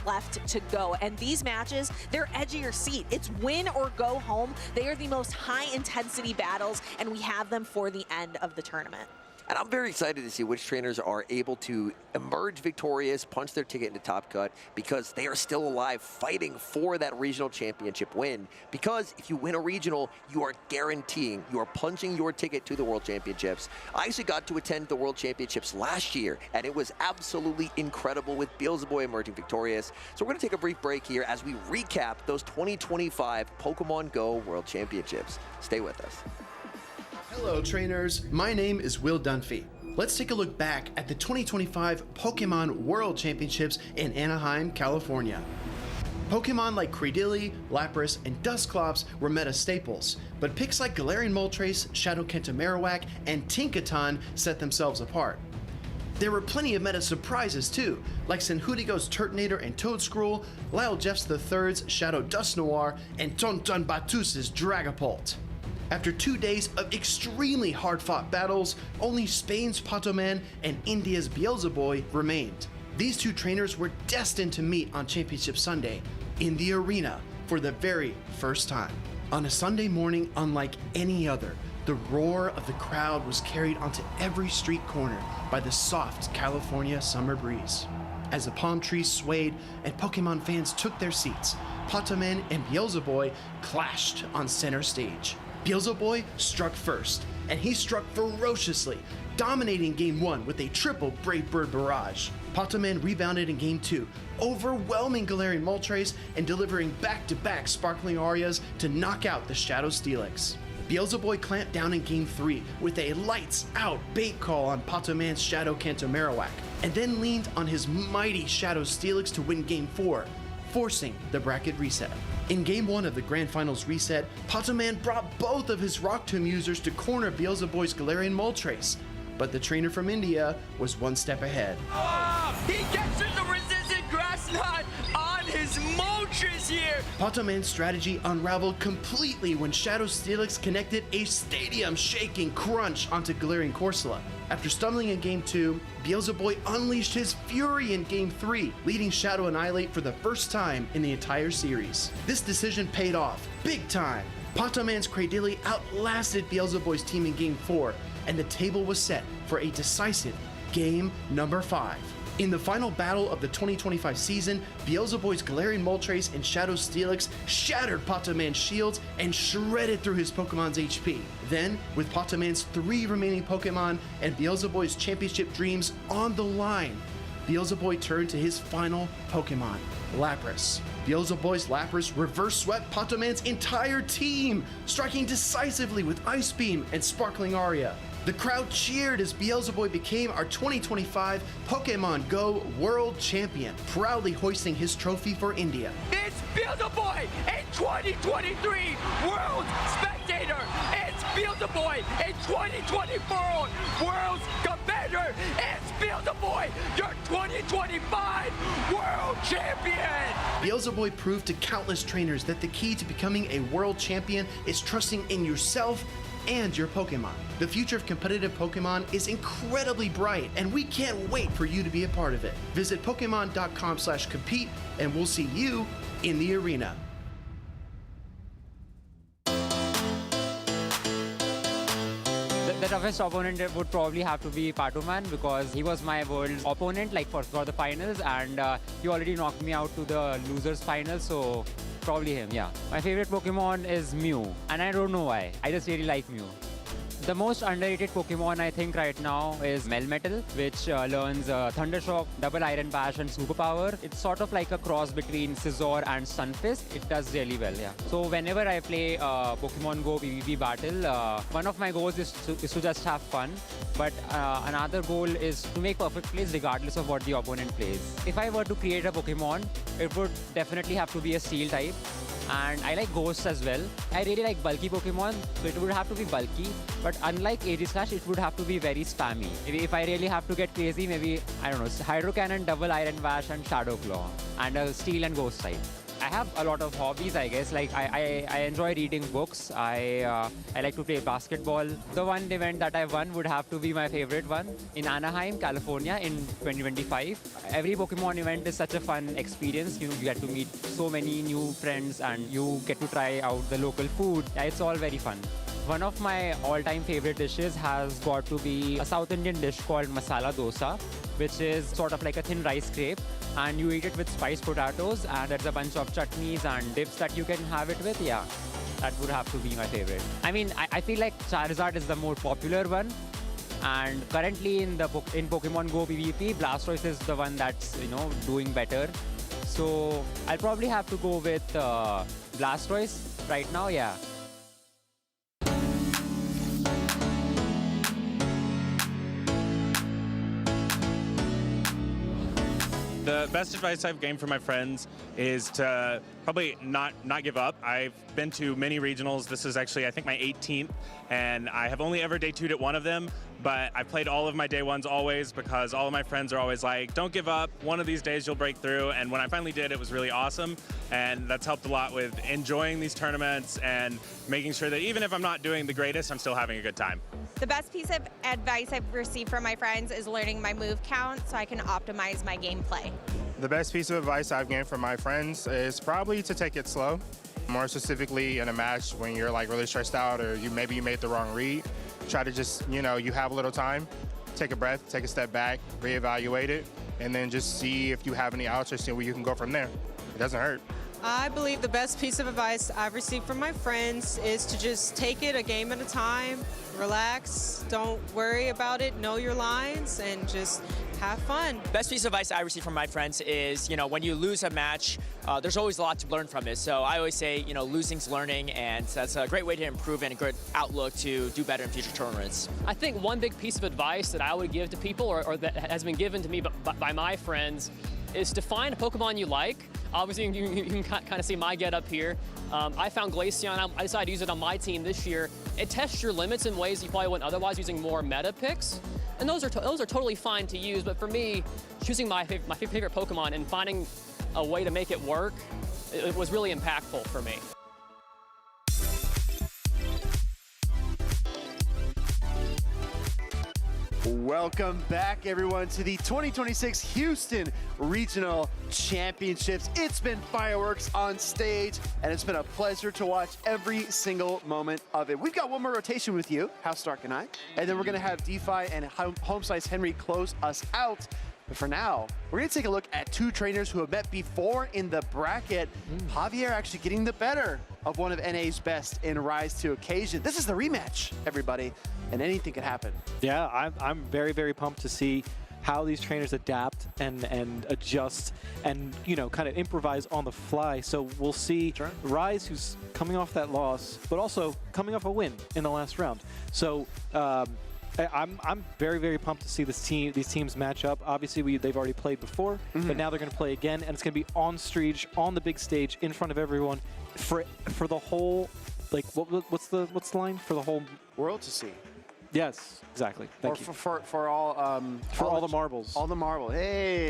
left to go, and these matches, they're edge of your seat. It's win or go home. They are the most high intensity battles, and we have them for the end of the tournament. And I'm very excited to see which trainers are able to emerge victorious, punch their ticket into Top Cut, because they are still alive fighting for that regional championship win. Because if you win a regional, you are guaranteeing, you are punching your ticket to the World Championships. I actually got to attend the World Championships last year, and it was absolutely incredible with Beelzebub emerging victorious. So we're going to take a brief break here as we recap those 2025 Pokemon Go World Championships. Stay with us. Hello trainers, my name is Will Dunphy. Let's take a look back at the 2025 Pokemon World Championships in Anaheim, California. Pokemon like Credilli, Lapras, and Dusclops were meta staples, but picks like Galarian Moltres, Shadow Kenta Marowak, and Tinkaton set themselves apart. There were plenty of meta surprises too, like Senhudigo's Turtonator and Toedscruel, Lyle Jeffs III's Shadow Dusknoir, and Tonton Batus's Dragapult. After 2 days of extremely hard-fought battles, only Spain's Patoman and India's Beelzebub remained. These two trainers were destined to meet on Championship Sunday in the arena for the very first time. On a Sunday morning unlike any other, the roar of the crowd was carried onto every street corner by the soft California summer breeze. As the palm trees swayed and Pokemon fans took their seats, Patoman and Beelzebub clashed on center stage. Beelzebub struck first, and he struck ferociously, dominating Game 1 with a triple Brave Bird barrage. Patoman rebounded in Game 2, overwhelming Galarian Moltres and delivering back-to-back Sparkling Arias to knock out the Shadow Steelix. Beelzebub clamped down in Game 3 with a lights-out bait call on Patoman's Shadow Kenta Marowak, and then leaned on his mighty Shadow Steelix to win Game 4, forcing the bracket reset. In Game 1 of the Grand Finals reset, Patoman brought both of his Rock Tomb users to corner Beelzebub's Galarian Moltres, but the trainer from India was one step ahead. He catches the resistant grass knot on his Moltres here! Patoman's strategy unraveled completely when Shadow Steelix connected a stadium-shaking crunch onto Galarian Corsola. After stumbling in Game 2, Beelzebub unleashed his fury in Game 3, leading Shadow Annihilate for the first time in the entire series. This decision paid off, big time. Patoman's Credilli outlasted Beelzebub's team in Game 4, and the table was set for a decisive Game number 5. In the final battle of the 2025 season, Beelzeboy's Galarian Moltres and Shadow Steelix shattered Potoman's shields and shredded through his Pokemon's HP. Then, with Potoman's 3 remaining Pokemon and Beelzeboy's championship dreams on the line, Beelzeboy turned to his final Pokemon, Lapras. Beelzeboy's Lapras reverse swept Potoman's entire team, striking decisively with Ice Beam and Sparkling Aria. The crowd cheered as Beelzeboy became our 2025 Pokémon GO World Champion, proudly hoisting his trophy for India. It's Beelzeboy in 2023 World Spectator. It's Beelzeboy in 2024 World's Competitor. It's Beelzeboy, your 2025 World Champion. Beelzeboy proved to countless trainers that the key to becoming a world champion is trusting in yourself and your Pokemon. The future of competitive Pokemon is incredibly bright, and we can't wait for you to be a part of it. Visit Pokemon.com/compete, and we'll see you in the arena. The toughest opponent would probably have to be Patoman because he was my world opponent like for the finals, and he already knocked me out to the losers final, so probably him, yeah. My favorite Pokemon is Mew, and I don't know why. I just really like Mew. The most underrated Pokemon I think right now is Melmetal, which learns Thundershock, Double Iron Bash and Superpower. It's sort of like a cross between Scizor and Stunfisk. It does really well, yeah. So whenever I play Pokemon GO PvP battle, one of my goals is to just have fun. But another goal is to make perfect plays regardless of what the opponent plays. If I were to create a Pokemon, it would definitely have to be a Steel type. And I like Ghosts as well. I really like bulky Pokemon, so it would have to be bulky. But unlike Aegislash, it would have to be very spammy. Maybe if I really have to get crazy, maybe, I don't know, Hydro Cannon, Double Iron Bash and Shadow Claw. And a Steel and Ghost type. I have a lot of hobbies, I guess. Like I enjoy reading books. I like to play basketball. The one event that I won would have to be my favorite one in Anaheim, California in 2025. Every Pokemon event is such a fun experience. You get to meet so many new friends and you get to try out the local food. It's all very fun. One of my all-time favorite dishes has got to be a South Indian dish called masala dosa, which is sort of like a thin rice crepe, and you eat it with spiced potatoes, and there's a bunch of chutneys and dips that you can have it with. Yeah, that would have to be my favorite. I mean, I feel like Charizard is the more popular one, and currently in Pokemon GO PvP, Blastoise is the one that's doing better. So I'll probably have to go with Blastoise right now. Yeah. The best advice I've gained from my friends is to probably not give up. I've been to many regionals. This is actually, I think, my 18th, and I have only ever day 2'd at one of them, but I've played all of my day 1s always because all of my friends are always like, don't give up. One of these days you'll break through, and when I finally did, it was really awesome, and that's helped a lot with enjoying these tournaments and making sure that even if I'm not doing the greatest, I'm still having a good time. The best piece of advice I've received from my friends is learning my move count so I can optimize my gameplay. The best piece of advice I've gained from my friends is probably to take it slow. More specifically in a match when you're like really stressed out or maybe you made the wrong read. Try to just, you have a little time, take a breath, take a step back, reevaluate it, and then just see if you have any outs or see where you can go from there. It doesn't hurt. I believe the best piece of advice I've received from my friends is to just take it a game at a time, relax, don't worry about it, know your lines, and just have fun. Best piece of advice I received from my friends is, when you lose a match, there's always a lot to learn from it. So I always say, losing's learning, and that's a great way to improve and a good outlook to do better in future tournaments. I think one big piece of advice that I would give to people, or that has been given to me by my friends, is to find a Pokemon you like. Obviously, you can kind of see my get up here. I found Glaceon. I decided to use it on my team this year. It tests your limits in ways you probably wouldn't otherwise using more meta picks. And those are totally fine to use, but for me, choosing my favorite Pokemon and finding a way to make it work, it was really impactful for me. Welcome back, everyone, to the 2026 Houston Regional Championships. It's been fireworks on stage, and it's been a pleasure to watch every single moment of it. We've got one more rotation with you, House Stark and I, and then we're going to have DeFi and Home Slice Henry close us out. But for now, we're going to take a look at two trainers who have met before in the bracket. Javier actually getting the better of one of NA's best in Rise to Occasion. This is the rematch, everybody, and anything could happen. Yeah, I'm very, very pumped to see how these trainers adapt and adjust and, you know, kind of improvise on the fly. So we'll see Rise, who's coming off that loss, but also coming off a win in the last round. So I'm very, very pumped to see these teams match up. Obviously, they've already played before, but now they're going to play again, and it's going to be on stage, on the big stage, in front of everyone, for the whole, like, what's the line for the whole world to see? Yes, exactly. Thank you. For all the marbles. All the marble. Hey,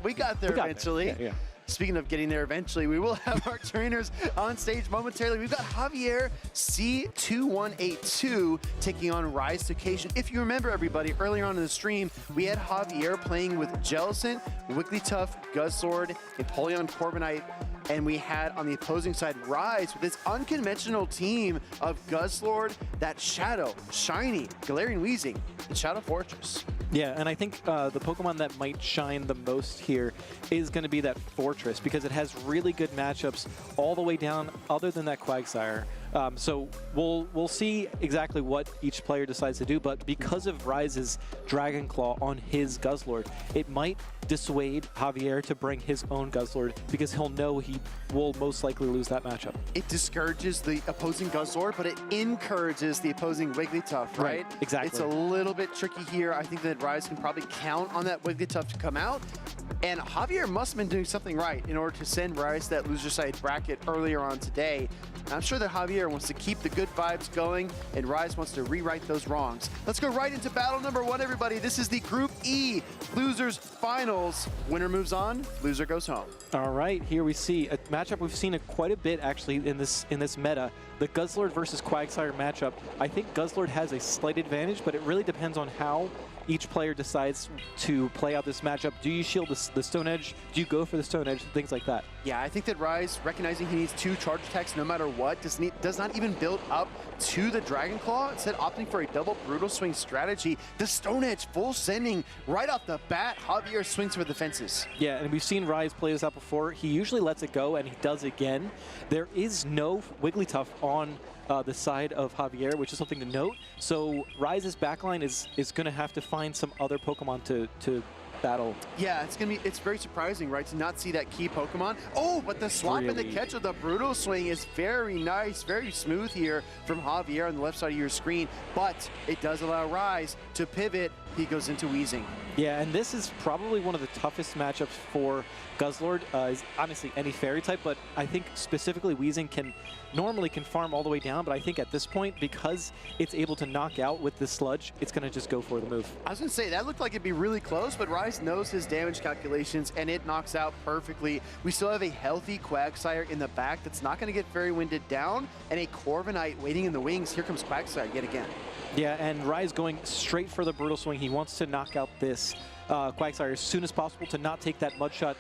we got there eventually. Yeah. Speaking of getting there eventually, we will have our trainers on stage momentarily. We've got Javier C2182 taking on Rise to Occasion. If you remember, everybody, earlier on in the stream, we had Javier playing with Jellicent, Wigglytuff, Guzzlord, Empoleon, Corviknight, and we had on the opposing side Rise with its unconventional team of Guzzlord, that Shadow, Shiny, Galarian Weezing, and Shadow Fortress. Yeah, and I think the Pokemon that might shine the most here is going to be that Fortress, because it has really good matchups all the way down, other than that Quagsire. So we'll see exactly what each player decides to do, but because of Rise's Dragon Claw on his Guzzlord, it might dissuade Javier to bring his own Guzzlord, because he'll know he will most likely lose that matchup. It discourages the opposing Guzzlord, but it encourages the opposing Wigglytuff, right? Exactly. It's a little bit tricky here. I think that Rise can probably count on that Wigglytuff to come out. And Javier must have been doing something right in order to send Rise that loser side bracket earlier on today. I'm sure that Javier wants to keep the good vibes going, and Rise wants to rewrite those wrongs. Let's go right into battle number one, everybody. This is the Group E Losers Finals. Winner moves on, loser goes home. All right, here we see a matchup we've seen quite a bit actually in this meta. The Guzzlord versus Quagsire matchup. I think Guzzlord has a slight advantage, but it really depends on how each player decides to play out this matchup. Do you shield the Stone Edge? Do you go for the Stone Edge? Things like that. Yeah, I think that Rise, recognizing he needs 2 charge attacks no matter what, does not even build up to the Dragon Claw, instead opting for a double Brutal Swing strategy. The Stone Edge full sending right off the bat. Javier swings for the fences. Yeah, and we've seen Rise play this out before. He usually lets it go, and he does again. There is no Wigglytuff on the side of Javier, which is something to note. So Rise's backline is going to have to find some other Pokemon to battle. Yeah, it's very surprising, right, to not see that key Pokemon. Oh, but the swap and the catch of the Brutal Swing is very nice, very smooth here from Javier on the left side of your screen, but it does allow Rise to pivot. He goes into Weezing. Yeah, and this is probably one of the toughest matchups for Guzzlord. Is honestly any Fairy type, but I think specifically Weezing can farm all the way down, but I think at this point, because it's able to knock out with this Sludge, it's going to just go for the move. I was going to say, that looked like it'd be really close, but Rise knows his damage calculations, and it knocks out perfectly. We still have a healthy Quagsire in the back that's not going to get very winded down, and a Corviknight waiting in the wings. Here comes Quagsire yet again. Yeah, and Rise going straight for the Brutal Swing. He wants to knock out this Quagsire as soon as possible to not take that Mudshot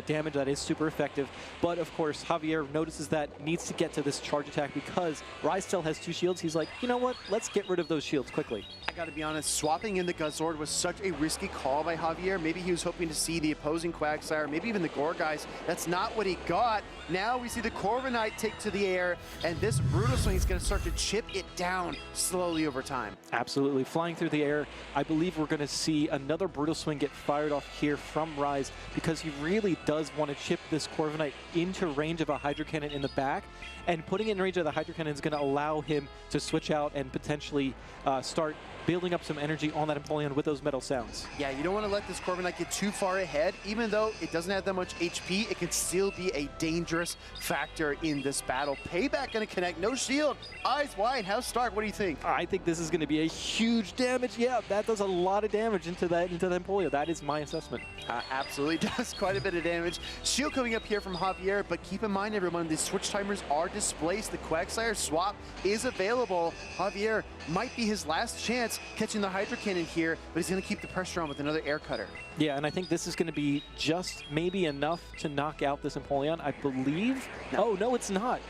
damage. That is super effective. But of course, Javier notices that, needs to get to this charge attack because Rise still has 2 shields. He's like, you know what? Let's get rid of those shields quickly. I gotta be honest, swapping in the Guzzlord was such a risky call by Javier. Maybe he was hoping to see the opposing Quagsire, maybe even the Gourgeist. That's not what he got. Now we see the Corviknight take to the air, and this Brutal Swing is gonna start to chip it down slowly over time. Absolutely. Flying through the air, I believe we're gonna see another Brutal Swing get fired off here from Rise, because he really does want to chip this Corviknight into range of a Hydro Cannon in the back, and putting it in range of the Hydro Cannon is going to allow him to switch out and potentially start building up some energy on that Empoleon with those metal sounds. Yeah, you don't want to let this Corviknight get too far ahead. Even though it doesn't have that much HP, it can still be a dangerous factor in this battle. Payback going to connect, no shield, eyes wide. How's Stark? What do you think? I think this is going to be a huge damage. Yeah, that does a lot of damage into that Empoleon. That is my assessment. Absolutely does quite a bit of damage. Shield coming up here from Javier, but keep in mind, everyone, the switch timers are displaced. The Quagsire swap is available. Javier might be his last chance catching the Hydro Cannon here, but he's going to keep the pressure on with another Air Cutter. Yeah, and I think this is going to be just maybe enough to knock out this Empoleon, I believe. No. Oh, no, it's not.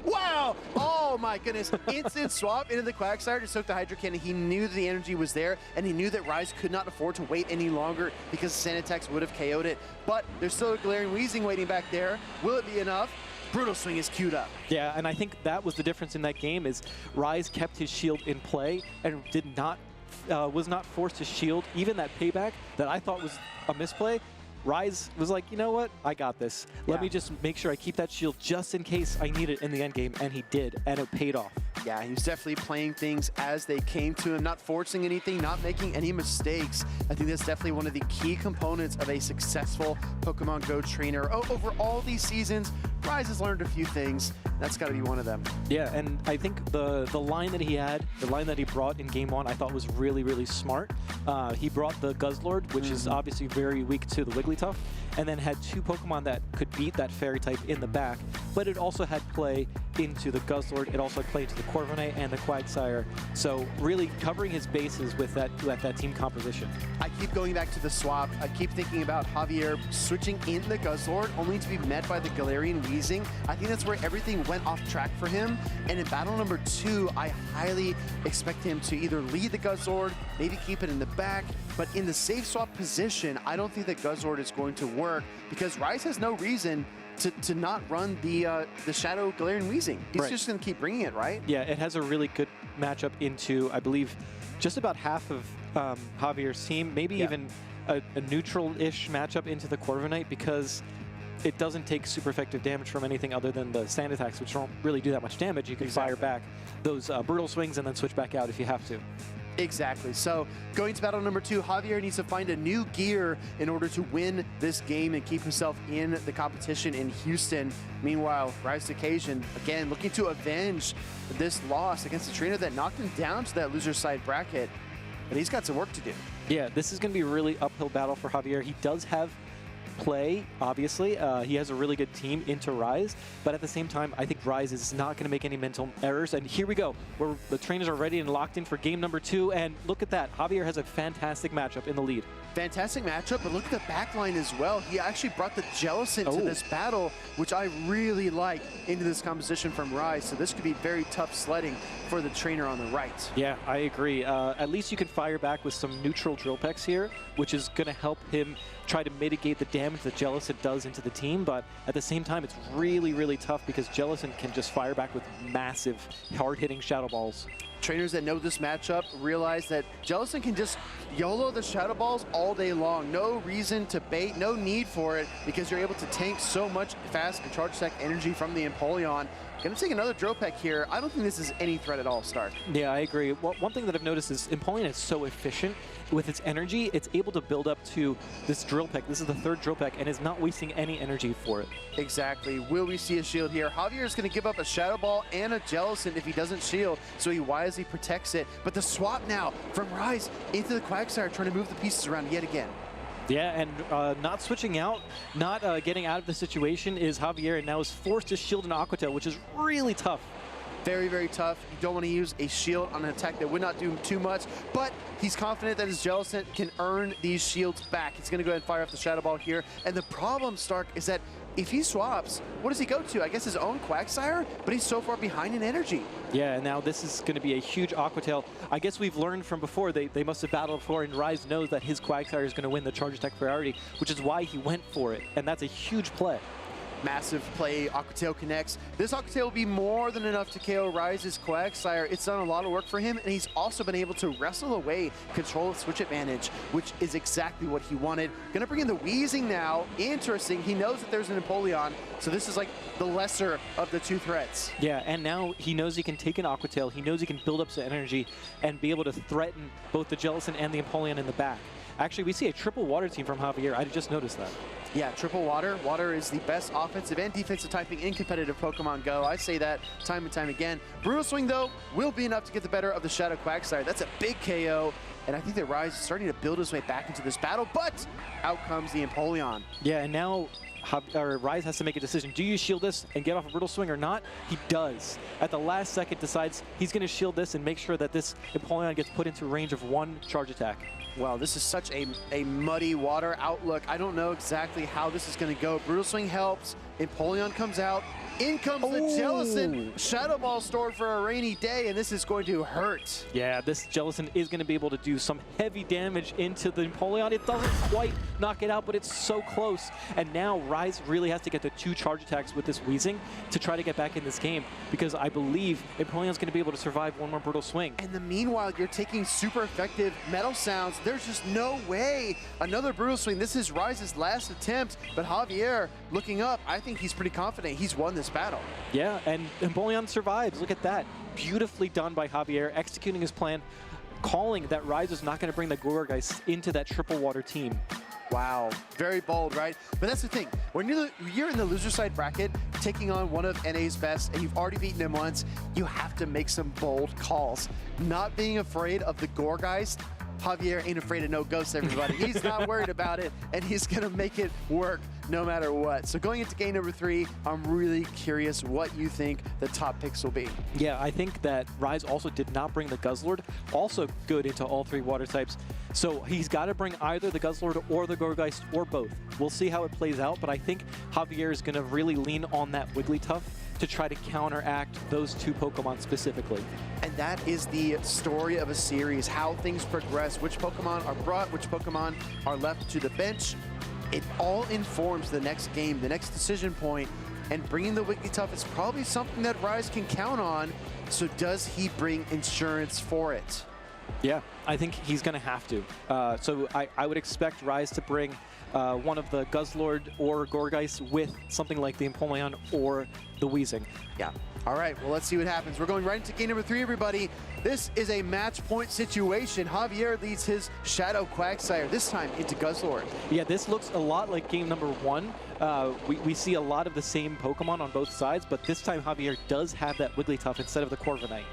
Wow! Oh my goodness. Instant swap into the Quagsire to soak the Hydro Cannon. He knew that the energy was there, and he knew that Rise could not afford to wait any longer because Sand Attacks would have KO'd it. But there's still a Galarian Weezing waiting back there. Will it be enough? Brutal Swing is queued up. Yeah, and I think that was the difference in that game is Rise kept his shield in play and was not forced to shield even that payback that I thought was a misplay. Rise was like, you know what? I got this. Let me just make sure I keep that shield just in case I need it in the end game, and he did, and it paid off. Yeah, he was definitely playing things as they came to him, not forcing anything, not making any mistakes. I think that's definitely one of the key components of a successful Pokemon Go trainer. Over all these seasons, Rise has learned a few things. That's got to be one of them. Yeah, and I think the line that he had, the line that he brought in Game 1, I thought was really, really smart. He brought the Guzzlord, which is obviously very weak to the Wigglytuff, and then had 2 Pokemon that could beat that Fairy type in the back, but it also had play into the Guzzlord, it also had play into the Corviknight and the Quagsire, so really covering his bases with that team composition. I keep going back to the swap. I keep thinking about Javier switching in the Guzzlord only to be met by the Galarian Weezing. I think that's where everything went off track for him, and in battle number 2, I highly expect him to either lead the Guzzlord, maybe keep it in the back, but in the safe swap position, I don't think that Guzzlord is going to work because Rise has no reason to not run the Shadow Galarian Weezing. He's just going to keep bringing it, right? Yeah, it has a really good matchup into, I believe, just about half of Javier's team, maybe even a neutral-ish matchup into the Corviknight because it doesn't take super effective damage from anything other than the Sand Attacks, which don't really do that much damage. You can fire back those Brutal Swings and then switch back out if you have to. Exactly. So going to battle number 2, Javier needs to find a new gear in order to win this game and keep himself in the competition in Houston. Meanwhile, Rise to Occasion, again, looking to avenge this loss against the trainer that knocked him down to that loser side bracket. But he's got some work to do. Yeah, this is going to be a really uphill battle for Javier. He does have play, obviously. He has a really good team into Rise, but at the same time, I think Rise is not going to make any mental errors. And here we go, where the trainers are ready and locked in for game number 2. And look at that, Javier has a fantastic matchup in the lead. Fantastic matchup, but look at the back line as well. He actually brought the Jellicent to this battle, which I really like into this composition from Rise. So this could be very tough sledding for the trainer on the right. Yeah, I agree. At least you can fire back with some neutral Drill Pecks here, which is going to help him try to mitigate the damage that Jellicent does into the team. But at the same time, it's really, really tough because Jellicent can just fire back with massive, hard-hitting Shadow Balls. Trainers that know this matchup realize that Jellicent can just YOLO the Shadow Balls all day long. No reason to bait, no need for it, because you're able to tank so much fast and charge attack energy from the Empoleon. Gonna take another Drill Peck here. I don't think this is any threat at all, Stark. Yeah, I agree. Well, one thing that I've noticed is Empoleon is so efficient with its energy. It's able to build up to this Drill Peck. This is the 3rd Drill Peck, and is not wasting any energy for it. Exactly. Will we see a shield here? Javier is going to give up a Shadow Ball and a Jellicent if he doesn't shield, so he wisely protects it. But the swap now from Rise into the Quagsire, trying to move the pieces around yet again. Yeah, and not switching out, not getting out of the situation is Javier, and now is forced to shield an Aqua Tail, which is really tough. Very, very tough. You don't want to use a shield on an attack that would not do too much, but he's confident that his Jellicent can earn these shields back. He's going to go ahead and fire off the Shadow Ball here. And the problem, Stark, is that if he swaps, what does he go to? I guess his own Quagsire, but he's so far behind in energy. Yeah, and now this is going to be a huge Aqua Tail. I guess we've learned from before, they must have battled before, and Rise knows that his Quagsire is going to win the charge attack priority, which is why he went for it, and that's a huge play. Massive play, Aqua Tail connects. This Aqua Tail will be more than enough to KO Rise's Quagsire. It's done a lot of work for him, and he's also been able to wrestle away control of switch advantage, which is exactly what he wanted. Gonna bring in the Weezing now. Interesting, he knows that there's an Empoleon, so this is like the lesser of the 2 threats. Yeah, and now he knows he can take an Aqua Tail, he knows he can build up some energy and be able to threaten both the Jellicent and the Empoleon in the back. Actually, we see a triple water team from Javier. I just noticed that. Yeah, triple water. Water is the best offensive and defensive typing in competitive Pokemon Go. I say that time and time again. Brutal Swing, though, will be enough to get the better of the Shadow Quagsire. That's a big KO, and I think that Rise is starting to build his way back into this battle, but out comes the Empoleon. Yeah, and now Rise has to make a decision. Do you shield this and get off a Brutal Swing or not? He does. At the last second decides he's going to shield this and make sure that this Empoleon gets put into range of 1 charge attack. Wow, this is such a muddy water outlook. I don't know exactly how this is going to go. Brutal Swing helps. Empoleon comes out. In comes the Jellicent Shadow Ball stored for a rainy day, and this is going to hurt. Yeah, this Jellicent is going to be able to do some heavy damage into the Empoleon. It doesn't quite knock it out, but it's so close. And now Rise really has to get the 2 charge attacks with this Weezing to try to get back in this game, because I believe Empoleon's going to be able to survive one more Brutal Swing. And the meanwhile, you're taking super effective Metal Sounds. There's just no way. Another Brutal Swing. This is Rise's last attempt, but Javier, looking up, I think he's pretty confident he's won this battle. Yeah, and Empoleon survives. Look at that. Beautifully done by Javier, executing his plan, calling that Rise is not going to bring the Gourgeist into that triple water team. Wow, very bold, right? But that's the thing. When you're in the loser side bracket, taking on one of NA's best, and you've already beaten him once, you have to make some bold calls. Not being afraid of the Gourgeist. Javier ain't afraid of no ghosts, everybody. He's not worried about it, and he's going to make it work no matter what. So going into game number 3, I'm really curious what you think the top picks will be. Yeah, I think that Rise also did not bring the Guzzlord, also good into all 3 water types. So he's got to bring either the Guzzlord or the Gourgeist or both. We'll see how it plays out, but I think Javier is going to really lean on that Wigglytuff to try to counteract those 2 Pokemon specifically. And that is the story of a series, how things progress, which Pokemon are brought, which Pokemon are left to the bench. It all informs the next game, the next decision point, and bringing the Wigglytuff is probably something that Rise can count on. So does he bring insurance for it? Yeah, I think he's going to have to. So I would expect Rise to bring one of the Guzzlord or Gourgeist with something like the Empoleon or the Weezing. Yeah. All right, well, let's see what happens. We're going right into game number 3, everybody. This is a match point situation. Javier leads his Shadow Quagsire, this time into Guzzlord. Yeah, this looks a lot like game number 1. We see a lot of the same Pokemon on both sides, but this time Javier does have that Wigglytuff instead of the Corviknight.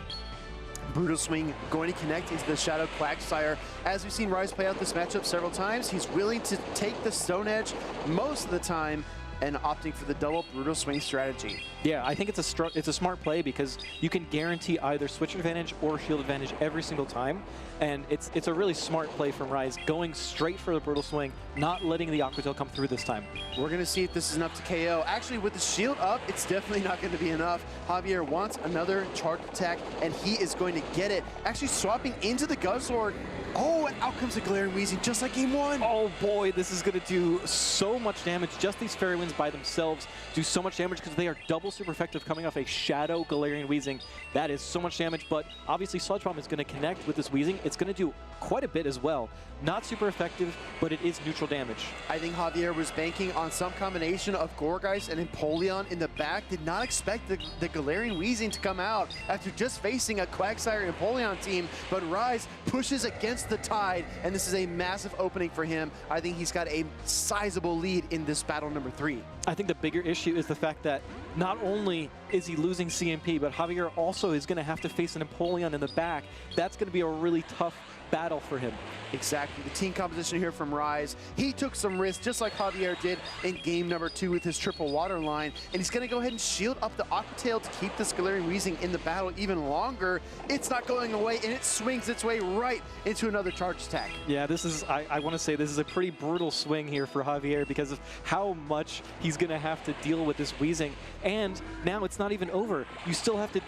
Brutal Swing going to connect into the Shadow Quagsire. As we've seen Rise play out this matchup several times, he's willing to take the Stone Edge most of the time and opting for the double Brutal Swing strategy. Yeah, I think it's a smart play because you can guarantee either switch advantage or shield advantage every single time, and it's a really smart play from Rise, going straight for the Brutal Swing, not letting the Aqua Tail come through this time. We're going to see if this is enough to KO. Actually, with the shield up, it's definitely not going to be enough. Javier wants another charge attack, and he is going to get it. Actually swapping into the Guzzlord. Oh, and out comes the Galarian Weezing, just like game 1. Oh boy, this is going to do so much damage. Just these Fairy Winds by themselves do so much damage because they are double super effective coming off a Shadow Galarian Weezing. That is so much damage, but obviously Sludge Bomb is going to connect with this Weezing. It's going to do quite a bit as well. Not super effective, but it is neutral damage. I think Javier was banking on some combination of Gourgeist and Empoleon in the back. Did not expect the Galarian Weezing to come out after just facing a Quagsire and Empoleon team, but Rise pushes against the tide, and this is a massive opening for him. I think he's got a sizable lead in this battle number 3. I think the bigger issue is the fact that not only is he losing CMP, but Javier also is going to have to face an Empoleon in the back. That's going to be a really tough battle for him. Exactly. The team composition here from Rise. He took some risks, just like Javier did in game number 2 with his triple water line, and he's going to go ahead and shield up the Aqua Tail to keep this Galarian Weezing in the battle even longer. It's not going away, and it swings its way right into another charge attack. Yeah, this is, I want to say this is a pretty brutal swing here for Javier because of how much he's going to have to deal with this Weezing. And now it's not even over. You still have to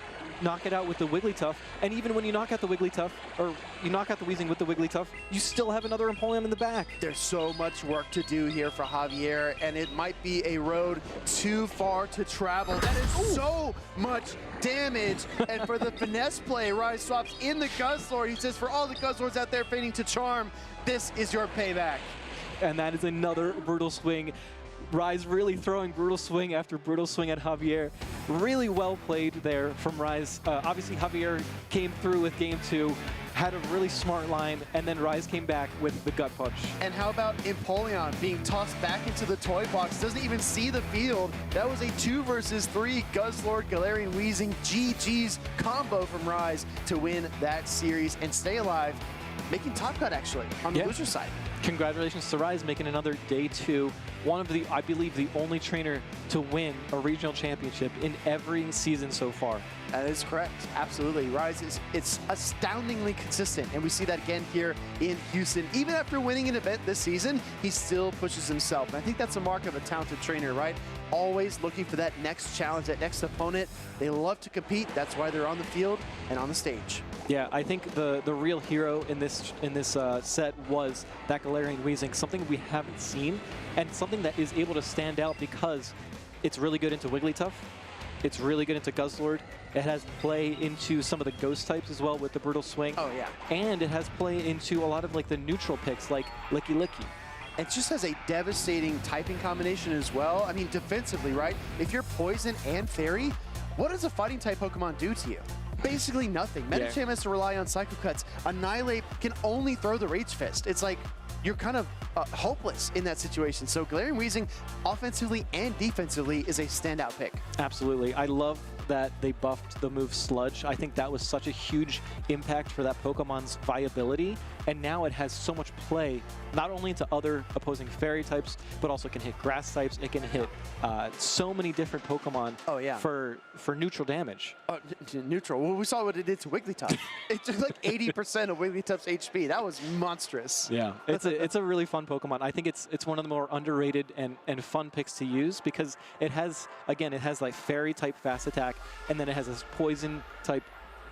knock it out with the Wigglytuff, and even when you knock out the Wigglytuff, or you knock out the Weezing with the Wigglytuff, you still have another Empoleon in the back. There's so much work to do here for Javier, and it might be a road too far to travel. That is so much damage, and for the finesse play, Rise swaps in the Guzzlord. He says, for all the Guzzlords out there feigning to charm, this is your payback. And that is another brutal swing. Rise really throwing brutal swing after brutal swing at Javier. Really well played there from Rise. Obviously, Javier came through with game 2, had a really smart line, and then Rise came back with the gut punch. And how about Empoleon being tossed back into the toy box? Doesn't even see the field. That was a 2 versus 3 Guzzlord, Galarian Weezing, GG's combo from Rise to win that series and stay alive, making top cut actually on the loser side. Congratulations to Rise making another day 2. One of the, I believe, the only trainer to win a regional championship in every season so far. That is correct. Absolutely. Rise it's astoundingly consistent, and we see that again here in Houston. Even after winning an event this season, he still pushes himself. And I think that's a mark of a talented trainer, right? Always looking for that next challenge, that next opponent. They love to compete. That's why they're on the field and on the stage. Yeah, I think the real hero in this set was that Galarian Weezing, something we haven't seen, and something that is able to stand out because it's really good into Wigglytuff. It's really good into Guzzlord. It has play into some of the ghost types as well with the Brutal Swing. Oh, yeah. And it has play into a lot of like the neutral picks like Licky Licky. It just has a devastating typing combination as well. I mean, defensively, right? If you're Poison and Fairy, what does a fighting type Pokemon do to you? Basically nothing. Medicham has to rely on Psycho Cuts. Annihilate can only throw the Rage Fist. It's like you're kind of hopeless in that situation. So Galarian Weezing, offensively and defensively, is a standout pick. Absolutely. I love that they buffed the move Sludge. I think that was such a huge impact for that Pokemon's viability, and now it has so much play, not only into other opposing fairy types, but also can hit grass types. It can hit so many different Pokemon for neutral damage. Neutral. Well, we saw what it did to Wigglytuff. It took like 80% of Wigglytuff's HP. That was monstrous. Yeah, it's a really fun Pokemon. I think it's one of the more underrated and fun picks to use because it has, again, it has like fairy type fast attack, and then it has this poison type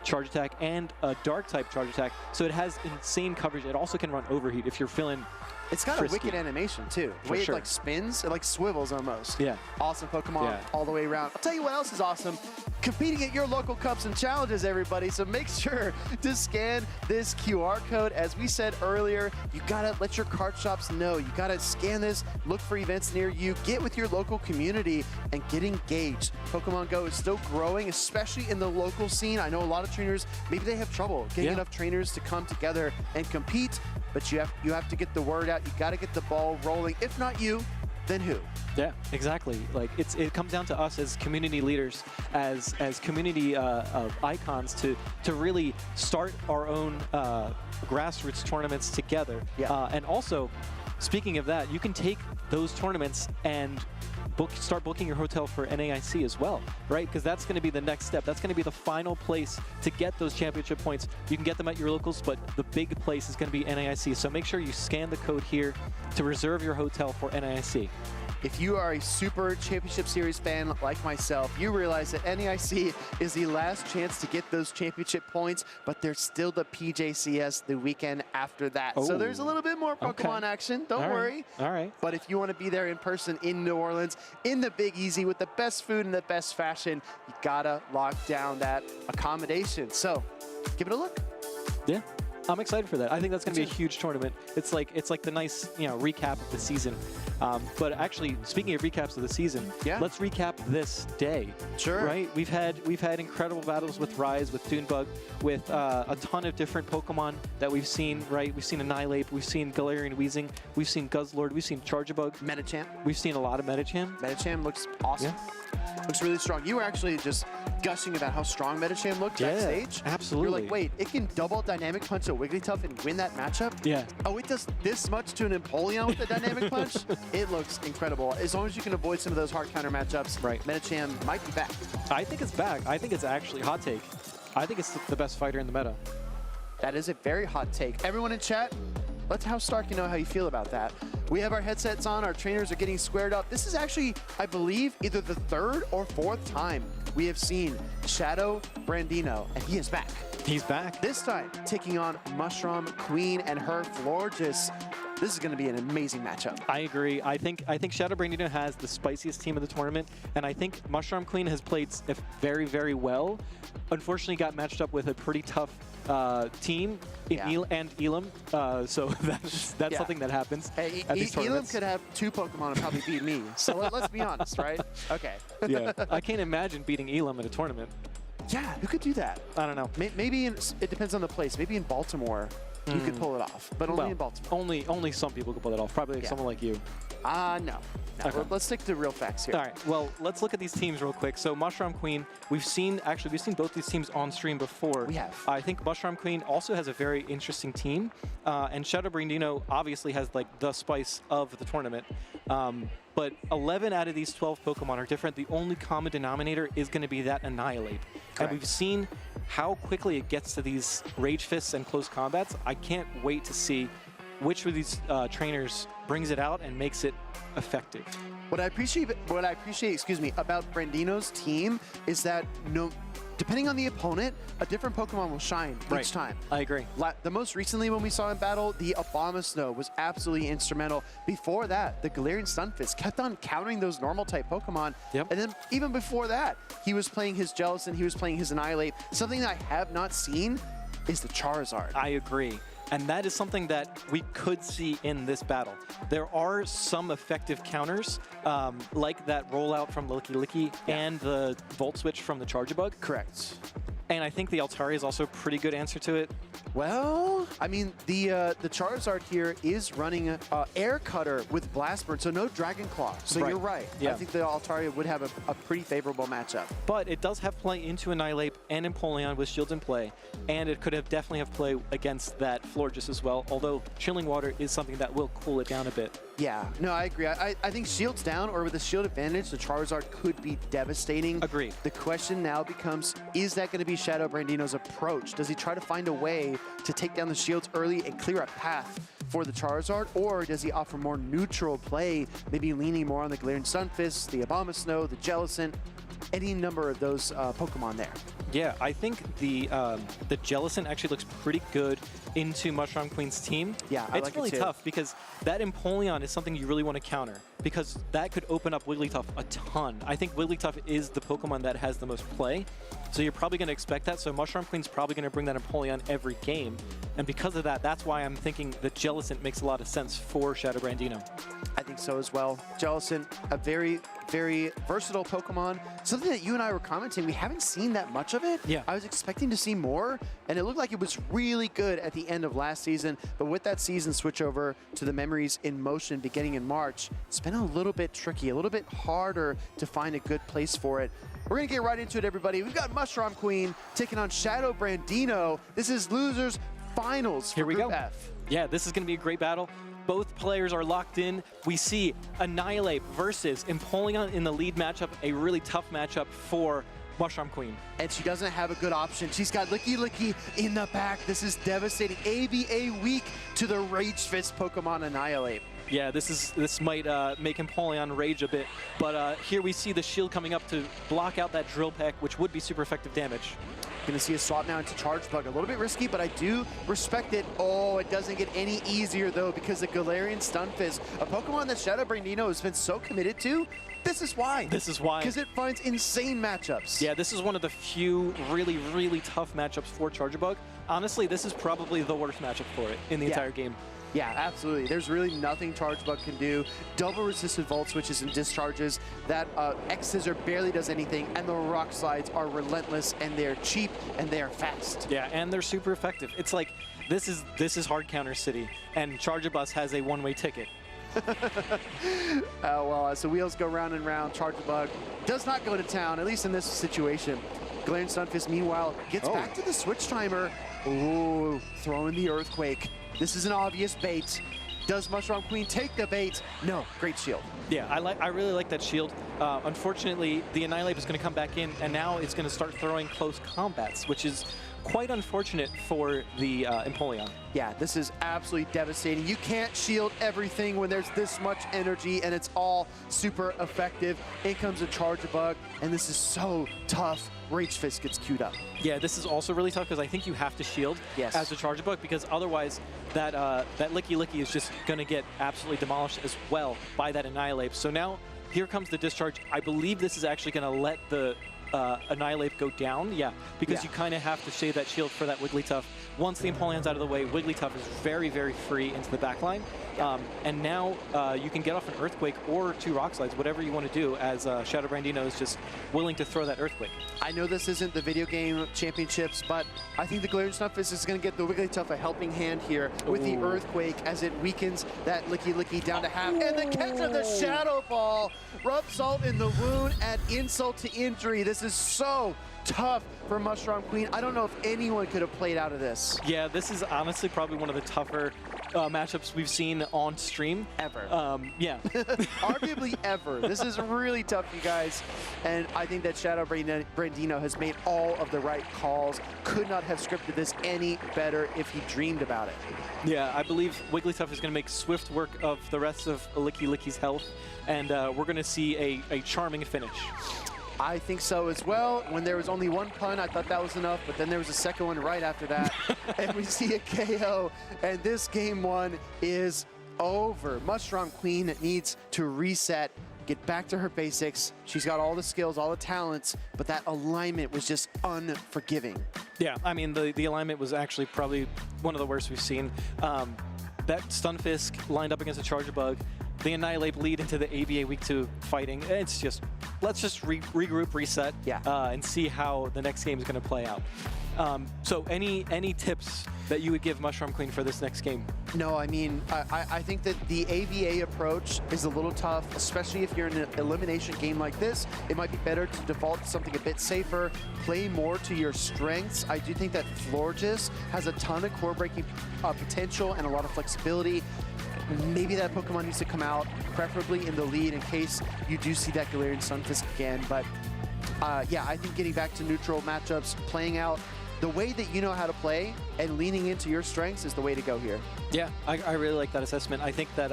charge attack and a dark type charge attack. So it has insane coverage. It also can run overheat if you're feeling It's got frisky. a wicked animation too. The way it like spins, it like swivels almost. Yeah. Awesome Pokemon all the way around. I'll tell you what else is awesome. Competing at your local cups and challenges, everybody. So make sure to scan this QR code. As we said earlier, you gotta let your card shops know. You gotta scan this, look for events near you, get with your local community, and get engaged. Pokemon Go is still growing, especially in the local scene. I know a lot of trainers, maybe they have trouble getting enough trainers to come together and compete, but you have to get the word out. You gotta get the ball rolling. If not you, then who? Yeah, exactly. Like it comes down to us as community leaders, as community icons to really start our own grassroots tournaments together. Yeah. And also, speaking of that, you can take those tournaments and start booking your hotel for NAIC as well, right? Because that's going to be the next step. That's going to be the final place to get those championship points. You can get them at your locals, but the big place is going to be NAIC. So make sure you scan the code here to reserve your hotel for NAIC. If you are a Super Championship Series fan like myself, you realize that NAIC is the last chance to get those championship points, but there's still the PJCS the weekend after that. So there's a little bit more Pokemon action. Don't worry. All right. But if you want to be there in person in New Orleans, in the Big Easy, with the best food and the best fashion, you gotta lock down that accommodation. So give it a look. Yeah. I'm excited for that. I think that's going to be a huge tournament. It's like the nice, recap of the season. But actually, speaking of recaps of the season, let's recap this day. Sure. Right? We've had incredible battles with Rise, with Dunebug, with a ton of different Pokemon that we've seen. Right? We've seen Annihilate, we've seen Galarian Weezing, we've seen Guzzlord, we've seen Charjabug, Medicham. We've seen a lot of Medicham. Medicham looks awesome. Looks really strong. You were actually just gushing about how strong Medicham looked backstage. Absolutely. You're like, wait, it can double dynamic punch a Wigglytuff and win that matchup? Yeah. Oh, it does this much to an Empoleon with the dynamic punch? It looks incredible. As long as you can avoid some of those hard counter matchups, Medicham might be back. I think it's back. I think it's actually hot take. I think it's the best fighter in the meta. That is a very hot take. Everyone in chat, let House Starkey know how you feel about that. We have our headsets on, our trainers are getting squared up. This is actually, I believe, either the third or fourth time we have seen Shadow Brandino, and he is back. He's back. This time, taking on Mushroom Queen and her Florges. This is going to be an amazing matchup. I agree. I think Shadow Brandino has the spiciest team of the tournament, and I think Mushroom Queen has played very, very well. Unfortunately, got matched up with a pretty tough team in and Elam, so that's something that happens at these tournaments. Elam could have two Pokemon and probably beat me, so let's be honest, right? Okay. Yeah, I can't imagine beating Elam in a tournament. Yeah, who could do that? I don't know. Maybe it depends on the place. Maybe in Baltimore, you could pull it off, but only in Baltimore. Only some people could pull it off, probably someone like you. No. Okay. Let's stick to real facts here. All right. Well, let's look at these teams real quick. So Mushroom Queen, we've seen both these teams on stream before. We have. I think Mushroom Queen also has a very interesting team, and Shadow Brandino obviously has like the spice of the tournament. But 11 out of these 12 Pokemon are different. The only common denominator is going to be that Annihilate. Correct. And we've seen how quickly it gets to these Rage Fists and close combats. I can't wait to see which of these trainers brings it out and makes it effective. What I appreciate, about Brandino's team is that depending on the opponent, a different Pokemon will shine each time. I agree. The most recently when we saw in battle, the Abomasnow was absolutely instrumental. Before that, the Galarian Stunfisk kept on countering those normal type Pokemon. Yep. And then even before that, he was playing his Jellicent, he was playing his Annihilate. Something that I have not seen is the Charizard. I agree. And that is something that we could see in this battle. There are some effective counters, like that rollout from Licky Licky and the Volt Switch from the Charjabug. Correct. And I think the Altaria is also a pretty good answer to it. Well, I mean, the Charizard here is running Air Cutter with Blast Burn, so no Dragon Claw. So you're right. Yeah. I think the Altaria would have a pretty favorable matchup. But it does have play into Annihilate and Empoleon with shields in play, and it could have definitely have play against that Florges as well, although Chilling Water is something that will cool it down a bit. Yeah, no, I agree. I think shields down or with a shield advantage, the Charizard could be devastating. Agreed. The question now becomes, is that going to be Shadow Brandino's approach? Does he try to find a way to take down the shields early and clear a path for the Charizard, or does he offer more neutral play, maybe leaning more on the Galarian Stunfisk, the Abomasnow, the Jellicent, any number of those Pokemon there? Yeah, I think the Jellicent actually looks pretty good into Mushroom Queen's team. Yeah, I it's like really it too. tough because that Empoleon is something you really want to counter because that could open up Wigglytuff a ton. I think Wigglytuff is the Pokemon that has the most play, so you're probably going to expect that. So Mushroom Queen's probably going to bring that Empoleon every game, and because of that, that's why I'm thinking the Jellicent makes a lot of sense for Shadow Brandino. I think so as well. Jellicent, a very, very versatile Pokemon. Something that you and I were commenting, we haven't seen that much of it. Yeah. I was expecting to see more, and it looked like it was really good at the end of last season. But with that season switch over to the Memories in Motion beginning in March, it's been a little bit tricky, a little bit harder to find a good place for it. We're going to get right into it, everybody. We've got Mushroom Queen taking on Shadow Brandino. This is Losers Finals for Group F. Yeah, this is going to be a great battle. Both players are locked in. We see Annihilate versus Empoleon in the lead matchup, a really tough matchup for Mushroom Queen. And she doesn't have a good option. She's got Licky Licky in the back. This is devastating. ABA weak to the Rage Fist Pokemon Annihilate. Yeah, this might make Empoleon rage a bit, but here we see the shield coming up to block out that Drill Peck, which would be super effective damage. Gonna see a swap now into Charge Bug. A little bit risky, but I do respect it. Oh, it doesn't get any easier though because the Galarian Stunfisk, a Pokemon that Shadow Brandino has been so committed to. This is why. This is why. Because it finds insane matchups. Yeah, this is one of the few really, really tough matchups for Charjabug. Honestly, this is probably the worst matchup for it in the entire game. Yeah, absolutely. There's really nothing Charjabug can do. Double resisted Volt Switches and discharges. That X-Scissor barely does anything, and the Rock Slides are relentless, and they're cheap, and they're fast. Yeah, and they're super effective. It's like, this is Hard Counter City, and Charjabus has a one-way ticket. Well, as the wheels go round and round, Charjabug does not go to town, at least in this situation. Galarian Stunfisk, meanwhile, gets back to the switch timer. Ooh, throwing the Earthquake. This is an obvious bait. Does Mushroom Queen take the bait? No, great shield. Yeah, I really like that shield. Unfortunately, the Annihilate is going to come back in, and now it's going to start throwing close combats, which is quite unfortunate for the Empoleon. Yeah, this is absolutely devastating. You can't shield everything when there's this much energy, and it's all super effective. In comes a Charjabug, and this is so tough. Rage Fist gets queued up. Yeah, this is also really tough because I think you have to shield as a Charjabug because otherwise that Licky Licky is just going to get absolutely demolished as well by that Annihilate. So now here comes the discharge. I believe this is actually going to let the Annihilate go down, because you kind of have to shade that shield for that Wigglytuff. Once the Empoleon's out of the way, Wigglytuff is very, very free into the back line. And now you can get off an Earthquake or 2 Rock Slides, whatever you want to do, as Shadow Brandino is just willing to throw that Earthquake. I know this isn't the video game championships, but I think the Galarian Stunfisk is going to get the Wigglytuff a helping hand here with the Earthquake as it weakens that Licky down to half. And the catch of the Shadow Ball. Rub salt in the wound, add insult to injury. This is so tough for Mushroom Queen. I don't know if anyone could have played out of this. Yeah, this is honestly probably one of the tougher matchups we've seen on stream. Ever. Yeah. Arguably ever. This is really tough, you guys. And I think that Shadow Brandino has made all of the right calls. Could not have scripted this any better if he dreamed about it. Yeah, I believe Wigglytuff is going to make swift work of the rest of Licky's health, and we're going to see a charming finish. I think so as well. When there was only one pun, I thought that was enough, but then there was a second one right after that. And we see a KO, and this game 1 is over. Mushroom Queen needs to reset, get back to her basics. She's got all the skills, all the talents, but that alignment was just unforgiving. Yeah, I mean, the alignment was actually probably one of the worst we've seen. That Stunfisk lined up against a Charger Bug, the Annihilate lead into the ABA Week 2 fighting. It's just, let's just regroup, reset, and see how the next game is going to play out. So any tips that you would give Mushroom Queen for this next game? No, I mean, I think that the AVA approach is a little tough, especially if you're in an elimination game like this. It might be better to default to something a bit safer, play more to your strengths. I do think that Florges has a ton of core-breaking potential and a lot of flexibility. Maybe that Pokemon needs to come out, preferably in the lead in case you do see that Galarian Stunfisk again. But yeah, I think getting back to neutral matchups, playing out the way that you know how to play and leaning into your strengths is the way to go here. Yeah, I really like that assessment. I think that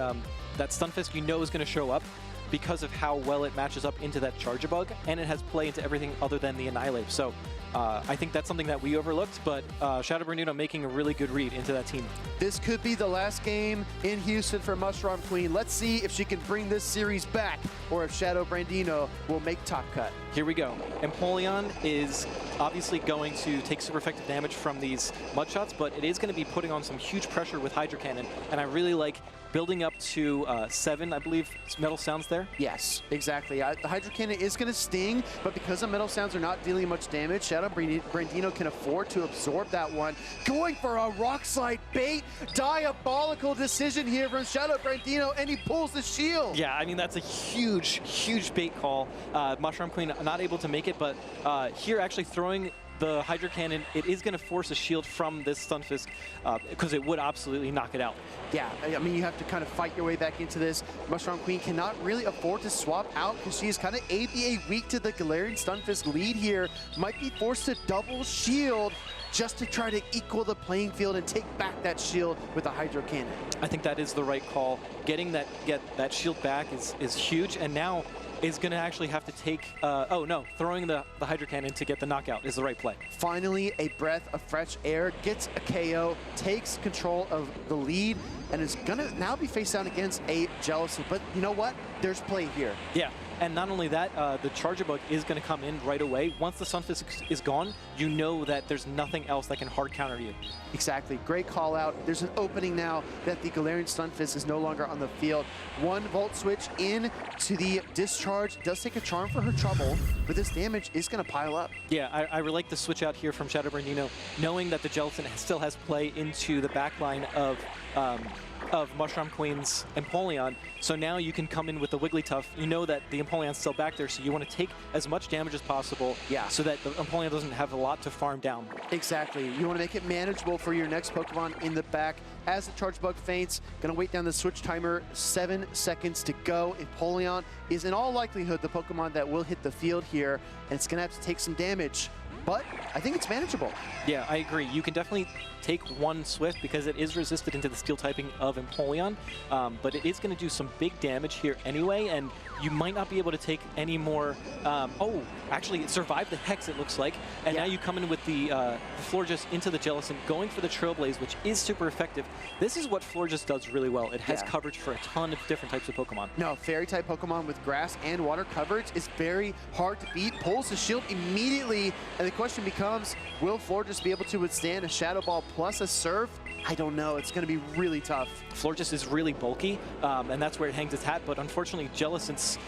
that Stunfisk you know is going to show up because of how well it matches up into that Charger Bug, and it has play into everything other than the Annihilate. So I think that's something that we overlooked, but Shadow Brandino making a really good read into that team. This could be the last game in Houston for Mushroom Queen. Let's see if she can bring this series back or if Shadow Brandino will make top cut. Here we go. Empoleon is obviously going to take super effective damage from these mud shots, but it is going to be putting on some huge pressure with Hydro Cannon, and I really like building up to 7, I believe, Metal Sounds there? Yes, exactly. The Hydro Cannon is going to sting, but because the Metal Sounds are not dealing much damage, Shadow Brandino can afford to absorb that one. Going for a Rock Slide bait. Diabolical decision here from Shadow Brandino, and he pulls the shield. Yeah, I mean, that's a huge, huge bait call. Mushroom Queen not able to make it, but here actually throwing the Hydro Cannon, it is going to force a shield from this Stunfisk because it would absolutely knock it out. Yeah, I mean, you have to kind of fight your way back into this. Mushroom Queen cannot really afford to swap out because she is kind of ABA weak to the Galarian Stunfisk lead here. Might be forced to double shield just to try to equal the playing field and take back that shield with a Hydro Cannon. I think that is the right call. Get that shield back is huge, and now is going to actually have to take, oh no, throwing the Hydro Cannon to get the knockout is the right play. Finally, a breath of fresh air, gets a KO, takes control of the lead, and is going to now be face down against a Jealousy. But you know what? There's play here. Yeah, and not only that, the Charger Bug is going to come in right away. Once the Stunfisk is gone, you know that there's nothing else that can hard counter you. Exactly. Great call out. There's an opening now that the Galarian Stunfisk is no longer on the field. 1 Volt Switch in to the Discharge. Does take a Charm for her trouble, but this damage is going to pile up. Yeah, I really like the switch out here from Shadow Brandino, knowing that the Gelatin still has play into the backline of Mushroom Queen's Empoleon. So now you can come in with the Wigglytuff. You know that the Empoleon's still back there, so you want to take as much damage as possible so that the Empoleon doesn't have a lot to farm down. Exactly. You want to make it manageable for your next Pokemon in the back. As the Charge Bug faints, going to wait down the switch timer, 7 seconds to go. Empoleon is in all likelihood the Pokemon that will hit the field here, and it's going to have to take some damage. But I think it's manageable. Yeah, I agree. You can definitely take 1 Swift because it is resisted into the steel typing of Empoleon, but it is going to do some big damage here anyway, and you might not be able to take any more. Oh, actually, it survived the Hex, it looks like. And now you come in with the Florges into the Jellicent, going for the Trailblaze, which is super effective. This is what Florges does really well. It has coverage for a ton of different types of Pokemon. No, Fairy-type Pokemon with grass and water coverage is very hard to beat. Pulls the shield immediately, and the question becomes, will Florges be able to withstand a Shadow Ball plus a Surf? I don't know. It's going to be really tough. Florges is really bulky, and that's where it hangs its hat, but unfortunately, Jellicent's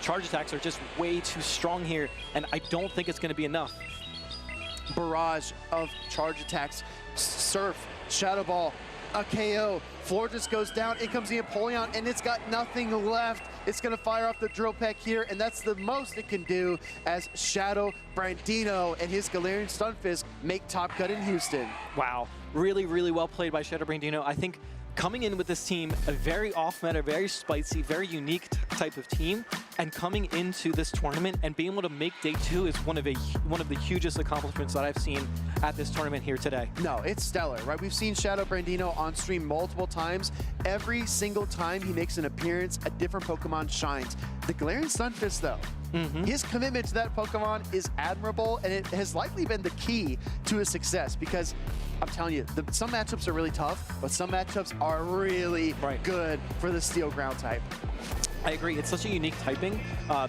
charge attacks are just way too strong here, and I don't think it's going to be enough. Barrage of charge attacks. Surf, Shadow Ball, a KO. Florges goes down. In comes the Empoleon, and it's got nothing left. It's going to fire off the Drill Peck here, and that's the most it can do as Shadow Brandino and his Galarian Stunfisk make top cut in Houston. Wow. Really, really well played by Shadow Brandino. I think coming in with this team, a very off-meta, very spicy, very unique type of team, and coming into this tournament and being able to make day 2 is one of the hugest accomplishments that I've seen at this tournament here today. No, it's stellar, right? We've seen Shadow Brandino on stream multiple times. Every single time he makes an appearance, a different Pokemon shines. The Galarian Stunfisk, though, his commitment to that Pokemon is admirable, and it has likely been the key to his success because I'm telling you, some matchups are really tough, but some matchups are really good for the Steel Ground type. I agree. It's such a unique typing.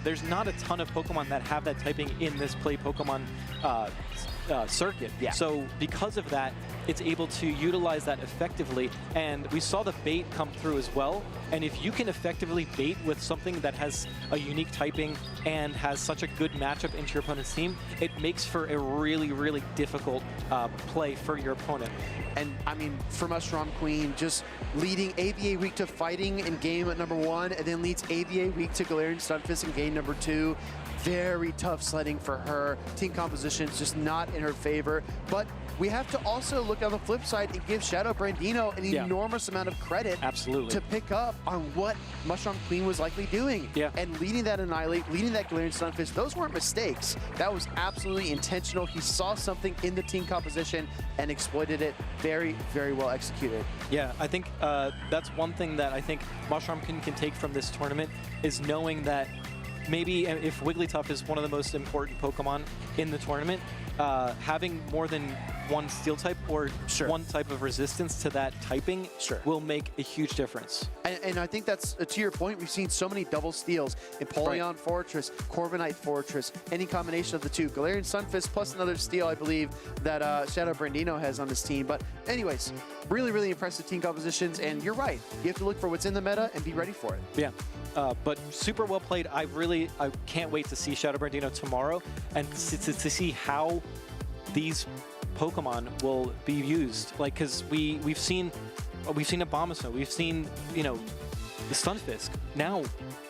There's not a ton of Pokemon that have that typing in this play Pokemon circuit. So because of that, it's able to utilize that effectively. And we saw the bait come through as well. And if you can effectively bait with something that has a unique typing and has such a good matchup into your opponent's team, it makes for a really, really difficult play for your opponent. And I mean, for Mushroom Queen, just leading ABA Week to fighting in game number 1, and then leads ABA Week to Galarian Stunfisk in game number 2. Very tough sledding for her. Team composition is just not in her favor. But we have to also look on the flip side and give Shadow Brandino an enormous amount of credit to pick up on what Mushroom Queen was likely doing. And leading that Annihilate, leading that Galarian Stunfisk, those weren't mistakes. That was absolutely intentional. He saw something in the team composition and exploited it. Very, very well executed. Yeah, I think that's one thing that I think Mushroom Queen can take from this tournament is knowing that maybe if Wigglytuff is one of the most important Pokemon in the tournament, having more than one Steel type or one type of resistance to that typing will make a huge difference. And I think that's, to your point, we've seen so many double steals. Empoleon Fortress, Corviknight Fortress, any combination of the two. Galarian Stunfisk plus another steal, I believe, that Shadow Brandino has on his team. But anyways, really, really impressive team compositions. And you're right. You have to look for what's in the meta and be ready for it. Yeah. But super well played. I can't wait to see Shadow Brandino tomorrow and to see how these Pokemon will be used. Like, because we've seen Abomasnow, we've seen, you know, the Stunfisk. Now,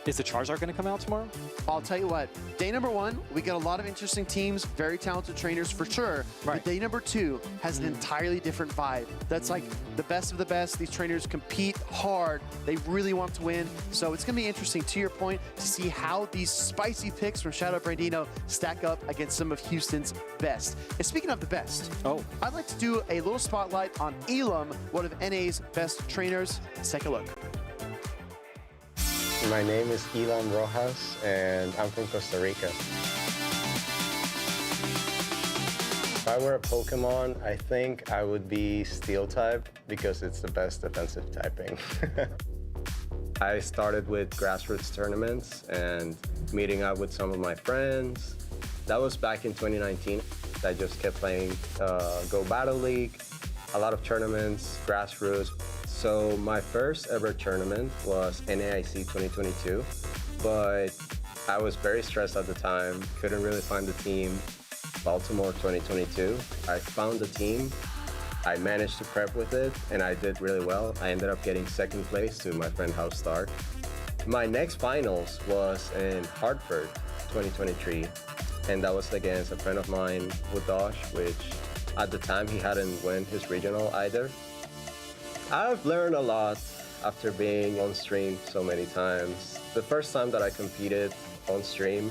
is the Charizard going to come out tomorrow? I'll tell you what, day number 1, we get a lot of interesting teams, very talented trainers for sure. But day number 2 has an entirely different vibe. That's like the best of the best. These trainers compete hard. They really want to win. So it's going to be interesting, to your point, to see how these spicy picks from Shadow Brandino stack up against some of Houston's best. And speaking of the best, I'd like to do a little spotlight on Elam, one of NA's best trainers. Let's take a look. My name is Elam Rojas, and I'm from Costa Rica. If I were a Pokemon, I think I would be Steel type because it's the best defensive typing. I started with grassroots tournaments and meeting up with some of my friends. That was back in 2019. I just kept playing Go Battle League, a lot of tournaments, grassroots. So my first ever tournament was NAIC 2022, but I was very stressed at the time, couldn't really find the team. Baltimore 2022, I found the team, I managed to prep with it, and I did really well. I ended up getting 2nd place to my friend House Stark. My next finals was in Hartford 2023, and that was against a friend of mine, Wudosh, which at the time he hadn't won his regional either. I've learned a lot after being on stream so many times. The first time that I competed on stream,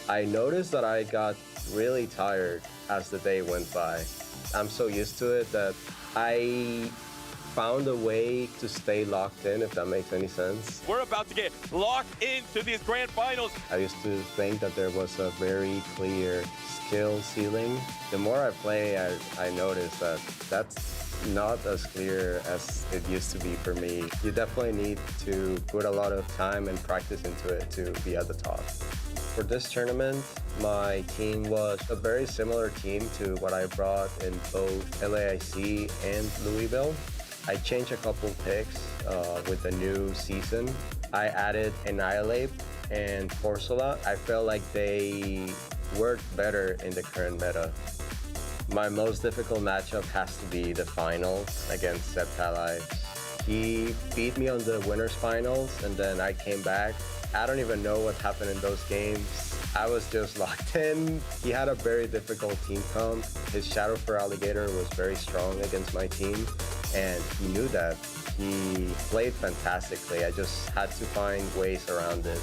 I noticed that I got really tired as the day went by. I'm so used to it that I found a way to stay locked in, if that makes any sense. We're about to get locked into these grand finals. I used to think that there was a very clear skill ceiling. The more I play, I notice that that's not as clear as it used to be for me. You definitely need to put a lot of time and practice into it to be at the top. For this tournament, my team was a very similar team to what I brought in both LAIC and Louisville. I changed a couple picks with the new season. I added Annihilate and Corsola. I felt like they worked better in the current meta. My most difficult matchup has to be the finals against Septali. He beat me on the winners finals, and then I came back. I don't even know what happened in those games. I was just locked in. He had a very difficult team comp. His Shadow for Alligator was very strong against my team, and he knew that. He played fantastically. I just had to find ways around it.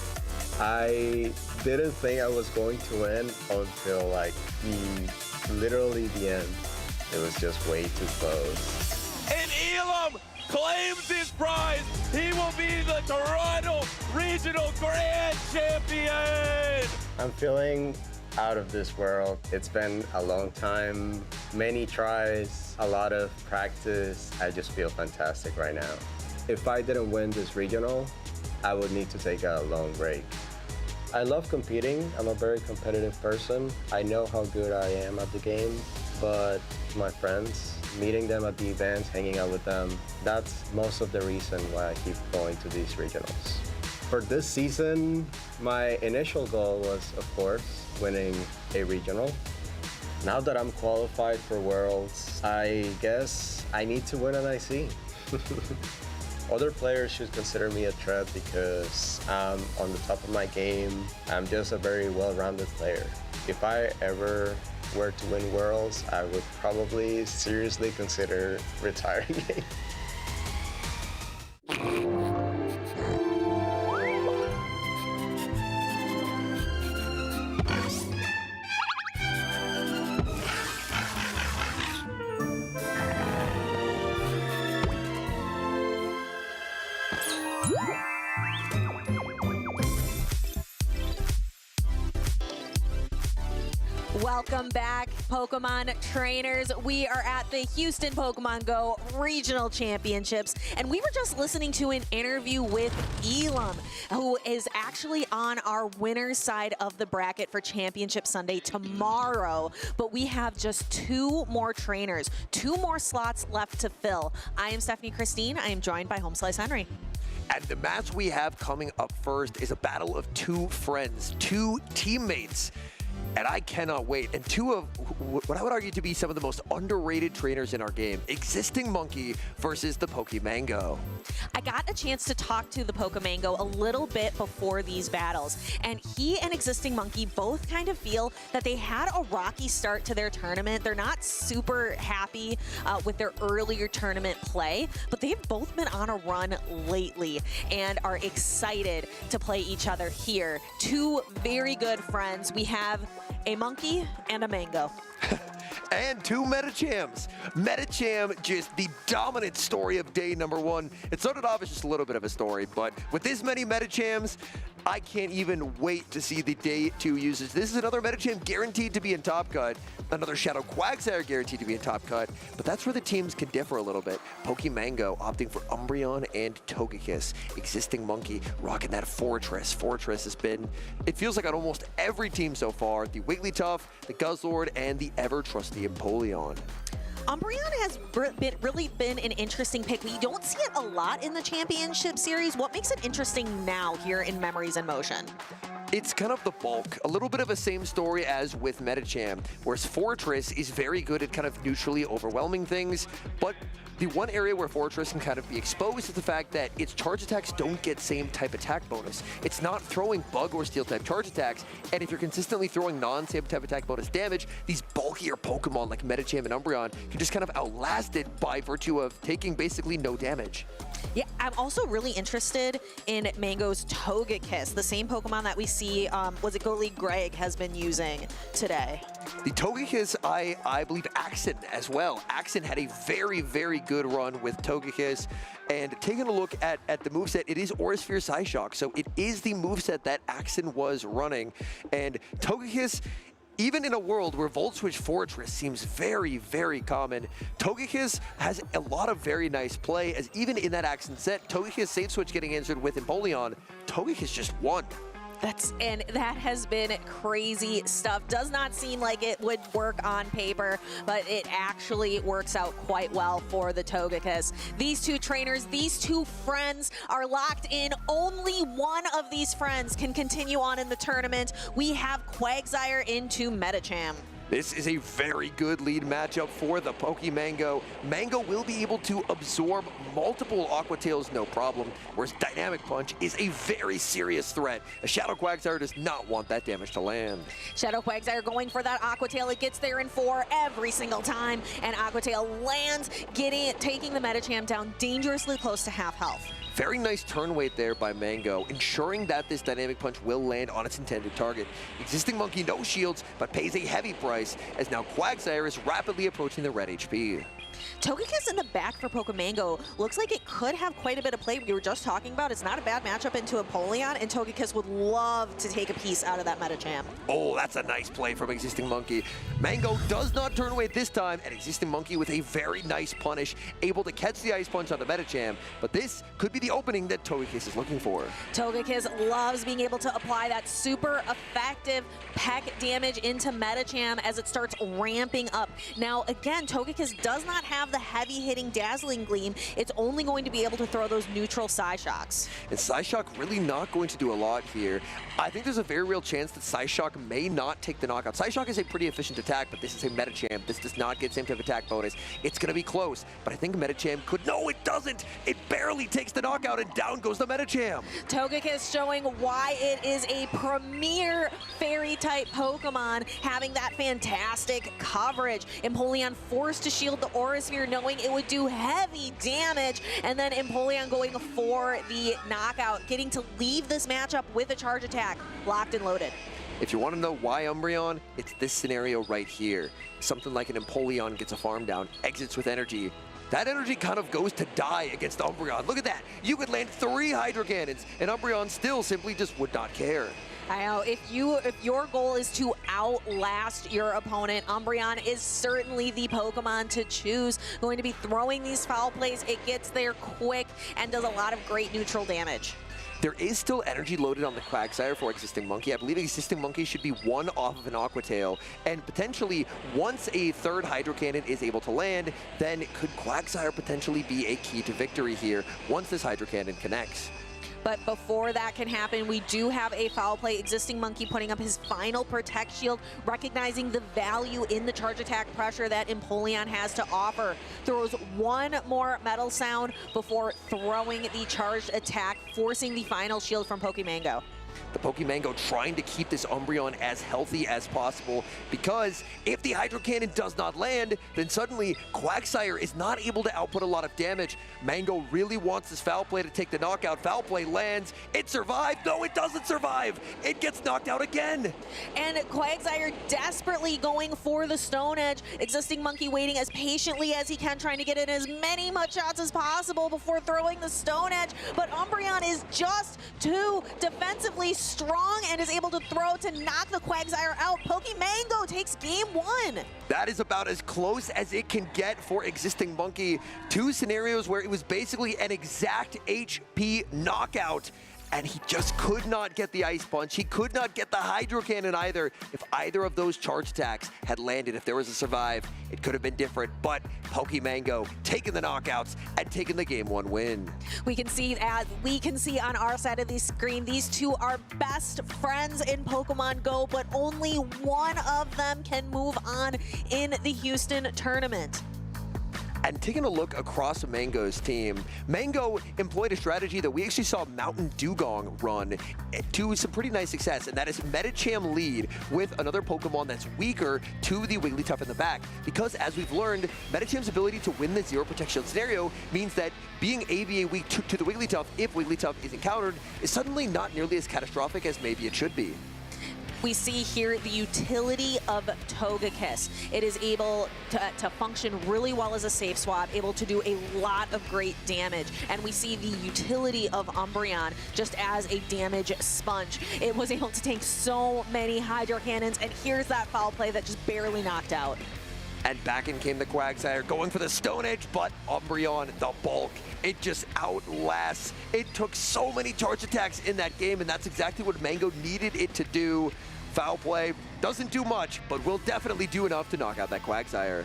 I didn't think I was going to win until like literally the end. It was just way too close. And Elam claims his prize. He will be the Toronto Regional Grand Champion. I'm feeling out of this world. It's been a long time, many tries, a lot of practice. I just feel fantastic right now. If I didn't win this regional, I would need to take a long break. I love competing. I'm a very competitive person. I know how good I am at the game, but my friends, meeting them at the events, hanging out with them, that's most of the reason why I keep going to these regionals. For this season, my initial goal was, of course, winning a regional. Now that I'm qualified for Worlds, I guess I need to win an IC. Other players should consider me a threat because I'm on the top of my game. I'm just a very well-rounded player. If I ever were to win Worlds, I would probably seriously consider retiring. Welcome back, Pokemon trainers. We are at the Houston Pokemon GO Regional Championships, and we were just listening to an interview with Elam, who is actually on our winner's side of the bracket for Championship Sunday tomorrow. But we have just 2 more trainers, 2 more slots left to fill. I am Stephanie Christine. I am joined by Homeslice Henry. And the match we have coming up first is a battle of 2 friends, 2 teammates. And I cannot wait. And 2 of what I would argue to be some of the most underrated trainers in our game. Existing Monkey versus the Pokémon GO. I got a chance to talk to the Pokémon GO a little bit before these battles, and he and Existing Monkey both kind of feel that they had a rocky start to their tournament. They're not super happy with their earlier tournament play, but they've both been on a run lately and are excited to play each other here. 2 very good friends. We have a monkey and a mango. And 2 Metachams. Metacham, just the dominant story of day number 1. It started off as just a little bit of a story, but with this many Metachams, I can't even wait to see the day 2 usage. This is another Metacham guaranteed to be in Top Cut, another Shadow Quagsire guaranteed to be in Top Cut, but that's where the teams can differ a little bit. Pokémon GO opting for Umbreon and Togekiss. Existing Monkey rocking that Fortress. Fortress has been, it feels like on almost every team so far, the Wigglytuff, the Guzzlord, and the ever-trusty Empoleon. Umbreon has really been an interesting pick. We don't see it a lot in the championship series. What makes it interesting now here in Memories in Motion? It's kind of the bulk, a little bit of a same story as with Metacham, whereas Fortress is very good at kind of neutrally overwhelming things, but the one area where Fortress can kind of be exposed is the fact that its charge attacks don't get same type attack bonus. It's not throwing bug or steel type charge attacks, and if you're consistently throwing non-same type attack bonus damage, these bulkier Pokemon like Metacham and Umbreon he just kind of outlasted by virtue of taking basically no damage. Yeah, I'm also really interested in Mango's Togekiss, the same Pokemon that we see, was it Go League Greg has been using today. The Togekiss, I believe Axen as well. Axen had a very, very good run with Togekiss. And taking a look at the moveset, it is Aura Sphere Psyshock. So it is the moveset that Axen was running. And Togekiss, even in a world where Volt Switch Fortress seems very, very common, Togekiss has a lot of very nice play, as even in that Axen set, Togekiss Safe Switch getting answered with Empoleon, Togekiss just won. And that has been crazy stuff. Does not seem like it would work on paper, but it actually works out quite well for the Togekiss. These two trainers, these two friends are locked in. Only one of these friends can continue on in the tournament. We have Quagsire into Medicham. This is a very good lead matchup for the Pokemango. Mango will be able to absorb multiple Aqua Tails, no problem, whereas Dynamic Punch is a very serious threat. A Shadow Quagsire does not want that damage to land. Shadow Quagsire going for that Aqua Tail. It gets there in 4 every single time, and Aqua Tail lands, taking the Medicham down dangerously close to half health. Very nice turn weight there by Mango, ensuring that this Dynamic Punch will land on its intended target. Existing Monkey no shields, but pays a heavy price, as now Quagsire is rapidly approaching the red HP. Togekiss in the back for Pokemango looks like it could have quite a bit of play. We were just talking about it's not a bad matchup into Empoleon, and Togekiss would love to take a piece out of that Medicham. Oh, that's a nice play from Existing Monkey. Mango does not turn away this time, and Existing Monkey with a very nice punish, able to catch the Ice Punch on the Medicham, but this could be the opening that Togekiss is looking for. Togekiss loves being able to apply that super effective peck damage into Medicham as it starts ramping up. Now, again, Togekiss does not have the heavy-hitting Dazzling Gleam. It's only going to be able to throw those neutral Psyshocks. And Psyshock really not going to do a lot here. I think there's a very real chance that Psyshock may not take the knockout. Psyshock is a pretty efficient attack, but this is a Medicham. This does not get same type of attack bonus. It's going to be close, but I think Medicham could. No, it doesn't. It barely takes the knockout, and down goes the Medicham. Togekiss showing why it is a premier Fairy-type Pokemon, having that fantastic coverage. Empoleon forced to shield the Aura Sphere, knowing it would do heavy damage, and then Empoleon going for the knockout, getting to leave this matchup with a charge attack, locked and loaded. If you want to know why Umbreon, it's this scenario right here. Something like an Empoleon gets a farm down, exits with energy. That energy kind of goes to die against Umbreon. Look at that. You could land 3 Hydro Cannons, and Umbreon still simply just would not care. I know, if your goal is to outlast your opponent, Umbreon is certainly the Pokemon to choose. Going to be throwing these foul plays. It gets there quick and does a lot of great neutral damage. There is still energy loaded on the Quagsire for Existing Monkey. I believe Existing Monkey should be 1 off of an Aqua Tail, and potentially once a 3rd Hydro Cannon is able to land, then could Quagsire potentially be a key to victory here once this Hydro Cannon connects. But before that can happen, we do have a foul play. Existing Monkey putting up his final Protect Shield, recognizing the value in the charge attack pressure that Empoleon has to offer. Throws 1 more Metal Sound before throwing the charged attack, forcing the final shield from Pokemango. The Pokemango trying to keep this Umbreon as healthy as possible, because if the Hydro Cannon does not land, then suddenly Quagsire is not able to output a lot of damage. Mango really wants this Foul Play to take the knockout. Foul Play lands. It survived. No, it doesn't survive. It gets knocked out again. And Quagsire desperately going for the Stone Edge. Existing Monkey waiting as patiently as he can, trying to get in as many mud shots as possible before throwing the Stone Edge. But Umbreon is just too defensively strong and is able to throw to knock the Quagsire out. Pokemango takes game 1. That is about as close as it can get for Existing Monkey. 2 scenarios where it was basically an exact HP knockout, and he just could not get the Ice Punch. He could not get the Hydro Cannon either. If either of those charge attacks had landed, if there was a survive, it could have been different. But Pokemango taking the knockouts and taking the game 1 win. We can see on our side of the screen, these two are best friends in Pokemon Go, but only one of them can move on in the Houston tournament. And taking a look across Mango's team, Mango employed a strategy that we actually saw Mountain Dugong run to some pretty nice success, and that is Medicham lead with another Pokemon that's weaker to the Wigglytuff in the back. Because as we've learned, Medicham's ability to win the Zero Protect Shield scenario means that being AVA weak to the Wigglytuff, if Wigglytuff is encountered, is suddenly not nearly as catastrophic as maybe it should be. We see here the utility of Togekiss. It is able to function really well as a safe swap, able to do a lot of great damage. And we see the utility of Umbreon just as a damage sponge. It was able to tank so many Hydro Cannons, and here's that foul play that just barely knocked out. And back in came the Quagsire, going for the Stone Edge, but Umbreon, the bulk, it just outlasts. It took so many charge attacks in that game, and that's exactly what Mango needed it to do. Foul play doesn't do much, but will definitely do enough to knock out that Quagsire.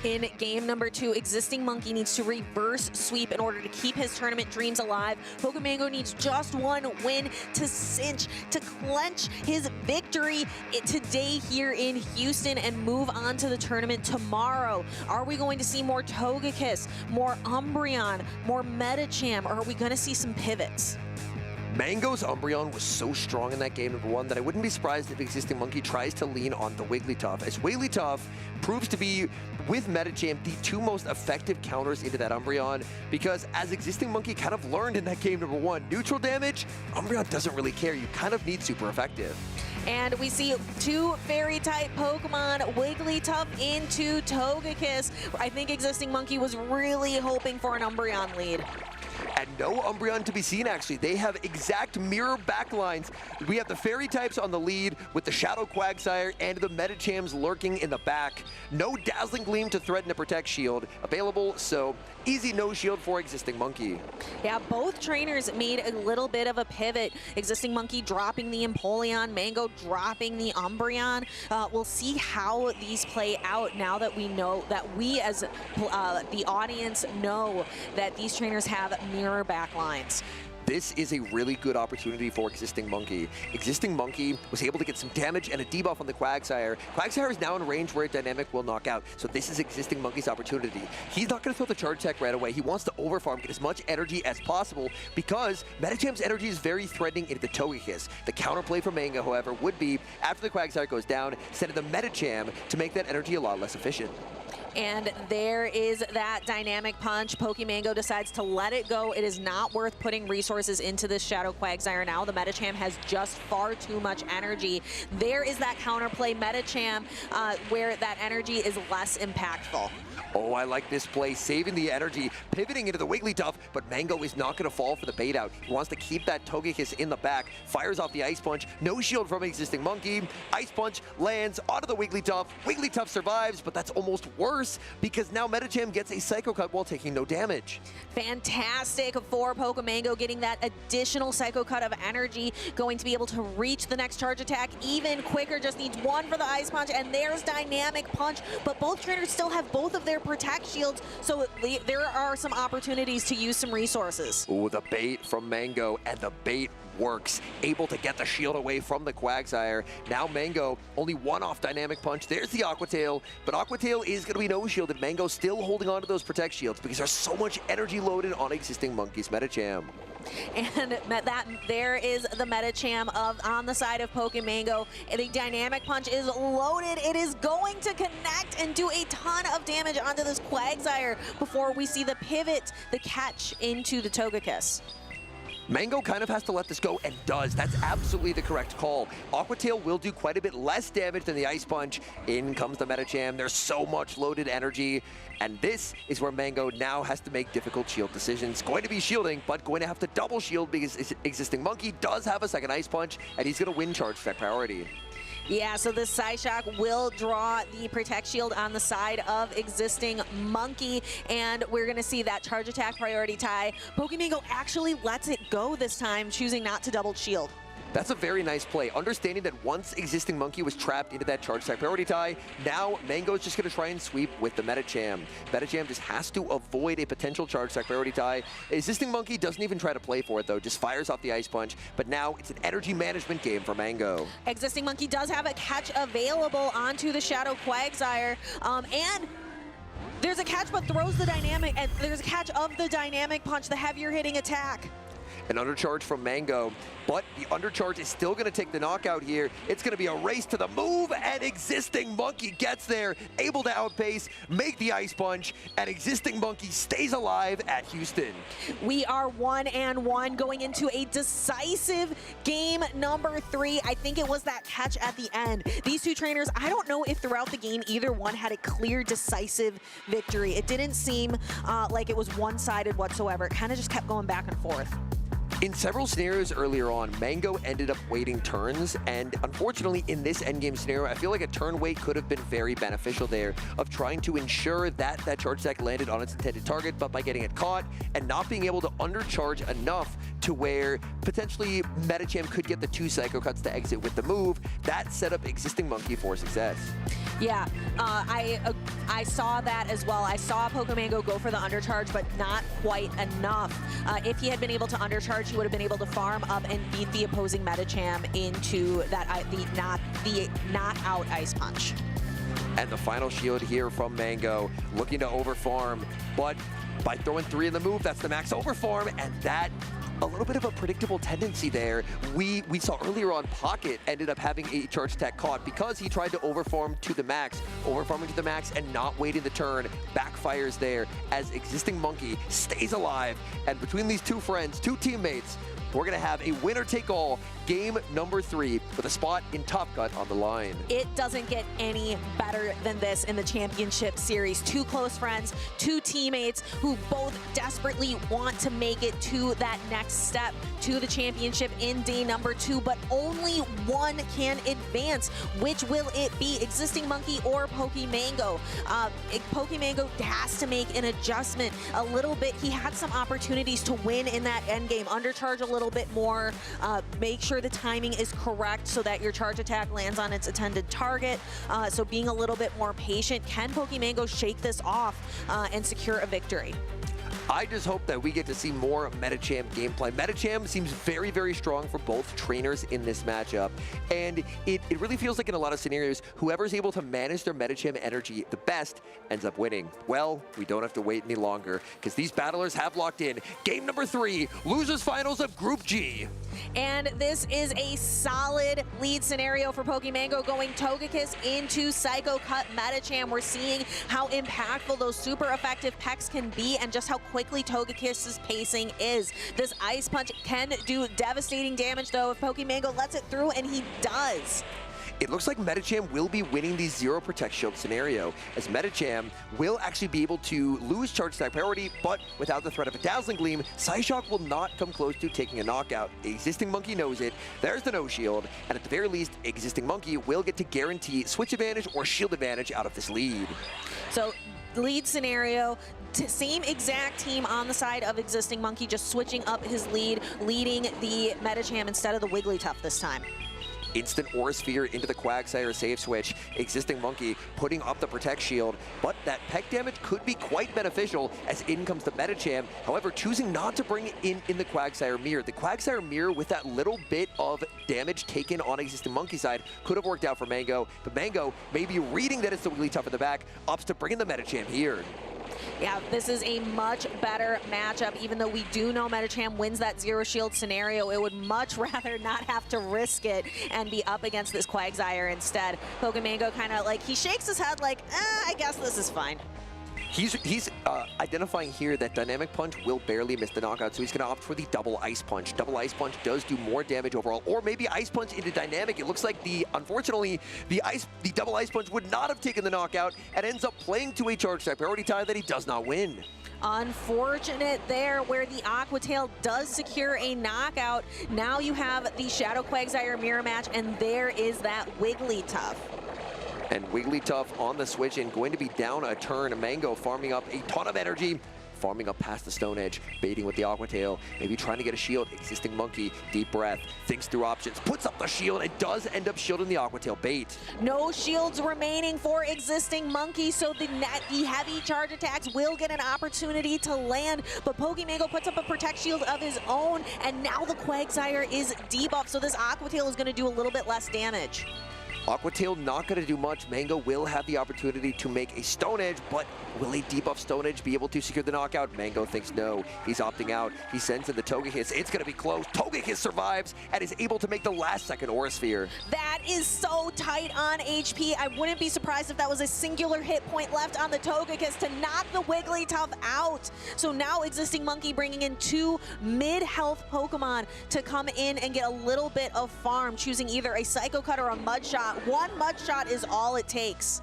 In game number 2, Existing Monkey needs to reverse sweep in order to keep his tournament dreams alive. Pokemango needs just one win to cinch, to clench his victory today here in Houston and move on to the tournament tomorrow. Are we going to see more Togekiss, more Umbreon, more Medicham, or are we going to see some pivots? Mango's Umbreon was so strong in that game number 1 that I wouldn't be surprised if Existing Monkey tries to lean on the Wigglytuff, as Wigglytuff proves to be, with Medicham, the 2 most effective counters into that Umbreon, because as Existing Monkey kind of learned in that game number 1, neutral damage, Umbreon doesn't really care. You kind of need super effective. And we see 2 Fairy-type Pokemon, Wigglytuff into Togekiss. I think Existing Monkey was really hoping for an Umbreon lead. And no Umbreon to be seen, actually. They have exact mirror backlines. We have the Fairy types on the lead with the Shadow Quagsire and the Medichams lurking in the back. No Dazzling Gleam to threaten a Protect Shield available, so easy no shield for Existing Monkey. Yeah, both trainers made a little bit of a pivot. Existing Monkey dropping the Empoleon, Mango dropping the Umbreon. We'll see how these play out now that we know, that we as the audience know that these trainers have mirror backlines. This is a really good opportunity for Existing Monkey. Existing Monkey was able to get some damage and a debuff on the Quagsire. Quagsire is now in range where Dynamic will knock out, so this is Existing Monkey's opportunity. He's not going to throw the charge attack right away. He wants to overfarm, get as much energy as possible, because Medicham's energy is very threatening into the Togekiss. The counterplay for Mango, however, would be, after the Quagsire goes down, send in the Medicham to make that energy a lot less efficient. And there is that Dynamic Punch. Pokemango decides to let it go. It is not worth putting resources into this Shadow Quagsire now. The Medicham has just far too much energy. There is that counterplay Medicham where that energy is less impactful. Oh, I like this play, saving the energy, pivoting into the Wigglytuff, but Mango is not going to fall for the bait out. He wants to keep that Togekiss in the back, fires off the Ice Punch, no shield from Existing Monkey. Ice Punch lands onto the Wigglytuff. Wigglytuff survives, but that's almost worse because now Medicham gets a Psycho Cut while taking no damage. Fantastic for Pokemango, getting that additional Psycho Cut of energy, going to be able to reach the next charge attack even quicker, just needs one for the Ice Punch, and there's Dynamic Punch, but both trainers still have both of their Protect Shields, so there are some opportunities to use some resources. Ooh, the bait from Mango, and the bait works, able to get the shield away from the Quagsire. Now Mango only one off Dynamic Punch. There's the Aqua Tail, but Aqua Tail is going to be no shielded. Mango still holding on to those Protect Shields because there's so much energy loaded on Existing Monkey's Medicham. And there is the Medicham on the side of Pokemango. The Dynamic Punch is loaded. It is going to connect and do a ton of damage onto this Quagsire before we see the pivot, the catch into the Togekiss. Mango kind of has to let this go, and does. That's absolutely the correct call. Aqua Tail will do quite a bit less damage than the Ice Punch. In comes the Medicham. There's so much loaded energy, and this is where Mango now has to make difficult shield decisions. Going to be shielding, but going to have to double shield because Existing Monkey does have a second Ice Punch, and he's going to win charge attack priority. Yeah, so this Psyshock will draw the Protect Shield on the side of Existing Monkey, and we're going to see that charge attack priority tie. Pokemango actually lets it go this time, choosing not to double shield. That's a very nice play. Understanding that once Existing Monkey was trapped into that charge attack priority tie, now Mango's just going to try and sweep with the Medicham. Medicham just has to avoid a potential charge attack priority tie. Existing Monkey doesn't even try to play for it, though, just fires off the Ice Punch. But now it's an energy management game for Mango. Existing Monkey does have a catch available onto the Shadow Quagsire, and There's a catch, but throws the dynamic, and there's a catch of the dynamic punch, the heavier hitting attack. An undercharge from Mango, but the undercharge is still going to take the knockout here. It's going to be a race to the move, and Existing Monkey gets there, able to outpace, make the ice punch, and Existing Monkey stays alive at Houston. We are 1-1 going into a decisive game number 3. I think it was that catch at the end. These two trainers, I don't know if throughout the game either one had a clear, decisive victory. It didn't seem like it was one-sided whatsoever. It kind of just kept going back and forth. In several scenarios earlier on, Mango ended up waiting turns, and unfortunately in this endgame scenario, I feel like a turn wait could have been very beneficial there of trying to ensure that that charge attack landed on its intended target, but by getting it caught and not being able to undercharge enough to where potentially Medicham could get the 2 Psycho Cuts to exit with the move, that set up Existing Monkey for success. Yeah, I saw that as well. I saw Pokemango go for the undercharge, but not quite enough. If he had been able to undercharge, he would have been able to farm up and beat the opposing Medicham into that the knockout ice punch. And the final shield here from Mango, looking to overfarm, but by throwing 3 in the move, that's the max overfarm, and that a little bit of a predictable tendency there. We saw earlier on Pocket ended up having a charge attack caught because he tried to overfarming to the max and not waiting the turn, backfires there as Existing Monkey stays alive. And between these two friends, two teammates, we're gonna have a winner-take-all game number 3 with a spot in Top Gun on the line. It doesn't get any better than this in the championship series. 2 close friends, 2 teammates who both desperately want to make it to that next step to the championship in day number 2, but only one can advance. Which will it be, Existing Monkey or Pokemango? Pokemango has to make an adjustment a little bit. He had some opportunities to win in that endgame, undercharge a little bit more, make sure the timing is correct so that your charge attack lands on its intended target. So being a little bit more patient. Can Pokemango shake this off and secure a victory? I just hope that we get to see more Medicham gameplay. Medicham seems very, very strong for both trainers in this matchup. And it really feels like in a lot of scenarios, whoever's able to manage their Medicham energy the best ends up winning. Well, we don't have to wait any longer because these battlers have locked in. Game number 3, losers finals of Group G. And this is a solid lead scenario for Pokemango, going Togekiss into Psycho Cut Medicham. We're seeing how impactful those super effective pecks can be and just how quickly Togekiss's pacing is. This Ice Punch can do devastating damage though if Pokemango lets it through, and he does. It looks like Medicham will be winning the 0 Protect Shield scenario, as Medicham will actually be able to lose charge attack priority, but without the threat of a Dazzling Gleam, Psyshock will not come close to taking a knockout. Existing Monkey knows it. There's the no shield, and at the very least, Existing Monkey will get to guarantee switch advantage or shield advantage out of this lead. So lead scenario, same exact team on the side of Existing Monkey, just switching up his lead, leading the Medicham instead of the Wigglytuff this time. Instant Aura Sphere into the Quagsire save switch. Existing Monkey putting up the Protect Shield, but that peck damage could be quite beneficial as in comes the Medicham. However, choosing not to bring it in the Quagsire Mirror. The Quagsire Mirror with that little bit of damage taken on Existing Monkey side could have worked out for Mango, but Mango, maybe reading that it's the Wigglytuff in the back, opts to bring in the Medicham here. Yeah, this is a much better matchup. Even though we do know Medicham wins that 0 shield scenario, it would much rather not have to risk it and be up against this Quagsire instead. Pokemango kind of like, he shakes his head like, I guess this is fine. He's identifying here that Dynamic Punch will barely miss the knockout, so he's going to opt for the Double Ice Punch. Double Ice Punch does do more damage overall, or maybe Ice Punch into Dynamic. It looks like unfortunately, the Double Ice Punch would not have taken the knockout and ends up playing to a charge type priority tie that he does not win. Unfortunate there, where the Aqua Tail does secure a knockout. Now you have the Shadow Quagsire mirror match, and there is that Wigglytuff. And Wigglytuff on the switch and going to be down a turn. Mango farming up a ton of energy, farming up past the Stone Edge, baiting with the Aqua Tail, maybe trying to get a shield. Existing Monkey, deep breath, thinks through options, puts up the shield, and does end up shielding the Aqua Tail bait. No shields remaining for Existing Monkey, so the heavy charge attacks will get an opportunity to land, but Pokemango puts up a Protect Shield of his own, and now the Quagsire is debuffed, so this Aqua Tail is going to do a little bit less damage. Aqua Tail not going to do much. Mango will have the opportunity to make a Stone Edge, but will a debuff Stone Edge be able to secure the knockout? Mango thinks no. He's opting out. He sends in the Togekiss. It's going to be close. Togekiss survives and is able to make the last second Aura Sphere. That is so tight on HP. I wouldn't be surprised if that was a singular hit point left on the Togekiss to knock the Wigglytuff out. So now Existing Monkey bringing in 2 mid-health Pokemon to come in and get a little bit of farm, choosing either a Psycho Cut or a Mud Shot. One Mud Shot is all it takes.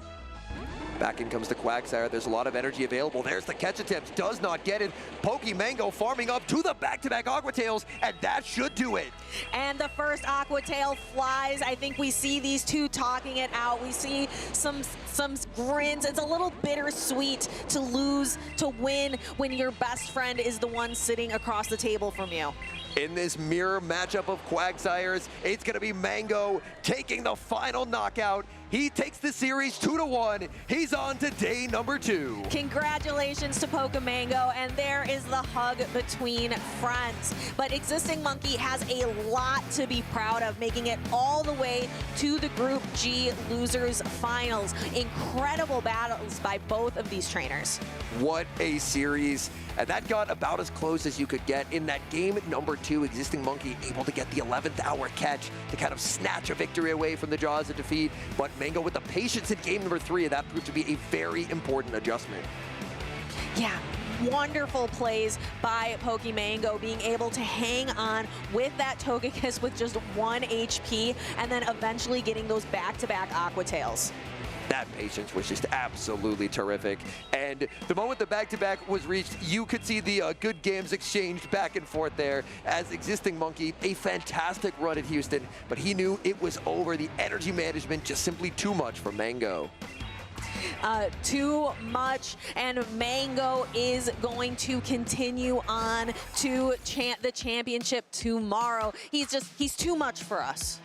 Back in comes the Quagsire. There's a lot of energy available. There's the catch attempt. Does not get it. Pokemango farming up to the back-to-back Aqua Tails, and that should do it. And the first Aqua Tail flies. I think we see these two talking it out. We see some grins. It's a little bittersweet to lose, to win when your best friend is the one sitting across the table from you. In this mirror matchup of Quagsires, it's going to be Mango taking the final knockout. He takes the series 2-1. He's on to day number 2. Congratulations to Pokemango, and there is the hug between friends. But Existing Monkey has a lot to be proud of, making it all the way to the Group G Losers Finals. Incredible battles by both of these trainers. What a series. And that got about as close as you could get. In that game number 2, Existing Monkey able to get the 11th hour catch to kind of snatch a victory away from the jaws of defeat. But Mango with the patience in game number 3, that proved to be a very important adjustment. Yeah, wonderful plays by Pokemango, being able to hang on with that Togekiss with just 1 HP, and then eventually getting those back-to-back Aqua Tails. That patience was just absolutely terrific. And the moment the back-to-back was reached, you could see the good games exchanged back and forth there as Existing Monkey, a fantastic run at Houston, but he knew it was over. The energy management just simply too much for Mango. Too much, and Mango is going to continue on to the championship tomorrow. He's too much for us.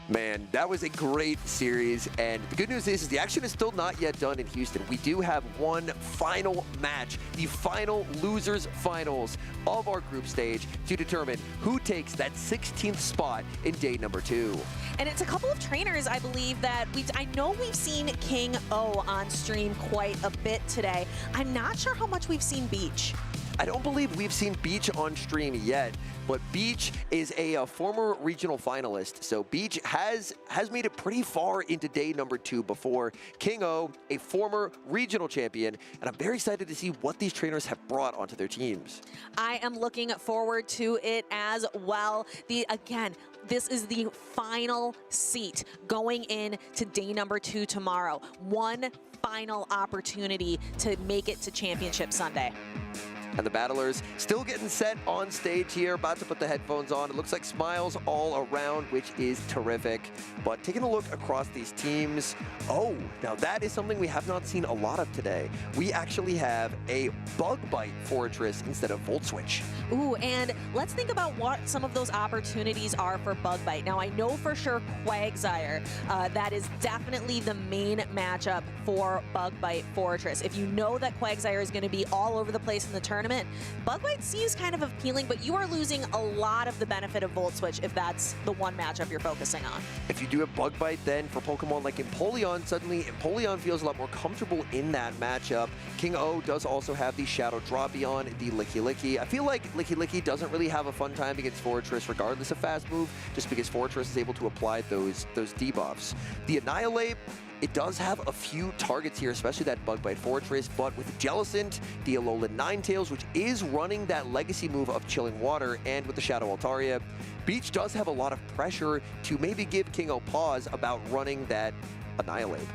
Man, that was a great series, and the good news is the action is still not yet done in Houston. We do have one final match, the final losers finals of our group stage, to determine who takes that 16th spot in day number 2. And it's a couple of trainers, I believe, that I know we've seen King O on stream quite a bit today. I'm not sure how much we've seen Beach. I don't believe we've seen Beach on stream yet, but Beach is a former regional finalist, so Beach has made it pretty far into day number 2 before King O, a former regional champion, and I'm very excited to see what these trainers have brought onto their teams. I am looking forward to it as well. Again, this is the final seat going in to day number 2 tomorrow. One final opportunity to make it to Championship Sunday. And the battlers still getting set on stage here, about to put the headphones on. It looks like smiles all around, which is terrific. But taking a look across these teams, oh, now that is something we have not seen a lot of today. We actually have a Bug Bite Fortress instead of Volt Switch. Ooh, and let's think about what some of those opportunities are for Bug Bite. Now, I know for sure Quagsire, that is definitely the main matchup for Bug Bite Fortress. If you know that Quagsire is going to be all over the place in the tournament, Bug Bite seems kind of appealing, but you are losing a lot of the benefit of Volt Switch if that's the one matchup you're focusing on. If you do have Bug Bite, then for Pokemon like Empoleon, suddenly Empoleon feels a lot more comfortable in that matchup. King O does also have the Shadow Dropion, the Licky Licky. I feel like Licky Licky doesn't really have a fun time against Fortress regardless of fast move, just because Fortress is able to apply those debuffs. The Annihilate, it does have a few targets here, especially that Bug Bite Fortress, but with Jellicent, the Alolan Ninetales, which is running that legacy move of Chilling Water, and with the Shadow Altaria, Beach does have a lot of pressure to maybe give King O pause about running that Annihilate.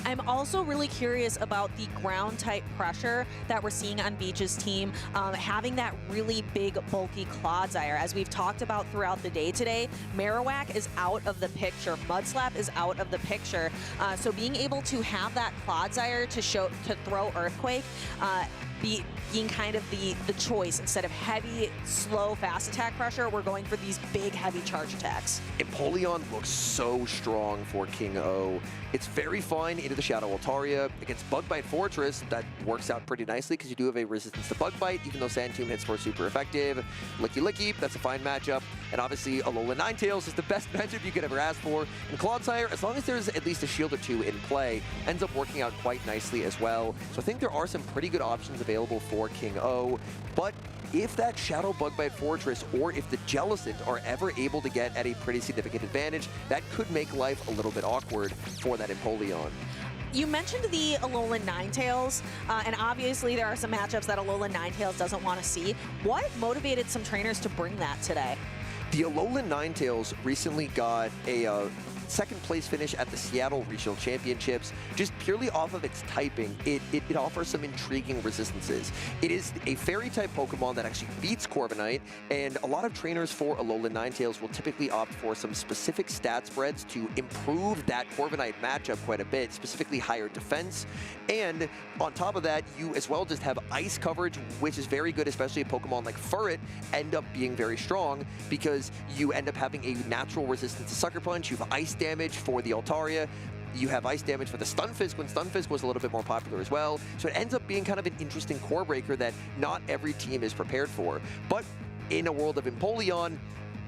I'm also really curious about the ground type pressure that we're seeing on Beach's team, having that really big, bulky Clodsire. As we've talked about throughout the day today, Marowak is out of the picture. Mudslap is out of the picture. So being able to have that Clodsire to throw Earthquake, being kind of the choice. Instead of heavy, slow, fast attack pressure, we're going for these big, heavy charge attacks. Empoleon looks so strong for King O. It's very fine into the Shadow Altaria. Against Bug Bite Fortress, that works out pretty nicely because you do have a resistance to Bug Bite, even though Sand Tomb hits for super effective. Licky Licky, that's a fine matchup. And obviously, Alolan Ninetales is the best matchup you could ever ask for. And Clodsire, as long as there's at least a shield or two in play, ends up working out quite nicely as well. So I think there are some pretty good options available for King O. But if that Shadow Bug Bite Fortress or if the Jellicent are ever able to get at a pretty significant advantage, that could make life a little bit awkward for that Empoleon. You mentioned the Alolan Ninetales, and obviously there are some matchups that Alolan Ninetales doesn't want to see. What motivated some trainers to bring that today? The Alolan Ninetales recently got a second place finish at the Seattle Regional Championships, just purely off of its typing. It offers some intriguing resistances. It is a fairy-type Pokemon that actually beats Corviknight, and a lot of trainers for Alolan Ninetales will typically opt for some specific stat spreads to improve that Corviknight matchup quite a bit, specifically higher defense. And on top of that, you as well just have ice coverage, which is very good, especially a Pokemon like Furret end up being very strong because you end up having a natural resistance to Sucker Punch. You have ice damage for the Altaria. You have ice damage for the Stunfisk when Stunfisk was a little bit more popular as well. So it ends up being kind of an interesting core breaker that not every team is prepared for. But in a world of Empoleon,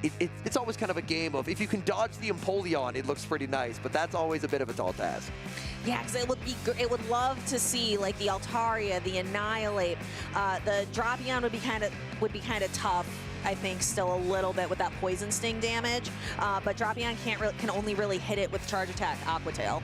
it's always kind of a game of if you can dodge the Empoleon, it looks pretty nice, but that's always a bit of a tall task. Yeah, because it would love to see like the Altaria, the Annihilate, the Drapion would be kind of tough. I think still a little bit with that Poison Sting damage, but Drapion can only really hit it with Charge Attack, Aqua Tail.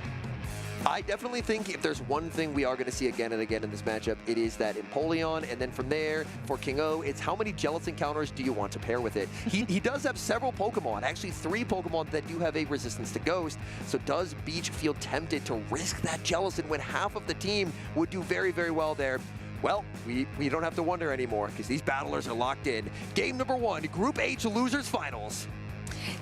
I definitely think if there's one thing we are going to see again and again in this matchup, it is that Empoleon, and then from there, for King O, it's how many Jellicent counters do you want to pair with it? He does have several Pokemon, actually 3 Pokemon that do have a resistance to Ghost, so does Beach feel tempted to risk that Jellicent when half of the team would do very, very well there? Well, we don't have to wonder anymore because these battlers are locked in. Game number 1, Group H Losers Finals.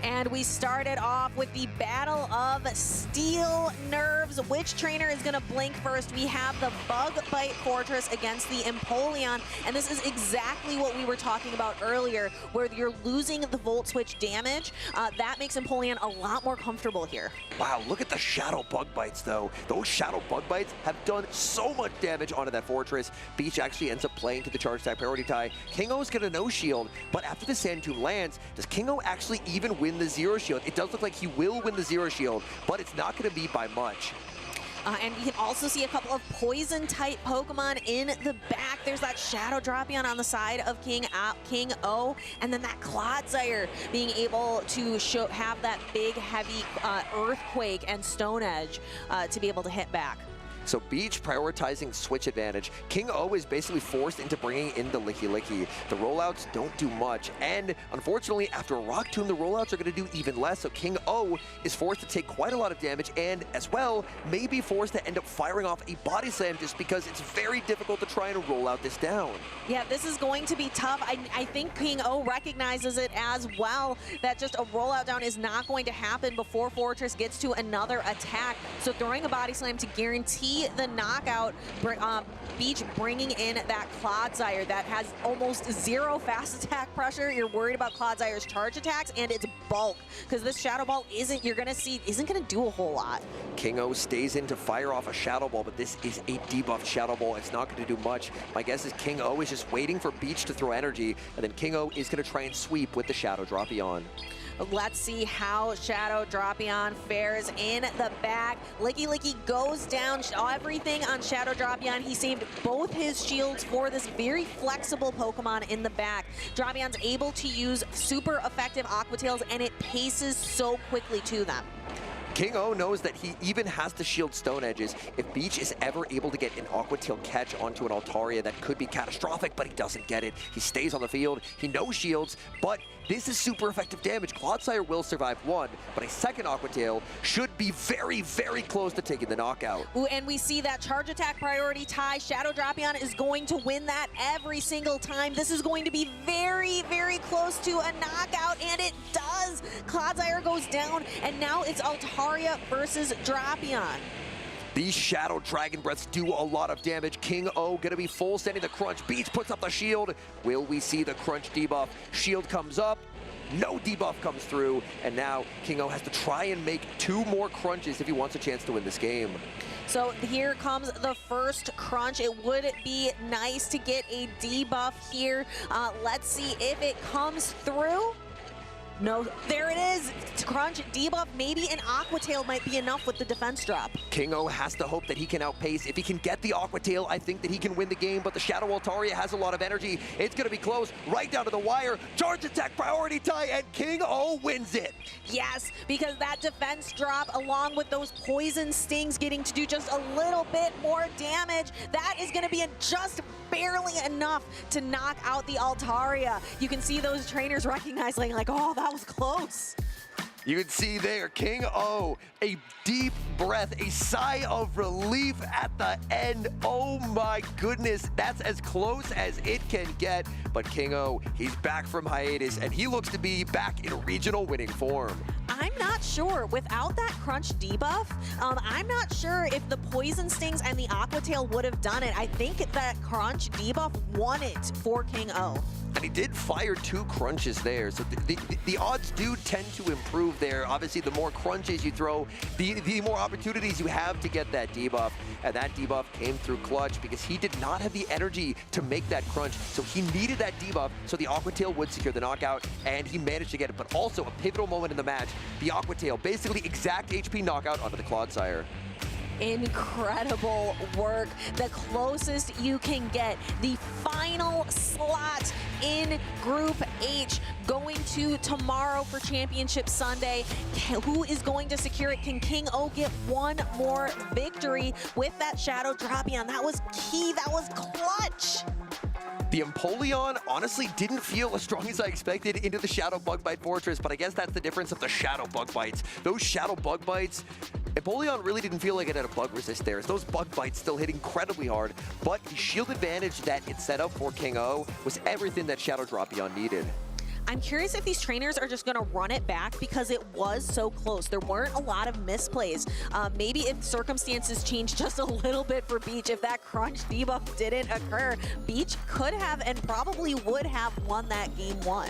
And we started off with the Battle of Steel Nerves. Which trainer is going to blink first? We have the Bug Bite Fortress against the Empoleon. And this is exactly what we were talking about earlier, where you're losing the Volt Switch damage. That makes Empoleon a lot more comfortable here. Wow, look at the Shadow Bug Bites, though. Those Shadow Bug Bites have done so much damage onto that Fortress. Beach actually ends up playing to the Charge Attack priority tie. King O's got a no shield, but after the Sand Tomb lands, does King O actually even win the Zero Shield? It does look like he will win the Zero Shield, but it's not going to be by much. And you can also see a couple of Poison-type Pokemon in the back. There's that Shadow Drapion on the side of King O, and then that Clodsire being able to have that big, heavy Earthquake and Stone Edge to be able to hit back. So Beach prioritizing switch advantage. King O is basically forced into bringing in the Licky Licky. The rollouts don't do much, and unfortunately, after a Rock Tomb, the rollouts are going to do even less, so King O is forced to take quite a lot of damage, and as well, may be forced to end up firing off a Body Slam just because it's very difficult to try and roll out this down. Yeah, this is going to be tough. I think King O recognizes it as well, that just a rollout down is not going to happen before Fortress gets to another attack, so throwing a Body Slam to guarantee the knockout, Beach bringing in that Clodsire that has almost 0 fast attack pressure. You're worried about Clodsire's charge attacks and its bulk, because this Shadow Ball isn't going to do a whole lot. King O stays in to fire off a Shadow Ball, but this is a debuffed Shadow Ball. It's not going to do much. My guess is King O is just waiting for Beach to throw energy, and then King O is going to try and sweep with the Shadow Drapion. Let's see how Shadow Drapion fares in the back. Licky Licky goes down everything on Shadow Drapion. He saved both his shields for this very flexible Pokemon in the back. Drapion's able to use super effective Aqua Tails, and it paces so quickly to them. King O knows that he even has to shield Stone Edges. If Beach is ever able to get an Aqua Tail catch onto an Altaria, that could be catastrophic, but he doesn't get it. He stays on the field. He no shields, but this is super effective damage. Clodsire will survive 1, but a second Aqua Tail should be very, very close to taking the knockout. Ooh, and we see that charge attack priority tie. Shadow Drapion is going to win that every single time. This is going to be very, very close to a knockout, and it does. Clodsire goes down, and now it's Altaria versus Drapion. These Shadow Dragon Breaths do a lot of damage. King O gonna be full sending the crunch. Beach puts up the shield. Will we see the crunch debuff? Shield comes up. No debuff comes through. And now King O has to try and make 2 more crunches if he wants a chance to win this game. So here comes the first crunch. It would be nice to get a debuff here. Let's see if it comes through. No, there it is. Crunch, debuff, maybe an Aqua Tail might be enough with the defense drop. King O has to hope that he can outpace. If he can get the Aqua Tail, I think that he can win the game, but the Shadow Altaria has a lot of energy. It's gonna be close, right down to the wire. Charge attack, priority tie, and King O wins it. Yes, because that defense drop, along with those poison stings getting to do just a little bit more damage, that is gonna be just barely enough to knock out the Altaria. You can see those trainers recognizing like, oh, that was close. You can see there, King O, a deep breath, a sigh of relief at the end. Oh my goodness, that's as close as it can get. But King O, he's back from hiatus, and he looks to be back in regional winning form. I'm not sure. Without that crunch debuff, I'm not sure if the poison stings and the Aqua Tail would have done it. I think that crunch debuff won it for King O. And he did fire 2 crunches there, so the odds do tend to improve there. Obviously, the more crunches you throw, the more opportunities you have to get that debuff. And that debuff came through clutch because he did not have the energy to make that crunch, so he needed that debuff so the Aqua Tail would secure the knockout, and he managed to get it. But also, a pivotal moment in the match, the Aqua Tail, basically exact HP knockout onto the Clodsire. Incredible work, the closest you can get. The final slot in Group H going to tomorrow for Championship Sunday. Who is going to secure it? Can King O get one more victory with that Shadow Drapion? That was key, that was clutch. The Empoleon honestly didn't feel as strong as I expected into the Shadow Bug Bite Fortress, but I guess that's the difference of the Shadow Bug Bites. Those Shadow Bug Bites, Empoleon really didn't feel like it had a bug resist there. Those bug bites still hit incredibly hard, but the shield advantage that it set up for King O was everything that Shadow Drapion needed. I'm curious if these trainers are just going to run it back because it was so close. There weren't a lot of misplays. Maybe if circumstances changed just a little bit for Beach, if that crunch debuff didn't occur, Beach could have and probably would have won that game 1.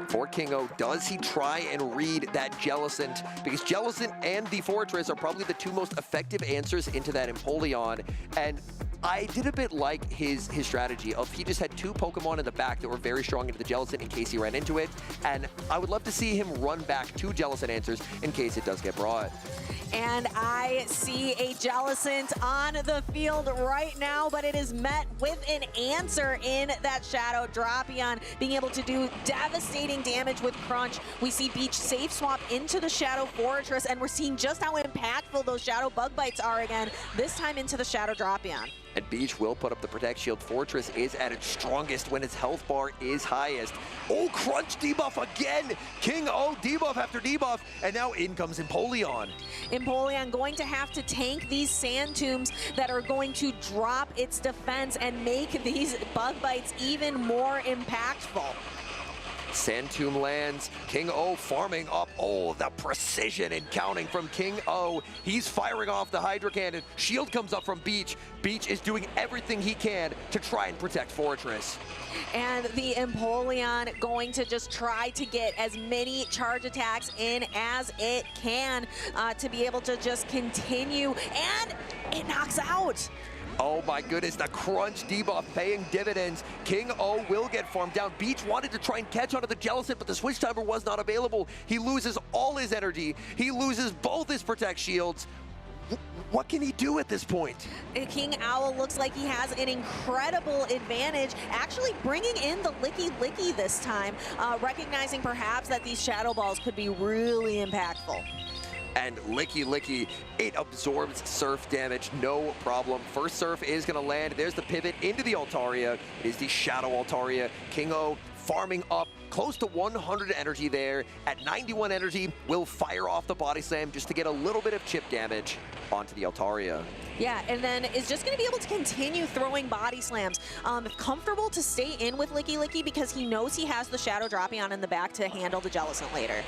For King O, does he try and read that Jellicent? Because Jellicent and the Fortress are probably the 2 most effective answers into that Empoleon. And I did a bit like his strategy of he just had 2 Pokemon in the back that were very strong into the Jellicent in case he ran into it. And I would love to see him run back 2 Jellicent answers in case it does get brought. And I see a Jellicent on the field right now, but it is met with an answer in that Shadow Drapion, being able to do devastating damage with Crunch. We see Beach safe swap into the Shadow Fortress, and we're seeing just how impactful those Shadow Bug Bites are again, this time into the Shadow Drapion. And Beach will put up the Protect Shield. Fortress is at its strongest when its health bar is highest. Oh, crunch debuff again! King O, debuff after debuff, and now in comes Empoleon. Empoleon going to have to tank these Sand Tombs that are going to drop its defense and make these Bug Bites even more impactful. Sand Tomb lands, King O farming up. Oh, the precision in counting from King O. He's firing off the Hydra Cannon. Shield comes up from Beach. Beach is doing everything he can to try and protect Fortress. And the Empoleon going to just try to get as many charge attacks in as it can to be able to just continue, and it knocks out. Oh my goodness, the crunch debuff paying dividends. King O will get farmed down. Beach wanted to try and catch onto the Jellicent, but the switch timer was not available. He loses all his energy. He loses both his Protect Shields. What can he do at this point? King Owl looks like he has an incredible advantage, actually bringing in the Licky Licky this time, recognizing perhaps that these Shadow Balls could be really impactful. And Licky Licky, it absorbs surf damage, no problem. First surf is gonna land. There's the pivot into the Altaria. It is the Shadow Altaria. King O farming up close to 100 energy there. At 91 energy, will fire off the Body Slam just to get a little bit of chip damage onto the Altaria. Yeah, and then is just gonna be able to continue throwing Body Slams. Comfortable to stay in with Licky Licky because he knows he has the Shadow Drapion in the back to handle the Jellicent later.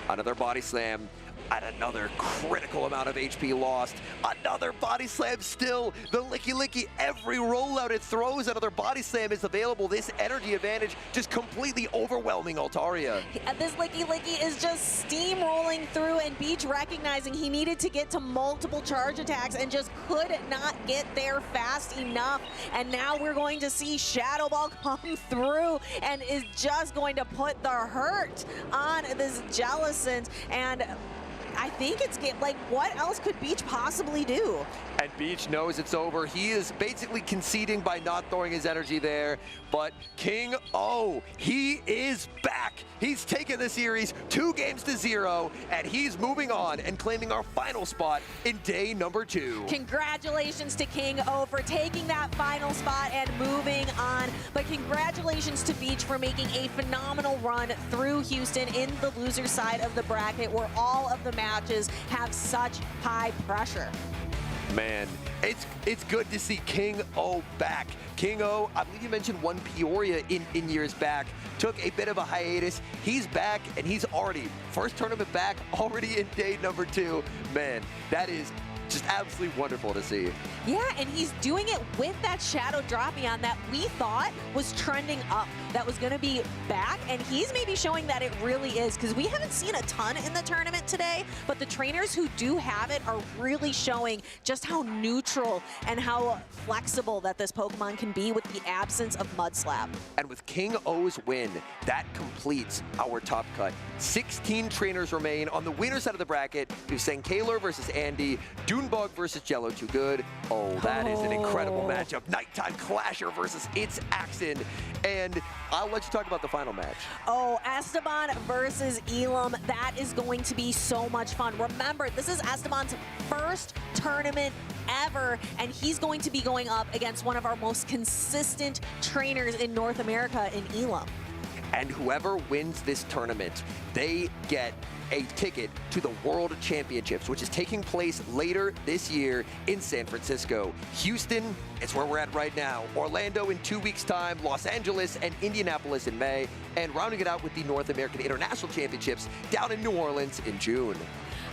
Another Body Slam. and another critical amount of HP lost. Another body slam still. The Licky Licky, every rollout it throws, another body slam is available. This energy advantage just completely overwhelming Altaria. This Licky Licky is just steamrolling through, and Beach recognizing he needed to get to multiple charge attacks and just could not get there fast enough. And now we're going to see Shadow Ball come through and is just going to put the hurt on this Jellicent. And I think it's like, what else could Beach possibly do? And Beach knows it's over. He is basically conceding by not throwing his energy there. But King O, he is back. He's taken the series 2-0, and he's moving on and claiming our final spot in day number 2. Congratulations to King O for taking that final spot and moving on. But congratulations to Beach for making a phenomenal run through Houston in the loser side of the bracket, where all of the matches have such high pressure. Man, it's good to see King O back. King O, I believe you mentioned won Peoria in years back, took a bit of a hiatus. He's back, and he's already, first tournament back, already in day number 2. Man, that is just absolutely wonderful to see. Yeah, and he's doing it with that Shadow Drapion that we thought was trending up, that was going to be back, and he's maybe showing that it really is, because we haven't seen a ton in the tournament today, but the trainers who do have it are really showing just how neutral and how flexible that this Pokemon can be with the absence of Mudslap. And with King O's win, that completes our top cut. 16 trainers remain on the winner side of the bracket. Usain Kaler versus Andy, Dunebug versus Jello Too Good. Oh, that is an incredible matchup. Nighttime Clasher versus It's Axon. And I'll let you talk about the final match. Oh, Esteban versus Elam. That is going to be so much fun. Remember, this is Esteban's first tournament ever, and he's going to be going up against one of our most consistent trainers in North America in Elam. And whoever wins this tournament, they get a ticket to the World Championships, which is taking place later this year in San Francisco. Houston, it's where we're at right now. Orlando in 2 weeks' time, Los Angeles and Indianapolis in May, and rounding it out with the North American International Championships down in New Orleans in June.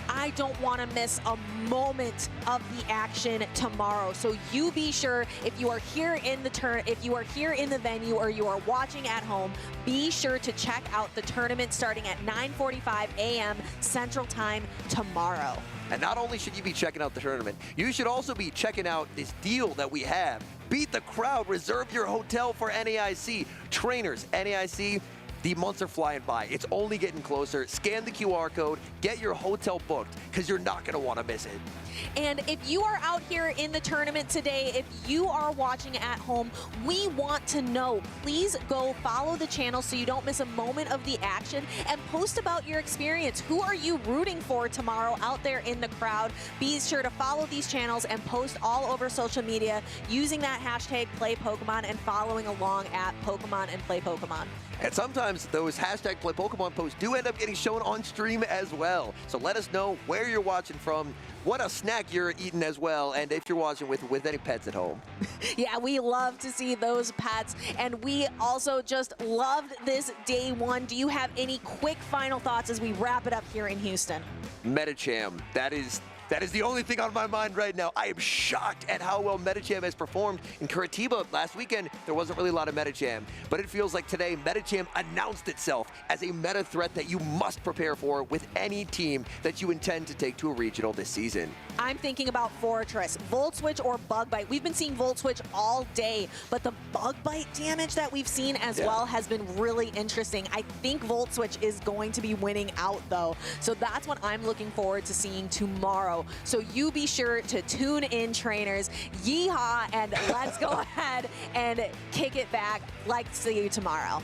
I don't want to miss a moment of the action tomorrow. So you be sure, if you are here in the venue or you are watching at home, be sure to check out the tournament starting at 9:45 a.m. Central Time tomorrow. And not only should you be checking out the tournament, you should also be checking out this deal that we have. Beat the crowd, reserve your hotel for NAIC. Trainers, NAIC, the months are flying by. It's only getting closer. Scan the QR code, get your hotel booked, because you're not going to want to miss it. And if you are out here in the tournament today, if you are watching at home, we want to know. Please go follow the channel so you don't miss a moment of the action, and post about your experience. Who are you rooting for tomorrow out there in the crowd? Be sure to follow these channels and post all over social media using that hashtag #PlayPokemon and following along at Pokemon and Play Pokemon. And sometimes those hashtag #PlayPokemon posts do end up getting shown on stream as well. So let us know where you're watching from, what a snack you're eating as well, and if you're watching with any pets at home. Yeah, we love to see those pets, and we also just loved this day 1. Do you have any quick final thoughts as we wrap it up here in Houston? Medicham, that is the only thing on my mind right now. I am shocked at how well Medicham has performed. In Curitiba last weekend, there wasn't really a lot of Medicham, but it feels like today Medicham announced itself as a meta threat that you must prepare for with any team that you intend to take to a regional this season. I'm thinking about Fortress, Volt Switch or Bug Bite. We've been seeing Volt Switch all day, but the Bug Bite damage that we've seen as well has been really interesting. I think Volt Switch is going to be winning out though, so that's what I'm looking forward to seeing tomorrow. So you be sure to tune in, trainers. Yeehaw, and let's go ahead and kick it back. Like to see you tomorrow.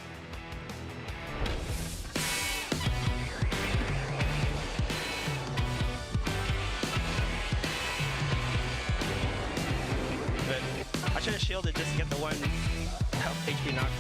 But I should have shielded just to get the one health HP knock.